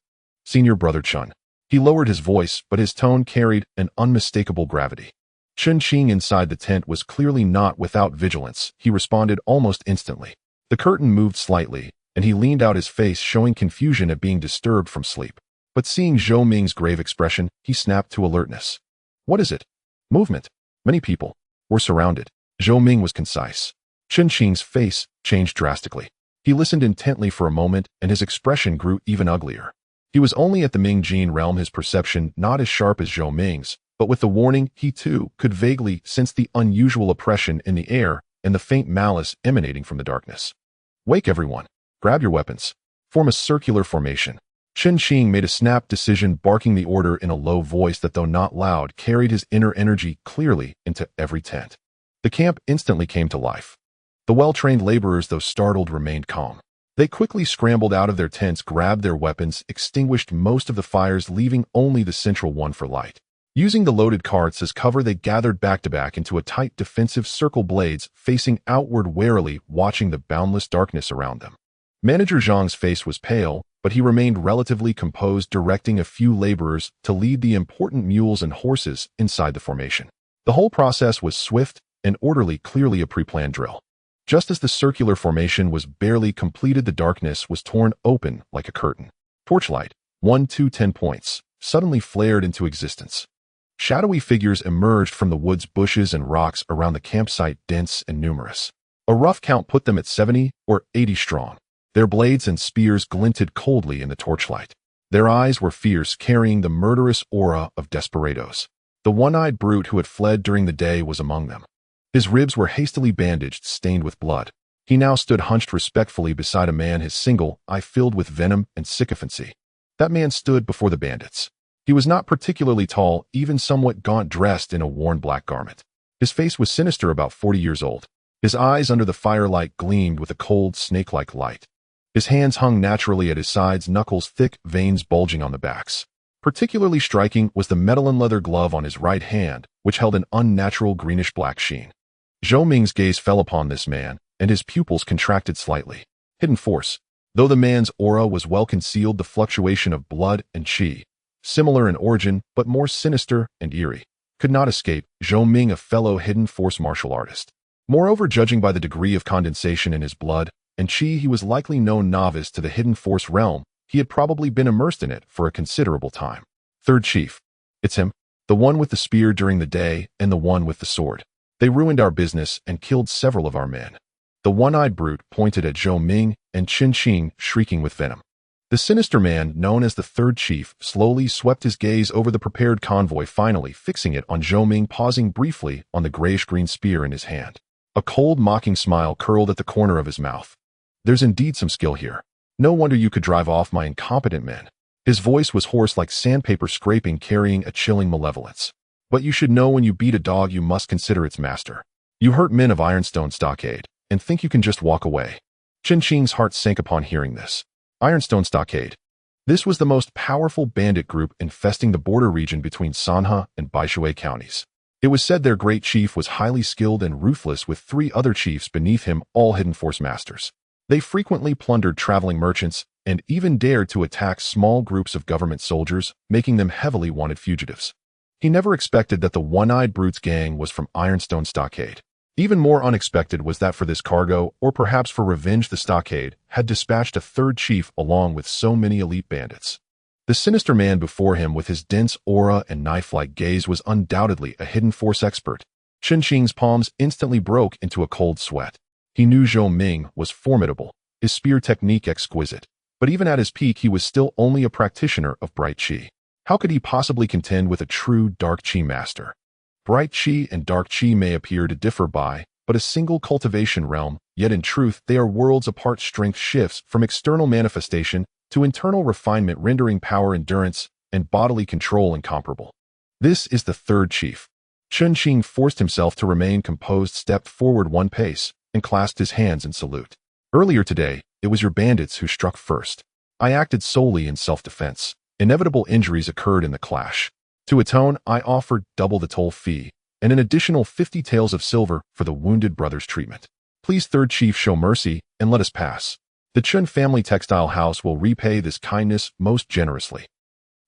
Senior brother Chen. He lowered his voice, but his tone carried an unmistakable gravity. Chen Qing inside the tent was clearly not without vigilance. He responded almost instantly. The curtain moved slightly, and he leaned out his face, showing confusion at being disturbed from sleep. But seeing Zhou Ming's grave expression, he snapped to alertness. What is it? Movement. Many people. We're surrounded. Zhou Ming was concise. Chen Qing's face changed drastically. He listened intently for a moment, and his expression grew even uglier. He was only at the Ming-Jin realm, his perception not as sharp as Zhou Ming's, but with the warning, he too could vaguely sense the unusual oppression in the air and the faint malice emanating from the darkness. Wake everyone. Grab your weapons. Form a circular formation. Chen Qing made a snap decision, barking the order in a low voice that, though not loud, carried his inner energy clearly into every tent. The camp instantly came to life. The well-trained laborers, though startled, remained calm. They quickly scrambled out of their tents, grabbed their weapons, extinguished most of the fires, leaving only the central one for light. Using the loaded carts as cover, they gathered back-to-back into a tight defensive circle, blades facing outward, warily watching the boundless darkness around them. Manager Zhang's face was pale, but he remained relatively composed, directing a few laborers to lead the important mules and horses inside the formation. The whole process was swift and orderly, clearly a pre-planned drill. Just as the circular formation was barely completed, the darkness was torn open like a curtain. Torchlight, 1, 2, 10 points, suddenly flared into existence. Shadowy figures emerged from the woods, bushes, and rocks around the campsite, dense and numerous. A rough count put them at 70 or 80 strong. Their blades and spears glinted coldly in the torchlight. Their eyes were fierce, carrying the murderous aura of desperados. The one-eyed brute who had fled during the day was among them. His ribs were hastily bandaged, stained with blood. He now stood hunched respectfully beside a man, his single eye filled with venom and sycophancy. That man stood before the bandits. He was not particularly tall, even somewhat gaunt, dressed in a worn black garment. His face was sinister, about 40 years old. His eyes under the firelight gleamed with a cold, snake-like light. His hands hung naturally at his sides, knuckles thick, veins bulging on the backs. Particularly striking was the metal and leather glove on his right hand, which held an unnatural greenish-black sheen. Zhou Ming's gaze fell upon this man, and his pupils contracted slightly. Hidden force. Though the man's aura was well concealed, the fluctuation of blood and qi, similar in origin but more sinister and eerie, could not escape Zhou Ming, a fellow hidden force martial artist. Moreover, judging by the degree of condensation in his blood and qi, he was likely no novice to the hidden force realm. He had probably been immersed in it for a considerable time. Third chief. It's him. The one with the spear during the day and the one with the sword. They ruined our business and killed several of our men. The one-eyed brute pointed at Zhou Ming and Chen Qing, shrieking with venom. The sinister man, known as the third chief, slowly swept his gaze over the prepared convoy, finally fixing it on Zhou Ming, pausing briefly on the grayish-green spear in his hand. A cold, mocking smile curled at the corner of his mouth. There's indeed some skill here. No wonder you could drive off my incompetent men. His voice was hoarse like sandpaper scraping, carrying a chilling malevolence. But you should know, when you beat a dog, you must consider its master. You hurt men of Ironstone Stockade, and think you can just walk away. Chen Qing's heart sank upon hearing this. Ironstone Stockade. This was the most powerful bandit group infesting the border region between Sanhe and Baishui counties. It was said their great chief was highly skilled and ruthless, with 3 other chiefs beneath him, all hidden force masters. They frequently plundered traveling merchants and even dared to attack small groups of government soldiers, making them heavily wanted fugitives. He never expected that the One-Eyed Brute's gang was from Ironstone Stockade. Even more unexpected was that for this cargo, or perhaps for revenge, the stockade had dispatched a 3rd chief along with so many elite bandits. The sinister man before him, with his dense aura and knife-like gaze, was undoubtedly a hidden force expert. Chen Qing's palms instantly broke into a cold sweat. He knew Zhou Ming was formidable, his spear technique exquisite, but even at his peak he was still only a practitioner of bright qi. How could he possibly contend with a true dark qi master? Bright qi and dark qi may appear to differ by but a single cultivation realm, yet in truth they are worlds apart. Strength shifts from external manifestation to internal refinement, rendering power, endurance, and bodily control incomparable. This is the 3rd chief. Chen Qing forced himself to remain composed, stepped forward 1 pace, and clasped his hands in salute. Earlier today, it was your bandits who struck first. I acted solely in self-defense. Inevitable injuries occurred in the clash. To atone, I offered double the toll fee and an additional 50 taels of silver for the wounded brother's treatment. Please, 3rd chief, show mercy and let us pass. The Chen family textile house will repay this kindness most generously.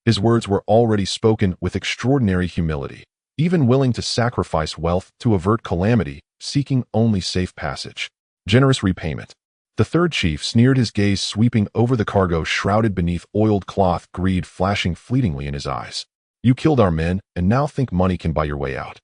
His words were already spoken with extraordinary humility, even willing to sacrifice wealth to avert calamity, seeking only safe passage. Generous repayment. The 3rd chief sneered, his gaze sweeping over the cargo shrouded beneath oiled cloth, greed flashing fleetingly in his eyes. You killed our men, and now think money can buy your way out.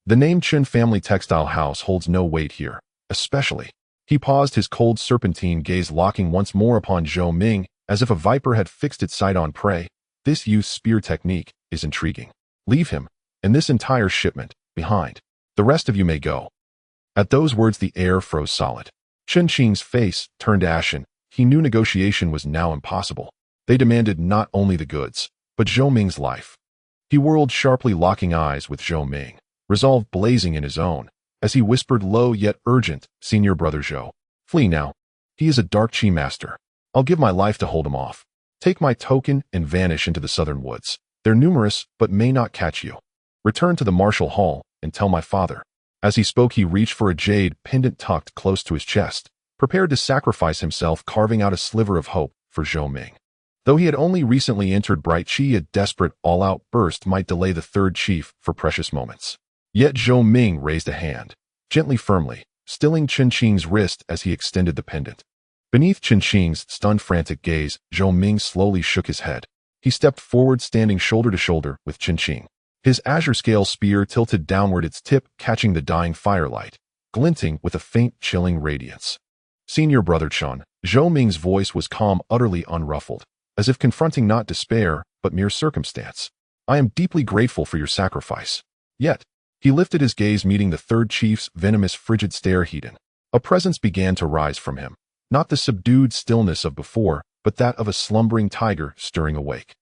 The name Chen family textile house holds no weight here, especially. He paused, his cold serpentine gaze locking once more upon Zhou Ming, as if a viper had fixed its sight on prey. This youth's spear technique is intriguing. Leave him, and this entire shipment, behind. The rest of you may go. At those words the air froze solid. Chen Qing's face turned ashen. He knew negotiation was now impossible. They demanded not only the goods, but Zhou Ming's life. He whirled sharply, locking eyes with Zhou Ming, resolve blazing in his own, as he whispered low yet urgent, Senior Brother Zhou, flee now. He is a dark qi master. I'll give my life to hold him off. Take my token and vanish into the southern woods. They're numerous, but may not catch you. Return to the martial hall and tell my father. As he spoke, he reached for a jade pendant tucked close to his chest, prepared to sacrifice himself, carving out a sliver of hope for Zhou Ming. Though he had only recently entered bright qi, a desperate, all-out burst might delay the 3rd chief for precious moments. Yet Zhou Ming raised a hand, gently, firmly, stilling Chen Qing's wrist as he extended the pendant. Beneath Chen Qing's stunned, frantic gaze, Zhou Ming slowly shook his head. He stepped forward, standing shoulder to shoulder with Chen Qing. His azure scale spear tilted downward, its tip catching the dying firelight, glinting with a faint, chilling radiance. Senior Brother Chen, Zhou Ming's voice was calm, utterly unruffled, as if confronting not despair, but mere circumstance. I am deeply grateful for your sacrifice. Yet, he lifted his gaze, meeting the 3rd chief's venomous, frigid stare. Heaton. A presence began to rise from him, not the subdued stillness of before, but that of a slumbering tiger stirring awake.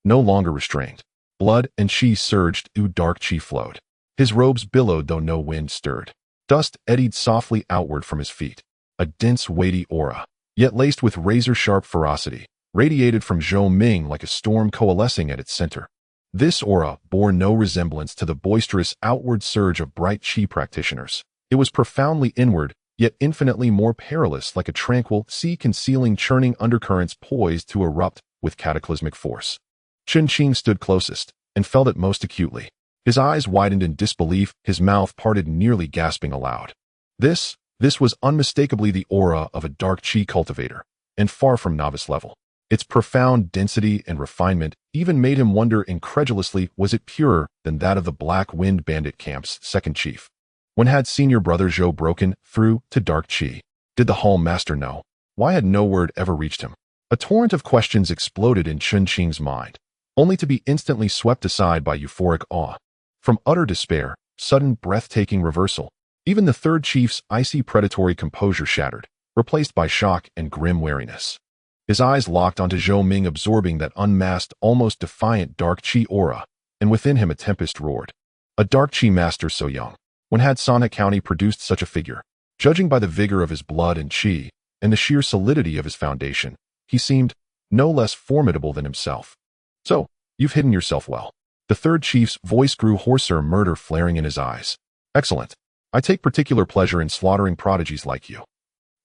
No longer restrained. Blood and qi surged, dark qi flowed. His robes billowed though no wind stirred. Dust eddied softly outward from his feet. A dense, weighty aura, yet laced with razor-sharp ferocity, radiated from Zhou Ming like a storm coalescing at its center. This aura bore no resemblance to the boisterous outward surge of bright qi practitioners. It was profoundly inward, yet infinitely more perilous, like a tranquil sea concealing churning undercurrents poised to erupt with cataclysmic force. Chen Qing stood closest and felt it most acutely. His eyes widened in disbelief, his mouth parted, nearly gasping aloud. This was unmistakably the aura of a dark qi cultivator, and far from novice level. Its profound density and refinement even made him wonder incredulously, was it purer than that of the Black Wind Bandit Camp's 2nd chief? When had Senior Brother Zhou broken through to dark qi? Did the Hall Master know? Why had no word ever reached him? A torrent of questions exploded in Chen Qing's mind, only to be instantly swept aside by euphoric awe. From utter despair, sudden breathtaking reversal, even the 3rd chief's icy predatory composure shattered, replaced by shock and grim wariness. His eyes locked onto Zhou Ming, absorbing that unmasked, almost defiant dark qi aura, and within him a tempest roared. A dark qi master so young. When had Sanhe County produced such a figure? Judging by the vigor of his blood and qi, and the sheer solidity of his foundation, he seemed no less formidable than himself. "So, you've hidden yourself well." The third chief's voice grew hoarser, murder flaring in his eyes. "Excellent. I take particular pleasure in slaughtering prodigies like you."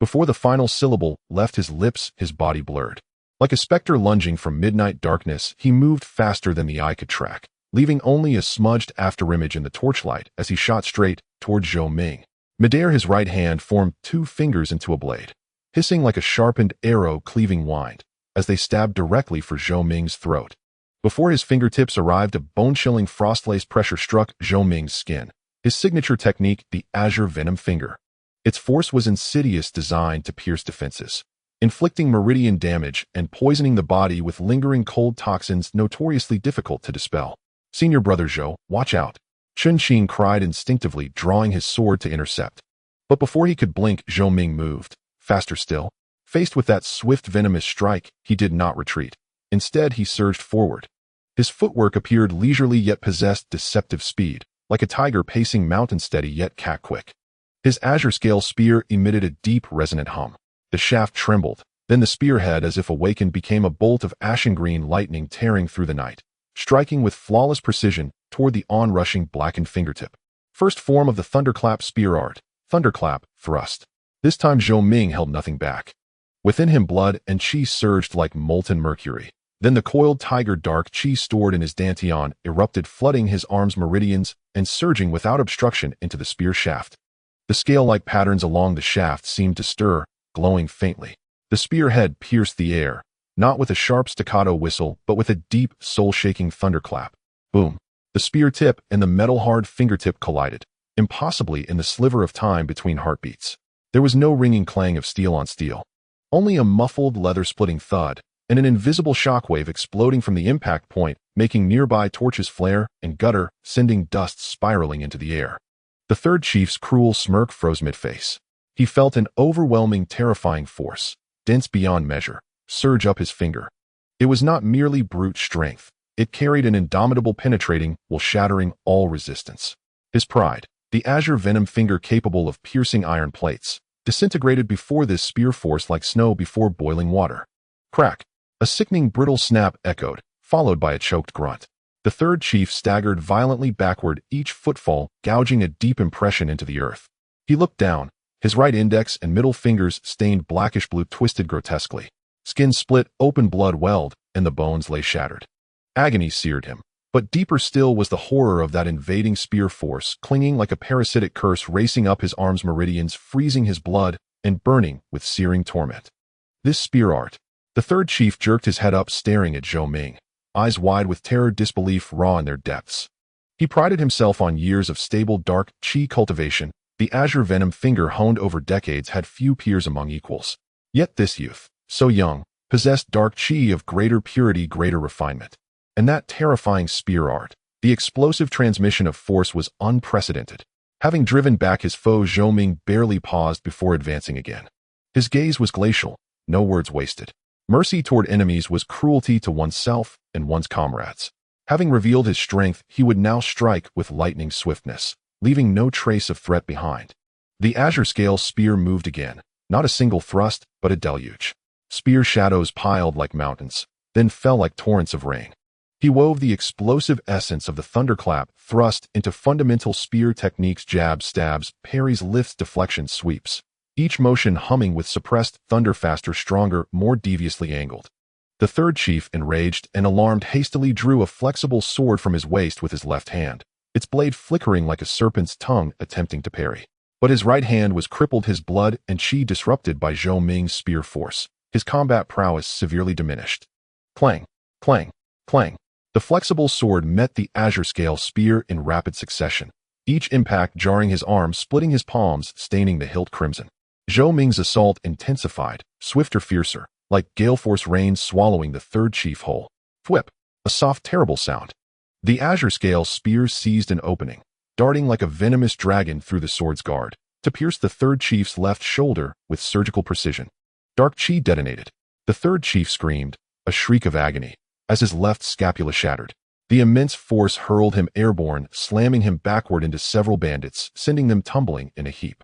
Before the final syllable left his lips, his body blurred. Like a specter lunging from midnight darkness, he moved faster than the eye could track, leaving only a smudged afterimage in the torchlight as he shot straight toward Zhou Ming. Midair, his right hand formed two fingers into a blade, hissing like a sharpened arrow cleaving wind, as they stabbed directly for Zhou Ming's throat. Before his fingertips arrived, a bone-chilling frost-laced pressure struck Zhou Ming's skin, his signature technique, the azure venom finger. Its force was insidious, designed to pierce defenses, inflicting meridian damage and poisoning the body with lingering cold toxins notoriously difficult to dispel. "Senior brother Zhou, watch out," Chun Xin cried instinctively, drawing his sword to intercept. But before he could blink, Zhou Ming moved, faster still. Faced with that swift, venomous strike, he did not retreat. Instead, he surged forward. His footwork appeared leisurely yet possessed deceptive speed, like a tiger pacing mountain steady yet cat-quick. His azure-scale spear emitted a deep, resonant hum. The shaft trembled, then the spearhead, as if awakened, became a bolt of ashen-green lightning tearing through the night, striking with flawless precision toward the onrushing blackened fingertip. First form of the thunderclap spear art, thunderclap, thrust. This time Zhou Ming held nothing back. Within him, blood and chi surged like molten mercury. Then the coiled tiger dark chi stored in his dantian erupted, flooding his arm's meridians and surging without obstruction into the spear shaft. The scale-like patterns along the shaft seemed to stir, glowing faintly. The spearhead pierced the air, not with a sharp staccato whistle, but with a deep, soul-shaking thunderclap. Boom! The spear tip and the metal-hard fingertip collided, impossibly in the sliver of time between heartbeats. There was no ringing clang of steel on steel, only a muffled, leather-splitting thud, and an invisible shockwave exploding from the impact point, making nearby torches flare and gutter, sending dust spiraling into the air. The third chief's cruel smirk froze mid-face. He felt an overwhelming, terrifying force, dense beyond measure, surge up his finger. It was not merely brute strength. It carried an indomitable, penetrating, while shattering all resistance. His pride, the azure venom finger capable of piercing iron plates, disintegrated before this spear force like snow before boiling water. Crack! A sickening, brittle snap echoed, followed by a choked grunt. The third chief staggered violently backward, each footfall gouging a deep impression into the earth. He looked down, his right index and middle fingers stained blackish-blue, twisted grotesquely. Skin split open, blood welled, and the bones lay shattered. Agony seared him, but deeper still was the horror of that invading spear force, clinging like a parasitic curse, racing up his arm's meridians, freezing his blood, and burning with searing torment. This spear art. The third chief jerked his head up, staring at Zhou Ming, eyes wide with terror, disbelief raw in their depths. He prided himself on years of stable dark chi cultivation. The azure venom finger honed over decades had few peers among equals. Yet this youth, so young, possessed dark chi of greater purity, greater refinement. And that terrifying spear art, the explosive transmission of force, was unprecedented. Having driven back his foe, Zhou Ming barely paused before advancing again. His gaze was glacial, no words wasted. Mercy toward enemies was cruelty to oneself and one's comrades. Having revealed his strength, he would now strike with lightning swiftness, leaving no trace of threat behind. The azure-scale spear moved again, not a single thrust, but a deluge. Spear shadows piled like mountains, then fell like torrents of rain. He wove the explosive essence of the thunderclap thrust into fundamental spear techniques: jabs, stabs, parries, lifts, deflections, sweeps. Each motion humming with suppressed thunder, faster, stronger, more deviously angled. The third chief, enraged and alarmed, hastily drew a flexible sword from his waist with his left hand, its blade flickering like a serpent's tongue, attempting to parry. But his right hand was crippled, his blood and chi disrupted by Zhou Ming's spear force, his combat prowess severely diminished. Clang, clang, clang. The flexible sword met the azure-scale spear in rapid succession, each impact jarring his arm, splitting his palms, staining the hilt crimson. Zhou Ming's assault intensified, swifter, fiercer, like gale-force rain swallowing the third chief whole. Thwip! A soft, terrible sound. The azure-scale spear seized an opening, darting like a venomous dragon through the sword's guard, to pierce the third chief's left shoulder with surgical precision. Dark chi detonated. The third chief screamed, a shriek of agony, as his left scapula shattered. The immense force hurled him airborne, slamming him backward into several bandits, sending them tumbling in a heap.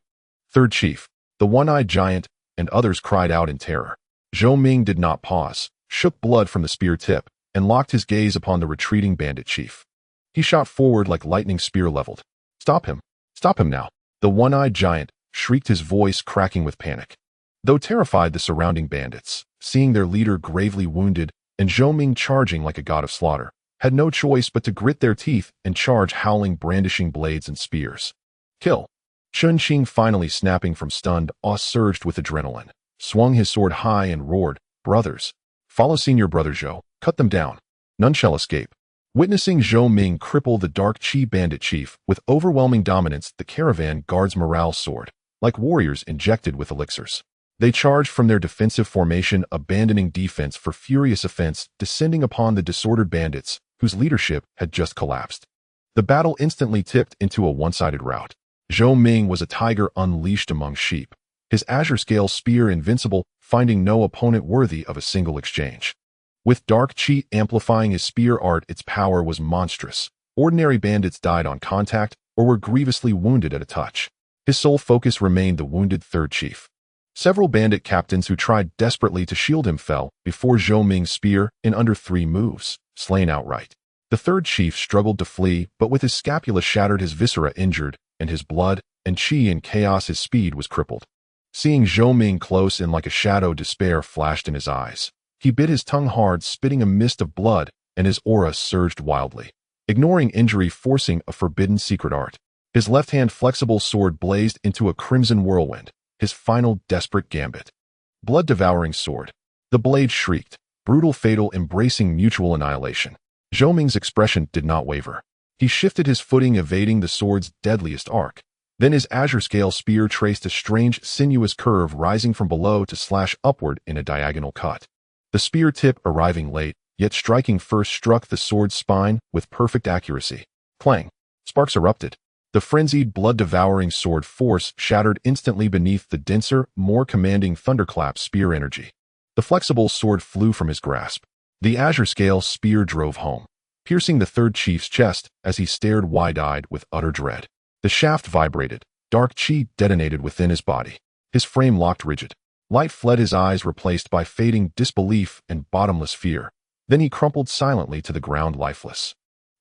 Third chief, the one-eyed giant, and others cried out in terror. Zhou Ming did not pause, shook blood from the spear tip, and locked his gaze upon the retreating bandit chief. He shot forward like lightning spear leveled. "Stop him! Stop him now!" The one-eyed giant shrieked, his voice cracking with panic. Though terrified, the surrounding bandits, seeing their leader gravely wounded and Zhou Ming charging like a god of slaughter, had no choice but to grit their teeth and charge, howling, brandishing blades and spears. "Kill!" Chun Qing, finally snapping from stunned awe, surged with adrenaline, swung his sword high and roared, "Brothers, follow senior brother Zhou, cut them down. None shall escape." Witnessing Zhou Ming cripple the dark Qi bandit chief with overwhelming dominance, the caravan guards' morale soared, like warriors injected with elixirs. They charged from their defensive formation, abandoning defense for furious offense, descending upon the disordered bandits, whose leadership had just collapsed. The battle instantly tipped into a one-sided rout. Zhou Ming was a tiger unleashed among sheep, his azure scale spear invincible, finding no opponent worthy of a single exchange. With dark Qi amplifying his spear art, its power was monstrous. Ordinary bandits died on contact or were grievously wounded at a touch. His sole focus remained the wounded third chief. Several bandit captains who tried desperately to shield him fell before Zhou Ming's spear in under 3 moves, slain outright. The third chief struggled to flee, but with his scapula shattered, his viscera injured, and his blood and Qi in chaos, his speed was crippled. Seeing Zhou Ming close in like a shadow, despair flashed in his eyes. He bit his tongue hard, spitting a mist of blood, and his aura surged wildly, ignoring injury, forcing a forbidden secret art. His left-hand flexible sword blazed into a crimson whirlwind, his final desperate gambit. Blood-devouring sword. The blade shrieked, brutal, fatal, embracing mutual annihilation. Zhou Ming's expression did not waver. He shifted his footing, evading the sword's deadliest arc. Then his azure scale spear traced a strange, sinuous curve, rising from below to slash upward in a diagonal cut. The spear tip, arriving late, yet striking first, struck the sword's spine with perfect accuracy. Clang! Sparks erupted. The frenzied, blood-devouring sword force shattered instantly beneath the denser, more commanding thunderclap spear energy. The flexible sword flew from his grasp. The azure scale spear drove home, piercing the third chief's chest as he stared wide-eyed with utter dread. The shaft vibrated. Dark Qi detonated within his body. His frame locked rigid. Light fled his eyes, replaced by fading disbelief and bottomless fear. Then he crumpled silently to the ground, lifeless.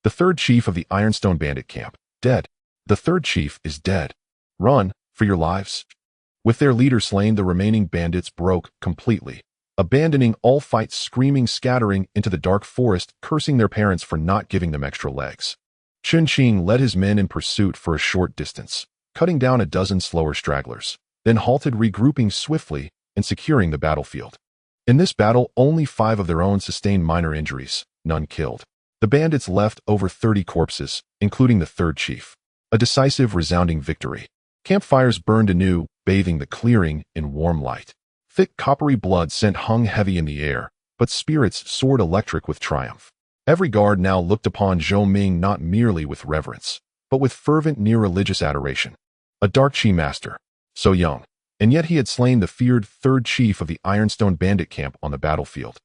The third chief of the Ironstone bandit camp, dead. The third chief is dead. Run, for your lives. With their leader slain, the remaining bandits broke completely, abandoning all fights, screaming, scattering into the dark forest, cursing their parents for not giving them extra legs. Chun Qing led his men in pursuit for a short distance, cutting down a dozen slower stragglers, then halted, regrouping swiftly and securing the battlefield. In this battle, only 5 of their own sustained minor injuries, none killed. The bandits left over 30 corpses, including the third chief. A decisive, resounding victory. Campfires burned anew, bathing the clearing in warm light. Thick, coppery blood scent hung heavy in the air, but spirits soared electric with triumph. Every guard now looked upon Zhou Ming not merely with reverence, but with fervent, near-religious adoration. A dark Qi master, so young, and yet he had slain the feared third chief of the Ironstone bandit camp on the battlefield.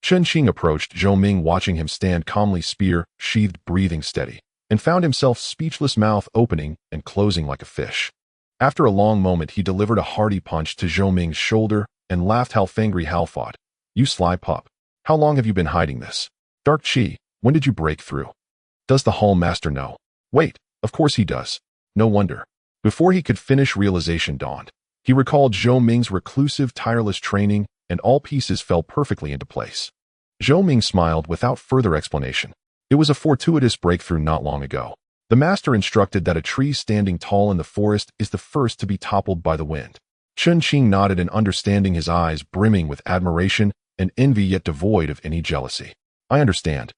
Chun Qing approached Zhou Ming, watching him stand calmly, spear sheathed, breathing steady, and found himself speechless, mouth opening and closing like a fish. After a long moment, he delivered a hearty punch to Zhou Ming's shoulder and laughed. "Halfangry, half-fought. You sly pup. How long have you been hiding this? Dark Qi, when did you break through? Does the Hall Master know?" "Wait, of course he does. No wonder." Before he could finish, realization dawned. He recalled Zhou Ming's reclusive, tireless training, and all pieces fell perfectly into place. Zhou Ming smiled without further explanation. It was a fortuitous breakthrough not long ago. The master instructed that a tree standing tall in the forest is the first to be toppled by the wind. Chun Qing nodded in understanding, his eyes brimming with admiration and envy, yet devoid of any jealousy. "I understand.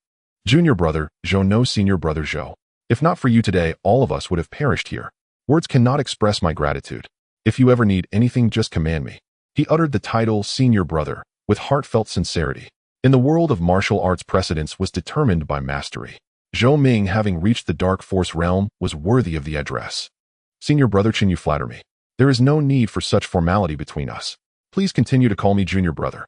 Junior brother Zhou, no senior brother Zhou. If not for you today, all of us would have perished here. Words cannot express my gratitude. If you ever need anything, just command me." He uttered the title senior brother with heartfelt sincerity. In the world of martial arts, precedence was determined by mastery. Zhou Ming, having reached the dark force realm, was worthy of the address. "Senior brother Qin, you flatter me. There is no need for such formality between us. Please continue to call me junior brother."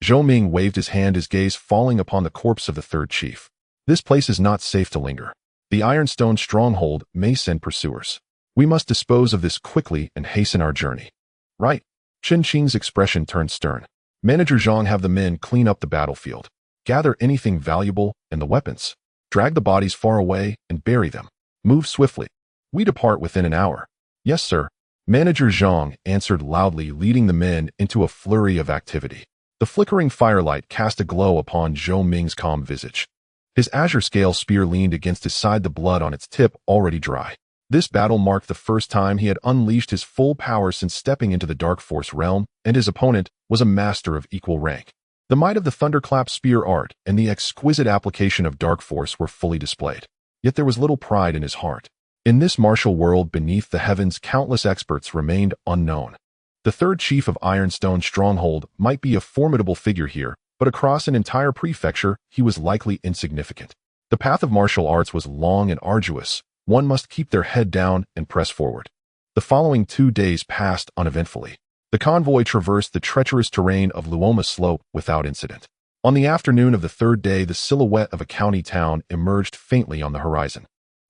Zhou Ming waved his hand, his gaze falling upon the corpse of the third chief. "This place is not safe to linger. The Ironstone stronghold may send pursuers. We must dispose of this quickly and hasten our journey." "Right." Chen Qing's expression turned stern. Manager Zhang, have the men clean up the battlefield. Gather anything valuable and the weapons. Drag the bodies far away and bury them. Move swiftly. We depart within an hour. Yes, sir. Manager Zhang answered loudly, leading the men into a flurry of activity. The flickering firelight cast a glow upon Zhou Ming's calm visage. His azure scale spear leaned against his side, the blood on its tip already dry. This battle marked the first time he had unleashed his full power since stepping into the Dark Force realm, and his opponent was a master of equal rank. The might of the thunderclap spear art and the exquisite application of Dark Force were fully displayed. Yet there was little pride in his heart. In this martial world beneath the heavens, countless experts remained unknown. The third chief of Ironstone Stronghold might be a formidable figure here, but across an entire prefecture, he was likely insignificant. The path of martial arts was long and arduous. One must keep their head down and press forward. The following 2 days passed uneventfully. The convoy traversed the treacherous terrain of Luoma Slope without incident. On the afternoon of the third day, the silhouette of a county town emerged faintly on the horizon.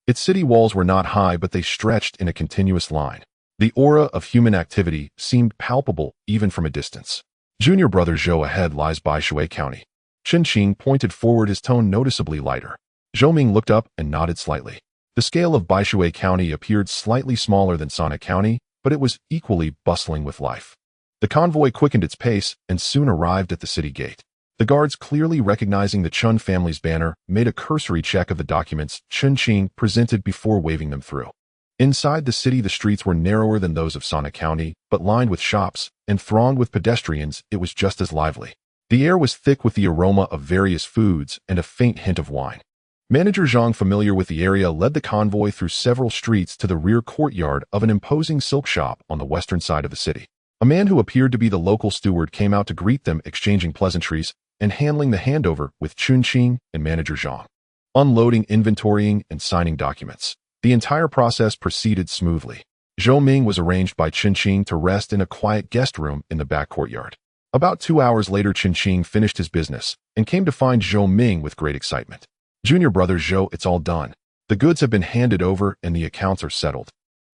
Its city walls were not high, but they stretched in a continuous line. The aura of human activity seemed palpable even from a distance. Junior brother Zhou, ahead lies Baishui County. Chen Qing pointed forward, his tone noticeably lighter. Zhou Ming looked up and nodded slightly. The scale of Baishui County appeared slightly smaller than Sana County, but it was equally bustling with life. The convoy quickened its pace and soon arrived at the city gate. The guards, clearly recognizing the Chun family's banner, made a cursory check of the documents Chen Qing presented before waving them through. Inside the city, the streets were narrower than those of Sana County, but lined with shops and thronged with pedestrians. It was just as lively. The air was thick with the aroma of various foods and a faint hint of wine. Manager Zhang, familiar with the area, led the convoy through several streets to the rear courtyard of an imposing silk shop on the western side of the city. A man who appeared to be the local steward came out to greet them, exchanging pleasantries and handling the handover with Chen Qing and Manager Zhang. Unloading, inventorying, and signing documents. The entire process proceeded smoothly. Zhou Ming was arranged by Chen Qing to rest in a quiet guest room in the back courtyard. About 2 hours later, Chen Qing finished his business and came to find Zhou Ming with great excitement. Junior brother Zhou, it's all done. The goods have been handed over and the accounts are settled.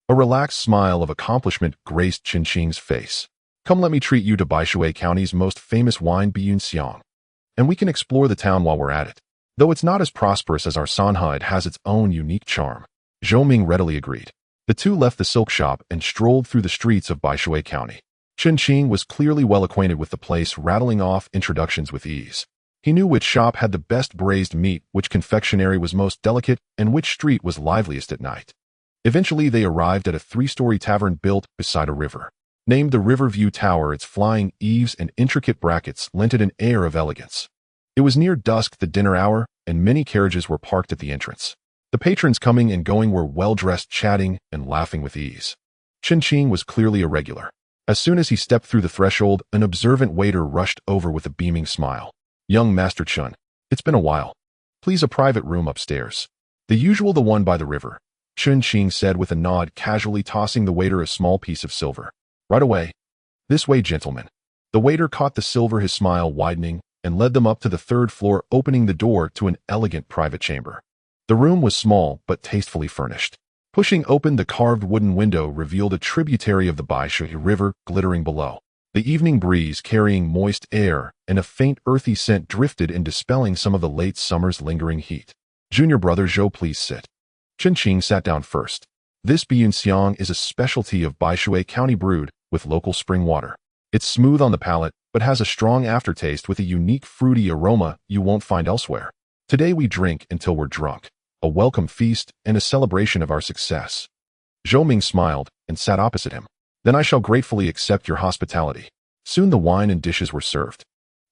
A relaxed smile of accomplishment graced Chen Qing's face. Come, let me treat you to Baishui County's most famous wine, Biyunxiang. And we can explore the town while we're at it. Though it's not as prosperous as our Sanha, it has its own unique charm. Zhou Ming readily agreed. The two left the silk shop and strolled through the streets of Baishui County. Chen Qing was clearly well acquainted with the place, rattling off introductions with ease. He knew which shop had the best braised meat, which confectionery was most delicate, and which street was liveliest at night. Eventually, they arrived at a 3-story tavern built beside a river. Named the Riverview Tower, its flying eaves and intricate brackets lent it an air of elegance. It was near dusk, the dinner hour, and many carriages were parked at the entrance. The patrons coming and going were well-dressed, chatting and laughing with ease. Chen Qing was clearly a regular. As soon as he stepped through the threshold, an observant waiter rushed over with a beaming smile. Young Master Chun, it's been a while. Please, a private room upstairs. The usual, the one by the river, Chen Qing said with a nod, casually tossing the waiter a small piece of silver. Right away. This way, gentlemen. The waiter caught the silver, his smile widening, and led them up to the 3rd floor, opening the door to an elegant private chamber. The room was small but tastefully furnished. Pushing open the carved wooden window revealed a tributary of the Baishui River glittering below. The evening breeze, carrying moist air and a faint earthy scent, drifted in, dispelling some of the late summer's lingering heat. Junior brother Zhou, please sit. Chen Qing sat down first. This Biyunxiang is a specialty of Baishui County, brewed with local spring water. It's smooth on the palate, but has a strong aftertaste with a unique fruity aroma you won't find elsewhere. Today we drink until we're drunk. A welcome feast and a celebration of our success. Zhou Ming smiled and sat opposite him. Then I shall gratefully accept your hospitality. Soon the wine and dishes were served.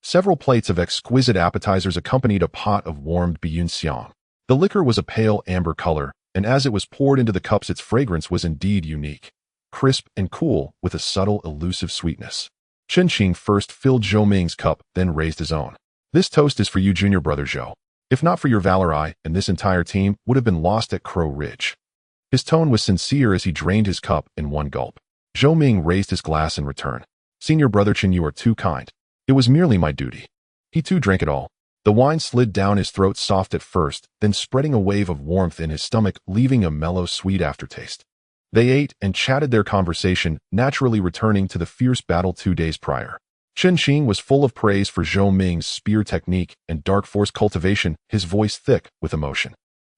Several plates of exquisite appetizers accompanied a pot of warmed Biyunxiang. The liquor was a pale amber color, and as it was poured into the cups, its fragrance was indeed unique. Crisp and cool, with a subtle, elusive sweetness. Chen Qing first filled Zhou Ming's cup, then raised his own. This toast is for you, junior brother Zhou. If not for your valor, I and this entire team would have been lost at Crow Ridge. His tone was sincere as he drained his cup in one gulp. Zhou Ming raised his glass in return. Senior brother Chen, you are too kind. It was merely my duty. He too drank it all. The wine slid down his throat, soft at first, then spreading a wave of warmth in his stomach, leaving a mellow, sweet aftertaste. They ate and chatted, their conversation naturally returning to the fierce battle 2 days prior. Chen Qing was full of praise for Zhou Ming's spear technique and dark force cultivation, his voice thick with emotion.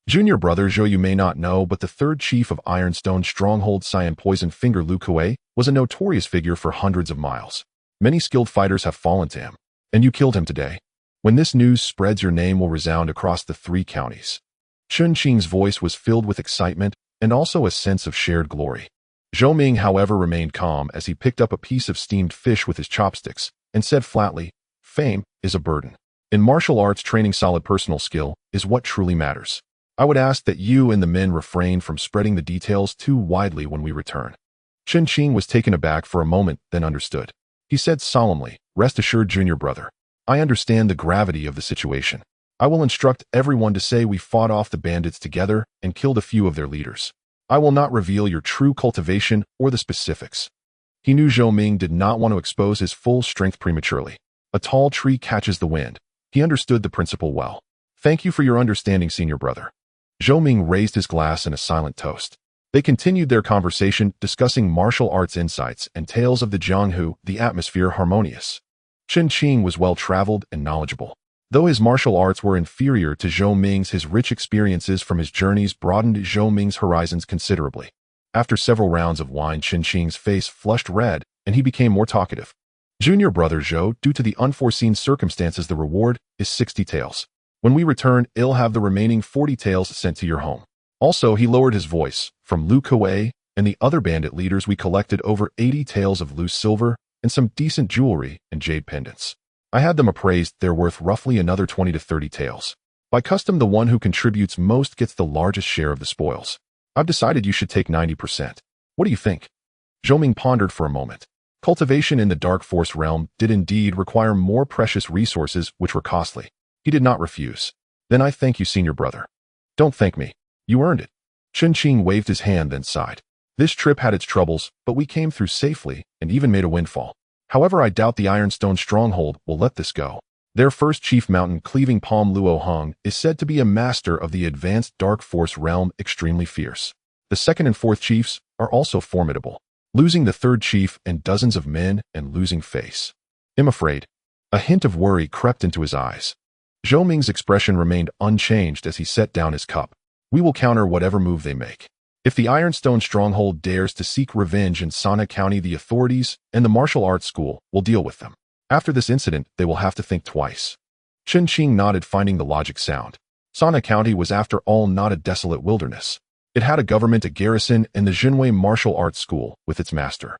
Junior brother Zhou, you may not know, but the third chief of Ironstone Stronghold, Cyan Poison Finger Lu Kuei, was a notorious figure for hundreds of miles. Many skilled fighters have fallen to him, and you killed him today. When this news spreads, your name will resound across the 3 counties. Chen Qing's voice was filled with excitement and also a sense of shared glory. Zhou Ming, however, remained calm as he picked up a piece of steamed fish with his chopsticks and said flatly, "Fame is a burden. In martial arts training, solid personal skill is what truly matters. I would ask that you and the men refrain from spreading the details too widely when we return." Chen Qing was taken aback for a moment, then understood. He said solemnly, "Rest assured, junior brother. I understand the gravity of the situation. I will instruct everyone to say we fought off the bandits together and killed a few of their leaders. I will not reveal your true cultivation or the specifics." He knew Zhou Ming did not want to expose his full strength prematurely. A tall tree catches the wind. He understood the principle well. "Thank you for your understanding, senior brother." Zhou Ming raised his glass in a silent toast. They continued their conversation, discussing martial arts insights and tales of the Jianghu, the atmosphere harmonious. Chen Qing was well-traveled and knowledgeable. Though his martial arts were inferior to Zhou Ming's, his rich experiences from his journeys broadened Zhou Ming's horizons considerably. After several rounds of wine, Chen Qing's face flushed red, and he became more talkative. "Junior brother Zhou, due to the unforeseen circumstances, the reward is 60 taels. When we return, I'll have the remaining 40 taels sent to your home." Also, he lowered his voice. "From Lu Kuei and the other bandit leaders, we collected over 80 taels of loose silver and some decent jewelry and jade pendants. I had them appraised. They're worth roughly another 20 to 30 taels. By custom, the one who contributes most gets the largest share of the spoils. I've decided you should take 90%. What do you think?" Zhou Ming pondered for a moment. Cultivation in the dark force realm did indeed require more precious resources, which were costly. He did not refuse. "Then I thank you, senior brother." "Don't thank me. You earned it." Chen Qing waved his hand, then sighed. "This trip had its troubles, but we came through safely and even made a windfall. However, I doubt the Ironstone Stronghold will let this go. Their first chief, Mountain Cleaving Palm Luo Hong, is said to be a master of the advanced dark force realm, extremely fierce. The second and fourth chiefs are also formidable. Losing the third chief and dozens of men and losing face. I'm afraid." A hint of worry crept into his eyes. Zhou Ming's expression remained unchanged as he set down his cup. "We will counter whatever move they make. If the Ironstone Stronghold dares to seek revenge in Sana County, the authorities and the martial arts school will deal with them. After this incident, they will have to think twice." Chen Qing nodded, finding the logic sound. Sana County was after all not a desolate wilderness. It had a government, a garrison, and the Jinwei Martial Arts School with its master.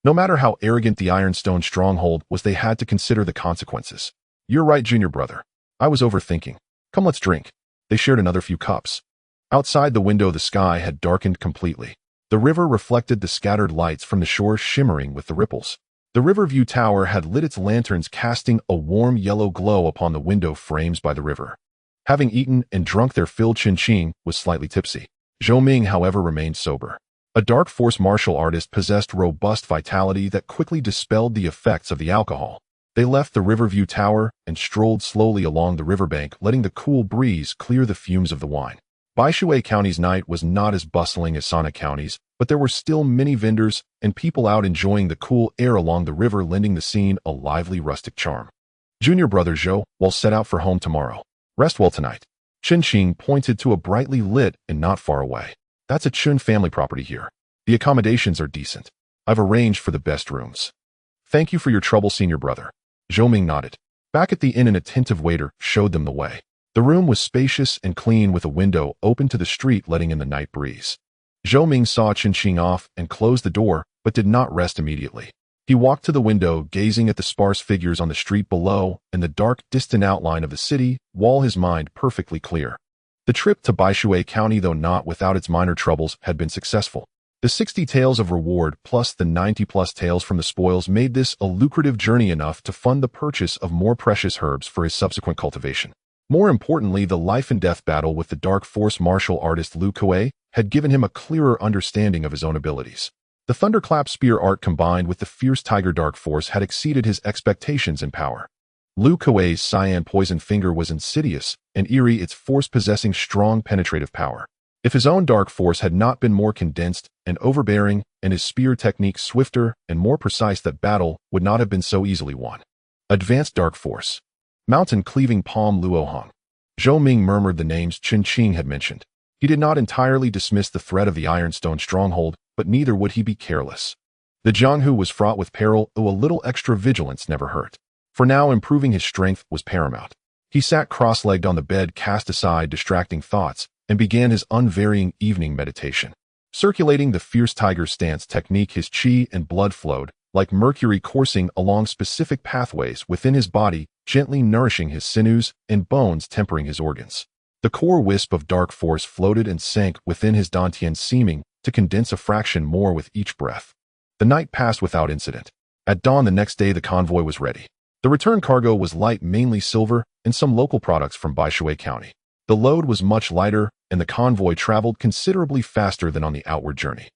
No matter how arrogant the Ironstone Stronghold was, they had to consider the consequences. "You're right, junior brother. I was overthinking. Come, let's drink." They shared another few cups. Outside the window, the sky had darkened completely. The river reflected the scattered lights from the shore, shimmering with the ripples. The Riverview Tower had lit its lanterns, casting a warm yellow glow upon the window frames by the river. Having eaten and drunk their fill, Chen Qing was slightly tipsy. Zhou Ming, however, remained sober. A dark force martial artist possessed robust vitality that quickly dispelled the effects of the alcohol. They left the Riverview Tower and strolled slowly along the riverbank, letting the cool breeze clear the fumes of the wine. Baishui County's night was not as bustling as Sana County's, but there were still many vendors and people out enjoying the cool air along the river, lending the scene a lively rustic charm. "Junior brother Zhou will set out for home tomorrow. Rest well tonight." Chen Qing pointed to a brightly lit and not far away. "That's a Chun family property here. The accommodations are decent. I've arranged for the best rooms." "Thank you for your trouble, senior brother." Zhou Ming nodded. Back at the inn, an attentive waiter showed them the way. The room was spacious and clean, with a window open to the street letting in the night breeze. Zhou Ming saw Chen Qing off and closed the door, but did not rest immediately. He walked to the window, gazing at the sparse figures on the street below and the dark, distant outline of the city, while his mind perfectly clear. The trip to Baishui County, though not without its minor troubles, had been successful. The 60 taels of reward plus the 90+ taels from the spoils made this a lucrative journey, enough to fund the purchase of more precious herbs for his subsequent cultivation. More importantly, the life and death battle with the dark force martial artist Lu Kuei had given him a clearer understanding of his own abilities. The thunderclap spear art combined with the fierce tiger dark force had exceeded his expectations in power. Lu Kuei's cyan poison finger was insidious and eerie, its force possessing strong penetrative power. If his own dark force had not been more condensed and overbearing, and his spear technique swifter and more precise, that battle would not have been so easily won. Advanced dark force. Mountain-cleaving palm Luohong. Zhou Ming murmured the names Chen Qing had mentioned. He did not entirely dismiss the threat of the Ironstone stronghold, but neither would he be careless. The Jianghu was fraught with peril, though a little extra vigilance never hurt. For now, improving his strength was paramount. He sat cross-legged on the bed, cast aside distracting thoughts, and began his unvarying evening meditation. Circulating the fierce tiger stance technique, his qi and blood flowed, like mercury coursing along specific pathways within his body, gently nourishing his sinews and bones, tempering his organs. The core wisp of dark force floated and sank within his dantian, seeming to condense a fraction more with each breath. The night passed without incident. At dawn the next day, the convoy was ready. The return cargo was light, mainly silver and some local products from Baishui County. The load was much lighter, and the convoy traveled considerably faster than on the outward journey.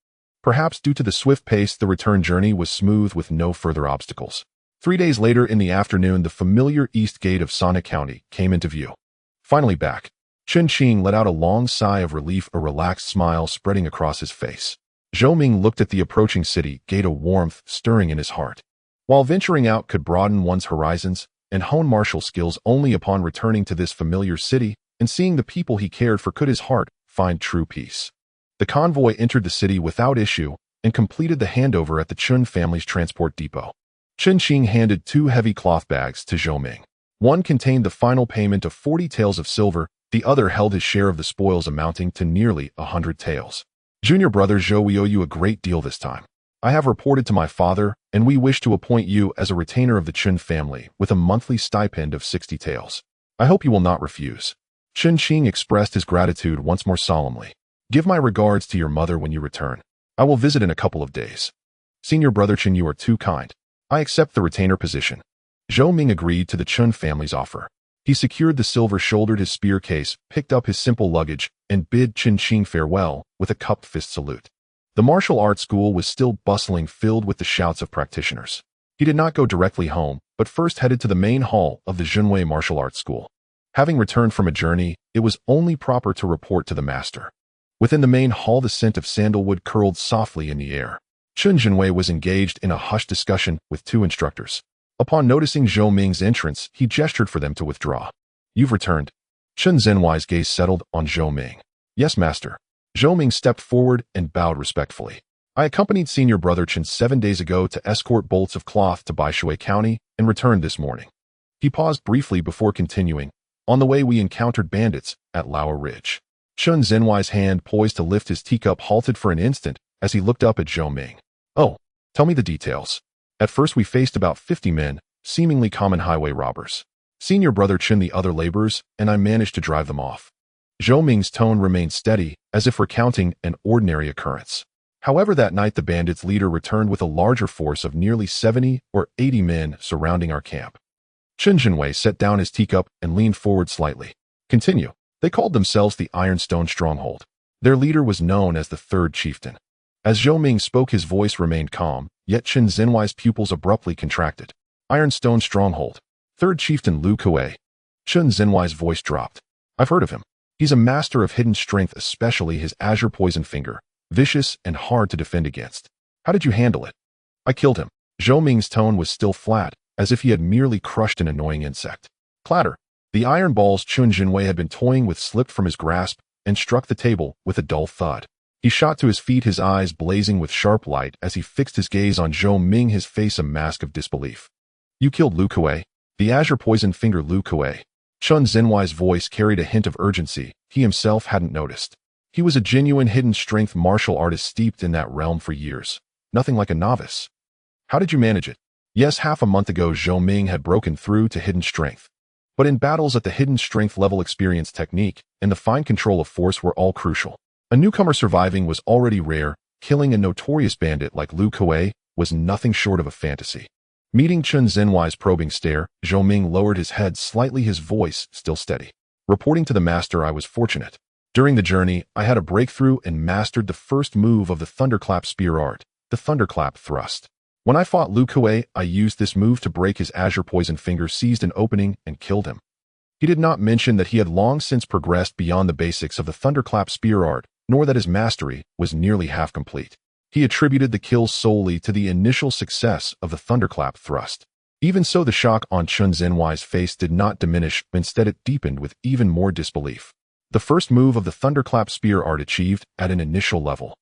Perhaps due to the swift pace, the return journey was smooth with no further obstacles. 3 days later in the afternoon, the familiar east gate of Sana County came into view. Finally back. Chen Qing let out a long sigh of relief, a relaxed smile spreading across his face. Zhou Ming looked at the approaching city gate, a warmth stirring in his heart. While venturing out could broaden one's horizons and hone martial skills, only upon returning to this familiar city and seeing the people he cared for could his heart find true peace. The convoy entered the city without issue and completed the handover at the Chun family's transport depot. Chen Qing handed 2 heavy cloth bags to Zhou Ming. One contained the final payment of 40 taels of silver, the other held his share of the spoils, amounting to nearly 100 taels. Junior brother Zhou, we owe you a great deal this time. I have reported to my father, and we wish to appoint you as a retainer of the Chun family with a monthly stipend of 60 taels. I hope you will not refuse. Chen Qing expressed his gratitude once more solemnly. Give my regards to your mother when you return. I will visit in a couple of days. Senior brother Chen, you are too kind. I accept the retainer position. Zhou Ming agreed to the Chun family's offer. He secured the silver-shouldered his spear case, picked up his simple luggage, and bid Chen Qing farewell with a cupped fist salute. The martial arts school was still bustling, filled with the shouts of practitioners. He did not go directly home, but first headed to the main hall of the Zhenwei Martial Arts School. Having returned from a journey, it was only proper to report to the master. Within the main hall, the scent of sandalwood curled softly in the air. Chun Zhenwei was engaged in a hushed discussion with 2 instructors. Upon noticing Zhou Ming's entrance, he gestured for them to withdraw. You've returned. Chun Zhenwei's gaze settled on Zhou Ming. Yes, master. Zhou Ming stepped forward and bowed respectfully. I accompanied senior brother Chen 7 days ago to escort bolts of cloth to Baishui County and returned this morning. He paused briefly before continuing. On the way we encountered bandits at Laowa Ridge. Chun Zhenwei's hand poised to lift his teacup halted for an instant as he looked up at Zhou Ming. Oh, tell me the details. At first we faced about 50 men, seemingly common highway robbers. Senior brother Chen the other laborers, and I managed to drive them off. Zhou Ming's tone remained steady, as if recounting an ordinary occurrence. However, that night the bandits' leader returned with a larger force of nearly 70 or 80 men surrounding our camp. Chen Zhenwei set down his teacup and leaned forward slightly. Continue. They called themselves the Ironstone Stronghold. Their leader was known as the Third Chieftain. As Zhou Ming spoke, his voice remained calm, yet Chen Zhenwei's pupils abruptly contracted. Ironstone Stronghold. Third Chieftain Lu Kuei. Chen Zhenwei's voice dropped. I've heard of him. He's a master of hidden strength, especially his azure poison finger. Vicious and hard to defend against. How did you handle it? I killed him. Zhou Ming's tone was still flat, as if he had merely crushed an annoying insect. Clatter. The iron balls Chun Zhenwei had been toying with slipped from his grasp and struck the table with a dull thud. He shot to his feet, his eyes blazing with sharp light as he fixed his gaze on Zhou Ming, his face a mask of disbelief. You killed Lu Kuei? The azure poison finger Lu Kuei. Chun Zhenwei's voice carried a hint of urgency he himself hadn't noticed. He was a genuine hidden strength martial artist steeped in that realm for years. Nothing like a novice. How did you manage it? Yes, half a month ago Zhou Ming had broken through to hidden strength. But in battles at the hidden strength level, experience, technique, and the fine control of force were all crucial. A newcomer surviving was already rare. Killing a notorious bandit like Lu Kuei was nothing short of a fantasy. Meeting Chun Zhenwei's probing stare, Zhou Ming lowered his head slightly, his voice still steady. Reporting to the master, I was fortunate. During the journey, I had a breakthrough and mastered the first move of the thunderclap spear art, the thunderclap thrust. When I fought Lu Kuei, I used this move to break his azure poison finger, seized an opening, and killed him. He did not mention that he had long since progressed beyond the basics of the thunderclap spear art, nor that his mastery was nearly half complete. He attributed the kill solely to the initial success of the thunderclap thrust. Even so, the shock on Chen Zhenhuai's face did not diminish, instead it deepened with even more disbelief. The first move of the thunderclap spear art achieved at an initial level.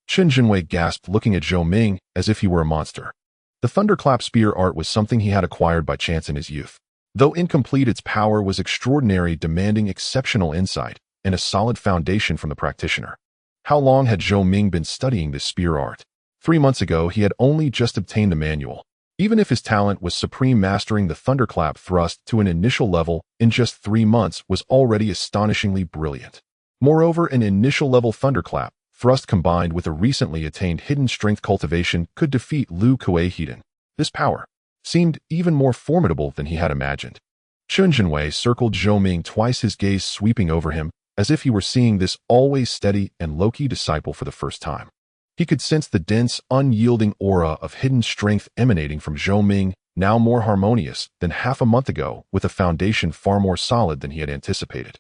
Chen Zhenhui gasped, looking at Zhou Ming as if he were a monster. The thunderclap spear art was something he had acquired by chance in his youth. Though incomplete, its power was extraordinary, demanding exceptional insight and a solid foundation from the practitioner. How long had Zhou Ming been studying this spear art? 3 months ago, he had only just obtained the manual. Even if his talent was supreme, mastering the thunderclap thrust to an initial level in just 3 months was already astonishingly brilliant. Moreover, an initial level thunderclap thrust combined with a recently attained hidden strength cultivation could defeat Lu Kuei Hiden. This power seemed even more formidable than he had imagined. Chen Zhenhui circled Zhou Ming twice, his gaze sweeping over him, as if he were seeing this always steady and low-key disciple for the first time. He could sense the dense, unyielding aura of hidden strength emanating from Zhou Ming, now more harmonious than half a month ago, with a foundation far more solid than he had anticipated.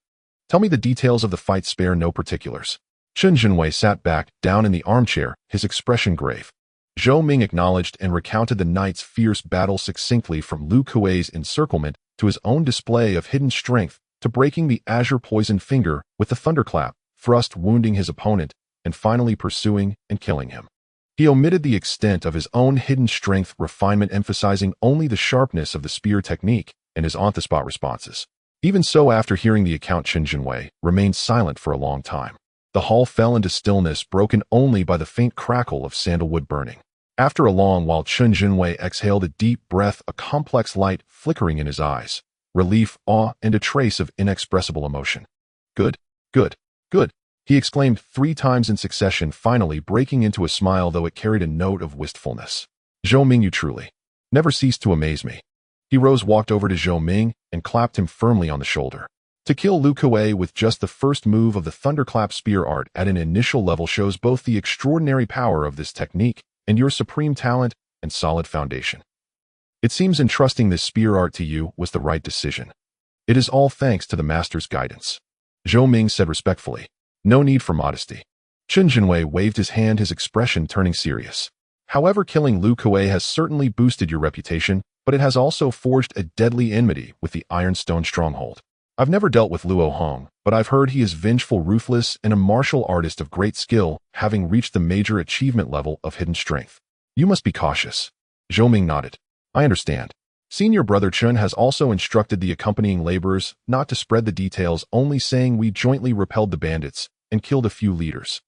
Tell me the details of the fight, spare no particulars. Chen Zhenhui sat back down in the armchair, his expression grave. Zhou Ming acknowledged and recounted the night's fierce battle succinctly, from Lu Kuei's encirclement to his own display of hidden strength to breaking the azure poisoned finger with the thunderclap thrust, wounding his opponent, and finally pursuing and killing him. He omitted the extent of his own hidden strength refinement, emphasizing only the sharpness of the spear technique and his on-the-spot responses. Even so, after hearing the account, Chen Zhenhui remained silent for a long time. The hall fell into stillness, broken only by the faint crackle of sandalwood burning. After a long while, Chen Zhenhui exhaled a deep breath, a complex light flickering in his eyes, relief, awe, and a trace of inexpressible emotion. Good, good, good, he exclaimed 3 times in succession, finally breaking into a smile, though it carried a note of wistfulness. Zhou Ming, you truly never ceased to amaze me. He rose, walked over to Zhou Ming, and clapped him firmly on the shoulder. To kill Lu Kuei with just the first move of the thunderclap spear art at an initial level shows both the extraordinary power of this technique and your supreme talent and solid foundation. It seems entrusting this spear art to you was the right decision. It is all thanks to the master's guidance. Zhou Ming said respectfully. No need for modesty. Chen Zhenhui waved his hand, his expression turning serious. However, killing Lu Kuei has certainly boosted your reputation, but it has also forged a deadly enmity with the Ironstone Stronghold. I've never dealt with Luo Hong, but I've heard he is vengeful, ruthless, and a martial artist of great skill, having reached the major achievement level of hidden strength. You must be cautious. Zhou Ming nodded. I understand. Senior brother Chen has also instructed the accompanying laborers not to spread the details, only saying we jointly repelled the bandits and killed a few leaders.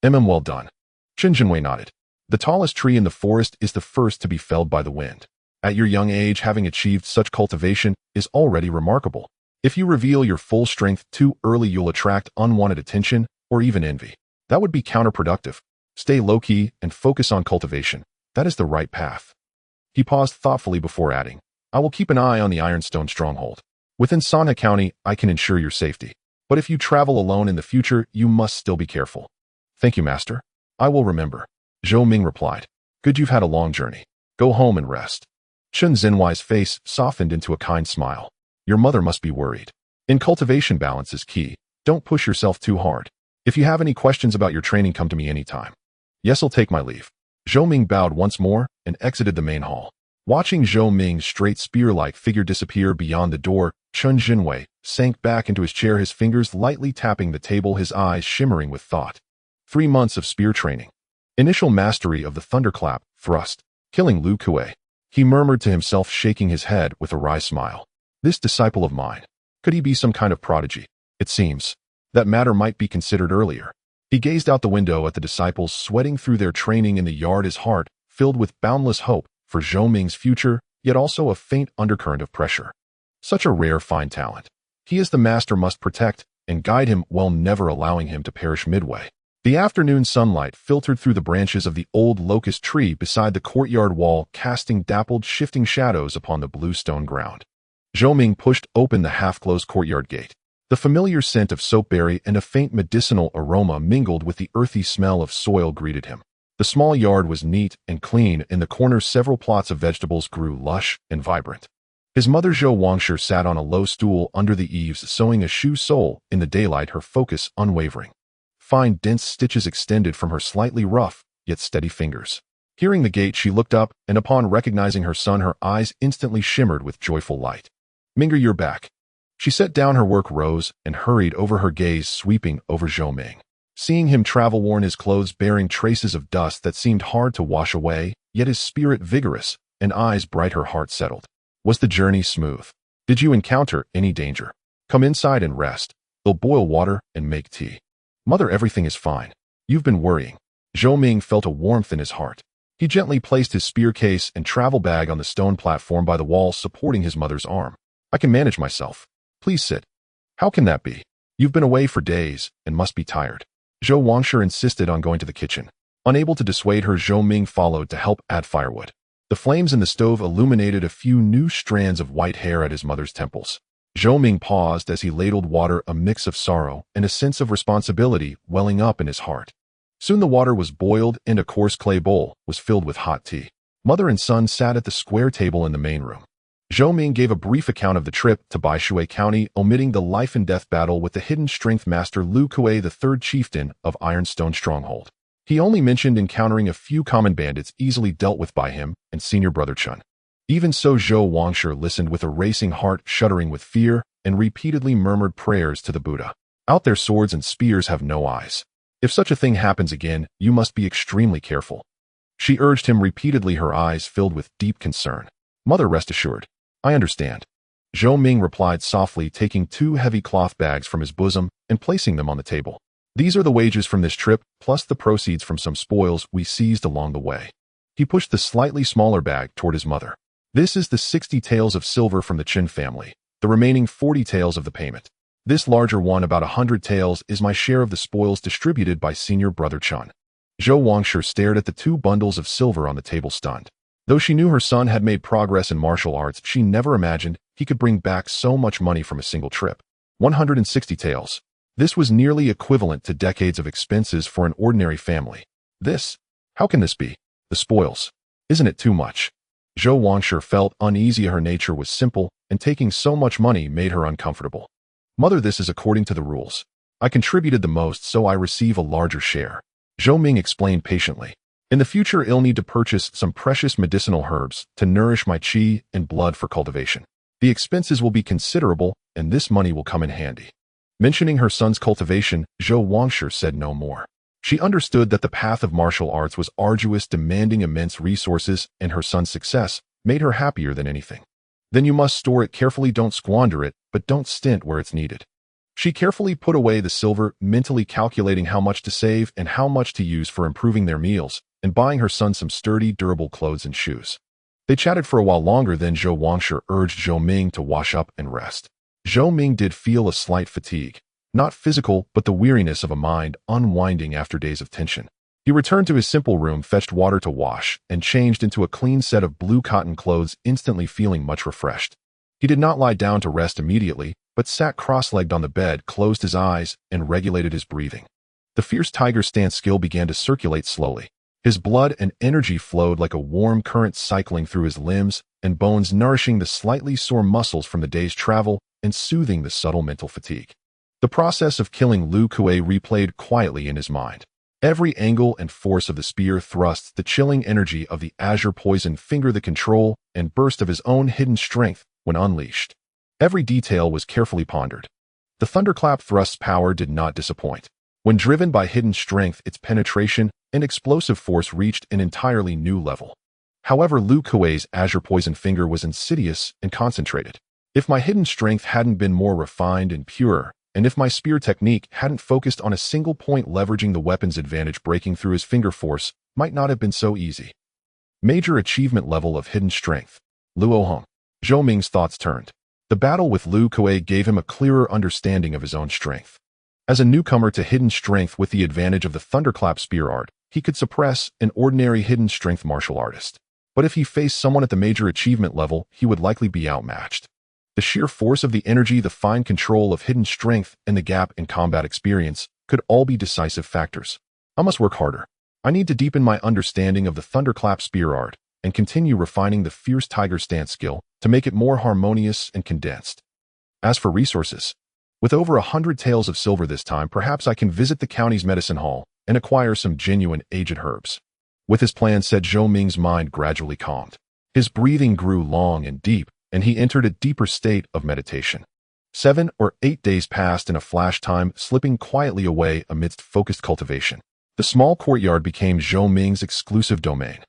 Well done. Chen Zhenhui nodded. The tallest tree in the forest is the first to be felled by the wind. At your young age, having achieved such cultivation is already remarkable. If you reveal your full strength too early, you'll attract unwanted attention or even envy. That would be counterproductive. Stay low-key and focus on cultivation. That is the right path. He paused thoughtfully before adding, I will keep an eye on the Ironstone Stronghold. Within Sanhe County, I can ensure your safety. But if you travel alone in the future, you must still be careful. Thank you, Master. I will remember. Zhou Ming replied. Good, you've had a long journey. Go home and rest. Chen Zhenhuai's face softened into a kind smile. Your mother must be worried. In cultivation, balance is key. Don't push yourself too hard. If you have any questions about your training, come to me anytime. Yes, I'll take my leave. Zhou Ming bowed once more and exited the main hall. Watching Zhou Ming's straight spear-like figure disappear beyond the door, Chen Zhenhui sank back into his chair, his fingers lightly tapping the table, his eyes shimmering with thought. 3 months of spear training. Initial mastery of the thunderclap thrust. Killing Lu Kuei. He murmured to himself, shaking his head with a wry smile. This disciple of mine. Could he be some kind of prodigy? It seems that matter might be considered earlier. He gazed out the window at the disciples sweating through their training in the yard, his heart filled with boundless hope for Zhou Ming's future, yet also a faint undercurrent of pressure. Such a rare, fine talent. He as the master must protect and guide him while never allowing him to perish midway. The afternoon sunlight filtered through the branches of the old locust tree beside the courtyard wall, casting dappled, shifting shadows upon the blue stone ground. Zhou Ming pushed open the half-closed courtyard gate. The familiar scent of soapberry and a faint medicinal aroma mingled with the earthy smell of soil greeted him. The small yard was neat and clean. In the corners, several plots of vegetables grew lush and vibrant. His mother Zhou Wangshi sat on a low stool under the eaves, sewing a shoe sole in the daylight, her focus unwavering. fine dense stitches extended from her slightly rough, yet steady fingers. Hearing the gate, she looked up, and upon recognizing her son, her eyes instantly shimmered with joyful light. "Minger, you're back." She set down her work, rose, and hurried over, her gaze sweeping over Zhou Ming. Seeing him travel-worn, his clothes bearing traces of dust that seemed hard to wash away, yet his spirit vigorous, and eyes bright, her heart settled. "Was the journey smooth? Did you encounter any danger? Come inside and rest. They'll boil water and make tea." "Mother, everything is fine. You've been worrying." Zhou Ming felt a warmth in his heart. He gently placed his spear case and travel bag on the stone platform by the wall, supporting his mother's arm. "I can manage myself. Please sit." "How can that be? You've been away for days and must be tired." Zhou Wangshe insisted on going to the kitchen. Unable to dissuade her, Zhou Ming followed to help add firewood. The flames in the stove illuminated a few new strands of white hair at his mother's temples. Zhou Ming paused as he ladled water, a mix of sorrow and a sense of responsibility welling up in his heart. Soon the water was boiled, and a coarse clay bowl was filled with hot tea. Mother and son sat at the square table in the main room. Zhou Ming gave a brief account of the trip to Baishui County, omitting the life-and-death battle with the hidden strength master Lu Kuei, the third chieftain of Ironstone Stronghold. He only mentioned encountering a few common bandits easily dealt with by him and senior brother Chun. Even so, Zhou Wangshe listened with a racing heart, shuddering with fear, and repeatedly murmured prayers to the Buddha. "Out there, swords and spears have no eyes. If such a thing happens again, you must be extremely careful." She urged him repeatedly, her eyes filled with deep concern. "Mother, rest assured. I understand." Zhou Ming replied softly, taking 2 heavy cloth bags from his bosom and placing them on the table. "These are the wages from this trip, plus the proceeds from some spoils we seized along the way." He pushed the slightly smaller bag toward his mother. "This is the 60 taels of silver from the Chin family, the remaining 40 taels of the payment. This larger one, about 100 taels, is my share of the spoils distributed by senior brother Chun." Zhou Wangshe stared at the 2 bundles of silver on the table, stunned. Though she knew her son had made progress in martial arts, she never imagined he could bring back so much money from a single trip. 160 taels. This was nearly equivalent to decades of expenses for an ordinary family. How can this be? The spoils. Isn't it too much? Zhou Wangshe felt uneasy. Her nature was simple, and taking so much money made her uncomfortable. "Mother, this is according to the rules. I contributed the most, so I receive a larger share." Zhou Ming explained patiently. "In the future, I'll need to purchase some precious medicinal herbs to nourish my qi and blood for cultivation. The expenses will be considerable, and this money will come in handy." Mentioning her son's cultivation, Zhou Wangshe said no more. She understood that the path of martial arts was arduous, demanding immense resources, and her son's success made her happier than anything. "Then you must store it carefully. Don't squander it, but don't stint where it's needed." She carefully put away the silver, mentally calculating how much to save and how much to use for improving their meals and buying her son some sturdy, durable clothes and shoes. They chatted for a while longer, then Zhou Wangshe urged Zhou Ming to wash up and rest. Zhou Ming did feel a slight fatigue, not physical, but the weariness of a mind unwinding after days of tension. He returned to his simple room, fetched water to wash, and changed into a clean set of blue cotton clothes, instantly feeling much refreshed. He did not lie down to rest immediately, but sat cross-legged on the bed, closed his eyes, and regulated his breathing. The fierce tiger stance skill began to circulate slowly. His blood and energy flowed like a warm current, cycling through his limbs and bones, nourishing the slightly sore muscles from the day's travel and soothing the subtle mental fatigue. The process of killing Lu Kuei replayed quietly in his mind. Every angle and force of the spear thrusts, the chilling energy of the azure poison finger, the control and burst of his own hidden strength when unleashed. Every detail was carefully pondered. The thunderclap thrust's power did not disappoint. When driven by hidden strength, its penetration and explosive force reached an entirely new level. However, Lu Kuei's azure poison finger was insidious and concentrated. If my hidden strength hadn't been more refined and pure, and if my spear technique hadn't focused on a single point, leveraging the weapon's advantage, breaking through his finger force might not have been so easy. Major achievement level of hidden strength. Luo Hong. Zhou Ming's thoughts turned. The battle with Lu Kuei gave him a clearer understanding of his own strength. As a newcomer to hidden strength with the advantage of the thunderclap spear art, he could suppress an ordinary hidden strength martial artist. But if he faced someone at the major achievement level, he would likely be outmatched. The sheer force of the energy, the fine control of hidden strength, and the gap in combat experience could all be decisive factors. I must work harder. I need to deepen my understanding of the thunderclap spear art and continue refining the fierce tiger stance skill to make it more harmonious and condensed. As for resources, With over 100 taels of silver this time, perhaps I can visit the county's medicine hall and acquire some genuine aged herbs. With his plan set, Zhou Ming's mind gradually calmed. His breathing grew long and deep, and he entered a deeper state of meditation. 7 or 8 days passed in a flash time, slipping quietly away amidst focused cultivation. The small courtyard became Zhou Ming's exclusive domain.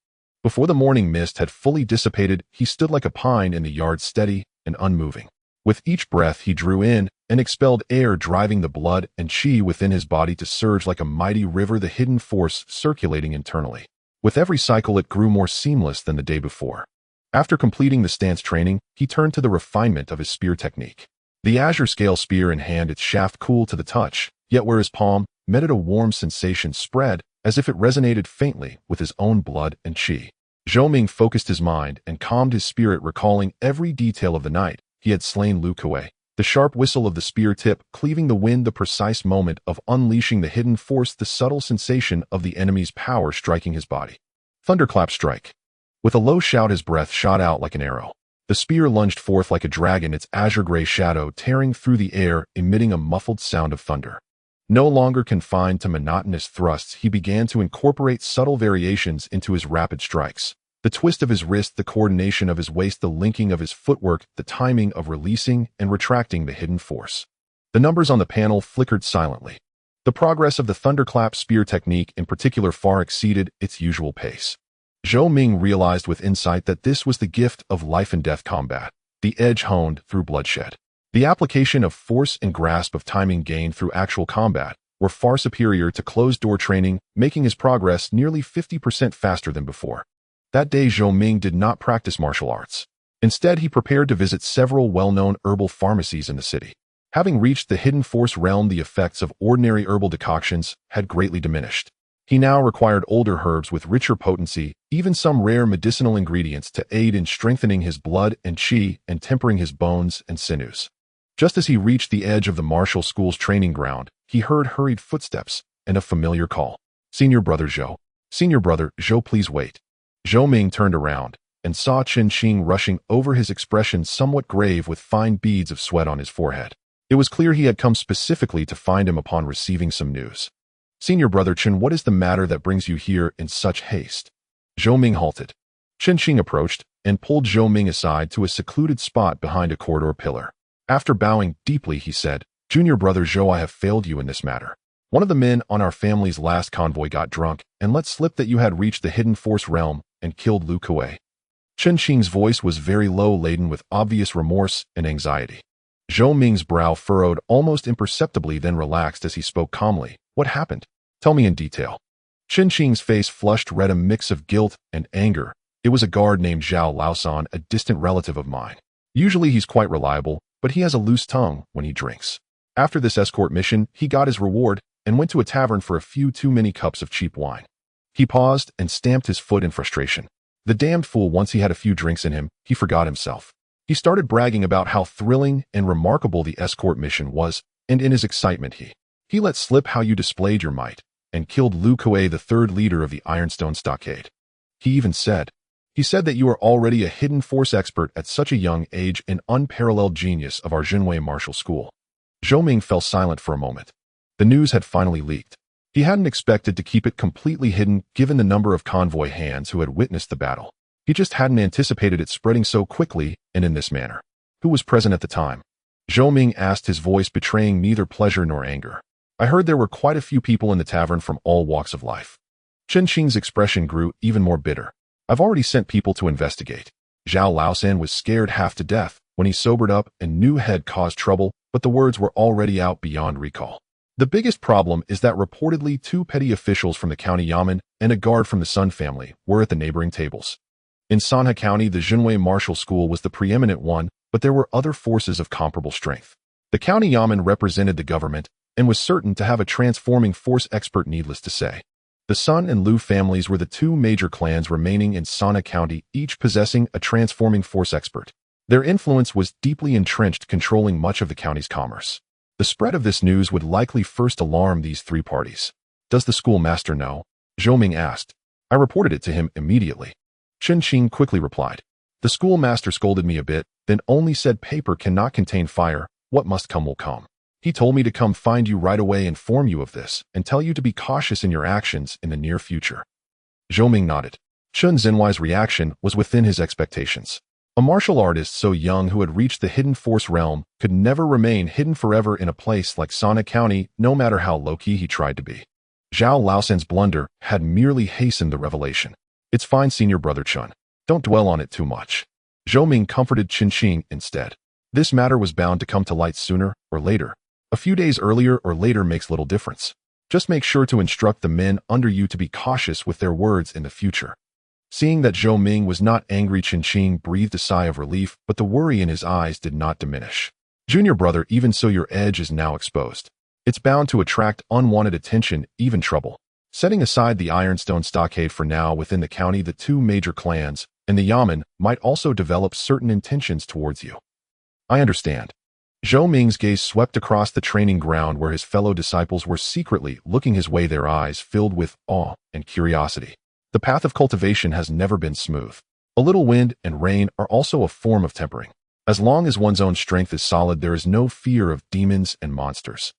Before the morning mist had fully dissipated, he stood like a pine in the yard, steady and unmoving. With each breath he drew in and expelled air, driving the blood and qi within his body to surge like a mighty river, the hidden force circulating internally. With every cycle it grew more seamless than the day before. After completing the stance training, he turned to the refinement of his spear technique. The azure scale spear in hand, its shaft cool to the touch, yet where his palm met it a warm sensation spread, as if it resonated faintly with his own blood and qi. Zhou Ming focused his mind and calmed his spirit, recalling every detail of the night he had slain Lu Kuei. The sharp whistle of the spear tip cleaving the wind, the precise moment of unleashing the hidden force, the subtle sensation of the enemy's power striking his body. Thunderclap strike. With a low shout, his breath shot out like an arrow. The spear lunged forth like a dragon, its azure-gray shadow tearing through the air, emitting a muffled sound of thunder. No longer confined to monotonous thrusts, he began to incorporate subtle variations into his rapid strikes. The twist of his wrist, the coordination of his waist, the linking of his footwork, the timing of releasing and retracting the hidden force. The numbers on the panel flickered silently. The progress of the thunderclap spear technique in particular far exceeded its usual pace. Zhou Ming realized with insight that this was the gift of life and death combat, the edge honed through bloodshed. The application of force and grasp of timing gained through actual combat were far superior to closed-door training, making his progress nearly 50% faster than before. That day, Zhou Ming did not practice martial arts. Instead, he prepared to visit several well-known herbal pharmacies in the city. Having reached the hidden force realm, the effects of ordinary herbal decoctions had greatly diminished. He now required older herbs with richer potency, even some rare medicinal ingredients to aid in strengthening his blood and qi and tempering his bones and sinews. Just as he reached the edge of the martial school's training ground, he heard hurried footsteps and a familiar call. "Senior brother Zhou. Senior brother Zhou, please wait." Zhou Ming turned around and saw Chen Qing rushing over, his expression somewhat grave with fine beads of sweat on his forehead. It was clear he had come specifically to find him upon receiving some news. "Senior brother Chen, what is the matter that brings you here in such haste?" Zhou Ming halted. Chen Qing approached and pulled Zhou Ming aside to a secluded spot behind a corridor pillar. After bowing deeply, he said, "Junior brother Zhou, I have failed you in this matter. One of the men on our family's last convoy got drunk and let slip that you had reached the hidden force realm and killed Lu Kuei." Chen Qing's voice was very low, laden with obvious remorse and anxiety. Zhou Ming's brow furrowed almost imperceptibly, then relaxed as he spoke calmly. "What happened? Tell me in detail." Chen Qing's face flushed red, a mix of guilt and anger. "It was a guard named Zhao Laosan, a distant relative of mine. Usually he's quite reliable, but he has a loose tongue when he drinks. After this escort mission, he got his reward and went to a tavern for a few too many cups of cheap wine." He paused and stamped his foot in frustration. The damned fool, once he had a few drinks in him, he forgot himself. He started bragging about how thrilling and remarkable the escort mission was, and in his excitement he let slip how you displayed your might and killed Lu Kuei, the third leader of the Ironstone Stockade. He even said that you are already a hidden force expert at such a young age, an unparalleled genius of our Jinwei martial school. Zhou Ming fell silent for a moment. The news had finally leaked. He hadn't expected to keep it completely hidden given the number of convoy hands who had witnessed the battle. He just hadn't anticipated it spreading so quickly and in this manner. "Who was present at the time?" Zhou Ming asked, his voice betraying neither pleasure nor anger. "I heard there were quite a few people in the tavern from all walks of life." Chen Qing's expression grew even more bitter. "I've already sent people to investigate. Zhao Laosan was scared half to death when he sobered up and knew had caused trouble, but the words were already out beyond recall. The biggest problem is that reportedly 2 petty officials from the county yamen and a guard from the Sun family were at the neighboring tables. In Sanhe County, the Jinwei Martial School was the preeminent one, but there were other forces of comparable strength. The county yamen represented the government and was certain to have a transforming force expert, needless to say. The Sun and Lu families were the 2 major clans remaining in Sanhe County, each possessing a transforming force expert. Their influence was deeply entrenched, controlling much of the county's commerce. The spread of this news would likely first alarm these 3 parties. "Does the schoolmaster know?" Zhou Ming asked. "I reported it to him immediately." Chen Qing quickly replied. "The schoolmaster scolded me a bit, then only said paper cannot contain fire, what must come will come. He told me to come find you right away, inform you of this, and tell you to be cautious in your actions in the near future. Zhou Ming nodded. Chen Xinhuai's reaction was within his expectations. A martial artist so young who had reached the hidden force realm could never remain hidden forever in a place like Sana County, no matter how low-key he tried to be. Zhao Laosan's blunder had merely hastened the revelation. It's fine, senior brother Chen. Don't dwell on it too much. Zhou Ming comforted Qinqing instead. This matter was bound to come to light sooner or later. A few days earlier or later makes little difference. Just make sure to instruct the men under you to be cautious with their words in the future. Seeing that Zhou Ming was not angry, Qinqing breathed a sigh of relief, but the worry in his eyes did not diminish. Junior brother, even so your edge is now exposed. It's bound to attract unwanted attention, even trouble. Setting aside the ironstone stockade for now within the county, the two major clans and the Yamen might also develop certain intentions towards you. I understand. Zhou Ming's gaze swept across the training ground where his fellow disciples were secretly looking his way, their eyes filled with awe and curiosity. The path of cultivation has never been smooth. A little wind and rain are also a form of tempering. As long as one's own strength is solid, there is no fear of demons and monsters.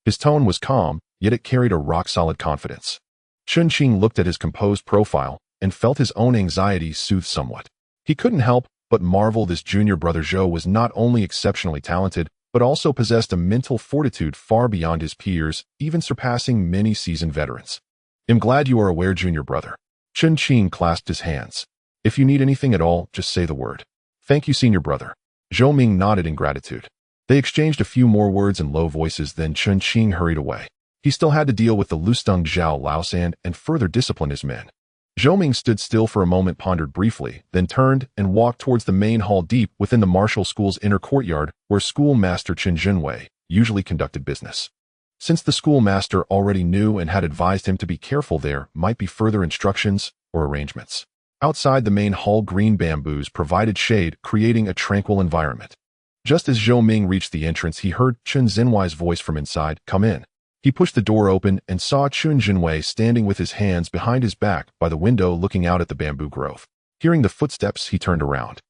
His tone was calm, yet it carried a rock-solid confidence. Qinqing looked at his composed profile and felt his own anxiety soothe somewhat. He couldn't help but marvel this junior brother Zhou was not only exceptionally talented, but also possessed a mental fortitude far beyond his peers, even surpassing many seasoned veterans. I'm glad you are aware, junior brother. Qinqing clasped his hands. If you need anything at all, just say the word. Thank you, senior brother. Zhou Ming nodded in gratitude. They exchanged a few more words in low voices, then Qinqing hurried away. He still had to deal with the Lustung Zhao Laosan and further discipline his men. Zhou Ming stood still for a moment, pondered briefly, then turned and walked towards the main hall deep within the martial school's inner courtyard where schoolmaster Chen Jinwei usually conducted business. Since the schoolmaster already knew and had advised him to be careful, there might be further instructions or arrangements. Outside the main hall, green bamboos provided shade, creating a tranquil environment. Just as Zhou Ming reached the entrance, he heard Chen Xinhuai's voice from inside, "Come in." He pushed the door open and saw Chen Jinwei standing with his hands behind his back by the window looking out at the bamboo grove. Hearing the footsteps, he turned around.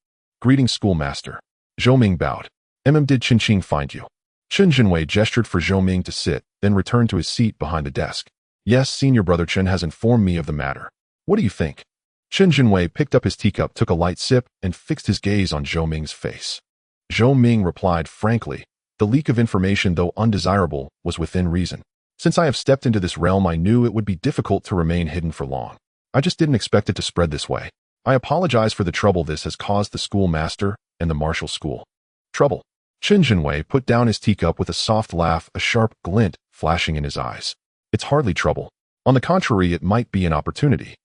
"Greetings, schoolmaster." Zhou Ming bowed. Did Qinqing find you?" Chen Jinwei gestured for Zhou Ming to sit, then returned to his seat behind the desk. "Yes, senior brother Chen has informed me of the matter. What do you think?" Chen Jinwei picked up his teacup, took a light sip, and fixed his gaze on Zhou Ming's face. Zhou Ming replied frankly, "The leak of information, though undesirable, was within reason. Since I have stepped into this realm, I knew it would be difficult to remain hidden for long. I just didn't expect it to spread this way. I apologize for the trouble this has caused the schoolmaster and the martial school." "Trouble?" Chen Jinwei put down his teacup with a soft laugh, a sharp glint flashing in his eyes. "It's hardly trouble. On the contrary, it might be an opportunity."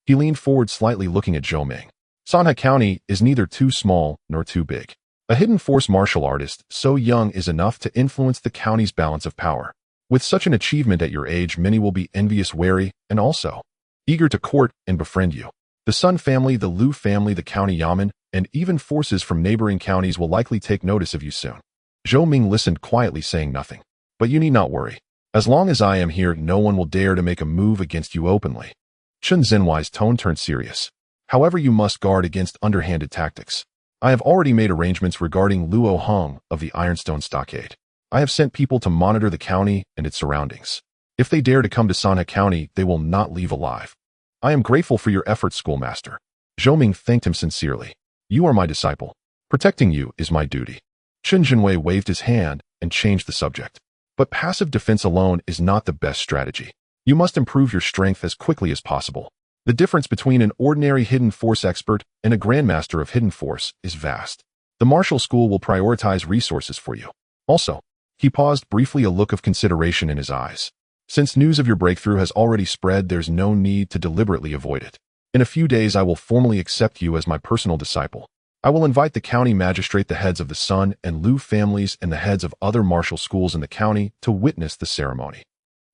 He leaned forward slightly, looking at Zhou Ming. "Sanhe County is neither too small nor too big. A hidden force martial artist so young is enough to influence the county's balance of power. With such an achievement at your age, many will be envious, wary, and also eager to court and befriend you. The Sun family, the Liu family, the county Yamen, and even forces from neighboring counties will likely take notice of you soon." Zhou Ming listened quietly, saying nothing. "But you need not worry. As long as I am here, no one will dare to make a move against you openly." Chen Xinhuai's tone turned serious. "However, you must guard against underhanded tactics. I have already made arrangements regarding Luo Hong of the Ironstone Stockade. I have sent people to monitor the county and its surroundings. If they dare to come to Sanhe County, they will not leave alive. I am grateful for your efforts, schoolmaster." Zhou Ming thanked him sincerely. "You are my disciple. Protecting you is my duty." Chen Jinwei waved his hand and changed the subject. "But passive defense alone is not the best strategy. You must improve your strength as quickly as possible. The difference between an ordinary hidden force expert and a grandmaster of hidden force is vast. The martial school will prioritize resources for you. Also," he paused briefly, a look of consideration in his eyes, "since news of your breakthrough has already spread, there's no need to deliberately avoid it. In a few days, I will formally accept you as my personal disciple. I will invite the county magistrate, the heads of the Sun and Liu families, and the heads of other martial schools in the county to witness the ceremony.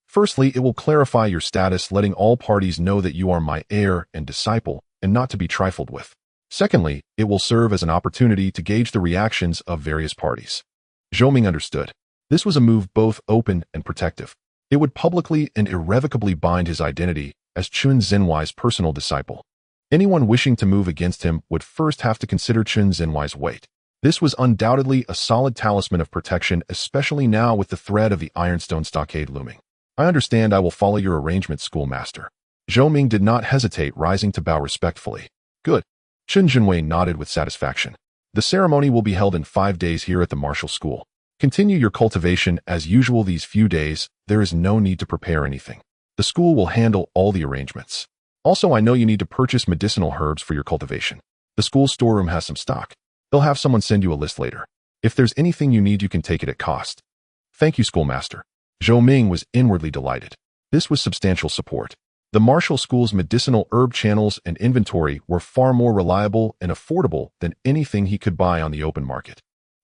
Firstly, it will clarify your status, letting all parties know that you are my heir and disciple, and not to be trifled with. Secondly, it will serve as an opportunity to gauge the reactions of various parties." Zhou Ming understood. This was a move both open and protective. It would publicly and irrevocably bind his identity as Chen Xinhuai's personal disciple. Anyone wishing to move against him would first have to consider Chen Xinhuai's weight. This was undoubtedly a solid talisman of protection, especially now with the threat of the ironstone stockade looming. I understand. I will follow your arrangement, schoolmaster. Zhou Ming did not hesitate, rising to bow respectfully. Good. Chen Jinwei nodded with satisfaction. The ceremony will be held in 5 days here at the martial school. Continue your cultivation as usual these few days. There is no need to prepare anything. The school will handle all the arrangements. Also, I know you need to purchase medicinal herbs for your cultivation. The school storeroom has some stock. They'll have someone send you a list later. If there's anything you need, you can take it at cost. Thank you, schoolmaster. Zhou Ming was inwardly delighted. This was substantial support. The martial school's medicinal herb channels and inventory were far more reliable and affordable than anything he could buy on the open market.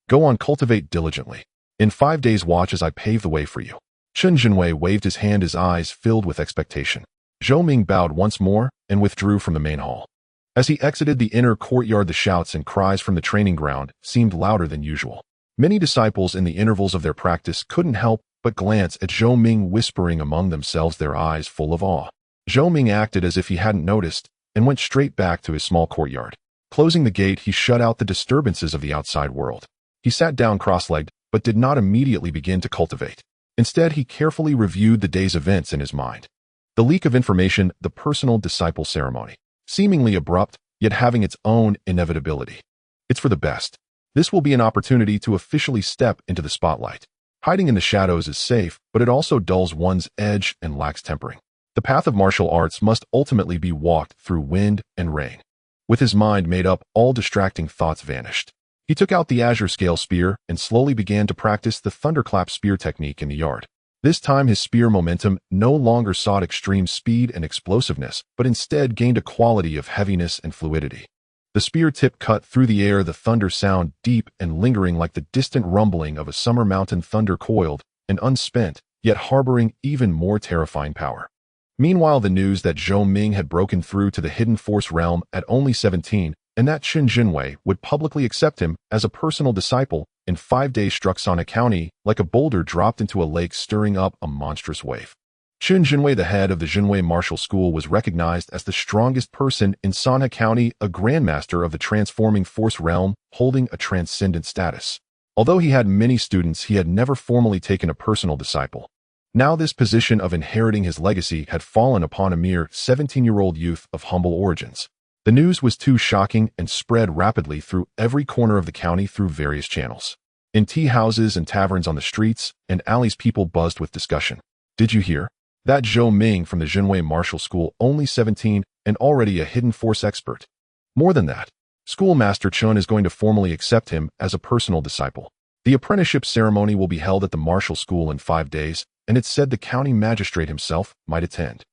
Go on, cultivate diligently. In 5 days, watch as I pave the way for you. Chen Jinwei waved his hand, his eyes filled with expectation. Zhou Ming bowed once more and withdrew from the main hall. As he exited the inner courtyard, the shouts and cries from the training ground seemed louder than usual. Many disciples in the intervals of their practice couldn't help but glance at Zhou Ming, whispering among themselves, their eyes full of awe. Zhou Ming acted as if he hadn't noticed and went straight back to his small courtyard. Closing the gate, he shut out the disturbances of the outside world. He sat down cross-legged, but did not immediately begin to cultivate. Instead, he carefully reviewed the day's events in his mind. The leak of information, the personal disciple ceremony. Seemingly abrupt, yet having its own inevitability. It's for the best. This will be an opportunity to officially step into the spotlight. Hiding in the shadows is safe, but it also dulls one's edge and lacks tempering. The path of martial arts must ultimately be walked through wind and rain. With his mind made up, all distracting thoughts vanished. He took out the azure scale spear and slowly began to practice the thunderclap spear technique in the yard. This time his spear momentum no longer sought extreme speed and explosiveness, but instead gained a quality of heaviness and fluidity. The spear tip cut through the air, the thunder sound deep and lingering like the distant rumbling of a summer mountain thunder, coiled and unspent, yet harboring even more terrifying power. Meanwhile, the news that Zhou Ming had broken through to the hidden force realm at only 17, and that Chen Jinwei would publicly accept him as a personal disciple in 5 days struck Sana County like a boulder dropped into a lake, stirring up a monstrous wave. Chen Jinwei, the head of the Jinwei Martial School, was recognized as the strongest person in Sana County, a grandmaster of the transforming force realm, holding a transcendent status. Although he had many students, he had never formally taken a personal disciple. Now this position of inheriting his legacy had fallen upon a mere 17-year-old youth of humble origins. The news was too shocking and spread rapidly through every corner of the county through various channels. In tea houses and taverns, on the streets and alleys, people buzzed with discussion. Did you hear? That Zhou Ming from the Jinwei Martial School, only 17 and already a hidden force expert. More than that, Schoolmaster Chun is going to formally accept him as a personal disciple. The apprenticeship ceremony will be held at the Martial School in 5 days, and it's said the county magistrate himself might attend.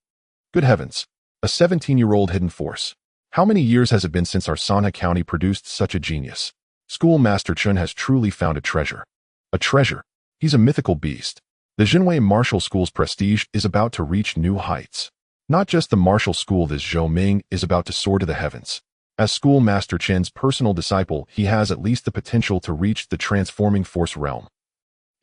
Good heavens, a 17-year-old hidden force. How many years has it been since our Sana County produced such a genius? Schoolmaster Chun has truly found a treasure. A treasure. He's a mythical beast. The Jinwei Martial School's prestige is about to reach new heights. Not just the martial school, this Zhou Ming is about to soar to the heavens. As Schoolmaster Chen's personal disciple, he has at least the potential to reach the transforming force realm.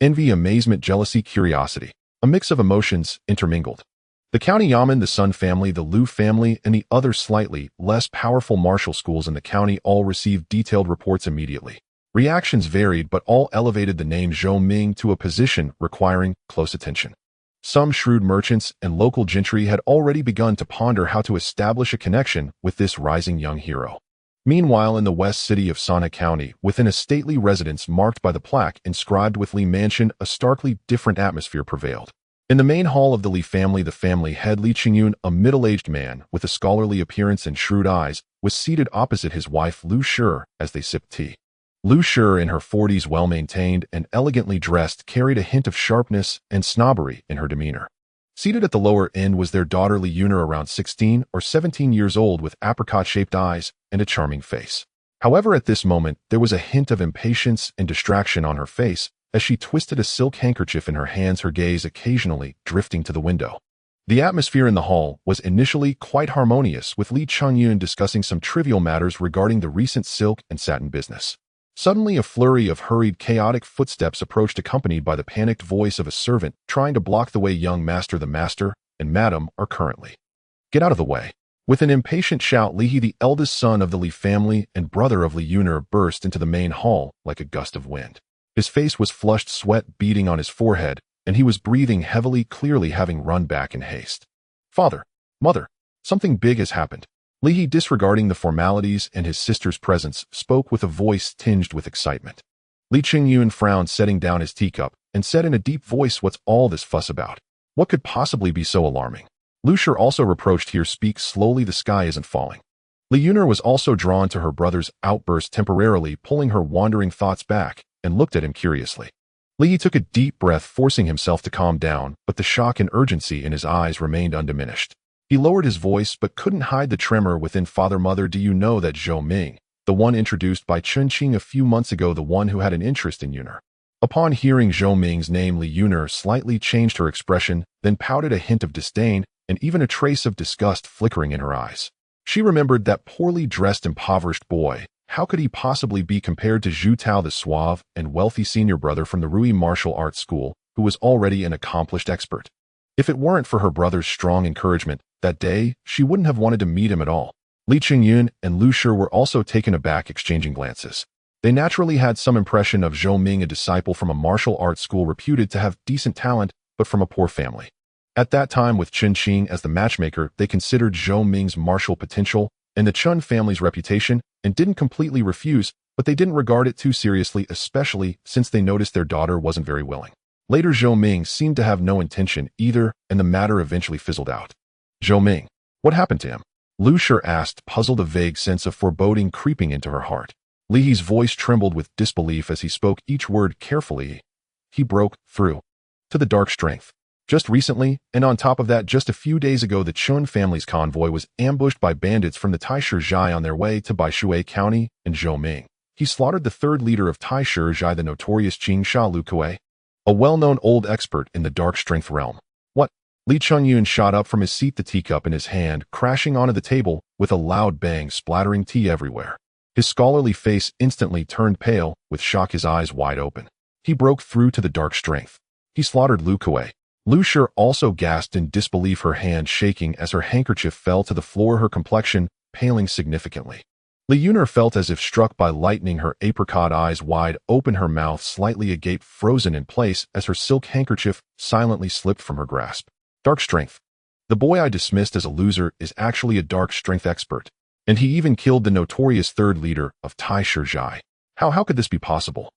Envy, amazement, jealousy, curiosity. A mix of emotions intermingled. The county Yamen, the Sun family, the Liu family, and the other slightly less powerful martial schools in the county all received detailed reports immediately. Reactions varied, but all elevated the name Zhou Ming to a position requiring close attention. Some shrewd merchants and local gentry had already begun to ponder how to establish a connection with this rising young hero. Meanwhile, in the west city of Sana County, within a stately residence marked by the plaque inscribed with Li Mansion, a starkly different atmosphere prevailed. In the main hall of the Li family, the family head Li Qingyun, a middle-aged man with a scholarly appearance and shrewd eyes, was seated opposite his wife Lu Shi as they sipped tea. Lu Shi, in her 40s, well-maintained and elegantly dressed, carried a hint of sharpness and snobbery in her demeanor. Seated at the lower end was their daughter Li Yuner, around 16 or 17 years old, with apricot-shaped eyes and a charming face. However, at this moment, there was a hint of impatience and distraction on her face, as she twisted a silk handkerchief in her hands, her gaze occasionally drifting to the window. The atmosphere in the hall was initially quite harmonious, with Li Changyun discussing some trivial matters regarding the recent silk and satin business. Suddenly, a flurry of hurried, chaotic footsteps approached, accompanied by the panicked voice of a servant trying to block the way. Young master, the master and madam are currently. Get out of the way. With an impatient shout, Li He, the eldest son of the Li family and brother of Li Yuner, burst into the main hall like a gust of wind. His face was flushed, sweat beading on his forehead, and he was breathing heavily, clearly having run back in haste. Father, mother, something big has happened. Li He, disregarding the formalities and his sister's presence, spoke with a voice tinged with excitement. Li Qingyun frowned, setting down his teacup, and said in a deep voice, "What's all this fuss about? What could possibly be so alarming?" Lu Shi also reproached, "Here, speak slowly, the sky isn't falling." Li Yuner was also drawn to her brother's outburst, temporarily pulling her wandering thoughts back, and looked at him curiously. Li He took a deep breath, forcing himself to calm down, but the shock and urgency in his eyes remained undiminished. He lowered his voice but couldn't hide the tremor within. "Father, mother, do you know that Zhou Ming, the one introduced by Chen Qing a few months ago, the one who had an interest in Yuner?" Upon hearing Zhou Ming's name, Li Yuner slightly changed her expression, then pouted, a hint of disdain and even a trace of disgust flickering in her eyes. She remembered that poorly dressed, impoverished boy. How could he possibly be compared to Zhu Tao, the suave and wealthy senior brother from the Rui martial arts school, who was already an accomplished expert? If it weren't for her brother's strong encouragement that day, she wouldn't have wanted to meet him at all. Li Qingyun and Lu Shi were also taken aback, exchanging glances. They naturally had some impression of Zhou Ming, a disciple from a martial arts school reputed to have decent talent, but from a poor family. At that time, with Chen Qing as the matchmaker, they considered Zhou Ming's martial potential and the Chun family's reputation and didn't completely refuse, but they didn't regard it too seriously, especially since they noticed their daughter wasn't very willing. Later, Zhou Ming seemed to have no intention either, and the matter eventually fizzled out. "Zhou Ming, what happened to him?" Lu Shi asked, puzzled, a vague sense of foreboding creeping into her heart. Li He's voice trembled with disbelief as he spoke each word carefully. "He broke through to the dark strength. Just recently, and on top of that, just a few days ago, the Chun family's convoy was ambushed by bandits from the Taishu Zhai on their way to Baishui County, and Zhou Ming. He slaughtered the third leader of Taishu Zhai, the notorious Qing Sha Lu Kuei, a well-known old expert in the dark strength realm." "What?" Li Chunyun shot up from his seat, the teacup in his hand crashing onto the table with a loud bang, splattering tea everywhere. His scholarly face instantly turned pale, with shock, his eyes wide open. "He broke through to the dark strength. He slaughtered Lu Kuei." Lu Shi also gasped in disbelief, her hand shaking as her handkerchief fell to the floor, her complexion paling significantly. Li Yuner felt as if struck by lightning, her apricot eyes wide open, her mouth slightly agape, frozen in place as her silk handkerchief silently slipped from her grasp. "Dark strength. The boy I dismissed as a loser is actually a dark strength expert. And he even killed the notorious third leader of Taishu Zhai. How could this be possible?"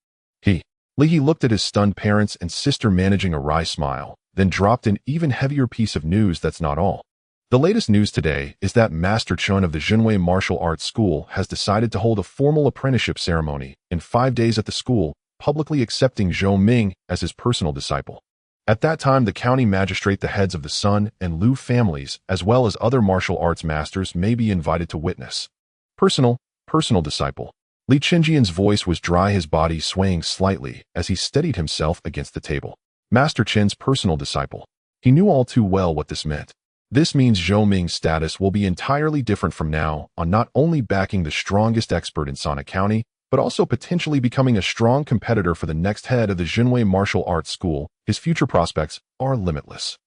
Li He looked at his stunned parents and sister, managing a wry smile, then dropped an even heavier piece of news. "That's not all. The latest news today is that Master Chun of the Jinwei Martial Arts School has decided to hold a formal apprenticeship ceremony in 5 days at the school, publicly accepting Zhou Ming as his personal disciple. At that time, the county magistrate, the heads of the Sun and Lu families, as well as other martial arts masters may be invited to witness." Personal disciple. Li Qinjian's voice was dry, his body swaying slightly as he steadied himself against the table. Master Chen's personal disciple. He knew all too well what this meant. This means Zhou Ming's status will be entirely different from now on, not only backing the strongest expert in Sana County, but also potentially becoming a strong competitor for the next head of the Jinwei Martial Arts School. His future prospects are limitless.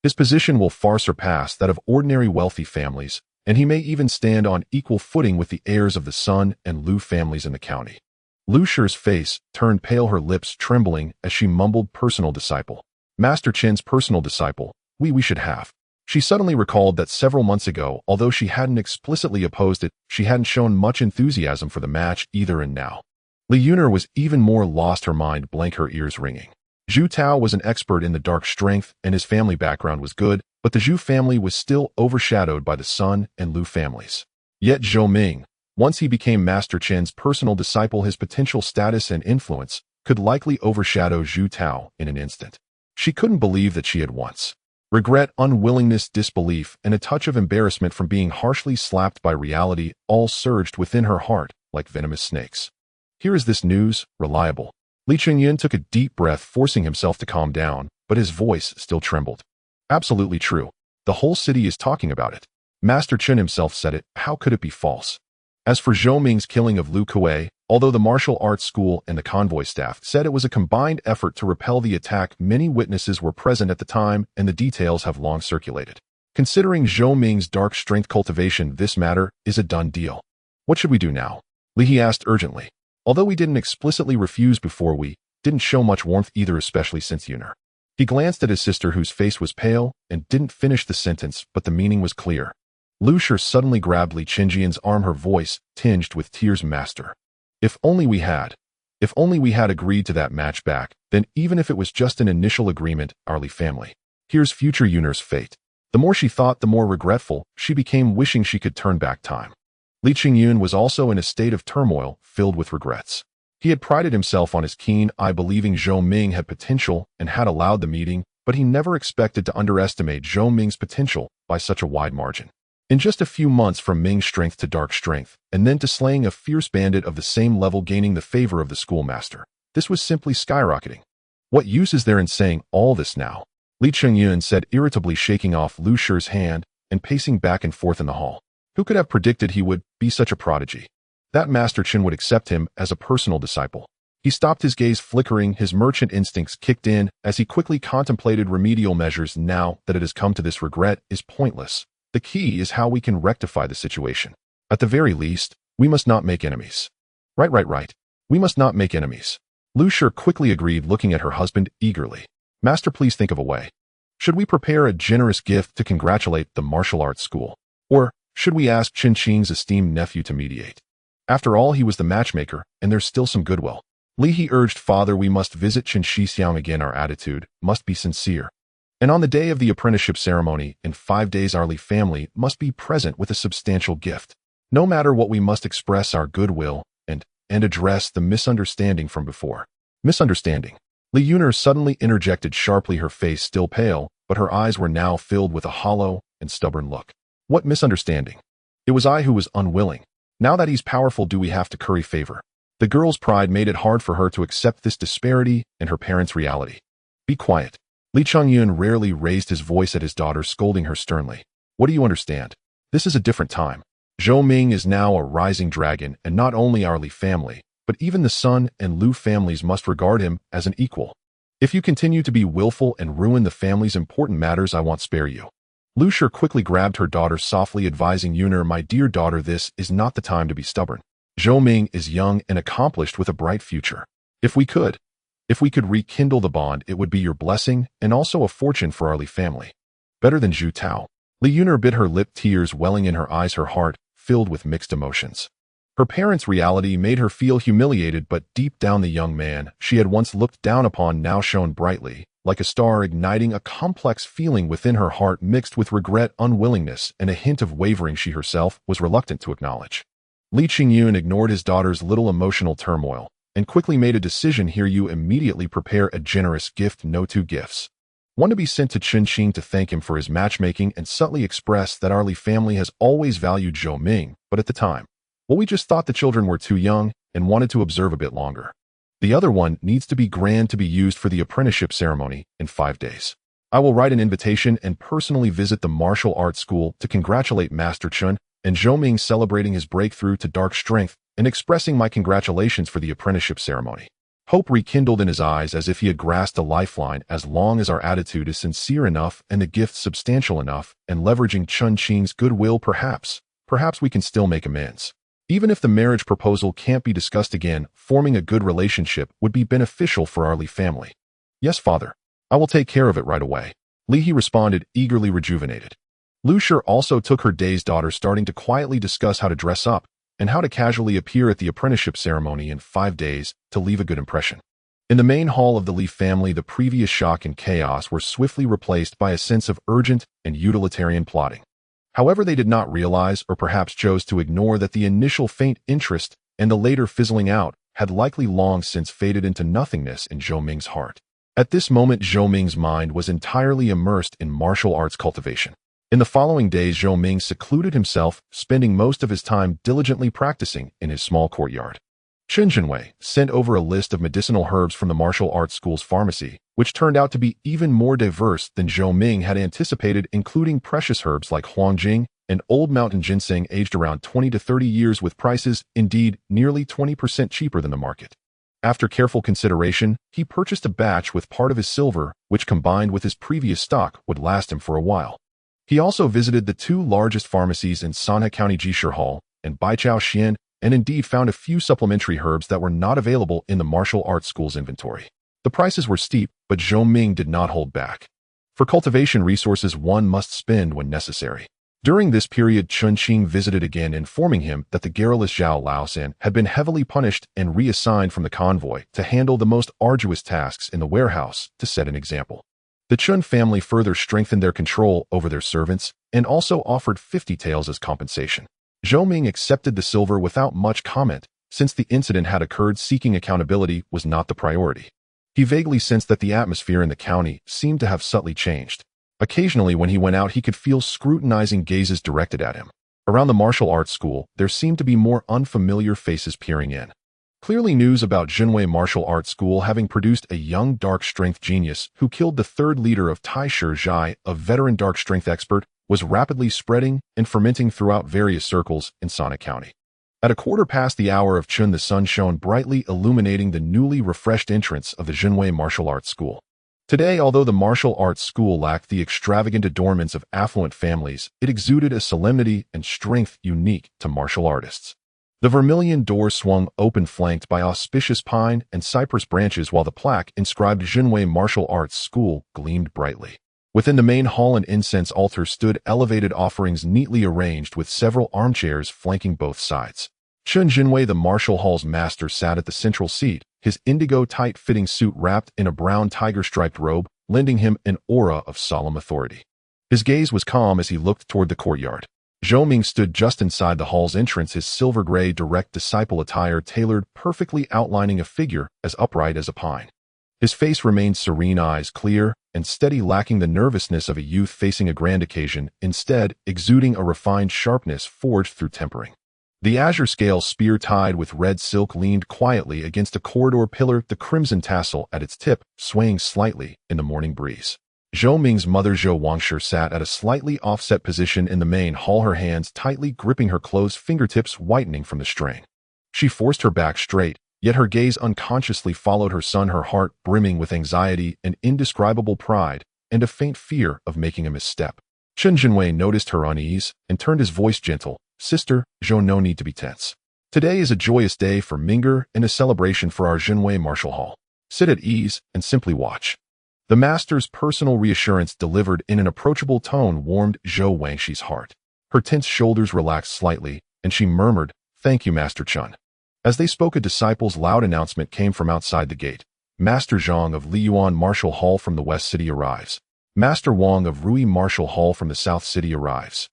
His position will far surpass that of ordinary wealthy families, and he may even stand on equal footing with the heirs of the Sun and Lu families in the county. Lu Shi's face turned pale, her lips trembling as she mumbled, "Personal disciple. Master Chen's personal disciple. We should have." She suddenly recalled that several months ago, although she hadn't explicitly opposed it, she hadn't shown much enthusiasm for the match either, and now. Li Yuner was even more lost, her mind blank, her ears ringing. Zhu Tao was an expert in the dark strength, and his family background was good, but the Zhu family was still overshadowed by the Sun and Lu families. Yet Zhou Ming, once he became Master Chen's personal disciple, his potential status and influence could likely overshadow Zhu Tao in an instant. She couldn't believe that she had once. Regret, unwillingness, disbelief, and a touch of embarrassment from being harshly slapped by reality all surged within her heart like venomous snakes. "Here is this news, reliable." Li Qingyun took a deep breath, forcing himself to calm down, but his voice still trembled. "Absolutely true. The whole city is talking about it. Master Chen himself said it. How could it be false?" As for Zhou Ming's killing of Lu Kuei, although the martial arts school and the convoy staff said it was a combined effort to repel the attack, many witnesses were present at the time and the details have long circulated. Considering Zhou Ming's dark strength cultivation, this matter is a done deal. What should we do now? Li He asked urgently. Although we didn't explicitly refuse before, we didn't show much warmth either, especially since Yuner. He glanced at his sister, whose face was pale, and didn't finish the sentence, but the meaning was clear. Lu Shi suddenly grabbed Li Qingjian's arm, her voice tinged with tears. Master, if only we had agreed to that match back, then even if it was just an initial agreement, our Li family. Here's future Yuner's fate. The more she thought, the more regretful she became, wishing she could turn back time. Li Qingyun was also in a state of turmoil, filled with regrets. He had prided himself on his keen eye, believing Zhou Ming had potential and had allowed the meeting, but he never expected to underestimate Zhou Ming's potential by such a wide margin. In just a few months, from Ming's strength to dark strength, and then to slaying a fierce bandit of the same level, gaining the favor of the schoolmaster, this was simply skyrocketing. What use is there in saying all this now? Li Qingyun said irritably, shaking off Lu Shi's hand and pacing back and forth in the hall. Who could have predicted he would be such a prodigy? That Master Chen would accept him as a personal disciple. He stopped, his gaze flickering, his merchant instincts kicked in as he quickly contemplated remedial measures. Now that it has come to this, regret is pointless. The key is how we can rectify the situation. At the very least, we must not make enemies. Right. We must not make enemies. Lu Shi quickly agreed, looking at her husband eagerly. Master, please think of a way. Should we prepare a generous gift to congratulate the martial arts school? Or should we ask Chen Qing's esteemed nephew to mediate? After all, he was the matchmaker, and there's still some goodwill. Li He urged, Father, we must visit Chen Shixiang again. Our attitude must be sincere. And on the day of the apprenticeship ceremony, in 5 days, our Li family must be present with a substantial gift. No matter what, we must express our goodwill and address the misunderstanding from before. Misunderstanding. Li Yuner suddenly interjected sharply, her face still pale, but her eyes were now filled with a hollow and stubborn look. What misunderstanding? It was I who was unwilling. Now that he's powerful, do we have to curry favor? The girl's pride made it hard for her to accept this disparity and her parents' reality. Be quiet. Li Qingyun rarely raised his voice at his daughter, scolding her sternly. What do you understand? This is a different time. Zhou Ming is now a rising dragon, and not only our Li family, but even the Sun and Lu families must regard him as an equal. If you continue to be willful and ruin the family's important matters, I won't spare you. Lu Shi quickly grabbed her daughter, softly advising Yuner, my dear daughter, this is not the time to be stubborn. Zhou Ming is young and accomplished with a bright future. If we could rekindle the bond, it would be your blessing and also a fortune for our Li family. Better than Zhu Tao. Li Yuner bit her lip, tears welling in her eyes, her heart filled with mixed emotions. Her parents' reality made her feel humiliated, but deep down the young man she had once looked down upon now shone brightly, like a star, igniting a complex feeling within her heart mixed with regret, unwillingness, and a hint of wavering she herself was reluctant to acknowledge. Li Qingyun ignored his daughter's little emotional turmoil and quickly made a decision. Here, you immediately prepare a generous gift, no, 2 gifts. One to be sent to Chen Qing to thank him for his matchmaking and subtly express that our Li family has always valued Zhou Ming, but at the time, well, we just thought the children were too young and wanted to observe a bit longer. The other one needs to be grand, to be used for the apprenticeship ceremony in 5 days. I will write an invitation and personally visit the martial arts school to congratulate Master Chen and Zhou Ming, celebrating his breakthrough to dark strength and expressing my congratulations for the apprenticeship ceremony. Hope rekindled in his eyes, as if he had grasped a lifeline. As long as our attitude is sincere enough and the gift substantial enough, and leveraging Chen Qing's goodwill, perhaps we can still make amends. Even if the marriage proposal can't be discussed again, forming a good relationship would be beneficial for our Li family. Yes, Father. I will take care of it right away. Li He responded, eagerly rejuvenated. Lu Shi also took her dazed daughter, starting to quietly discuss how to dress up and how to casually appear at the apprenticeship ceremony in 5 days to leave a good impression. In the main hall of the Li family, the previous shock and chaos were swiftly replaced by a sense of urgent and utilitarian plotting. However, they did not realize, or perhaps chose to ignore, that the initial faint interest and the later fizzling out had likely long since faded into nothingness in Zhou Ming's heart. At this moment, Zhou Ming's mind was entirely immersed in martial arts cultivation. In the following days, Zhou Ming secluded himself, spending most of his time diligently practicing in his small courtyard. Chen Jinwei sent over a list of medicinal herbs from the martial arts school's pharmacy, which turned out to be even more diverse than Zhou Ming had anticipated, including precious herbs like huangjing and old mountain ginseng aged around 20 to 30 years, with prices, indeed, nearly 20% cheaper than the market. After careful consideration, he purchased a batch with part of his silver, which combined with his previous stock would last him for a while. He also visited the two largest pharmacies in Sanhe County Jishir Hall and Baichao Xian, and indeed found a few supplementary herbs that were not available in the martial arts school's inventory. The prices were steep, but Zhou Ming did not hold back. For cultivation resources, one must spend when necessary. During this period, Chun Qing visited again, informing him that the garrulous Zhao Laosan had been heavily punished and reassigned from the convoy to handle the most arduous tasks in the warehouse to set an example. The Chun family further strengthened their control over their servants and also offered 50 taels as compensation. Zhou Ming accepted the silver without much comment, since the incident had occurred. Seeking accountability was not the priority. He vaguely sensed that the atmosphere in the county seemed to have subtly changed. Occasionally when he went out, he could feel scrutinizing gazes directed at him. Around the martial arts school, there seemed to be more unfamiliar faces peering in. Clearly news about Jinwei Martial Arts School having produced a young dark strength genius who killed the third leader of Taishir Zhai, a veteran dark strength expert, was rapidly spreading and fermenting throughout various circles in Sanhe County. At 1/4 the hour of Chun, the sun shone brightly, illuminating the newly refreshed entrance of the Jinwei Martial Arts School. Today, although the martial arts school lacked the extravagant adornments of affluent families, it exuded a solemnity and strength unique to martial artists. The vermilion door swung open, flanked by auspicious pine and cypress branches, while the plaque inscribed Jinwei Martial Arts School gleamed brightly. Within the main hall, an incense altar stood, elevated offerings neatly arranged with several armchairs flanking both sides. Chun Jinwei, the martial hall's master, sat at the central seat, his indigo tight-fitting suit wrapped in a brown tiger-striped robe, lending him an aura of solemn authority. His gaze was calm as he looked toward the courtyard. Zhou Ming stood just inside the hall's entrance, his silver-gray direct disciple attire tailored perfectly, outlining a figure as upright as a pine. His face remained serene, eyes clear and steady, lacking the nervousness of a youth facing a grand occasion, instead exuding a refined sharpness forged through tempering. The azure scale spear tied with red silk leaned quietly against a corridor pillar, the crimson tassel at its tip swaying slightly in the morning breeze. Zhou Ming's mother, Zhou Wangshi, sat at a slightly offset position in the main hall, her hands tightly gripping her closed fingertips, whitening from the strain. She forced her back straight, yet her gaze unconsciously followed her son, her heart brimming with anxiety and indescribable pride and a faint fear of making a misstep. Chun Jinwei noticed her unease and turned his voice gentle. "Sister, Zhou, no need to be tense. Today is a joyous day for Minger and a celebration for our Jinwei Martial Hall. Sit at ease and simply watch." The master's personal reassurance, delivered in an approachable tone, warmed Zhou Wangshi's heart. Her tense shoulders relaxed slightly, and she murmured, "Thank you, Master Chun." As they spoke, a disciple's loud announcement came from outside the gate. "Master Zhang of Liyuan Martial Hall from the West City arrives. Master Wang of Rui Martial Hall from the South City arrives.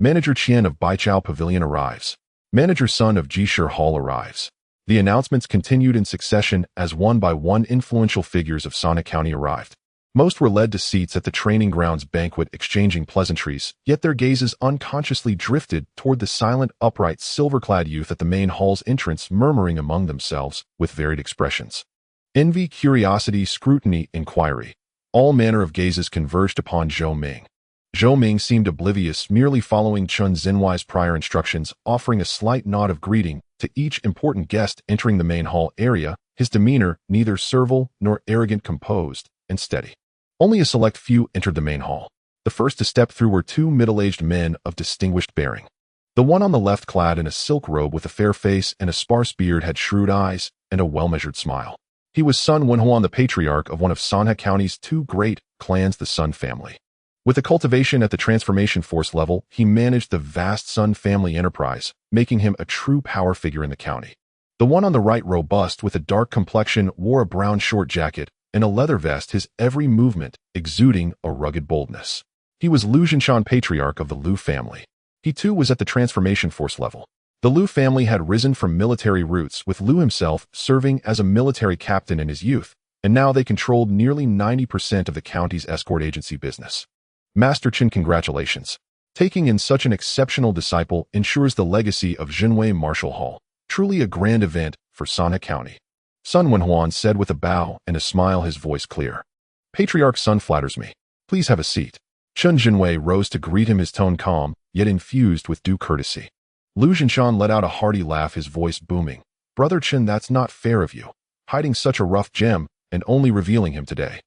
Manager Qian of Baichao Pavilion arrives. Manager Sun of Jishir Hall arrives." The announcements continued in succession as one by one influential figures of Sanhe County arrived. Most were led to seats at the training grounds banquet, exchanging pleasantries, yet their gazes unconsciously drifted toward the silent, upright, silver-clad youth at the main hall's entrance, murmuring among themselves with varied expressions. Envy, curiosity, scrutiny, inquiry. All manner of gazes converged upon Zhou Ming. Zhou Ming seemed oblivious, merely following Chun Jinwei's prior instructions, offering a slight nod of greeting to each important guest entering the main hall area, his demeanor neither servile nor arrogant, composed and steady. Only a select few entered the main hall. The first to step through were two middle-aged men of distinguished bearing. The one on the left, clad in a silk robe with a fair face and a sparse beard, had shrewd eyes and a well-measured smile. He was Sun Wenhuan, the patriarch of one of Sanhe County's two great clans, the Sun family. With the cultivation at the transformation force level, he managed the vast Sun family enterprise, making him a true power figure in the county. The one on the right, robust with a dark complexion, wore a brown short jacket and a leather vest, his every movement exuding a rugged boldness. He was Lu Jinshan, patriarch of the Lu family. He too was at the transformation force level. The Lu family had risen from military roots, with Lu himself serving as a military captain in his youth, and now they controlled nearly 90% of the county's escort agency business. "Master Chin, congratulations. Taking in such an exceptional disciple ensures the legacy of Jinwei Martial Hall. Truly a grand event for Sanhe County." Sun Wenhuan said with a bow and a smile, his voice clear. "Patriarch Sun flatters me. Please have a seat." Chun Jinwei rose to greet him, his tone calm, yet infused with due courtesy. Lu Jinshan let out a hearty laugh, his voice booming. "Brother Chin, that's not fair of you. Hiding such a rough gem and only revealing him today."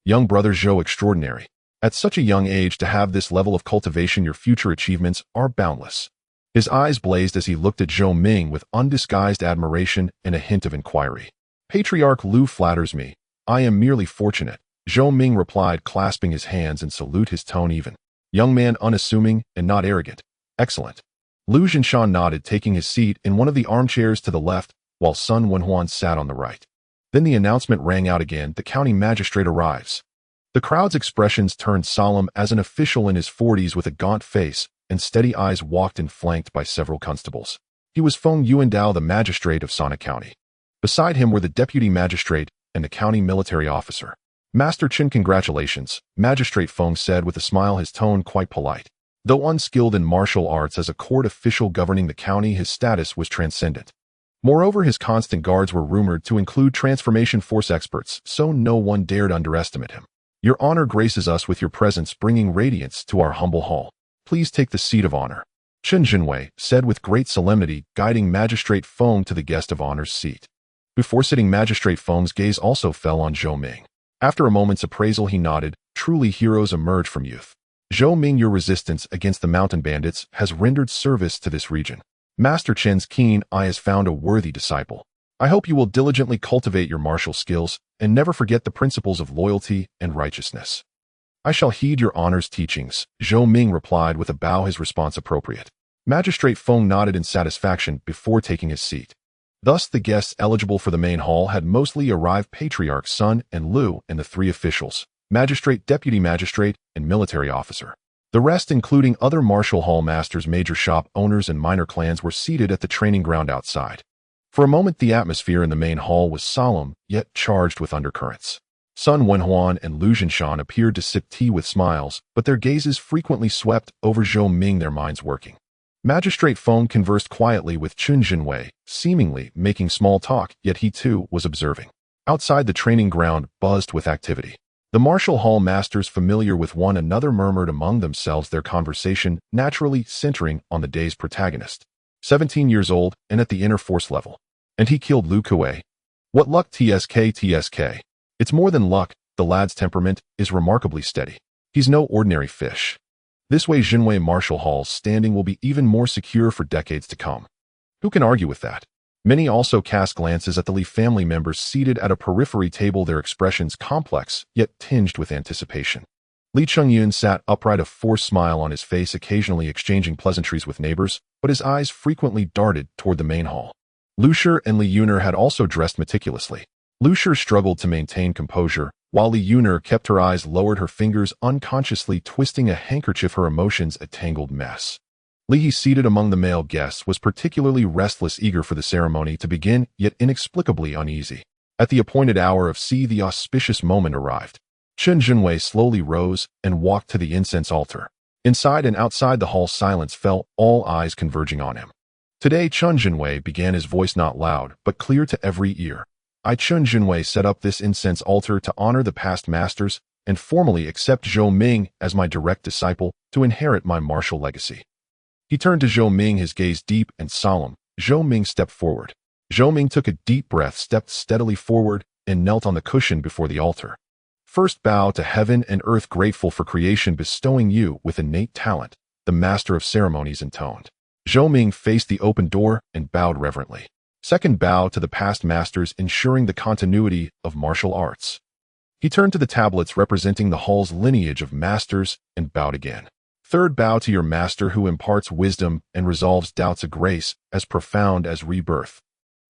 "Young brother Zhou, extraordinary. At such a young age to have this level of cultivation, your future achievements are boundless. His eyes blazed as he looked at Zhou Ming with undisguised admiration and a hint of inquiry. Patriarch Lu flatters me. I am merely fortunate, Zhou Ming replied, clasping his hands and salute his tone even. Young man, unassuming and not arrogant. Excellent. Lu Zhinshan nodded, taking his seat in one of the armchairs to the left, while Sun Wenhuan sat on the right. Then the announcement rang out again, the county magistrate arrives. The crowd's expressions turned solemn as an official in his 40s with a gaunt face and steady eyes walked in, flanked by several constables. He was Feng Yuandao, the magistrate of Sana County. Beside him were the deputy magistrate and the county military officer. Master Chen, congratulations, Magistrate Feng said with a smile, his tone quite polite. Though unskilled in martial arts, as a court official governing the county, his status was transcendent. Moreover, his constant guards were rumored to include transformation force experts, so no one dared underestimate him. Your honor graces us with your presence, bringing radiance to our humble hall. Please take the seat of honor, Chen Jinwei said with great solemnity, guiding Magistrate Feng to the guest of honor's seat. Before sitting, Magistrate Feng's gaze also fell on Zhou Ming. After a moment's appraisal, he nodded. Truly, heroes emerge from youth. Zhou Ming, your resistance against the mountain bandits has rendered service to this region. Master Chen's keen eye has found a worthy disciple. I hope you will diligently cultivate your martial skills and never forget the principles of loyalty and righteousness. I shall heed your honor's teachings, Zhou Ming replied with a bow, his response appropriate. Magistrate Feng nodded in satisfaction before taking his seat. Thus, the guests eligible for the main hall had mostly arrived: Patriarch Sun and Lu and the three officials, magistrate, deputy magistrate, and military officer. The rest, including other martial hall masters, major shop owners, and minor clans, were seated at the training ground outside. For a moment, the atmosphere in the main hall was solemn, yet charged with undercurrents. Sun Wenhuan and Lu Zhinshan appeared to sip tea with smiles, but their gazes frequently swept over Zhou Ming, their minds working. Magistrate Feng conversed quietly with Chen Jinwei, seemingly making small talk, yet he too was observing. Outside, the training ground buzzed with activity. The martial hall masters, familiar with one another, murmured among themselves, their conversation naturally centering on the day's protagonist. 17 years old and at the inner force level. And he killed Lu Kuei. What luck, TSK. It's more than luck, the lad's temperament is remarkably steady. He's no ordinary fish. This way, Jinwei Martial Hall's standing will be even more secure for decades to come. Who can argue with that? Many also cast glances at the Li family members seated at a periphery table, their expressions complex, yet tinged with anticipation. Li Chengyun sat upright, a forced smile on his face, occasionally exchanging pleasantries with neighbors, but his eyes frequently darted toward the main hall. Lu Shi and Li Yuner had also dressed meticulously. Lu Shi struggled to maintain composure, while Li Yuner kept her eyes lowered, her fingers unconsciously twisting a handkerchief, her emotions a tangled mess. Li He, seated among the male guests, was particularly restless, eager for the ceremony to begin, yet inexplicably uneasy. At the appointed hour of C, the auspicious moment arrived. Chen Jinwei slowly rose and walked to the incense altar. Inside and outside the hall, silence fell, all eyes converging on him. Today, Chen Jinwei began, his voice not loud, but clear to every ear. I, Chen Jinwei, set up this incense altar to honor the past masters and formally accept Zhou Ming as my direct disciple to inherit my martial legacy. He turned to Zhou Ming, his gaze deep and solemn. Zhou Ming stepped forward. Zhou Ming took a deep breath, stepped steadily forward, and knelt on the cushion before the altar. First, bow to heaven and earth, grateful for creation bestowing you with innate talent, the master of ceremonies intoned. Zhou Ming faced the open door and bowed reverently. Second, bow to the past masters, ensuring the continuity of martial arts. He turned to the tablets representing the hall's lineage of masters and bowed again. Third, bow to your master who imparts wisdom and resolves doubts, a grace as profound as rebirth.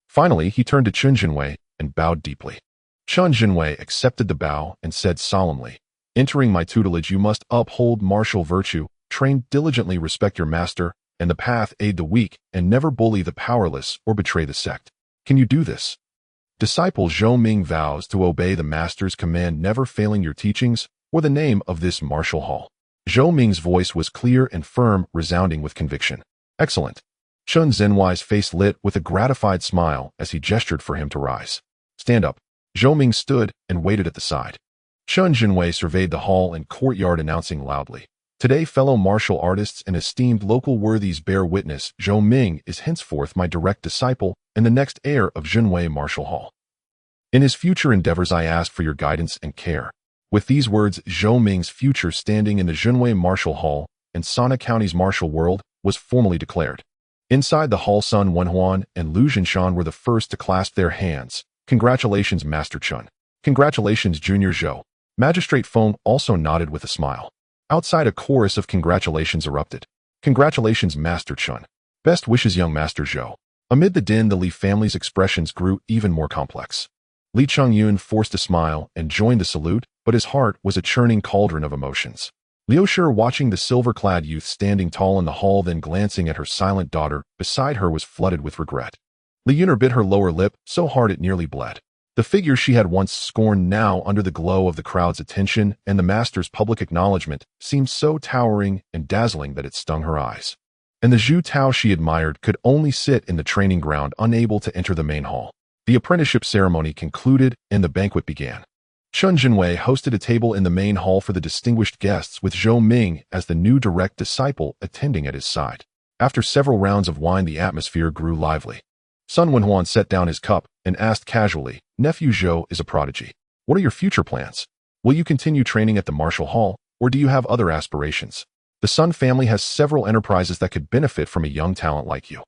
Finally, he turned to Chen Jinwei and bowed deeply. Chen Jinwei accepted the bow and said solemnly, entering my tutelage, you must uphold martial virtue, train diligently, respect your master and the path, aid the weak, and never bully the powerless or betray the sect. Can you do this? Disciple Zhou Ming vows to obey the master's command, never failing your teachings or the name of this martial hall. Zhou Ming's voice was clear and firm, resounding with conviction. Excellent. Chen Zhenwei's face lit with a gratified smile as he gestured for him to rise. Stand up. Zhou Ming stood and waited at the side. Chen Jinwei surveyed the hall and courtyard, announcing loudly, today, fellow martial artists and esteemed local worthies, bear witness, Zhou Ming is henceforth my direct disciple and the next heir of Jinwei Martial Hall. In his future endeavors, I ask for your guidance and care. With these words, Zhou Ming's future standing in the Junwei Martial Hall and Sana County's martial world was formally declared. Inside the hall, Sun Wenhuan and Lu Jinshan were the first to clasp their hands. Congratulations, Master Chun. Congratulations, Junior Zhou. Magistrate Feng also nodded with a smile. Outside, a chorus of congratulations erupted. Congratulations, Master Chun. Best wishes, young Master Zhou. Amid the din, the Li family's expressions grew even more complex. Li Chongyun forced a smile and joined the salute, but his heart was a churning cauldron of emotions. Liu Shi, watching the silver-clad youth standing tall in the hall, then glancing at her silent daughter beside her, was flooded with regret. Li Yuner bit her lower lip so hard it nearly bled. The figure she had once scorned now, under the glow of the crowd's attention and the master's public acknowledgement, seemed so towering and dazzling that it stung her eyes. And the Zhu Tao she admired could only sit in the training ground, unable to enter the main hall. The apprenticeship ceremony concluded and the banquet began. Chun Jinwei hosted a table in the main hall for the distinguished guests, with Zhou Ming as the new direct disciple attending at his side. After several rounds of wine, the atmosphere grew lively. Sun Wenhuan set down his cup and asked casually, "Nephew Zhou is a prodigy. What are your future plans? Will you continue training at the martial hall, or do you have other aspirations? The Sun family has several enterprises that could benefit from a young talent like you."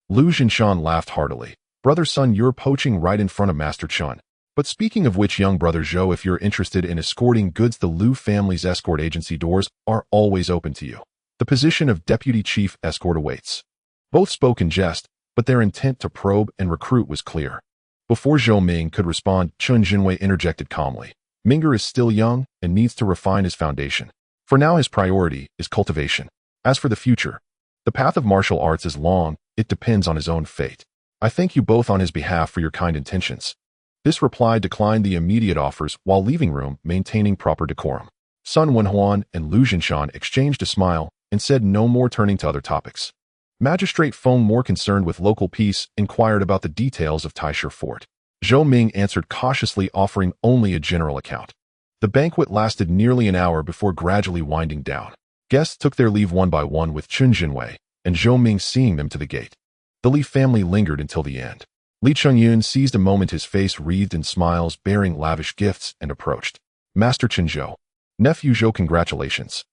Lu Jinshan laughed heartily. "Brother Sun, you're poaching right in front of Master Chun. But speaking of which, young brother Zhou, if you're interested in escorting goods, the Lu family's escort agency doors are always open to you. The position of deputy chief escort awaits." Both spoke in jest, but their intent to probe and recruit was clear. Before Zhou Ming could respond, Chun Jinwei interjected calmly. "Minger is still young and needs to refine his foundation. For now, his priority is cultivation. As for the future, the path of martial arts is long, it depends on his own fate. I thank you both on his behalf for your kind intentions." This reply declined the immediate offers while leaving room, maintaining proper decorum. Sun Wenhuan and Lu Jinshan exchanged a smile and said no more, turning to other topics. Magistrate Feng, more concerned with local peace, inquired about the details of Taisher Fort. Zhou Ming answered cautiously, offering only a general account. The banquet lasted nearly an hour before gradually winding down. Guests took their leave one by one, with Chun Jinwei and Zhou Ming seeing them to the gate. The Li family lingered until the end. Li Chongyun seized a moment, his face wreathed in smiles, bearing lavish gifts, and approached. "Master Chen Zhou. Nephew Zhou, congratulations."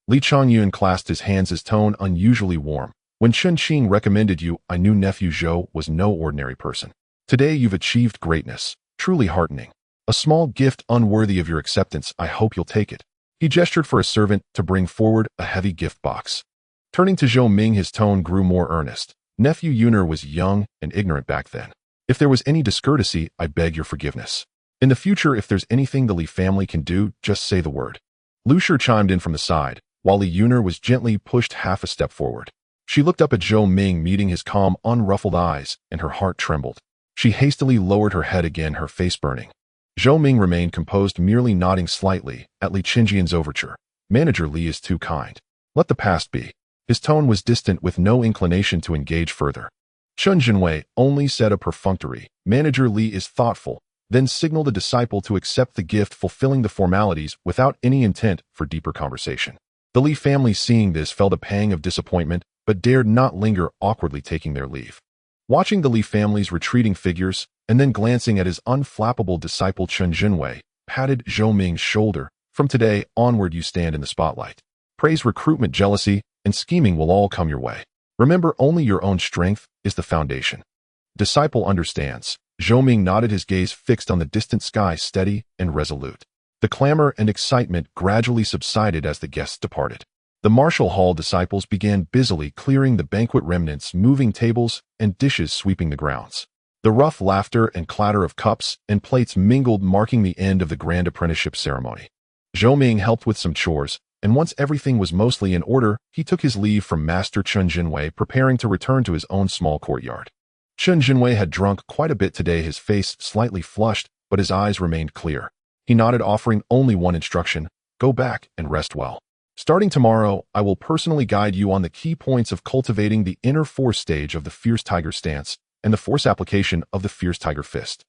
Li Chongyun clasped his hands, his tone unusually warm. "When Chen Qing recommended you, I knew Nephew Zhou was no ordinary person. Today you've achieved greatness, truly heartening. A small gift unworthy of your acceptance, I hope you'll take it." He gestured for a servant to bring forward a heavy gift box. Turning to Zhou Ming, his tone grew more earnest. "Nephew Yuner was young and ignorant back then. If there was any discourtesy, I beg your forgiveness. In the future, if there's anything the Li family can do, just say the word." Lu Shi chimed in from the side, while Li Yuner was gently pushed half a step forward. She looked up at Zhou Ming, meeting his calm, unruffled eyes, and her heart trembled. She hastily lowered her head again, her face burning. Zhou Ming remained composed, merely nodding slightly at Li Qingjian's overture. "Manager Li is too kind. Let the past be." His tone was distant, with no inclination to engage further. Chun Jinwei only said a perfunctory, "Manager Li is thoughtful," then signaled a disciple to accept the gift, fulfilling the formalities without any intent for deeper conversation. The Li family, seeing this, felt a pang of disappointment, but dared not linger, awkwardly taking their leave. Watching the Li family's retreating figures, and then glancing at his unflappable disciple, Chun Jinwei patted Zhou Ming's shoulder. "From today onward, you stand in the spotlight. Praise, recruitment, jealousy, and scheming will all come your way. Remember, only your own strength is the foundation." Disciple understands. Zhou Ming nodded, his gaze fixed on the distant sky, steady and resolute. The clamor and excitement gradually subsided as the guests departed. The martial hall disciples began busily clearing the banquet remnants, moving tables and dishes, sweeping the grounds. The rough laughter and clatter of cups and plates mingled, marking the end of the grand apprenticeship ceremony. Zhou Ming helped with some chores, and once everything was mostly in order, he took his leave from Master Chun Jinwei, preparing to return to his own small courtyard. Chun Jinwei had drunk quite a bit today, his face slightly flushed, but his eyes remained clear. He nodded, offering only one instruction: "Go back and rest well. Starting tomorrow, I will personally guide you on the key points of cultivating the inner force stage of the Fierce Tiger stance and the force application of the Fierce Tiger fist."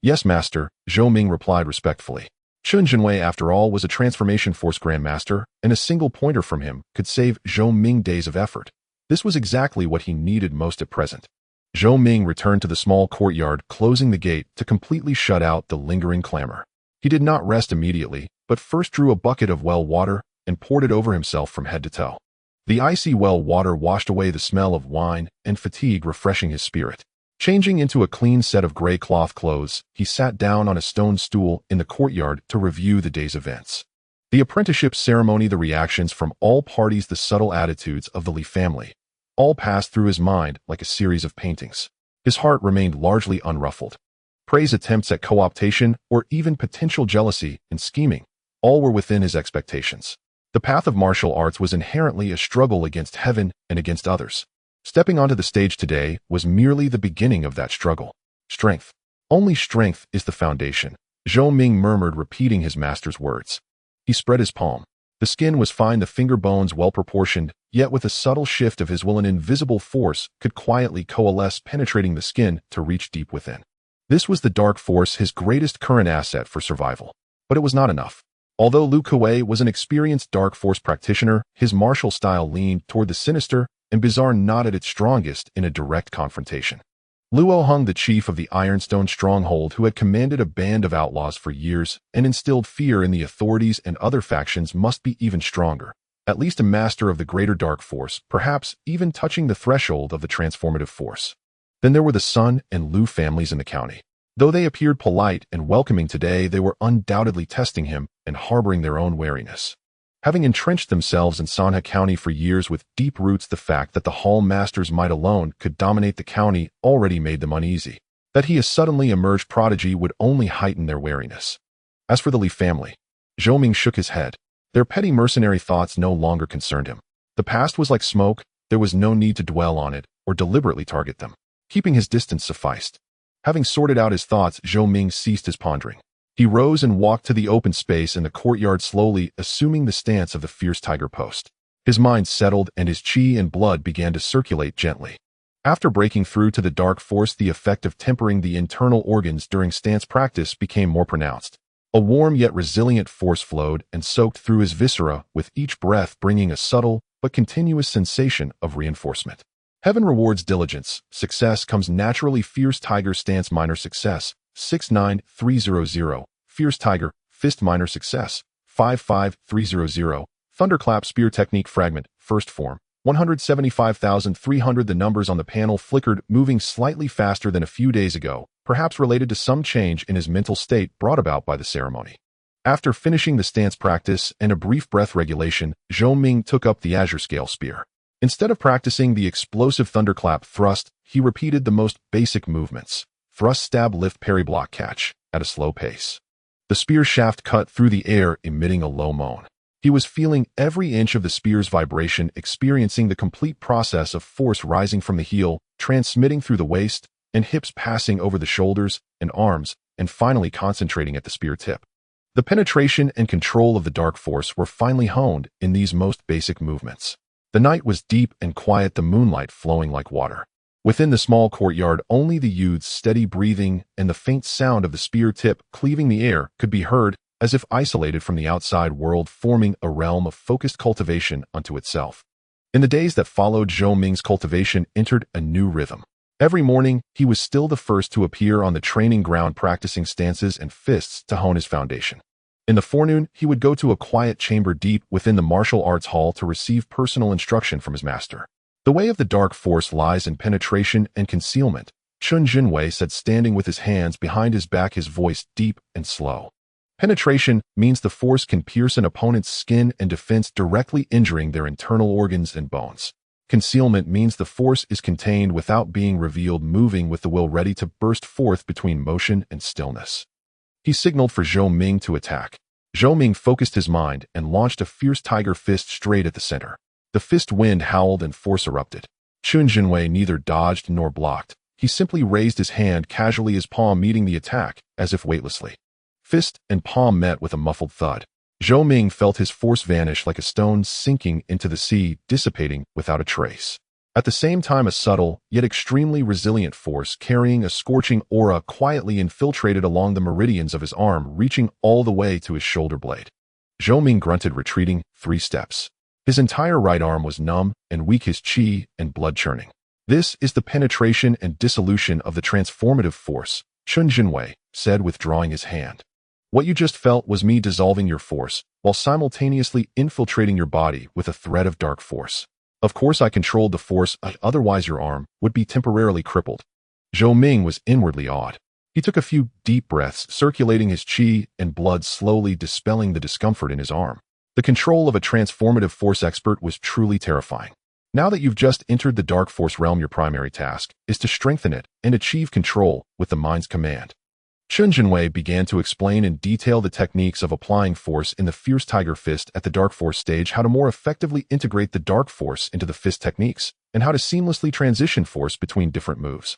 "Yes, Master," Zhou Ming replied respectfully. Chun Jinwei, after all, was a transformation force grandmaster, and a single pointer from him could save Zhou Ming days of effort. This was exactly what he needed most at present. Zhou Ming returned to the small courtyard, closing the gate to completely shut out the lingering clamor. He did not rest immediately, but first drew a bucket of well water and poured it over himself from head to toe. The icy well water washed away the smell of wine and fatigue, refreshing his spirit. Changing into a clean set of gray cloth clothes, he sat down on a stone stool in the courtyard to review the day's events. The apprenticeship ceremony, the reactions from all parties, the subtle attitudes of the Li family, all passed through his mind like a series of paintings. His heart remained largely unruffled. Praise, attempts at co-optation, or even potential jealousy and scheming, all were within his expectations. The path of martial arts was inherently a struggle against heaven and against others. Stepping onto the stage today was merely the beginning of that struggle. Strength. Only strength is the foundation, Zhou Ming murmured, repeating his master's words. He spread his palm. The skin was fine, the finger bones well proportioned, yet with a subtle shift of his will an invisible force could quietly coalesce, penetrating the skin to reach deep within. This was the dark force, his greatest current asset for survival. But it was not enough. Although Lu Kuei was an experienced dark force practitioner, his martial style leaned toward the sinister and bizarre, not at its strongest in a direct confrontation. Luo Hung, the chief of the Ironstone stronghold who had commanded a band of outlaws for years and instilled fear in the authorities and other factions, must be even stronger, at least a master of the greater dark force, perhaps even touching the threshold of the transformative force. Then there were the Sun and Lu families in the county. Though they appeared polite and welcoming today, they were undoubtedly testing him and harboring their own wariness. Having entrenched themselves in Sanhe County for years with deep roots, the fact that the Hall Master's might alone could dominate the county already made them uneasy. That he, a suddenly emerged prodigy, would only heighten their wariness. As for the Li family, Zhou Ming shook his head. Their petty mercenary thoughts no longer concerned him. The past was like smoke, there was no need to dwell on it or deliberately target them. Keeping his distance sufficed. Having sorted out his thoughts, Zhou Ming ceased his pondering. He rose and walked to the open space in the courtyard, slowly assuming the stance of the fierce tiger post. His mind settled and his qi and blood began to circulate gently. After breaking through to the dark force, the effect of tempering the internal organs during stance practice became more pronounced. A warm yet resilient force flowed and soaked through his viscera, with each breath bringing a subtle but continuous sensation of reinforcement. Heaven rewards diligence. Success comes naturally. Fierce Tiger Stance Minor Success 69300. Fierce Tiger Fist Minor Success 55300. Thunderclap Spear Technique Fragment First Form 175,300. The numbers on the panel flickered, moving slightly faster than a few days ago, perhaps related to some change in his mental state brought about by the ceremony. After finishing the stance practice and a brief breath regulation, Zhou Ming took up the Azure Scale Spear. Instead of practicing the explosive thunderclap thrust, he repeated the most basic movements: thrust, stab, lift, parry, block, catch, at a slow pace. The spear shaft cut through the air, emitting a low moan. He was feeling every inch of the spear's vibration, experiencing the complete process of force rising from the heel, transmitting through the waist and hips, passing over the shoulders and arms, and finally concentrating at the spear tip. The penetration and control of the dark force were finely honed in these most basic movements. The night was deep and quiet, the moonlight flowing like water. Within the small courtyard, only the youth's steady breathing and the faint sound of the spear tip cleaving the air could be heard, as if isolated from the outside world, forming a realm of focused cultivation unto itself. In the days that followed, Zhou Ming's cultivation entered a new rhythm. Every morning, he was still the first to appear on the training ground, practicing stances and fists to hone his foundation. In the forenoon, he would go to a quiet chamber deep within the martial arts hall to receive personal instruction from his master. The way of the dark force lies in penetration and concealment, Chun Jinwei said, standing with his hands behind his back, his voice deep and slow. Penetration means the force can pierce an opponent's skin and defense, directly injuring their internal organs and bones. Concealment means the force is contained without being revealed, moving with the will ready to burst forth between motion and stillness. He signaled for Zhou Ming to attack. Zhou Ming focused his mind and launched a fierce tiger fist straight at the center. The fist wind howled and force erupted. Chun Jinwei neither dodged nor blocked. He simply raised his hand casually, his palm meeting the attack, as if weightlessly. Fist and palm met with a muffled thud. Zhou Ming felt his force vanish like a stone sinking into the sea, dissipating without a trace. At the same time, a subtle, yet extremely resilient force carrying a scorching aura quietly infiltrated along the meridians of his arm, reaching all the way to his shoulder blade. Zhou Ming grunted, retreating 3 steps. His entire right arm was numb and weak, his qi and blood churning. This is the penetration and dissolution of the transformative force, Chun Jinwei said, withdrawing his hand. What you just felt was me dissolving your force, while simultaneously infiltrating your body with a thread of dark force. Of course I controlled the force, otherwise your arm would be temporarily crippled. Zhou Ming was inwardly awed. He took a few deep breaths, circulating his qi and blood, slowly dispelling the discomfort in his arm. The control of a transformative force expert was truly terrifying. Now that you've just entered the dark force realm, your primary task is to strengthen it and achieve control with the mind's command. Chen Jinwei began to explain in detail the techniques of applying force in the Fierce Tiger Fist at the Dark Force stage, how to more effectively integrate the Dark Force into the fist techniques, and how to seamlessly transition force between different moves.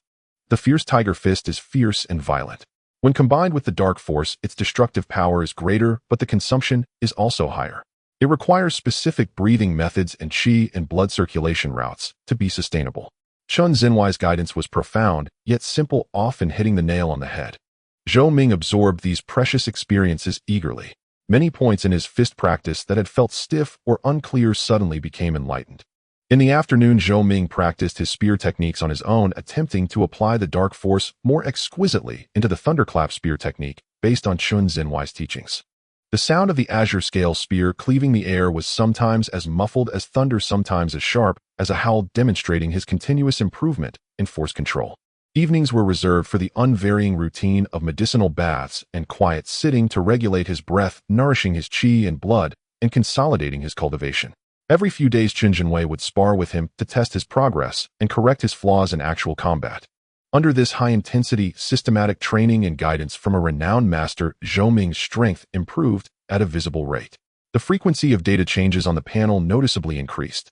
The Fierce Tiger Fist is fierce and violent. When combined with the Dark Force, its destructive power is greater, but the consumption is also higher. It requires specific breathing methods and qi and blood circulation routes to be sustainable. Chen Jinwei's guidance was profound, yet simple, often hitting the nail on the head. Zhou Ming absorbed these precious experiences eagerly. Many points in his fist practice that had felt stiff or unclear suddenly became enlightened. In the afternoon, Zhou Ming practiced his spear techniques on his own, attempting to apply the dark force more exquisitely into the thunderclap spear technique based on Chen Jinwei's teachings. The sound of the azure scale spear cleaving the air was sometimes as muffled as thunder, sometimes as sharp as a howl, demonstrating his continuous improvement in force control. Evenings were reserved for the unvarying routine of medicinal baths and quiet sitting to regulate his breath, nourishing his qi and blood, and consolidating his cultivation. Every few days, Chen Jinwei would spar with him to test his progress and correct his flaws in actual combat. Under this high-intensity, systematic training and guidance from a renowned master, Zhou Ming's strength improved at a visible rate. The frequency of data changes on the panel noticeably increased.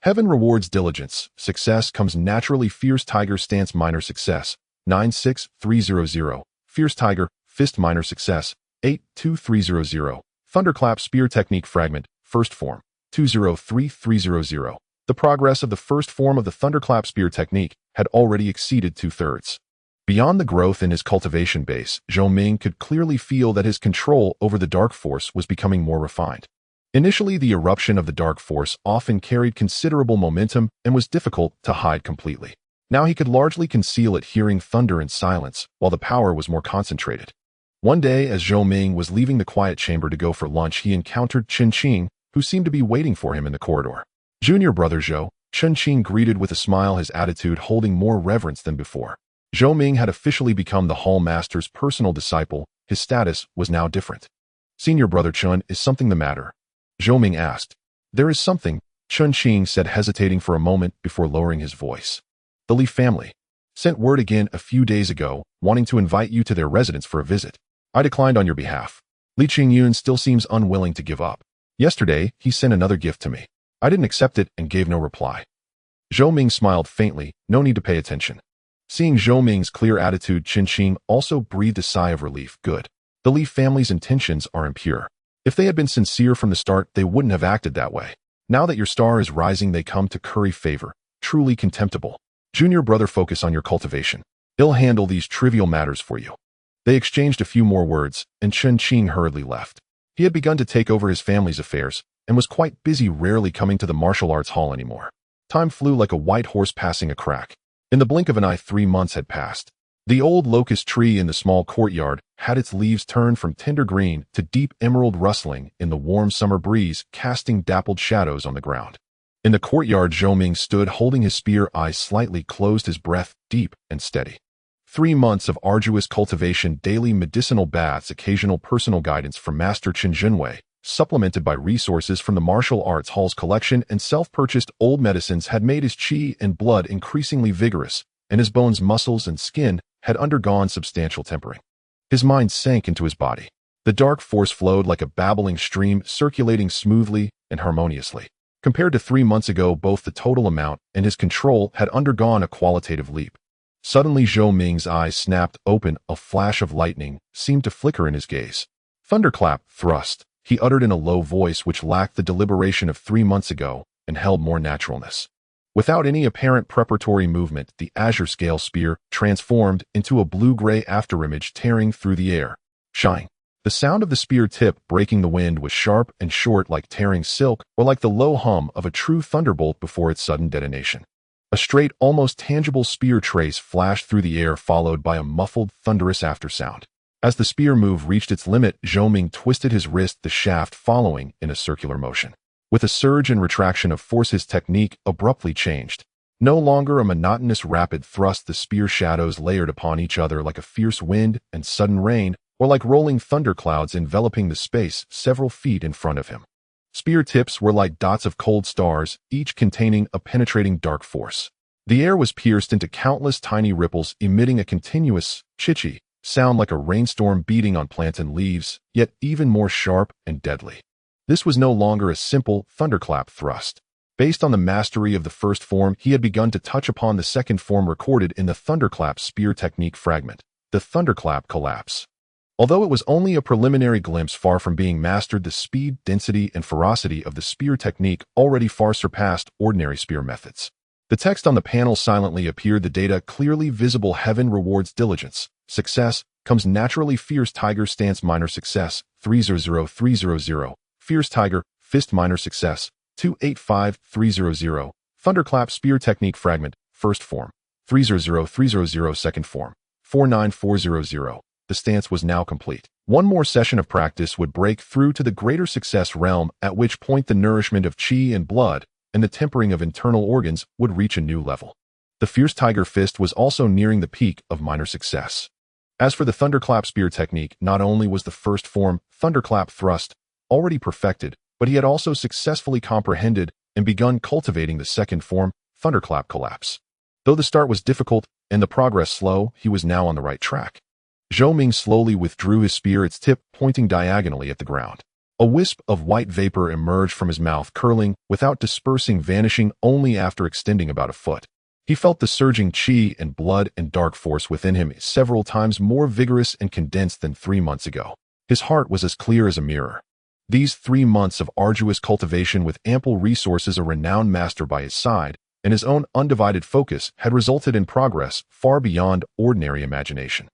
Heaven rewards diligence. Success comes naturally. Fierce Tiger Stance Minor Success 96300. Fierce Tiger Fist Minor Success 82300. Thunderclap Spear Technique Fragment First Form 203300. The progress of the first form of the Thunderclap Spear Technique had already exceeded 2/3. Beyond the growth in his cultivation base, Zhou Ming could clearly feel that his control over the dark force was becoming more refined. Initially, the eruption of the dark force often carried considerable momentum and was difficult to hide completely. Now he could largely conceal it, hearing thunder and silence, while the power was more concentrated. One day, as Zhou Ming was leaving the quiet chamber to go for lunch, he encountered Chen Qing, who seemed to be waiting for him in the corridor. "Junior brother Zhou," Chen Qing greeted with a smile, his attitude holding more reverence than before. Zhou Ming had officially become the Hall Master's personal disciple. His status was now different. "Senior brother Chen, is something the matter?" Zhou Ming asked. "There is something," Chen Qing said, hesitating for a moment before lowering his voice. "The Li family sent word again a few days ago, wanting to invite you to their residence for a visit. I declined on your behalf. Li Qingyun still seems unwilling to give up. Yesterday, he sent another gift to me. I didn't accept it and gave no reply." Zhou Ming smiled faintly. No need to pay attention. Seeing Zhou Ming's clear attitude, Chen Qing also breathed a sigh of relief. Good. The Li family's intentions are impure. If they had been sincere from the start, they wouldn't have acted that way. Now that your star is rising, they come to curry favor. Truly contemptible. Junior brother, focus on your cultivation. They'll handle these trivial matters for you. They exchanged a few more words, and Chen Qing hurriedly left. He had begun to take over his family's affairs, and was quite busy, rarely coming to the martial arts hall anymore. Time flew like a white horse passing a crack. In the blink of an eye, 3 months had passed. The old locust tree in the small courtyard had its leaves turned from tender green to deep emerald, rustling in the warm summer breeze, casting dappled shadows on the ground. In the courtyard, Zhou Ming stood holding his spear, eyes slightly closed, his breath deep and steady. 3 months of arduous cultivation, daily medicinal baths, occasional personal guidance from Master Chen Jinwei, supplemented by resources from the martial arts hall's collection and self-purchased old medicines, had made his qi and blood increasingly vigorous, and his bones, muscles, and skin had undergone substantial tempering. His mind sank into his body. The dark force flowed like a babbling stream, circulating smoothly and harmoniously. Compared to 3 months ago, both the total amount and his control had undergone a qualitative leap. Suddenly, Zhou Ming's eyes snapped open. A flash of lightning seemed to flicker in his gaze. "Thunderclap, thrust," he uttered in a low voice which lacked the deliberation of 3 months ago and held more naturalness. Without any apparent preparatory movement, the azure scale spear transformed into a blue-gray afterimage, tearing through the air. Shine. The sound of the spear tip breaking the wind was sharp and short, like tearing silk, or like the low hum of a true thunderbolt before its sudden detonation. A straight, almost tangible spear trace flashed through the air, followed by a muffled, thunderous aftersound. As the spear move reached its limit, Zhou Ming twisted his wrist, the shaft following in a circular motion. With a surge and retraction of force, his technique abruptly changed. No longer a monotonous rapid thrust, the spear shadows layered upon each other like a fierce wind and sudden rain, or like rolling thunderclouds enveloping the space several feet in front of him. Spear tips were like dots of cold stars, each containing a penetrating dark force. The air was pierced into countless tiny ripples, emitting a continuous chichi sound like a rainstorm beating on plantain leaves, yet even more sharp and deadly. This was no longer a simple thunderclap thrust. Based on the mastery of the first form, he had begun to touch upon the second form recorded in the thunderclap spear technique fragment, the thunderclap collapse. Although it was only a preliminary glimpse, far from being mastered, the speed, density, and ferocity of the spear technique already far surpassed ordinary spear methods. The text on the panel silently appeared, the data clearly visible. Heaven rewards diligence. Success comes naturally. Fierce Tiger Stance minor success, 300300. Fierce Tiger Fist minor success, 285300. Thunderclap Spear Technique Fragment, first form, 300300. Second form, 49400. The stance was now complete. One more session of practice would break through to the greater success realm, at which point the nourishment of chi and blood and the tempering of internal organs would reach a new level. The Fierce Tiger Fist was also nearing the peak of minor success. As for the Thunderclap Spear Technique, not only was the first form, Thunderclap Thrust, already perfected, but he had also successfully comprehended and begun cultivating the second form, Thunderclap Collapse. Though the start was difficult and the progress slow, he was now on the right track. Zhou Ming slowly withdrew his spear, its tip pointing diagonally at the ground. A wisp of white vapor emerged from his mouth, curling, without dispersing, vanishing only after extending about a foot. He felt the surging chi and blood and dark force within him, several times more vigorous and condensed than 3 months ago. His heart was as clear as a mirror. These 3 months of arduous cultivation with ample resources, a renowned master by his side, and his own undivided focus had resulted in progress far beyond ordinary imagination.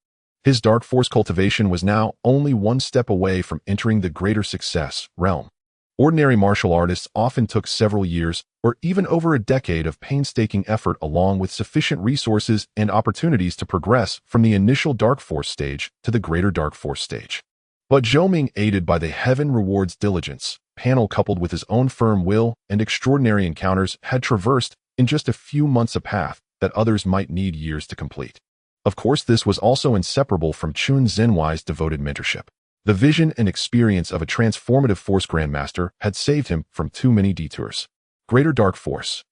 His dark force cultivation was now only one step away from entering the greater success realm. Ordinary martial artists often took several years or even over a decade of painstaking effort, along with sufficient resources and opportunities, to progress from the initial dark force stage to the greater dark force stage. But Zhou Ming, aided by the Heaven Rewards Diligence panel coupled with his own firm will and extraordinary encounters, had traversed in just a few months a path that others might need years to complete. Of course, this was also inseparable from Chun Zhenhuai's devoted mentorship. The vision and experience of a transformative force grandmaster had saved him from too many detours. Greater dark force.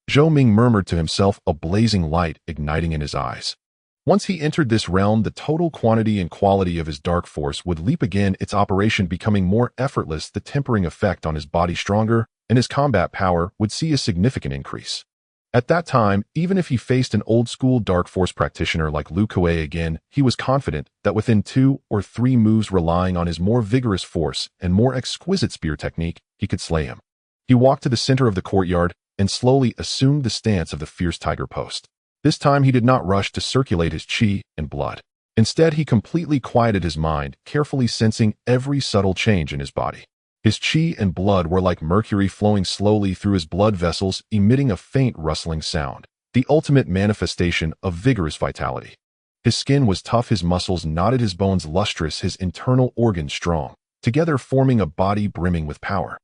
Zhou Ming murmured to himself, a blazing light igniting in his eyes. Once he entered this realm, the total quantity and quality of his dark force would leap again, its operation becoming more effortless, the tempering effect on his body stronger, and his combat power would see a significant increase. At that time, even if he faced an old-school dark force practitioner like Lu Kuei again, he was confident that within 2 or 3 moves, relying on his more vigorous force and more exquisite spear technique, he could slay him. He walked to the center of the courtyard and slowly assumed the stance of the Fierce Tiger Post. This time he did not rush to circulate his chi and blood. Instead, he completely quieted his mind, carefully sensing every subtle change in his body. His chi and blood were like mercury flowing slowly through his blood vessels, emitting a faint rustling sound, the ultimate manifestation of vigorous vitality. His skin was tough, his muscles knotted, his bones lustrous, his internal organs strong, together forming a body brimming with power.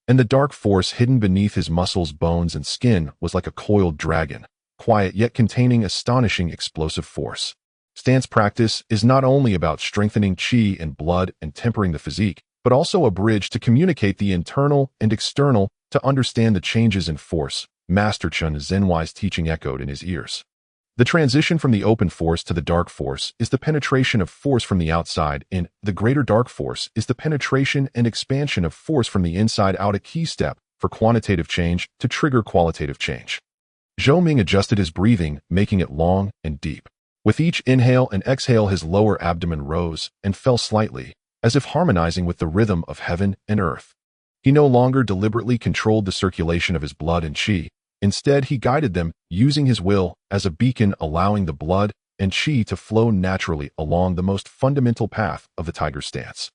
And the dark force hidden beneath his muscles, bones, and skin was like a coiled dragon, quiet yet containing astonishing explosive force. Stance practice is not only about strengthening chi and blood and tempering the physique, but also a bridge to communicate the internal and external, to understand the changes in force. Master Chun Zhenhuai's teaching echoed in his ears. The transition from the open force to the dark force is the penetration of force from the outside in. The greater dark force is the penetration and expansion of force from the inside out, a key step for quantitative change to trigger qualitative change. Zhou Ming adjusted his breathing, making it long and deep. With each inhale and exhale, his lower abdomen rose and fell slightly, as if harmonizing with the rhythm of heaven and earth. He no longer deliberately controlled the circulation of his blood and chi. Instead, he guided them, using his will as a beacon, allowing the blood and chi to flow naturally along the most fundamental path of the tiger stance.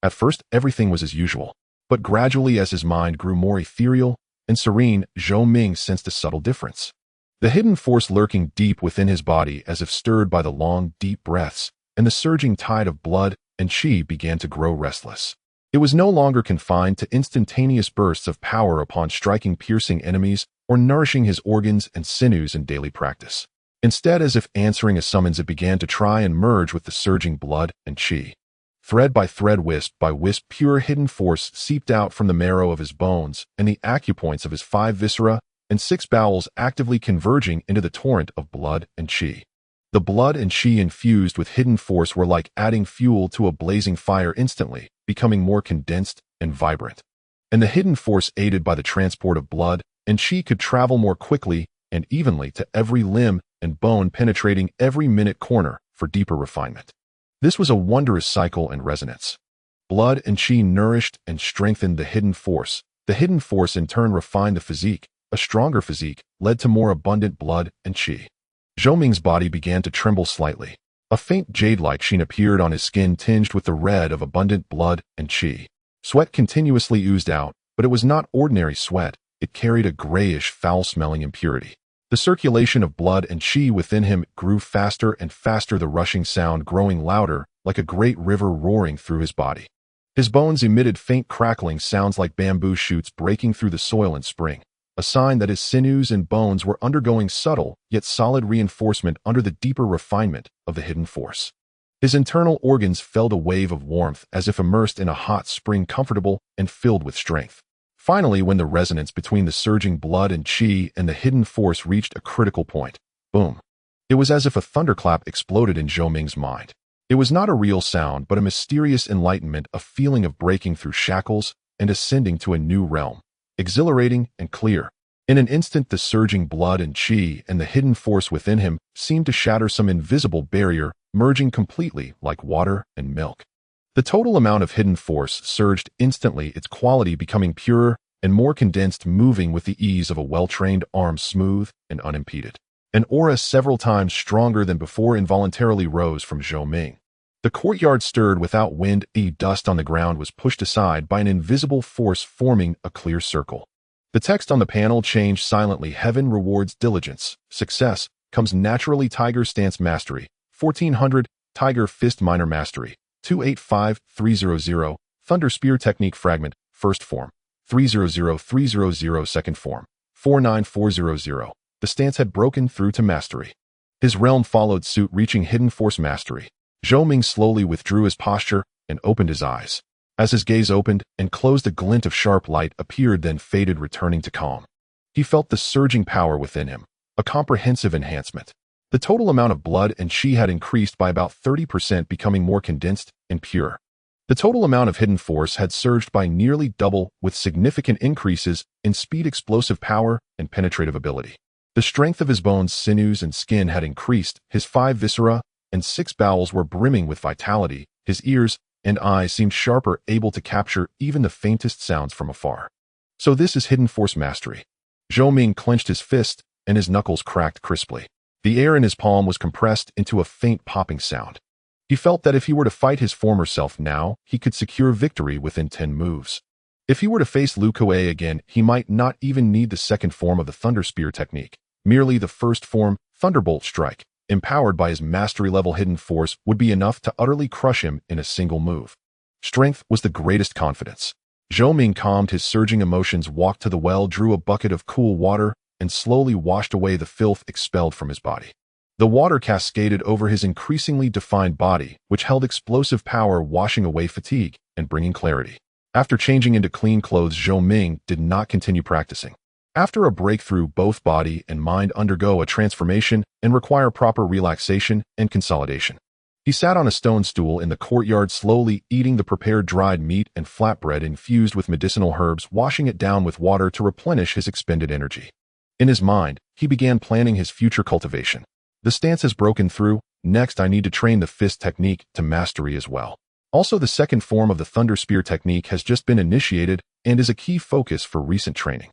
At first, everything was as usual, but gradually, as his mind grew more ethereal and serene, Zhou Ming sensed a subtle difference. The hidden force lurking deep within his body, as if stirred by the long, deep breaths and the surging tide of blood and qi began to grow restless. It was no longer confined to instantaneous bursts of power upon striking piercing enemies or nourishing his organs and sinews in daily practice. Instead, as if answering a summons, it began to try and merge with the surging blood and qi. Thread by thread, wisp by wisp, pure hidden force seeped out from the marrow of his bones and the acupoints of his 5 viscera and 6 bowels, actively converging into the torrent of blood and qi. The blood and qi infused with hidden force were like adding fuel to a blazing fire, instantly becoming more condensed and vibrant. And the hidden force, aided by the transport of blood and qi, could travel more quickly and evenly to every limb and bone, penetrating every minute corner for deeper refinement. This was a wondrous cycle and resonance. Blood and qi nourished and strengthened the hidden force. The hidden force in turn refined the physique. A stronger physique led to more abundant blood and qi. Zhou Ming's body began to tremble slightly. A faint jade-like sheen appeared on his skin, tinged with the red of abundant blood and qi. Sweat continuously oozed out, but it was not ordinary sweat. It carried a grayish, foul-smelling impurity. The circulation of blood and qi within him grew faster and faster, the rushing sound growing louder, like a great river roaring through his body. His bones emitted faint crackling sounds like bamboo shoots breaking through the soil in spring, a sign that his sinews and bones were undergoing subtle yet solid reinforcement under the deeper refinement of the hidden force. His internal organs felt a wave of warmth, as if immersed in a hot spring, comfortable and filled with strength. Finally, when the resonance between the surging blood and qi and the hidden force reached a critical point, boom! It was as if a thunderclap exploded in Zhou Ming's mind. It was not a real sound, but a mysterious enlightenment, a feeling of breaking through shackles and ascending to a new realm, exhilarating and clear. In an instant, the surging blood and qi and the hidden force within him seemed to shatter some invisible barrier, merging completely like water and milk. The total amount of hidden force surged instantly, its quality becoming purer and more condensed, moving with the ease of a well-trained arm, smooth and unimpeded. An aura several times stronger than before involuntarily rose from Zhou Ming. The courtyard stirred without wind. Dust on the ground was pushed aside by an invisible force, forming a clear circle. The text on the panel changed silently. Heaven rewards diligence. Success comes naturally. Tiger stance mastery. 1400. Tiger fist minor mastery. 285300. Thunder spear technique fragment. First form. 300300. Second form. 49400. The stance had broken through to mastery. His realm followed suit, reaching hidden force mastery. Zhou Ming slowly withdrew his posture and opened his eyes. As his gaze opened and closed, a glint of sharp light appeared, then faded, returning to calm. He felt the surging power within him, a comprehensive enhancement. The total amount of blood and qi had increased by about 30%, becoming more condensed and pure. The total amount of hidden force had surged by nearly double, with significant increases in speed, explosive power, and penetrative ability. The strength of his bones, sinews, and skin had increased. His 5 viscera and 6 bowels were brimming with vitality. His ears and eyes seemed sharper, able to capture even the faintest sounds from afar. So this is hidden force mastery. Zhou Ming clenched his fist, and his knuckles cracked crisply. The air in his palm was compressed into a faint popping sound. He felt that if he were to fight his former self now, he could secure victory within 10 moves. If he were to face Lu Kuei again, he might not even need the second form of the Thunder Spear technique. Merely the first form, Thunderbolt Strike, empowered by his mastery-level hidden force, would be enough to utterly crush him in a single move. Strength was the greatest confidence. Zhou Ming calmed his surging emotions, walked to the well, drew a bucket of cool water, and slowly washed away the filth expelled from his body. The water cascaded over his increasingly defined body, which held explosive power, washing away fatigue and bringing clarity. After changing into clean clothes, Zhou Ming did not continue practicing. After a breakthrough, both body and mind undergo a transformation and require proper relaxation and consolidation. He sat on a stone stool in the courtyard, slowly eating the prepared dried meat and flatbread infused with medicinal herbs, washing it down with water to replenish his expended energy. In his mind, he began planning his future cultivation. The stance has broken through. Next, I need to train the fist technique to mastery as well. Also, the second form of the Thunder Spear technique has just been initiated and is a key focus for recent training.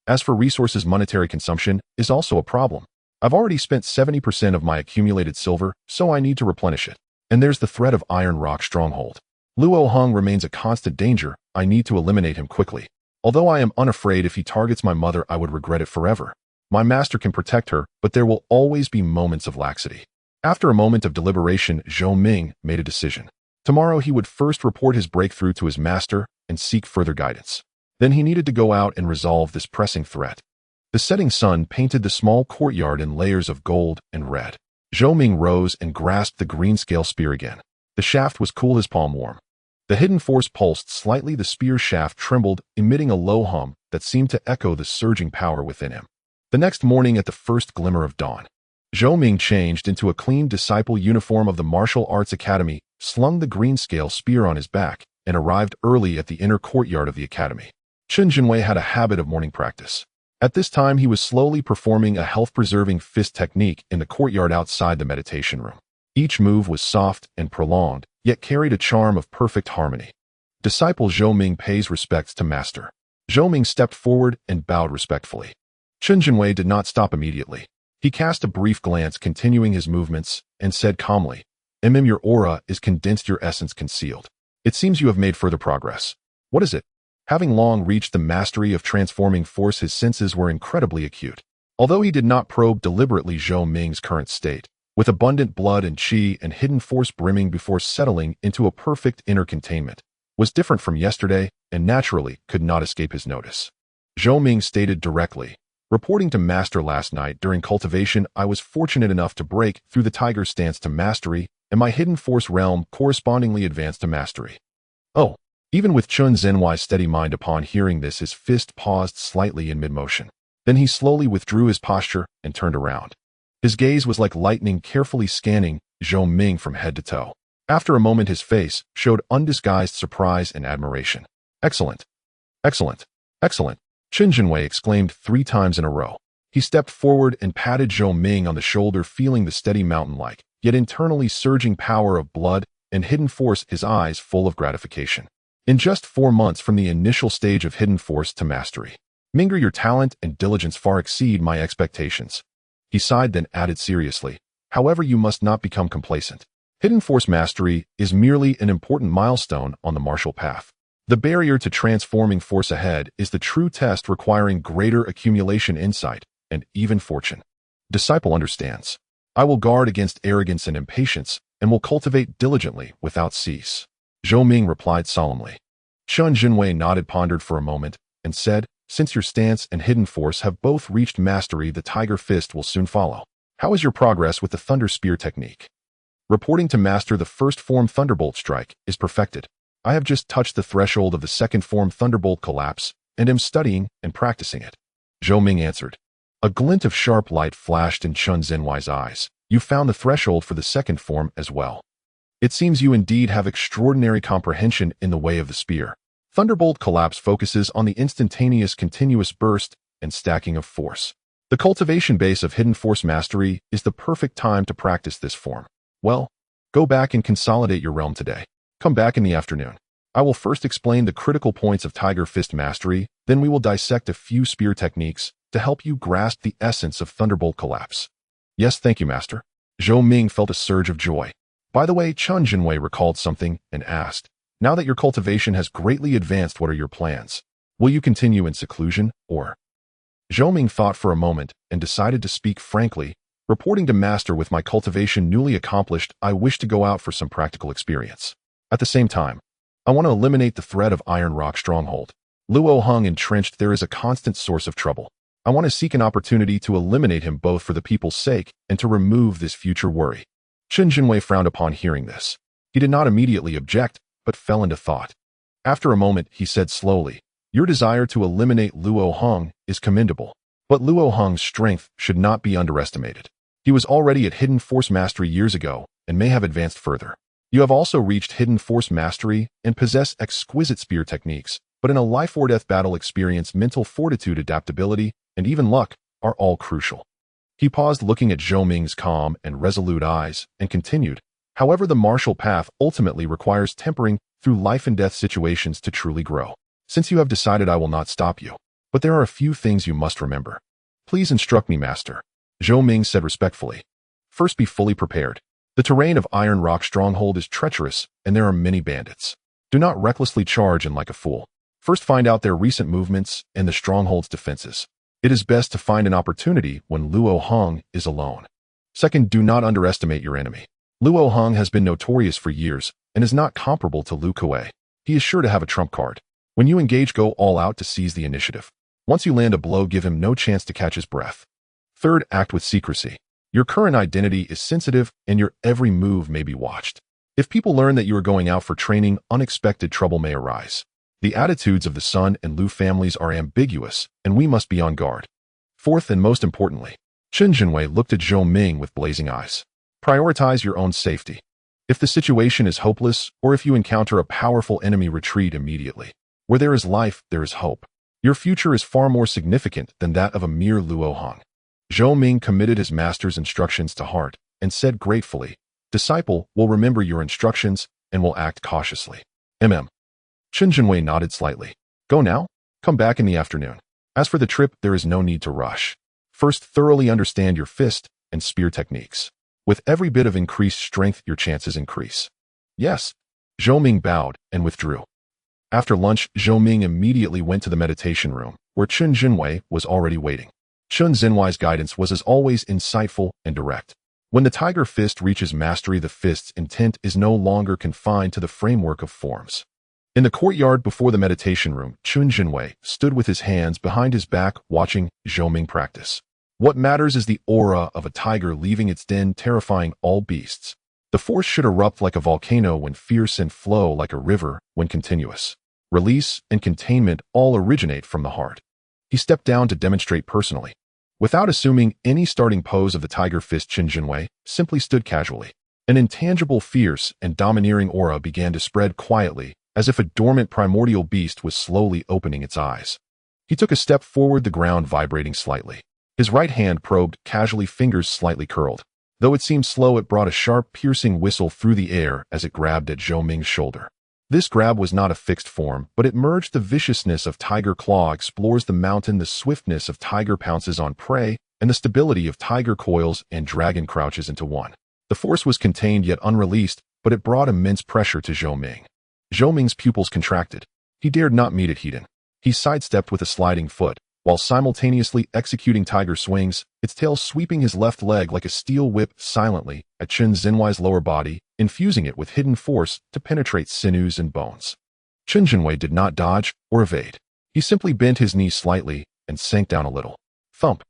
As for resources, monetary consumption is also a problem. I've already spent 70% of my accumulated silver, so I need to replenish it. And there's the threat of Iron Rock Stronghold. Luo Hong remains a constant danger. I need to eliminate him quickly. Although I am unafraid, if he targets my mother, I would regret it forever. My master can protect her, but there will always be moments of laxity. After a moment of deliberation, Zhou Ming made a decision. Tomorrow he would first report his breakthrough to his master and seek further guidance. Then he needed to go out and resolve this pressing threat. The setting sun painted the small courtyard in layers of gold and red. Zhou Ming rose and grasped the green-scale spear again. The shaft was cool as palm warm. The hidden force pulsed slightly. The spear shaft trembled, emitting a low hum that seemed to echo the surging power within him. The next morning, at the first glimmer of dawn, Zhou Ming changed into a clean disciple uniform of the Martial Arts Academy, slung the green-scale spear on his back, and arrived early at the inner courtyard of the academy. Chen Jinwei had a habit of morning practice. At this time, he was slowly performing a health-preserving fist technique in the courtyard outside the meditation room. Each move was soft and prolonged, yet carried a charm of perfect harmony. Disciple Zhou Ming pays respects to master. Zhou Ming stepped forward and bowed respectfully. Chen Jinwei did not stop immediately. He cast a brief glance, continuing his movements, and said calmly, your aura is condensed, your essence concealed. It seems you have made further progress. What is it? Having long reached the mastery of transforming force, his senses were incredibly acute. Although he did not probe deliberately Zhou Ming's current state, with abundant blood and qi and hidden force brimming before settling into a perfect inner containment, was different from yesterday and naturally could not escape his notice. Zhou Ming stated directly, reporting to master last night during cultivation, I was fortunate enough to break through the tiger stance to mastery, and my hidden force realm correspondingly advanced to mastery. Oh, even with Chen Zhenwei's steady mind, upon hearing this, his fist paused slightly in mid-motion. Then he slowly withdrew his posture and turned around. His gaze was like lightning, carefully scanning Zhou Ming from head to toe. After a moment, his face showed undisguised surprise and admiration. Excellent. Excellent. Excellent. Chen Jinwei exclaimed 3 times in a row. He stepped forward and patted Zhou Ming on the shoulder, feeling the steady mountain-like, yet internally surging power of blood and hidden force, his eyes full of gratification. In just 4 months from the initial stage of hidden force to mastery, Minger, your talent and diligence far exceed my expectations. He sighed, then added seriously, however, you must not become complacent. Hidden force mastery is merely an important milestone on the martial path. The barrier to transforming force ahead is the true test, requiring greater accumulation, insight, and even fortune. Disciple understands. I will guard against arrogance and impatience, and will cultivate diligently without cease. Zhou Ming replied solemnly. Chen Jinwei nodded, pondered for a moment, and said, since your stance and hidden force have both reached mastery, the tiger fist will soon follow. How is your progress with the thunder spear technique? Reporting to master, the first form thunderbolt strike is perfected. I have just touched the threshold of the second form thunderbolt collapse, and am studying and practicing it. Zhou Ming answered. A glint of sharp light flashed in Chen Zhenwei's eyes. You found the threshold for the second form as well. It seems you indeed have extraordinary comprehension in the way of the spear. Thunderbolt collapse focuses on the instantaneous continuous burst and stacking of force. The cultivation base of hidden force mastery is the perfect time to practice this form. Well, go back and consolidate your realm today. Come back in the afternoon. I will first explain the critical points of tiger fist mastery, then we will dissect a few spear techniques to help you grasp the essence of thunderbolt collapse. Yes, thank you, master. Zhou Ming felt a surge of joy. By the way, Chen Jinwei recalled something and asked, now that your cultivation has greatly advanced, what are your plans? Will you continue in seclusion, or? Zhou Ming thought for a moment and decided to speak frankly, reporting to master, with my cultivation newly accomplished, I wish to go out for some practical experience. At the same time, I want to eliminate the threat of Iron Rock Stronghold. Luo Hung entrenched there is a constant source of trouble. I want to seek an opportunity to eliminate him, both for the people's sake and to remove this future worry. Chen Jinwei frowned upon hearing this. He did not immediately object, but fell into thought. After a moment, he said slowly, your desire to eliminate Luo Hung is commendable, but Luo Hung's strength should not be underestimated. He was already at hidden force mastery years ago and may have advanced further. You have also reached hidden force mastery and possess exquisite spear techniques, but in a life or death battle, experience, mental fortitude, adaptability, and even luck are all crucial. He paused, looking at Zhou Ming's calm and resolute eyes, and continued, however, the martial path ultimately requires tempering through life and death situations to truly grow. Since you have decided, I will not stop you, but there are a few things you must remember. Please instruct me, master. Zhou Ming said respectfully. First, be fully prepared. The terrain of Iron Rock Stronghold is treacherous, and there are many bandits. Do not recklessly charge in like a fool. First, find out their recent movements and the stronghold's defenses. It is best to find an opportunity when Luo Hung is alone. Second, do not underestimate your enemy. Luo Hong has been notorious for years and is not comparable to Lu Kuei. He is sure to have a trump card. When you engage, go all out to seize the initiative. Once you land a blow, give him no chance to catch his breath. Third, act with secrecy. Your current identity is sensitive and your every move may be watched. If people learn that you are going out for training, unexpected trouble may arise. The attitudes of the Sun and Lu families are ambiguous, and we must be on guard. Fourth, and most importantly, Chen Jinwei looked at Zhou Ming with blazing eyes. Prioritize your own safety. If the situation is hopeless, or if you encounter a powerful enemy, retreat immediately. Where there is life, there is hope. Your future is far more significant than that of a mere Luo Hong. Zhou Ming committed his master's instructions to heart and said gratefully, "Disciple will remember your instructions and will act cautiously." Chen Jinwei nodded slightly. "Go now? Come back in the afternoon. As for the trip, there is no need to rush. First, thoroughly understand your fist and spear techniques. With every bit of increased strength, your chances increase." "Yes." Zhou Ming bowed and withdrew. After lunch, Zhou Ming immediately went to the meditation room, where Chen Jinwei was already waiting. Chen Jinwei's guidance was as always insightful and direct. When the tiger fist reaches mastery, the fist's intent is no longer confined to the framework of forms. In the courtyard before the meditation room, Chen Jinwei stood with his hands behind his back, watching Zhou Ming practice. What matters is the aura of a tiger leaving its den, terrifying all beasts. The force should erupt like a volcano when fierce and flow like a river when continuous. Release and containment all originate from the heart. He stepped down to demonstrate personally. Without assuming any starting pose of the tiger fist, Chen Jinwei simply stood casually. An intangible, fierce, and domineering aura began to spread quietly, as if a dormant primordial beast was slowly opening its eyes. He took a step forward, the ground vibrating slightly. His right hand probed casually, fingers slightly curled. Though it seemed slow, it brought a sharp, piercing whistle through the air as it grabbed at Zhou Ming's shoulder. This grab was not a fixed form, but it merged the viciousness of tiger claw explores the mountain, the swiftness of tiger pounces on prey, and the stability of tiger coils and dragon crouches into one. The force was contained yet unreleased, but it brought immense pressure to Zhou Ming. Zhou Ming's pupils contracted. He dared not meet it head-on. He sidestepped with a sliding foot, while simultaneously executing tiger swings, its tail sweeping his left leg like a steel whip silently at Chen Jinwei's lower body, infusing it with hidden force to penetrate sinews and bones. Chen Jinwei did not dodge or evade. He simply bent his knee slightly and sank down a little. Thump!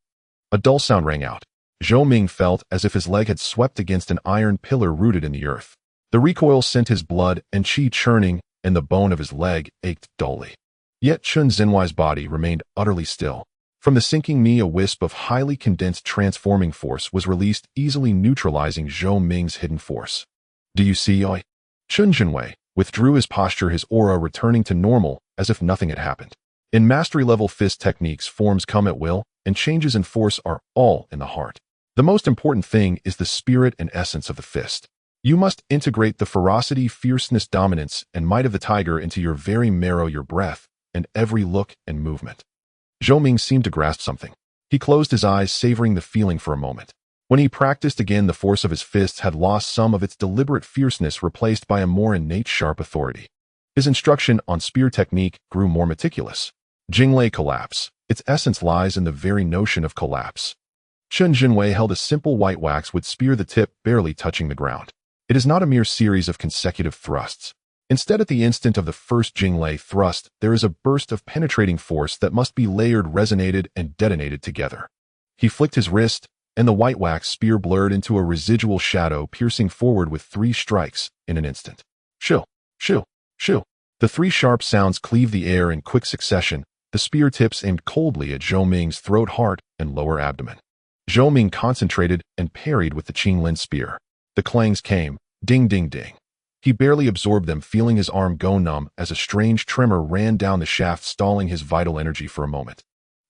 A dull sound rang out. Zhou Ming felt as if his leg had swept against an iron pillar rooted in the earth. The recoil sent his blood and qi churning, and the bone of his leg ached dully. Yet Chen Jinwei's body remained utterly still. From the sinking knee, a wisp of highly condensed transforming force was released, easily neutralizing Zhou Ming's hidden force. "Do you see, Oi?" Chen Jinwei withdrew his posture, his aura returning to normal as if nothing had happened. In mastery-level fist techniques, forms come at will, and changes in force are all in the heart. The most important thing is the spirit and essence of the fist. You must integrate the ferocity, fierceness, dominance, and might of the tiger into your very marrow, your breath, and every look and movement. Zhou Ming seemed to grasp something. He closed his eyes, savoring the feeling for a moment. When he practiced again, the force of his fists had lost some of its deliberate fierceness, replaced by a more innate, sharp authority. His instruction on spear technique grew more meticulous. Jinglei collapse. Its essence lies in the very notion of collapse. Chen Jinwei held a simple white waxwood spear, the tip barely touching the ground. It is not a mere series of consecutive thrusts. Instead, at the instant of the first Jinglei thrust, there is a burst of penetrating force that must be layered, resonated, and detonated together. He flicked his wrist, and the white wax spear blurred into a residual shadow, piercing forward with 3 strikes in an instant. Shoo, shoo, shoo. The 3 sharp sounds cleaved the air in quick succession, the spear tips aimed coldly at Zhou Ming's throat, heart, and lower abdomen. Zhou Ming concentrated and parried with the Qinglin spear. The clangs came, ding, ding, ding. He barely absorbed them, feeling his arm go numb as a strange tremor ran down the shaft, stalling his vital energy for a moment.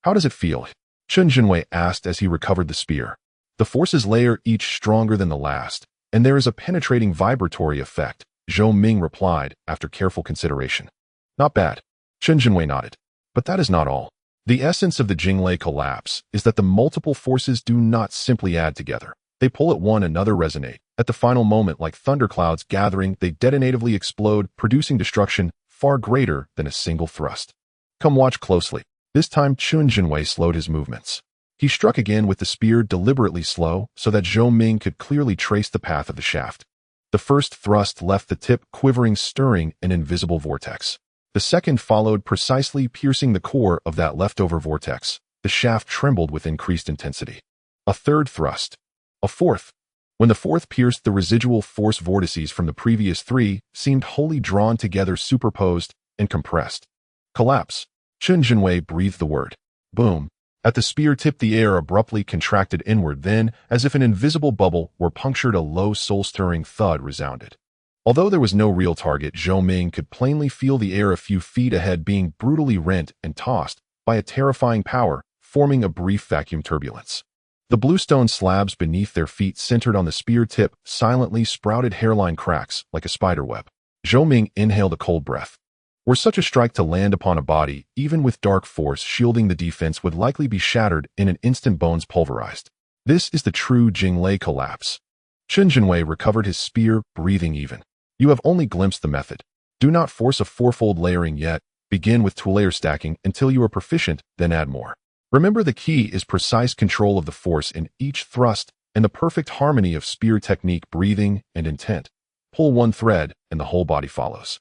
"How does it feel?" Chen Jinwei asked as he recovered the spear. "The forces layer each stronger than the last, and there is a penetrating vibratory effect," Zhou Ming replied after careful consideration. "Not bad." Chen Jinwei nodded. "But that is not all. The essence of the Jinglei collapse is that the multiple forces do not simply add together. They pull at one another, resonate. At the final moment, like thunderclouds gathering, they detonatively explode, producing destruction far greater than a single thrust. Come watch closely." This time, Chen Jinwei slowed his movements. He struck again with the spear, deliberately slow, so that Zhou Ming could clearly trace the path of the shaft. The first thrust left the tip quivering, stirring an invisible vortex. The second followed precisely, piercing the core of that leftover vortex. The shaft trembled with increased intensity. A third thrust. A fourth. When the fourth pierced, the residual force vortices from the previous three seemed wholly drawn together, superposed and compressed. Collapse. Chen Jinwei breathed the word. Boom. At the spear tip, the air abruptly contracted inward, then, as if an invisible bubble were punctured, a low, soul-stirring thud resounded. Although there was no real target, Zhou Ming could plainly feel the air a few feet ahead being brutally rent and tossed by a terrifying power, forming a brief vacuum turbulence. The bluestone slabs beneath their feet, centered on the spear tip, silently sprouted hairline cracks like a spiderweb. Zhou Ming inhaled a cold breath. Were such a strike to land upon a body, even with dark force shielding the defense, would likely be shattered in an instant, bones pulverized. This is the true Jinglei collapse. Chen Jinwei recovered his spear, breathing even. You have only glimpsed the method. Do not force a fourfold layering yet. Begin with two-layer stacking until you are proficient, then add more. Remember, the key is precise control of the force in each thrust and the perfect harmony of spear technique, breathing, and intent. Pull one thread, and the whole body follows.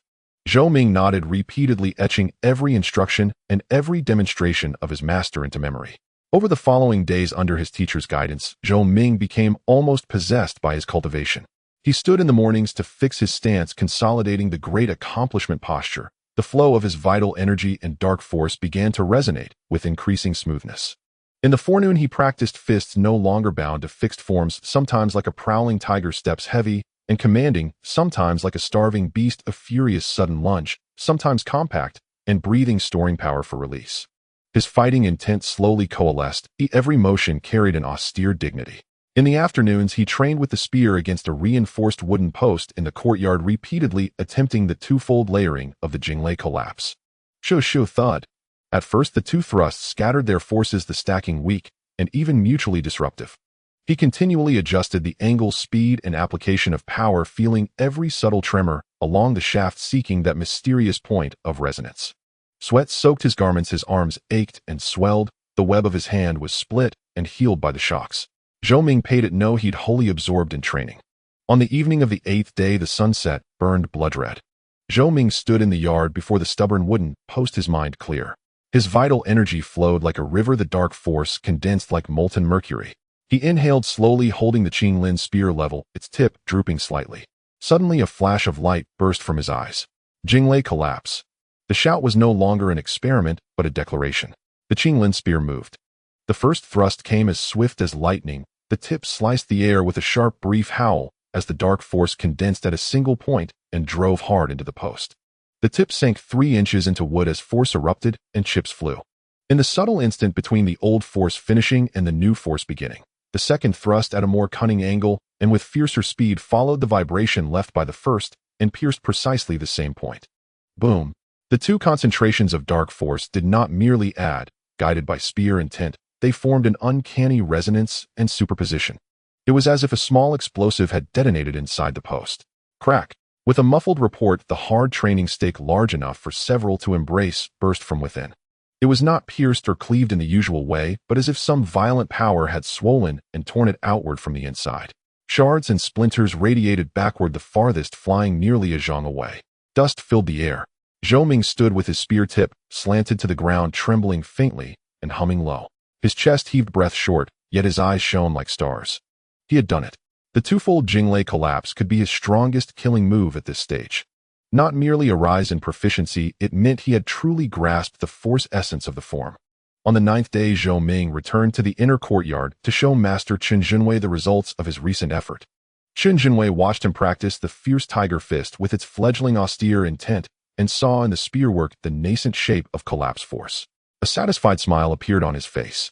Zhou Ming nodded, repeatedly etching every instruction and every demonstration of his master into memory. Over the following days, under his teacher's guidance, Zhou Ming became almost possessed by his cultivation. He stood in the mornings to fix his stance, consolidating the great accomplishment posture. The flow of his vital energy and dark force began to resonate with increasing smoothness. In the forenoon, he practiced fists no longer bound to fixed forms, sometimes like a prowling tiger, steps heavy and commanding, sometimes like a starving beast, a furious sudden lunge, sometimes compact and breathing, storing power for release. His fighting intent slowly coalesced. Every motion carried an austere dignity. In the afternoons, he trained with the spear against a reinforced wooden post in the courtyard, repeatedly attempting the twofold layering of the Jinglei collapse. Shoo thud. At first, the two thrusts scattered their forces, the stacking weak and even mutually disruptive. He continually adjusted the angle, speed, and application of power, feeling every subtle tremor along the shaft, seeking that mysterious point of resonance. Sweat soaked his garments, his arms ached and swelled, the web of his hand was split and healed by the shocks. Zhou Ming paid it no heed, wholly absorbed in training. On the evening of the 8th day, the sunset burned blood red. Zhou Ming stood in the yard before the stubborn wooden post, his mind clear. His vital energy flowed like a river, the dark force condensed like molten mercury. He inhaled slowly, holding the Qinglin spear level, its tip drooping slightly. Suddenly, a flash of light burst from his eyes. Jinglei collapse. The shout was no longer an experiment, but a declaration. The Qinglin spear moved. The first thrust came as swift as lightning. The tip sliced the air with a sharp, brief howl as the dark force condensed at a single point and drove hard into the post. The tip sank 3 inches into wood as force erupted and chips flew. In the subtle instant between the old force finishing and the new force beginning, the second thrust, at a more cunning angle and with fiercer speed, followed the vibration left by the first and pierced precisely the same point. Boom. The two concentrations of dark force did not merely add, guided by spear intent, they formed an uncanny resonance and superposition. It was as if a small explosive had detonated inside the post. Crack. With a muffled report, the hard training stake, large enough for several to embrace, burst from within. It was not pierced or cleaved in the usual way, but as if some violent power had swollen and torn it outward from the inside. Shards and splinters radiated backward, the farthest flying nearly a zhang away. Dust filled the air. Zhou Ming stood with his spear tip slanted to the ground, trembling faintly and humming low. His chest heaved, breath short, yet his eyes shone like stars. He had done it. The twofold Jinglei collapse could be his strongest killing move at this stage. Not merely a rise in proficiency, it meant he had truly grasped the force essence of the form. On the 9th day, Zhou Ming returned to the inner courtyard to show Master Chen Jinwei the results of his recent effort. Chen Jinwei watched him practice the fierce tiger fist with its fledgling austere intent and saw in the spearwork the nascent shape of collapse force. A satisfied smile appeared on his face.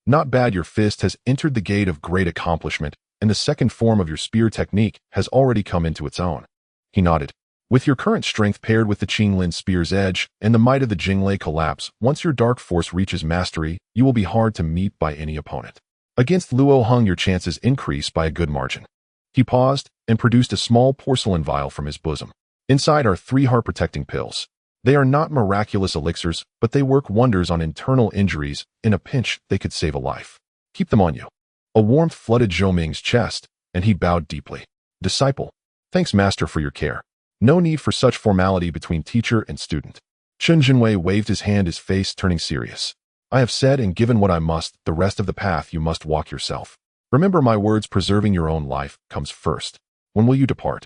Not bad, your fist has entered the gate of great accomplishment, and the second form of your spear technique has already come into its own. He nodded. With your current strength paired with the Qinglin spear's edge and the might of the Jinglei collapse, once your dark force reaches mastery, you will be hard to meet by any opponent. Against Luo Hung, your chances increase by a good margin. He paused and produced a small porcelain vial from his bosom. Inside are 3 heart-protecting pills. They are not miraculous elixirs, but they work wonders on internal injuries. In a pinch, they could save a life. Keep them on you. A warmth flooded Zhou Ming's chest, and he bowed deeply. Disciple. Thanks, master, for your care. No need for such formality between teacher and student. Chen Jinwei waved his hand, his face turning serious. I have said and given what I must, the rest of the path you must walk yourself. Remember my words, preserving your own life comes first. When will you depart?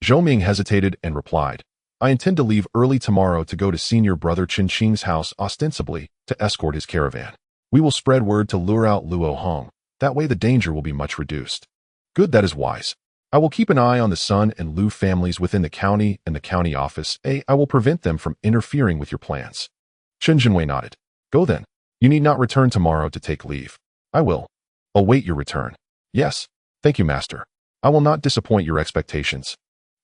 Zhou Ming hesitated and replied, I intend to leave early tomorrow to go to senior brother Qin Qing's house, ostensibly to escort his caravan. We will spread word to lure out Luo Hong. That way the danger will be much reduced. Good, that is wise. I will keep an eye on the Sun and Lu families within the county and the county office. I will prevent them from interfering with your plans. Chen Jinwei nodded. Go then. You need not return tomorrow to take leave. I will await your return. Yes. Thank you, master. I will not disappoint your expectations.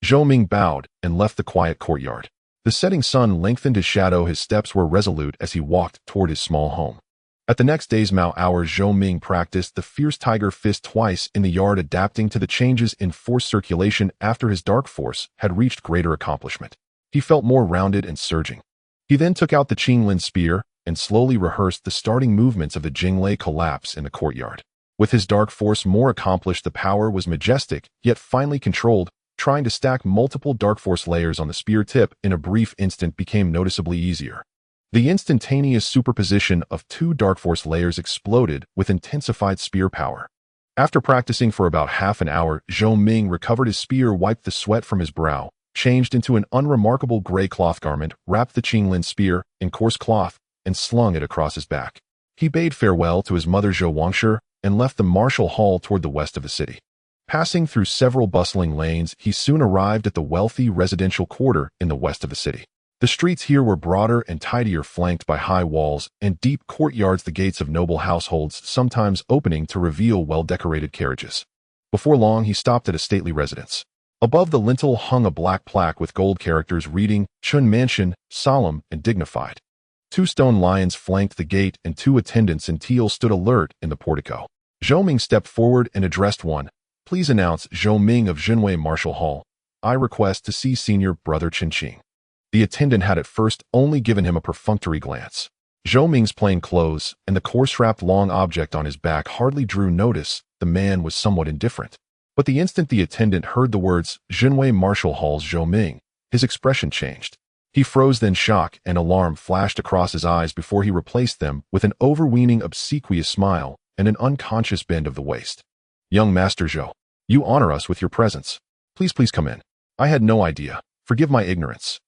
Zhou Ming bowed and left the quiet courtyard. The setting sun lengthened his shadow. His steps were resolute as he walked toward his small home. At the next day's Mao hour, Zhou Ming practiced the fierce tiger fist twice in the yard, adapting to the changes in force circulation after his dark force had reached greater accomplishment. He felt more rounded and surging. He then took out the Qinglin spear and slowly rehearsed the starting movements of the Jinglei collapse in the courtyard. With his dark force more accomplished, the power was majestic, yet finely controlled. Trying to stack multiple dark force layers on the spear tip in a brief instant became noticeably easier. The instantaneous superposition of two dark force layers exploded with intensified spear power. After practicing for about half an hour, Zhou Ming recovered his spear, wiped the sweat from his brow, changed into an unremarkable gray cloth garment, wrapped the Qinglin spear in coarse cloth, and slung it across his back. He bade farewell to his mother Zhou Wangshi and left the martial hall toward the west of the city. Passing through several bustling lanes, he soon arrived at the wealthy residential quarter in the west of the city. The streets here were broader and tidier, flanked by high walls and deep courtyards, the gates of noble households sometimes opening to reveal well-decorated carriages. Before long, he stopped at a stately residence. Above the lintel hung a black plaque with gold characters reading, Chun Mansion, solemn and dignified. 2 stone lions flanked the gate and 2 attendants in teal stood alert in the portico. Zhou Ming stepped forward and addressed one. Please announce Zhou Ming of Jinwei Martial Hall. I request to see senior brother Qin Qing. The attendant had at first only given him a perfunctory glance. Zhou Ming's plain clothes and the coarse-wrapped long object on his back hardly drew notice. The man was somewhat indifferent. But the instant the attendant heard the words, Jinwei Martial Hall's Zhou Ming, his expression changed. He froze, then shock and alarm flashed across his eyes before he replaced them with an overweening obsequious smile and an unconscious bend of the waist. Young Master Zhou, you honor us with your presence. Please come in. I had no idea. Forgive my ignorance.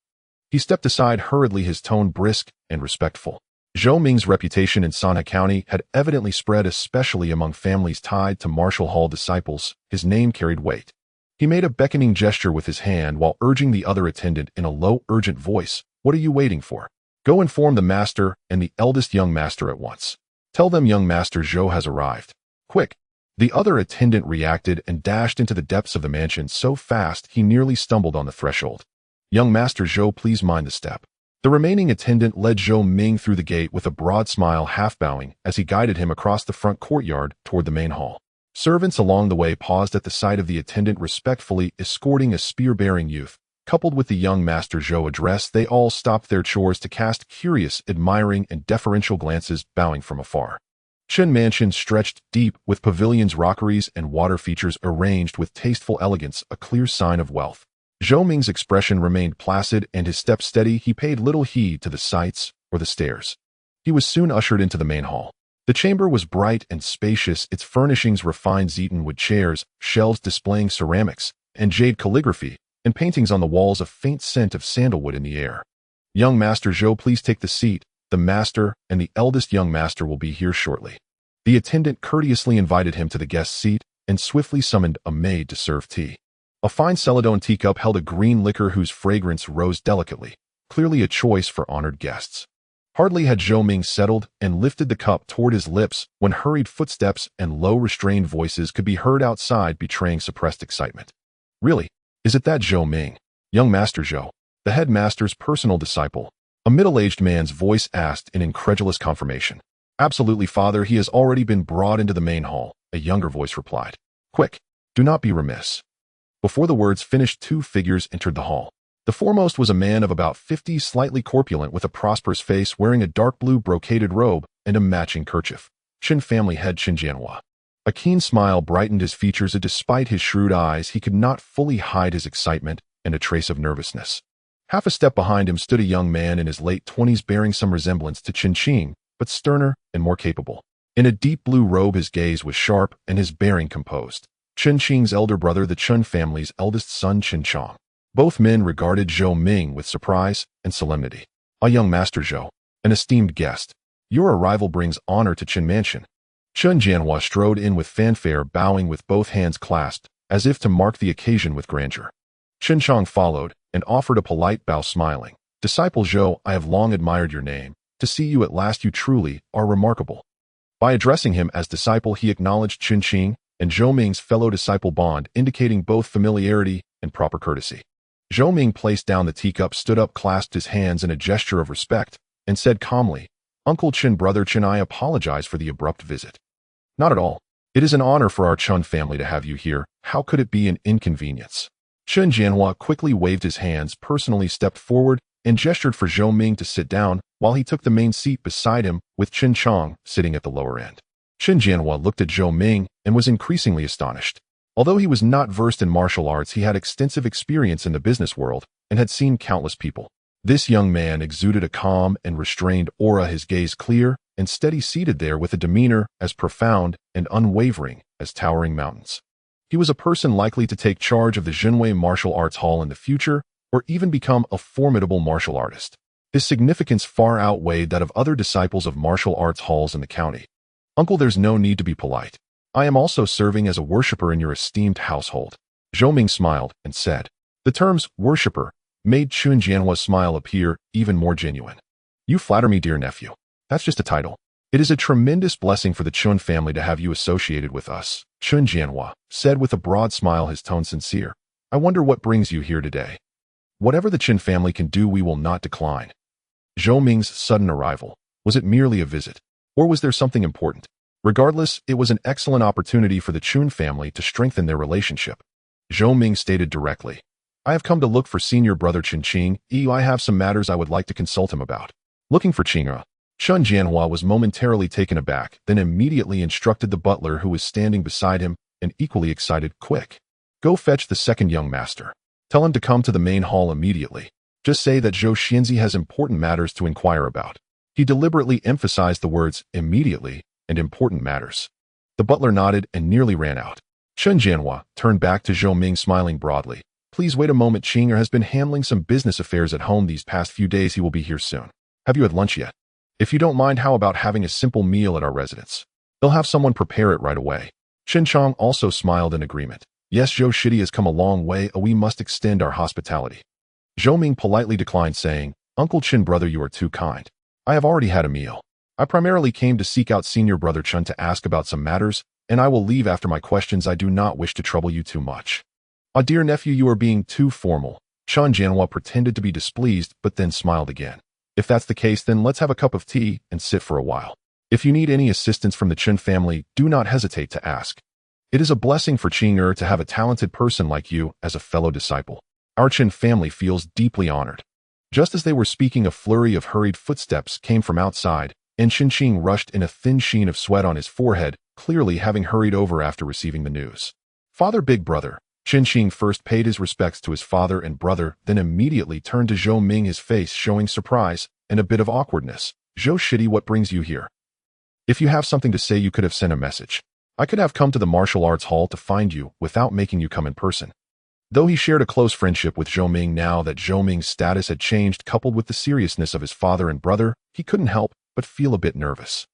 He stepped aside hurriedly, his tone brisk and respectful. Zhou Ming's reputation in Sanhe County had evidently spread, especially among families tied to Martial Hall disciples. His name carried weight. He made a beckoning gesture with his hand while urging the other attendant in a low, urgent voice, What are you waiting for? Go inform the master and the eldest young master at once. Tell them young Master Zhou has arrived. Quick! The other attendant reacted and dashed into the depths of the mansion so fast he nearly stumbled on the threshold. Young Master Zhou, please mind the step. The remaining attendant led Zhou Ming through the gate with a broad smile, half bowing as he guided him across the front courtyard toward the main hall. Servants along the way paused at the sight of the attendant respectfully escorting a spear-bearing youth. Coupled with the young Master Zhou address, they all stopped their chores to cast curious, admiring, and deferential glances, bowing from afar. Chen Mansion stretched deep, with pavilions, rockeries, and water features arranged with tasteful elegance, a clear sign of wealth. Zhou Ming's expression remained placid and his step steady. He paid little heed to the sights or the stairs. He was soon ushered into the main hall. The chamber was bright and spacious, its furnishings refined zeton wood chairs, shelves displaying ceramics, and jade calligraphy, and paintings on the walls, a faint scent of sandalwood in the air. Young Master Zhou, please take the seat. The master and the eldest young master will be here shortly. The attendant courteously invited him to the guest seat and swiftly summoned a maid to serve tea. A fine celadon teacup held a green liquor whose fragrance rose delicately, clearly a choice for honored guests. Hardly had Zhou Ming settled and lifted the cup toward his lips when hurried footsteps and low restrained voices could be heard outside, betraying suppressed excitement. Really? Is it that Zhou Ming? Young Master Zhou, the headmaster's personal disciple? A middle-aged man's voice asked in incredulous confirmation. Absolutely, father, he has already been brought into the main hall, a younger voice replied. Quick, do not be remiss. Before the words finished, 2 figures entered the hall. The foremost was a man of about 50, slightly corpulent with a prosperous face, wearing a dark blue brocaded robe and a matching kerchief. Qin family head Qin Jianhua. A keen smile brightened his features, and despite his shrewd eyes, he could not fully hide his excitement and a trace of nervousness. Half a step behind him stood a young man in his late 20s bearing some resemblance to Qin Qing, but sterner and more capable. In a deep blue robe, his gaze was sharp and his bearing composed. Qin Qing's elder brother, the Chun family's eldest son, Qin Chong. Both men regarded Zhou Ming with surprise and solemnity. "A young master Zhou, an esteemed guest. Your arrival brings honor to Qin Mansion." Qin Jianhua strode in with fanfare, bowing with both hands clasped, as if to mark the occasion with grandeur. Qin Chong followed and offered a polite bow, smiling. "Disciple Zhou, I have long admired your name. To see you at last, you truly are remarkable." By addressing him as disciple, he acknowledged Qin Qing and Zhou Ming's fellow disciple bond, indicating both familiarity and proper courtesy. Zhou Ming placed down the teacup, stood up, clasped his hands in a gesture of respect, and said calmly, "Uncle Qin, brother Qin, I apologize for the abrupt visit." "Not at all. It is an honor for our Chun family to have you here. How could it be an inconvenience?" Qin Jianhua quickly waved his hands, personally stepped forward, and gestured for Zhou Ming to sit down, while he took the main seat beside him, with Qin Chong sitting at the lower end. Qin Jianhua looked at Zhou Ming and was increasingly astonished. Although he was not versed in martial arts, he had extensive experience in the business world and had seen countless people. This young man exuded a calm and restrained aura, his gaze clear and steady, seated there with a demeanor as profound and unwavering as towering mountains. He was a person likely to take charge of the Zhenwei Martial Arts Hall in the future, or even become a formidable martial artist. His significance far outweighed that of other disciples of martial arts halls in the county. "Uncle, there's no need to be polite. I am also serving as a worshipper in your esteemed household." Zhou Ming smiled and said. The terms worshipper made Qin Jianhua's smile appear even more genuine. "You flatter me, dear nephew. That's just a title. It is a tremendous blessing for the Chun family to have you associated with us," Qin Jianhua said with a broad smile, his tone sincere. "I wonder what brings you here today." "Whatever the Qin family can do, we will not decline." Zhou Ming's sudden arrival, was it merely a visit? Or was there something important? Regardless, it was an excellent opportunity for the Chun family to strengthen their relationship. Zhou Ming stated directly, "I have come to look for senior brother Qin Qing. I have some matters I would like to consult him about." Looking for Qing'e. Qin Jianhua was momentarily taken aback, then immediately instructed the butler who was standing beside him, and equally excited, "Quick! Go fetch the second young master. Tell him to come to the main hall immediately. Just say that Zhou Xianzi has important matters to inquire about." He deliberately emphasized the words "immediately" and "important matters." The butler nodded and nearly ran out. Qin Jianhua turned back to Zhou Ming, smiling broadly. "Please wait a moment. Qing'er has been handling some business affairs at home these past few days. He will be here soon. Have you had lunch yet? If you don't mind, how about having a simple meal at our residence? They'll have someone prepare it right away." Qin Chong also smiled in agreement. "Yes, Zhou Shidi has come a long way. We must extend our hospitality." Zhou Ming politely declined, saying, "Uncle Qin, brother, you are too kind. I have already had a meal. I primarily came to seek out senior brother Chun to ask about some matters, and I will leave after my questions. I do not wish to trouble you too much." "Ah, dear nephew, you are being too formal." Qin Jianhua pretended to be displeased, but then smiled again. "If that's the case, then let's have a cup of tea and sit for a while. If you need any assistance from the Qin family, do not hesitate to ask. It is a blessing for Qing'er to have a talented person like you as a fellow disciple. Our Qin family feels deeply honored." Just as they were speaking, a flurry of hurried footsteps came from outside, and Qin Qing rushed in, a thin sheen of sweat on his forehead, clearly having hurried over after receiving the news. "Father, big brother." Qin Qing first paid his respects to his father and brother, then immediately turned to Zhou Ming, his face showing surprise and a bit of awkwardness. "Zhou Shidi, what brings you here? If you have something to say, you could have sent a message. I could have come to the martial arts hall to find you without making you come in person." Though he shared a close friendship with Zhou Ming, now that Zhou Ming's status had changed, coupled with the seriousness of his father and brother, he couldn't help but feel a bit nervous.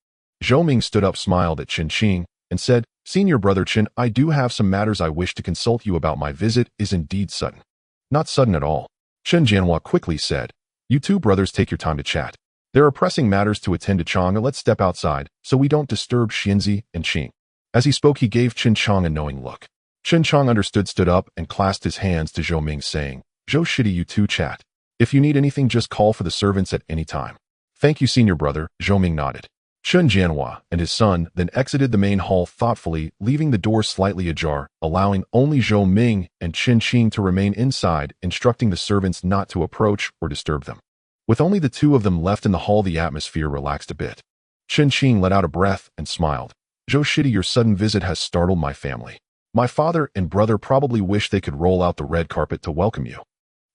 Zhou Ming stood up, smiled at Qin Qing, and said, "Senior brother Qin, I do have some matters I wish to consult you about. My visit is indeed sudden." "Not sudden at all," Qin Jianhua quickly said. "You two brothers take your time to chat. There are pressing matters to attend to. Chong, let's step outside so we don't disturb Xianzi and Qing." As he spoke, he gave Qin Chong a knowing look. Qin Chong understood, stood up, and clasped his hands to Zhou Ming, saying, "Zhou Shidi, you two chat. If you need anything, just call for the servants at any time." "Thank you, senior brother," Zhou Ming nodded. Qin Jianhua and his son then exited the main hall thoughtfully, leaving the door slightly ajar, allowing only Zhou Ming and Qin Qing to remain inside, instructing the servants not to approach or disturb them. With only the two of them left in the hall, the atmosphere relaxed a bit. Chen Qing let out a breath and smiled. Zhou Shidi, your sudden visit has startled my family. My father and brother probably wish they could roll out the red carpet to welcome you.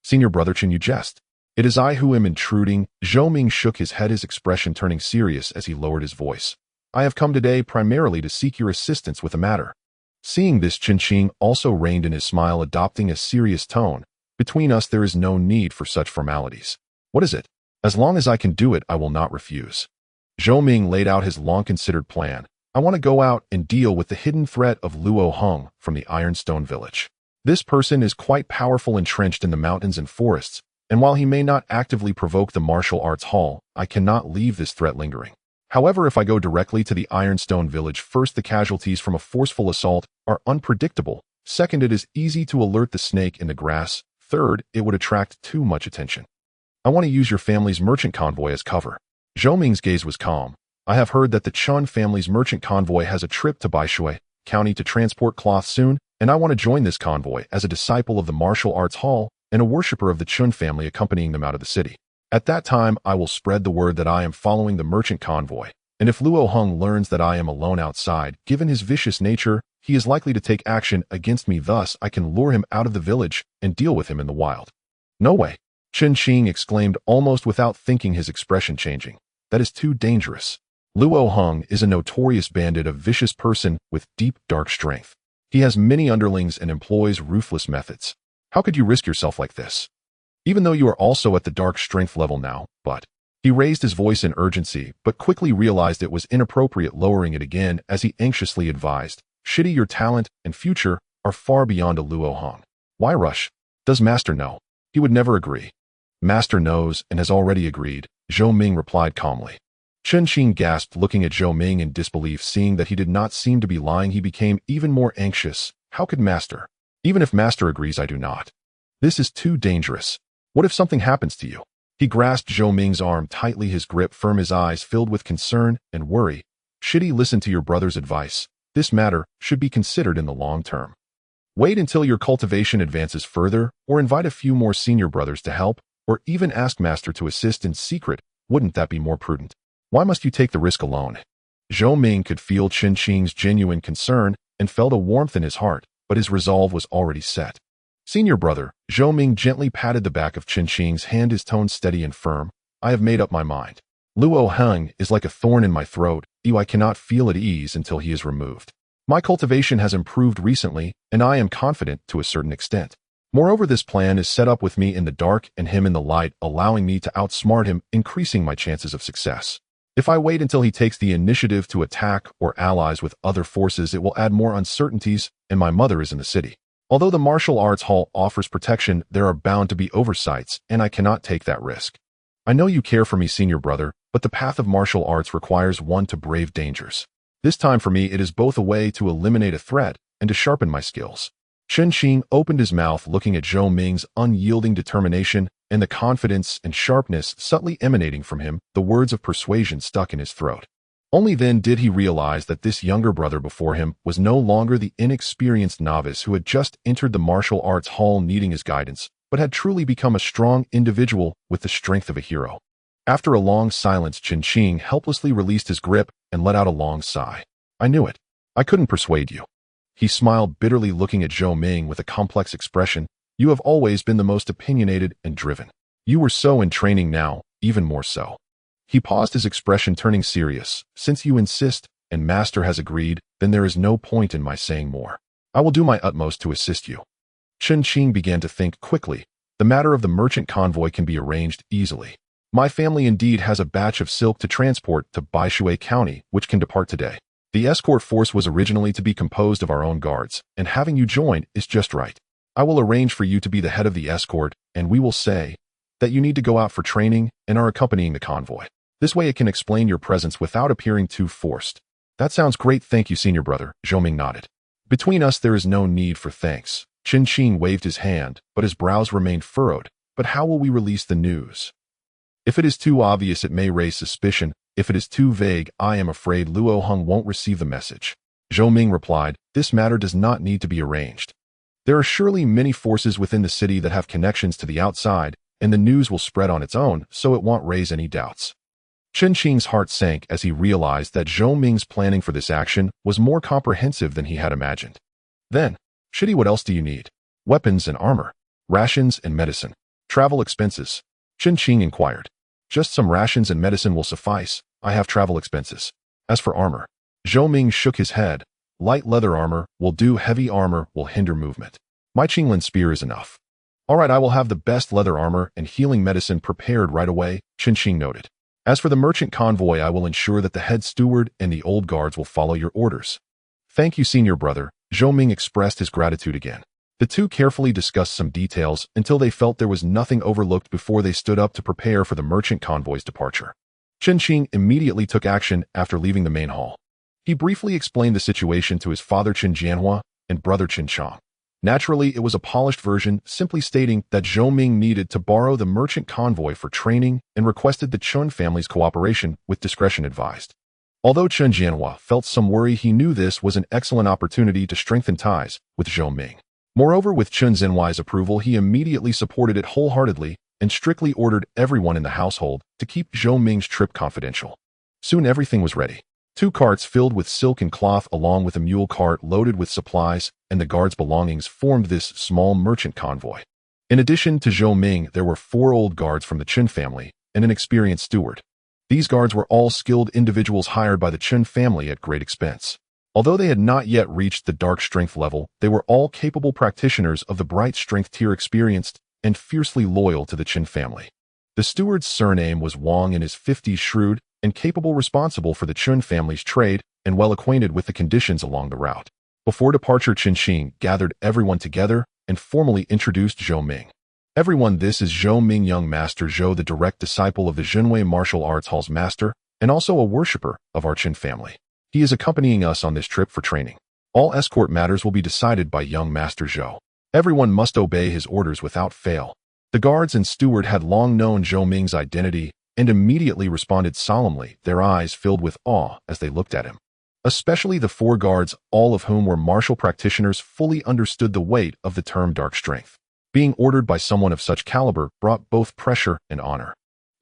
Senior brother Chen, you jest. It is I who am intruding. Zhou Ming shook his head, his expression turning serious as he lowered his voice. I have come today primarily to seek your assistance with a matter. Seeing this, Chen Qing also reined in his smile, adopting a serious tone. Between us there is no need for such formalities. What is it? As long as I can do it, I will not refuse. Zhou Ming laid out his long-considered plan. I want to go out and deal with the hidden threat of Luo Heng from the Ironstone village. This person is quite powerful, entrenched in the mountains and forests, and while he may not actively provoke the martial arts hall, I cannot leave this threat lingering. However, if I go directly to the Ironstone village, first, the casualties from a forceful assault are unpredictable. Second, it is easy to alert the snake in the grass. Third, it would attract too much attention. I want to use your family's merchant convoy as cover. Zhou Ming's gaze was calm. I have heard that the Chun family's merchant convoy has a trip to Baishui County to transport cloth soon, and I want to join this convoy as a disciple of the martial arts hall and a worshipper of the Chun family, accompanying them out of the city. At that time, I will spread the word that I am following the merchant convoy, and if Luo Heng learns that I am alone outside, given his vicious nature, he is likely to take action against me. Thus, I can lure him out of the village and deal with him in the wild. No way, Chen Qing exclaimed almost without thinking, his expression changing. That is too dangerous. Luo Heng is a notorious bandit, a vicious person with deep, dark strength. He has many underlings and employs ruthless methods. How could you risk yourself like this? Even though you are also at the dark strength level now, but... He raised his voice in urgency, but quickly realized it was inappropriate, lowering it again as he anxiously advised, Shidi, your talent and future are far beyond a Luo Heng. Why rush? Does Master know? He would never agree. Master knows and has already agreed, Zhou Ming replied calmly. Chen Qing gasped, looking at Zhou Ming in disbelief. Seeing that he did not seem to be lying, he became even more anxious. How could Master? Even if Master agrees, I do not. This is too dangerous. What if something happens to you? He grasped Zhou Ming's arm tightly, his grip firm, his eyes filled with concern and worry. Shidi, listen to your brother's advice. This matter should be considered in the long term. Wait until your cultivation advances further, or invite a few more senior brothers to help, or even ask Master to assist in secret. Wouldn't that be more prudent? Why must you take the risk alone? Zhou Ming could feel Chen Qing's genuine concern and felt a warmth in his heart, but his resolve was already set. Senior brother, Zhou Ming gently patted the back of Chen Qing's hand, his tone steady and firm. I have made up my mind. Luo Heng is like a thorn in my throat. I cannot feel at ease until he is removed. My cultivation has improved recently, and I am confident to a certain extent. Moreover, this plan is set up with me in the dark and him in the light, allowing me to outsmart him, increasing my chances of success. If I wait until he takes the initiative to attack or allies with other forces, it will add more uncertainties, and my mother is in the city. Although the martial arts hall offers protection, there are bound to be oversights, and I cannot take that risk. I know you care for me, senior brother, but the path of martial arts requires one to brave dangers. This time for me, it is both a way to eliminate a threat and to sharpen my skills. Chen Qing opened his mouth, looking at Zhou Ming's unyielding determination and the confidence and sharpness subtly emanating from him. The words of persuasion stuck in his throat. Only then did he realize that this younger brother before him was no longer the inexperienced novice who had just entered the martial arts hall needing his guidance, but had truly become a strong individual with the strength of a hero. After a long silence, Chen Qing helplessly released his grip and let out a long sigh. I knew it. I couldn't persuade you. He smiled bitterly, looking at Zhou Ming with a complex expression. You have always been the most opinionated and driven. You were so in training, now, even more so. He paused, his expression turning serious. Since you insist, and Master has agreed, then there is no point in my saying more. I will do my utmost to assist you. Chen Qing began to think quickly. The matter of the merchant convoy can be arranged easily. My family indeed has a batch of silk to transport to Baishui County, which can depart today. The escort force was originally to be composed of our own guards, and having you join is just right. I will arrange for you to be the head of the escort, and we will say that you need to go out for training and are accompanying the convoy. This way it can explain your presence without appearing too forced. That sounds great, thank you, senior brother, Zhou Ming nodded. Between us there is no need for thanks. Chen Qing waved his hand, but his brows remained furrowed. But how will we release the news? If it is too obvious, it may raise suspicion. If it is too vague, I am afraid Luo Heng won't receive the message. Zhou Ming replied, this matter does not need to be arranged. There are surely many forces within the city that have connections to the outside, and the news will spread on its own, so it won't raise any doubts. Chen Qing's heart sank as he realized that Zhou Ming's planning for this action was more comprehensive than he had imagined. Then, "Shitty, what else do you need? Weapons and armor, rations and medicine, travel expenses?" Chen Qing inquired. "Just some rations and medicine will suffice. I have travel expenses. As for armor," Zhou Ming shook his head. "Light leather armor will do. Heavy armor will hinder movement. My Qinglan spear is enough." "All right, I will have the best leather armor and healing medicine prepared right away," Chen Qing noted. "As for the merchant convoy, I will ensure that the head steward and the old guards will follow your orders." "Thank you, senior brother," Zhou Ming expressed his gratitude again. The two carefully discussed some details until they felt there was nothing overlooked before they stood up to prepare for the merchant convoy's departure. Chen Qing immediately took action after leaving the main hall. He briefly explained the situation to his father Chen Jianhua and brother Chen Chang. Naturally, it was a polished version, simply stating that Zhou Ming needed to borrow the merchant convoy for training and requested the Chun family's cooperation, with discretion advised. Although Chen Jianhua felt some worry, he knew this was an excellent opportunity to strengthen ties with Zhou Ming. Moreover, with Chen Zhenhuai's approval, he immediately supported it wholeheartedly and strictly ordered everyone in the household to keep Zhou Ming's trip confidential. Soon everything was ready. 2 carts filled with silk and cloth along with a mule cart loaded with supplies and the guards' belongings formed this small merchant convoy. In addition to Zhou Ming, there were 4 old guards from the Chen family and an experienced steward. These guards were all skilled individuals hired by the Chen family at great expense. Although they had not yet reached the dark strength level, they were all capable practitioners of the bright strength tier, experienced and fiercely loyal to the Chen family. The steward's surname was Wang, in his 50s, shrewd and capable, responsible for the Chen family's trade and well acquainted with the conditions along the route. Before departure, Chen Qing gathered everyone together and formally introduced Zhou Ming. "Everyone, this is Zhou Ming, young master Zhou, the direct disciple of the Zhenwei Martial Arts Hall's master and also a worshipper of our Chen family. He is accompanying us on this trip for training. All escort matters will be decided by young master Zhou. Everyone must obey his orders without fail." The guards and steward had long known Zhou Ming's identity and immediately responded solemnly, their eyes filled with awe as they looked at him. Especially the 4 guards, all of whom were martial practitioners, fully understood the weight of the term dark strength. Being ordered by someone of such caliber brought both pressure and honor.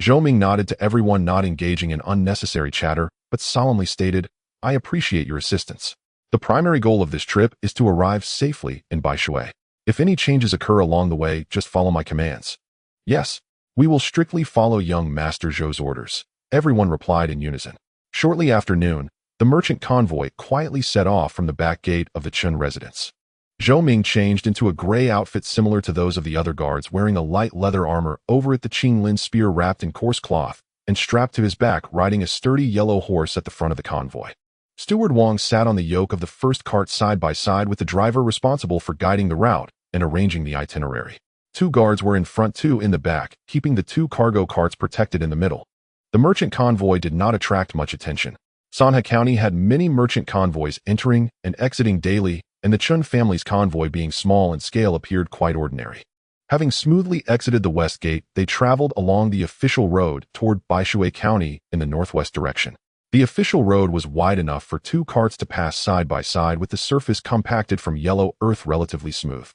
Zhou Ming nodded to everyone, not engaging in unnecessary chatter, but solemnly stated, "I appreciate your assistance. The primary goal of this trip is to arrive safely in Baishui. If any changes occur along the way, just follow my commands." "Yes, we will strictly follow young Master Zhou's orders," everyone replied in unison. Shortly after noon, the merchant convoy quietly set off from the back gate of the Chen residence. Zhou Ming changed into a gray outfit similar to those of the other guards, wearing a light leather armor over it, the Qinglin spear wrapped in coarse cloth, and strapped to his back, riding a sturdy yellow horse at the front of the convoy. Steward Wang sat on the yoke of the first cart side by side with the driver, responsible for guiding the route and arranging the itinerary. 2 guards were in front, 2 in the back, keeping the 2 cargo carts protected in the middle. The merchant convoy did not attract much attention. Sanhe County had many merchant convoys entering and exiting daily, and the Chun family's convoy, being small in scale, appeared quite ordinary. Having smoothly exited the west gate, they traveled along the official road toward Baishui County in the northwest direction. The official road was wide enough for 2 carts to pass side by side, with the surface compacted from yellow earth, relatively smooth.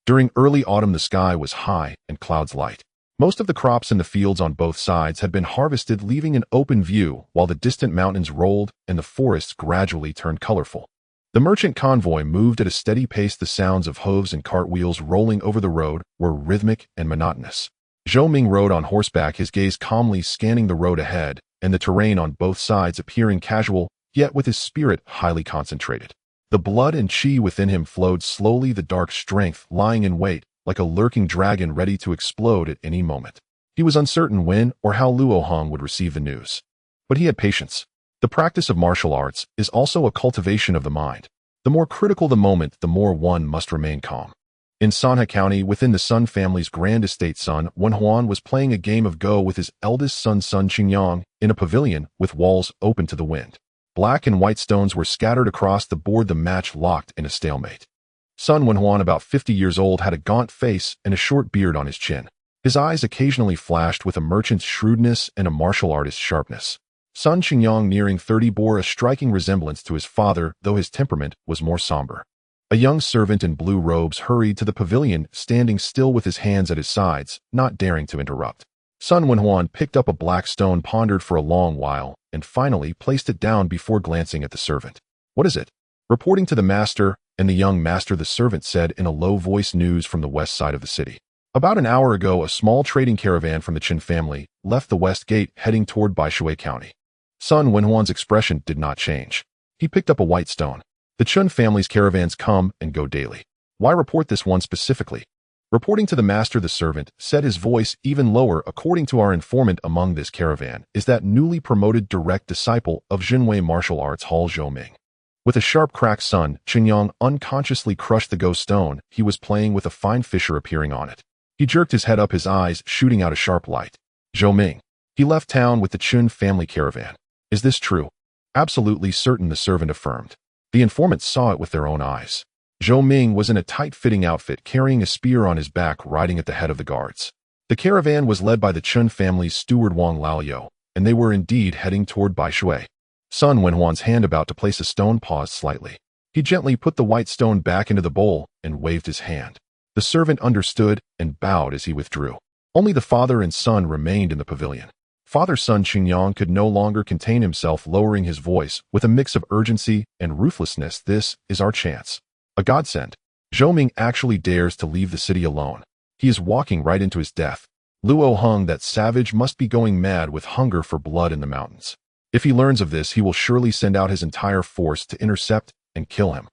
During early autumn, the sky was high and clouds light. Most of the crops in the fields on both sides had been harvested, leaving an open view while the distant mountains rolled and the forests gradually turned colorful. The merchant convoy moved at a steady pace. The sounds of hooves and cartwheels rolling over the road were rhythmic and monotonous. Zhou Ming rode on horseback, his gaze calmly scanning the road ahead and the terrain on both sides, appearing casual, yet with his spirit highly concentrated. The blood and qi within him flowed slowly, the dark strength lying in wait like a lurking dragon ready to explode at any moment. He was uncertain when or how Luo Hong would receive the news. But he had patience. The practice of martial arts is also a cultivation of the mind. The more critical the moment, the more one must remain calm. In Sanhe County, within the Sun family's grand estate, Sun Wenhuan was playing a game of Go with his eldest son Sun Qingyang in a pavilion with walls open to the wind. Black and white stones were scattered across the board, the match locked in a stalemate. Sun Wenhuan, about 50 years old, had a gaunt face and a short beard on his chin. His eyes occasionally flashed with a merchant's shrewdness and a martial artist's sharpness. Sun Qingyang, nearing 30, bore a striking resemblance to his father, though his temperament was more somber. A young servant in blue robes hurried to the pavilion, standing still with his hands at his sides, not daring to interrupt. Sun Wenhuan picked up a black stone, pondered for a long while, and finally placed it down before glancing at the servant. What is it? Reporting to the master and the young master, the servant said in a low voice. News from the west side of the city. About an hour ago, a small trading caravan from the Qin family left the west gate heading toward Baishui County. Sun Wenhuan's expression did not change. He picked up a white stone. The Qin family's caravans come and go daily. Why report this one specifically? Reporting to the master, the servant said, his voice even lower. According to our informant among this caravan is that newly promoted direct disciple of Jinwei martial arts hall, Zhou Ming. With a sharp crack, Sun Qinyang unconsciously crushed the ghost stone he was playing with, a fine fissure appearing on it. He jerked his head up, his eyes shooting out a sharp light. Zhou Ming. He left town with the Qin family caravan. Is this true? Absolutely certain, the servant affirmed. The informants saw it with their own eyes. Zhou Ming was in a tight-fitting outfit, carrying a spear on his back, riding at the head of the guards. The caravan was led by the Qin family's steward Wang Laoyou, and they were indeed heading toward Baishui. Sun Wenhuan's hand about to place a stone paused slightly. He gently put the white stone back into the bowl and waved his hand. The servant understood and bowed as he withdrew. Only the father and son remained in the pavilion. Father Sun Qinyang could no longer contain himself, lowering his voice with a mix of urgency and ruthlessness. This is our chance. A godsend. Zhou Ming actually dares to leave the city alone. He is walking right into his death. Luo Hung, that savage, must be going mad with hunger for blood in the mountains. If he learns of this, he will surely send out his entire force to intercept and kill him.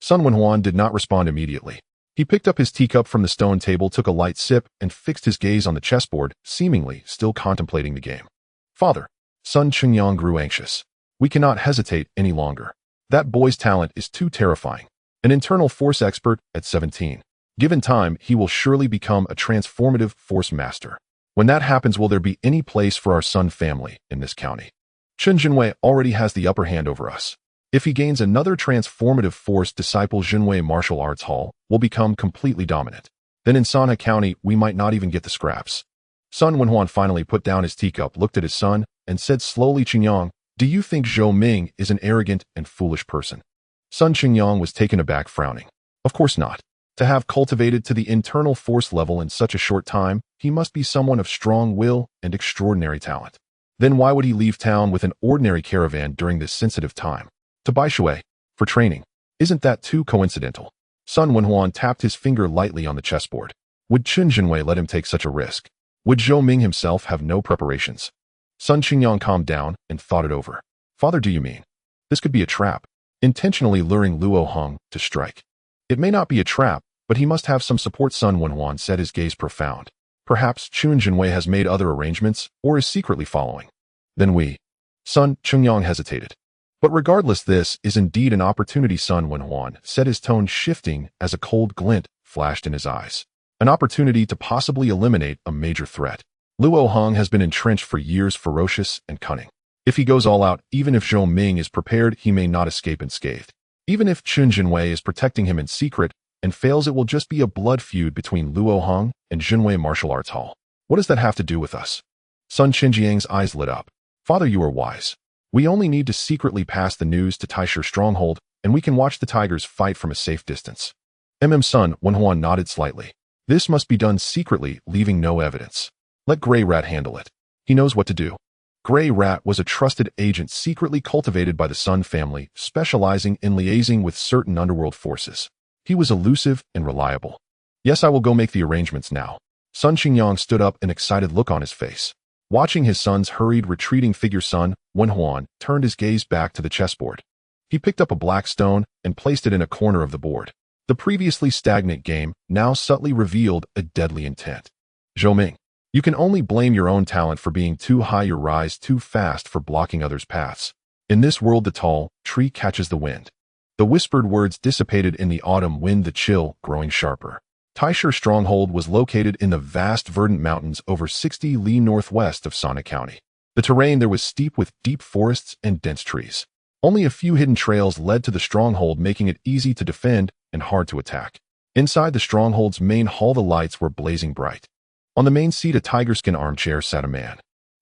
Sun Wenhuan did not respond immediately. He picked up his teacup from the stone table, took a light sip, and fixed his gaze on the chessboard, seemingly still contemplating the game. Father. Sun Qinyang grew anxious. We cannot hesitate any longer. That boy's talent is too terrifying. An internal force expert at 17. Given time, he will surely become a transformative force master. When that happens, will there be any place for our Sun family in this county? Qin Jinwei already has the upper hand over us. If he gains another transformative force disciple, Jinwei Martial Arts Hall will become completely dominant. Then in Sanhe County, we might not even get the scraps. Sun Wenhuan finally put down his teacup, looked at his son, and said slowly, Qinyang, do you think Zhou Ming is an arrogant and foolish person? Sun Qinyang was taken aback, frowning. Of course not. To have cultivated to the internal force level in such a short time, he must be someone of strong will and extraordinary talent. Then why would he leave town with an ordinary caravan during this sensitive time? To Baishui, for training. Isn't that too coincidental? Sun Wenhuan tapped his finger lightly on the chessboard. Would Qin Jinwei let him take such a risk? Would Zhou Ming himself have no preparations? Sun Qinyang calmed down and thought it over. Father, do you mean this could be a trap? Intentionally luring Luo Hung to strike. It may not be a trap, but he must have some support, Sun Wenhuan said, his gaze profound. Perhaps Qin Jinwei has made other arrangements or is secretly following. Then we. Sun Qinyang hesitated. But regardless, this is indeed an opportunity, Sun Wenhuan said, his tone shifting as a cold glint flashed in his eyes. An opportunity to possibly eliminate a major threat. Luo Hung has been entrenched for years, ferocious and cunning. If he goes all out, even if Zhou Ming is prepared, he may not escape unscathed. Even if Qin Jinwei is protecting him in secret and fails, it will just be a blood feud between Luo Hung and Jinwei Martial Arts Hall. What does that have to do with us? Sun Qinjiang's eyes lit up. Father, you are wise. We only need to secretly pass the news to Taisher stronghold, and we can watch the tigers fight from a safe distance. Sun Wenhuan nodded slightly. This must be done secretly, leaving no evidence. Let Grey Rat handle it. He knows what to do. Grey Rat was a trusted agent secretly cultivated by the Sun family, specializing in liaising with certain underworld forces. He was elusive and reliable. Yes, I will go make the arrangements now. Sun Qinyang stood up, an excited look on his face. Watching his son's hurried, retreating figure, Sun Wenhuan turned his gaze back to the chessboard. He picked up a black stone and placed it in a corner of the board. The previously stagnant game now subtly revealed a deadly intent. Zhou Ming. You can only blame your own talent for being too high, your rise too fast for blocking others' paths. In this world, the tall tree catches the wind. The whispered words dissipated in the autumn wind, the chill growing sharper. Taisher stronghold was located in the vast verdant mountains over 60 li northwest of Sanhe County. The terrain there was steep with deep forests and dense trees. Only a few hidden trails led to the stronghold, making it easy to defend and hard to attack. Inside the stronghold's main hall, the lights were blazing bright. On the main seat, a tiger-skin armchair, sat a man.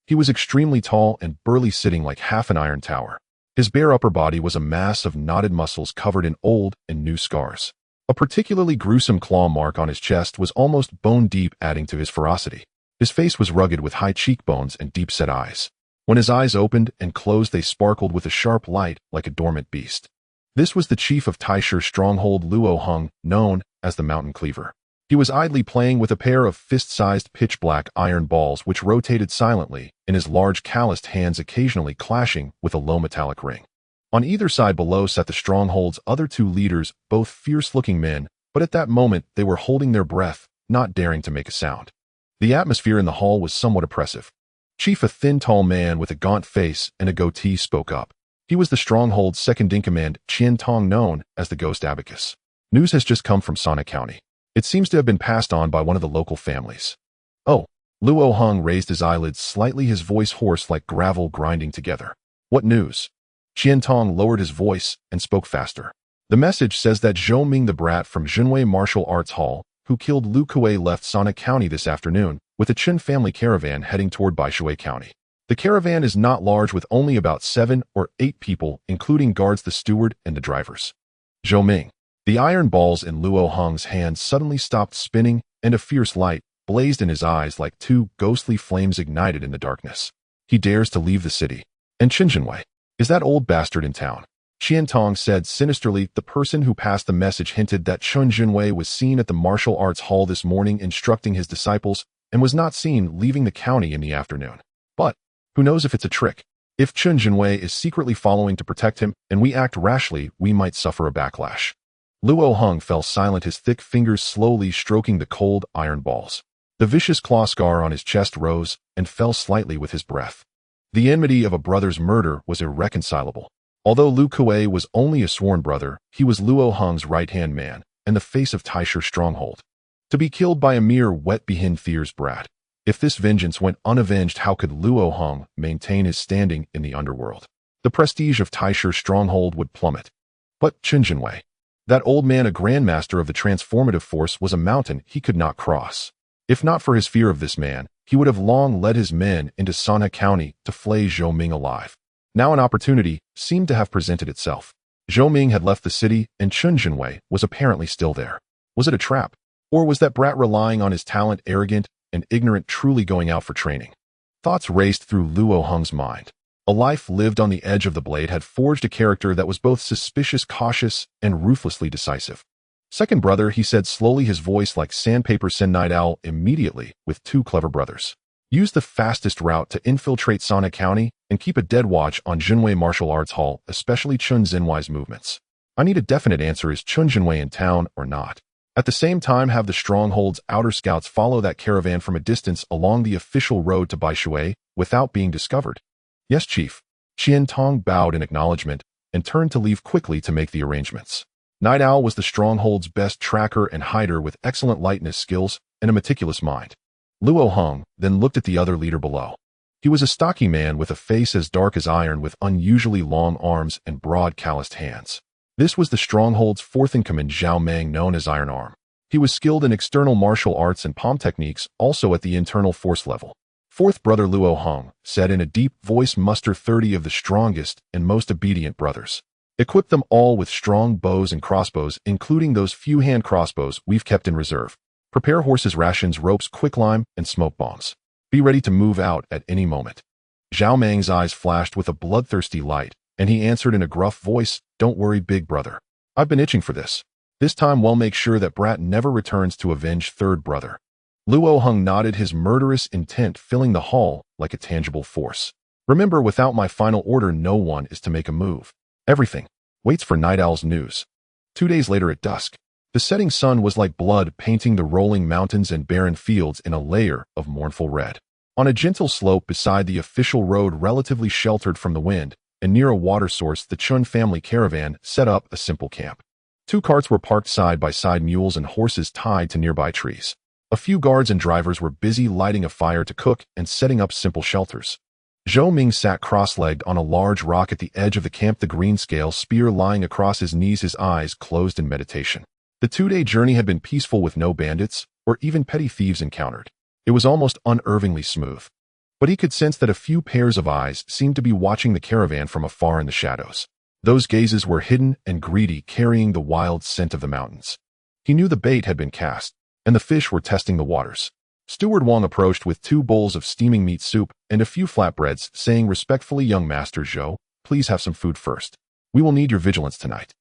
He was extremely tall and burly, sitting like half an iron tower. His bare upper body was a mass of knotted muscles covered in old and new scars. A particularly gruesome claw mark on his chest was almost bone deep, adding to his ferocity. His face was rugged with high cheekbones and deep-set eyes. When his eyes opened and closed, they sparkled with a sharp light like a dormant beast. This was the chief of Taishi's stronghold, Luo Heng, known as the Mountain Cleaver. He was idly playing with a pair of fist-sized pitch-black iron balls which rotated silently in his large calloused hands, occasionally clashing with a low metallic ring. On either side below sat the stronghold's other two leaders, both fierce-looking men, but at that moment they were holding their breath, not daring to make a sound. The atmosphere in the hall was somewhat oppressive. Chief, a thin, tall man with a gaunt face and a goatee, spoke up. He was the stronghold's second-in-command, Qian Tong, known as the Ghost Abacus. News has just come from Sana County. It seems to have been passed on by one of the local families. Oh, Luo Heng raised his eyelids slightly, his voice hoarse like gravel grinding together. What news? Qian Tong lowered his voice and spoke faster. The message says that Zhou Ming, the brat from Junwei Martial Arts Hall, who killed Lu Kuei, left Sana County this afternoon with a Chen family caravan heading toward Baishui County. The caravan is not large, with only about 7 or 8 people, including guards, the steward, and the drivers. Zhou Ming. The iron balls in Luo Heng's hands suddenly stopped spinning, and a fierce light blazed in his eyes like two ghostly flames ignited in the darkness. He dares to leave the city. And Chen Junwei. Is that old bastard in town? Qian Tong said sinisterly. The person who passed the message hinted that Chen Junwei was seen at the martial arts hall this morning instructing his disciples and was not seen leaving the county in the afternoon. But who knows if it's a trick? If Chen Junwei is secretly following to protect him and we act rashly, we might suffer a backlash. Luo Heng fell silent, his thick fingers slowly stroking the cold iron balls. The vicious claw scar on his chest rose and fell slightly with his breath. The enmity of a brother's murder was irreconcilable. Although Lu Kuei was only a sworn brother, he was Luo Heng's right-hand man and the face of Taishi's stronghold. To be killed by a mere wet-behind Thier's brat. If this vengeance went unavenged, how could Luo Heng maintain his standing in the underworld? The prestige of Taishi's stronghold would plummet. But Chen Junwei, that old man, a grandmaster of the transformative force, was a mountain he could not cross. If not for his fear of this man, he would have long led his men into Sana County to flay Zhou Ming alive. Now an opportunity seemed to have presented itself. Zhou Ming had left the city, and Chen Junwei was apparently still there. Was it a trap? Or was that brat relying on his talent, arrogant and ignorant, truly going out for training? Thoughts raced through Luo Heng's mind. A life lived on the edge of the blade had forged a character that was both suspicious, cautious, and ruthlessly decisive. Second brother, he said slowly, his voice like sandpaper. Send Night Owl immediately with 2 clever brothers. Use the fastest route to infiltrate Sana County and keep a dead watch on Junwei Martial Arts Hall, especially Chen Zhenwei's movements. I need a definite answer. Is Chen Junwei in town or not? At the same time, have the stronghold's outer scouts follow that caravan from a distance along the official road to Baishui without being discovered. Yes, Chief. Qian Tong bowed in acknowledgement and turned to leave quickly to make the arrangements. Night Owl was the stronghold's best tracker and hider with excellent lightness skills and a meticulous mind. Luo Heng then looked at the other leader below. He was a stocky man with a face as dark as iron, with unusually long arms and broad calloused hands. This was the stronghold's fourth-in-command, Zhou Ming, known as Iron Arm. He was skilled in external martial arts and palm techniques, also at the internal force level. Fourth brother Luo Heng said in a deep voice, muster 30 of the strongest and most obedient brothers. Equip them all with strong bows and crossbows, including those few hand crossbows we've kept in reserve. Prepare horses' rations, ropes, quicklime, and smoke bombs. Be ready to move out at any moment. Zhou Ming's eyes flashed with a bloodthirsty light, and he answered in a gruff voice, Don't worry, big brother. I've been itching for this. This time we'll make sure that brat never returns to avenge third brother. Luo Heng nodded, his murderous intent filling the hall like a tangible force. Remember, without my final order, no one is to make a move. Everything waits for Night Owl's news. 2 days later at dusk, the setting sun was like blood, painting the rolling mountains and barren fields in a layer of mournful red. On a gentle slope beside the official road, relatively sheltered from the wind, and near a water source, the Chun family caravan set up a simple camp. 2 carts were parked side by side, mules and horses tied to nearby trees. A few guards and drivers were busy lighting a fire to cook and setting up simple shelters. Zhou Ming sat cross-legged on a large rock at the edge of the camp, the green scale spear lying across his knees, his eyes closed in meditation. The 2-day journey had been peaceful, with no bandits or even petty thieves encountered. It was almost unnervingly smooth. But he could sense that a few pairs of eyes seemed to be watching the caravan from afar in the shadows. Those gazes were hidden and greedy, carrying the wild scent of the mountains. He knew the bait had been cast, and the fish were testing the waters. Steward Wang approached with 2 bowls of steaming meat soup and a few flatbreads, saying respectfully, "Young Master Zhou, please have some food first. We will need your vigilance tonight."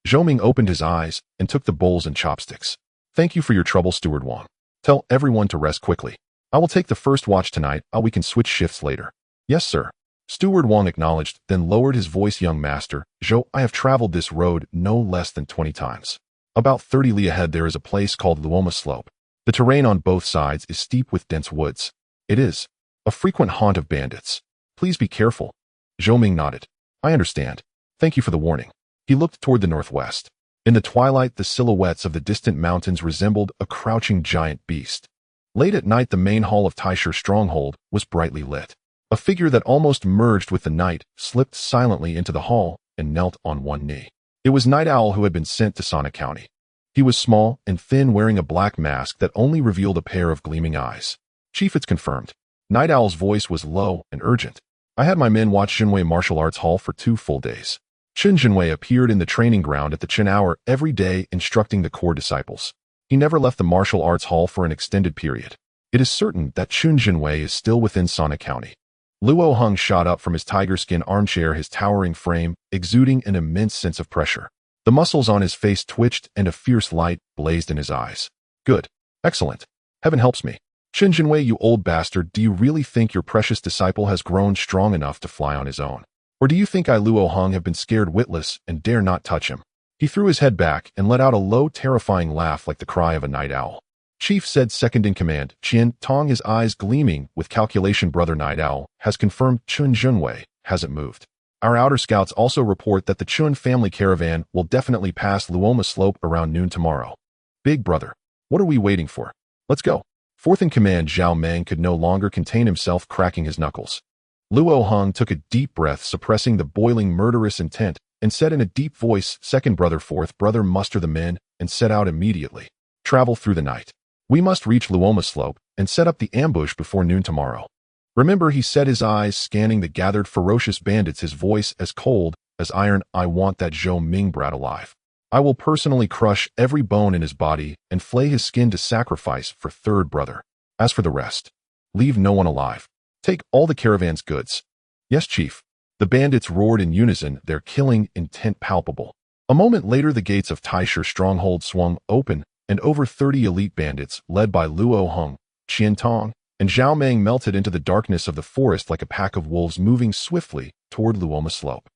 Zhou Ming opened his eyes and took the bowls and chopsticks. "Thank you for your trouble, Steward Wang. Tell everyone to rest quickly. I will take the first watch tonight. We can switch shifts later." "Yes, sir." Steward Wang acknowledged, then lowered his voice. "Young Master Zhou, I have traveled this road no less than 20 times. About 30 li ahead there is a place called Luoma Slope. The terrain on both sides is steep with dense woods. It is a frequent haunt of bandits. Please be careful." Zhou Ming nodded. "I understand. Thank you for the warning." He looked toward the northwest. In the twilight, the silhouettes of the distant mountains resembled a crouching giant beast. Late at night, the main hall of Taishi's stronghold was brightly lit. A figure that almost merged with the night slipped silently into the hall and knelt on one knee. It was Night Owl, who had been sent to Sana County. He was small and thin, wearing a black mask that only revealed a pair of gleaming eyes. "Chief, it's confirmed." Night Owl's voice was low and urgent. "I had my men watch Jinwei Martial Arts Hall for 2 full days. Qin Jinwei appeared in the training ground at the Qin hour every day, instructing the core disciples. He never left the martial arts hall for an extended period. It is certain that Qin Jinwei is still within Sana County." Luo Hung shot up from his tiger skin armchair, his towering frame exuding an immense sense of pressure. The muscles on his face twitched and a fierce light blazed in his eyes. "Good. Excellent. Heaven helps me. Qin Jinwei, you old bastard, do you really think your precious disciple has grown strong enough to fly on his own? Or do you think I, Luo Hung, have been scared witless and dare not touch him?" He threw his head back and let out a low, terrifying laugh like the cry of a night owl. "Chief," said second in command, Qian Tong, his eyes gleaming with calculation, "Brother Night Owl has confirmed Qin Jinwei hasn't moved. Our outer scouts also report that the Chun family caravan will definitely pass Luoma Slope around noon tomorrow. Big brother, what are we waiting for? Let's go." Fourth in command Zhao Meng could no longer contain himself, cracking his knuckles. Luo Hung took a deep breath, suppressing the boiling murderous intent, and said in a deep voice, "Second brother, fourth brother, muster the men and set out immediately. Travel through the night. We must reach Luoma Slope and set up the ambush before noon tomorrow. Remember," he said, his eyes scanning the gathered ferocious bandits, his voice as cold as iron, "I want that Zhou Ming brat alive. I will personally crush every bone in his body and flay his skin to sacrifice for third brother. As for the rest, leave no one alive. Take all the caravan's goods." "Yes, Chief." The bandits roared in unison, their killing intent palpable. A moment later, the gates of Taishi's stronghold swung open, and over 30 elite bandits, led by Luo Hung, Qian Tong, and Zhao Meng, melted into the darkness of the forest like a pack of wolves moving swiftly toward Luoma Slope.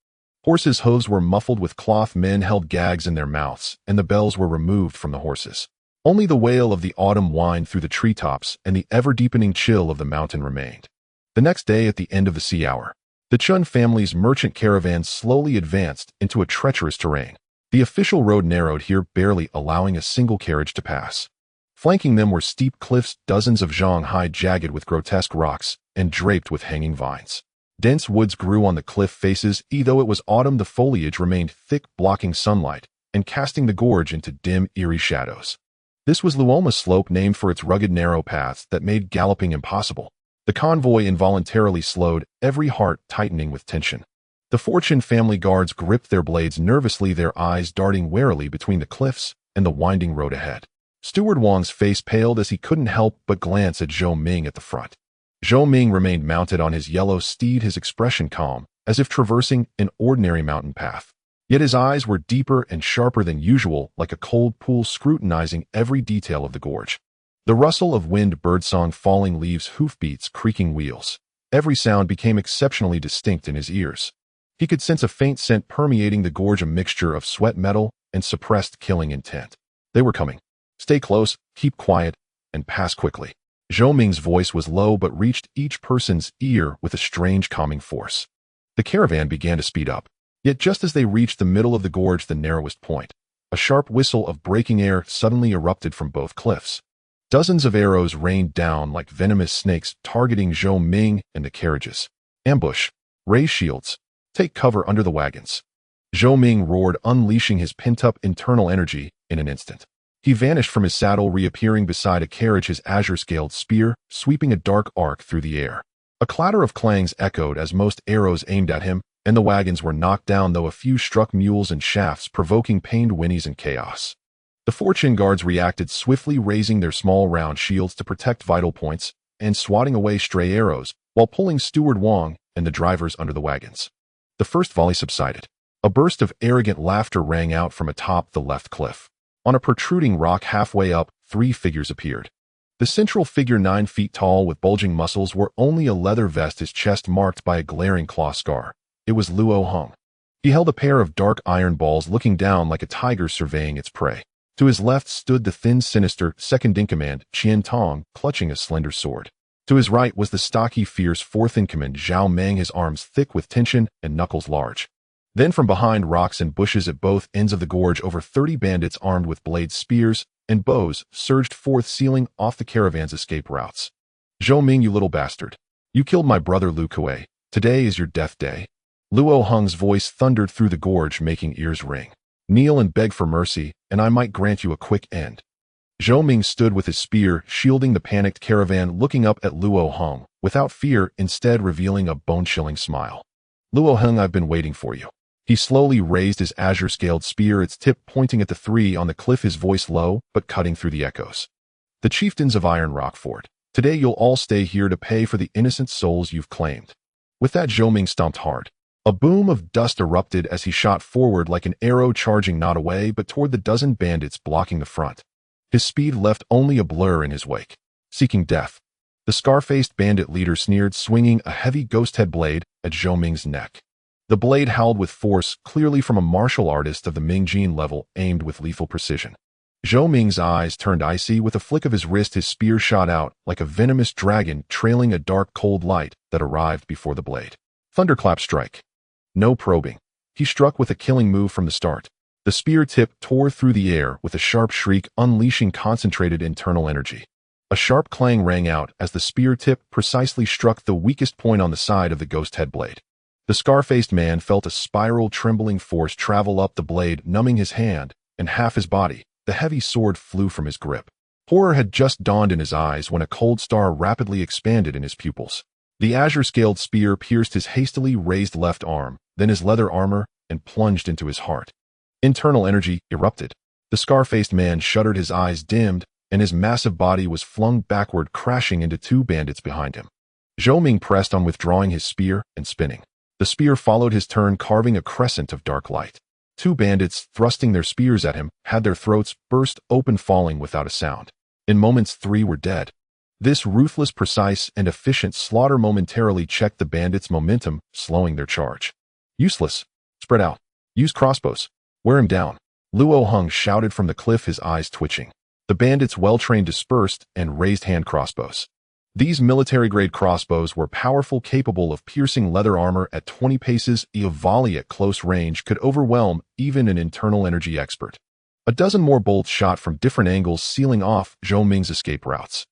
Horses' hooves were muffled with cloth, men held gags in their mouths, and the bells were removed from the horses. Only the wail of the autumn whined through the treetops, and the ever-deepening chill of the mountain remained. The next day, at the end of the sea hour, the Chun family's merchant caravan slowly advanced into a treacherous terrain. The official road narrowed here, barely allowing a single carriage to pass. Flanking them were steep cliffs, dozens of zhang high, jagged with grotesque rocks and draped with hanging vines. Dense woods grew on the cliff faces. Though it was autumn, the foliage remained thick, blocking sunlight and casting the gorge into dim, eerie shadows. This was Luoma Slope, named for its rugged, narrow paths that made galloping impossible. The convoy involuntarily slowed, every heart tightening with tension. The Fortune family guards gripped their blades nervously, their eyes darting warily between the cliffs and the winding road ahead. Steward Wang's face paled as he couldn't help but glance at Zhou Ming at the front. Zhou Ming remained mounted on his yellow steed, his expression calm, as if traversing an ordinary mountain path. Yet his eyes were deeper and sharper than usual, like a cold pool scrutinizing every detail of the gorge. The rustle of wind, birdsong, falling leaves, hoofbeats, creaking wheels. Every sound became exceptionally distinct in his ears. He could sense a faint scent permeating the gorge, a mixture of sweat metal and suppressed killing intent. They were coming. Stay close, keep quiet, and pass quickly. Zhou Ming's voice was low but reached each person's ear with a strange calming force. The caravan began to speed up. Yet just as they reached the middle of the gorge, the narrowest point, a sharp whistle of breaking air suddenly erupted from both cliffs. Dozens of arrows rained down like venomous snakes, targeting Zhou Ming and the carriages. "Ambush! Raise shields! Take cover under the wagons!" Zhou Ming roared, unleashing his pent-up internal energy in an instant. He vanished from his saddle, reappearing beside a carriage, his azure-scaled spear sweeping a dark arc through the air. A clatter of clangs echoed as most arrows aimed at him, and the wagons were knocked down, though a few struck mules and shafts, provoking pained whinnies and chaos. The fortune guards reacted swiftly, raising their small round shields to protect vital points and swatting away stray arrows while pulling Steward Wong and the drivers under the wagons. The first volley subsided. A burst of arrogant laughter rang out from atop the left cliff. On a protruding rock halfway up, 3 figures appeared. The central figure, 9 feet tall with bulging muscles, wore only a leather vest, his chest marked by a glaring claw scar. It was Luo Hong. He held a pair of dark iron balls, looking down like a tiger surveying its prey. To his left stood the thin, sinister second-in-command, Qian Tong, clutching a slender sword. To his right was the stocky, fierce fourth-in-command, Zhou Ming, his arms thick with tension and knuckles large. Then from behind rocks and bushes at both ends of the gorge, over 30 bandits armed with blades, spears, and bows surged forth, sealing off the caravan's escape routes. "Zhou Ming, you little bastard. You killed my brother Lu Kuei. Today is your death day." Luo Hong's voice thundered through the gorge, making ears ring. "Kneel and beg for mercy, and I might grant you a quick end." Zhou Ming stood with his spear, shielding the panicked caravan, looking up at Luo Hong, without fear, instead revealing a bone-chilling smile. "Luo Hong, I've been waiting for you." He slowly raised his azure-scaled spear, its tip pointing at the 3 on the cliff, his voice low, but cutting through the echoes. "The chieftains of Iron Rock Fort, today you'll all stay here to pay for the innocent souls you've claimed." With that, Zhou Ming stomped hard. A boom of dust erupted as he shot forward like an arrow, charging not away but toward the dozen bandits blocking the front. His speed left only a blur in his wake. "Seeking death." The scar-faced bandit leader sneered, swinging a heavy ghost-head blade at Zhou Ming's neck. The blade howled with force, clearly from a martial artist of the Mingjin level, aimed with lethal precision. Zhou Ming's eyes turned icy. With a flick of his wrist, his spear shot out like a venomous dragon, trailing a dark, cold light that arrived before the blade. Thunderclap strike. No probing. He struck with a killing move from the start. The spear tip tore through the air with a sharp shriek, unleashing concentrated internal energy. A sharp clang rang out as the spear tip precisely struck the weakest point on the side of the ghost head blade. The scar-faced man felt a spiral, trembling force travel up the blade, numbing his hand and half his body. The heavy sword flew from his grip. Horror had just dawned in his eyes when a cold star rapidly expanded in his pupils. The azure-scaled spear pierced his hastily raised left arm, then his leather armor, and plunged into his heart. Internal energy erupted. The scar-faced man shuddered, his eyes dimmed, and his massive body was flung backward, crashing into 2 bandits behind him. Zhou Ming pressed on, withdrawing his spear and spinning. The spear followed his turn, carving a crescent of dark light. 2 bandits, thrusting their spears at him, had their throats burst open, falling without a sound. In moments, 3 were dead. This ruthless, precise, and efficient slaughter momentarily checked the bandits' momentum, slowing their charge. "Useless. Spread out. Use crossbows. Wear him down." Luo Hong shouted from the cliff, his eyes twitching. The bandits, well-trained, dispersed and raised hand crossbows. These military-grade crossbows were powerful, capable of piercing leather armor at 20 paces. A volley at close range could overwhelm even an internal energy expert. A dozen more bolts shot from different angles, sealing off Zhou Ming's escape routes.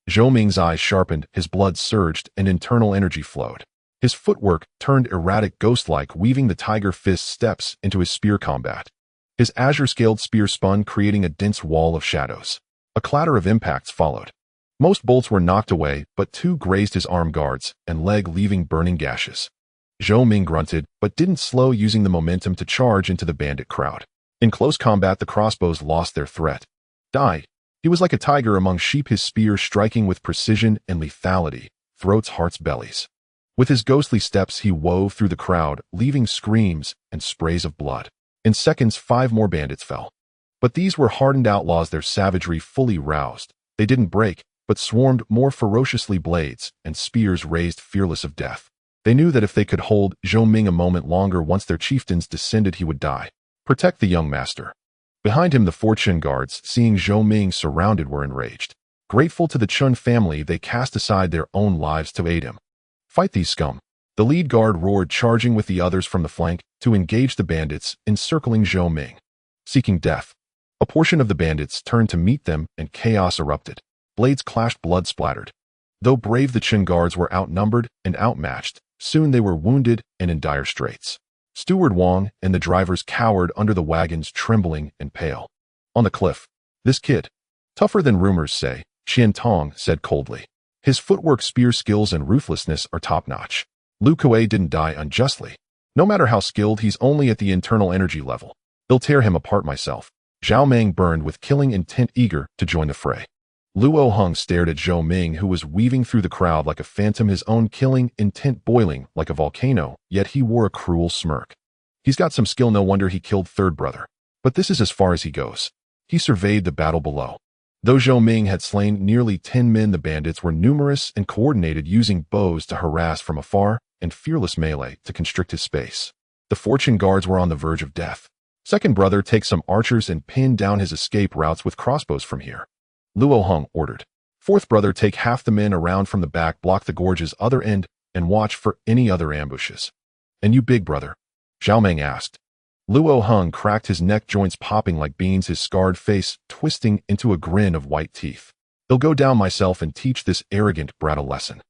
Zhou Ming's eyes sharpened, his blood surged, and internal energy flowed. His footwork turned erratic, ghost-like, weaving the tiger fist steps into his spear combat. His azure-scaled spear spun, creating a dense wall of shadows. A clatter of impacts followed. Most bolts were knocked away, but 2 grazed his arm guards and leg, leaving burning gashes. Zhou Ming grunted, but didn't slow, using the momentum to charge into the bandit crowd. In close combat, the crossbows lost their threat. Die. He was like a tiger among sheep, his spear striking with precision and lethality, throats, hearts, bellies. With his ghostly steps, he wove through the crowd, leaving screams and sprays of blood. In seconds, 5 more bandits fell. But these were hardened outlaws, their savagery fully roused. They didn't break, but swarmed more ferociously, blades and spears raised, fearless of death. They knew that if they could hold Zhou Ming a moment longer, once their chieftains descended, he would die. Protect the young master. Behind him, the fortune guards, seeing Zhou Ming surrounded, were enraged. Grateful to the Chun family, they cast aside their own lives to aid him. "Fight these scum." The lead guard roared, charging with the others from the flank to engage the bandits encircling Zhou Ming. Seeking death. A portion of the bandits turned to meet them, and chaos erupted. Blades clashed, blood splattered. Though brave, the Qin guards were outnumbered and outmatched. Soon they were wounded and in dire straits. Steward Wong and the drivers cowered under the wagons, trembling and pale. On the cliff, "This kid, tougher than rumors say," Qian Tong said coldly. "His footwork, spear skills, and ruthlessness are top-notch. Lu Kuei didn't die unjustly. No matter how skilled, he's only at the internal energy level. They'll tear him apart myself." Zhou Ming burned with killing intent, eager to join the fray. Luo Heng stared at Zhou Ming, who was weaving through the crowd like a phantom, his own killing intent boiling like a volcano, yet he wore a cruel smirk. He's got some skill, no wonder he killed third brother. But this is as far as he goes. He surveyed the battle below. Though Zhou Ming had slain nearly 10 men, the bandits were numerous and coordinated, using bows to harass from afar and fearless melee to constrict his space. The fortune guards were on the verge of death. Second brother, take some archers and pin down his escape routes with crossbows from here, Luo Heng ordered. Fourth brother, take half the men around from the back, block the gorge's other end, and watch for any other ambushes. And you, big brother? Zhou Ming asked. Luo Heng cracked his neck, joints popping like beans, his scarred face twisting into a grin of white teeth. He'll go down myself and teach this arrogant brat a lesson.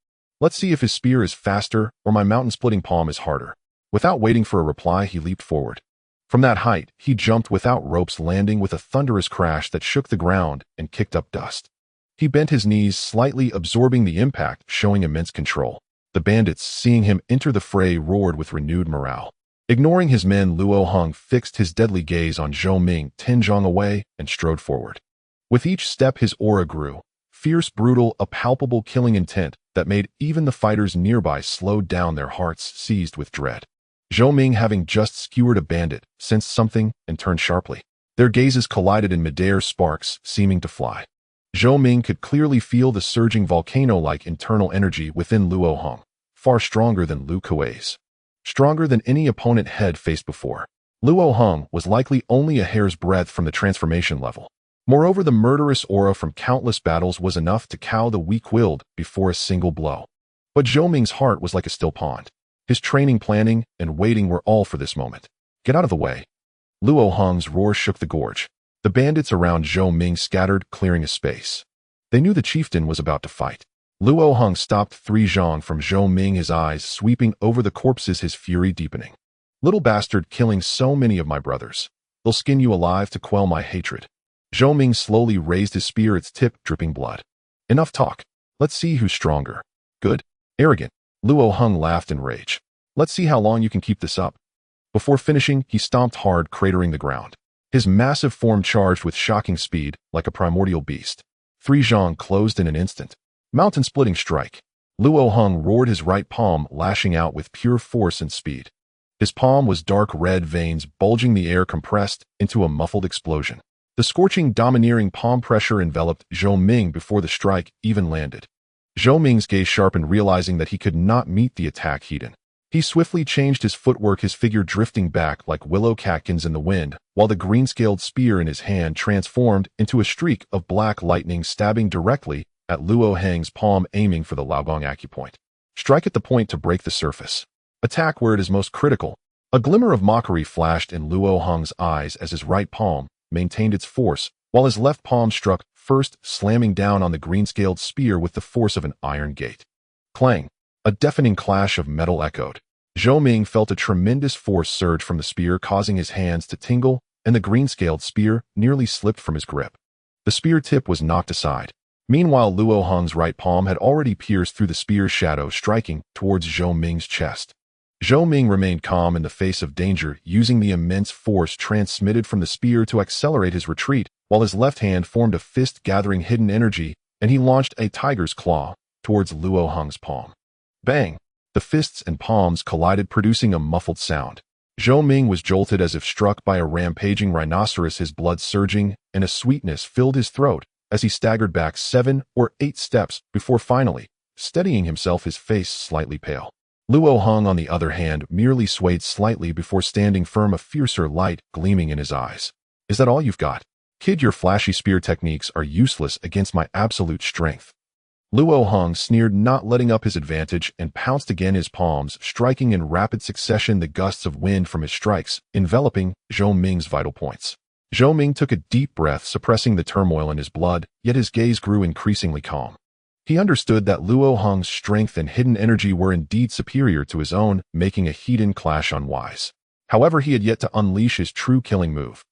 Let's see if his spear is faster or my mountain-splitting palm is harder. Without waiting for a reply, he leaped forward. From that height, he jumped without ropes, landing with a thunderous crash that shook the ground and kicked up dust. He bent his knees slightly, absorbing the impact, showing immense control. The bandits, seeing him enter the fray, roared with renewed morale. Ignoring his men, Luo Heng fixed his deadly gaze on Zhou Ming 10 zhang away and strode forward. With each step, his aura grew. Fierce, brutal, a palpable killing intent that made even the fighters nearby slow down, their hearts seized with dread. Zhou Ming, having just skewered a bandit, sensed something and turned sharply. Their gazes collided in midair, sparks seeming to fly. Zhou Ming could clearly feel the surging volcano-like internal energy within Luo Heng, far stronger than Lu Kuei's. Stronger than any opponent had faced before. Luo Heng was likely only a hair's breadth from the transformation level. Moreover, the murderous aura from countless battles was enough to cow the weak-willed before a single blow. But Zhou Ming's heart was like a still pond. His training, planning, and waiting were all for this moment. Get out of the way. Luo Heng's roar shook the gorge. The bandits around Zhou Ming scattered, clearing a space. They knew the chieftain was about to fight. Luo Heng stopped 3 zhang from Zhou Ming, his eyes sweeping over the corpses, his fury deepening. Little bastard, killing so many of my brothers. They'll skin you alive to quell my hatred. Zhou Ming slowly raised his spear, its tip dripping blood. Enough talk. Let's see who's stronger. Good. Arrogant. Luo Heng laughed in rage. Let's see how long you can keep this up. Before finishing, he stomped hard, cratering the ground. His massive form charged with shocking speed, like a primordial beast. 3 zhang closed in an instant. Mountain-splitting strike. Luo Heng roared, his right palm lashing out with pure force and speed. His palm was dark red, veins bulging, the air compressed into a muffled explosion. The scorching, domineering palm pressure enveloped Zhou Ming before the strike even landed. Zhou Ming's gaze sharpened, realizing that he could not meet the attack heat in. He swiftly changed his footwork, his figure drifting back like willow catkins in the wind, while the green-scaled spear in his hand transformed into a streak of black lightning, stabbing directly at Luo Heng's palm, aiming for the Laogong acupoint. Strike at the point to break the surface. Attack where it is most critical. A glimmer of mockery flashed in Luo Heng's eyes as his right palm maintained its force, while his left palm struck first, slamming down on the green-scaled spear with the force of an iron gate. Clang! A deafening clash of metal echoed. Zhou Ming felt a tremendous force surge from the spear, causing his hands to tingle, and the green-scaled spear nearly slipped from his grip. The spear tip was knocked aside. Meanwhile, Luo Heng's right palm had already pierced through the spear's shadow, striking towards Zhou Ming's chest. Zhou Ming remained calm in the face of danger, using the immense force transmitted from the spear to accelerate his retreat, while his left hand formed a fist, gathering hidden energy, and he launched a tiger's claw towards Luo Heng's palm. Bang! The fists and palms collided, producing a muffled sound. Zhou Ming was jolted as if struck by a rampaging rhinoceros, his blood surging, and a sweetness filled his throat as he staggered back 7 or 8 steps before finally steadying himself, his face slightly pale. Luo Heng, on the other hand, merely swayed slightly before standing firm, a fiercer light gleaming in his eyes. Is that all you've got? Kid, your flashy spear techniques are useless against my absolute strength. Luo Heng sneered, not letting up his advantage, and pounced again, his palms striking in rapid succession, the gusts of wind from his strikes enveloping Zhou Ming's vital points. Zhou Ming took a deep breath, suppressing the turmoil in his blood, yet his gaze grew increasingly calm. He understood that Luo Heng's strength and hidden energy were indeed superior to his own, making a heat-in clash unwise. However, he had yet to unleash his true killing move.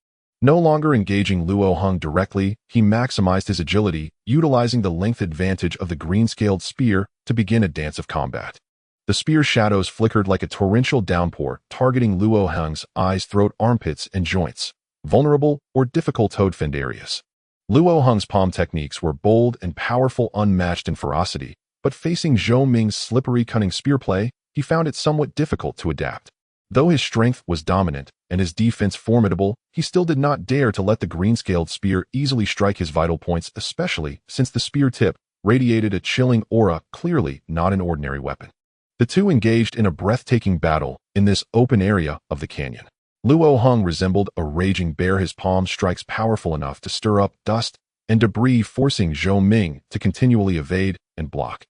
No longer engaging Luo Heng directly, he maximized his agility, utilizing the length advantage of the green-scaled spear to begin a dance of combat. The spear's shadows flickered like a torrential downpour, targeting Luo Heng's eyes, throat, armpits, and joints. vulnerable, or difficult to defend areas. Luo Hong's palm techniques were bold and powerful, unmatched in ferocity, but facing Zhou Ming's slippery, cunning spear play, he found it somewhat difficult to adapt. Though his strength was dominant and his defense formidable, he still did not dare to let the green-scaled spear easily strike his vital points, especially since the spear tip radiated a chilling aura, clearly not an ordinary weapon. The two engaged in a breathtaking battle in this open area of the canyon. Luo Hong resembled a raging bear, his palm strikes powerful enough to stir up dust and debris, forcing Zhou Ming to continually evade and block.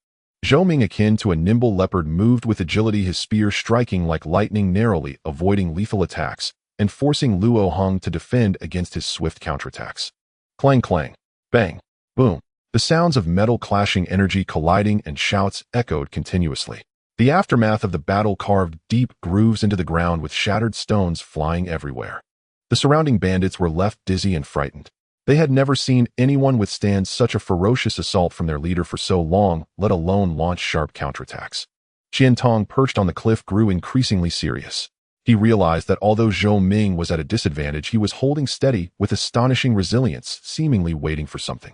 Zhou Ming, akin to a nimble leopard, moved with agility, his spear striking like lightning, narrowly avoiding lethal attacks and forcing Luo Hong to defend against his swift counterattacks. Clang clang, bang, boom. The sounds of metal clashing, energy colliding, and shouts echoed continuously. The aftermath of the battle carved deep grooves into the ground, with shattered stones flying everywhere. The surrounding bandits were left dizzy and frightened. They had never seen anyone withstand such a ferocious assault from their leader for so long, let alone launch sharp counterattacks. Qiantong, perched on the cliff, grew increasingly serious. He realized that although Zhou Ming was at a disadvantage, he was holding steady with astonishing resilience, seemingly waiting for something.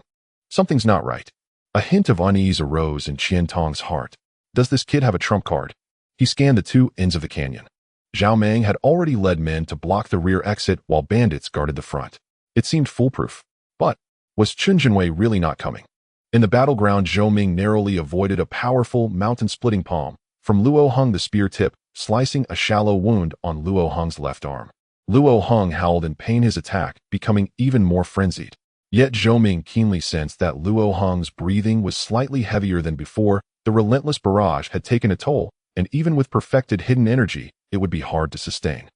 Something's not right. A hint of unease arose in Qiantong's heart. Does this kid have a trump card? He scanned the two ends of the canyon. Zhou Ming had already led men to block the rear exit while bandits guarded the front. It seemed foolproof. But was Chun Jinwei really not coming? In the battleground, Zhou Ming narrowly avoided a powerful, mountain-splitting palm from Luo Hong, the spear tip slicing a shallow wound on Luo Hong's left arm. Luo Hong howled in pain, his attack becoming even more frenzied. Yet Zhou Ming keenly sensed that Luo Hong's breathing was slightly heavier than before. The relentless barrage had taken a toll, and even with perfected hidden energy, it would be hard to sustain.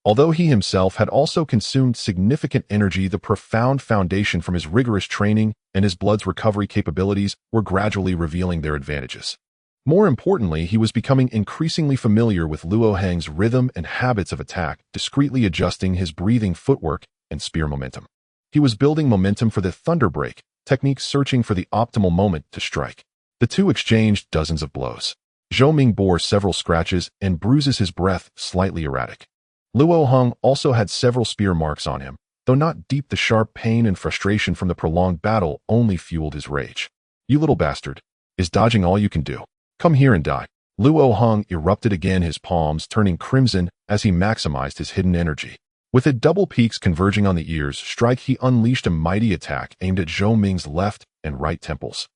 Although he himself had also consumed significant energy, the profound foundation from his rigorous training and his blood's recovery capabilities were gradually revealing their advantages. More importantly, he was becoming increasingly familiar with Luo Hong's rhythm and habits of attack, discreetly adjusting his breathing, footwork, and spear momentum. He was building momentum for the thunder break technique, searching for the optimal moment to strike. The two exchanged dozens of blows. Zhou Ming bore several scratches and bruises, his breath slightly erratic. Luo Hong also had several spear marks on him, though not deep. The sharp pain and frustration from the prolonged battle only fueled his rage. "You little bastard. Is dodging all you can do? Come here and die." Luo Hong erupted again, his palms turning crimson as he maximized his hidden energy. With the double peaks converging on the ears strike, he unleashed a mighty attack aimed at Zhou Ming's left and right temples.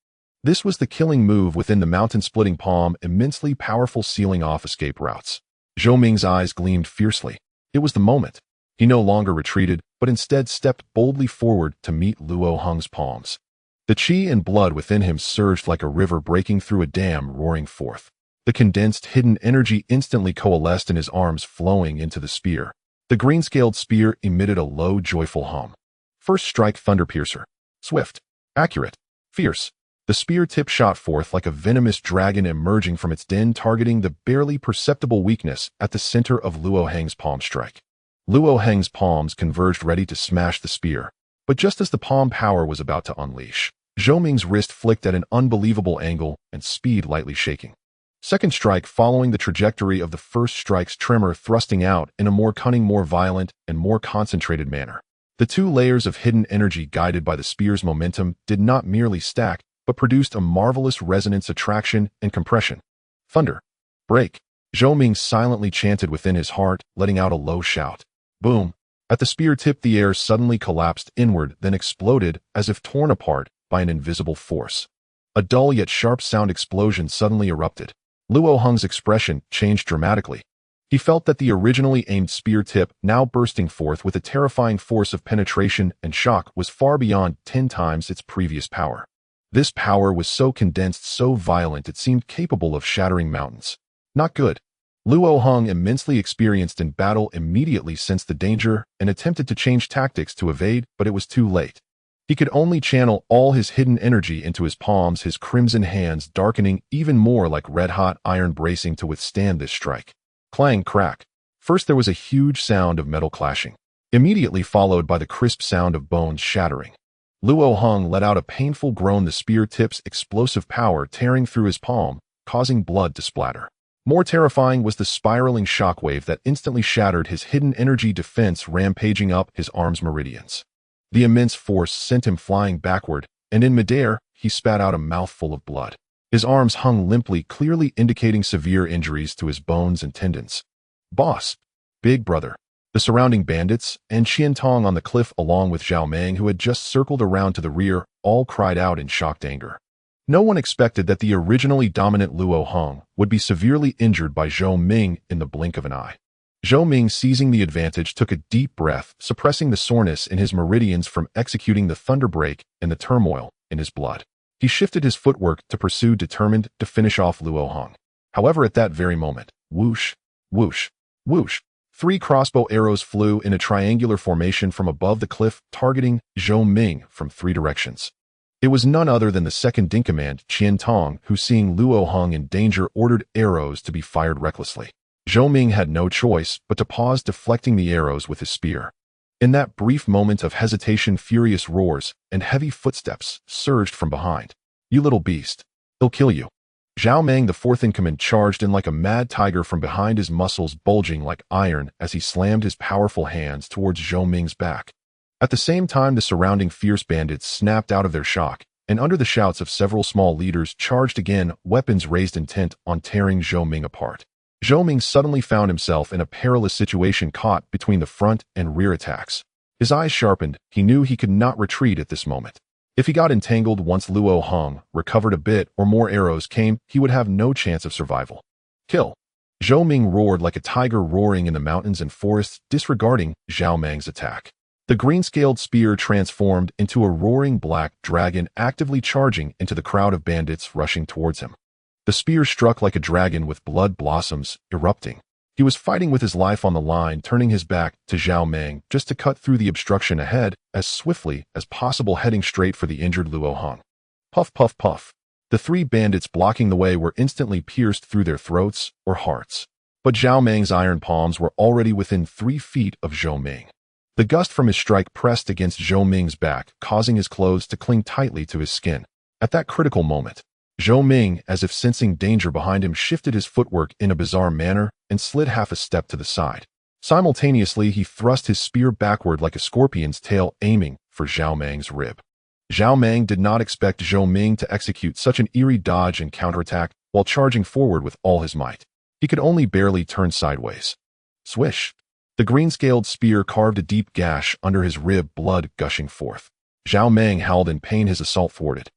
This was the killing move within the mountain-splitting palm, immensely powerful, sealing off escape routes. Zhou Ming's eyes gleamed fiercely. It was the moment. He no longer retreated, but instead stepped boldly forward to meet Luo Hong's palms. The qi and blood within him surged like a river breaking through a dam, roaring forth. The condensed, hidden energy instantly coalesced in his arms, flowing into the spear. The green-scaled spear emitted a low, joyful hum. First strike, thunder piercer. Swift, accurate, fierce. The spear tip shot forth like a venomous dragon, emerging from its den, targeting the barely perceptible weakness at the center of Luo Hong's palm strike. Luo Hong's palms converged, ready to smash the spear. But just as the palm power was about to unleash, Zhou Ming's wrist flicked at an unbelievable angle and speed, lightly shaking. Second strike, following the trajectory of the first strike's tremor, thrusting out in a more cunning, more violent, and more concentrated manner. The two layers of hidden energy, guided by the spear's momentum, did not merely stack, but produced a marvelous resonance, attraction, and compression. Thunder. Break. Zhou Ming silently chanted within his heart, letting out a low shout. Boom. At the spear tip, the air suddenly collapsed inward, then exploded as if torn apart by an invisible force. A dull yet sharp sound explosion suddenly erupted. Luo Hong's expression changed dramatically. He felt that the originally aimed spear tip, now bursting forth with a terrifying force of penetration and shock, was far beyond 10 times its previous power. This power was so condensed, so violent, it seemed capable of shattering mountains. Not good. Luo Hong, immensely experienced in battle, immediately sensed the danger and attempted to change tactics to evade, but it was too late. He could only channel all his hidden energy into his palms, his crimson hands darkening even more like red-hot iron, bracing to withstand this strike. Clang, crack. First there was a huge sound of metal clashing, immediately followed by the crisp sound of bones shattering. Luo Hong let out a painful groan, the spear tip's explosive power tearing through his palm, causing blood to splatter. More terrifying was the spiraling shockwave that instantly shattered his hidden energy defense, rampaging up his arm's meridians. The immense force sent him flying backward, and in midair, he spat out a mouthful of blood. His arms hung limply, clearly indicating severe injuries to his bones and tendons. Boss, Big Brother, the surrounding bandits, and Qiantong on the cliff along with Zhou Ming, who had just circled around to the rear, all cried out in shocked anger. No one expected that the originally dominant Luo Hong would be severely injured by Zhou Ming in the blink of an eye. Zhou Ming, seizing the advantage, took a deep breath, suppressing the soreness in his meridians from executing the thunder break and the turmoil in his blood. He shifted his footwork to pursue, determined to finish off Luo Hong. However, at that very moment, whoosh, whoosh, whoosh, 3 crossbow arrows flew in a triangular formation from above the cliff, targeting Zhou Ming from 3 directions. It was none other than the second-in-command, Qiantong, who, seeing Luo Hong in danger, ordered arrows to be fired recklessly. Zhou Ming had no choice but to pause, deflecting the arrows with his spear. In that brief moment of hesitation, furious roars and heavy footsteps surged from behind. "You little beast. He'll kill you." Zhou Ming, the fourth-in-command, charged in like a mad tiger from behind, his muscles bulging like iron as he slammed his powerful hands towards Zhou Ming's back. At the same time, the surrounding fierce bandits snapped out of their shock, and under the shouts of several small leaders, charged again, weapons raised, intent on tearing Zhou Ming apart. Zhou Ming suddenly found himself in a perilous situation, caught between the front and rear attacks. His eyes sharpened. He knew he could not retreat at this moment. If he got entangled once Luo Hong recovered a bit or more arrows came, he would have no chance of survival. "Kill!" Zhou Ming roared like a tiger roaring in the mountains and forests, disregarding Zhou Ming's attack. The green-scaled spear transformed into a roaring black dragon, actively charging into the crowd of bandits rushing towards him. The spear struck like a dragon, with blood blossoms erupting. He was fighting with his life on the line, turning his back to Zhou Ming just to cut through the obstruction ahead as swiftly as possible, heading straight for the injured Luo Hong. Puff, puff, puff. The 3 bandits blocking the way were instantly pierced through their throats or hearts. But Zhou Ming's iron palms were already within 3 feet of Zhou Ming. The gust from his strike pressed against Zhou Ming's back, causing his clothes to cling tightly to his skin. At that critical moment, Zhou Ming, as if sensing danger behind him, shifted his footwork in a bizarre manner and slid half a step to the side. Simultaneously, he thrust his spear backward like a scorpion's tail, aiming for Zhou Ming's rib. Zhou Ming did not expect Zhou Ming to execute such an eerie dodge and counterattack while charging forward with all his might. He could only barely turn sideways. Swish! The green-scaled spear carved a deep gash under his rib, blood gushing forth. Zhou Ming howled in pain, his assault thwarted.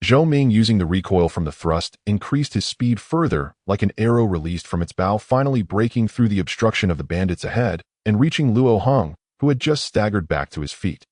Zhou Ming, using the recoil from the thrust, increased his speed further, like an arrow released from its bow, finally breaking through the obstruction of the bandits ahead and reaching Luo Hong, who had just staggered back to his feet.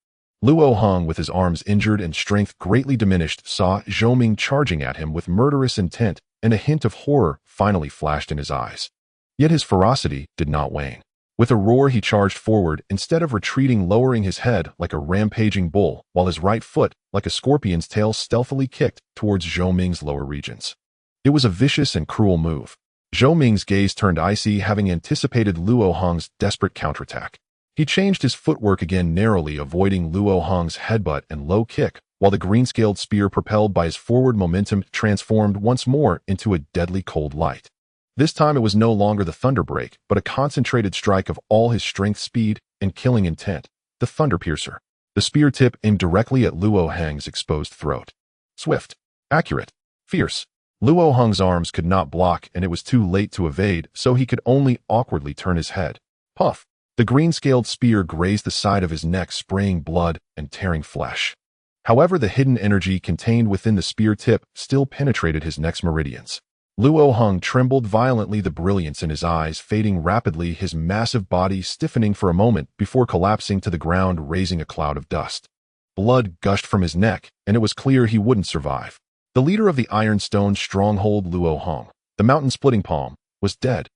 Luo Hong, with his arms injured and strength greatly diminished, saw Zhou Ming charging at him with murderous intent, and a hint of horror finally flashed in his eyes. Yet his ferocity did not wane. With a roar, he charged forward, instead of retreating, lowering his head like a rampaging bull, while his right foot, like a scorpion's tail, stealthily kicked towards Zhou Ming's lower regions. It was a vicious and cruel move. Zhou Ming's gaze turned icy, having anticipated Luo Hong's desperate counterattack. He changed his footwork again, narrowly avoiding Luo Hong's headbutt and low kick, while the green-scaled spear, propelled by his forward momentum, transformed once more into a deadly cold light. This time it was no longer the thunder break, but a concentrated strike of all his strength, speed, and killing intent. The thunder piercer. The spear tip aimed directly at Luo Hong's exposed throat. Swift, accurate, fierce. Luo Hong's arms could not block, and it was too late to evade, so he could only awkwardly turn his head. Puff! The green-scaled spear grazed the side of his neck, spraying blood and tearing flesh. However, the hidden energy contained within the spear tip still penetrated his neck's meridians. Luo Hong trembled violently, the brilliance in his eyes fading rapidly, his massive body stiffening for a moment before collapsing to the ground, raising a cloud of dust. Blood gushed from his neck, and it was clear he wouldn't survive. The leader of the Ironstone stronghold, Luo Hong, the mountain-splitting palm, was dead.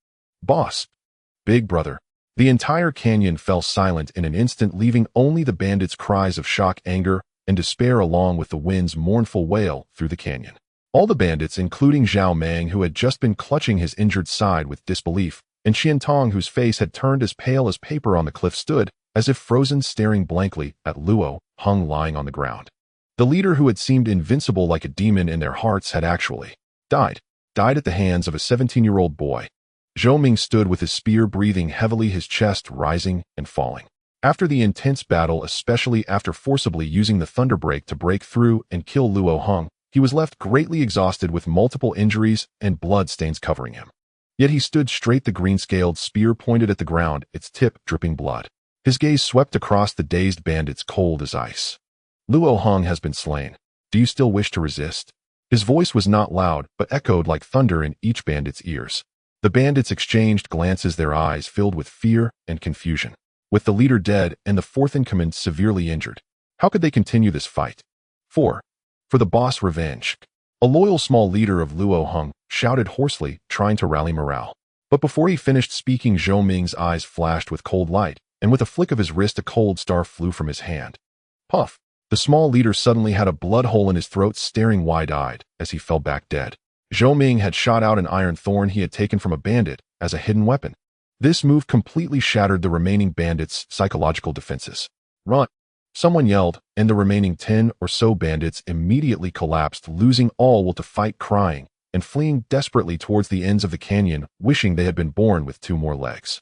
Boss! Big Brother! The entire canyon fell silent in an instant, leaving only the bandits' cries of shock, anger, and despair, along with the wind's mournful wail through the canyon. All the bandits, including Zhou Ming, who had just been clutching his injured side with disbelief, and Qiantong, whose face had turned as pale as paper on the cliff, stood, as if frozen, staring blankly at Luo Hong lying on the ground. The leader, who had seemed invincible like a demon in their hearts, had actually died. died at the hands of a 17-year-old boy. Zhou Ming stood with his spear breathing heavily, his chest rising and falling. After the intense battle, especially after forcibly using the thunder break to break through and kill Luo Hong, he was left greatly exhausted with multiple injuries and blood stains covering him. Yet he stood straight, the green-scaled spear pointed at the ground, its tip dripping blood. His gaze swept across the dazed bandits, cold as ice. Luo Hong has been slain. Do you still wish to resist? His voice was not loud, but echoed like thunder in each bandit's ears. The bandits exchanged glances, their eyes filled with fear and confusion. With the leader dead and the fourth in command severely injured, how could they continue this fight? 4. For the boss, revenge. A loyal small leader of Luo Hong shouted hoarsely, trying to rally morale. But before he finished speaking, Zhou Ming's eyes flashed with cold light, and with a flick of his wrist a cold star flew from his hand. Puff! The small leader suddenly had a blood hole in his throat, staring wide-eyed as he fell back dead. Zhou Ming had shot out an iron thorn he had taken from a bandit as a hidden weapon. This move completely shattered the remaining bandits' psychological defenses. Run! Someone yelled, and the remaining 10 or so bandits immediately collapsed, losing all will to fight, crying, and fleeing desperately towards the ends of the canyon, wishing they had been born with 2 more legs.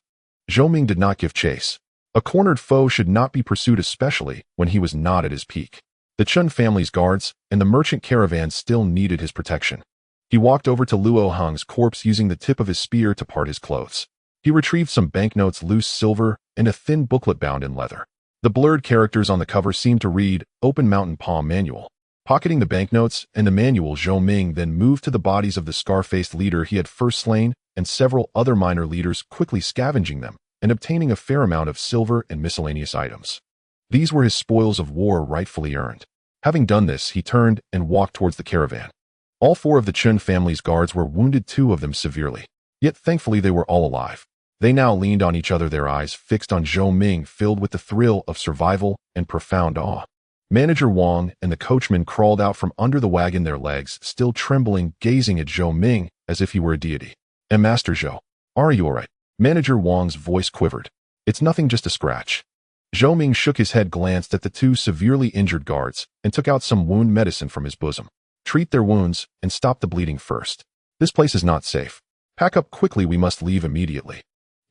Zhou Ming did not give chase. A cornered foe should not be pursued, especially when he was not at his peak. The Chun family's guards and the merchant caravan still needed his protection. He walked over to Luo Hong's corpse, using the tip of his spear to part his clothes. He retrieved some banknotes, loose silver, and a thin booklet bound in leather. The blurred characters on the cover seemed to read, Open Mountain Palm Manual. Pocketing the banknotes and the manual, Zhou Ming then moved to the bodies of the scar-faced leader he had first slain and several other minor leaders, quickly scavenging them and obtaining a fair amount of silver and miscellaneous items. These were his spoils of war, rightfully earned. Having done this, he turned and walked towards the caravan. All 4 of the Chun family's guards were wounded, 2 of them severely. Yet thankfully they were all alive. They now leaned on each other, their eyes fixed on Zhou Ming, filled with the thrill of survival and profound awe. Manager Wang and the coachman crawled out from under the wagon, their legs still trembling, gazing at Zhou Ming as if he were a deity. Master Zhou, are you all right? Manager Wang's voice quivered. It's nothing, just a scratch. Zhou Ming shook his head, glanced at the 2 severely injured guards, and took out some wound medicine from his bosom. Treat their wounds and stop the bleeding first. This place is not safe. Pack up quickly, we must leave immediately.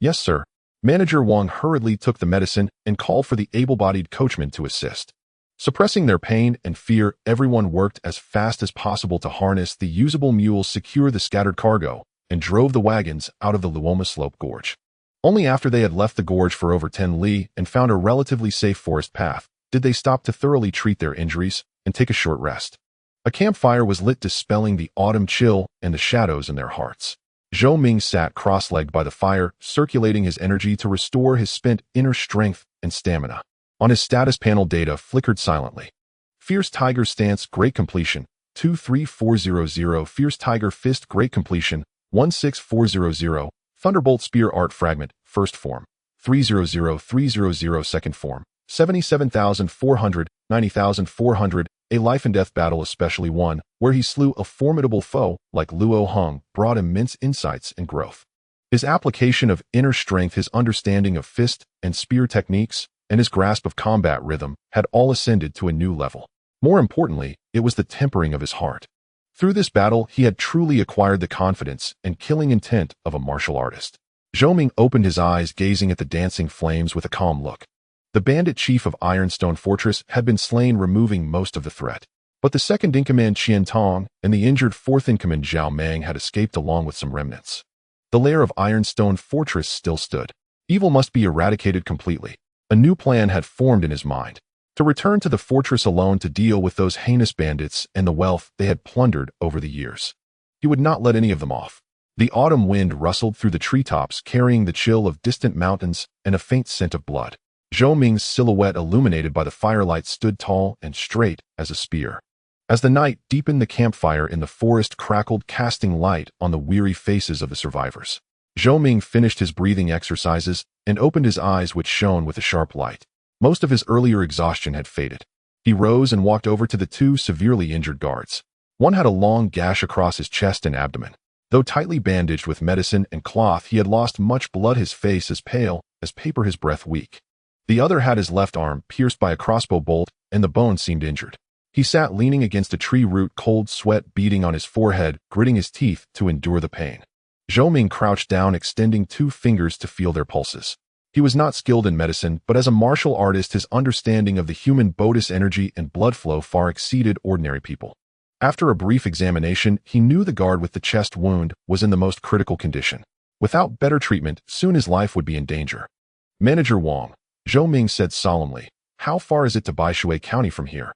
Yes, sir. Manager Wang hurriedly took the medicine and called for the able-bodied coachman to assist. Suppressing their pain and fear, everyone worked as fast as possible to harness the usable mules, secure the scattered cargo, and drove the wagons out of the Luoma Slope Gorge. Only after they had left the gorge for over 10 li and found a relatively safe forest path did they stop to thoroughly treat their injuries and take a short rest. A campfire was lit, dispelling the autumn chill and the shadows in their hearts. Zhou Ming sat cross-legged by the fire, circulating his energy to restore his spent inner strength and stamina. On his status panel, data flickered silently. Fierce Tiger Stance, Great Completion, 23400. Fierce Tiger Fist, Great Completion, 16400. Thunderbolt Spear Art Fragment, First Form, 300300. Second Form, 77,400, 90,400. A life and death battle, especially one where he slew a formidable foe like Luo Hong, brought immense insights and growth. His application of inner strength, his understanding of fist and spear techniques, and his grasp of combat rhythm had all ascended to a new level. More importantly, it was the tempering of his heart. Through this battle, he had truly acquired the confidence and killing intent of a martial artist. Zhou Ming opened his eyes, gazing at the dancing flames with a calm look. The bandit chief of Ironstone Fortress had been slain, removing most of the threat. But the second-in-command Qian Tong and the injured fourth-in-command Zhao Meng had escaped along with some remnants. The lair of Ironstone Fortress still stood. Evil must be eradicated completely. A new plan had formed in his mind. To return to the fortress alone to deal with those heinous bandits and the wealth they had plundered over the years. He would not let any of them off. The autumn wind rustled through the treetops, carrying the chill of distant mountains and a faint scent of blood. Zhou Ming's silhouette, illuminated by the firelight, stood tall and straight as a spear. As the night deepened, the campfire in the forest crackled, casting light on the weary faces of the survivors. Zhou Ming finished his breathing exercises and opened his eyes, which shone with a sharp light. Most of his earlier exhaustion had faded. He rose and walked over to the 2 severely injured guards. One had a long gash across his chest and abdomen. Though tightly bandaged with medicine and cloth, he had lost much blood, his face as pale as paper, his breath weak. The other had his left arm pierced by a crossbow bolt, and the bone seemed injured. He sat leaning against a tree root, cold sweat beading on his forehead, gritting his teeth to endure the pain. Zhou Ming crouched down, extending 2 fingers to feel their pulses. He was not skilled in medicine, but as a martial artist, his understanding of the human body's energy and blood flow far exceeded ordinary people. After a brief examination, he knew the guard with the chest wound was in the most critical condition. Without better treatment, soon his life would be in danger. Manager Wang, Zhou Ming said solemnly, how far is it to Baishui County from here?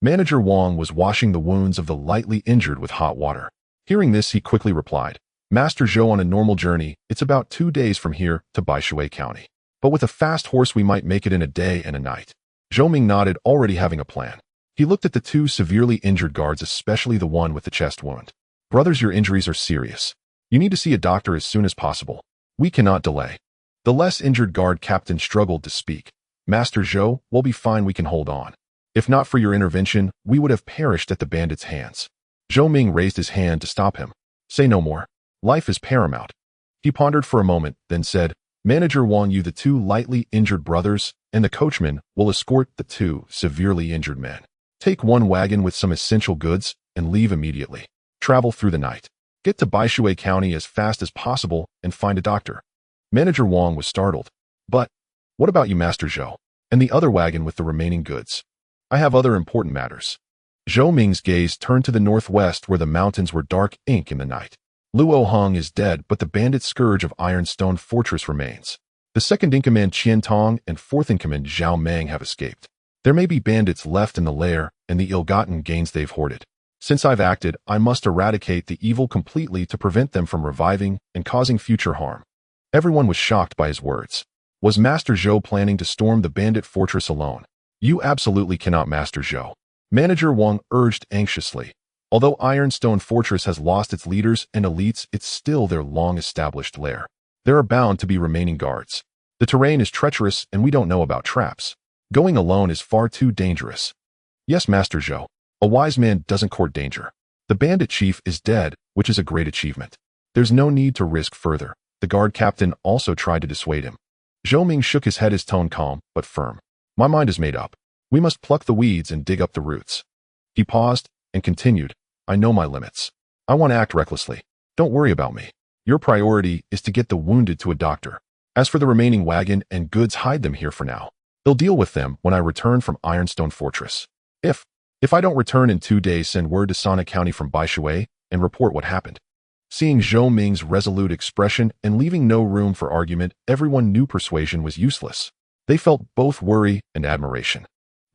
Manager Wang was washing the wounds of the lightly injured with hot water. Hearing this, he quickly replied, Master Zhou, on a normal journey, it's about 2 days from here to Baishui County. But with a fast horse, we might make it in a day and a night. Zhou Ming nodded, already having a plan. He looked at the 2 severely injured guards, especially the one with the chest wound. Brothers, your injuries are serious. You need to see a doctor as soon as possible. We cannot delay. The less injured guard captain struggled to speak. Master Zhou, we'll be fine, we can hold on. If not for your intervention, we would have perished at the bandits' hands. Zhou Ming raised his hand to stop him. Say no more. Life is paramount. He pondered for a moment, then said, Manager Wang, you the 2 lightly injured brothers, and the coachman will escort the 2 severely injured men. Take 1 wagon with some essential goods and leave immediately. Travel through the night. Get to Baishui County as fast as possible and find a doctor. Manager Wang was startled. But, what about you, Master Zhou? And the other wagon with the remaining goods? I have other important matters. Zhou Ming's gaze turned to the northwest, where the mountains were dark ink in the night. Luo Hong is dead, but the bandit scourge of Ironstone Fortress remains. The second-in-command Qian Tong and fourth-in-command Zhao Meng have escaped. There may be bandits left in the lair and the ill-gotten gains they've hoarded. Since I've acted, I must eradicate the evil completely to prevent them from reviving and causing future harm. Everyone was shocked by his words. Was Master Zhou planning to storm the bandit fortress alone? You absolutely cannot, Master Zhou. Manager Wang urged anxiously. Although Ironstone Fortress has lost its leaders and elites, it's still their long-established lair. There are bound to be remaining guards. The terrain is treacherous and we don't know about traps. Going alone is far too dangerous. Yes, Master Zhou. A wise man doesn't court danger. The bandit chief is dead, which is a great achievement. There's no need to risk further. The guard captain also tried to dissuade him. Zhou Ming shook his head, his tone calm but firm. My mind is made up. We must pluck the weeds and dig up the roots. He paused and continued, I know my limits. I want to act recklessly. Don't worry about me. Your priority is to get the wounded to a doctor. As for the remaining wagon and goods, hide them here for now. They'll deal with them when I return from Ironstone Fortress. If I don't return in 2 days, send word to Sana County from Baishui and report what happened. Seeing Zhou Ming's resolute expression and leaving no room for argument, everyone knew persuasion was useless. They felt both worry and admiration.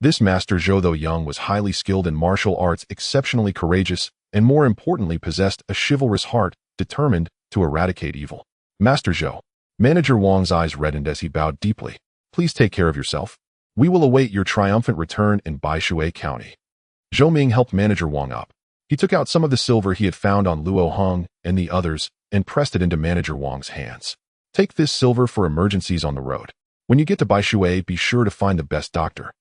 This Master Zhou, though young, was highly skilled in martial arts, exceptionally courageous, and more importantly possessed a chivalrous heart, determined to eradicate evil. Master Zhou. Manager Wang's eyes reddened as he bowed deeply. Please take care of yourself. We will await your triumphant return in Baishui County. Zhou Ming helped Manager Wang up. He took out some of the silver he had found on Luo Hong and the others and pressed it into Manager Wang's hands. Take this silver for emergencies on the road. When you get to Baishui, be sure to find the best doctor.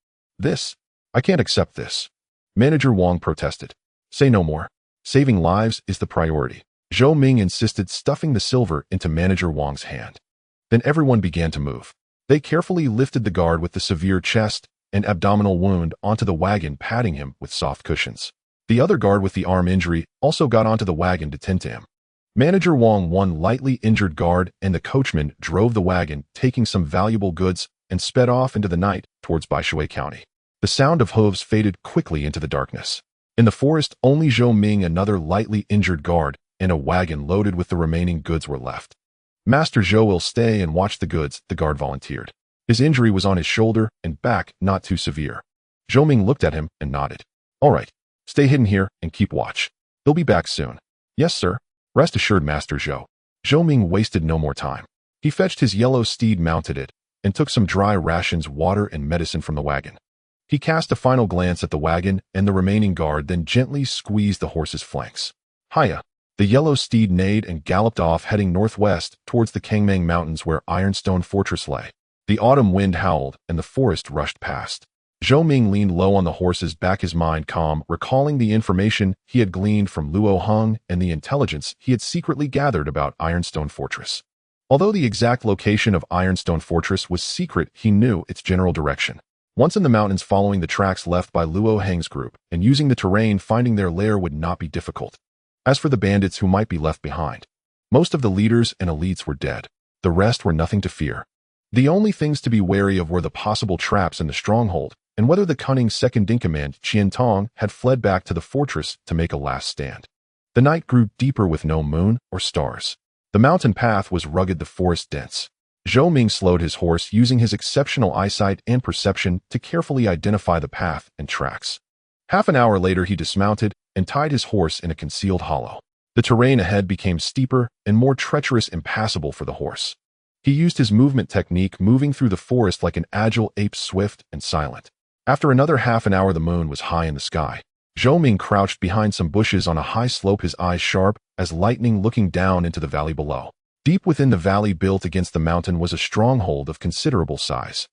I can't accept this. Manager Wang protested. Say no more. Saving lives is the priority. Zhou Ming insisted, stuffing the silver into Manager Wang's hand. Then everyone began to move. They carefully lifted the guard with the severe chest and abdominal wound onto the wagon, patting him with soft cushions. The other guard with the arm injury also got onto the wagon to tend to him. Manager Wang, 1 lightly injured guard, and the coachman drove the wagon, taking some valuable goods, and sped off into the night towards Baishui County. The sound of hooves faded quickly into the darkness. In the forest, only Zhou Ming, another lightly injured guard, and a wagon loaded with the remaining goods were left. Master Zhou will stay and watch the goods, the guard volunteered. His injury was on his shoulder and back, not too severe. Zhou Ming looked at him and nodded. All right. Stay hidden here and keep watch. They'll be back soon. Yes, sir. Rest assured, Master Zhou. Zhou Ming wasted no more time. He fetched his yellow steed, mounted it, and took some dry rations, water, and medicine from the wagon. He cast a final glance at the wagon and the remaining guard, then gently squeezed the horse's flanks. Hiya! The yellow steed neighed and galloped off, heading northwest towards the Kangmang Mountains where Ironstone Fortress lay. The autumn wind howled and the forest rushed past. Zhou Ming leaned low on the horse's back, his mind calm, recalling the information he had gleaned from Luo Hong and the intelligence he had secretly gathered about Ironstone Fortress. Although the exact location of Ironstone Fortress was secret, he knew its general direction. Once in the mountains, following the tracks left by Luo Heng's group and using the terrain, finding their lair would not be difficult. As for the bandits who might be left behind, most of the leaders and elites were dead. The rest were nothing to fear. The only things to be wary of were the possible traps in the stronghold, and whether the cunning second-in-command Qian Tong had fled back to the fortress to make a last stand. The night grew deeper with no moon or stars. The mountain path was rugged, the forest dense. Zhou Ming slowed his horse, using his exceptional eyesight and perception to carefully identify the path and tracks. Half an hour later, he dismounted and tied his horse in a concealed hollow. The terrain ahead became steeper and more treacherous, impassable for the horse. He used his movement technique, moving through the forest like an agile ape, swift and silent. After another half an hour, the moon was high in the sky. Zhou Ming crouched behind some bushes on a high slope, his eyes sharp as lightning, looking down into the valley below. Deep within the valley, built against the mountain, was a stronghold of considerable size.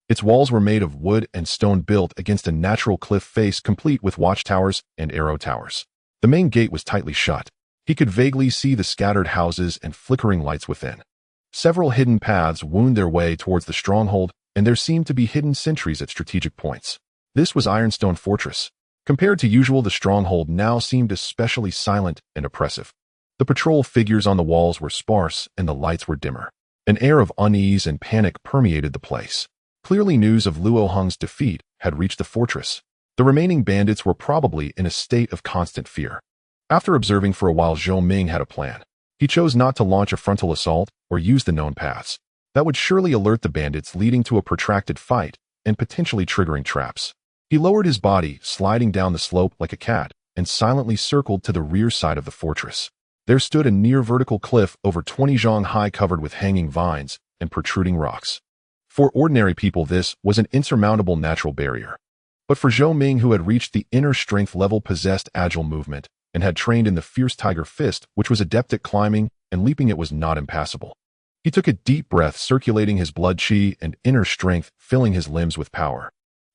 Its walls were made of wood and stone, built against a natural cliff face, complete with watchtowers and arrow towers. The main gate was tightly shut. He could vaguely see the scattered houses and flickering lights within. Several hidden paths wound their way towards the stronghold, and there seemed to be hidden sentries at strategic points. This was Ironstone Fortress. Compared to usual, the stronghold now seemed especially silent and oppressive. The patrol figures on the walls were sparse, and the lights were dimmer. An air of unease and panic permeated the place. Clearly, news of Luo Heng's defeat had reached the fortress. The remaining bandits were probably in a state of constant fear. After observing for a while, Zhou Ming had a plan. He chose not to launch a frontal assault or use the known paths. That would surely alert the bandits, leading to a protracted fight and potentially triggering traps. He lowered his body, sliding down the slope like a cat, and silently circled to the rear side of the fortress. There stood a near vertical cliff over 20 zhang high, covered with hanging vines and protruding rocks. For ordinary people, this was an insurmountable natural barrier. But for Zhou Ming, who had reached the inner strength level, possessed agile movement, and had trained in the fierce tiger fist, which was adept at climbing and leaping, it was not impassable. He took a deep breath, circulating his blood qi and inner strength, filling his limbs with power.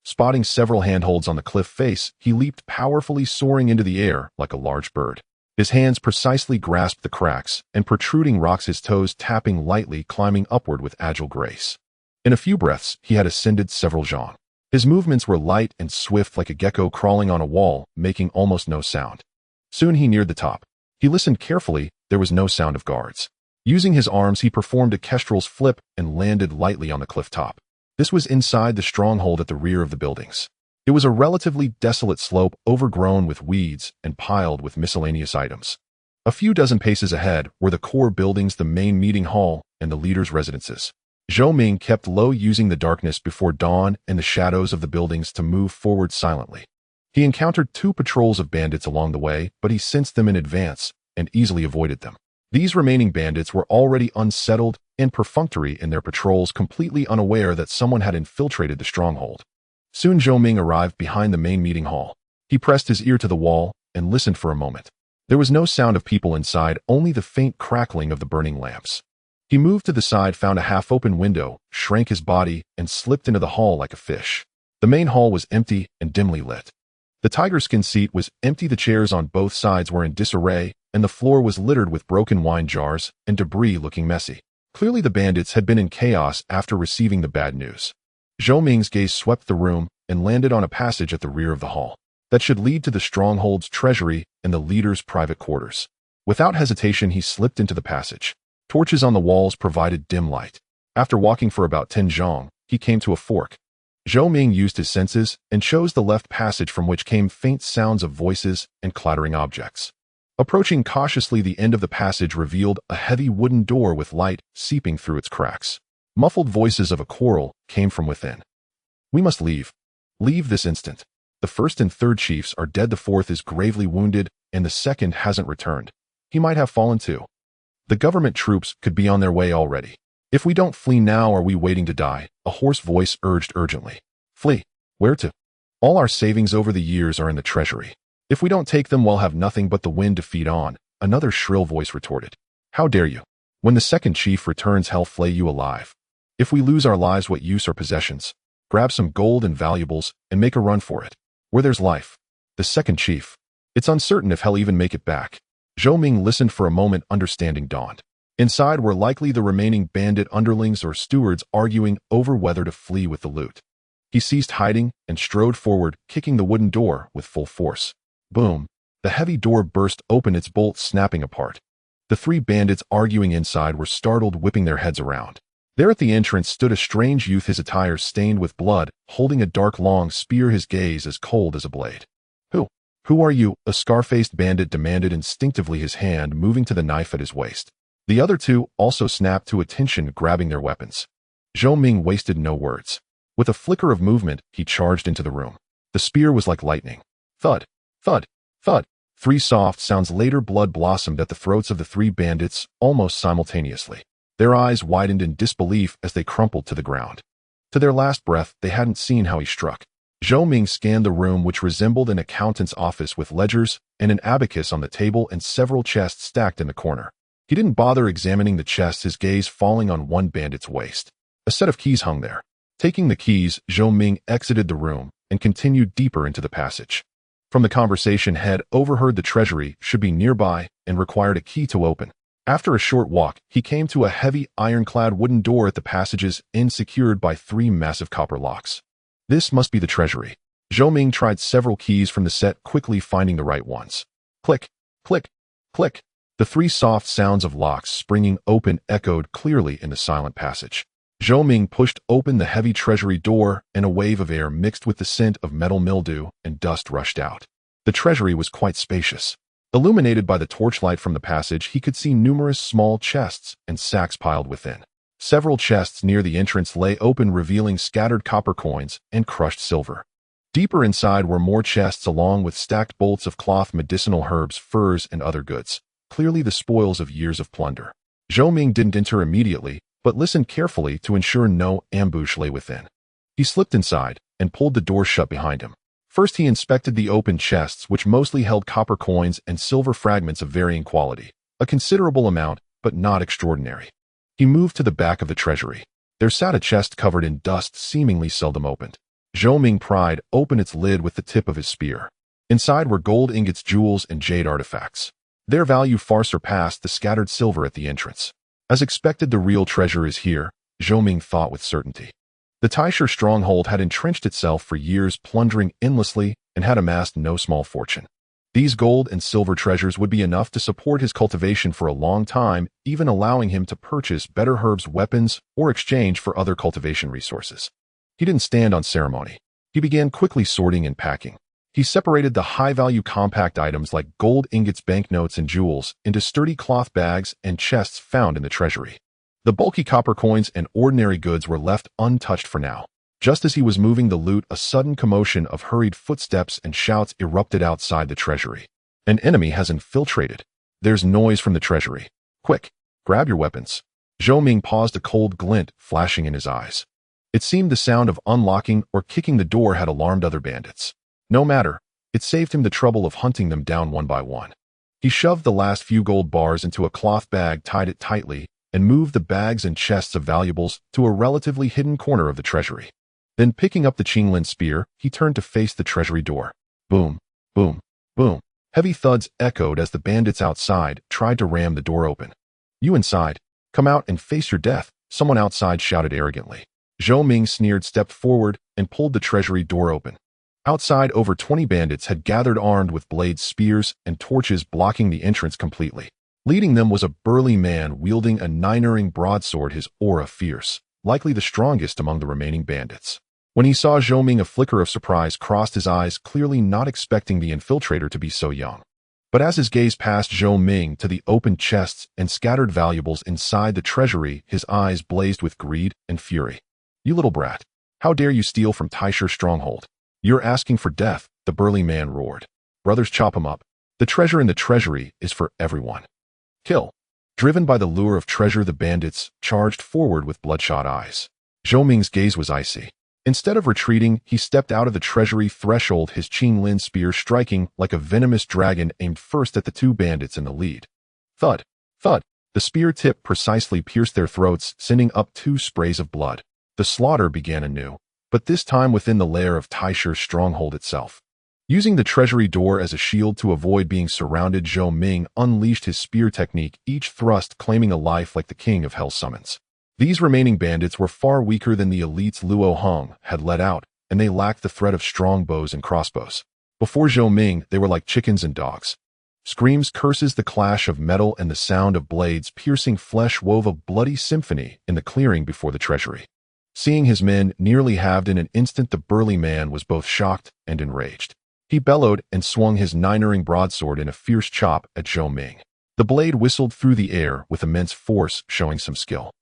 Spotting several handholds on the cliff face, he leaped powerfully, soaring into the air like a large bird. His hands precisely grasped the cracks and protruding rocks, his toes tapping lightly, climbing upward with agile grace. In a few breaths, he had ascended several zhang. His movements were light and swift, like a gecko crawling on a wall, making almost no sound. Soon he neared the top. He listened carefully. There was no sound of guards. Using his arms, he performed a kestrel's flip and landed lightly on the cliff top. This was inside the stronghold at the rear of the buildings. It was a relatively desolate slope, overgrown with weeds and piled with miscellaneous items. A few dozen paces ahead were the core buildings, the main meeting hall, and the leaders' residences. Zhou Ming kept low, using the darkness before dawn and the shadows of the buildings to move forward silently. He encountered 2 patrols of bandits along the way, but he sensed them in advance and easily avoided them. These remaining bandits were already unsettled and perfunctory in their patrols, completely unaware that someone had infiltrated the stronghold. Soon Zhou Ming arrived behind the main meeting hall. He pressed his ear to the wall and listened for a moment. There was no sound of people inside, only the faint crackling of the burning lamps. He moved to the side, found a half-open window, shrank his body, and slipped into the hall like a fish. The main hall was empty and dimly lit. The tiger skin seat was empty, the chairs on both sides were in disarray, and the floor was littered with broken wine jars and debris, looking messy. Clearly the bandits had been in chaos after receiving the bad news. Zhou Ming's gaze swept the room and landed on a passage at the rear of the hall that should lead to the stronghold's treasury and the leader's private quarters. Without hesitation, he slipped into the passage. Torches on the walls provided dim light. After walking for about 10 zhang, he came to a fork. Zhou Ming used his senses and chose the left passage, from which came faint sounds of voices and clattering objects. Approaching cautiously, the end of the passage revealed a heavy wooden door with light seeping through its cracks. Muffled voices of a quarrel came from within. "We must leave. Leave this instant. The 1st and 3rd chiefs are dead, the 4th is gravely wounded, and the 2nd hasn't returned. He might have fallen too. The government troops could be on their way already. If we don't flee now, are we waiting to die?" A hoarse voice urged urgently. "Flee? Where to? All our savings over the years are in the treasury. If we don't take them, we'll have nothing but the wind to feed on," another shrill voice retorted. "How dare you? When the 2nd chief returns, he'll flay you alive. If we lose our lives, what use are possessions? Grab some gold and valuables and make a run for it. Where there's life. The 2nd chief. It's uncertain if he'll even make it back." Zhou Ming listened for a moment, understanding dawned. Inside were likely the remaining bandit underlings or stewards, arguing over whether to flee with the loot. He ceased hiding and strode forward, kicking the wooden door with full force. Boom! The heavy door burst open, its bolts snapping apart. The three bandits arguing inside were startled, whipping their heads around. There at the entrance stood a strange youth, his attire stained with blood, holding a dark long spear, his gaze as cold as a blade. Who are you?" a scar-faced bandit demanded instinctively, his hand moving to the knife at his waist. The other two also snapped to attention, grabbing their weapons. Zhou Ming wasted no words. With a flicker of movement, he charged into the room. The spear was like lightning. Thud, thud, thud. 3 soft sounds later, blood blossomed at the throats of the 3 bandits almost simultaneously. Their eyes widened in disbelief as they crumpled to the ground. To their last breath, they hadn't seen how he struck. Zhou Ming scanned the room, which resembled an accountant's office with ledgers and an abacus on the table and several chests stacked in the corner. He didn't bother examining the chests, his gaze falling on one bandit's waist. A set of keys hung there. Taking the keys, Zhou Ming exited the room and continued deeper into the passage. From the conversation, had overheard the treasury should be nearby and required a key to open. After a short walk, he came to a heavy, ironclad wooden door at the passage's end, secured by 3 massive copper locks. This must be the treasury. Zhou Ming tried several keys from the set, quickly finding the right ones. Click, click, click. The 3 soft sounds of locks springing open echoed clearly in the silent passage. Zhou Ming pushed open the heavy treasury door, and a wave of air mixed with the scent of metal mildew and dust rushed out. The treasury was quite spacious. Illuminated by the torchlight from the passage, he could see numerous small chests and sacks piled within. Several chests near the entrance lay open, revealing scattered copper coins and crushed silver. Deeper inside were more chests, along with stacked bolts of cloth, medicinal herbs, furs, and other goods, clearly the spoils of years of plunder. Zhou Ming didn't enter immediately, but listened carefully to ensure no ambush lay within. He slipped inside and pulled the door shut behind him. First, he inspected the open chests, which mostly held copper coins and silver fragments of varying quality, a considerable amount, but not extraordinary. He moved to the back of the treasury. There sat a chest covered in dust, seemingly seldom opened. Zhou Ming pried open its lid with the tip of his spear. Inside were gold ingots, jewels, and jade artifacts. Their value far surpassed the scattered silver at the entrance. As expected, the real treasure is here, Zhou Ming thought with certainty. The Taisher stronghold had entrenched itself for years, plundering endlessly, and had amassed no small fortune. These gold and silver treasures would be enough to support his cultivation for a long time, even allowing him to purchase better herbs, weapons, or exchange for other cultivation resources. He didn't stand on ceremony. He began quickly sorting and packing. He separated the high-value compact items like gold ingots, banknotes, and jewels into sturdy cloth bags and chests found in the treasury. The bulky copper coins and ordinary goods were left untouched for now. Just as he was moving the loot, a sudden commotion of hurried footsteps and shouts erupted outside the treasury. An enemy has infiltrated. There's noise from the treasury. Quick, grab your weapons. Zhou Ming paused, a cold glint flashing in his eyes. It seemed the sound of unlocking or kicking the door had alarmed other bandits. No matter, it saved him the trouble of hunting them down one by one. He shoved the last few gold bars into a cloth bag, tied it tightly, and moved the bags and chests of valuables to a relatively hidden corner of the treasury. Then, picking up the Qinglin spear, he turned to face the treasury door. Boom, boom, boom. Heavy thuds echoed as the bandits outside tried to ram the door open. "You inside. Come out and face your death," someone outside shouted arrogantly. Zhou Ming sneered, stepped forward, and pulled the treasury door open. Outside, over 20 bandits had gathered, armed with blades, spears, and torches, blocking the entrance completely. Leading them was a burly man wielding a 9-ring broadsword, his aura fierce, likely the strongest among the remaining bandits. When he saw Zhou Ming, a flicker of surprise crossed his eyes, clearly not expecting the infiltrator to be so young. But as his gaze passed Zhou Ming to the open chests and scattered valuables inside the treasury, his eyes blazed with greed and fury. "You little brat! How dare you steal from Taisher stronghold? You're asking for death," the burly man roared. "Brothers, chop him up. The treasure in the treasury is for everyone. Kill." Driven by the lure of treasure, the bandits charged forward with bloodshot eyes. Zhou Ming's gaze was icy. Instead of retreating, he stepped out of the treasury threshold, his Qinglin spear striking like a venomous dragon, aimed first at the 2 bandits in the lead. Thud, thud. The spear tip precisely pierced their throats, sending up 2 sprays of blood. The slaughter began anew, but this time within the lair of Taisher's stronghold itself. Using the treasury door as a shield to avoid being surrounded, Zhou Ming unleashed his spear technique, each thrust claiming a life like the king of hell summons. These remaining bandits were far weaker than the elites Luo Hong had let out, and they lacked the threat of strong bows and crossbows. Before Zhou Ming, they were like chickens and dogs. Screams, curses, the clash of metal, and the sound of blades piercing flesh wove a bloody symphony in the clearing before the treasury. Seeing his men nearly halved in an instant, the burly man was both shocked and enraged. He bellowed and swung his 9-ring broadsword in a fierce chop at Zhou Ming. The blade whistled through the air with immense force, showing some skill.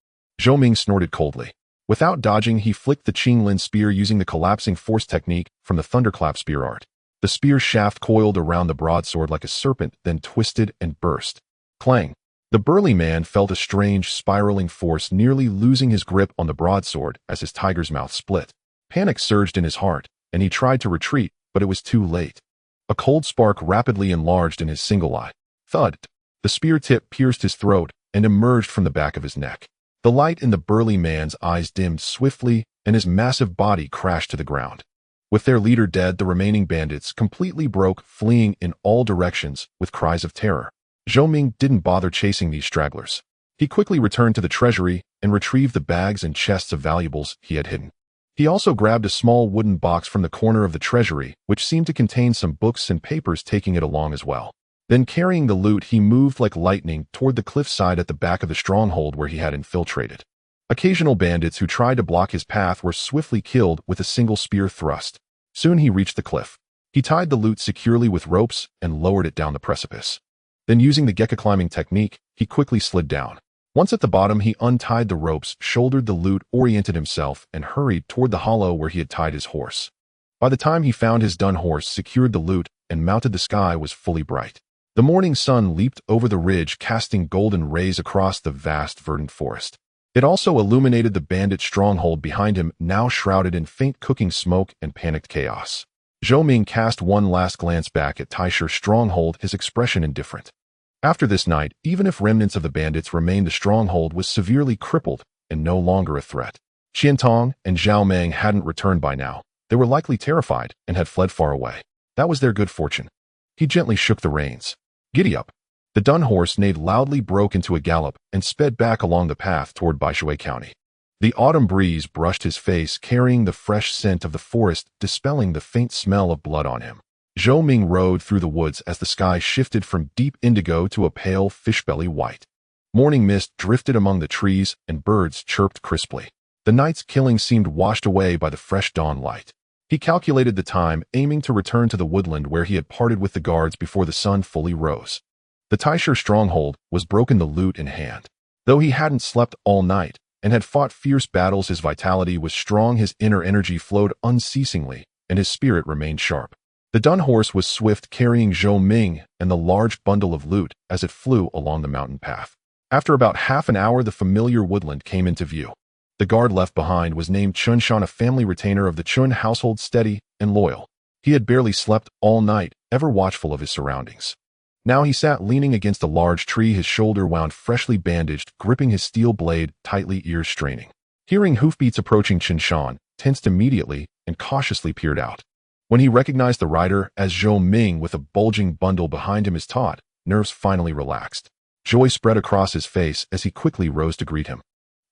Zhou Ming snorted coldly. Without dodging, he flicked the Qinglin spear using the collapsing force technique from the thunderclap spear art. The spear shaft coiled around the broadsword like a serpent, then twisted and burst. Clang! The burly man felt a strange, spiraling force, nearly losing his grip on the broadsword as his tiger's mouth split. Panic surged in his heart, and he tried to retreat, but it was too late. A cold spark rapidly enlarged in his single eye. Thud! The spear tip pierced his throat and emerged from the back of his neck. The light in the burly man's eyes dimmed swiftly, and his massive body crashed to the ground. With their leader dead, the remaining bandits completely broke, fleeing in all directions with cries of terror. Zhou Ming didn't bother chasing these stragglers. He quickly returned to the treasury and retrieved the bags and chests of valuables he had hidden. He also grabbed a small wooden box from the corner of the treasury, which seemed to contain some books and papers, taking it along as well. Then, carrying the loot, he moved like lightning toward the cliffside at the back of the stronghold where he had infiltrated. Occasional bandits who tried to block his path were swiftly killed with a single spear thrust. Soon he reached the cliff. He tied the loot securely with ropes and lowered it down the precipice. Then, using the Gecko climbing technique, he quickly slid down. Once at the bottom, he untied the ropes, shouldered the loot, oriented himself, and hurried toward the hollow where he had tied his horse. By the time he found his dun horse, secured the loot, and mounted, the sky was fully bright. The morning sun leaped over the ridge, casting golden rays across the vast verdant forest. It also illuminated the bandit stronghold behind him, now shrouded in faint cooking smoke and panicked chaos. Zhou Ming cast one last glance back at Taishi's stronghold, his expression indifferent. After this night, even if remnants of the bandits remained, the stronghold was severely crippled and no longer a threat. Qiantong and Zhao Meng hadn't returned by now. They were likely terrified and had fled far away. That was their good fortune. He gently shook the reins. Giddy up. The dun horse neighed loudly, broke into a gallop, and sped back along the path toward Baishui County. The autumn breeze brushed his face, carrying the fresh scent of the forest, dispelling the faint smell of blood on him. Zhou Ming rode through the woods as the sky shifted from deep indigo to a pale fishbelly white. Morning mist drifted among the trees, and birds chirped crisply. The night's killing seemed washed away by the fresh dawn light. He calculated the time, aiming to return to the woodland where he had parted with the guards before the sun fully rose. The Taishi's stronghold was broken, the loot in hand. Though he hadn't slept all night and had fought fierce battles, his vitality was strong, his inner energy flowed unceasingly, and his spirit remained sharp. The dun horse was swift, carrying Zhou Ming and the large bundle of loot as it flew along the mountain path. After about half an hour, the familiar woodland came into view. The guard left behind was named Chunshan, a family retainer of the Chun household, steady and loyal. He had barely slept all night, ever watchful of his surroundings. Now he sat leaning against a large tree, his shoulder wound, freshly bandaged, gripping his steel blade tightly, ears straining. Hearing hoofbeats approaching, Chunshan tensed immediately and cautiously peered out. When he recognized the rider as Zhou Ming with a bulging bundle behind him, his taut nerves finally relaxed. Joy spread across his face as he quickly rose to greet him.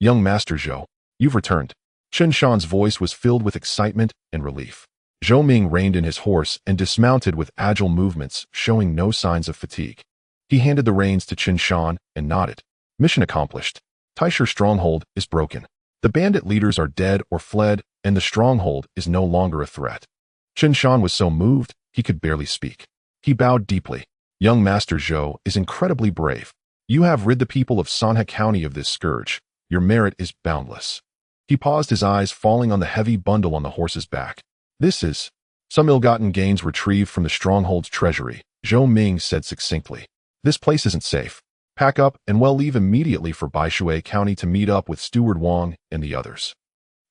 "Young Master Zhou, you've returned." Chunshan's voice was filled with excitement and relief. Zhou Ming reined in his horse and dismounted with agile movements, showing no signs of fatigue. He handed the reins to Chunshan and nodded. "Mission accomplished. Taishi's stronghold is broken. The bandit leaders are dead or fled, and the stronghold is no longer a threat." Chunshan was so moved, he could barely speak. He bowed deeply. "Young Master Zhou is incredibly brave. You have rid the people of Sanhe County of this scourge. Your merit is boundless." He paused, his eyes falling on the heavy bundle on the horse's back. "This is some ill-gotten gains retrieved from the stronghold's treasury," Zhou Ming said succinctly. "This place isn't safe. Pack up and leave immediately for Baishui County to meet up with Steward Wang and the others."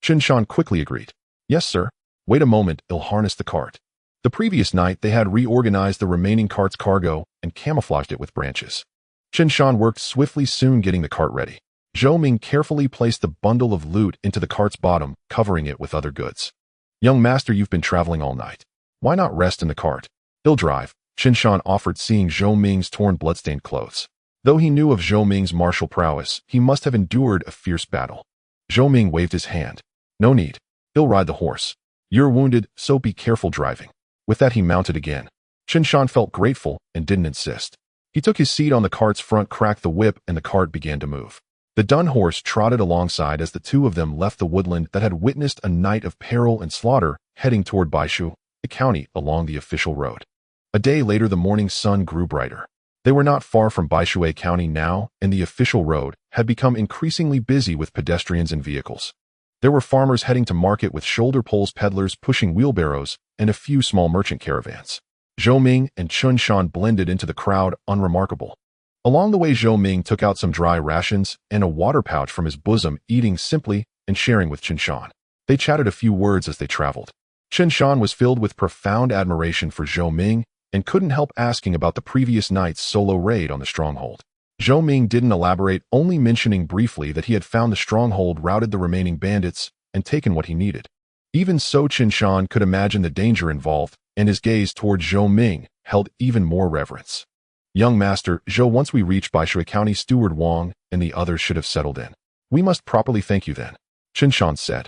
Chunshan quickly agreed. "Yes, sir. Wait a moment, I'll harness the cart." The previous night, they had reorganized the remaining cart's cargo and camouflaged it with branches. Chunshan worked swiftly, soon getting the cart ready. Zhou Ming carefully placed the bundle of loot into the cart's bottom, covering it with other goods. "Young Master, you've been traveling all night. Why not rest in the cart? He'll drive," Chunshan offered, seeing Zhou Ming's torn, bloodstained clothes. Though he knew of Zhou Ming's martial prowess, he must have endured a fierce battle. Zhou Ming waved his hand. "No need. He'll ride the horse. You're wounded, so be careful driving. With that he mounted again. Qinshan felt grateful and didn't insist. He took his seat on the cart's front, cracked the whip, and the cart began to move. The dun horse trotted alongside as the two of them left the woodland that had witnessed a night of peril and slaughter, heading toward Baishu, the county, along the official road. A day later the morning sun grew brighter. They were not far from Baishui County now, and the official road had become increasingly busy with pedestrians and vehicles. There were farmers heading to market with shoulder poles, peddlers pushing wheelbarrows, and a few small merchant caravans. Zhou Ming and Qinshan blended into the crowd, unremarkable. Along the way Zhou Ming took out some dry rations and a water pouch from his bosom, eating simply and sharing with Qinshan. They chatted a few words as they traveled. Qinshan was filled with profound admiration for Zhou Ming and couldn't help asking about the previous night's solo raid on the stronghold. Zhou Ming didn't elaborate, only mentioning briefly that he had found the stronghold, routed the remaining bandits, and taken what he needed. Even so, Qinshan could imagine the danger involved, and his gaze toward Zhou Ming held even more reverence. Young master, Zhou, once we reach Baishui County, Steward Wang and the others should have settled in. We must properly thank you then, Qinshan said.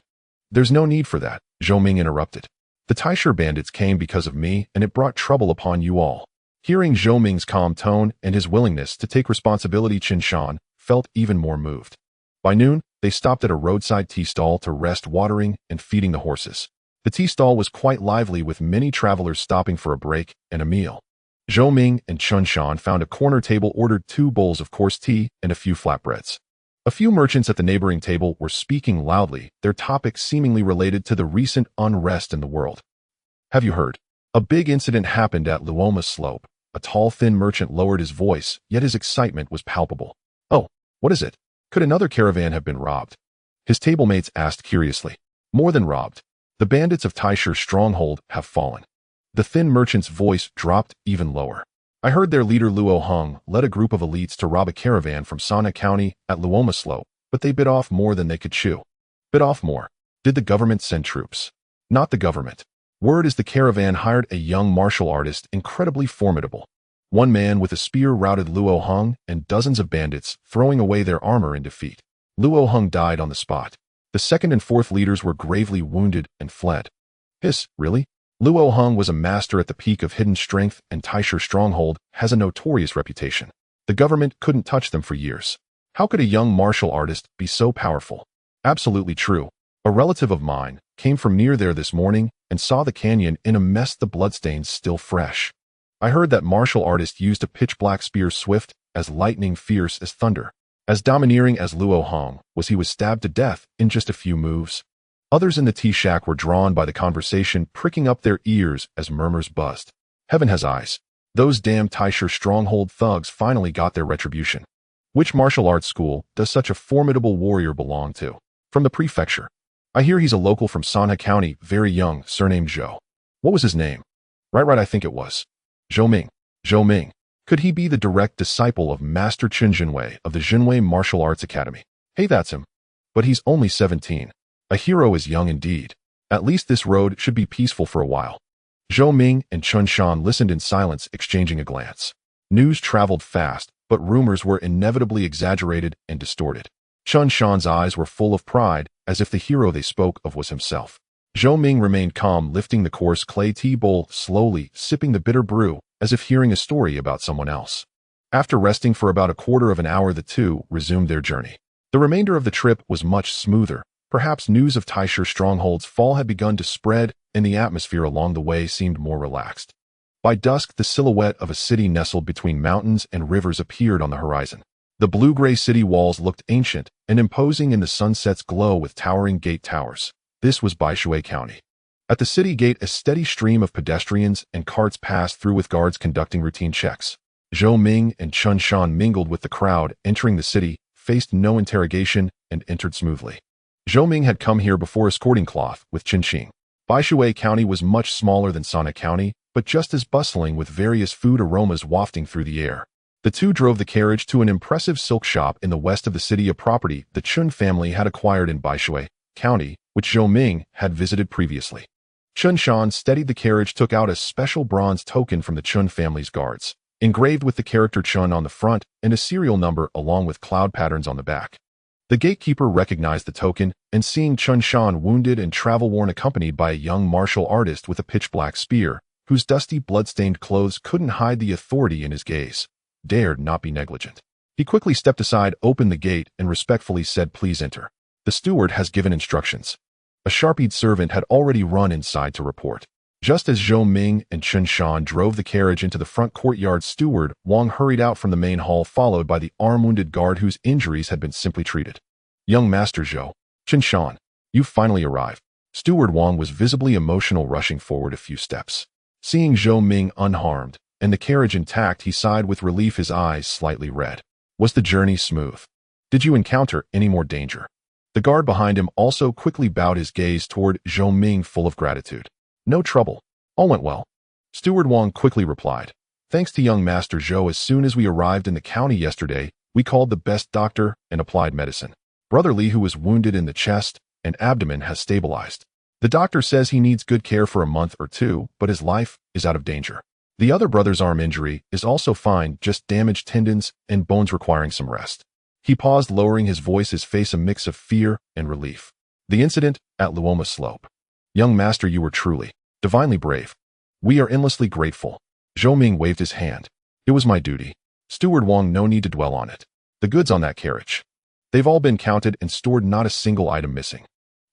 There's no need for that, Zhou Ming interrupted. The Taisher bandits came because of me, and it brought trouble upon you all. Hearing Zhou Ming's calm tone and his willingness to take responsibility, Qinshan felt even more moved. By noon, they stopped at a roadside tea stall to rest, watering and feeding the horses. The tea stall was quite lively, with many travelers stopping for a break and a meal. Zhou Ming and Qinshan found a corner table, ordered 2 bowls of coarse tea and a few flatbreads. A few merchants at the neighboring table were speaking loudly, their topics seemingly related to the recent unrest in the world. Have you heard? A big incident happened at Luoma Slope. A tall, thin merchant lowered his voice, yet his excitement was palpable. Oh, what is it? Could another caravan have been robbed? His tablemates asked curiously. More than robbed. The bandits of Taisher's stronghold have fallen. The thin merchant's voice dropped even lower. I heard their leader Luo Hung led a group of elites to rob a caravan from Sana County at Luoma Slope, but they bit off more than they could chew. Bit off more. Did the government send troops? Not the government. Word is the caravan hired a young martial artist, incredibly formidable. One man with a spear routed Luo Hung and dozens of bandits, throwing away their armor in defeat. Luo Hung died on the spot. The second and fourth leaders were gravely wounded and fled. Hiss, really? Luo Hung was a master at the peak of hidden strength, and Taisher stronghold has a notorious reputation. The government couldn't touch them for years. How could a young martial artist be so powerful? Absolutely true. A relative of mine came from near there this morning and saw the canyon in a mess, the bloodstains still fresh. I heard that martial artist used a pitch-black spear, swift as lightning, fierce as thunder. As domineering as Luo Hong was, he was stabbed to death in just a few moves. Others in the tea shack were drawn by the conversation, pricking up their ears as murmurs buzzed. Heaven has eyes. Those damn Taisher stronghold thugs finally got their retribution. Which martial arts school does such a formidable warrior belong to? From the prefecture. I hear he's a local from Sanha County, very young, surnamed Zhou. What was his name? Right, I think it was Zhou Ming. Zhou Ming. Could he be the direct disciple of Master Qin Jinwei of the Jinwei Martial Arts Academy? Hey, that's him. But he's only 17. A hero is young indeed. At least this road should be peaceful for a while. Zhou Ming and Qinshan listened in silence, exchanging a glance. News traveled fast, but rumors were inevitably exaggerated and distorted. Qinshan's eyes were full of pride, as if the hero they spoke of was himself. Zhou Ming remained calm, lifting the coarse clay tea bowl slowly, sipping the bitter brew, as if hearing a story about someone else. After resting for about a quarter of an hour, the two resumed their journey. The remainder of the trip was much smoother. Perhaps news of Taisher stronghold's fall had begun to spread, and the atmosphere along the way seemed more relaxed. By dusk, the silhouette of a city nestled between mountains and rivers appeared on the horizon. The blue-gray city walls looked ancient and imposing in the sunset's glow, with towering gate towers. This was Baishui County. At the city gate, a steady stream of pedestrians and carts passed through, with guards conducting routine checks. Zhou Ming and Qinshan mingled with the crowd, entering the city, faced no interrogation, and entered smoothly. Zhou Ming had come here before escorting cloth with Qinxing. Baishui County was much smaller than Sana County, but just as bustling, with various food aromas wafting through the air. The two drove the carriage to an impressive silk shop in the west of the city, a property the Chun family had acquired in Baishui County, which Zhou Ming had visited previously. Qinshan steadied the carriage, took out a special bronze token from the Chun family's guards, engraved with the character Chun on the front and a serial number along with cloud patterns on the back. The gatekeeper recognized the token, and seeing Chun Shan wounded and travel-worn accompanied by a young martial artist with a pitch-black spear, whose dusty blood-stained clothes couldn't hide the authority in his gaze, dared not be negligent. He quickly stepped aside, opened the gate, and respectfully said, "Please enter. The steward has given instructions." A sharp-eyed servant had already run inside to report. Just as Zhou Ming and Chun Shan drove the carriage into the front courtyard, Steward Wang hurried out from the main hall, followed by the arm-wounded guard whose injuries had been simply treated. "Young Master Zhou, Chun Shan, you've finally arrived." Steward Wang was visibly emotional, rushing forward a few steps. Seeing Zhou Ming unharmed and the carriage intact, he sighed with relief, his eyes slightly red. "Was the journey smooth? Did you encounter any more danger?" The guard behind him also quickly bowed his gaze toward Zhou Ming, full of gratitude. "No trouble. All went well." Steward Wang quickly replied. "Thanks to young Master Zhou, as soon as we arrived in the county yesterday, we called the best doctor and applied medicine. Brother Li, who was wounded in the chest and abdomen, has stabilized. The doctor says he needs good care for a month or two, but his life is out of danger. The other brother's arm injury is also fine, just damaged tendons and bones requiring some rest." He paused, lowering his voice, his face a mix of fear and relief. "The incident at Luoma Slope. Young Master, you were truly, divinely brave. We are endlessly grateful." Zhou Ming waved his hand. "It was my duty." Steward Wang, no need to dwell on it. "The goods on that carriage. They've all been counted and stored, not a single item missing."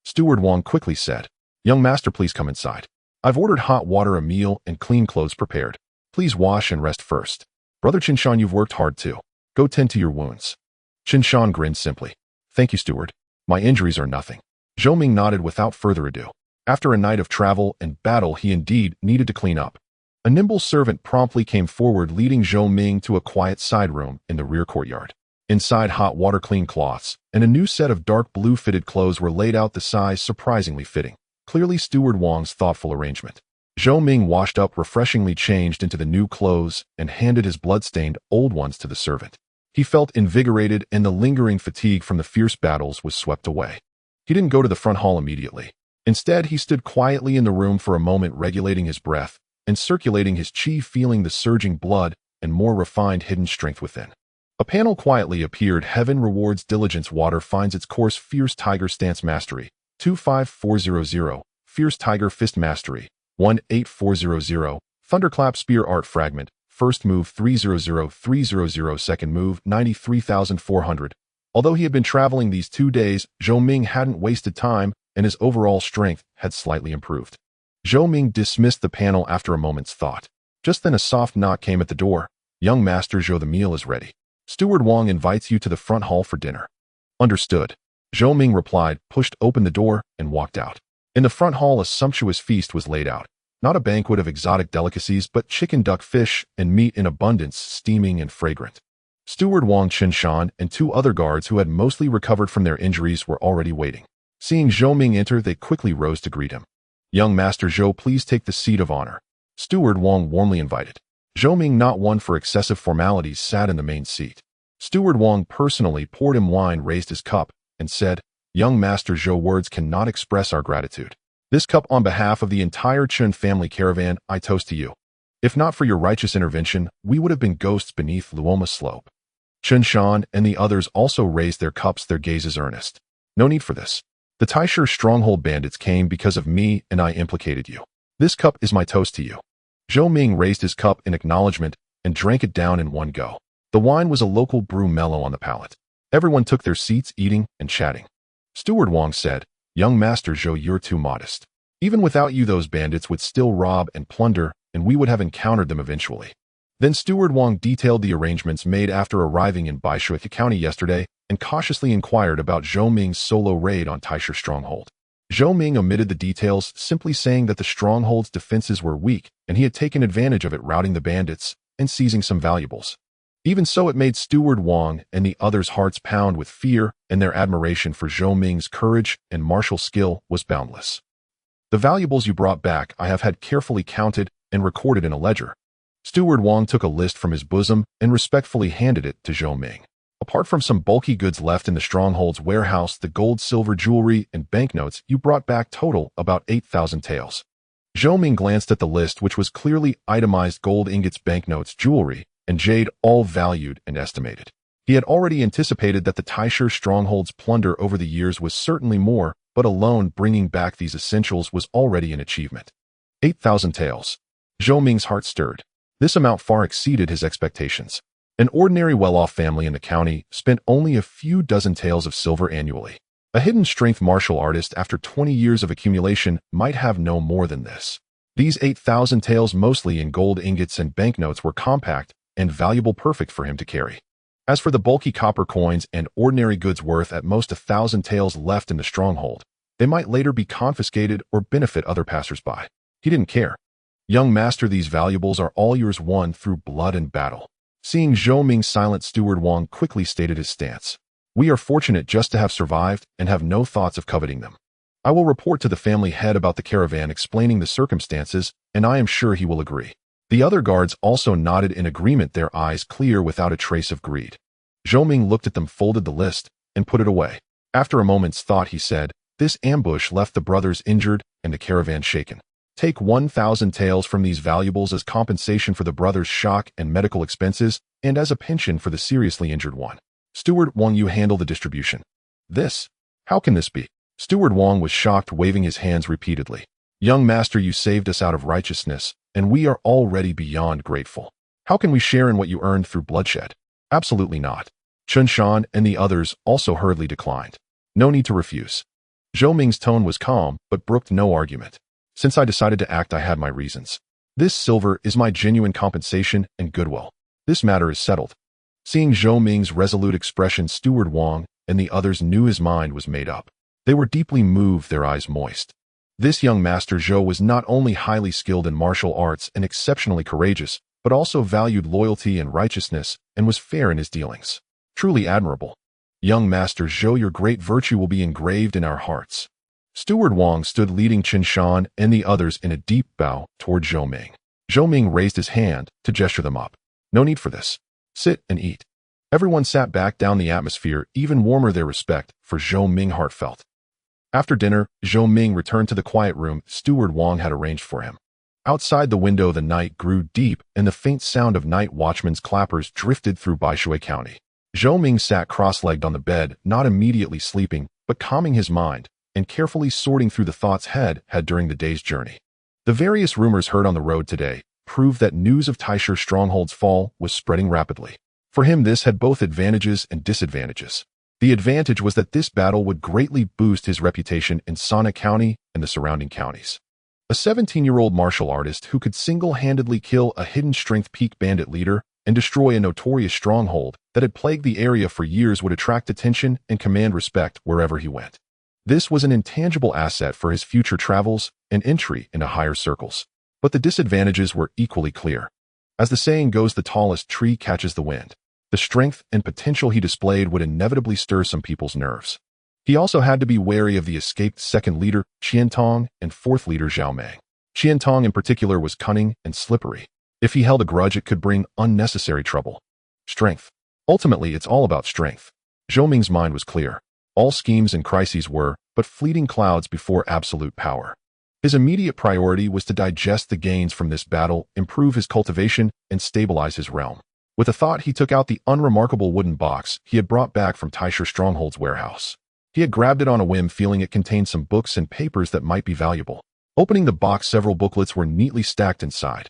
Steward Wang quickly said, "Young Master, please come inside. I've ordered hot water, a meal, and clean clothes prepared. Please wash and rest first. Brother Chun Shan, you've worked hard too. Go tend to your wounds." Chun Shan grinned simply. "Thank you, Steward. My injuries are nothing." Zhou Ming nodded without further ado. After a night of travel and battle, he indeed needed to clean up. A nimble servant promptly came forward, leading Zhou Ming to a quiet side room in the rear courtyard. Inside, hot water, clean cloths, and a new set of dark blue fitted clothes were laid out, the size surprisingly fitting. Clearly Steward Wang's thoughtful arrangement. Zhou Ming washed up, refreshingly changed into the new clothes, and handed his blood-stained old ones to the servant. He felt invigorated, and the lingering fatigue from the fierce battles was swept away. He didn't go to the front hall immediately. Instead, he stood quietly in the room for a moment, regulating his breath and circulating his chi, feeling the surging blood and more refined hidden strength within. A panel quietly appeared. "Heaven rewards diligence. Water finds its course. Fierce Tiger Stance Mastery. 25400. Fierce Tiger Fist Mastery. 18400. Thunderclap Spear Art Fragment. First move 300300. Second move 93,400. Although he had been traveling these 2 days, Zhou Ming hadn't wasted time, and his overall strength had slightly improved. Zhou Ming dismissed the panel after a moment's thought. Just then a soft knock came at the door. "Young Master Zhou, the meal is ready. Steward Wang invites you to the front hall for dinner." "Understood," Zhou Ming replied, pushed open the door, and walked out. In the front hall, a sumptuous feast was laid out. Not a banquet of exotic delicacies, but chicken, duck, fish, and meat in abundance, steaming and fragrant. Steward Wang, Chun Shan, and 2 other guards who had mostly recovered from their injuries were already waiting. Seeing Zhou Ming enter, they quickly rose to greet him. "Young Master Zhou, please take the seat of honor." Steward Wang warmly invited. Zhou Ming, not one for excessive formalities, sat in the main seat. Steward Wang personally poured him wine, raised his cup, and said, "Young Master Zhou, words cannot express our gratitude. This cup, on behalf of the entire Chun family caravan, I toast to you. If not for your righteous intervention, we would have been ghosts beneath Luoma Slope." Chun Shan and the others also raised their cups, their gazes earnest. "No need for this. The Taisher stronghold bandits came because of me, and I implicated you. This cup is my toast to you." Zhou Ming raised his cup in acknowledgement and drank it down in one go. The wine was a local brew, mellow on the palate. Everyone took their seats, eating and chatting. Steward Wang said, "Young Master Zhou, you're too modest. Even without you, those bandits would still rob and plunder, and we would have encountered them eventually." Then Steward Wang detailed the arrangements made after arriving in Baishui County yesterday and cautiously inquired about Zhou Ming's solo raid on Taisher stronghold. Zhou Ming omitted the details, simply saying that the stronghold's defenses were weak and he had taken advantage of it, routing the bandits and seizing some valuables. Even so, it made Steward Wang and the others' hearts pound with fear, and their admiration for Zhou Ming's courage and martial skill was boundless. "The valuables you brought back I have had carefully counted and recorded in a ledger." Steward Wang took a list from his bosom and respectfully handed it to Zhou Ming. "Apart from some bulky goods left in the stronghold's warehouse, the gold, silver, jewelry, and banknotes you brought back total about 8,000 taels." Zhou Ming glanced at the list, which was clearly itemized: gold ingots, banknotes, jewelry, and jade, all valued and estimated. He had already anticipated that the Taisher stronghold's plunder over the years was certainly more, but alone bringing back these essentials was already an achievement. 8,000 taels. Zhou Ming's heart stirred. This amount far exceeded his expectations. An ordinary well-off family in the county spent only a few dozen taels of silver annually. A hidden strength martial artist after 20 years of accumulation might have no more than this. These 8,000 taels, mostly in gold ingots and banknotes, were compact and valuable, perfect for him to carry. As for the bulky copper coins and ordinary goods worth at most 1,000 taels left in the stronghold, they might later be confiscated or benefit other passers-by. He didn't care. Young master, these valuables are all yours, won through blood and battle. Seeing Zhou Ming's silent, Steward Wang quickly stated his stance. We are fortunate just to have survived and have no thoughts of coveting them. I will report to the family head about the caravan, explaining the circumstances, and I am sure he will agree. The other guards also nodded in agreement, their eyes clear without a trace of greed. Zhou Ming looked at them, folded the list, and put it away. After a moment's thought, he said, this ambush left the brothers injured and the caravan shaken. Take 1,000 taels from these valuables as compensation for the brothers' shock and medical expenses, and as a pension for the seriously injured one. Steward Wang, you handle the distribution. This? How can this be? Steward Wang was shocked, waving his hands repeatedly. Young master, you saved us out of righteousness, and we are already beyond grateful. How can we share in what you earned through bloodshed? Absolutely not. Chun Shan and the others also hurriedly declined. No need to refuse. Zhou Ming's tone was calm, but brooked no argument. Since I decided to act, I had my reasons. This silver is my genuine compensation and goodwill. This matter is settled. Seeing Zhou Ming's resolute expression, Steward Wang and the others knew his mind was made up. They were deeply moved, their eyes moist. This young master Zhou was not only highly skilled in martial arts and exceptionally courageous, but also valued loyalty and righteousness and was fair in his dealings. Truly admirable. Young master Zhou, your great virtue will be engraved in our hearts. Steward Wang stood leading Qin Shan and the others in a deep bow toward Zhou Ming. Zhou Ming raised his hand to gesture them up. No need for this. Sit and eat. Everyone sat back down, the atmosphere even warmer, their respect for Zhou Ming heartfelt. After dinner, Zhou Ming returned to the quiet room Steward Wang had arranged for him. Outside the window, the night grew deep, and the faint sound of night watchmen's clappers drifted through Baishui County. Zhou Ming sat cross-legged on the bed, not immediately sleeping, but calming his mind and carefully sorting through the thoughts head had during the day's journey. The various rumors heard on the road today proved that news of Taisher stronghold's fall was spreading rapidly. For him, this had both advantages and disadvantages. The advantage was that this battle would greatly boost his reputation in Sana County and the surrounding counties. A 17-year-old martial artist who could single-handedly kill a hidden strength peak bandit leader and destroy a notorious stronghold that had plagued the area for years would attract attention and command respect wherever he went. This was an intangible asset for his future travels and entry into higher circles. But the disadvantages were equally clear. As the saying goes, the tallest tree catches the wind. The strength and potential he displayed would inevitably stir some people's nerves. He also had to be wary of the escaped second leader, Qian Tong, and fourth leader, Zhao Mei. Qian Tong in particular was cunning and slippery. If he held a grudge, it could bring unnecessary trouble. Strength. Ultimately, it's all about strength. Zhou Ming's mind was clear. All schemes and crises were but fleeting clouds before absolute power. His immediate priority was to digest the gains from this battle, improve his cultivation, and stabilize his realm. With a thought, he took out the unremarkable wooden box he had brought back from Taisher Stronghold's warehouse. He had grabbed it on a whim, feeling it contained some books and papers that might be valuable. Opening the box, several booklets were neatly stacked inside.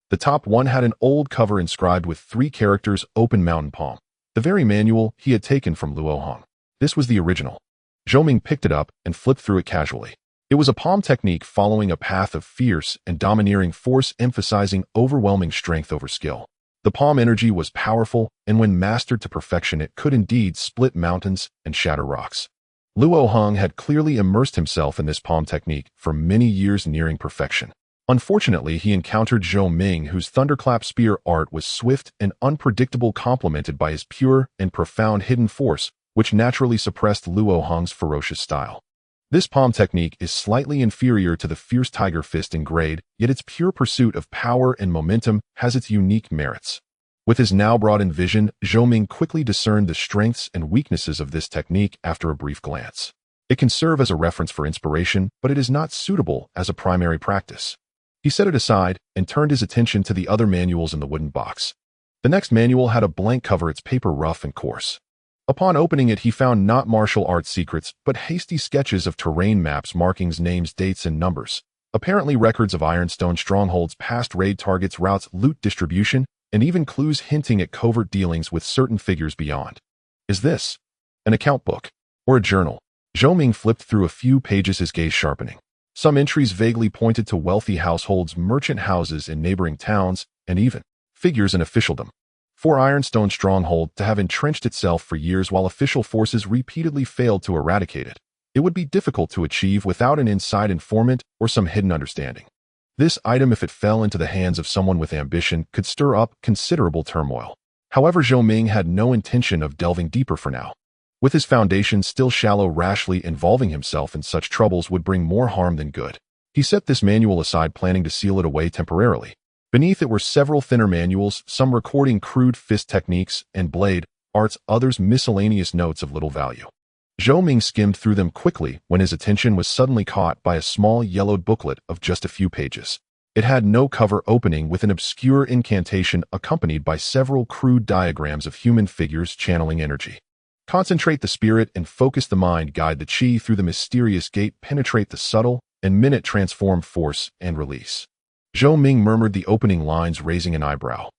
The top one had an old cover inscribed with 3 characters, Open Mountain Palm, the very manual he had taken from Luo Hong. This was the original. Zhou Ming picked it up and flipped through it casually. It was a palm technique following a path of fierce and domineering force, emphasizing overwhelming strength over skill. The palm energy was powerful, and when mastered to perfection, it could indeed split mountains and shatter rocks. Luo Hong had clearly immersed himself in this palm technique for many years, nearing perfection. Unfortunately, he encountered Zhou Ming, whose thunderclap spear art was swift and unpredictable, complemented by his pure and profound hidden force, which naturally suppressed Luo Hong's ferocious style. This palm technique is slightly inferior to the fierce tiger fist in grade, yet its pure pursuit of power and momentum has its unique merits. With his now broadened vision, Zhou Ming quickly discerned the strengths and weaknesses of this technique after a brief glance. It can serve as a reference for inspiration, but it is not suitable as a primary practice. He set it aside and turned his attention to the other manuals in the wooden box. The next manual had a blank cover, its paper rough and coarse. Upon opening it, he found not martial arts secrets, but hasty sketches of terrain maps, markings, names, dates, and numbers. Apparently records of Ironstone strongholds, past raid targets, routes, loot distribution, and even clues hinting at covert dealings with certain figures beyond. Is this an account book or a journal? Zhou Ming flipped through a few pages, his gaze sharpening. Some entries vaguely pointed to wealthy households, merchant houses in neighboring towns, and even figures in officialdom. For Ironstone stronghold to have entrenched itself for years while official forces repeatedly failed to eradicate it, it would be difficult to achieve without an inside informant or some hidden understanding. This item, if it fell into the hands of someone with ambition, could stir up considerable turmoil. However, Zhou Ming had no intention of delving deeper for now. With his foundation still shallow, rashly involving himself in such troubles would bring more harm than good. He set this manual aside, planning to seal it away temporarily. Beneath it were several thinner manuals, some recording crude fist techniques and blade arts, others miscellaneous notes of little value. Zhou Ming skimmed through them quickly when his attention was suddenly caught by a small yellowed booklet of just a few pages. It had no cover, opening with an obscure incantation accompanied by several crude diagrams of human figures channeling energy. Concentrate the spirit and focus the mind, guide the chi through the mysterious gate, penetrate the subtle and minute, transform force and release. Zhou Ming murmured the opening lines, raising an eyebrow.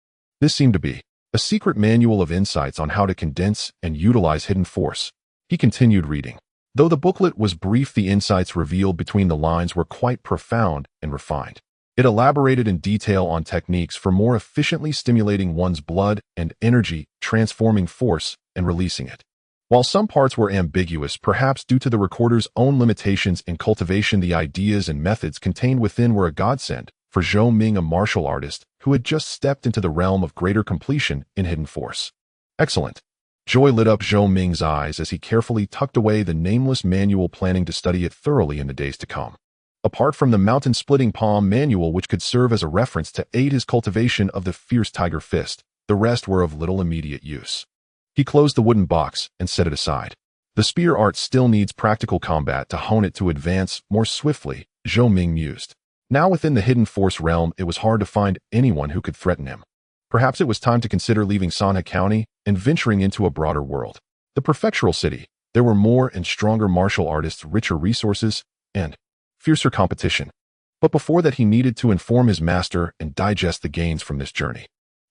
This seemed to be a secret manual of insights on how to condense and utilize hidden force. He continued reading. Though the booklet was brief, the insights revealed between the lines were quite profound and refined. It elaborated in detail on techniques for more efficiently stimulating one's blood and energy, transforming force and releasing it. While some parts were ambiguous, perhaps due to the recorder's own limitations in cultivation, the ideas and methods contained within were a godsend for Zhou Ming, a martial artist who had just stepped into the realm of greater completion in hidden force. Excellent. Joy lit up Zhou Ming's eyes as he carefully tucked away the nameless manual, planning to study it thoroughly in the days to come. Apart from the mountain-splitting palm manual, which could serve as a reference to aid his cultivation of the fierce tiger fist, the rest were of little immediate use. He closed the wooden box and set it aside. The spear art still needs practical combat to hone it to advance more swiftly, Zhou Ming mused. Now within the hidden force realm, it was hard to find anyone who could threaten him. Perhaps it was time to consider leaving Sanhe County and venturing into a broader world. The prefectural city, there were more and stronger martial artists, richer resources, and fiercer competition. But before that, he needed to inform his master and digest the gains from this journey.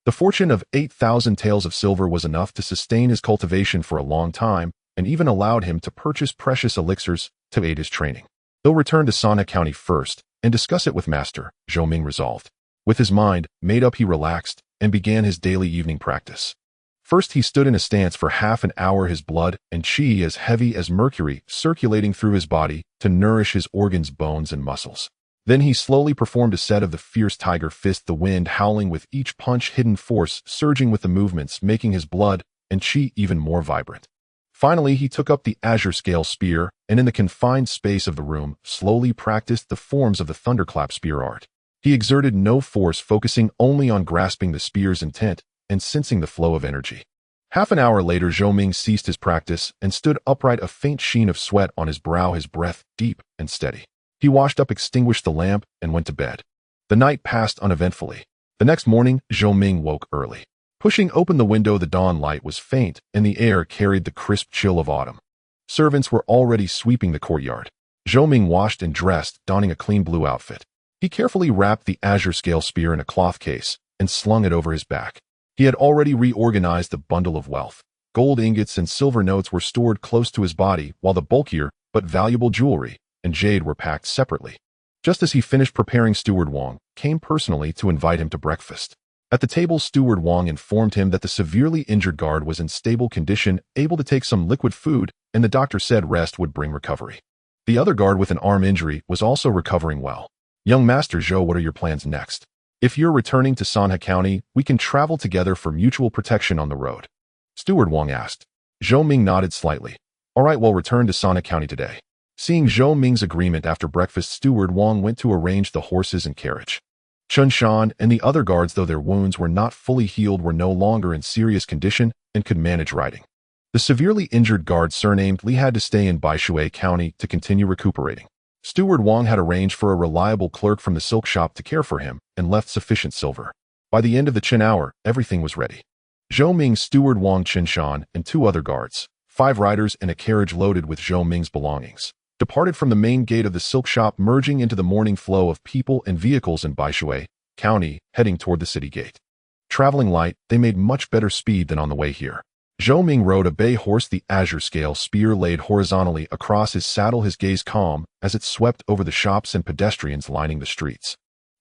The fortune of 8,000 taels of silver was enough to sustain his cultivation for a long time, and even allowed him to purchase precious elixirs to aid his training. He'll return to Sanhe County first and discuss it with master, Zhou Ming resolved. With his mind made up, he relaxed and began his daily evening practice. First, he stood in a stance for half an hour, his blood and chi as heavy as mercury circulating through his body to nourish his organs, bones, and muscles. Then he slowly performed a set of the fierce tiger fist, the wind howling with each punch, hidden force surging with the movements, making his blood and chi even more vibrant. Finally, he took up the azure scale spear and in the confined space of the room, slowly practiced the forms of the thunderclap spear art. He exerted no force, focusing only on grasping the spear's intent and sensing the flow of energy. Half an hour later, Zhou Ming ceased his practice and stood upright, a faint sheen of sweat on his brow, his breath deep and steady. He washed up, extinguished the lamp, and went to bed. The night passed uneventfully. The next morning, Zhou Ming woke early. Pushing open the window, the dawn light was faint, and the air carried the crisp chill of autumn. Servants were already sweeping the courtyard. Zhou Ming washed and dressed, donning a clean blue outfit. He carefully wrapped the azure scale spear in a cloth case and slung it over his back. He had already reorganized the bundle of wealth. Gold ingots and silver notes were stored close to his body, while the bulkier but valuable jewelry and jade were packed separately. Just as he finished preparing, Steward Wang came personally to invite him to breakfast. At the table, Steward Wang informed him that the severely injured guard was in stable condition, able to take some liquid food, and the doctor said rest would bring recovery. The other guard with an arm injury was also recovering well. Young Master Zhou, what are your plans next? If you're returning to Sanhe County, we can travel together for mutual protection on the road. Steward Wang asked. Zhou Ming nodded slightly. All right, we'll return to Sanhe County today. Seeing Zhou Ming's agreement, after breakfast, Steward Wang went to arrange the horses and carriage. Chun Shan and the other guards, though their wounds were not fully healed, were no longer in serious condition and could manage riding. The severely injured guard, surnamed Li, had to stay in Baishui County to continue recuperating. Steward Wang had arranged for a reliable clerk from the silk shop to care for him and left sufficient silver. By the end of the Qin hour, everything was ready. Zhou Ming, steward Wang Qinshan, and 2 other guards, 5 riders in a carriage loaded with Zhou Ming's belongings, departed from the main gate of the silk shop, merging into the morning flow of people and vehicles in Baishui County, heading toward the city gate. Traveling light, they made much better speed than on the way here. Zhou Ming rode a bay horse, the azure scale spear laid horizontally across his saddle, his gaze calm as it swept over the shops and pedestrians lining the streets.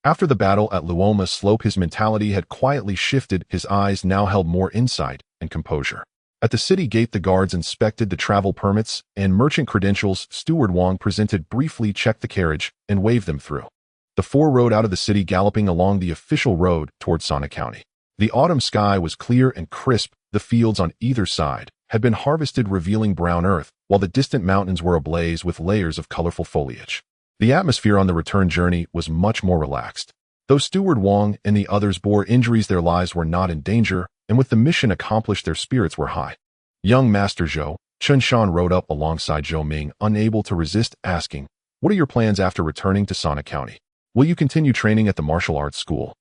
After the battle at Luoma Slope, his mentality had quietly shifted. His eyes now held more insight and composure. At the city gate, the guards inspected the travel permits and merchant credentials. Steward Wang presented briefly, checked the carriage, and waved them through. The 4 rode out of the city, galloping along the official road toward Sana County. The autumn sky was clear and crisp. The fields on either side had been harvested, revealing brown earth, while the distant mountains were ablaze with layers of colorful foliage. The atmosphere on the return journey was much more relaxed. Though Steward Wang and the others bore injuries, their lives were not in danger, and with the mission accomplished, their spirits were high. Young Master Zhou Qinshan rode up alongside Zhou Ming, unable to resist asking, "What are your plans after returning to Sana County? Will you continue training at the martial arts school?"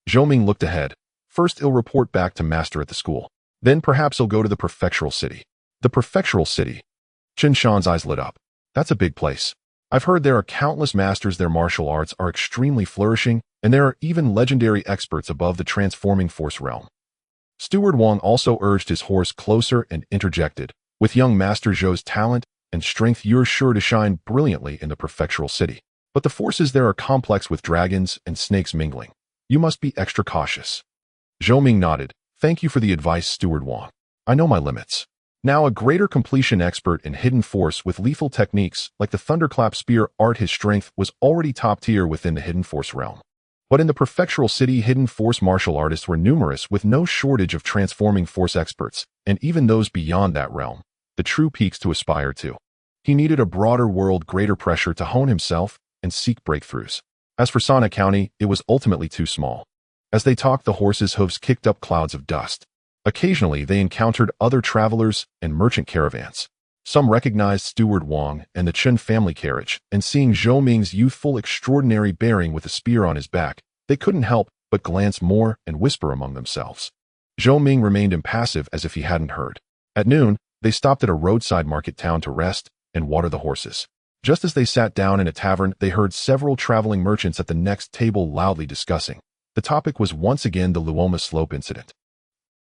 Zhou Ming looked ahead. "First, he'll report back to Master at the school. Then perhaps he'll go to the prefectural city." "The prefectural city?" Qinshan's eyes lit up. "That's a big place. I've heard there are countless masters. Their martial arts are extremely flourishing, and there are even legendary experts above the transforming force realm." Steward Wang also urged his horse closer and interjected, "With young Master Zhou's talent and strength, you're sure to shine brilliantly in the prefectural city. But the forces there are complex, with dragons and snakes mingling. You must be extra cautious." Zhou Ming nodded. "Thank you for the advice, Steward Wang. I know my limits." Now a greater completion expert in hidden force with lethal techniques like the thunderclap spear art, his strength was already top tier within the hidden force realm. But in the prefectural city, hidden force martial artists were numerous, with no shortage of transforming force experts, and even those beyond that realm, the true peaks to aspire to. He needed a broader world, greater pressure to hone himself and seek breakthroughs. As for Sana County, it was ultimately too small. As they talked, the horses' hooves kicked up clouds of dust. Occasionally, they encountered other travelers and merchant caravans. Some recognized Steward Wang and the Chen family carriage, and seeing Zhou Ming's youthful, extraordinary bearing with a spear on his back, they couldn't help but glance more and whisper among themselves. Zhou Ming remained impassive, as if he hadn't heard. At noon, they stopped at a roadside market town to rest and water the horses. Just as they sat down in a tavern, they heard several traveling merchants at the next table loudly discussing. The topic was once again the Luoma Slope incident.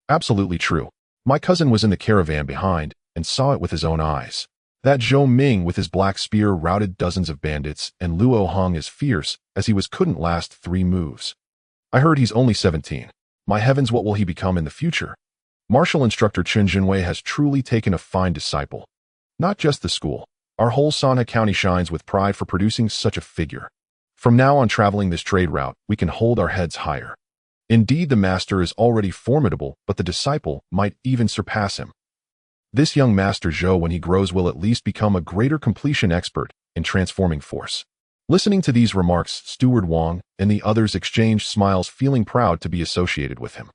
"Absolutely true. My cousin was in the caravan behind and saw it with his own eyes. That Zhou Ming with his black spear routed dozens of bandits, and Luo Hong is fierce as he was couldn't last 3 moves. I heard he's only 17. My heavens, what will he become in the future? Martial instructor Chen Jinwei has truly taken a fine disciple. Not just the school. Our whole Sana County shines with pride for producing such a figure. From now on, traveling this trade route, we can hold our heads higher. Indeed, the master is already formidable, but the disciple might even surpass him. This young Master Zhou, when he grows, will at least become a greater completion expert in transforming force." Listening to these remarks, Steward Wang and the others exchanged smiles, feeling proud to be associated with him.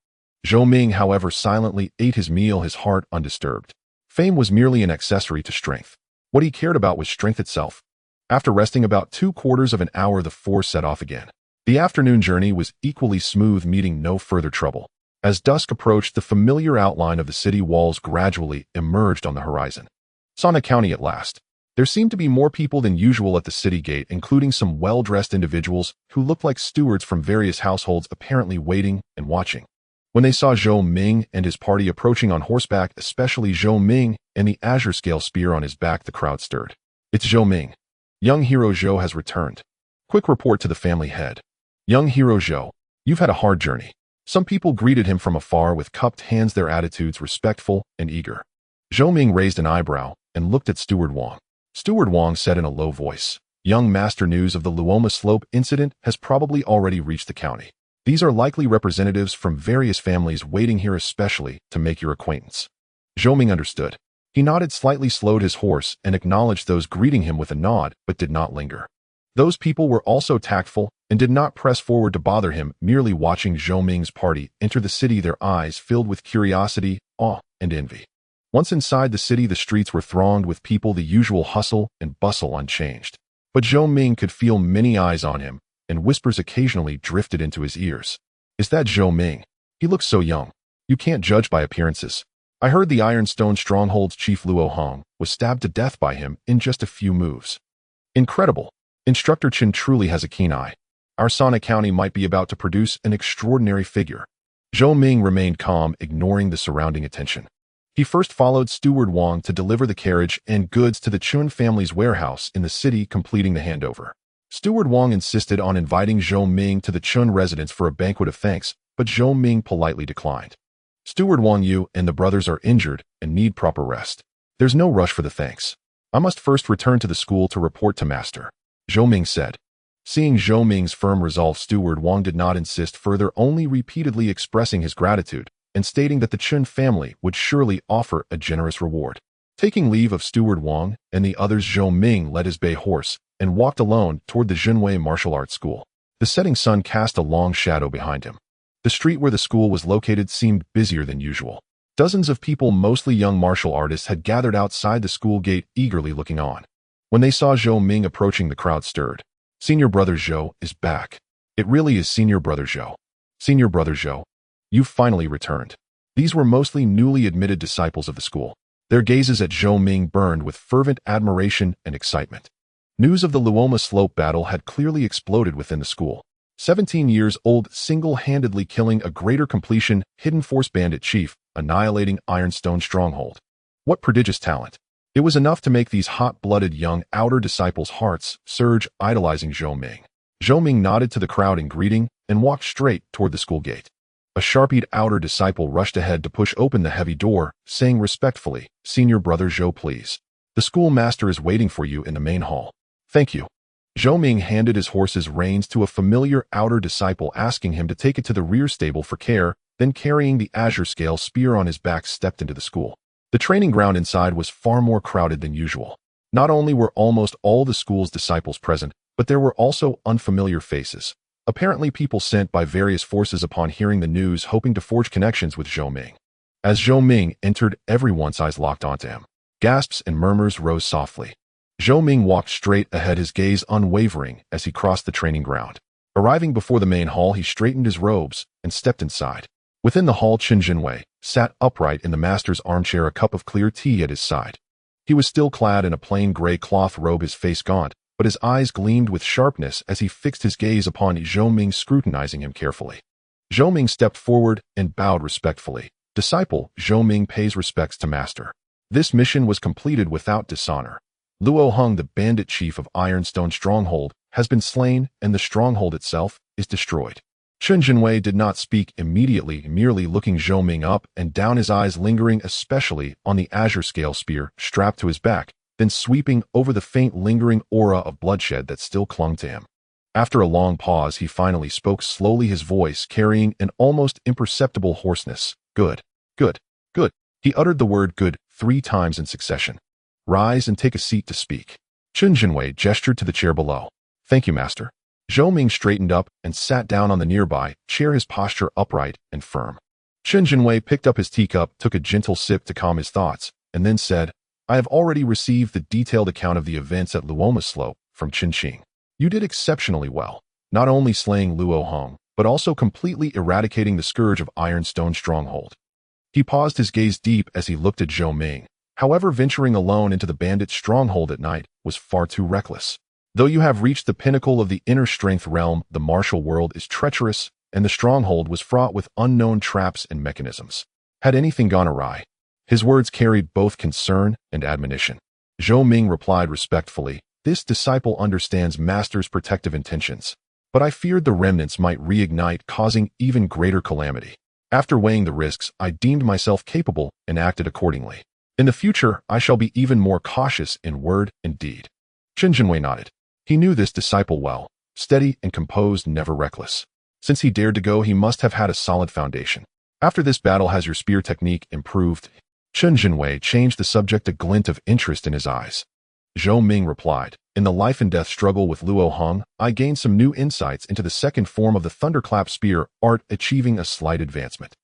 Zhou Ming, however, silently ate his meal, his heart undisturbed. Fame was merely an accessory to strength. What he cared about was strength itself. After resting about 3/4 of an hour, the 4 set off again. The afternoon journey was equally smooth, meeting no further trouble. As dusk approached, the familiar outline of the city walls gradually emerged on the horizon. Sana County at last. There seemed to be more people than usual at the city gate, including some well-dressed individuals who looked like stewards from various households, apparently waiting and watching. When they saw Zhou Ming and his party approaching on horseback, especially Zhou Ming and the azure scale spear on his back, the crowd stirred. "It's Zhou Ming. Young hero Zhou has returned." Quick report to the family head. "Young hero Zhou, you've had a hard journey." Some people greeted him from afar with cupped hands, their attitudes respectful and eager. Zhou Ming raised an eyebrow and looked at Steward Wang. Steward Wang said in a low voice, "Young master, news of the Luoma Slope incident has probably already reached the county. These are likely representatives from various families waiting here especially to make your acquaintance." Zhou Ming understood. He nodded slightly, slowed his horse, and acknowledged those greeting him with a nod, but did not linger. Those people were also tactful and did not press forward to bother him, merely watching Zhou Ming's party enter the city, their eyes filled with curiosity, awe, and envy. Once inside the city, the streets were thronged with people, the usual hustle and bustle unchanged. But Zhou Ming could feel many eyes on him, and whispers occasionally drifted into his ears. Is that Zhou Ming? He looks so young. You can't judge by appearances. I heard the Ironstone Stronghold's chief Luo Hong was stabbed to death by him in just a few moves. Incredible. Instructor Chen truly has a keen eye. Our Sana County might be about to produce an extraordinary figure. Zhou Ming remained calm, ignoring the surrounding attention. He first followed Steward Wang to deliver the carriage and goods to the Chun family's warehouse in the city, completing the handover. Steward Wang insisted on inviting Zhou Ming to the Chun residence for a banquet of thanks, but Zhou Ming politely declined. Steward Wang Yu and the brothers are injured and need proper rest. There's no rush for the thanks. I must first return to the school to report to Master, Zhou Ming said. Seeing Zhou Ming's firm resolve, Steward Wang did not insist further, only repeatedly expressing his gratitude and stating that the Chun family would surely offer a generous reward. Taking leave of Steward Wang and the others, Zhou Ming led his bay horse and walked alone toward the Zhenwei Martial Arts School. The setting sun cast a long shadow behind him. The street where the school was located seemed busier than usual. Dozens of people, mostly young martial artists, had gathered outside the school gate, eagerly looking on. When they saw Zhou Ming approaching, the crowd stirred. Senior Brother Zhou is back. It really is Senior Brother Zhou. Senior Brother Zhou, you've finally returned. These were mostly newly admitted disciples of the school. Their gazes at Zhou Ming burned with fervent admiration and excitement. News of the Luoma Slope battle had clearly exploded within the school. 17 years old, single-handedly killing a greater completion hidden force bandit chief, annihilating Ironstone Stronghold. What prodigious talent. It was enough to make these hot-blooded young outer disciples' hearts surge, idolizing Zhou Ming. Zhou Ming nodded to the crowd in greeting and walked straight toward the school gate. A sharp-eyed outer disciple rushed ahead to push open the heavy door, saying respectfully, Senior Brother Zhou, please. The school master is waiting for you in the main hall. Thank you. Zhou Ming handed his horse's reins to a familiar outer disciple, asking him to take it to the rear stable for care, then carrying the azure scale spear on his back stepped into the school. The training ground inside was far more crowded than usual. Not only were almost all the school's disciples present, but there were also unfamiliar faces. Apparently people sent by various forces upon hearing the news, hoping to forge connections with Zhou Ming. As Zhou Ming entered, everyone's eyes locked onto him. Gasps and murmurs rose softly. Zhou Ming walked straight ahead, his gaze unwavering as he crossed the training ground. Arriving before the main hall, he straightened his robes and stepped inside. Within the hall, Qin Jinwei sat upright in the master's armchair, a cup of clear tea at his side. He was still clad in a plain gray cloth robe, his face gaunt, but his eyes gleamed with sharpness as he fixed his gaze upon Zhou Ming, scrutinizing him carefully. Zhou Ming stepped forward and bowed respectfully. Disciple, Zhou Ming pays respects to master. This mission was completed without dishonor. Luo Hong, the bandit chief of Ironstone Stronghold, has been slain, and the stronghold itself is destroyed. Qin Jinwei did not speak immediately, merely looking Zhou Ming up and down, his eyes lingering especially on the azure scale spear strapped to his back, then sweeping over the faint lingering aura of bloodshed that still clung to him. After a long pause, he finally spoke slowly, his voice carrying an almost imperceptible hoarseness. Good, good, good. He uttered the word good 3 times in succession. Rise and take a seat to speak. Qin Jinwei gestured to the chair below. Thank you, master. Zhou Ming straightened up and sat down on the nearby chair, his posture upright and firm. Qin Jinwei picked up his teacup, took a gentle sip to calm his thoughts, and then said, I have already received the detailed account of the events at Luoma Slope from Qin Qing. You did exceptionally well, not only slaying Luo Hong, but also completely eradicating the scourge of Ironstone Stronghold. He paused, his gaze deep as he looked at Zhou Ming. However, venturing alone into the bandit stronghold at night was far too reckless. Though you have reached the pinnacle of the inner strength realm, the martial world is treacherous, and the stronghold was fraught with unknown traps and mechanisms. Had anything gone awry? His words carried both concern and admonition. Zhou Ming replied respectfully, This disciple understands master's protective intentions, but I feared the remnants might reignite, causing even greater calamity. After weighing the risks, I deemed myself capable and acted accordingly. In the future, I shall be even more cautious in word and deed. Qin Jinwei nodded. He knew this disciple well, steady and composed, never reckless. Since he dared to go, he must have had a solid foundation. After this battle, has your spear technique improved? Qin Jinwei changed the subject, a glint of interest in his eyes. Zhou Ming replied, In the life and death struggle with Luo Hong, I gained some new insights into the second form of the thunderclap spear art, achieving a slight advancement.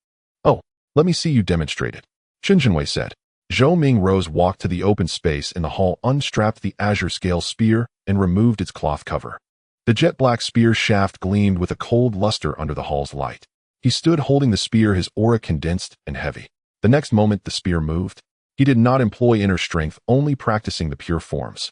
Oh, let me see you demonstrate it, Qin Jinwei said. Zhou Ming rose, walked to the open space in the hall, unstrapped the azure scale spear, and removed its cloth cover. The jet black spear shaft gleamed with a cold luster under the hall's light. He stood holding the spear, his aura condensed and heavy. The next moment the spear moved. He did not employ inner strength, only practicing the pure forms.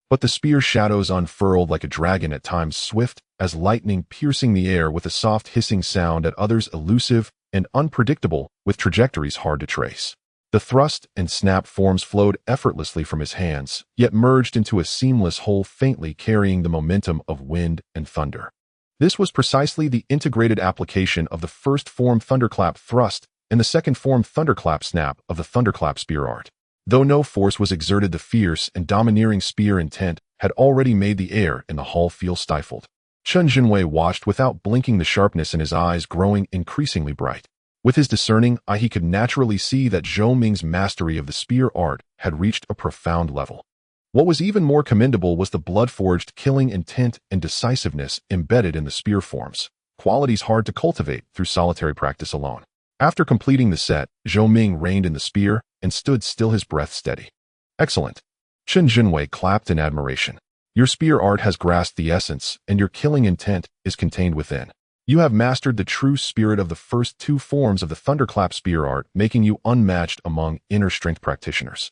But the spear's shadows unfurled like a dragon, at times swift as lightning, piercing the air with a soft hissing sound, at others elusive and unpredictable, with trajectories hard to trace. The thrust and snap forms flowed effortlessly from his hands, yet merged into a seamless whole, faintly carrying the momentum of wind and thunder. This was precisely the integrated application of the first form thunderclap thrust and the second form thunderclap snap of the thunderclap spear art. Though no force was exerted, the fierce and domineering spear intent had already made the air in the hall feel stifled. Chen Jinwei watched without blinking, the sharpness in his eyes growing increasingly bright. With his discerning eye, he could naturally see that Zhou Ming's mastery of the spear art had reached a profound level. What was even more commendable was the blood-forged killing intent and decisiveness embedded in the spear forms, qualities hard to cultivate through solitary practice alone. After completing the set, Zhou Ming reined in the spear and stood still, his breath steady. Excellent. Chen Jinwei clapped in admiration. Your spear art has grasped the essence, and your killing intent is contained within. You have mastered the true spirit of the first two forms of the thunderclap spear art, making you unmatched among inner strength practitioners.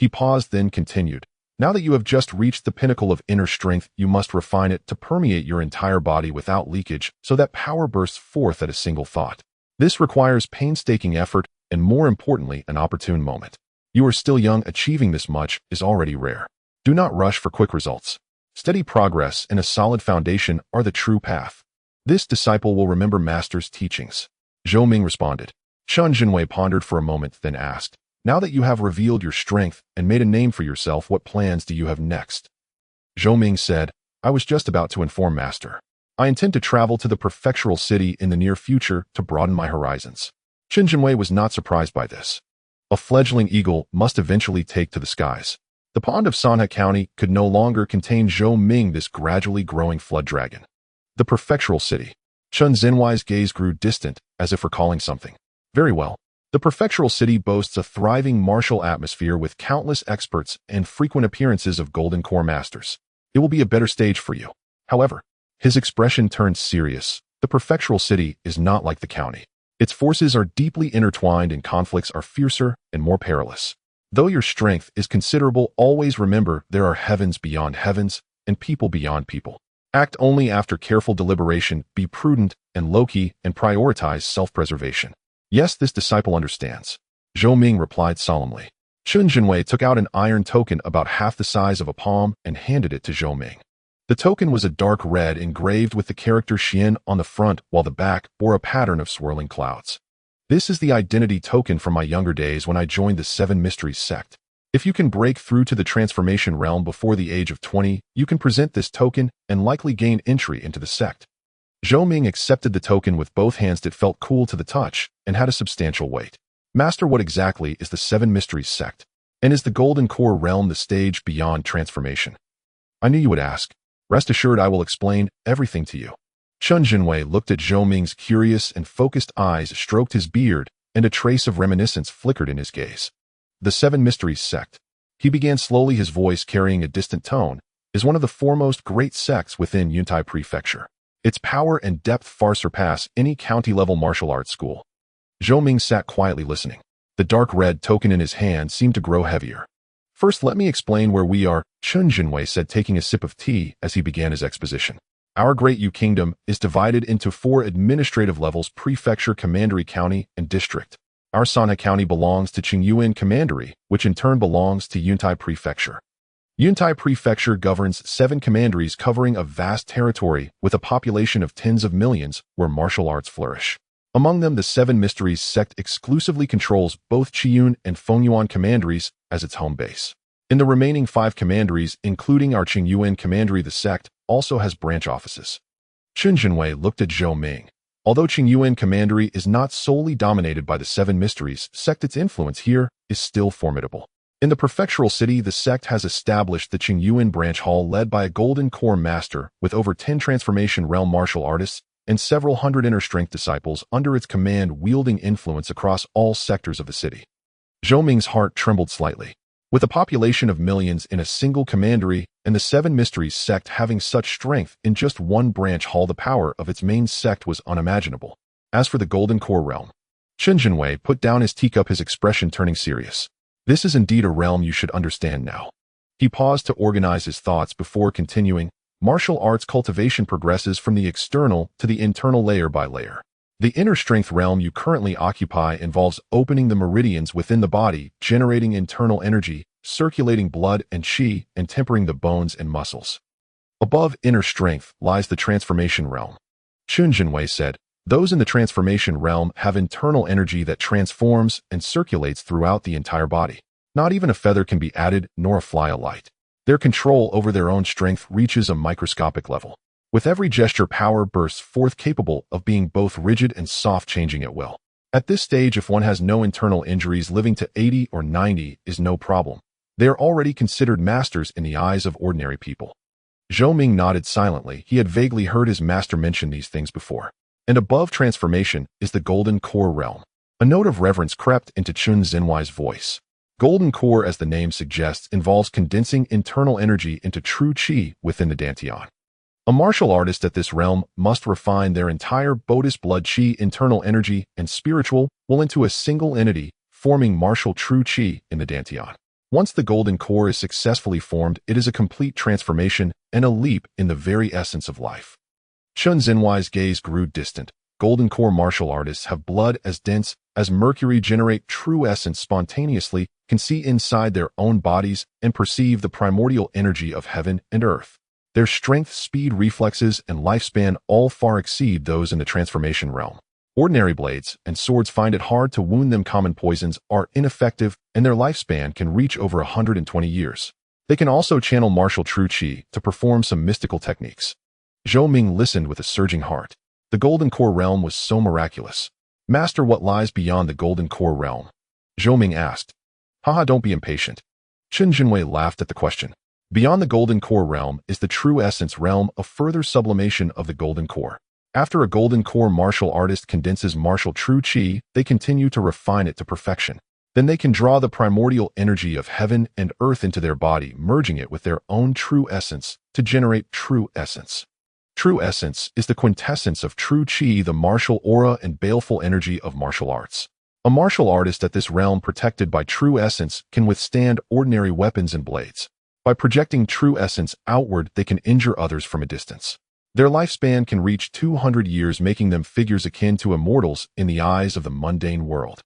He paused, then continued. Now that you have just reached the pinnacle of inner strength, you must refine it to permeate your entire body without leakage, so that power bursts forth at a single thought. This requires painstaking effort and, more importantly, an opportune moment. You are still young. Achieving this much is already rare. Do not rush for quick results. Steady progress and a solid foundation are the true path. This disciple will remember master's teachings. Zhou Ming responded. Chen Jinwei pondered for a moment, then asked, now that you have revealed your strength and made a name for yourself, what plans do you have next? Zhou Ming said, I was just about to inform master. I intend to travel to the prefectural city in the near future to broaden my horizons. Chen Jinwei was not surprised by this. A fledgling eagle must eventually take to the skies. The pond of Sanhe County could no longer contain Zhou Ming, this gradually growing flood dragon. The prefectural city. Chen Zhenwei's gaze grew distant, as if recalling something. Very well. The prefectural city boasts a thriving martial atmosphere with countless experts and frequent appearances of golden core masters. It will be a better stage for you. However, his expression turned serious. The prefectural city is not like the county. Its forces are deeply intertwined and conflicts are fiercer and more perilous. Though your strength is considerable, always remember there are heavens beyond heavens and people beyond people. Act only after careful deliberation, be prudent and low-key, and prioritize self-preservation. Yes, this disciple understands. Zhou Ming replied solemnly. Chen Jinwei took out an iron token about half the size of a palm and handed it to Zhou Ming. The token was a dark red engraved with the character Xian on the front, while the back bore a pattern of swirling clouds. This is the identity token from my younger days when I joined the Seven Mysteries sect. If you can break through to the transformation realm before the age of 20, you can present this token and likely gain entry into the sect. Zhou Ming accepted the token with both hands. It felt cool to the touch and had a substantial weight. Master, what exactly is the Seven Mysteries sect? And is the Golden Core realm the stage beyond transformation? I knew you would ask. Rest assured I will explain everything to you. Chen Jinwei looked at Zhou Ming's curious and focused eyes, stroked his beard, and a trace of reminiscence flickered in his gaze. The Seven Mysteries sect. He began slowly, his voice carrying a distant tone, is one of the foremost great sects within Yuntai Prefecture. Its power and depth far surpass any county-level martial arts school. Zhou Ming sat quietly listening. The dark red token in his hand seemed to grow heavier. First, let me explain where we are, Chen Jinwei said, taking a sip of tea as he began his exposition. Our Great Yu Kingdom is divided into 4 administrative levels: Prefecture, Commandery, County, and District. Our Sanhe County belongs to Qingyuan Commandery, which in turn belongs to Yuntai Prefecture. Yuntai Prefecture governs 7 commanderies covering a vast territory with a population of tens of millions where martial arts flourish. Among them, the Seven Mysteries sect exclusively controls both Qiyun and Fengyuan commanderies as its home base. In the remaining 5 commanderies, including our Qingyuan Commandery, the sect also has branch offices. Chen Jinwei looked at Zhou Ming. Although Qingyuan Commandery is not solely dominated by the Seven Mysteries sect, its influence here is still formidable. In the prefectural city, the sect has established the Qingyuan branch hall led by a golden core master with over 10 transformation realm martial artists and several hundred inner strength disciples under its command, wielding influence across all sectors of the city. Zhou Ming's heart trembled slightly. With a population of millions in a single commandery and the Seven Mysteries sect having such strength in just one branch hall, the power of its main sect was unimaginable. As for the Golden Core realm, Chen Jinwei put down his teacup, his expression turning serious. This is indeed a realm you should understand now. He paused to organize his thoughts before continuing. Martial arts cultivation progresses from the external to the internal layer by layer. The inner strength realm you currently occupy involves opening the meridians within the body, generating internal energy, circulating blood and qi, and tempering the bones and muscles. Above inner strength lies the transformation realm. Chun Jinwei said, those in the transformation realm have internal energy that transforms and circulates throughout the entire body. Not even a feather can be added, nor a fly alight. Their control over their own strength reaches a microscopic level. With every gesture, power bursts forth, capable of being both rigid and soft, changing at will. At this stage, if one has no internal injuries, living to 80 or 90 is no problem. They are already considered masters in the eyes of ordinary people. Zhou Ming nodded silently. He had vaguely heard his master mention these things before. And above transformation is the Golden Core realm. A note of reverence crept into Chun Zinwei's voice. Golden Core, as the name suggests, involves condensing internal energy into true qi within the dantian. A martial artist at this realm must refine their entire Buddhist blood qi, internal energy, and spiritual will into a single entity, forming martial true qi in the dantian. Once the Golden Core is successfully formed, it is a complete transformation and a leap in the very essence of life. Chun Zinwei's gaze grew distant. Golden Core martial artists have blood as dense as mercury, generate true essence spontaneously, can see inside their own bodies, and perceive the primordial energy of heaven and earth. Their strength, speed, reflexes, and lifespan all far exceed those in the transformation realm. Ordinary blades and swords find it hard to wound them. Common poisons are ineffective, and their lifespan can reach over 120 years. They can also channel martial true qi to perform some mystical techniques. Zhou Ming listened with a surging heart. The Golden Core realm was so miraculous. Master, what lies beyond the Golden Core realm? Zhou Ming asked. Haha, don't be impatient. Chun Jinwei laughed at the question. Beyond the Golden Core realm is the true essence realm, a further sublimation of the Golden Core. After a Golden Core martial artist condenses martial true qi, they continue to refine it to perfection. Then they can draw the primordial energy of heaven and earth into their body, merging it with their own true essence to generate true essence. True essence is the quintessence of true qi, the martial aura and baleful energy of martial arts. A martial artist at this realm, protected by true essence, can withstand ordinary weapons and blades. By projecting true essence outward, they can injure others from a distance. Their lifespan can reach 200 years, making them figures akin to immortals in the eyes of the mundane world.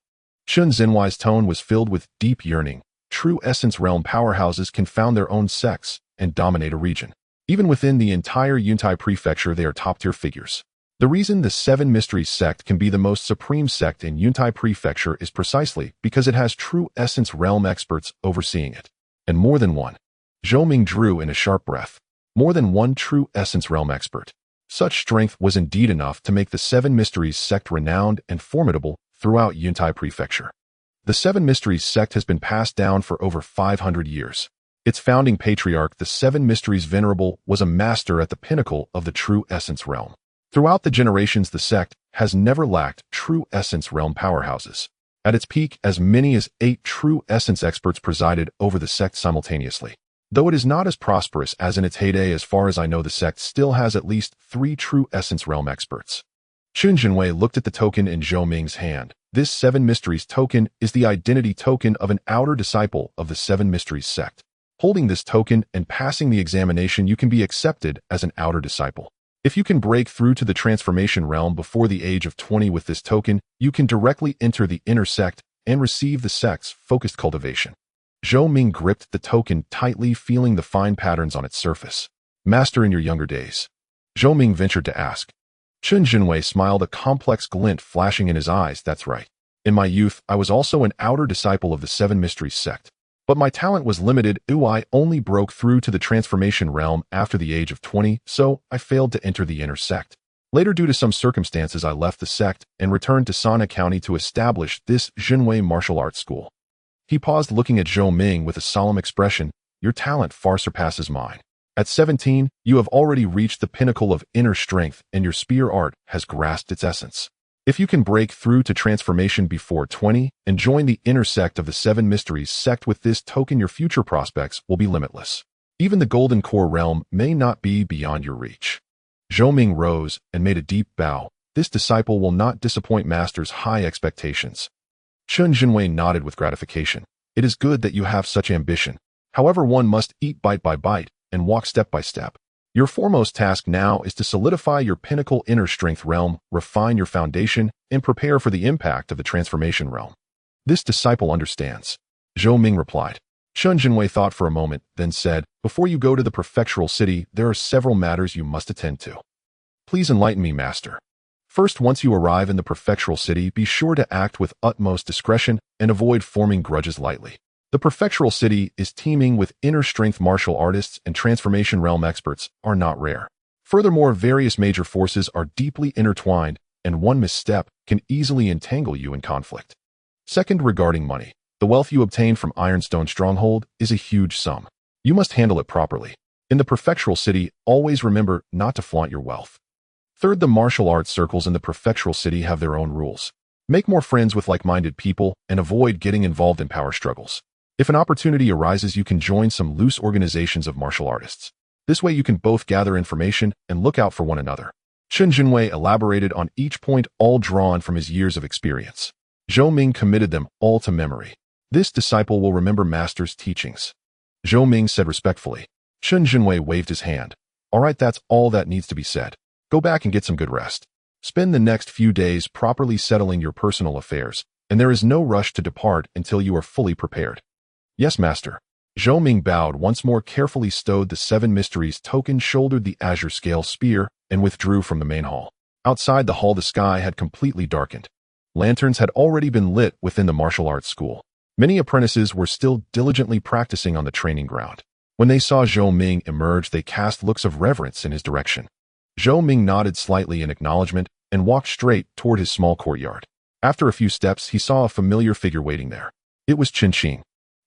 Chun Zinwei's tone was filled with deep yearning. True essence realm powerhouses can found their own sects and dominate a region. Even within the entire Yuntai prefecture, they are top-tier figures. The reason the Seven Mysteries sect can be the most supreme sect in Yuntai prefecture is precisely because it has true essence realm experts overseeing it. And more than one. Zhou Ming drew in a sharp breath. More than one true essence realm expert. Such strength was indeed enough to make the Seven Mysteries sect renowned and formidable throughout Yuntai prefecture. The Seven Mysteries sect has been passed down for over 500 years. Its founding patriarch, the Seven Mysteries Venerable, was a master at the pinnacle of the true essence realm. Throughout the generations, the sect has never lacked true essence realm powerhouses. At its peak, as many as 8 true essence experts presided over the sect simultaneously. Though it is not as prosperous as in its heyday, as far as I know, the sect still has at least 3 true essence realm experts. Chun Jinwei looked at the token in Zhou Ming's hand. This Seven Mysteries token is the identity token of an outer disciple of the Seven Mysteries sect. Holding this token and passing the examination, you can be accepted as an outer disciple. If you can break through to the transformation realm before the age of 20 with this token, you can directly enter the inner sect and receive the sect's focused cultivation. Zhou Ming gripped the token tightly, feeling the fine patterns on its surface. Master, in your younger days? Zhou Ming ventured to ask. Chun Jinwei smiled, a complex glint flashing in his eyes. That's right. In my youth, I was also an outer disciple of the Seven Mysteries sect. But my talent was limited. I only broke through to the transformation realm after the age of 20, so I failed to enter the inner sect. Later, due to some circumstances, I left the sect and returned to Sana County to establish this Jinwei martial arts school. He paused, looking at Zhou Ming with a solemn expression. Your talent far surpasses mine. At 17, you have already reached the pinnacle of inner strength, and your spear art has grasped its essence. If you can break through to transformation before 20 and join the inner sect of the Seven Mysteries sect with this token, your future prospects will be limitless. Even the Golden Core realm may not be beyond your reach. Zhou Ming rose and made a deep bow. This disciple will not disappoint master's high expectations. Chen Jinwei nodded with gratification. It is good that you have such ambition. However, one must eat bite by bite and walk step by step. Your foremost task now is to solidify your pinnacle inner strength realm, refine your foundation, and prepare for the impact of the transformation realm. This disciple understands. Zhou Ming replied. Chen Jinwei thought for a moment, then said, before you go to the prefectural city, there are several matters you must attend to. Please enlighten me, master. First, once you arrive in the prefectural city, be sure to act with utmost discretion and avoid forming grudges lightly. The prefectural city is teeming with inner strength martial artists, and transformation realm experts are not rare. Furthermore, various major forces are deeply intertwined, and one misstep can easily entangle you in conflict. Second, regarding money. The wealth you obtain from Ironstone Stronghold is a huge sum. You must handle it properly. In the prefectural city, always remember not to flaunt your wealth. Third, the martial arts circles in the prefectural city have their own rules. Make more friends with like-minded people and avoid getting involved in power struggles. If an opportunity arises, you can join some loose organizations of martial artists. This way you can both gather information and look out for one another. Chen Jinwei elaborated on each point, all drawn from his years of experience. Zhou Ming committed them all to memory. This disciple will remember master's teachings. Zhou Ming said respectfully. Chen Jinwei waved his hand. All right, that's all that needs to be said. Go back and get some good rest. Spend the next few days properly settling your personal affairs, and there is no rush to depart until you are fully prepared. Yes, master. Zhou Ming bowed once more, carefully stowed the 7 mysteries token, shouldered the azure scale spear, and withdrew from the main hall. Outside the hall, the sky had completely darkened. Lanterns had already been lit within the martial arts school. Many apprentices were still diligently practicing on the training ground. When they saw Zhou Ming emerge, they cast looks of reverence in his direction. Zhou Ming nodded slightly in acknowledgement and walked straight toward his small courtyard. After a few steps, he saw a familiar figure waiting there. It was Qin Qing.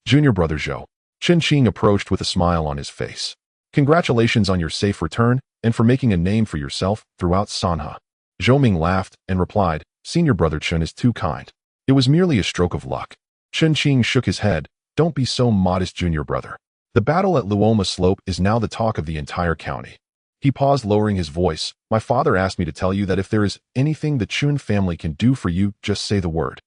Junior brother Zhou. Qin Qing approached with a smile on his face. Congratulations on your safe return and for making a name for yourself throughout Sanha. Zhou Ming laughed and replied, Senior brother Chen is too kind. It was merely a stroke of luck. Qin Qing shook his head. Don't be so modest, junior brother. The battle at Luoma Slope is now the talk of the entire county. He paused, lowering his voice. My father asked me to tell you that if there is anything the Chun family can do for you, just say the word.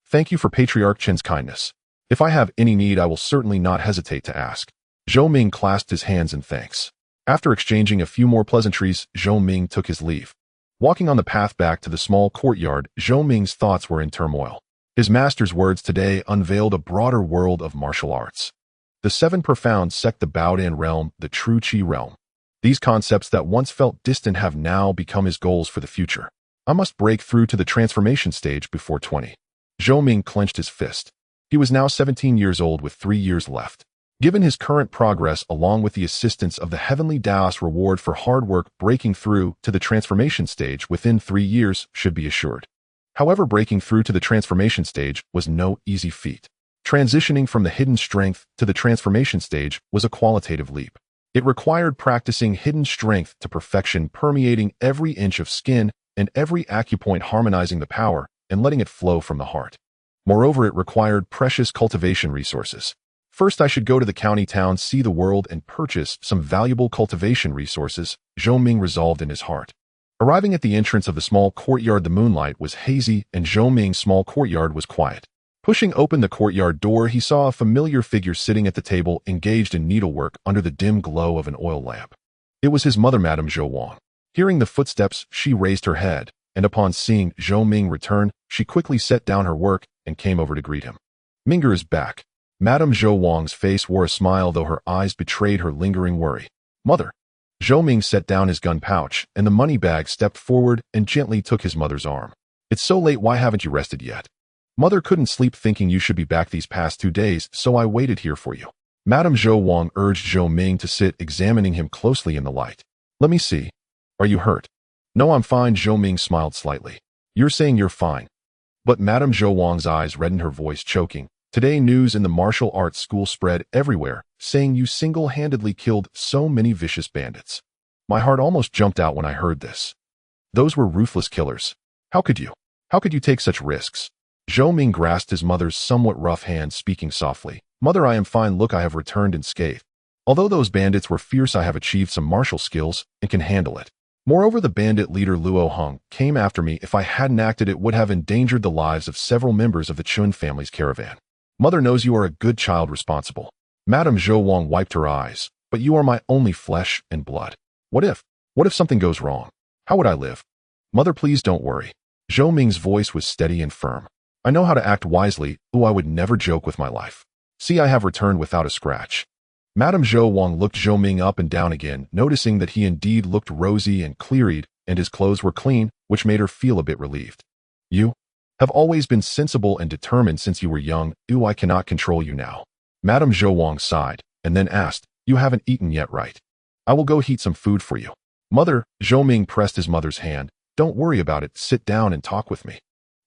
Thank you for Patriarch Chen's kindness. If I have any need, I will certainly not hesitate to ask. Zhou Ming clasped his hands in thanks. After exchanging a few more pleasantries, Zhou Ming took his leave. Walking on the path back to the small courtyard, Zhou Ming's thoughts were in turmoil. His master's words today unveiled a broader world of martial arts. The 7 profound sect, the Baodan realm, the true Qi realm. These concepts that once felt distant have now become his goals for the future. I must break through to the transformation stage before 20. Zhou Ming clenched his fist. He was now 17 years old with 3 years left. Given his current progress, along with the assistance of the Heavenly Daos, reward for hard work, breaking through to the transformation stage within 3 years should be assured. However, breaking through to the transformation stage was no easy feat. Transitioning from the hidden strength to the transformation stage was a qualitative leap. It required practicing hidden strength to perfection, permeating every inch of skin and every acupoint, harmonizing the power and letting it flow from the heart. Moreover, it required precious cultivation resources. First, I should go to the county town, see the world, and purchase some valuable cultivation resources, Zhou Ming resolved in his heart. Arriving at the entrance of the small courtyard, the moonlight was hazy and Zhou Ming's small courtyard was quiet. Pushing open the courtyard door, he saw a familiar figure sitting at the table, engaged in needlework under the dim glow of an oil lamp. It was his mother, Madame Zhou Wang. Hearing the footsteps, she raised her head, and upon seeing Zhou Ming return, she quickly set down her work and came over to greet him. Minger is back. Madame Zhou Wang's face wore a smile, though her eyes betrayed her lingering worry. Mother. Zhou Ming set down his gun pouch and the money bag, stepped forward and gently took his mother's arm. It's so late, why haven't you rested yet? Mother couldn't sleep thinking you should be back these past 2 days, so I waited here for you. Madame Zhou Wang urged Zhou Ming to sit, examining him closely in the light. Let me see. Are you hurt? No, I'm fine. Zhou Ming smiled slightly. You're saying you're fine. But Madame Zhou Wang's eyes reddened, her voice choking. Today, news in the martial arts school spread everywhere, saying you single-handedly killed so many vicious bandits. My heart almost jumped out when I heard this. Those were ruthless killers. How could you? How could you take such risks? Zhou Ming grasped his mother's somewhat rough hand, speaking softly. Mother, I am fine. Look, I have returned unscathed. Although those bandits were fierce, I have achieved some martial skills and can handle it. Moreover, the bandit leader Luo Hong came after me. If I hadn't acted, it would have endangered the lives of several members of the Chun family's caravan. Mother knows you are a good child, responsible. Madame Zhou Wang wiped her eyes. But you are my only flesh and blood. What if something goes wrong? How would I live? Mother, please don't worry. Zhou Ming's voice was steady and firm. I know how to act wisely. I would never joke with my life. See, I have returned without a scratch. Madame Zhou Wang looked Zhou Ming up and down again, noticing that he indeed looked rosy and clear-eyed, and his clothes were clean, which made her feel a bit relieved. You have always been sensible and determined since you were young. I cannot control you now. Madame Zhou Wang sighed, and then asked, you haven't eaten yet, right? I will go heat some food for you. Mother, Zhou Ming pressed his mother's hand. Don't worry about it. Sit down and talk with me.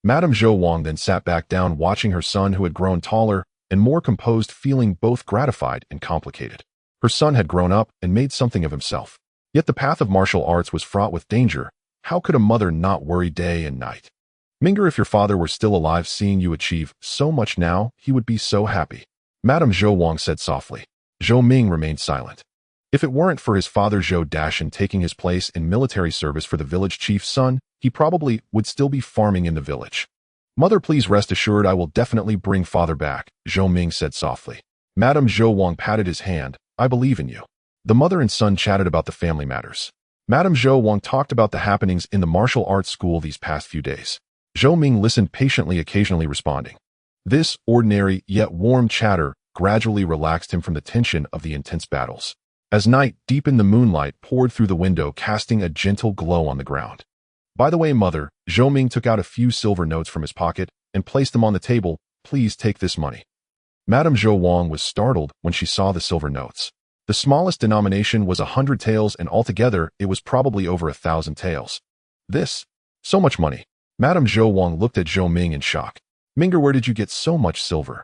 Madame Zhou Wang then sat back down, watching her son, who had grown taller and more composed, feeling both gratified and complicated. Her son had grown up and made something of himself. Yet the path of martial arts was fraught with danger. How could a mother not worry day and night? Minger, if your father were still alive, seeing you achieve so much now, he would be so happy. Madame Zhou Wang said softly. Zhou Ming remained silent. If it weren't for his father Zhou Dashan taking his place in military service for the village chief's son, he probably would still be farming in the village. Mother, please rest assured I will definitely bring father back, Zhou Ming said softly. Madame Zhou Wang patted his hand. I believe in you. The mother and son chatted about the family matters. Madame Zhou Wang talked about the happenings in the martial arts school these past few days. Zhou Ming listened patiently, occasionally responding. This ordinary yet warm chatter gradually relaxed him from the tension of the intense battles. As night deepened, the moonlight poured through the window, casting a gentle glow on the ground. By the way, Mother, Zhou Ming took out a few silver notes from his pocket and placed them on the table. Please take this money. Madame Zhou Wang was startled when she saw the silver notes. The smallest denomination was 100 taels, and altogether it was probably over 1,000 taels. So much money. Madame Zhou Wang looked at Zhou Ming in shock. Minger, where did you get so much silver?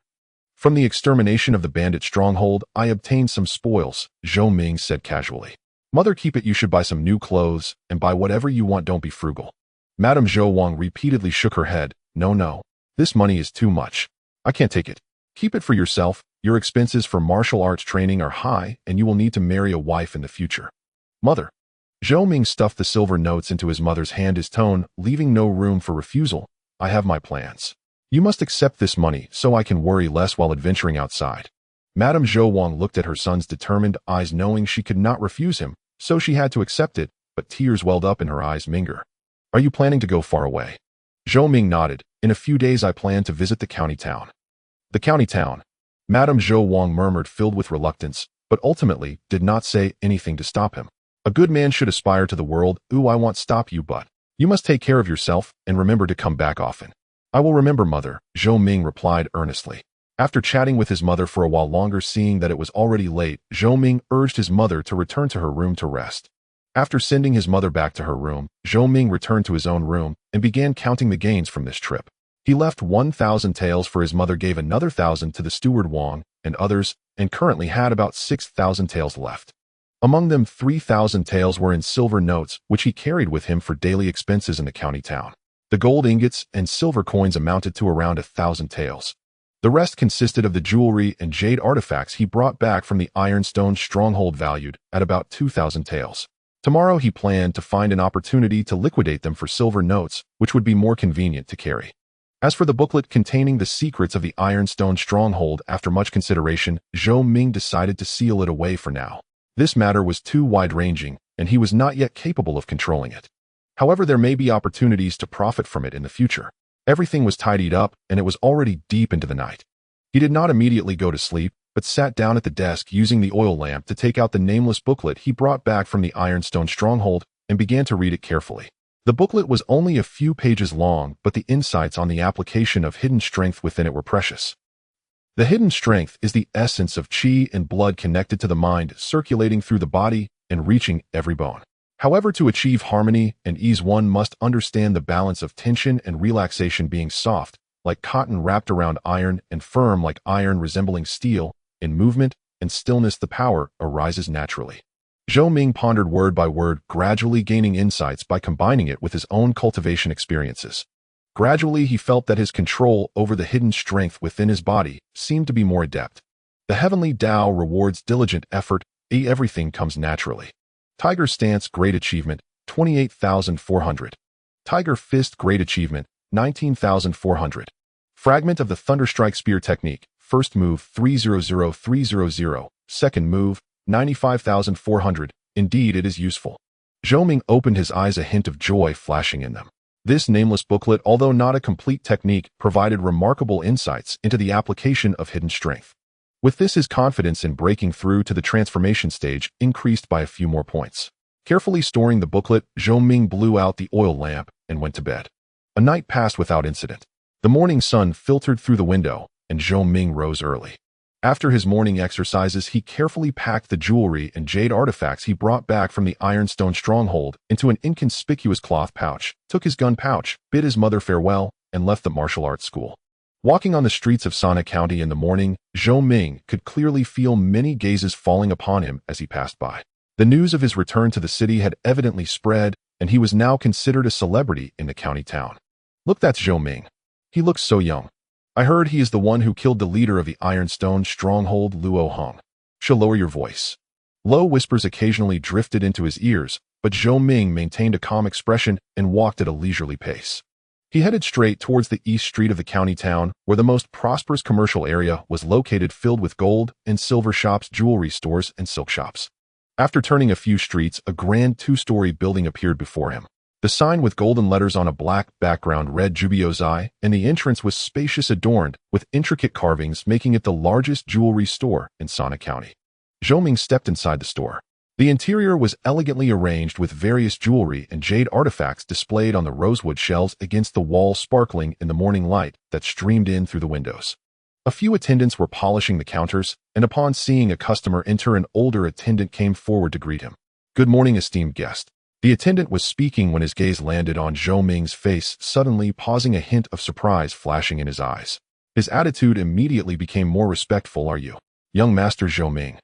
From the extermination of the bandit stronghold, I obtained some spoils, Zhou Ming said casually. Mother, keep it. You should buy some new clothes and buy whatever you want. Don't be frugal. Madame Zhou Wang repeatedly shook her head. No. This money is too much. I can't take it. Keep it for yourself. Your expenses for martial arts training are high, and you will need to marry a wife in the future. Mother. Zhou Ming stuffed the silver notes into his mother's hand, his tone leaving no room for refusal. I have my plans. You must accept this money so I can worry less while adventuring outside. Madame Zhou Wang looked at her son's determined eyes, knowing she could not refuse him, so she had to accept it, but tears welled up in her eyes. Minger, are you planning to go far away? Zhou Ming nodded. In a few days I plan to visit the county town. The county town? Madame Zhou Wang murmured, filled with reluctance, but ultimately did not say anything to stop him. A good man should aspire to the world. I won't stop you, but you must take care of yourself and remember to come back often. I will remember, Mother, Zhou Ming replied earnestly. After chatting with his mother for a while longer, seeing that it was already late, Zhou Ming urged his mother to return to her room to rest. After sending his mother back to her room, Zhou Ming returned to his own room and began counting the gains from this trip. He left 1,000 taels for his mother, gave another 1,000 to the steward Wang and others, and currently had about 6,000 taels left. Among them, 3,000 taels were in silver notes, which he carried with him for daily expenses in the county town. The gold ingots and silver coins amounted to around 1,000 taels. The rest consisted of the jewelry and jade artifacts he brought back from the ironstone stronghold, valued at about 2,000 taels. Tomorrow he planned to find an opportunity to liquidate them for silver notes, which would be more convenient to carry. As for the booklet containing the secrets of the ironstone stronghold, after much consideration, Zhou Ming decided to seal it away for now. This matter was too wide-ranging, and he was not yet capable of controlling it. However, there may be opportunities to profit from it in the future. Everything was tidied up, and it was already deep into the night. He did not immediately go to sleep, but sat down at the desk using the oil lamp to take out the nameless booklet he brought back from the ironstone stronghold and began to read it carefully. The booklet was only a few pages long, but the insights on the application of hidden strength within it were precious. The hidden strength is the essence of qi and blood connected to the mind, circulating through the body and reaching every bone. However, to achieve harmony and ease, one must understand the balance of tension and relaxation, being soft, like cotton wrapped around iron, and firm like iron resembling steel. In movement and stillness, the power arises naturally. Zhou Ming pondered word by word, gradually gaining insights by combining it with his own cultivation experiences. Gradually, he felt that his control over the hidden strength within his body seemed to be more adept. The heavenly Tao rewards diligent effort. Everything comes naturally. Tiger stance, great achievement. 28,400. Tiger Fist Great Achievement, 19,400. Fragment of the Thunderstrike Spear Technique, first move 300300, second move 95,400. Indeed, it is useful. Zhou Ming opened his eyes, a hint of joy flashing in them. This nameless booklet, although not a complete technique, provided remarkable insights into the application of hidden strength. With this, his confidence in breaking through to the transformation stage increased by a few more points. Carefully storing the booklet, Zhou Ming blew out the oil lamp and went to bed. A night passed without incident. The morning sun filtered through the window, and Zhou Ming rose early. After his morning exercises, he carefully packed the jewelry and jade artifacts he brought back from the Ironstone stronghold into an inconspicuous cloth pouch, took his gun pouch, bid his mother farewell, and left the martial arts school. Walking on the streets of Sana County in the morning, Zhou Ming could clearly feel many gazes falling upon him as he passed by. The news of his return to the city had evidently spread, and he was now considered a celebrity in the county town. Look, that's Zhou Ming. He looks so young. I heard he is the one who killed the leader of the Ironstone stronghold, Luo Hong. Shall lower your voice. Low whispers occasionally drifted into his ears, but Zhou Ming maintained a calm expression and walked at a leisurely pace. He headed straight towards the east street of the county town, where the most prosperous commercial area was located, filled with gold and silver shops, jewelry stores, and silk shops. After turning a few streets, a grand two-story building appeared before him. The sign with golden letters on a black background read Jubiozai, and the entrance was spacious, adorned with intricate carvings, making it the largest jewelry store in Sana County. Zhou Ming stepped inside the store. The interior was elegantly arranged with various jewelry and jade artifacts displayed on the rosewood shelves against the wall, sparkling in the morning light that streamed in through the windows. A few attendants were polishing the counters, and upon seeing a customer enter, an older attendant came forward to greet him. "Good morning, esteemed guest." The attendant was speaking when his gaze landed on Zhou Ming's face, suddenly pausing, a hint of surprise flashing in his eyes. His attitude immediately became more respectful. "Are you young Master Zhou Ming?"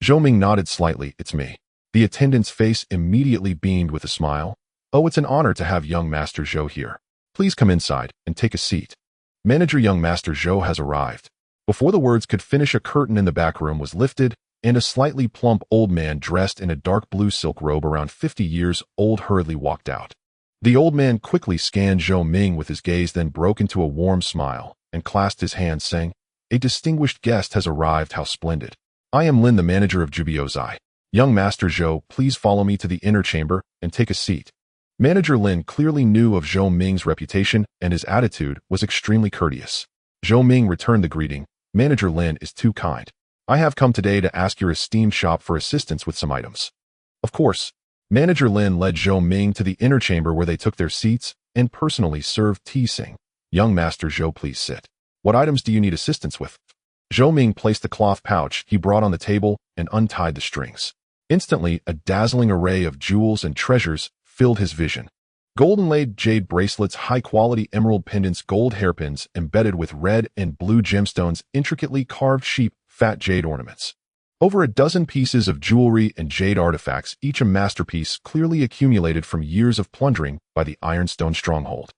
Zhou Ming nodded slightly. "It's me." The attendant's face immediately beamed with a smile. "Oh, it's an honor to have young Master Zhou here. Please come inside and take a seat. Manager young Master Zhou has arrived." Before the words could finish, a curtain in the back room was lifted, and a slightly plump old man dressed in a dark blue silk robe, around 50 years old, hurriedly walked out. The old man quickly scanned Zhou Ming with his gaze, then broke into a warm smile and clasped his hands, saying, "A distinguished guest has arrived. How splendid. I am Lin, the manager of Jubiozai. Young Master Zhou, please follow me to the inner chamber and take a seat." Manager Lin clearly knew of Zhou Ming's reputation, and his attitude was extremely courteous. Zhou Ming returned the greeting. "Manager Lin is too kind. I have come today to ask your esteemed shop for assistance with some items." Of course. Manager Lin led Zhou Ming to the inner chamber, where they took their seats and personally served tea, saying, "Young Master Zhou, please sit. What items do you need assistance with?" Zhou Ming placed the cloth pouch he brought on the table and untied the strings. Instantly, a dazzling array of jewels and treasures filled his vision. Golden-laid jade bracelets, high-quality emerald pendants, gold hairpins embedded with red and blue gemstones, intricately carved sheep, fat jade ornaments. Over a dozen pieces of jewelry and jade artifacts, each a masterpiece clearly accumulated from years of plundering by the Ironstone stronghold.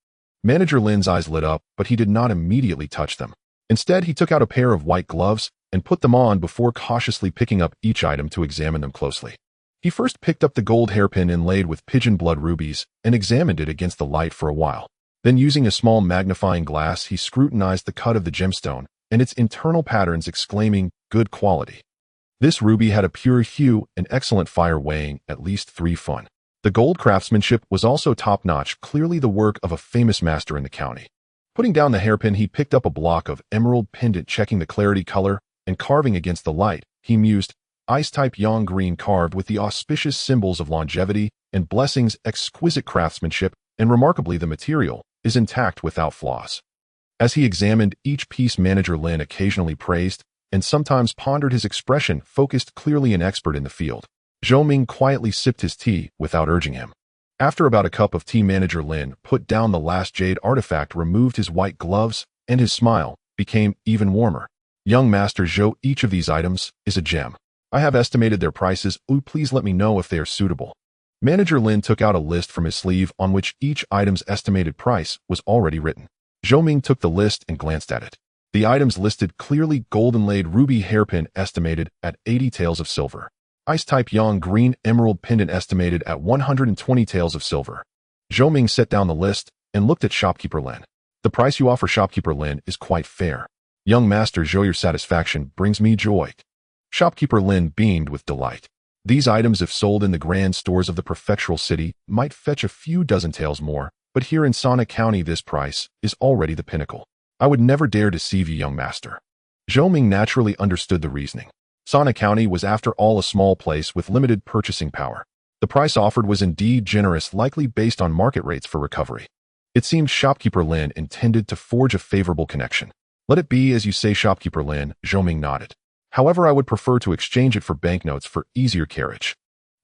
Manager Lin's eyes lit up, but he did not immediately touch them. Instead, he took out a pair of white gloves and put them on before cautiously picking up each item to examine them closely. He first picked up the gold hairpin inlaid with pigeon blood rubies and examined it against the light for a while. Then, using a small magnifying glass, he scrutinized the cut of the gemstone and its internal patterns, exclaiming, "Good quality." This ruby had a pure hue and excellent fire, weighing at least 3 fun. The gold craftsmanship was also top-notch, clearly the work of a famous master in the county. Putting down the hairpin, he picked up a block of emerald pendant, checking the clarity, color, and carving against the light. He mused, "Ice-type yang green, carved with the auspicious symbols of longevity and blessings, exquisite craftsmanship, and remarkably the material is intact without flaws." As he examined each piece, Manager Lin occasionally praised and sometimes pondered, his expression focused, clearly an expert in the field. Zhou Ming quietly sipped his tea without urging him. After about a cup of tea, Manager Lin put down the last jade artifact, removed his white gloves, and his smile became even warmer. "Young Master Zhou, each of these items is a gem. I have estimated their prices. Please let me know if they are suitable." Manager Lin took out a list from his sleeve on which each item's estimated price was already written. Zhou Ming took the list and glanced at it. The items listed clearly: golden-laid ruby hairpin estimated at 80 taels of silver. Ice-type Yang green emerald pendant estimated at 120 taels of silver. Zhou Ming set down the list and looked at shopkeeper Lin. The price you offer shopkeeper Lin is quite fair. Young master Zhou, your satisfaction brings me joy. Shopkeeper Lin beamed with delight. These items, if sold in the grand stores of the prefectural city, might fetch a few dozen taels more, but here in Sana County this price is already the pinnacle. I would never dare deceive you, young master. Zhou Ming naturally understood the reasoning. Sana County was after all a small place with limited purchasing power. The price offered was indeed generous, likely based on market rates for recovery. It seemed shopkeeper Lin intended to forge a favorable connection. Let it be as you say, shopkeeper Lin, Zhou Ming nodded. However, I would prefer to exchange it for banknotes for easier carriage.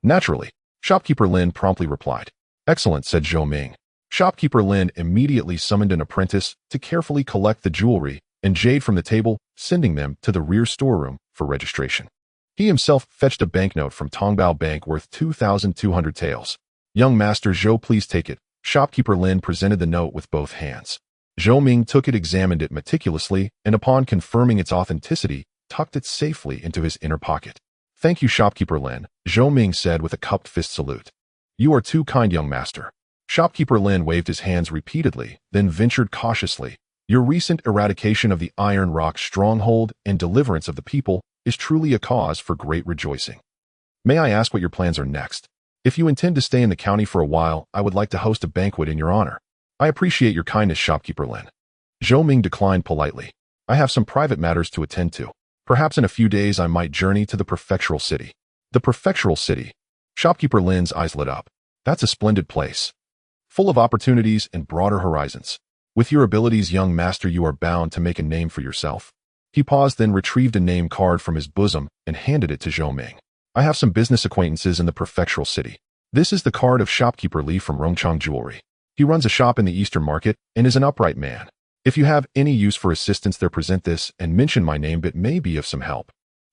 Naturally, shopkeeper Lin promptly replied. Excellent, said Zhou Ming. Shopkeeper Lin immediately summoned an apprentice to carefully collect the jewelry and jade from the table, sending them to the rear storeroom for registration. He himself fetched a banknote from Tongbao Bank worth 2,200 taels. Young master Zhou, please take it. Shopkeeper Lin presented the note with both hands. Zhou Ming took it, examined it meticulously, and upon confirming its authenticity, tucked it safely into his inner pocket. Thank you, shopkeeper Lin, Zhou Ming said with a cupped fist salute. You are too kind, young master. Shopkeeper Lin waved his hands repeatedly, then ventured cautiously. Your recent eradication of the Iron Rock stronghold and deliverance of the people is truly a cause for great rejoicing. May I ask what your plans are next? If you intend to stay in the county for a while, I would like to host a banquet in your honor. I appreciate your kindness, shopkeeper Lin. Zhou Ming declined politely. I have some private matters to attend to. Perhaps in a few days I might journey to the prefectural city. The prefectural city. Shopkeeper Lin's eyes lit up. That's a splendid place. Full of opportunities and broader horizons. With your abilities, young master, you are bound to make a name for yourself. He paused, then retrieved a name card from his bosom and handed it to Zhou Ming. I have some business acquaintances in the prefectural city. This is the card of shopkeeper Li from Rongchang Jewelry. He runs a shop in the Eastern Market and is an upright man. If you have any use for assistance there, present this and mention my name. It may be of some help.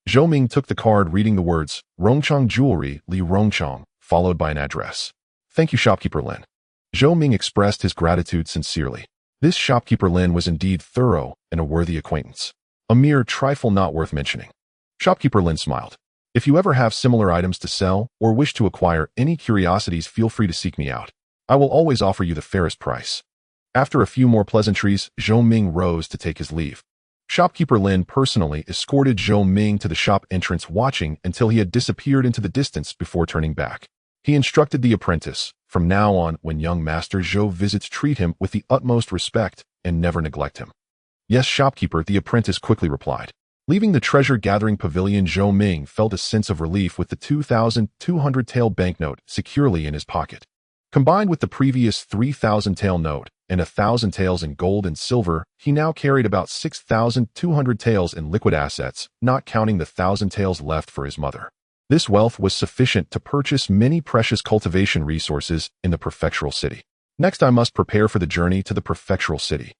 Zhou Ming took the card, reading the words, Rongchang Jewelry, Li Rongchang, followed by an address. Thank you, shopkeeper Lin. Zhou Ming expressed his gratitude sincerely. This shopkeeper Lin was indeed thorough and a worthy acquaintance. A mere trifle not worth mentioning. Shopkeeper Lin smiled. If you ever have similar items to sell or wish to acquire any curiosities, feel free to seek me out. I will always offer you the fairest price. After a few more pleasantries, Zhou Ming rose to take his leave. Shopkeeper Lin personally escorted Zhou Ming to the shop entrance, watching until he had disappeared into the distance before turning back. He instructed the apprentice, from now on, when young master Zhou visits, treat him with the utmost respect and never neglect him. Yes, shopkeeper, the apprentice quickly replied. Leaving the treasure-gathering pavilion, Zhou Ming felt a sense of relief with the 2,200 tael banknote securely in his pocket. Combined with the previous 3,000 tael note and 1,000 taels in gold and silver, he now carried about 6,200 taels in liquid assets, not counting the 1,000 taels left for his mother. This wealth was sufficient to purchase many precious cultivation resources in the prefectural city. Next, I must prepare for the journey to the prefectural city.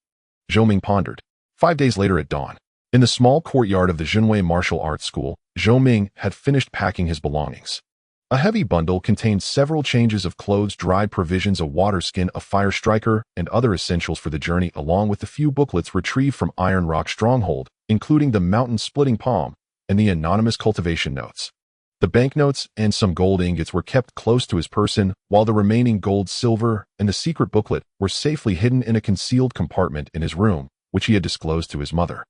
Zhou Ming pondered. 5 days later at dawn, in the small courtyard of the Zhenwei Martial Arts School, Zhou Ming had finished packing his belongings. A heavy bundle contained several changes of clothes, dried provisions, a water skin, a fire striker, and other essentials for the journey, along with the few booklets retrieved from Iron Rock Stronghold, including the mountain-splitting palm and the anonymous cultivation notes. The banknotes and some gold ingots were kept close to his person, while the remaining gold, silver, and the secret booklet were safely hidden in a concealed compartment in his room, which he had disclosed to his mother.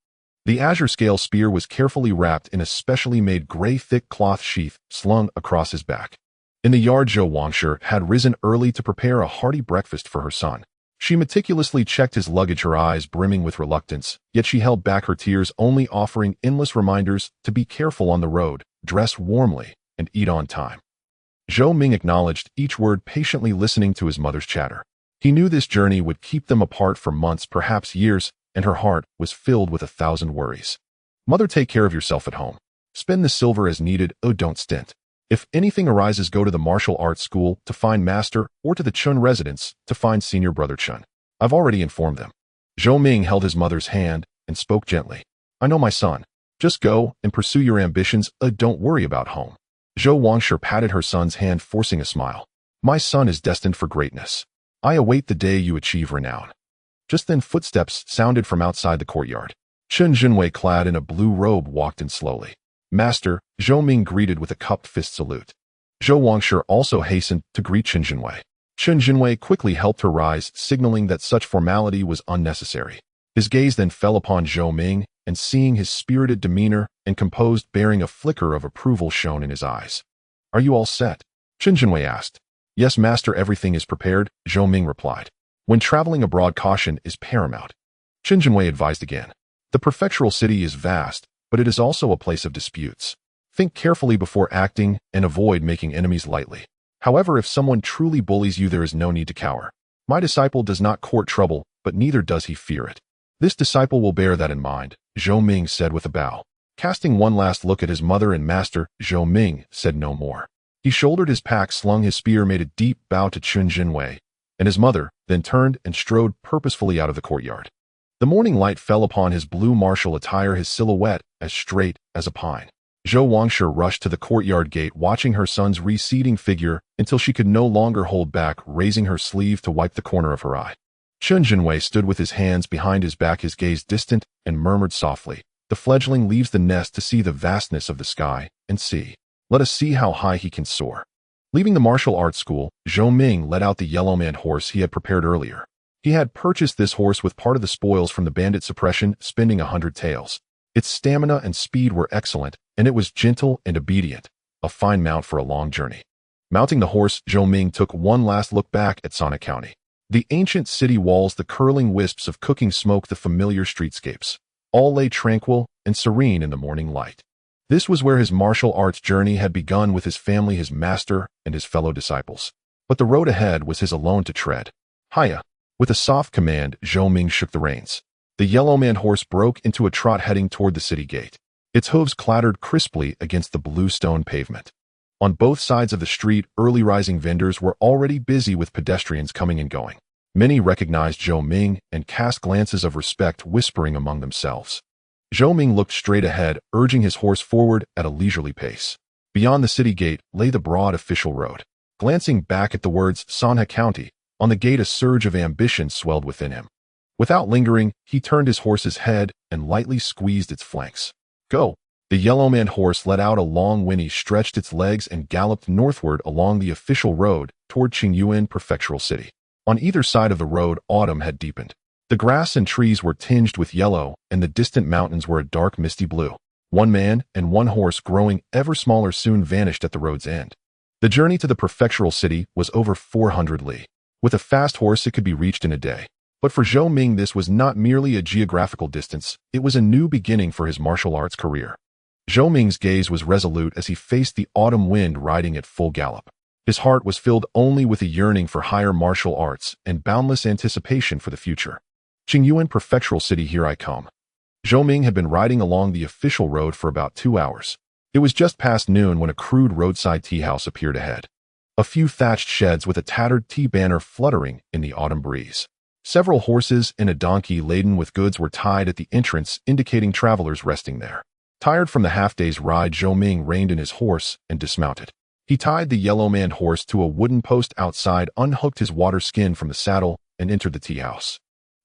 The azure scale spear was carefully wrapped in a specially made gray thick cloth sheath slung across his back. In the yard, Zhou Wangshe had risen early to prepare a hearty breakfast for her son. She meticulously checked his luggage, her eyes brimming with reluctance, yet she held back her tears, only offering endless reminders to be careful on the road, dress warmly, and eat on time. Zhou Ming acknowledged each word, patiently listening to his mother's chatter. He knew this journey would keep them apart for months, perhaps years, and her heart was filled with 1,000 worries. Mother, take care of yourself at home. Spend the silver as needed, don't stint. If anything arises, go to the martial arts school to find master, or to the Chun residence to find senior brother Chun. I've already informed them. Zhou Ming held his mother's hand and spoke gently. I know, my son. Just go and pursue your ambitions, don't worry about home. Zhou Wangshe patted her son's hand, forcing a smile. My son is destined for greatness. I await the day you achieve renown. Just then footsteps sounded from outside the courtyard. Chen Zhenwei, clad in a blue robe, walked in slowly. Master, Zhou Ming greeted with a cupped fist salute. Zhou Wangshi also hastened to greet Chen Jinwei. Chen Jinwei quickly helped her rise, signaling that such formality was unnecessary. His gaze then fell upon Zhou Ming, and seeing his spirited demeanor and composed bearing, a flicker of approval shone in his eyes. "Are you all set?" Chen Jinwei asked. "Yes, master, everything is prepared," Zhou Ming replied. "When traveling abroad, caution is paramount," Chen Jinwei advised again. "The prefectural city is vast, but it is also a place of disputes. Think carefully before acting and avoid making enemies lightly. However, if someone truly bullies you, there is no need to cower. My disciple does not court trouble, but neither does he fear it." "This disciple will bear that in mind," Zhou Ming said with a bow. Casting one last look at his mother and master, Zhou Ming said no more. He shouldered his pack, slung his spear, made a deep bow to Chen Jinwei and his mother, then turned and strode purposefully out of the courtyard. The morning light fell upon his blue martial attire, his silhouette as straight as a pine. Zhou Wangshi rushed to the courtyard gate, watching her son's receding figure until she could no longer hold back, raising her sleeve to wipe the corner of her eye. Chen Jinwei stood with his hands behind his back, his gaze distant, and murmured softly, "The fledgling leaves the nest to see the vastness of the sky and sea. Let us see how high he can soar." Leaving the martial arts school, Zhou Ming led out the yellow man horse he had prepared earlier. He had purchased this horse with part of the spoils from the bandit suppression, spending 100 taels. Its stamina and speed were excellent, and it was gentle and obedient, a fine mount for a long journey. Mounting the horse, Zhou Ming took one last look back at Sana County. The ancient city walls, the curling wisps of cooking smoke, the familiar streetscapes, all lay tranquil and serene in the morning light. This was where his martial arts journey had begun, with his family, his master, and his fellow disciples. But the road ahead was his alone to tread. "Hiya!" With a soft command, Zhou Ming shook the reins. The yellow man horse broke into a trot, heading toward the city gate. Its hooves clattered crisply against the blue stone pavement. On both sides of the street, early rising vendors were already busy with pedestrians coming and going. Many recognized Zhou Ming and cast glances of respect, whispering among themselves. Zhou Ming looked straight ahead, urging his horse forward at a leisurely pace. Beyond the city gate lay the broad official road. Glancing back at the words Sana County on the gate, a surge of ambition swelled within him. Without lingering, he turned his horse's head and lightly squeezed its flanks. "Go!" The yellow man horse let out a long whinny, stretched its legs, and galloped northward along the official road toward Qingyuan Prefectural City. On either side of the road, autumn had deepened. The grass and trees were tinged with yellow, and the distant mountains were a dark, misty blue. One man and one horse, growing ever smaller, soon vanished at the road's end. The journey to the prefectural city was over 400 li. With a fast horse, it could be reached in a day. But for Zhou Ming, this was not merely a geographical distance, it was a new beginning for his martial arts career. Zhou Ming's gaze was resolute as he faced the autumn wind, riding at full gallop. His heart was filled only with a yearning for higher martial arts and boundless anticipation for the future. "Qingyuan Prefectural City, here I come." Zhou Ming had been riding along the official road for about 2 hours. It was just past noon when a crude roadside tea house appeared ahead. A few thatched sheds with a tattered tea banner fluttering in the autumn breeze. Several horses and a donkey laden with goods were tied at the entrance, indicating travelers resting there. Tired from the half-day's ride, Zhou Ming reined in his horse and dismounted. He tied the yellow man horse to a wooden post outside, unhooked his water skin from the saddle, and entered the tea house.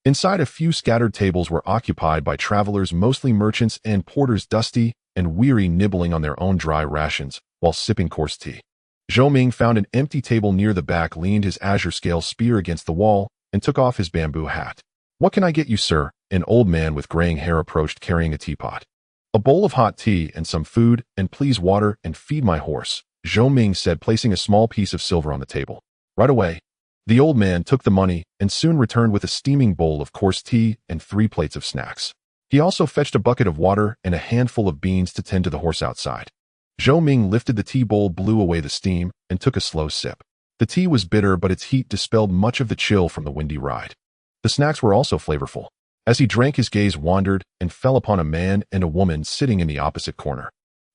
Inside, a few scattered tables were occupied by travelers, mostly merchants and porters, dusty and weary, nibbling on their own dry rations while sipping coarse tea. Zhou Ming found an empty table near the back, leaned his azure scale spear against the wall, and took off his bamboo hat. "What can I get you, sir?" An old man with graying hair approached, carrying a teapot. "A bowl of hot tea and some food, and please water and feed my horse," Zhou Ming said, placing a small piece of silver on the table. "Right away." The old man took the money and soon returned with a steaming bowl of coarse tea and 3 plates of snacks. He also fetched a bucket of water and a handful of beans to tend to the horse outside. Zhou Ming lifted the tea bowl, blew away the steam, and took a slow sip. The tea was bitter, but its heat dispelled much of the chill from the windy ride. The snacks were also flavorful. As he drank, his gaze wandered and fell upon a man and a woman sitting in the opposite corner.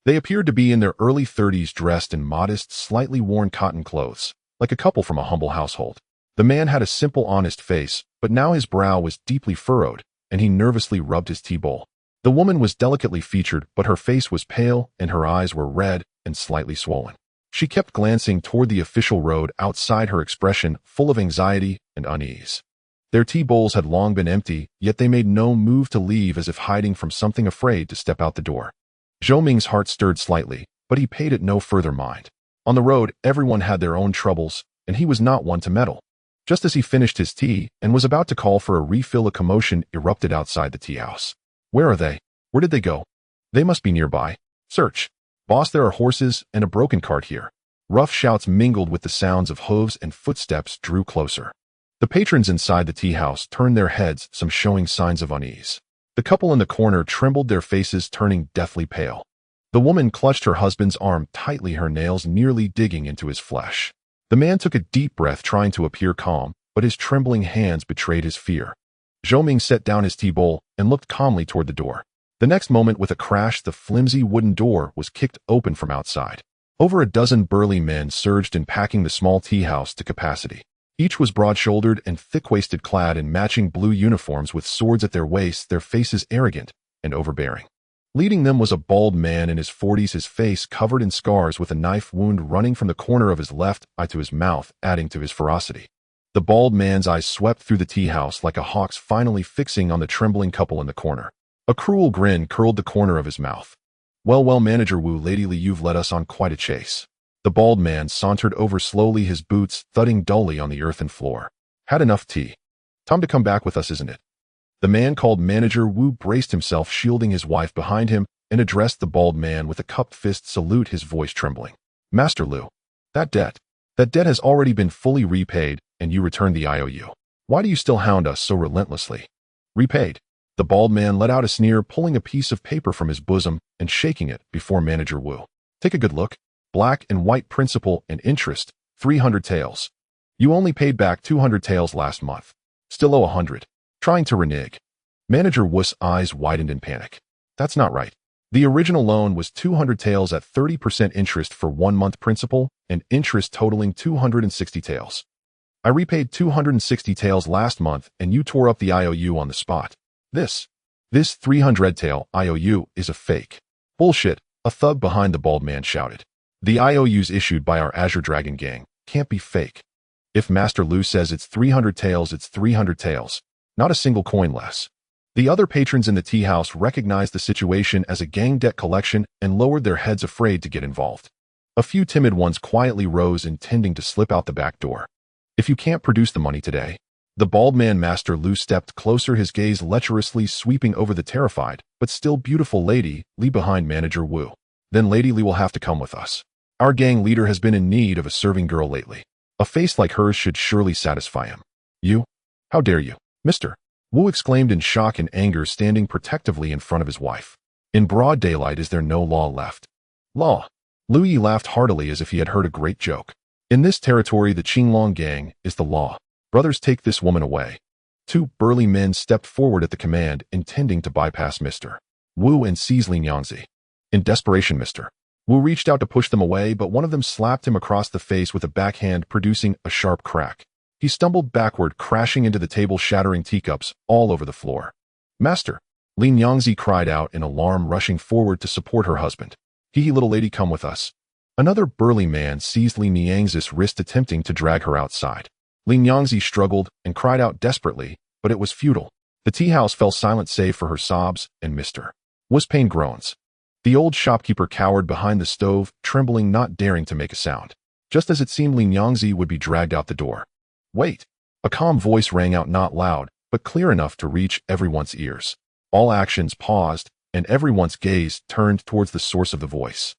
They appeared to be in their early 30s, dressed in modest, slightly worn cotton clothes, like a couple from a humble household. The man had a simple, honest face, but now his brow was deeply furrowed, and he nervously rubbed his tea bowl. The woman was delicately featured, but her face was pale and her eyes were red and slightly swollen. She kept glancing toward the official road outside, her expression full of anxiety and unease. Their tea bowls had long been empty, yet they made no move to leave, as if hiding from something, afraid to step out the door. Zhou Ming's heart stirred slightly, but he paid it no further mind. On the road, everyone had their own troubles, and he was not one to meddle. Just as he finished his tea and was about to call for a refill, a commotion erupted outside the tea house. Where are they? Where did they go? They must be nearby. Search. Boss, there are horses and a broken cart here. Rough shouts mingled with the sounds of hooves and footsteps drew closer. The patrons inside the tea house turned their heads, some showing signs of unease. The couple in the corner trembled, their faces turning deathly pale. The woman clutched her husband's arm tightly, her nails nearly digging into his flesh. The man took a deep breath, trying to appear calm, but his trembling hands betrayed his fear. Zhou Ming set down his tea bowl and looked calmly toward the door. The next moment, with a crash, the flimsy wooden door was kicked open from outside. Over a dozen burly men surged in, packing the small tea house to capacity. Each was broad-shouldered and thick-waisted, clad in matching blue uniforms with swords at their waists, their faces arrogant and overbearing. Leading them was a bald man in his 40s, his face covered in scars, with a knife wound running from the corner of his left eye to his mouth, adding to his ferocity. The bald man's eyes swept through the tea house like a hawk's, finally fixing on the trembling couple in the corner. A cruel grin curled the corner of his mouth. Well, Manager Wu, Lady Li, you've led us on quite a chase. The bald man sauntered over slowly, his boots thudding dully on the earthen floor. Had enough tea? Time to come back with us, isn't it? The man called Manager Wu braced himself, shielding his wife behind him, and addressed the bald man with a cupped fist salute, his voice trembling. Master Liu, that debt has already been fully repaid, and you returned the IOU. Why do you still hound us so relentlessly? Repaid? The bald man let out a sneer, pulling a piece of paper from his bosom and shaking it before Manager Wu. Take a good look. Black and white, principal and interest, 300 taels. You only paid back 200 taels last month. Still owe 100. Trying to renege. Manager Wu's eyes widened in panic. That's not right. The original loan was 200 taels at 30% interest for 1 month, principal and interest totaling 260 taels. I repaid 260 taels last month, and you tore up the IOU on the spot. This 300 tael IOU is a fake. Bullshit, a thug behind the bald man shouted. The IOUs issued by our Azure Dragon gang can't be fake. If Master Liu says it's 300 taels, it's 300 taels. Not a single coin less. The other patrons in the tea house recognized the situation as a gang debt collection and lowered their heads, afraid to get involved. A few timid ones quietly rose, intending to slip out the back door. If you can't produce the money today, the bald man, Master Liu, stepped closer, his gaze lecherously sweeping over the terrified but still beautiful Lady Li behind Manager Wu. Then Lady Li will have to come with us. Our gang leader has been in need of a serving girl lately. A face like hers should surely satisfy him. You? How dare you? Mr. Wu exclaimed in shock and anger, standing protectively in front of his wife. In broad daylight, is there no law left? Law? Liu Yi laughed heartily as if he had heard a great joke. In this territory, the Qinglong gang is the law. Brothers, take this woman away. 2 burly men stepped forward at the command, intending to bypass Mr. Wu and seize Lin Yangzi. In desperation, Mr. Wu reached out to push them away, but one of them slapped him across the face with a backhand, producing a sharp crack. He stumbled backward, crashing into the table, shattering teacups all over the floor. Master! Lin Yangzi cried out in alarm, rushing forward to support her husband. Hee, little lady, come with us. Another burly man seized Lin Yangzi's wrist, attempting to drag her outside. Lin Yangzi struggled and cried out desperately, but it was futile. The tea house fell silent save for her sobs and Mr. Wu's pain groans. The old shopkeeper cowered behind the stove, trembling, not daring to make a sound. Just as it seemed Lin Yangzi would be dragged out the door. Wait! A calm voice rang out, not loud, but clear enough to reach everyone's ears. All actions paused, and everyone's gaze turned towards the source of the voice.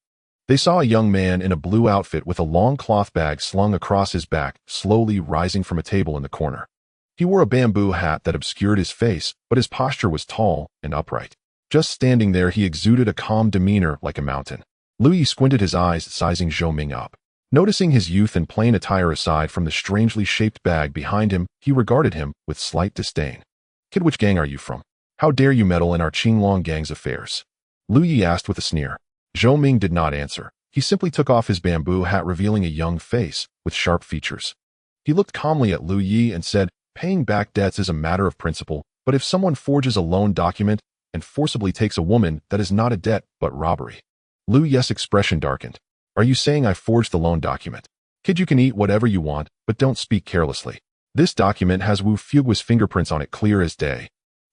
They saw a young man in a blue outfit with a long cloth bag slung across his back, slowly rising from a table in the corner. He wore a bamboo hat that obscured his face, but his posture was tall and upright. Just standing there, he exuded a calm demeanor like a mountain. Liu Yi squinted his eyes, sizing Zhou Ming up. Noticing his youth and plain attire aside from the strangely shaped bag behind him, he regarded him with slight disdain. Kid, which gang are you from? How dare you meddle in our Qinglong gang's affairs? Liu Yi asked with a sneer. Zhou Ming did not answer. He simply took off his bamboo hat, revealing a young face with sharp features. He looked calmly at Liu Yi and said, paying back debts is a matter of principle, but if someone forges a loan document and forcibly takes a woman, that is not a debt, but robbery. Liu Yi's expression darkened. Are you saying I forged the loan document? Kid, you can eat whatever you want, but don't speak carelessly. This document has Wu Fugui's fingerprints on it, clear as day.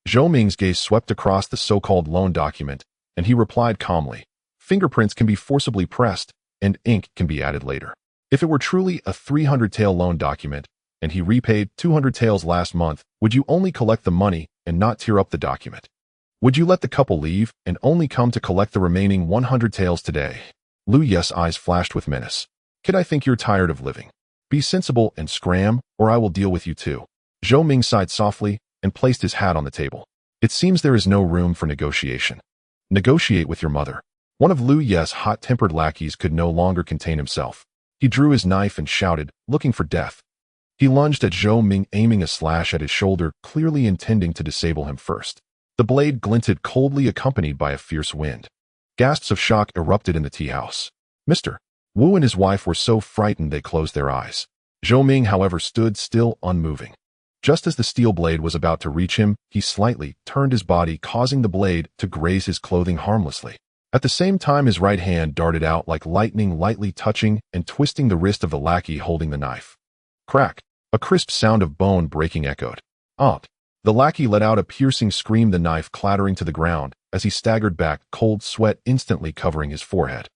Zhou Ming's gaze swept across the so-called loan document, and he replied calmly, fingerprints can be forcibly pressed, and ink can be added later. If it were truly a 300-tael loan document, and he repaid 200 taels last month, would you only collect the money and not tear up the document? Would you let the couple leave and only come to collect the remaining 100 taels today? Lu Ye's eyes flashed with menace. Kid, I think you're tired of living. Be sensible and scram, or I will deal with you too. Zhou Ming sighed softly and placed his hat on the table. It seems there is no room for negotiation. Negotiate with your mother. One of Lu Ye's hot-tempered lackeys could no longer contain himself. He drew his knife and shouted, looking for death. He lunged at Zhou Ming, aiming a slash at his shoulder, clearly intending to disable him first. The blade glinted coldly, accompanied by a fierce wind. Gasps of shock erupted in the tea house. Mr. Wu and his wife were so frightened they closed their eyes. Zhou Ming, however, stood still, unmoving. Just as the steel blade was about to reach him, he slightly turned his body, causing the blade to graze his clothing harmlessly. At the same time, his right hand darted out like lightning, lightly touching and twisting the wrist of the lackey holding the knife. Crack! A crisp sound of bone breaking echoed. Out! The lackey let out a piercing scream, the knife clattering to the ground as he staggered back, cold sweat instantly covering his forehead.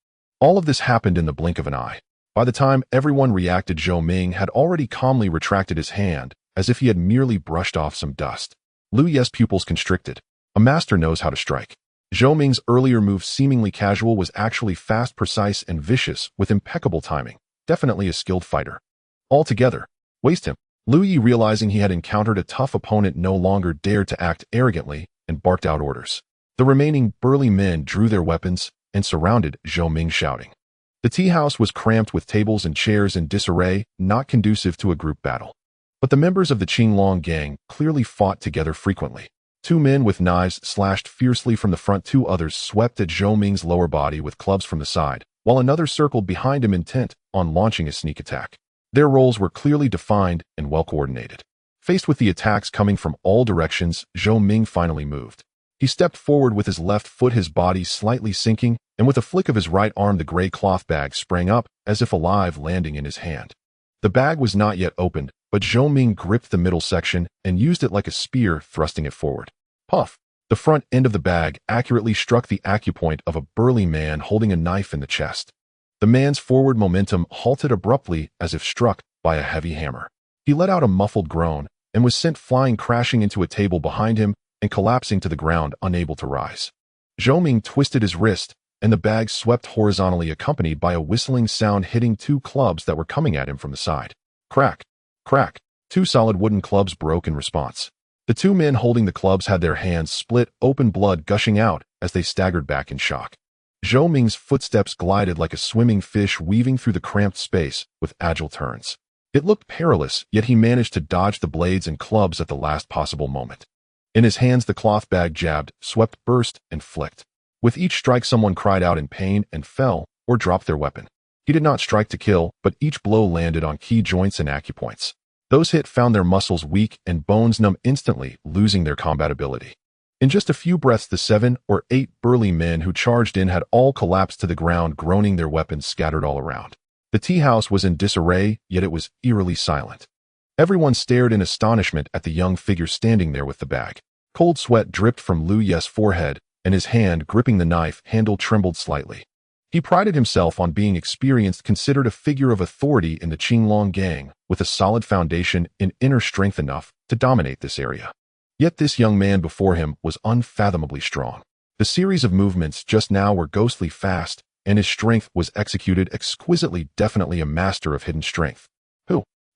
All of this happened in the blink of an eye. By the time everyone reacted, Zhou Ming had already calmly retracted his hand, as if he had merely brushed off some dust. Lu Ye's pupils constricted. A master knows how to strike. Zhou Ming's earlier move, seemingly casual, was actually fast, precise, and vicious, with impeccable timing. Definitely a skilled fighter. Altogether, waste him. Lu Ye, realizing he had encountered a tough opponent, no longer dared to act arrogantly and barked out orders. The remaining burly men drew their weapons and surrounded Zhou Ming, shouting. The tea house was cramped with tables and chairs in disarray, not conducive to a group battle. But the members of the Qinglong gang clearly fought together frequently. 2 men with knives slashed fiercely from the front, 2 others swept at Zhou Ming's lower body with clubs from the side, while another circled behind him, intent on launching a sneak attack. Their roles were clearly defined and well coordinated. Faced with the attacks coming from all directions, Zhou Ming finally moved. He stepped forward with his left foot, his body slightly sinking, and with a flick of his right arm, the gray cloth bag sprang up, as if alive, landing in his hand. The bag was not yet opened, but Zhou Ming gripped the middle section and used it like a spear, thrusting it forward. Puff! The front end of the bag accurately struck the acupoint of a burly man holding a knife in the chest. The man's forward momentum halted abruptly, as if struck by a heavy hammer. He let out a muffled groan and was sent flying, crashing into a table behind him and collapsing to the ground, unable to rise. Zhou Ming twisted his wrist, and the bag swept horizontally, accompanied by a whistling sound, hitting 2 clubs that were coming at him from the side. Crack! Crack! 2 solid wooden clubs broke in response. The 2 men holding the clubs had their hands split open, blood gushing out as they staggered back in shock. Zhou Ming's footsteps glided like a swimming fish, weaving through the cramped space with agile turns. It looked perilous, yet he managed to dodge the blades and clubs at the last possible moment. In his hands, the cloth bag jabbed, swept, burst, and flicked. With each strike, someone cried out in pain and fell or dropped their weapon. He did not strike to kill, but each blow landed on key joints and acupoints. Those hit found their muscles weak and bones numb, instantly losing their combatability. In just a few breaths, the 7 or 8 burly men who charged in had all collapsed to the ground, groaning, their weapons scattered all around. The tea house was in disarray, yet it was eerily silent. Everyone stared in astonishment at the young figure standing there with the bag. Cold sweat dripped from Lu Ye's forehead, and his hand gripping the knife handle trembled slightly. He prided himself on being experienced, considered a figure of authority in the Qinglong gang, with a solid foundation and inner strength enough to dominate this area. Yet this young man before him was unfathomably strong. The series of movements just now were ghostly fast, and his strength was executed exquisitely, definitely a master of hidden strength.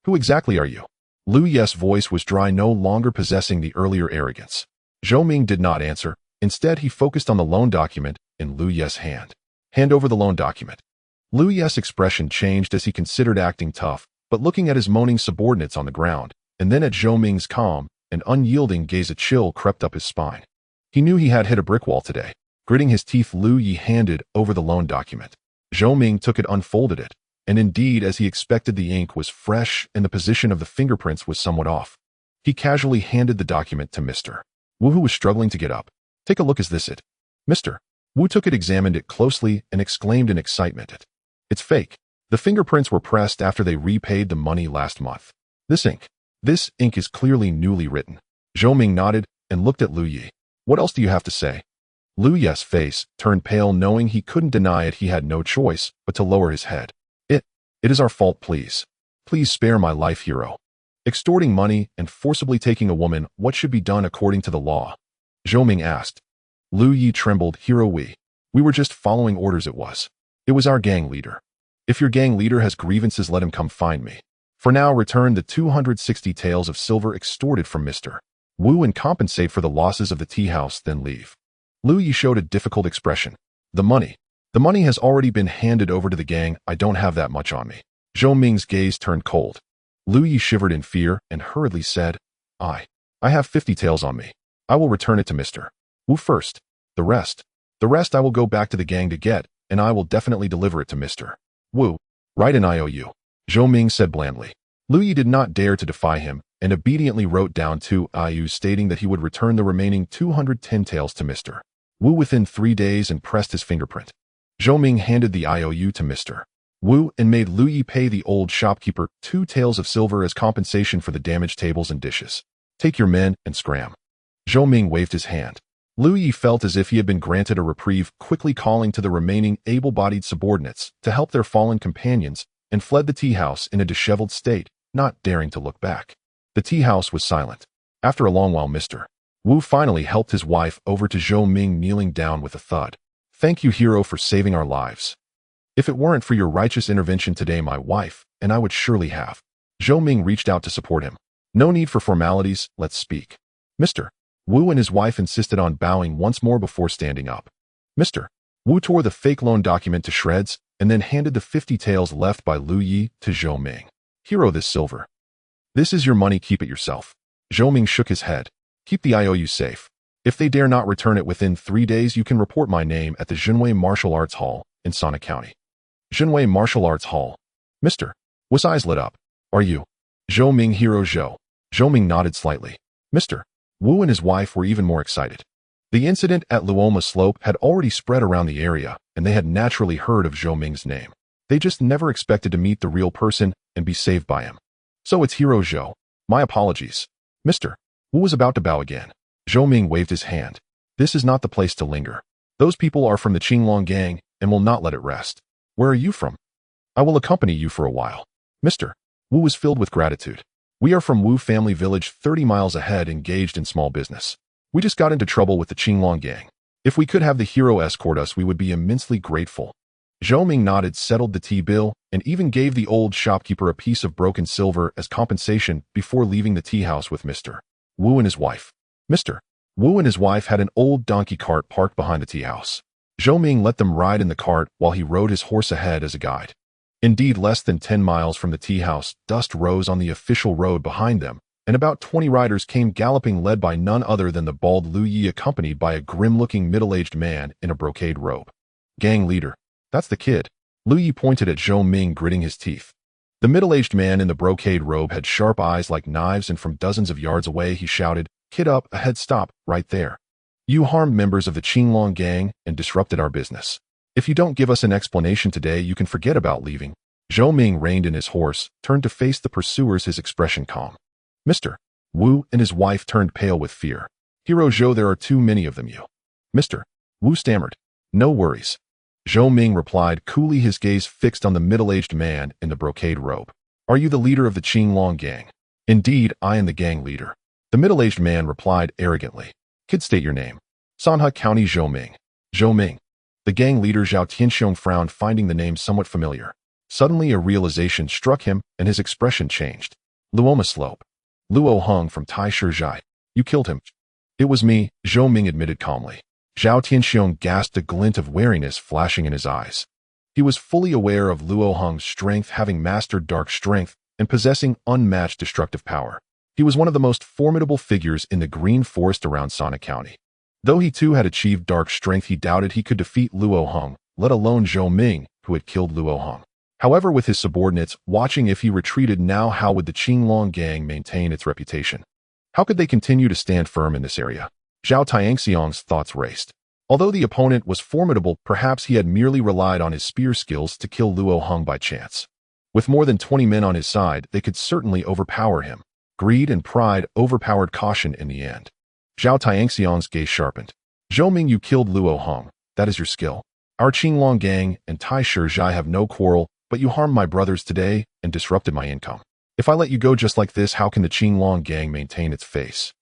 Who exactly are you? Lu Ye's voice was dry, no longer possessing the earlier arrogance. Zhou Ming did not answer. Instead, he focused on the loan document in Lu Ye's hand. Hand over the loan document. Lu Ye's expression changed as he considered acting tough, but looking at his moaning subordinates on the ground, and then at Zhou Ming's calm and unyielding gaze, a chill crept up his spine. He knew he had hit a brick wall today. Gritting his teeth, Lu Ye handed over the loan document. Zhou Ming took it, unfolded it, and indeed, as he expected, the ink was fresh and the position of the fingerprints was somewhat off. He casually handed the document to Mr. Wu, who was struggling to get up. Take a look, is this it? Mr. Wu took it, examined it closely, and exclaimed in excitement, It's fake. The fingerprints were pressed after they repaid the money last month. This ink is clearly newly written. Zhou Ming nodded and looked at Lu Ye. What else do you have to say? Lu Ye's face turned pale, knowing he couldn't deny it. He had no choice but to lower his head. It is our fault, please. Please spare my life, hero. Extorting money and forcibly taking a woman, what should be done according to the law? Zhou Ming asked. Lu Yi trembled. Hero, we were just following orders. It was our gang leader. If your gang leader has grievances, let him come find me. For now, return the 260 taels of silver extorted from Mr. Wu and compensate for the losses of the tea house, then leave. Lu Yi showed a difficult expression. The money has already been handed over to the gang. I don't have that much on me. Zhou Ming's gaze turned cold. Lu Yi shivered in fear and hurriedly said, I have 50 taels on me. I will return it to Mr. Wu first. The rest I will go back to the gang to get, and I will definitely deliver it to Mr. Wu. Write an IOU. Zhou Ming said blandly. Lu Yi did not dare to defy him, and obediently wrote down 2 IOUs stating that he would return the remaining 210 taels to Mr. Wu within 3 days and pressed his fingerprint. Zhou Ming handed the IOU to Mr. Wu and made Lu Yi pay the old shopkeeper 2 taels of silver as compensation for the damaged tables and dishes. Take your men and scram. Zhou Ming waved his hand. Lu Yi felt as if he had been granted a reprieve, quickly calling to the remaining able-bodied subordinates to help their fallen companions, and fled the tea house in a disheveled state, not daring to look back. The tea house was silent. After a long while, Mr. Wu finally helped his wife over to Zhou Ming, kneeling down with a thud. Thank you, hero, for saving our lives. If it weren't for your righteous intervention today, my wife and I would surely have. Zhou Ming reached out to support him. No need for formalities, let's speak. Mr. Wu and his wife insisted on bowing once more before standing up. Mr. Wu tore the fake loan document to shreds and then handed the 50 taels left by Lu Yi to Zhou Ming. Hero, this silver. This is your money, keep it yourself. Zhou Ming shook his head. Keep the IOU safe. If they dare not return it within 3 days, you can report my name at the Zhenwei Martial Arts Hall in Sonic County. Zhenwei Martial Arts Hall. Mr. Wu's eyes lit up. Are you? Zhou Ming, hero Zhou. Zhou Ming nodded slightly. Mr. Wu and his wife were even more excited. The incident at Luoma Slope had already spread around the area, and they had naturally heard of Zhou Ming's name. They just never expected to meet the real person and be saved by him. So it's hero Zhou. My apologies. Mr. Wu was about to bow again. Zhou Ming waved his hand. This is not the place to linger. Those people are from the Qinglong gang and will not let it rest. Where are you from? I will accompany you for a while. Mr. Wu was filled with gratitude. We are from Wu Family Village, 30 miles ahead, engaged in small business. We just got into trouble with the Qinglong gang. If we could have the hero escort us, we would be immensely grateful. Zhou Ming nodded, settled the tea bill, and even gave the old shopkeeper a piece of broken silver as compensation before leaving the tea house with Mr. Wu and his wife. Mr. Wu and his wife had an old donkey cart parked behind the tea house. Zhou Ming let them ride in the cart while he rode his horse ahead as a guide. Indeed, less than 10 miles from the tea house, dust rose on the official road behind them, and about 20 riders came galloping, led by none other than the bald Lu Yi, accompanied by a grim-looking middle-aged man in a brocade robe. Gang leader. That's the kid. Lu Yi pointed at Zhou Ming, gritting his teeth. The middle-aged man in the brocade robe had sharp eyes like knives, and from dozens of yards away he shouted, Kid up ahead, stop, right there. You harmed members of the Qinglong gang and disrupted our business. If you don't give us an explanation today, you can forget about leaving. Zhou Ming reined in his horse, turned to face the pursuers, his expression calm. Mr. Wu and his wife turned pale with fear. Hero Zhou, there are too many of them. You. Mr. Wu stammered. No worries. Zhou Ming replied coolly, his gaze fixed on the middle-aged man in the brocade robe. Are you the leader of the Qinglong gang? Indeed, I am the gang leader. The middle-aged man replied arrogantly. Kid, state your name. Sanhe County, Zhou Ming. Zhou Ming. The gang leader Zhao Tianxiong frowned, finding the name somewhat familiar. Suddenly a realization struck him, and his expression changed. Luoma Slope. Luo Hung from Tai Shizhai. You killed him. It was me, Zhou Ming admitted calmly. Zhao Tianxiong gasped, a glint of wariness flashing in his eyes. He was fully aware of Luo Hung's strength, having mastered dark strength and possessing unmatched destructive power. He was one of the most formidable figures in the green forest around Sonic County. Though he too had achieved dark strength, he doubted he could defeat Luo Hung, let alone Zhou Ming, who had killed Luo Hung. However, with his subordinates watching if he retreated now, how would the Qinglong gang maintain its reputation? How could they continue to stand firm in this area? Zhao Tianxiong's thoughts raced. Although the opponent was formidable, perhaps he had merely relied on his spear skills to kill Luo Hung by chance. With more than 20 men on his side, they could certainly overpower him. Greed and pride overpowered caution in the end. Zhao Tianxiong's gaze sharpened. Zhou Ming, you killed Luo Hong. That is your skill. Our Qinglong gang and Tai Shizhai have no quarrel, but you harmed my brothers today and disrupted my income. If I let you go just like this, how can the Qinglong gang maintain its face?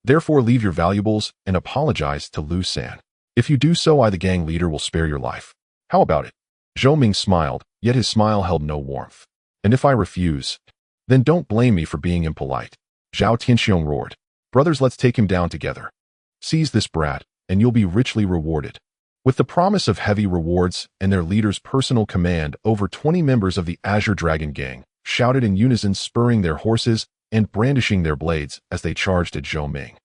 Therefore, leave your valuables and apologize to Lu San. If you do so, I, the gang leader, will spare your life. How about it? Zhou Ming smiled, yet his smile held no warmth. And if I refuse, then don't blame me for being impolite. Zhao Tianxiong roared. Brothers, let's take him down together. Seize this brat, and you'll be richly rewarded. With the promise of heavy rewards and their leader's personal command, over 20 members of the Azure Dragon gang shouted in unison, spurring their horses and brandishing their blades as they charged at Zhou Ming.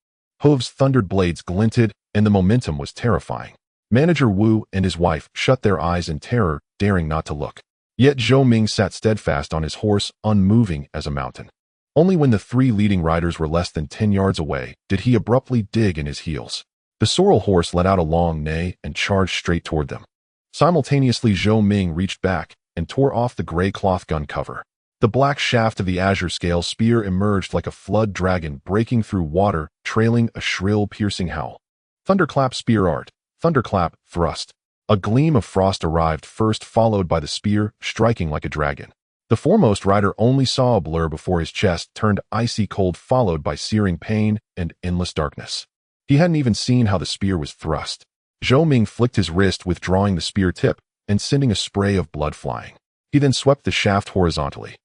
Hooves thundered, blades glinted, and the momentum was terrifying. Manager Wu and his wife shut their eyes in terror, daring not to look. Yet Zhou Ming sat steadfast on his horse, unmoving as a mountain. Only when the three leading riders were less than 10 yards away did he abruptly dig in his heels. The sorrel horse let out a long neigh and charged straight toward them. Simultaneously, Zhou Ming reached back and tore off the gray cloth gun cover. The black shaft of the azure scale spear emerged like a flood dragon breaking through water, trailing a shrill, piercing howl. Thunderclap, spear art. Thunderclap, thrust. A gleam of frost arrived first, followed by the spear, striking like a dragon. The foremost rider only saw a blur before his chest turned icy cold, followed by searing pain and endless darkness. He hadn't even seen how the spear was thrust. Zhou Ming flicked his wrist, withdrawing the spear tip and sending a spray of blood flying. He then swept the shaft horizontally.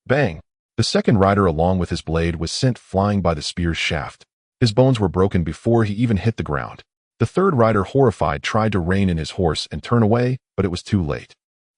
Bang! The second rider, along with his blade, was sent flying by the spear's shaft. His bones were broken before he even hit the ground. The third rider, horrified, tried to rein in his horse and turn away, but it was too late.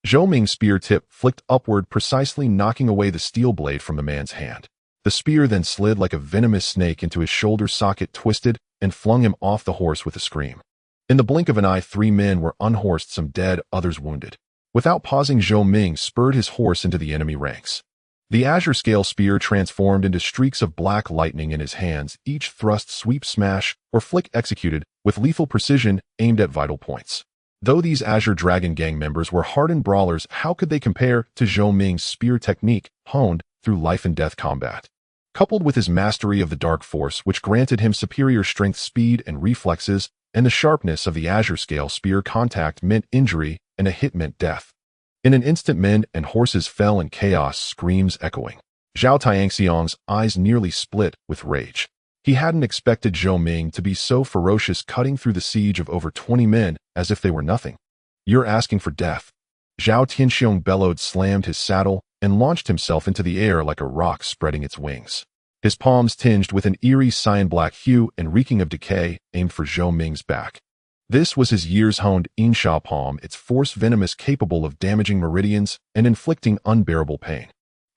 Zhou Ming's spear tip flicked upward, precisely knocking away the steel blade from the man's hand. The spear then slid like a venomous snake into his shoulder socket, twisted, and flung him off the horse with a scream. In the blink of an eye, 3 men were unhorsed, some dead, others wounded. Without pausing, Zhou Ming spurred his horse into the enemy ranks. The azure scale spear transformed into streaks of black lightning in his hands, each thrust, sweep, smash, or flick executed with lethal precision, aimed at vital points. Though these Azure Dragon gang members were hardened brawlers, how could they compare to Zhou Ming's spear technique, honed through life and death combat? Coupled with his mastery of the dark force, which granted him superior strength, speed, and reflexes, and the sharpness of the azure scale spear, contact meant injury and a hit meant death. In an instant, men and horses fell in chaos, screams echoing. Zhao Tianxiong's eyes nearly split with rage. He hadn't expected Zhou Ming to be so ferocious, cutting through the siege of over 20 men as if they were nothing. You're asking for death. Zhao Tianxiong bellowed, slammed his saddle, and launched himself into the air like a rock spreading its wings. His palms tinged with an eerie cyan-black hue and reeking of decay, aimed for Zhou Ming's back. This was his years-honed Insha palm, its force venomous, capable of damaging meridians and inflicting unbearable pain.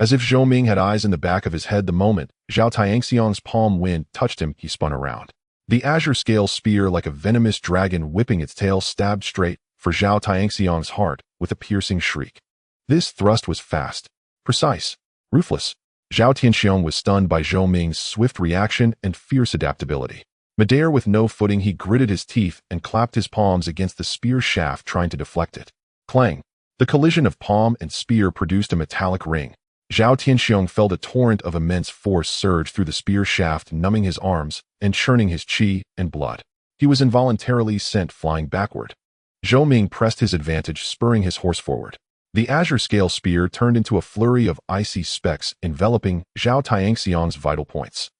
As if Zhou Ming had eyes in the back of his head, the moment Zhao Tianxiong's palm wind touched him, he spun around. The azure scale spear, like a venomous dragon whipping its tail, stabbed straight for Zhao Tianxiong's heart with a piercing shriek. This thrust was fast, precise, ruthless. Zhao Tianxiong was stunned by Zhou Ming's swift reaction and fierce adaptability. Midair with no footing, he gritted his teeth and clapped his palms against the spear shaft, trying to deflect it. Clang! The collision of palm and spear produced a metallic ring. Zhao Tianxiong felt a torrent of immense force surge through the spear shaft, numbing his arms and churning his qi and blood. He was involuntarily sent flying backward. Zhou Ming pressed his advantage, spurring his horse forward. The azure scale spear turned into a flurry of icy specks, enveloping Zhao Tianxiong's vital points.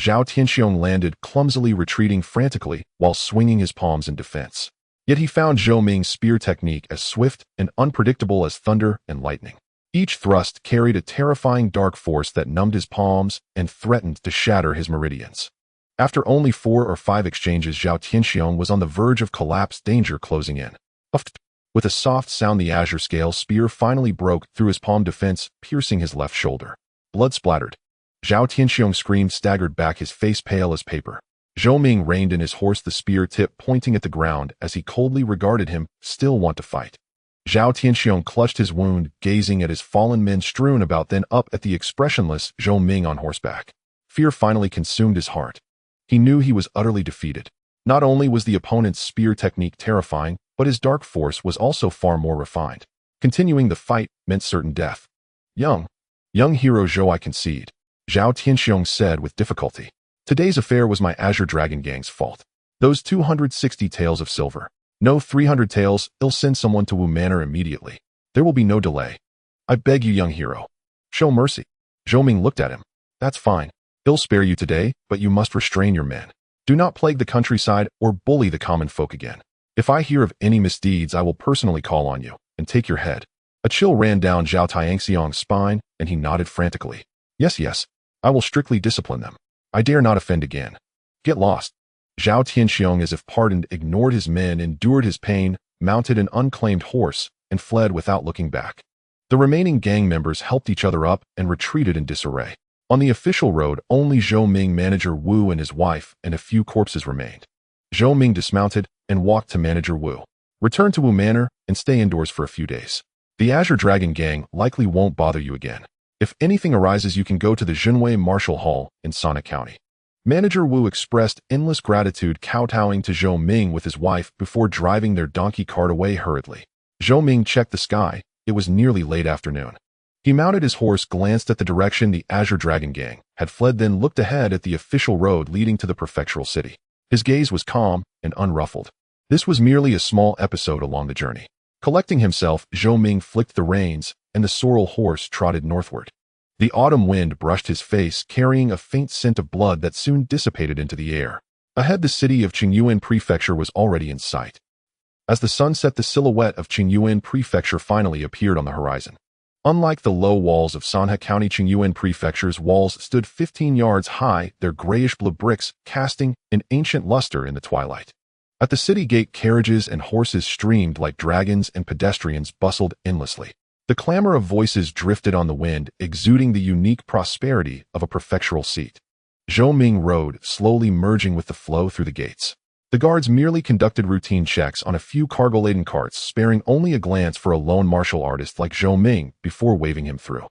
Zhao Tianxiong landed, clumsily retreating frantically while swinging his palms in defense. Yet he found Zhou Ming's spear technique as swift and unpredictable as thunder and lightning. Each thrust carried a terrifying dark force that numbed his palms and threatened to shatter his meridians. After only 4 or 5 exchanges, Zhao Tianxiong was on the verge of collapse, danger closing in. With a soft sound, the azure scale spear finally broke through his palm defense, piercing his left shoulder. Blood splattered. Zhao Tianxiong screamed, staggered back, his face pale as paper. Zhou Ming reined in his horse, the spear tip pointing at the ground as he coldly regarded him, still want to fight. Zhao Tianxiong clutched his wound, gazing at his fallen men strewn about, then up at the expressionless Zhou Ming on horseback. Fear finally consumed his heart. He knew he was utterly defeated. Not only was the opponent's spear technique terrifying, but his dark force was also far more refined. Continuing the fight meant certain death. Young hero Zhou, I concede, Zhao Tianxiong said with difficulty. Today's affair was my Azure Dragon gang's fault. Those 260 taels of silver. No 300 taels, I'll send someone to Wu Manor immediately. There will be no delay. I beg you, young hero. Show mercy. Zhou Ming looked at him. That's fine. I'll spare you today, but you must restrain your men. Do not plague the countryside or bully the common folk again. If I hear of any misdeeds, I will personally call on you and take your head. A chill ran down Zhao Tianxiong's spine, and he nodded frantically. Yes, I will strictly discipline them. I dare not offend again. Get lost. Zhao Tianxiong, as if pardoned, ignored his men, endured his pain, mounted an unclaimed horse, and fled without looking back. The remaining gang members helped each other up and retreated in disarray. On the official road, only Zhou Ming, manager Wu, and his wife, and a few corpses remained. Zhou Ming dismounted and walked to manager Wu. Return to Wu Manor and stay indoors for a few days. The Azure Dragon gang likely won't bother you again. If anything arises, you can go to the Zhenwei Martial Hall in Sana County. Manager Wu expressed endless gratitude, kowtowing to Zhou Ming with his wife before driving their donkey cart away hurriedly. Zhou Ming checked the sky. It was nearly late afternoon. He mounted his horse, glanced at the direction the Azure Dragon gang had fled, then looked ahead at the official road leading to the prefectural city. His gaze was calm and unruffled. This was merely a small episode along the journey. Collecting himself, Zhou Ming flicked the reins, and the sorrel horse trotted northward. The autumn wind brushed his face, carrying a faint scent of blood that soon dissipated into the air. Ahead, the city of Qingyuan Prefecture was already in sight. As the sun set, the silhouette of Qingyuan Prefecture finally appeared on the horizon. Unlike the low walls of Sanhe County, Qingyuan Prefecture's walls stood 15 yards high, their grayish-blue bricks casting an ancient luster in the twilight. At the city gate, carriages and horses streamed like dragons, and pedestrians bustled endlessly. The clamor of voices drifted on the wind, exuding the unique prosperity of a prefectural seat. Zhou Ming rode, slowly merging with the flow through the gates. The guards merely conducted routine checks on a few cargo-laden carts, sparing only a glance for a lone martial artist like Zhou Ming before waving him through.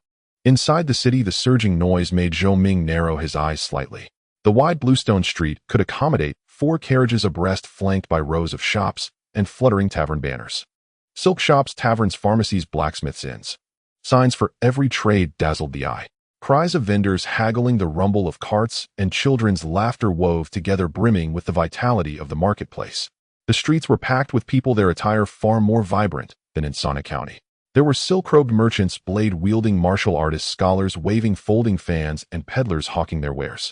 Inside the city, the surging noise made Zhou Ming narrow his eyes slightly. The wide bluestone street could accommodate 4 carriages abreast, flanked by rows of shops and fluttering tavern banners. Silk shops, taverns, pharmacies, blacksmiths' inns. Signs for every trade dazzled the eye. Cries of vendors haggling, the rumble of carts, and children's laughter wove together, brimming with the vitality of the marketplace. The streets were packed with people, their attire far more vibrant than in Sana County. There were silk-robed merchants, blade-wielding martial artists, scholars waving folding fans, and peddlers hawking their wares.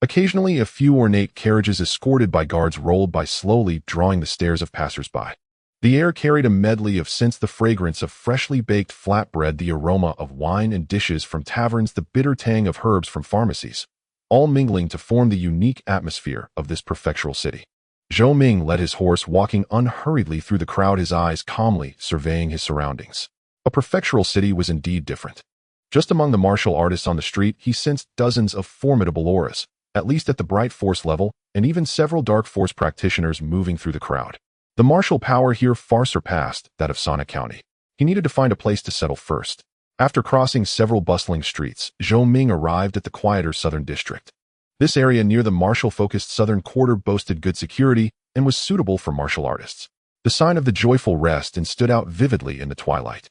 Occasionally, a few ornate carriages escorted by guards rolled by, slowly drawing the stares of passers-by. The air carried a medley of scents, the fragrance of freshly baked flatbread, the aroma of wine and dishes from taverns, the bitter tang of herbs from pharmacies, all mingling to form the unique atmosphere of this prefectural city. Zhou Ming led his horse, walking unhurriedly through the crowd, his eyes calmly surveying his surroundings. A prefectural city was indeed different. Just among the martial artists on the street, he sensed dozens of formidable auras, at least at the bright force level, and even several dark force practitioners moving through the crowd. The martial power here far surpassed that of Sana County. He needed to find a place to settle first. After crossing several bustling streets, Zhou Ming arrived at the quieter southern district. This area near the martial-focused southern quarter boasted good security and was suitable for martial artists. The sign of the Joyful Rest Inn stood out vividly in the twilight.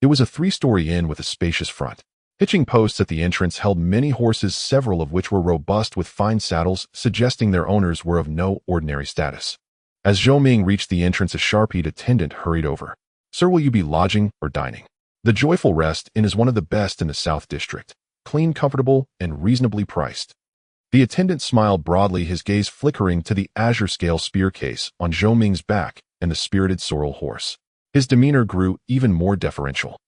It was a 3-story inn with a spacious front. Hitching posts at the entrance held many horses, several of which were robust with fine saddles, suggesting their owners were of no ordinary status. As Zhou Ming reached the entrance, a sharp-eyed attendant hurried over. "Sir, will you be lodging or dining?" The Joyful Rest Inn is one of the best in the South District. Clean, comfortable, and reasonably priced. The attendant smiled broadly, his gaze flickering to the azure scale spear case on Zhou Ming's back and the spirited sorrel horse. His demeanor grew even more deferential.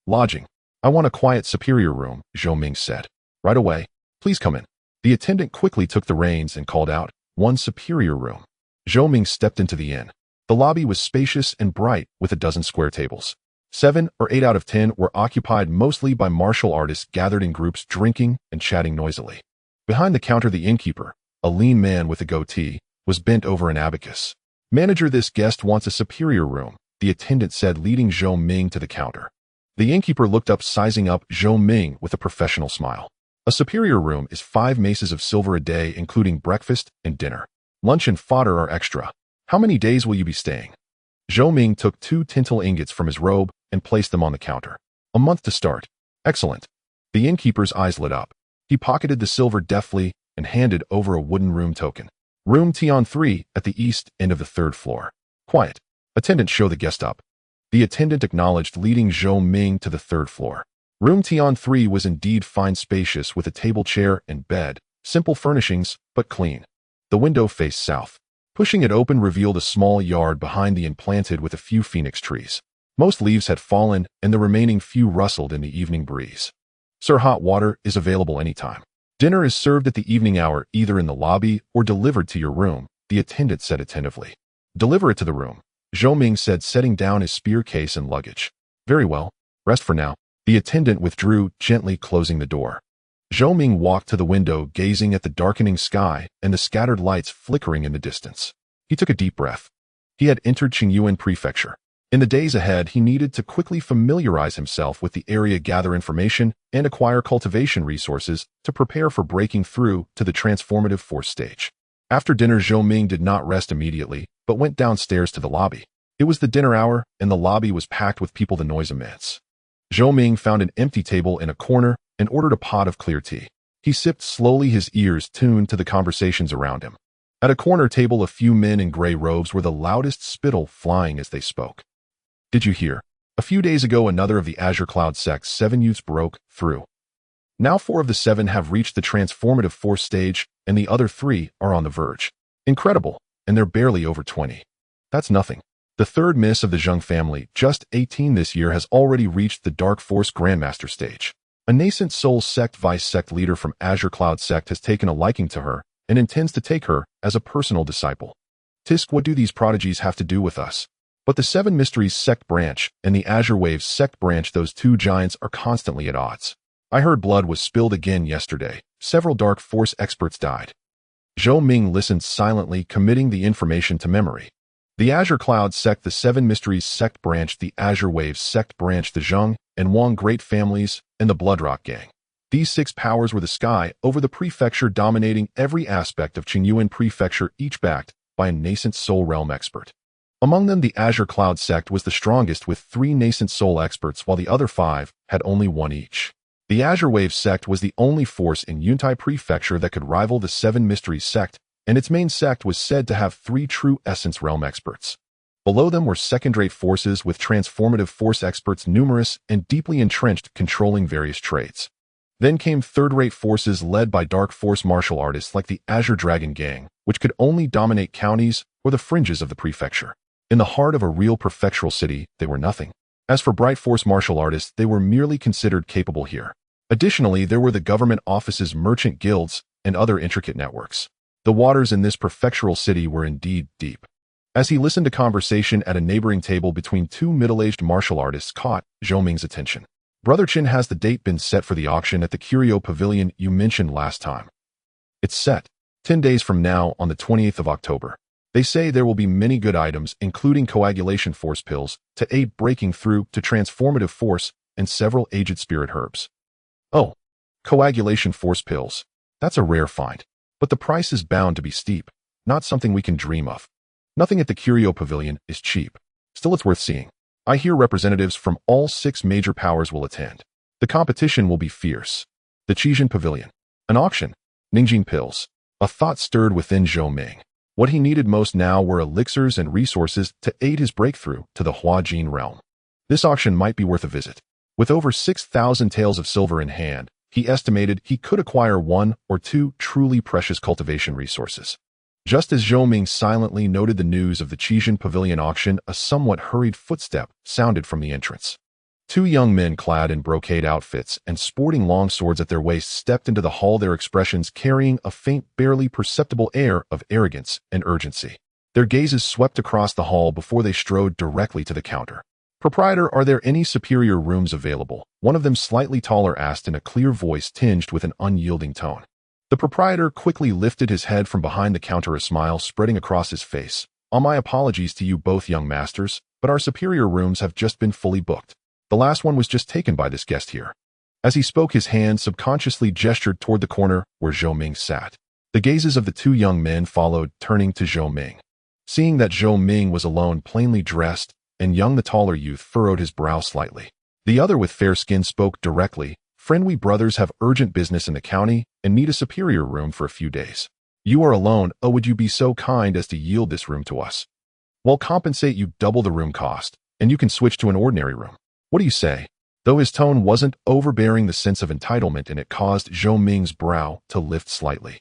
"Lodging. I want a quiet superior room," Zhou Ming said. "Right away. Please come in." The attendant quickly took the reins and called out, "One superior room." Zhou Ming stepped into the inn. The lobby was spacious and bright, with a dozen square tables. 7 or 8 out of 10 were occupied mostly by martial artists gathered in groups, drinking and chatting noisily. Behind the counter, the innkeeper, a lean man with a goatee, was bent over an abacus. "Manager, this guest wants a superior room," the attendant said, leading Zhou Ming to the counter. The innkeeper looked up, sizing up Zhou Ming with a professional smile. "A superior room is 5 maces of silver a day, including breakfast and dinner. Lunch and fodder are extra. How many days will you be staying?" Zhou Ming took 2 tintal ingots from his robe and placed them on the counter. "A month to start." "Excellent." The innkeeper's eyes lit up. He pocketed the silver deftly and handed over a wooden room token. Room Tion 3 at the east end of the third floor. Quiet. Attendant, show the guest up. The attendant acknowledged, leading Zhou Ming to the third floor. Room Tion 3 was indeed fine, spacious, with a table, chair, and bed. Simple furnishings, but clean. The window faced south. Pushing it open revealed a small yard behind the inn, planted with a few phoenix trees. Most leaves had fallen, and the remaining few rustled in the evening breeze. Sir, hot water is available anytime. Dinner is served at the evening hour, either in the lobby or delivered to your room, the attendant said attentively. Deliver it to the room, Zhou Ming said, setting down his spear case and luggage. Very well. Rest for now. The attendant withdrew, gently closing the door. Zhou Ming walked to the window, gazing at the darkening sky and the scattered lights flickering in the distance. He took a deep breath. He had entered Qingyuan Prefecture. In the days ahead, he needed to quickly familiarize himself with the area, gather information, and acquire cultivation resources to prepare for breaking through to the transformative force stage. After dinner, Zhou Ming did not rest immediately, but went downstairs to the lobby. It was the dinner hour, and the lobby was packed with people, the noise immense. Zhou Ming found an empty table in a corner and ordered a pot of clear tea. He sipped slowly, his ears tuned to the conversations around him. At a corner table, a few men in gray robes were the loudest, spittle flying as they spoke. Did you hear? A few days ago, another of the Azure Cloud sect's 7 youths broke through. Now 4 of the 7 have reached the transformative force stage, and the other 3 are on the verge. Incredible, and they're barely over 20. That's nothing. The third miss of the Zheng family, just 18 this year, has already reached the Dark Force Grandmaster stage. A nascent Soul Sect Vice Sect leader from Azure Cloud Sect has taken a liking to her and intends to take her as a personal disciple. Tisk, what do these prodigies have to do with us? But the 7 Mysteries Sect branch and the Azure Waves Sect branch, those 2 giants are constantly at odds. I heard blood was spilled again yesterday. Several Dark Force experts died. Zhou Ming listened silently, committing the information to memory. The Azure Cloud Sect, the 7 Mysteries Sect branch, the Azure Waves Sect branch, the Zheng and Wang great families, and the Bloodrock Gang. These 6 powers were the sky over the prefecture, dominating every aspect of Qingyuan Prefecture, each backed by a nascent soul realm expert. Among them, the Azure Cloud Sect was the strongest, with 3 nascent soul experts, while the other 5 had only 1 each. The Azure Wave Sect was the only force in Yuntai Prefecture that could rival the 7 Mysteries Sect, and its main sect was said to have 3 true essence realm experts. Below them were second-rate forces with transformative force experts, numerous and deeply entrenched, controlling various traits. Then came third-rate forces led by dark force martial artists like the Azure Dragon Gang, which could only dominate counties or the fringes of the prefecture. In the heart of a real prefectural city, they were nothing. As for bright force martial artists, they were merely considered capable here. Additionally, there were the government offices, merchant guilds, and other intricate networks. The waters in this prefectural city were indeed deep. As he listened to conversation at a neighboring table between 2 middle-aged martial artists, caught Zhou Ming's attention. Brother Qin, has the date been set for the auction at the Curio Pavilion you mentioned last time? It's set. 10 days from now, on the 28th of October. They say there will be many good items, including coagulation force pills, to aid breaking through to transformative force, and several aged spirit herbs. Oh, coagulation force pills. That's a rare find. But the price is bound to be steep, not something we can dream of. Nothing at the Curio Pavilion is cheap. Still, it's worth seeing. I hear representatives from all 6 major powers will attend. The competition will be fierce. The Qijin Pavilion. An auction. Ningjin pills. A thought stirred within Zhou Ming. What he needed most now were elixirs and resources to aid his breakthrough to the Huajin realm. This auction might be worth a visit. With over 6,000 taels of silver in hand, he estimated he could acquire 1 or 2 truly precious cultivation resources. Just as Zhou Ming silently noted the news of the Qijin Pavilion auction, a somewhat hurried footstep sounded from the entrance. 2 young men clad in brocade outfits and sporting long swords at their waists stepped into the hall, their expressions carrying a faint, barely perceptible air of arrogance and urgency. Their gazes swept across the hall before they strode directly to the counter. "Proprietor, are there any superior rooms available?" one of them, slightly taller, asked in a clear voice tinged with an unyielding tone. The proprietor quickly lifted his head from behind the counter, a smile spreading across his face. "All my apologies to you both, young masters, but our superior rooms have just been fully booked. The last one was just taken by this guest here." As he spoke, his hand subconsciously gestured toward the corner where Zhou Ming sat. The gazes of the 2 young men followed, turning to Zhou Ming. Seeing that Zhou Ming was alone, plainly dressed, and young, the taller youth furrowed his brow slightly. The other, with fair skin, spoke directly. "Friend, we brothers have urgent business in the county and need a superior room for a few days. You are alone. Oh, would you be so kind as to yield this room to us? We'll compensate you double the room cost, and you can switch to an ordinary room. What do you say? Though his tone wasn't overbearing, the sense of entitlement in it caused Zhou Ming's brow to lift slightly.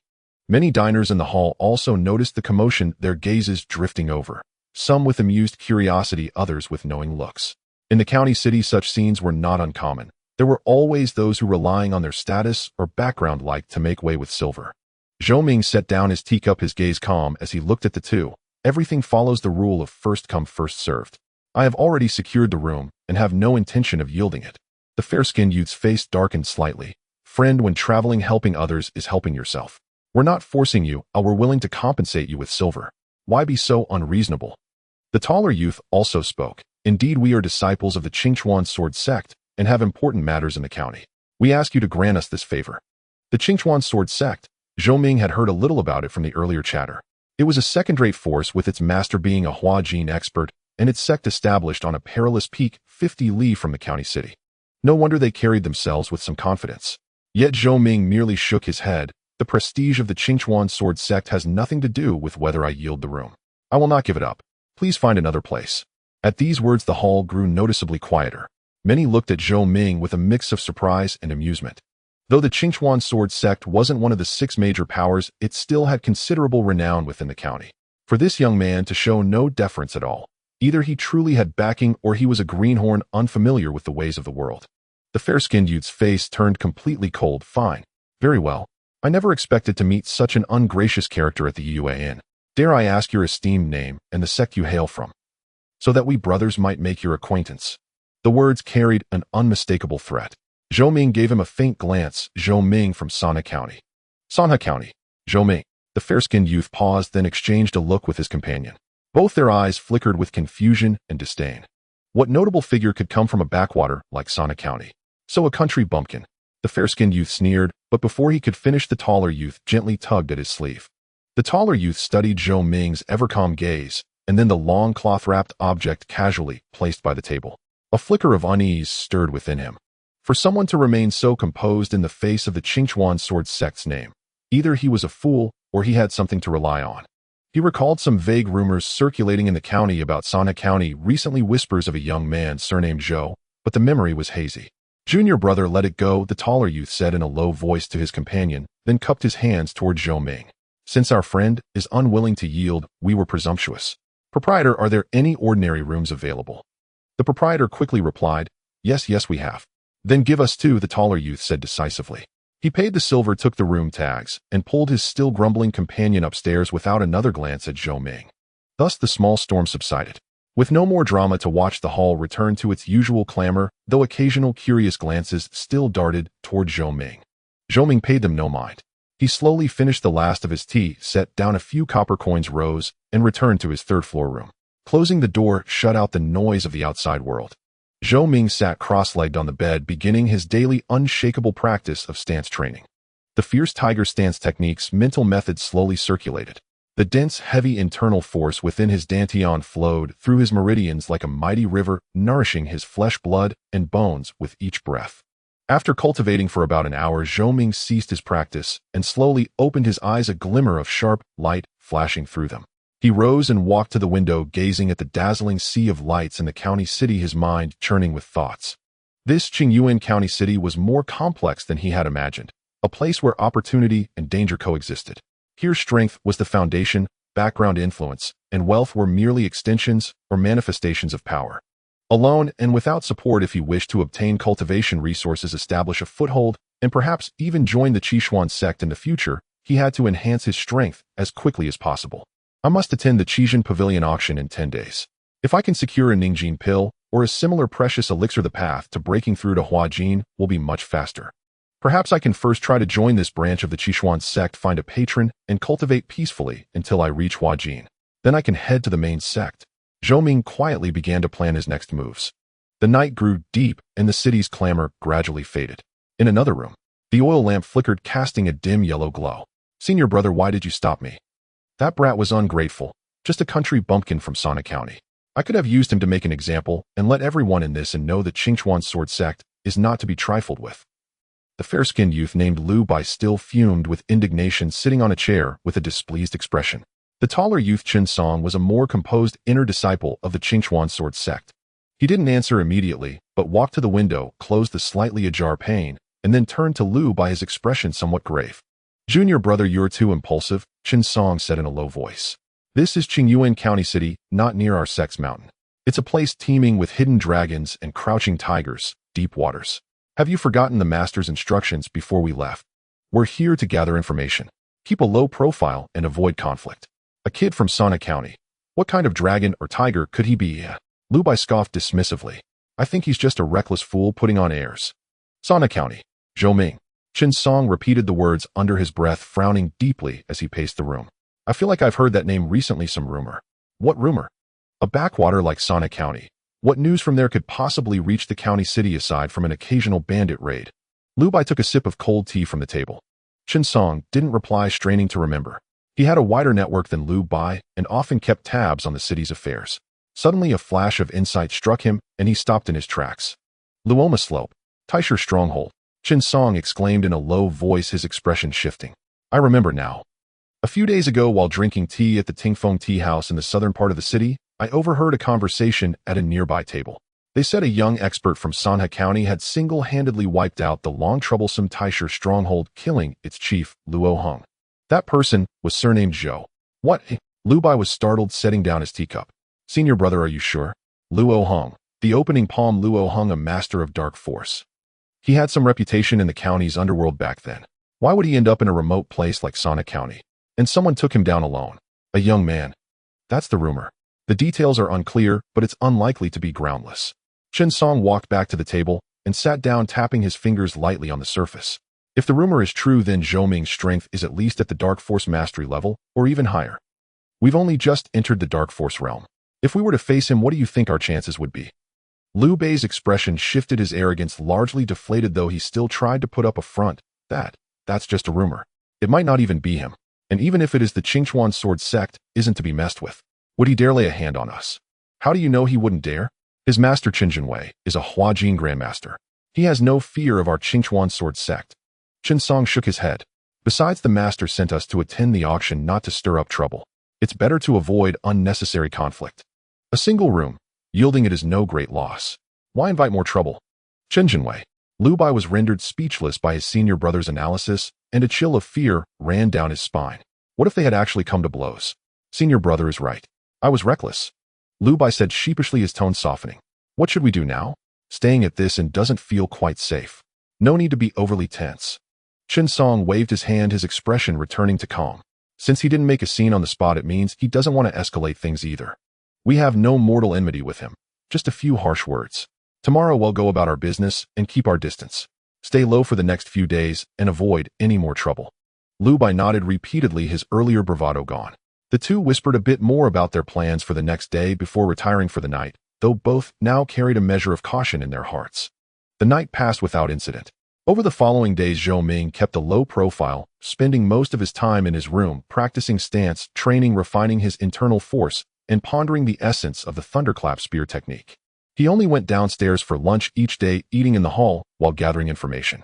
Many diners in the hall also noticed the commotion, their gazes drifting over, some with amused curiosity, others with knowing looks. In the county city, such scenes were not uncommon. There were always those who, relying on their status or background, liked to make way with silver. Zhou Ming set down his teacup, his gaze calm as he looked at the two. Everything follows the rule of first come, first served. I have already secured the room and have no intention of yielding it. The fair-skinned youth's face darkened slightly. Friend, when traveling, helping others is helping yourself. We're not forcing you, we're willing to compensate you with silver. Why be so unreasonable? The taller youth also spoke. Indeed, we are disciples of the Qingchuan sword sect and have important matters in the county. We ask you to grant us this favor. The Qingchuan sword sect. Zhou Ming had heard a little about it from the earlier chatter. It was a second-rate force, with its master being a Huajin expert and its sect established on a perilous peak 50 li from the county city. No wonder they carried themselves with some confidence. Yet Zhou Ming merely shook his head. The prestige of the Qingchuan sword sect has nothing to do with whether I yield the room. I will not give it up. Please find another place. At these words, the hall grew noticeably quieter. Many looked at Zhou Ming with a mix of surprise and amusement. Though the Qingchuan sword sect wasn't one of the 6 major powers, it still had considerable renown within the county. For this young man to show no deference at all, either he truly had backing or he was a greenhorn unfamiliar with the ways of the world. The fair-skinned youth's face turned completely cold. Fine. Very well. I never expected to meet such an ungracious character at the Yuan. Dare I ask your esteemed name and the sect you hail from, so that we brothers might make your acquaintance? The words carried an unmistakable threat. Zhou Ming gave him a faint glance. Zhou Ming from Sanha County. Sanha County. Zhou Ming. The fair-skinned youth paused, then exchanged a look with his companion. Both their eyes flickered with confusion and disdain. What notable figure could come from a backwater like Sanha County? So a country bumpkin. The fair-skinned youth sneered, but before he could finish, the taller youth gently tugged at his sleeve. The taller youth studied Zhou Ming's ever-calm gaze, and then the long cloth-wrapped object casually placed by the table. A flicker of unease stirred within him. For someone to remain so composed in the face of the Qingchuan sword sect's name, either he was a fool or he had something to rely on. He recalled some vague rumors circulating in the county about Sanha County, recently whispers of a young man surnamed Zhou, but the memory was hazy. Junior brother, let it go, the taller youth said in a low voice to his companion, then cupped his hands toward Zhou Ming. Since our friend is unwilling to yield, we were presumptuous. Proprietor, are there any ordinary rooms available? The proprietor quickly replied, yes, we have. Then give us 2, the taller youth said decisively. He paid the silver, took the room tags, and pulled his still grumbling companion upstairs without another glance at Zhou Ming. Thus the small storm subsided. With no more drama to watch, the hall returned to its usual clamor, though occasional curious glances still darted toward Zhou Ming. Zhou Ming paid them no mind. He slowly finished the last of his tea, set down a few copper coins, rose, and returned to his third-floor room. Closing the door shut out the noise of the outside world. Zhou Ming sat cross-legged on the bed, beginning his daily unshakable practice of stance training. The fierce tiger stance technique's mental method slowly circulated. The dense, heavy internal force within his dantian flowed through his meridians like a mighty river, nourishing his flesh, blood, and bones with each breath. After cultivating for about an hour, Zhou Ming ceased his practice and slowly opened his eyes, a glimmer of sharp light flashing through them. He rose and walked to the window, gazing at the dazzling sea of lights in the county city, his mind churning with thoughts. This Qingyuan county city was more complex than he had imagined, a place where opportunity and danger coexisted. Here strength was the foundation, background influence, and wealth were merely extensions or manifestations of power. Alone and without support, if he wished to obtain cultivation resources, establish a foothold, and perhaps even join the Qishuan sect in the future, he had to enhance his strength as quickly as possible. I must attend the Qijin Pavilion auction in 10 days. If I can secure a Ningjin pill or a similar precious elixir, the path to breaking through to Huajin will be much faster. Perhaps I can first try to join this branch of the Qishuan sect, find a patron, and cultivate peacefully until I reach Huajin. Then I can head to the main sect. Zhou Ming quietly began to plan his next moves. The night grew deep and the city's clamor gradually faded. In another room, the oil lamp flickered, casting a dim yellow glow. Senior brother, why did you stop me? That brat was ungrateful, just a country bumpkin from Sanha County. I could have used him to make an example and let everyone in this and know that Qingchuan sword sect is not to be trifled with. The fair-skinned youth named Lu Bai still fumed with indignation, sitting on a chair with a displeased expression. The taller youth Chen Song was a more composed inner disciple of the Qingchuan sword sect. He didn't answer immediately, but walked to the window, closed the slightly ajar pane, and then turned to Lu Bai, his expression somewhat grave. "Junior brother, you're too impulsive," Chen Song said in a low voice. "This is Qingyuan County City, not near our sect's mountain. It's a place teeming with hidden dragons and crouching tigers, deep waters. Have you forgotten the master's instructions before we left? We're here to gather information. Keep a low profile and avoid conflict. A kid from Sana County. What kind of dragon or tiger could he be?" Lu Bai scoffed dismissively. "I think he's just a reckless fool putting on airs." "Sana County. Zhou Ming." Chen Song repeated the words under his breath, frowning deeply as he paced the room. "I feel like I've heard that name recently. Some rumor." "What rumor?" "A backwater like Sana County. What news from there could possibly reach the county city aside from an occasional bandit raid?" Lu Bai took a sip of cold tea from the table. Chen Song didn't reply, straining to remember. He had a wider network than Lu Bai and often kept tabs on the city's affairs. Suddenly a flash of insight struck him, and he stopped in his tracks. "Luoma Slope. Taisher Stronghold," Chen Song exclaimed in a low voice, his expression shifting. "I remember now. A few days ago, while drinking tea at the Tingfeng Tea House in the southern part of the city, I overheard a conversation at a nearby table. They said a young expert from Sanha County had single-handedly wiped out the long-troublesome Taisher Stronghold, killing its chief, Luo Hong. That person was surnamed Zhou." "What?" Lu Bai was startled, setting down his teacup. "Senior brother, are you sure?" "Luo Hong. The opening palm. Luo Hong, a master of dark force. He had some reputation in the county's underworld back then. Why would he end up in a remote place like Sana County? And someone took him down alone. A young man. That's the rumor. The details are unclear, but it's unlikely to be groundless." Chen Song walked back to the table and sat down, tapping his fingers lightly on the surface. If the rumor is true, then Zhou Ming's strength is at least at the dark force mastery level, or even higher. We've only just entered the dark force realm. If we were to face him, what do you think our chances would be? Lu Bai's expression shifted, his arrogance largely deflated, though he still tried to put up a front. That's just a rumor. It might not even be him. And even if it is, the Qingchuan sword sect isn't to be messed with. Would he dare lay a hand on us? How do you know he wouldn't dare? His master Qin Jinwei is a Huajin grandmaster. He has no fear of our Qingchuan sword sect. Chen Song shook his head. Besides, the master sent us to attend the auction, not to stir up trouble. It's better to avoid unnecessary conflict. A single room, yielding it is no great loss. Why invite more trouble? Qin Jinwei. Lu Bai was rendered speechless by his senior brother's analysis, and a chill of fear ran down his spine. What if they had actually come to blows? Senior brother is right. I was reckless. Lu Bai said sheepishly, his tone softening. What should we do now? Staying at this inn doesn't feel quite safe. No need to be overly tense. Chen Song waved his hand, his expression returning to calm. Since he didn't make a scene on the spot, it means he doesn't want to escalate things either. We have no mortal enmity with him, just a few harsh words. Tomorrow we'll go about our business and keep our distance. Stay low for the next few days and avoid any more trouble. Lu Bai nodded repeatedly, his earlier bravado gone. The two whispered a bit more about their plans for the next day before retiring for the night, though both now carried a measure of caution in their hearts. The night passed without incident. Over the following days, Zhou Ming kept a low profile, spending most of his time in his room, practicing stance, training, refining his internal force, and pondering the essence of the thunderclap spear technique. He only went downstairs for lunch each day, eating in the hall while gathering information.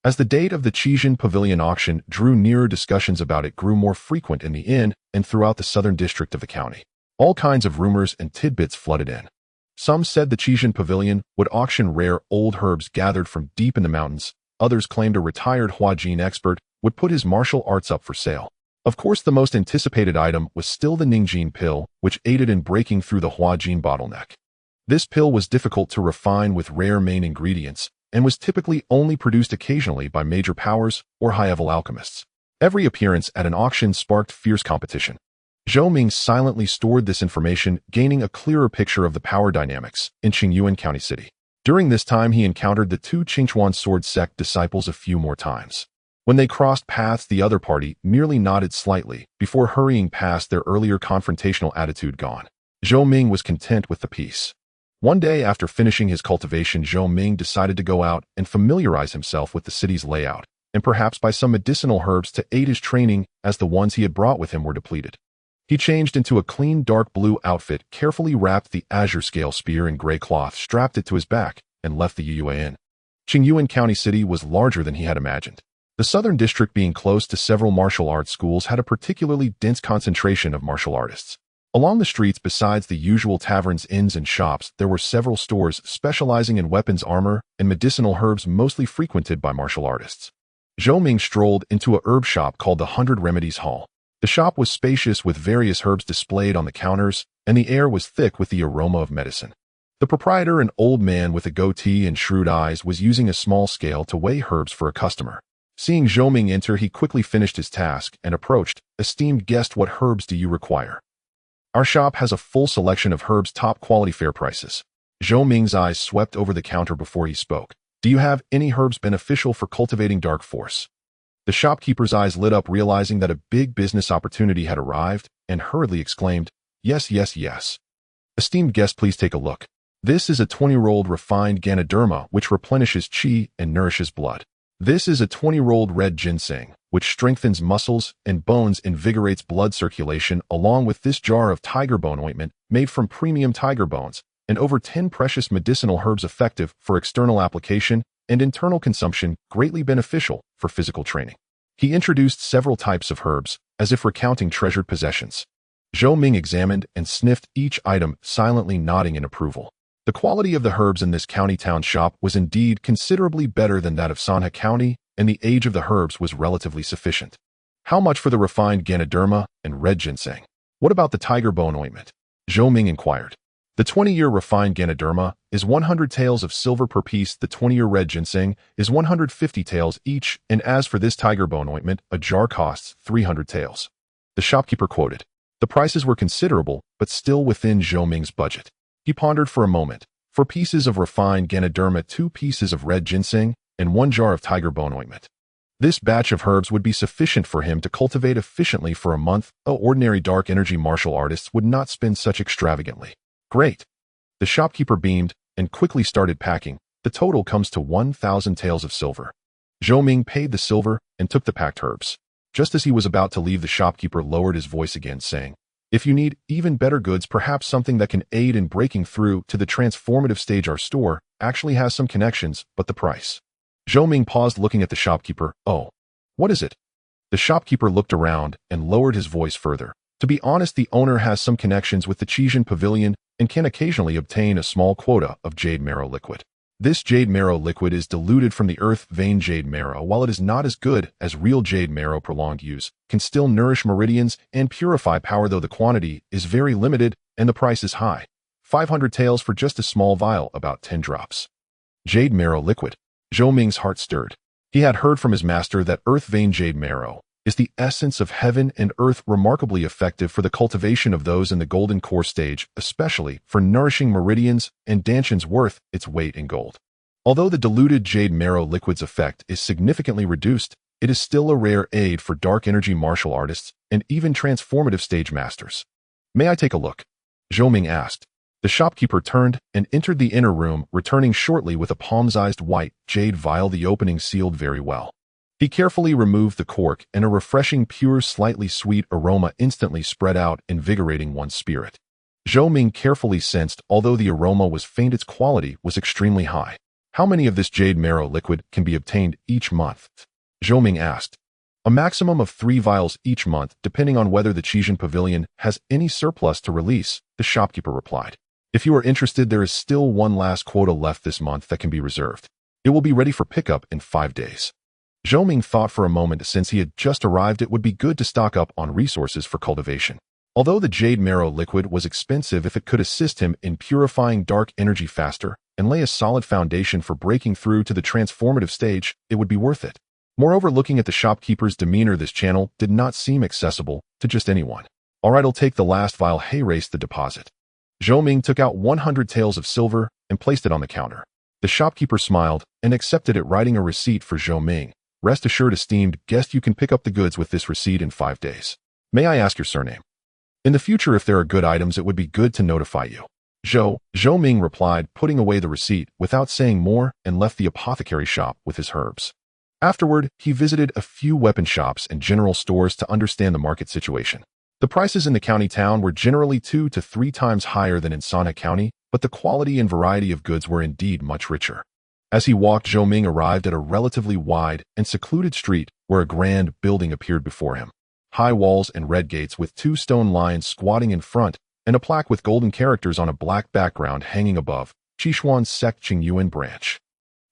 As the date of the Qijin Pavilion auction drew nearer, discussions about it grew more frequent in the inn and throughout the southern district of the county. All kinds of rumors and tidbits flooded in. Some said the Qijin Pavilion would auction rare old herbs gathered from deep in the mountains. Others claimed a retired Huajin expert would put his martial arts up for sale. Of course, the most anticipated item was still the Ningjin pill, which aided in breaking through the Huajin bottleneck. This pill was difficult to refine with rare main ingredients, and was typically only produced occasionally by major powers or high-level alchemists. Every appearance at an auction sparked fierce competition. Zhou Ming silently stored this information, gaining a clearer picture of the power dynamics in Qingyuan County City. During this time, he encountered the two Qingchuan sword sect disciples a few more times. When they crossed paths, the other party merely nodded slightly before hurrying past, their earlier confrontational attitude gone. Zhou Ming was content with the peace. One day, after finishing his cultivation, Zhou Ming decided to go out and familiarize himself with the city's layout, and perhaps buy some medicinal herbs to aid his training, as the ones he had brought with him were depleted. He changed into a clean dark blue outfit, carefully wrapped the azure scale spear in gray cloth, strapped it to his back, and left the Yue Inn. Qingyuan County City was larger than he had imagined. The southern district, being close to several martial arts schools, had a particularly dense concentration of martial artists. Along the streets, besides the usual taverns, inns, and shops, there were several stores specializing in weapons, armor, and medicinal herbs, mostly frequented by martial artists. Zhou Ming strolled into a herb shop called the 100 Remedies Hall. The shop was spacious with various herbs displayed on the counters, and the air was thick with the aroma of medicine. The proprietor, an old man with a goatee and shrewd eyes, was using a small scale to weigh herbs for a customer. Seeing Zhou Ming enter, he quickly finished his task and approached. "Esteemed guest, what herbs do you require? Our shop has a full selection of herbs, top quality, fair prices." Zhou Ming's eyes swept over the counter before he spoke. "Do you have any herbs beneficial for cultivating dark force?" The shopkeeper's eyes lit up, realizing that a big business opportunity had arrived, and hurriedly exclaimed, "Yes, yes, yes. Esteemed guest, please take a look. This is a 20-year-old refined Ganoderma, which replenishes qi and nourishes blood. This is a 20-year-old red ginseng, which strengthens muscles and bones, invigorates blood circulation, along with this jar of tiger bone ointment made from premium tiger bones, and over 10 precious medicinal herbs effective for external application and internal consumption, greatly beneficial for physical training." He introduced several types of herbs, as if recounting treasured possessions. Zhou Ming examined and sniffed each item, silently nodding in approval. The quality of the herbs in this county town shop was indeed considerably better than that of Sanha County, and the age of the herbs was relatively sufficient. "How much for the refined Ganoderma and red ginseng? What about the tiger bone ointment?" Zhou Ming inquired. "The 20-year refined Ganoderma is 100 taels of silver per piece, the 20-year red ginseng is 150 taels each, and as for this tiger bone ointment, a jar costs 300 taels." The shopkeeper quoted. The prices were considerable, but still within Zhou Ming's budget. He pondered for a moment. 4 pieces of refined Ganoderma, 2 pieces of red ginseng, and 1 jar of tiger bone ointment. This batch of herbs would be sufficient for him to cultivate efficiently for a month. Ordinary dark energy martial artists would not spend such extravagantly. "Great." The shopkeeper beamed and quickly started packing. "The total comes to 1,000 taels of silver." Zhou Ming paid the silver and took the packed herbs. Just as he was about to leave, the shopkeeper lowered his voice again, saying, "If you need even better goods, perhaps something that can aid in breaking through to the transformative stage, our store actually has some connections, but the price." Zhou Ming paused, looking at the shopkeeper. "Oh, what is it?" The shopkeeper looked around and lowered his voice further. "To be honest, the owner has some connections with the Qijian Pavilion and can occasionally obtain a small quota of jade marrow liquid. This jade marrow liquid is diluted from the earth vein jade marrow. While it is not as good as real jade marrow, prolonged use can still nourish meridians and purify power, though the quantity is very limited and the price is high. 500 taels for just a small vial, about 10 drops. Jade marrow liquid. Zhou Ming's heart stirred. He had heard from his master that earth vein jade marrow is the essence of heaven and earth, remarkably effective for the cultivation of those in the golden core stage, especially for nourishing meridians, and Danshan's worth its weight in gold. Although the diluted jade marrow liquid's effect is significantly reduced, it is still a rare aid for dark energy martial artists and even transformative stage masters. "May I take a look?" Zhou Ming asked. The shopkeeper turned and entered the inner room, returning shortly with a palm-sized white jade vial, the opening sealed very well. He carefully removed the cork, and a refreshing, pure, slightly sweet aroma instantly spread out, invigorating one's spirit. Zhou Ming carefully sensed, although the aroma was faint, its quality was extremely high. "How many of this jade marrow liquid can be obtained each month?" Zhou Ming asked. "A maximum of 3 vials each month, depending on whether the Qijian Pavilion has any surplus to release," the shopkeeper replied. "If you are interested, there is still 1 last quota left this month that can be reserved. It will be ready for pickup in 5 days. Zhou Ming thought for a moment. Since he had just arrived, it would be good to stock up on resources for cultivation. Although the jade marrow liquid was expensive, if it could assist him in purifying dark energy faster and lay a solid foundation for breaking through to the transformative stage, it would be worth it. Moreover, looking at the shopkeeper's demeanor, this channel did not seem accessible to just anyone. "All right, I'll take the last vial." He raised the deposit. Zhou Ming took out 100 taels of silver and placed it on the counter. The shopkeeper smiled and accepted it, writing a receipt for Zhou Ming. "Rest assured, esteemed guest, you can pick up the goods with this receipt in 5 days. May I ask your surname? In the future, if there are good items, it would be good to notify you." Zhou Ming replied, putting away the receipt without saying more, and left the apothecary shop with his herbs. Afterward, he visited a few weapon shops and general stores to understand the market situation. The prices in the county town were generally 2 to 3 times higher than in Sanha County, but the quality and variety of goods were indeed much richer. As he walked, Zhou Ming arrived at a relatively wide and secluded street where a grand building appeared before him. High walls and red gates with two stone lions squatting in front and a plaque with golden characters on a black background hanging above. Qishuan Sect Qingyuan Branch.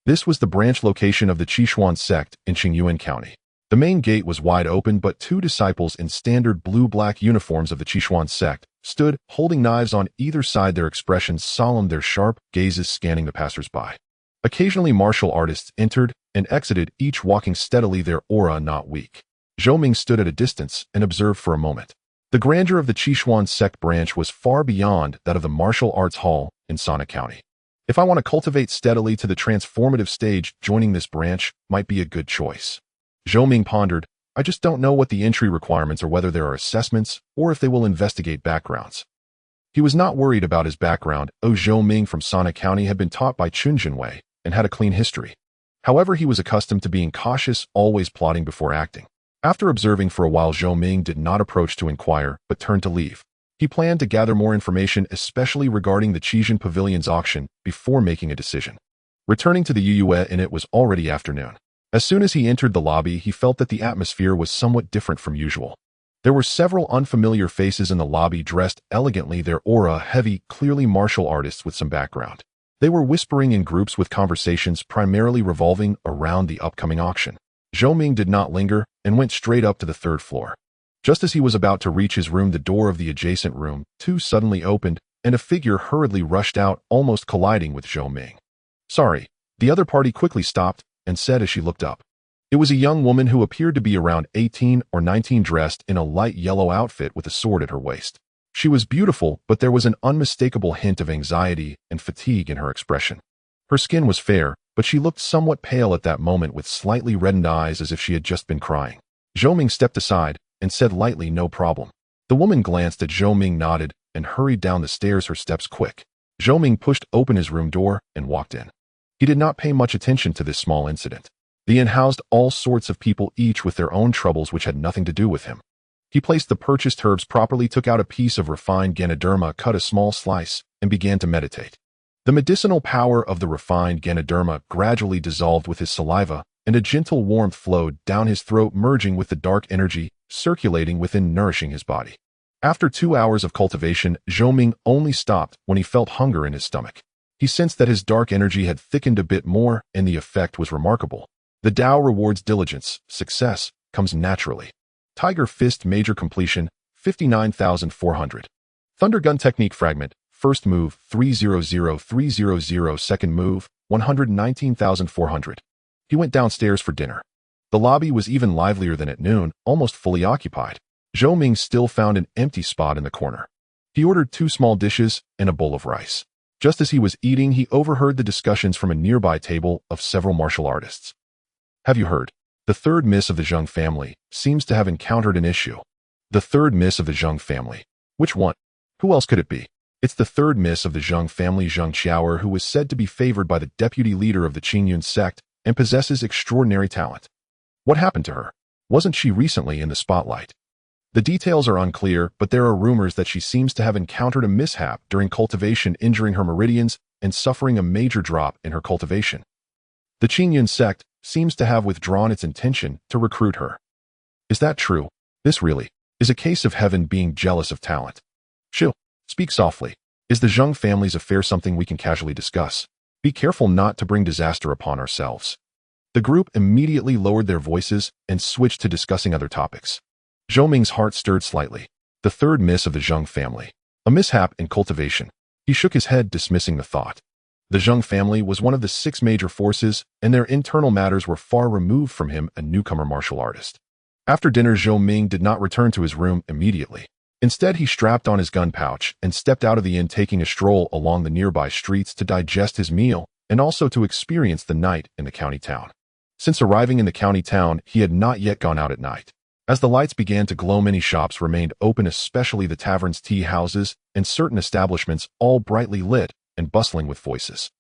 This was the branch location of the Qishuan Sect in Qingyuan County. The main gate was wide open, but two disciples in standard blue-black uniforms of the Qishuan Sect stood, holding knives on either side, their expressions solemn, their sharp gazes scanning the passers-by. Occasionally martial artists entered and exited, each walking steadily, their aura not weak. Zhou Ming stood at a distance and observed for a moment. The grandeur of the Qishuan Sect branch was far beyond that of the martial arts hall in Sana County. If I want to cultivate steadily to the transformative stage, joining this branch might be a good choice. Zhou Ming pondered. I just don't know what the entry requirements are, whether there are assessments or if they will investigate backgrounds. He was not worried about his background. Zhou Ming from Sana County had been taught by Chunjinwei and had a clean history. However, he was accustomed to being cautious, always plotting before acting. After observing for a while, Zhou Ming did not approach to inquire, but turned to leave. He planned to gather more information, especially regarding the Qijin Pavilion's auction, before making a decision. Returning to the Yuyue Inn, it was already afternoon. As soon as he entered the lobby, he felt that the atmosphere was somewhat different from usual. There were several unfamiliar faces in the lobby, dressed elegantly, their aura heavy, clearly martial artists with some background. They were whispering in groups with conversations primarily revolving around the upcoming auction. Zhou Ming did not linger and went straight up to the third floor. Just as he was about to reach his room, the door of the adjacent room, two, suddenly opened, and a figure hurriedly rushed out, almost colliding with Zhou Ming. Sorry, the other party quickly stopped and said as she looked up. It was a young woman who appeared to be around 18 or 19, dressed in a light yellow outfit with a sword at her waist. She was beautiful, but there was an unmistakable hint of anxiety and fatigue in her expression. Her skin was fair, but she looked somewhat pale at that moment, with slightly reddened eyes, as if she had just been crying. Zhou Ming stepped aside and said lightly, "No problem." The woman glanced at Zhou Ming, nodded, and hurried down the stairs, her steps quick. Zhou Ming pushed open his room door and walked in. He did not pay much attention to this small incident. The inn housed all sorts of people, each with their own troubles which had nothing to do with him. He placed the purchased herbs properly, took out a piece of refined Ganoderma, cut a small slice, and began to meditate. The medicinal power of the refined Ganoderma gradually dissolved with his saliva, and a gentle warmth flowed down his throat, merging with the dark energy circulating within, nourishing his body. After 2 hours of cultivation, Zhou Ming only stopped when he felt hunger in his stomach. He sensed that his dark energy had thickened a bit more, and the effect was remarkable. The Tao rewards diligence. Success comes naturally. Tiger Fist Major Completion, 59,400. Thunder Gun Technique Fragment, First Move, 300,300. Second Move, 119,400. He went downstairs for dinner. The lobby was even livelier than at noon, almost fully occupied. Zhou Ming still found an empty spot in the corner. He ordered 2 small dishes and a bowl of rice. Just as he was eating, he overheard the discussions from a nearby table of several martial artists. Have you heard? The third miss of the Zheng family seems to have encountered an issue. The third miss of the Zheng family. Which one? Who else could it be? It's the third miss of the Zheng family, Zheng Qiaoer, who was said to be favored by the deputy leader of the Qingyun sect and possesses extraordinary talent. What happened to her? Wasn't she recently in the spotlight? The details are unclear, but there are rumors that she seems to have encountered a mishap during cultivation, injuring her meridians and suffering a major drop in her cultivation. The Qingyun sect seems to have withdrawn its intention to recruit her. Is that true? This really is a case of heaven being jealous of talent. Shu, speak softly. Is the Zheng family's affair something we can casually discuss? Be careful not to bring disaster upon ourselves. The group immediately lowered their voices and switched to discussing other topics. Zhou Ming's heart stirred slightly. The third miss of the Zheng family. A mishap in cultivation. He shook his head, dismissing the thought. The Zheng family was one of the 6 major forces, and their internal matters were far removed from him, a newcomer martial artist. After dinner, Zhou Ming did not return to his room immediately. Instead, he strapped on his gun pouch and stepped out of the inn, taking a stroll along the nearby streets to digest his meal and also to experience the night in the county town. Since arriving in the county town, he had not yet gone out at night. As the lights began to glow, many shops remained open, especially the taverns, tea houses, and certain establishments, all brightly lit and bustling with voices.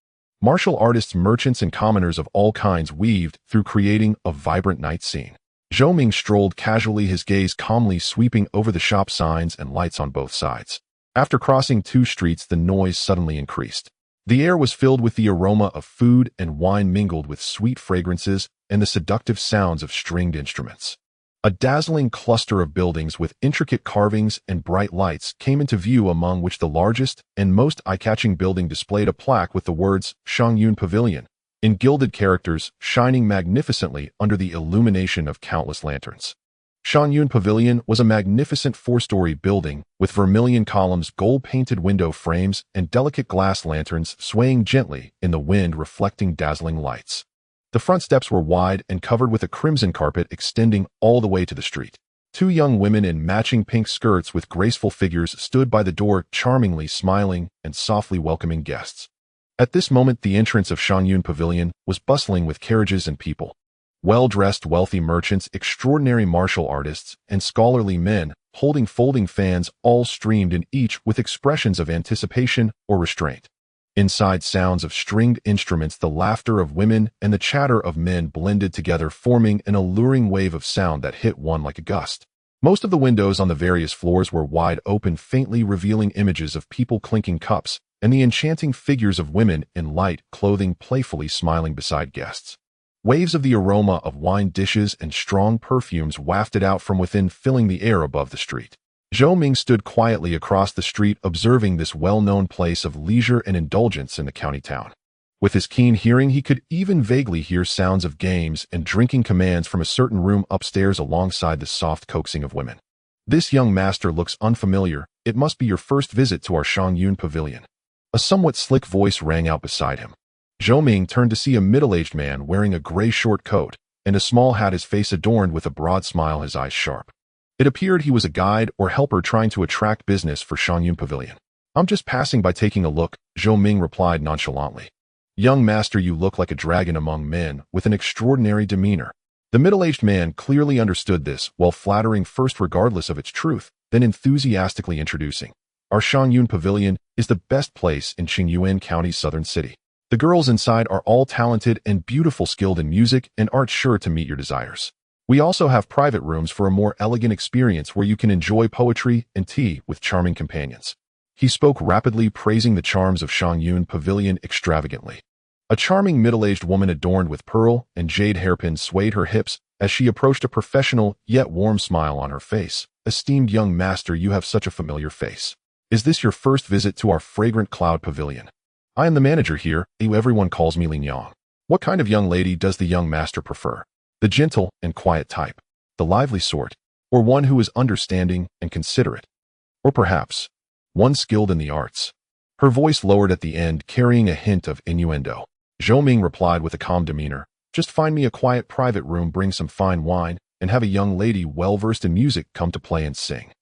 Martial artists, merchants, and commoners of all kinds weaved through, creating a vibrant night scene. Zhou Ming strolled casually, his gaze calmly sweeping over the shop signs and lights on both sides. After crossing 2 streets, the noise suddenly increased. The air was filled with the aroma of food and wine mingled with sweet fragrances and the seductive sounds of stringed instruments. A dazzling cluster of buildings with intricate carvings and bright lights came into view, among which the largest and most eye-catching building displayed a plaque with the words Shangyun Pavilion in gilded characters, shining magnificently under the illumination of countless lanterns. Shangyun Pavilion was a magnificent four-story building with vermilion columns, gold-painted window frames, and delicate glass lanterns swaying gently in the wind, reflecting dazzling lights. The front steps were wide and covered with a crimson carpet extending all the way to the street. Two young women in matching pink skirts with graceful figures stood by the door, charmingly smiling and softly welcoming guests. At this moment, the entrance of Shangyun Pavilion was bustling with carriages and people. Well-dressed wealthy merchants, extraordinary martial artists, and scholarly men holding folding fans all streamed in, each with expressions of anticipation or restraint. Inside, sounds of stringed instruments, the laughter of women, and the chatter of men blended together, forming an alluring wave of sound that hit one like a gust. Most of the windows on the various floors were wide open, faintly revealing images of people clinking cups, and the enchanting figures of women in light clothing playfully smiling beside guests. Waves of the aroma of wine dishes and strong perfumes wafted out from within, filling the air above the street. Zhou Ming stood quietly across the street, observing this well-known place of leisure and indulgence in the county town. With his keen hearing, he could even vaguely hear sounds of games and drinking commands from a certain room upstairs, alongside the soft coaxing of women. "This young master looks unfamiliar. It must be your first visit to our Shangyun Pavilion." A somewhat slick voice rang out beside him. Zhou Ming turned to see a middle-aged man wearing a gray short coat and a small hat, his face adorned with a broad smile, his eyes sharp. It appeared he was a guide or helper trying to attract business for Shangyun Pavilion. "I'm just passing by, taking a look," Zhou Ming replied nonchalantly. "Young master, you look like a dragon among men, with an extraordinary demeanor." The middle-aged man clearly understood this, while flattering first regardless of its truth, then enthusiastically introducing, "Our Shangyun Pavilion is the best place in Qingyuan County's southern city. The girls inside are all talented and beautiful, skilled in music, and art sure to meet your desires. We also have private rooms for a more elegant experience where you can enjoy poetry and tea with charming companions." He spoke rapidly, praising the charms of Shangyun Pavilion extravagantly. A charming middle-aged woman adorned with pearl and jade hairpins swayed her hips as she approached, a professional yet warm smile on her face. "Esteemed young master, you have such a familiar face. Is this your first visit to our fragrant cloud pavilion? I am the manager here. Everyone calls me Lin Yang. What kind of young lady does the young master prefer? The gentle and quiet type, the lively sort, or one who is understanding and considerate? Or perhaps one skilled in the arts?" Her voice lowered at the end, carrying a hint of innuendo. Zhou Ming replied with a calm demeanor, "Just find me a quiet private room, bring some fine wine, and have a young lady well-versed in music come to play and sing."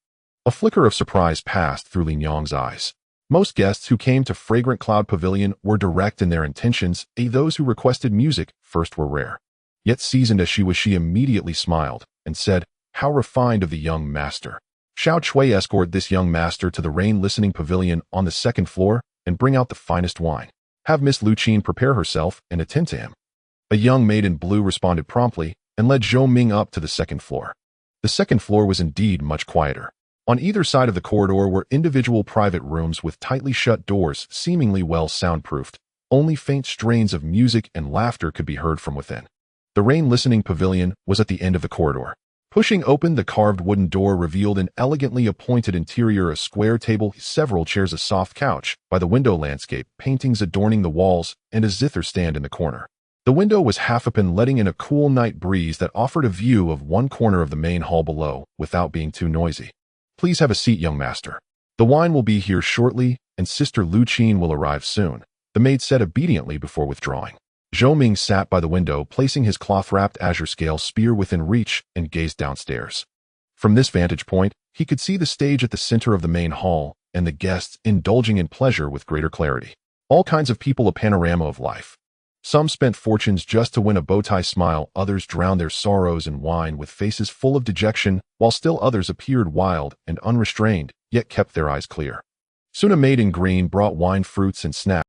A flicker of surprise passed through Lin Yang's eyes. Most guests who came to Fragrant Cloud Pavilion were direct in their intentions, those who requested music first were rare. Yet seasoned as she was, she immediately smiled and said, "How refined of the young master. Xiao Chui, escort this young master to the rain-listening pavilion on the second floor and bring out the finest wine. Have Miss Lu Qin prepare herself and attend to him." A young maid in blue responded promptly and led Zhou Ming up to the second floor. The second floor was indeed much quieter. On either side of the corridor were individual private rooms with tightly shut doors, seemingly well soundproofed. Only faint strains of music and laughter could be heard from within. The rain-listening pavilion was at the end of the corridor. Pushing open the carved wooden door revealed an elegantly appointed interior, a square table, several chairs, a soft couch, by the window landscape, paintings adorning the walls, and a zither stand in the corner. The window was half open, letting in a cool night breeze that offered a view of one corner of the main hall below, without being too noisy. "Please have a seat, young master. The wine will be here shortly, and Sister Lu Qin will arrive soon," the maid said obediently before withdrawing. Zhou Ming sat by the window, placing his cloth-wrapped azure scale spear within reach, and gazed downstairs. From this vantage point, he could see the stage at the center of the main hall, and the guests indulging in pleasure with greater clarity. All kinds of people, a panorama of life. Some spent fortunes just to win a bow-tie smile, others drowned their sorrows in wine with faces full of dejection, while still others appeared wild and unrestrained, yet kept their eyes clear. Soon a maid in green brought wine, fruits, and snacks.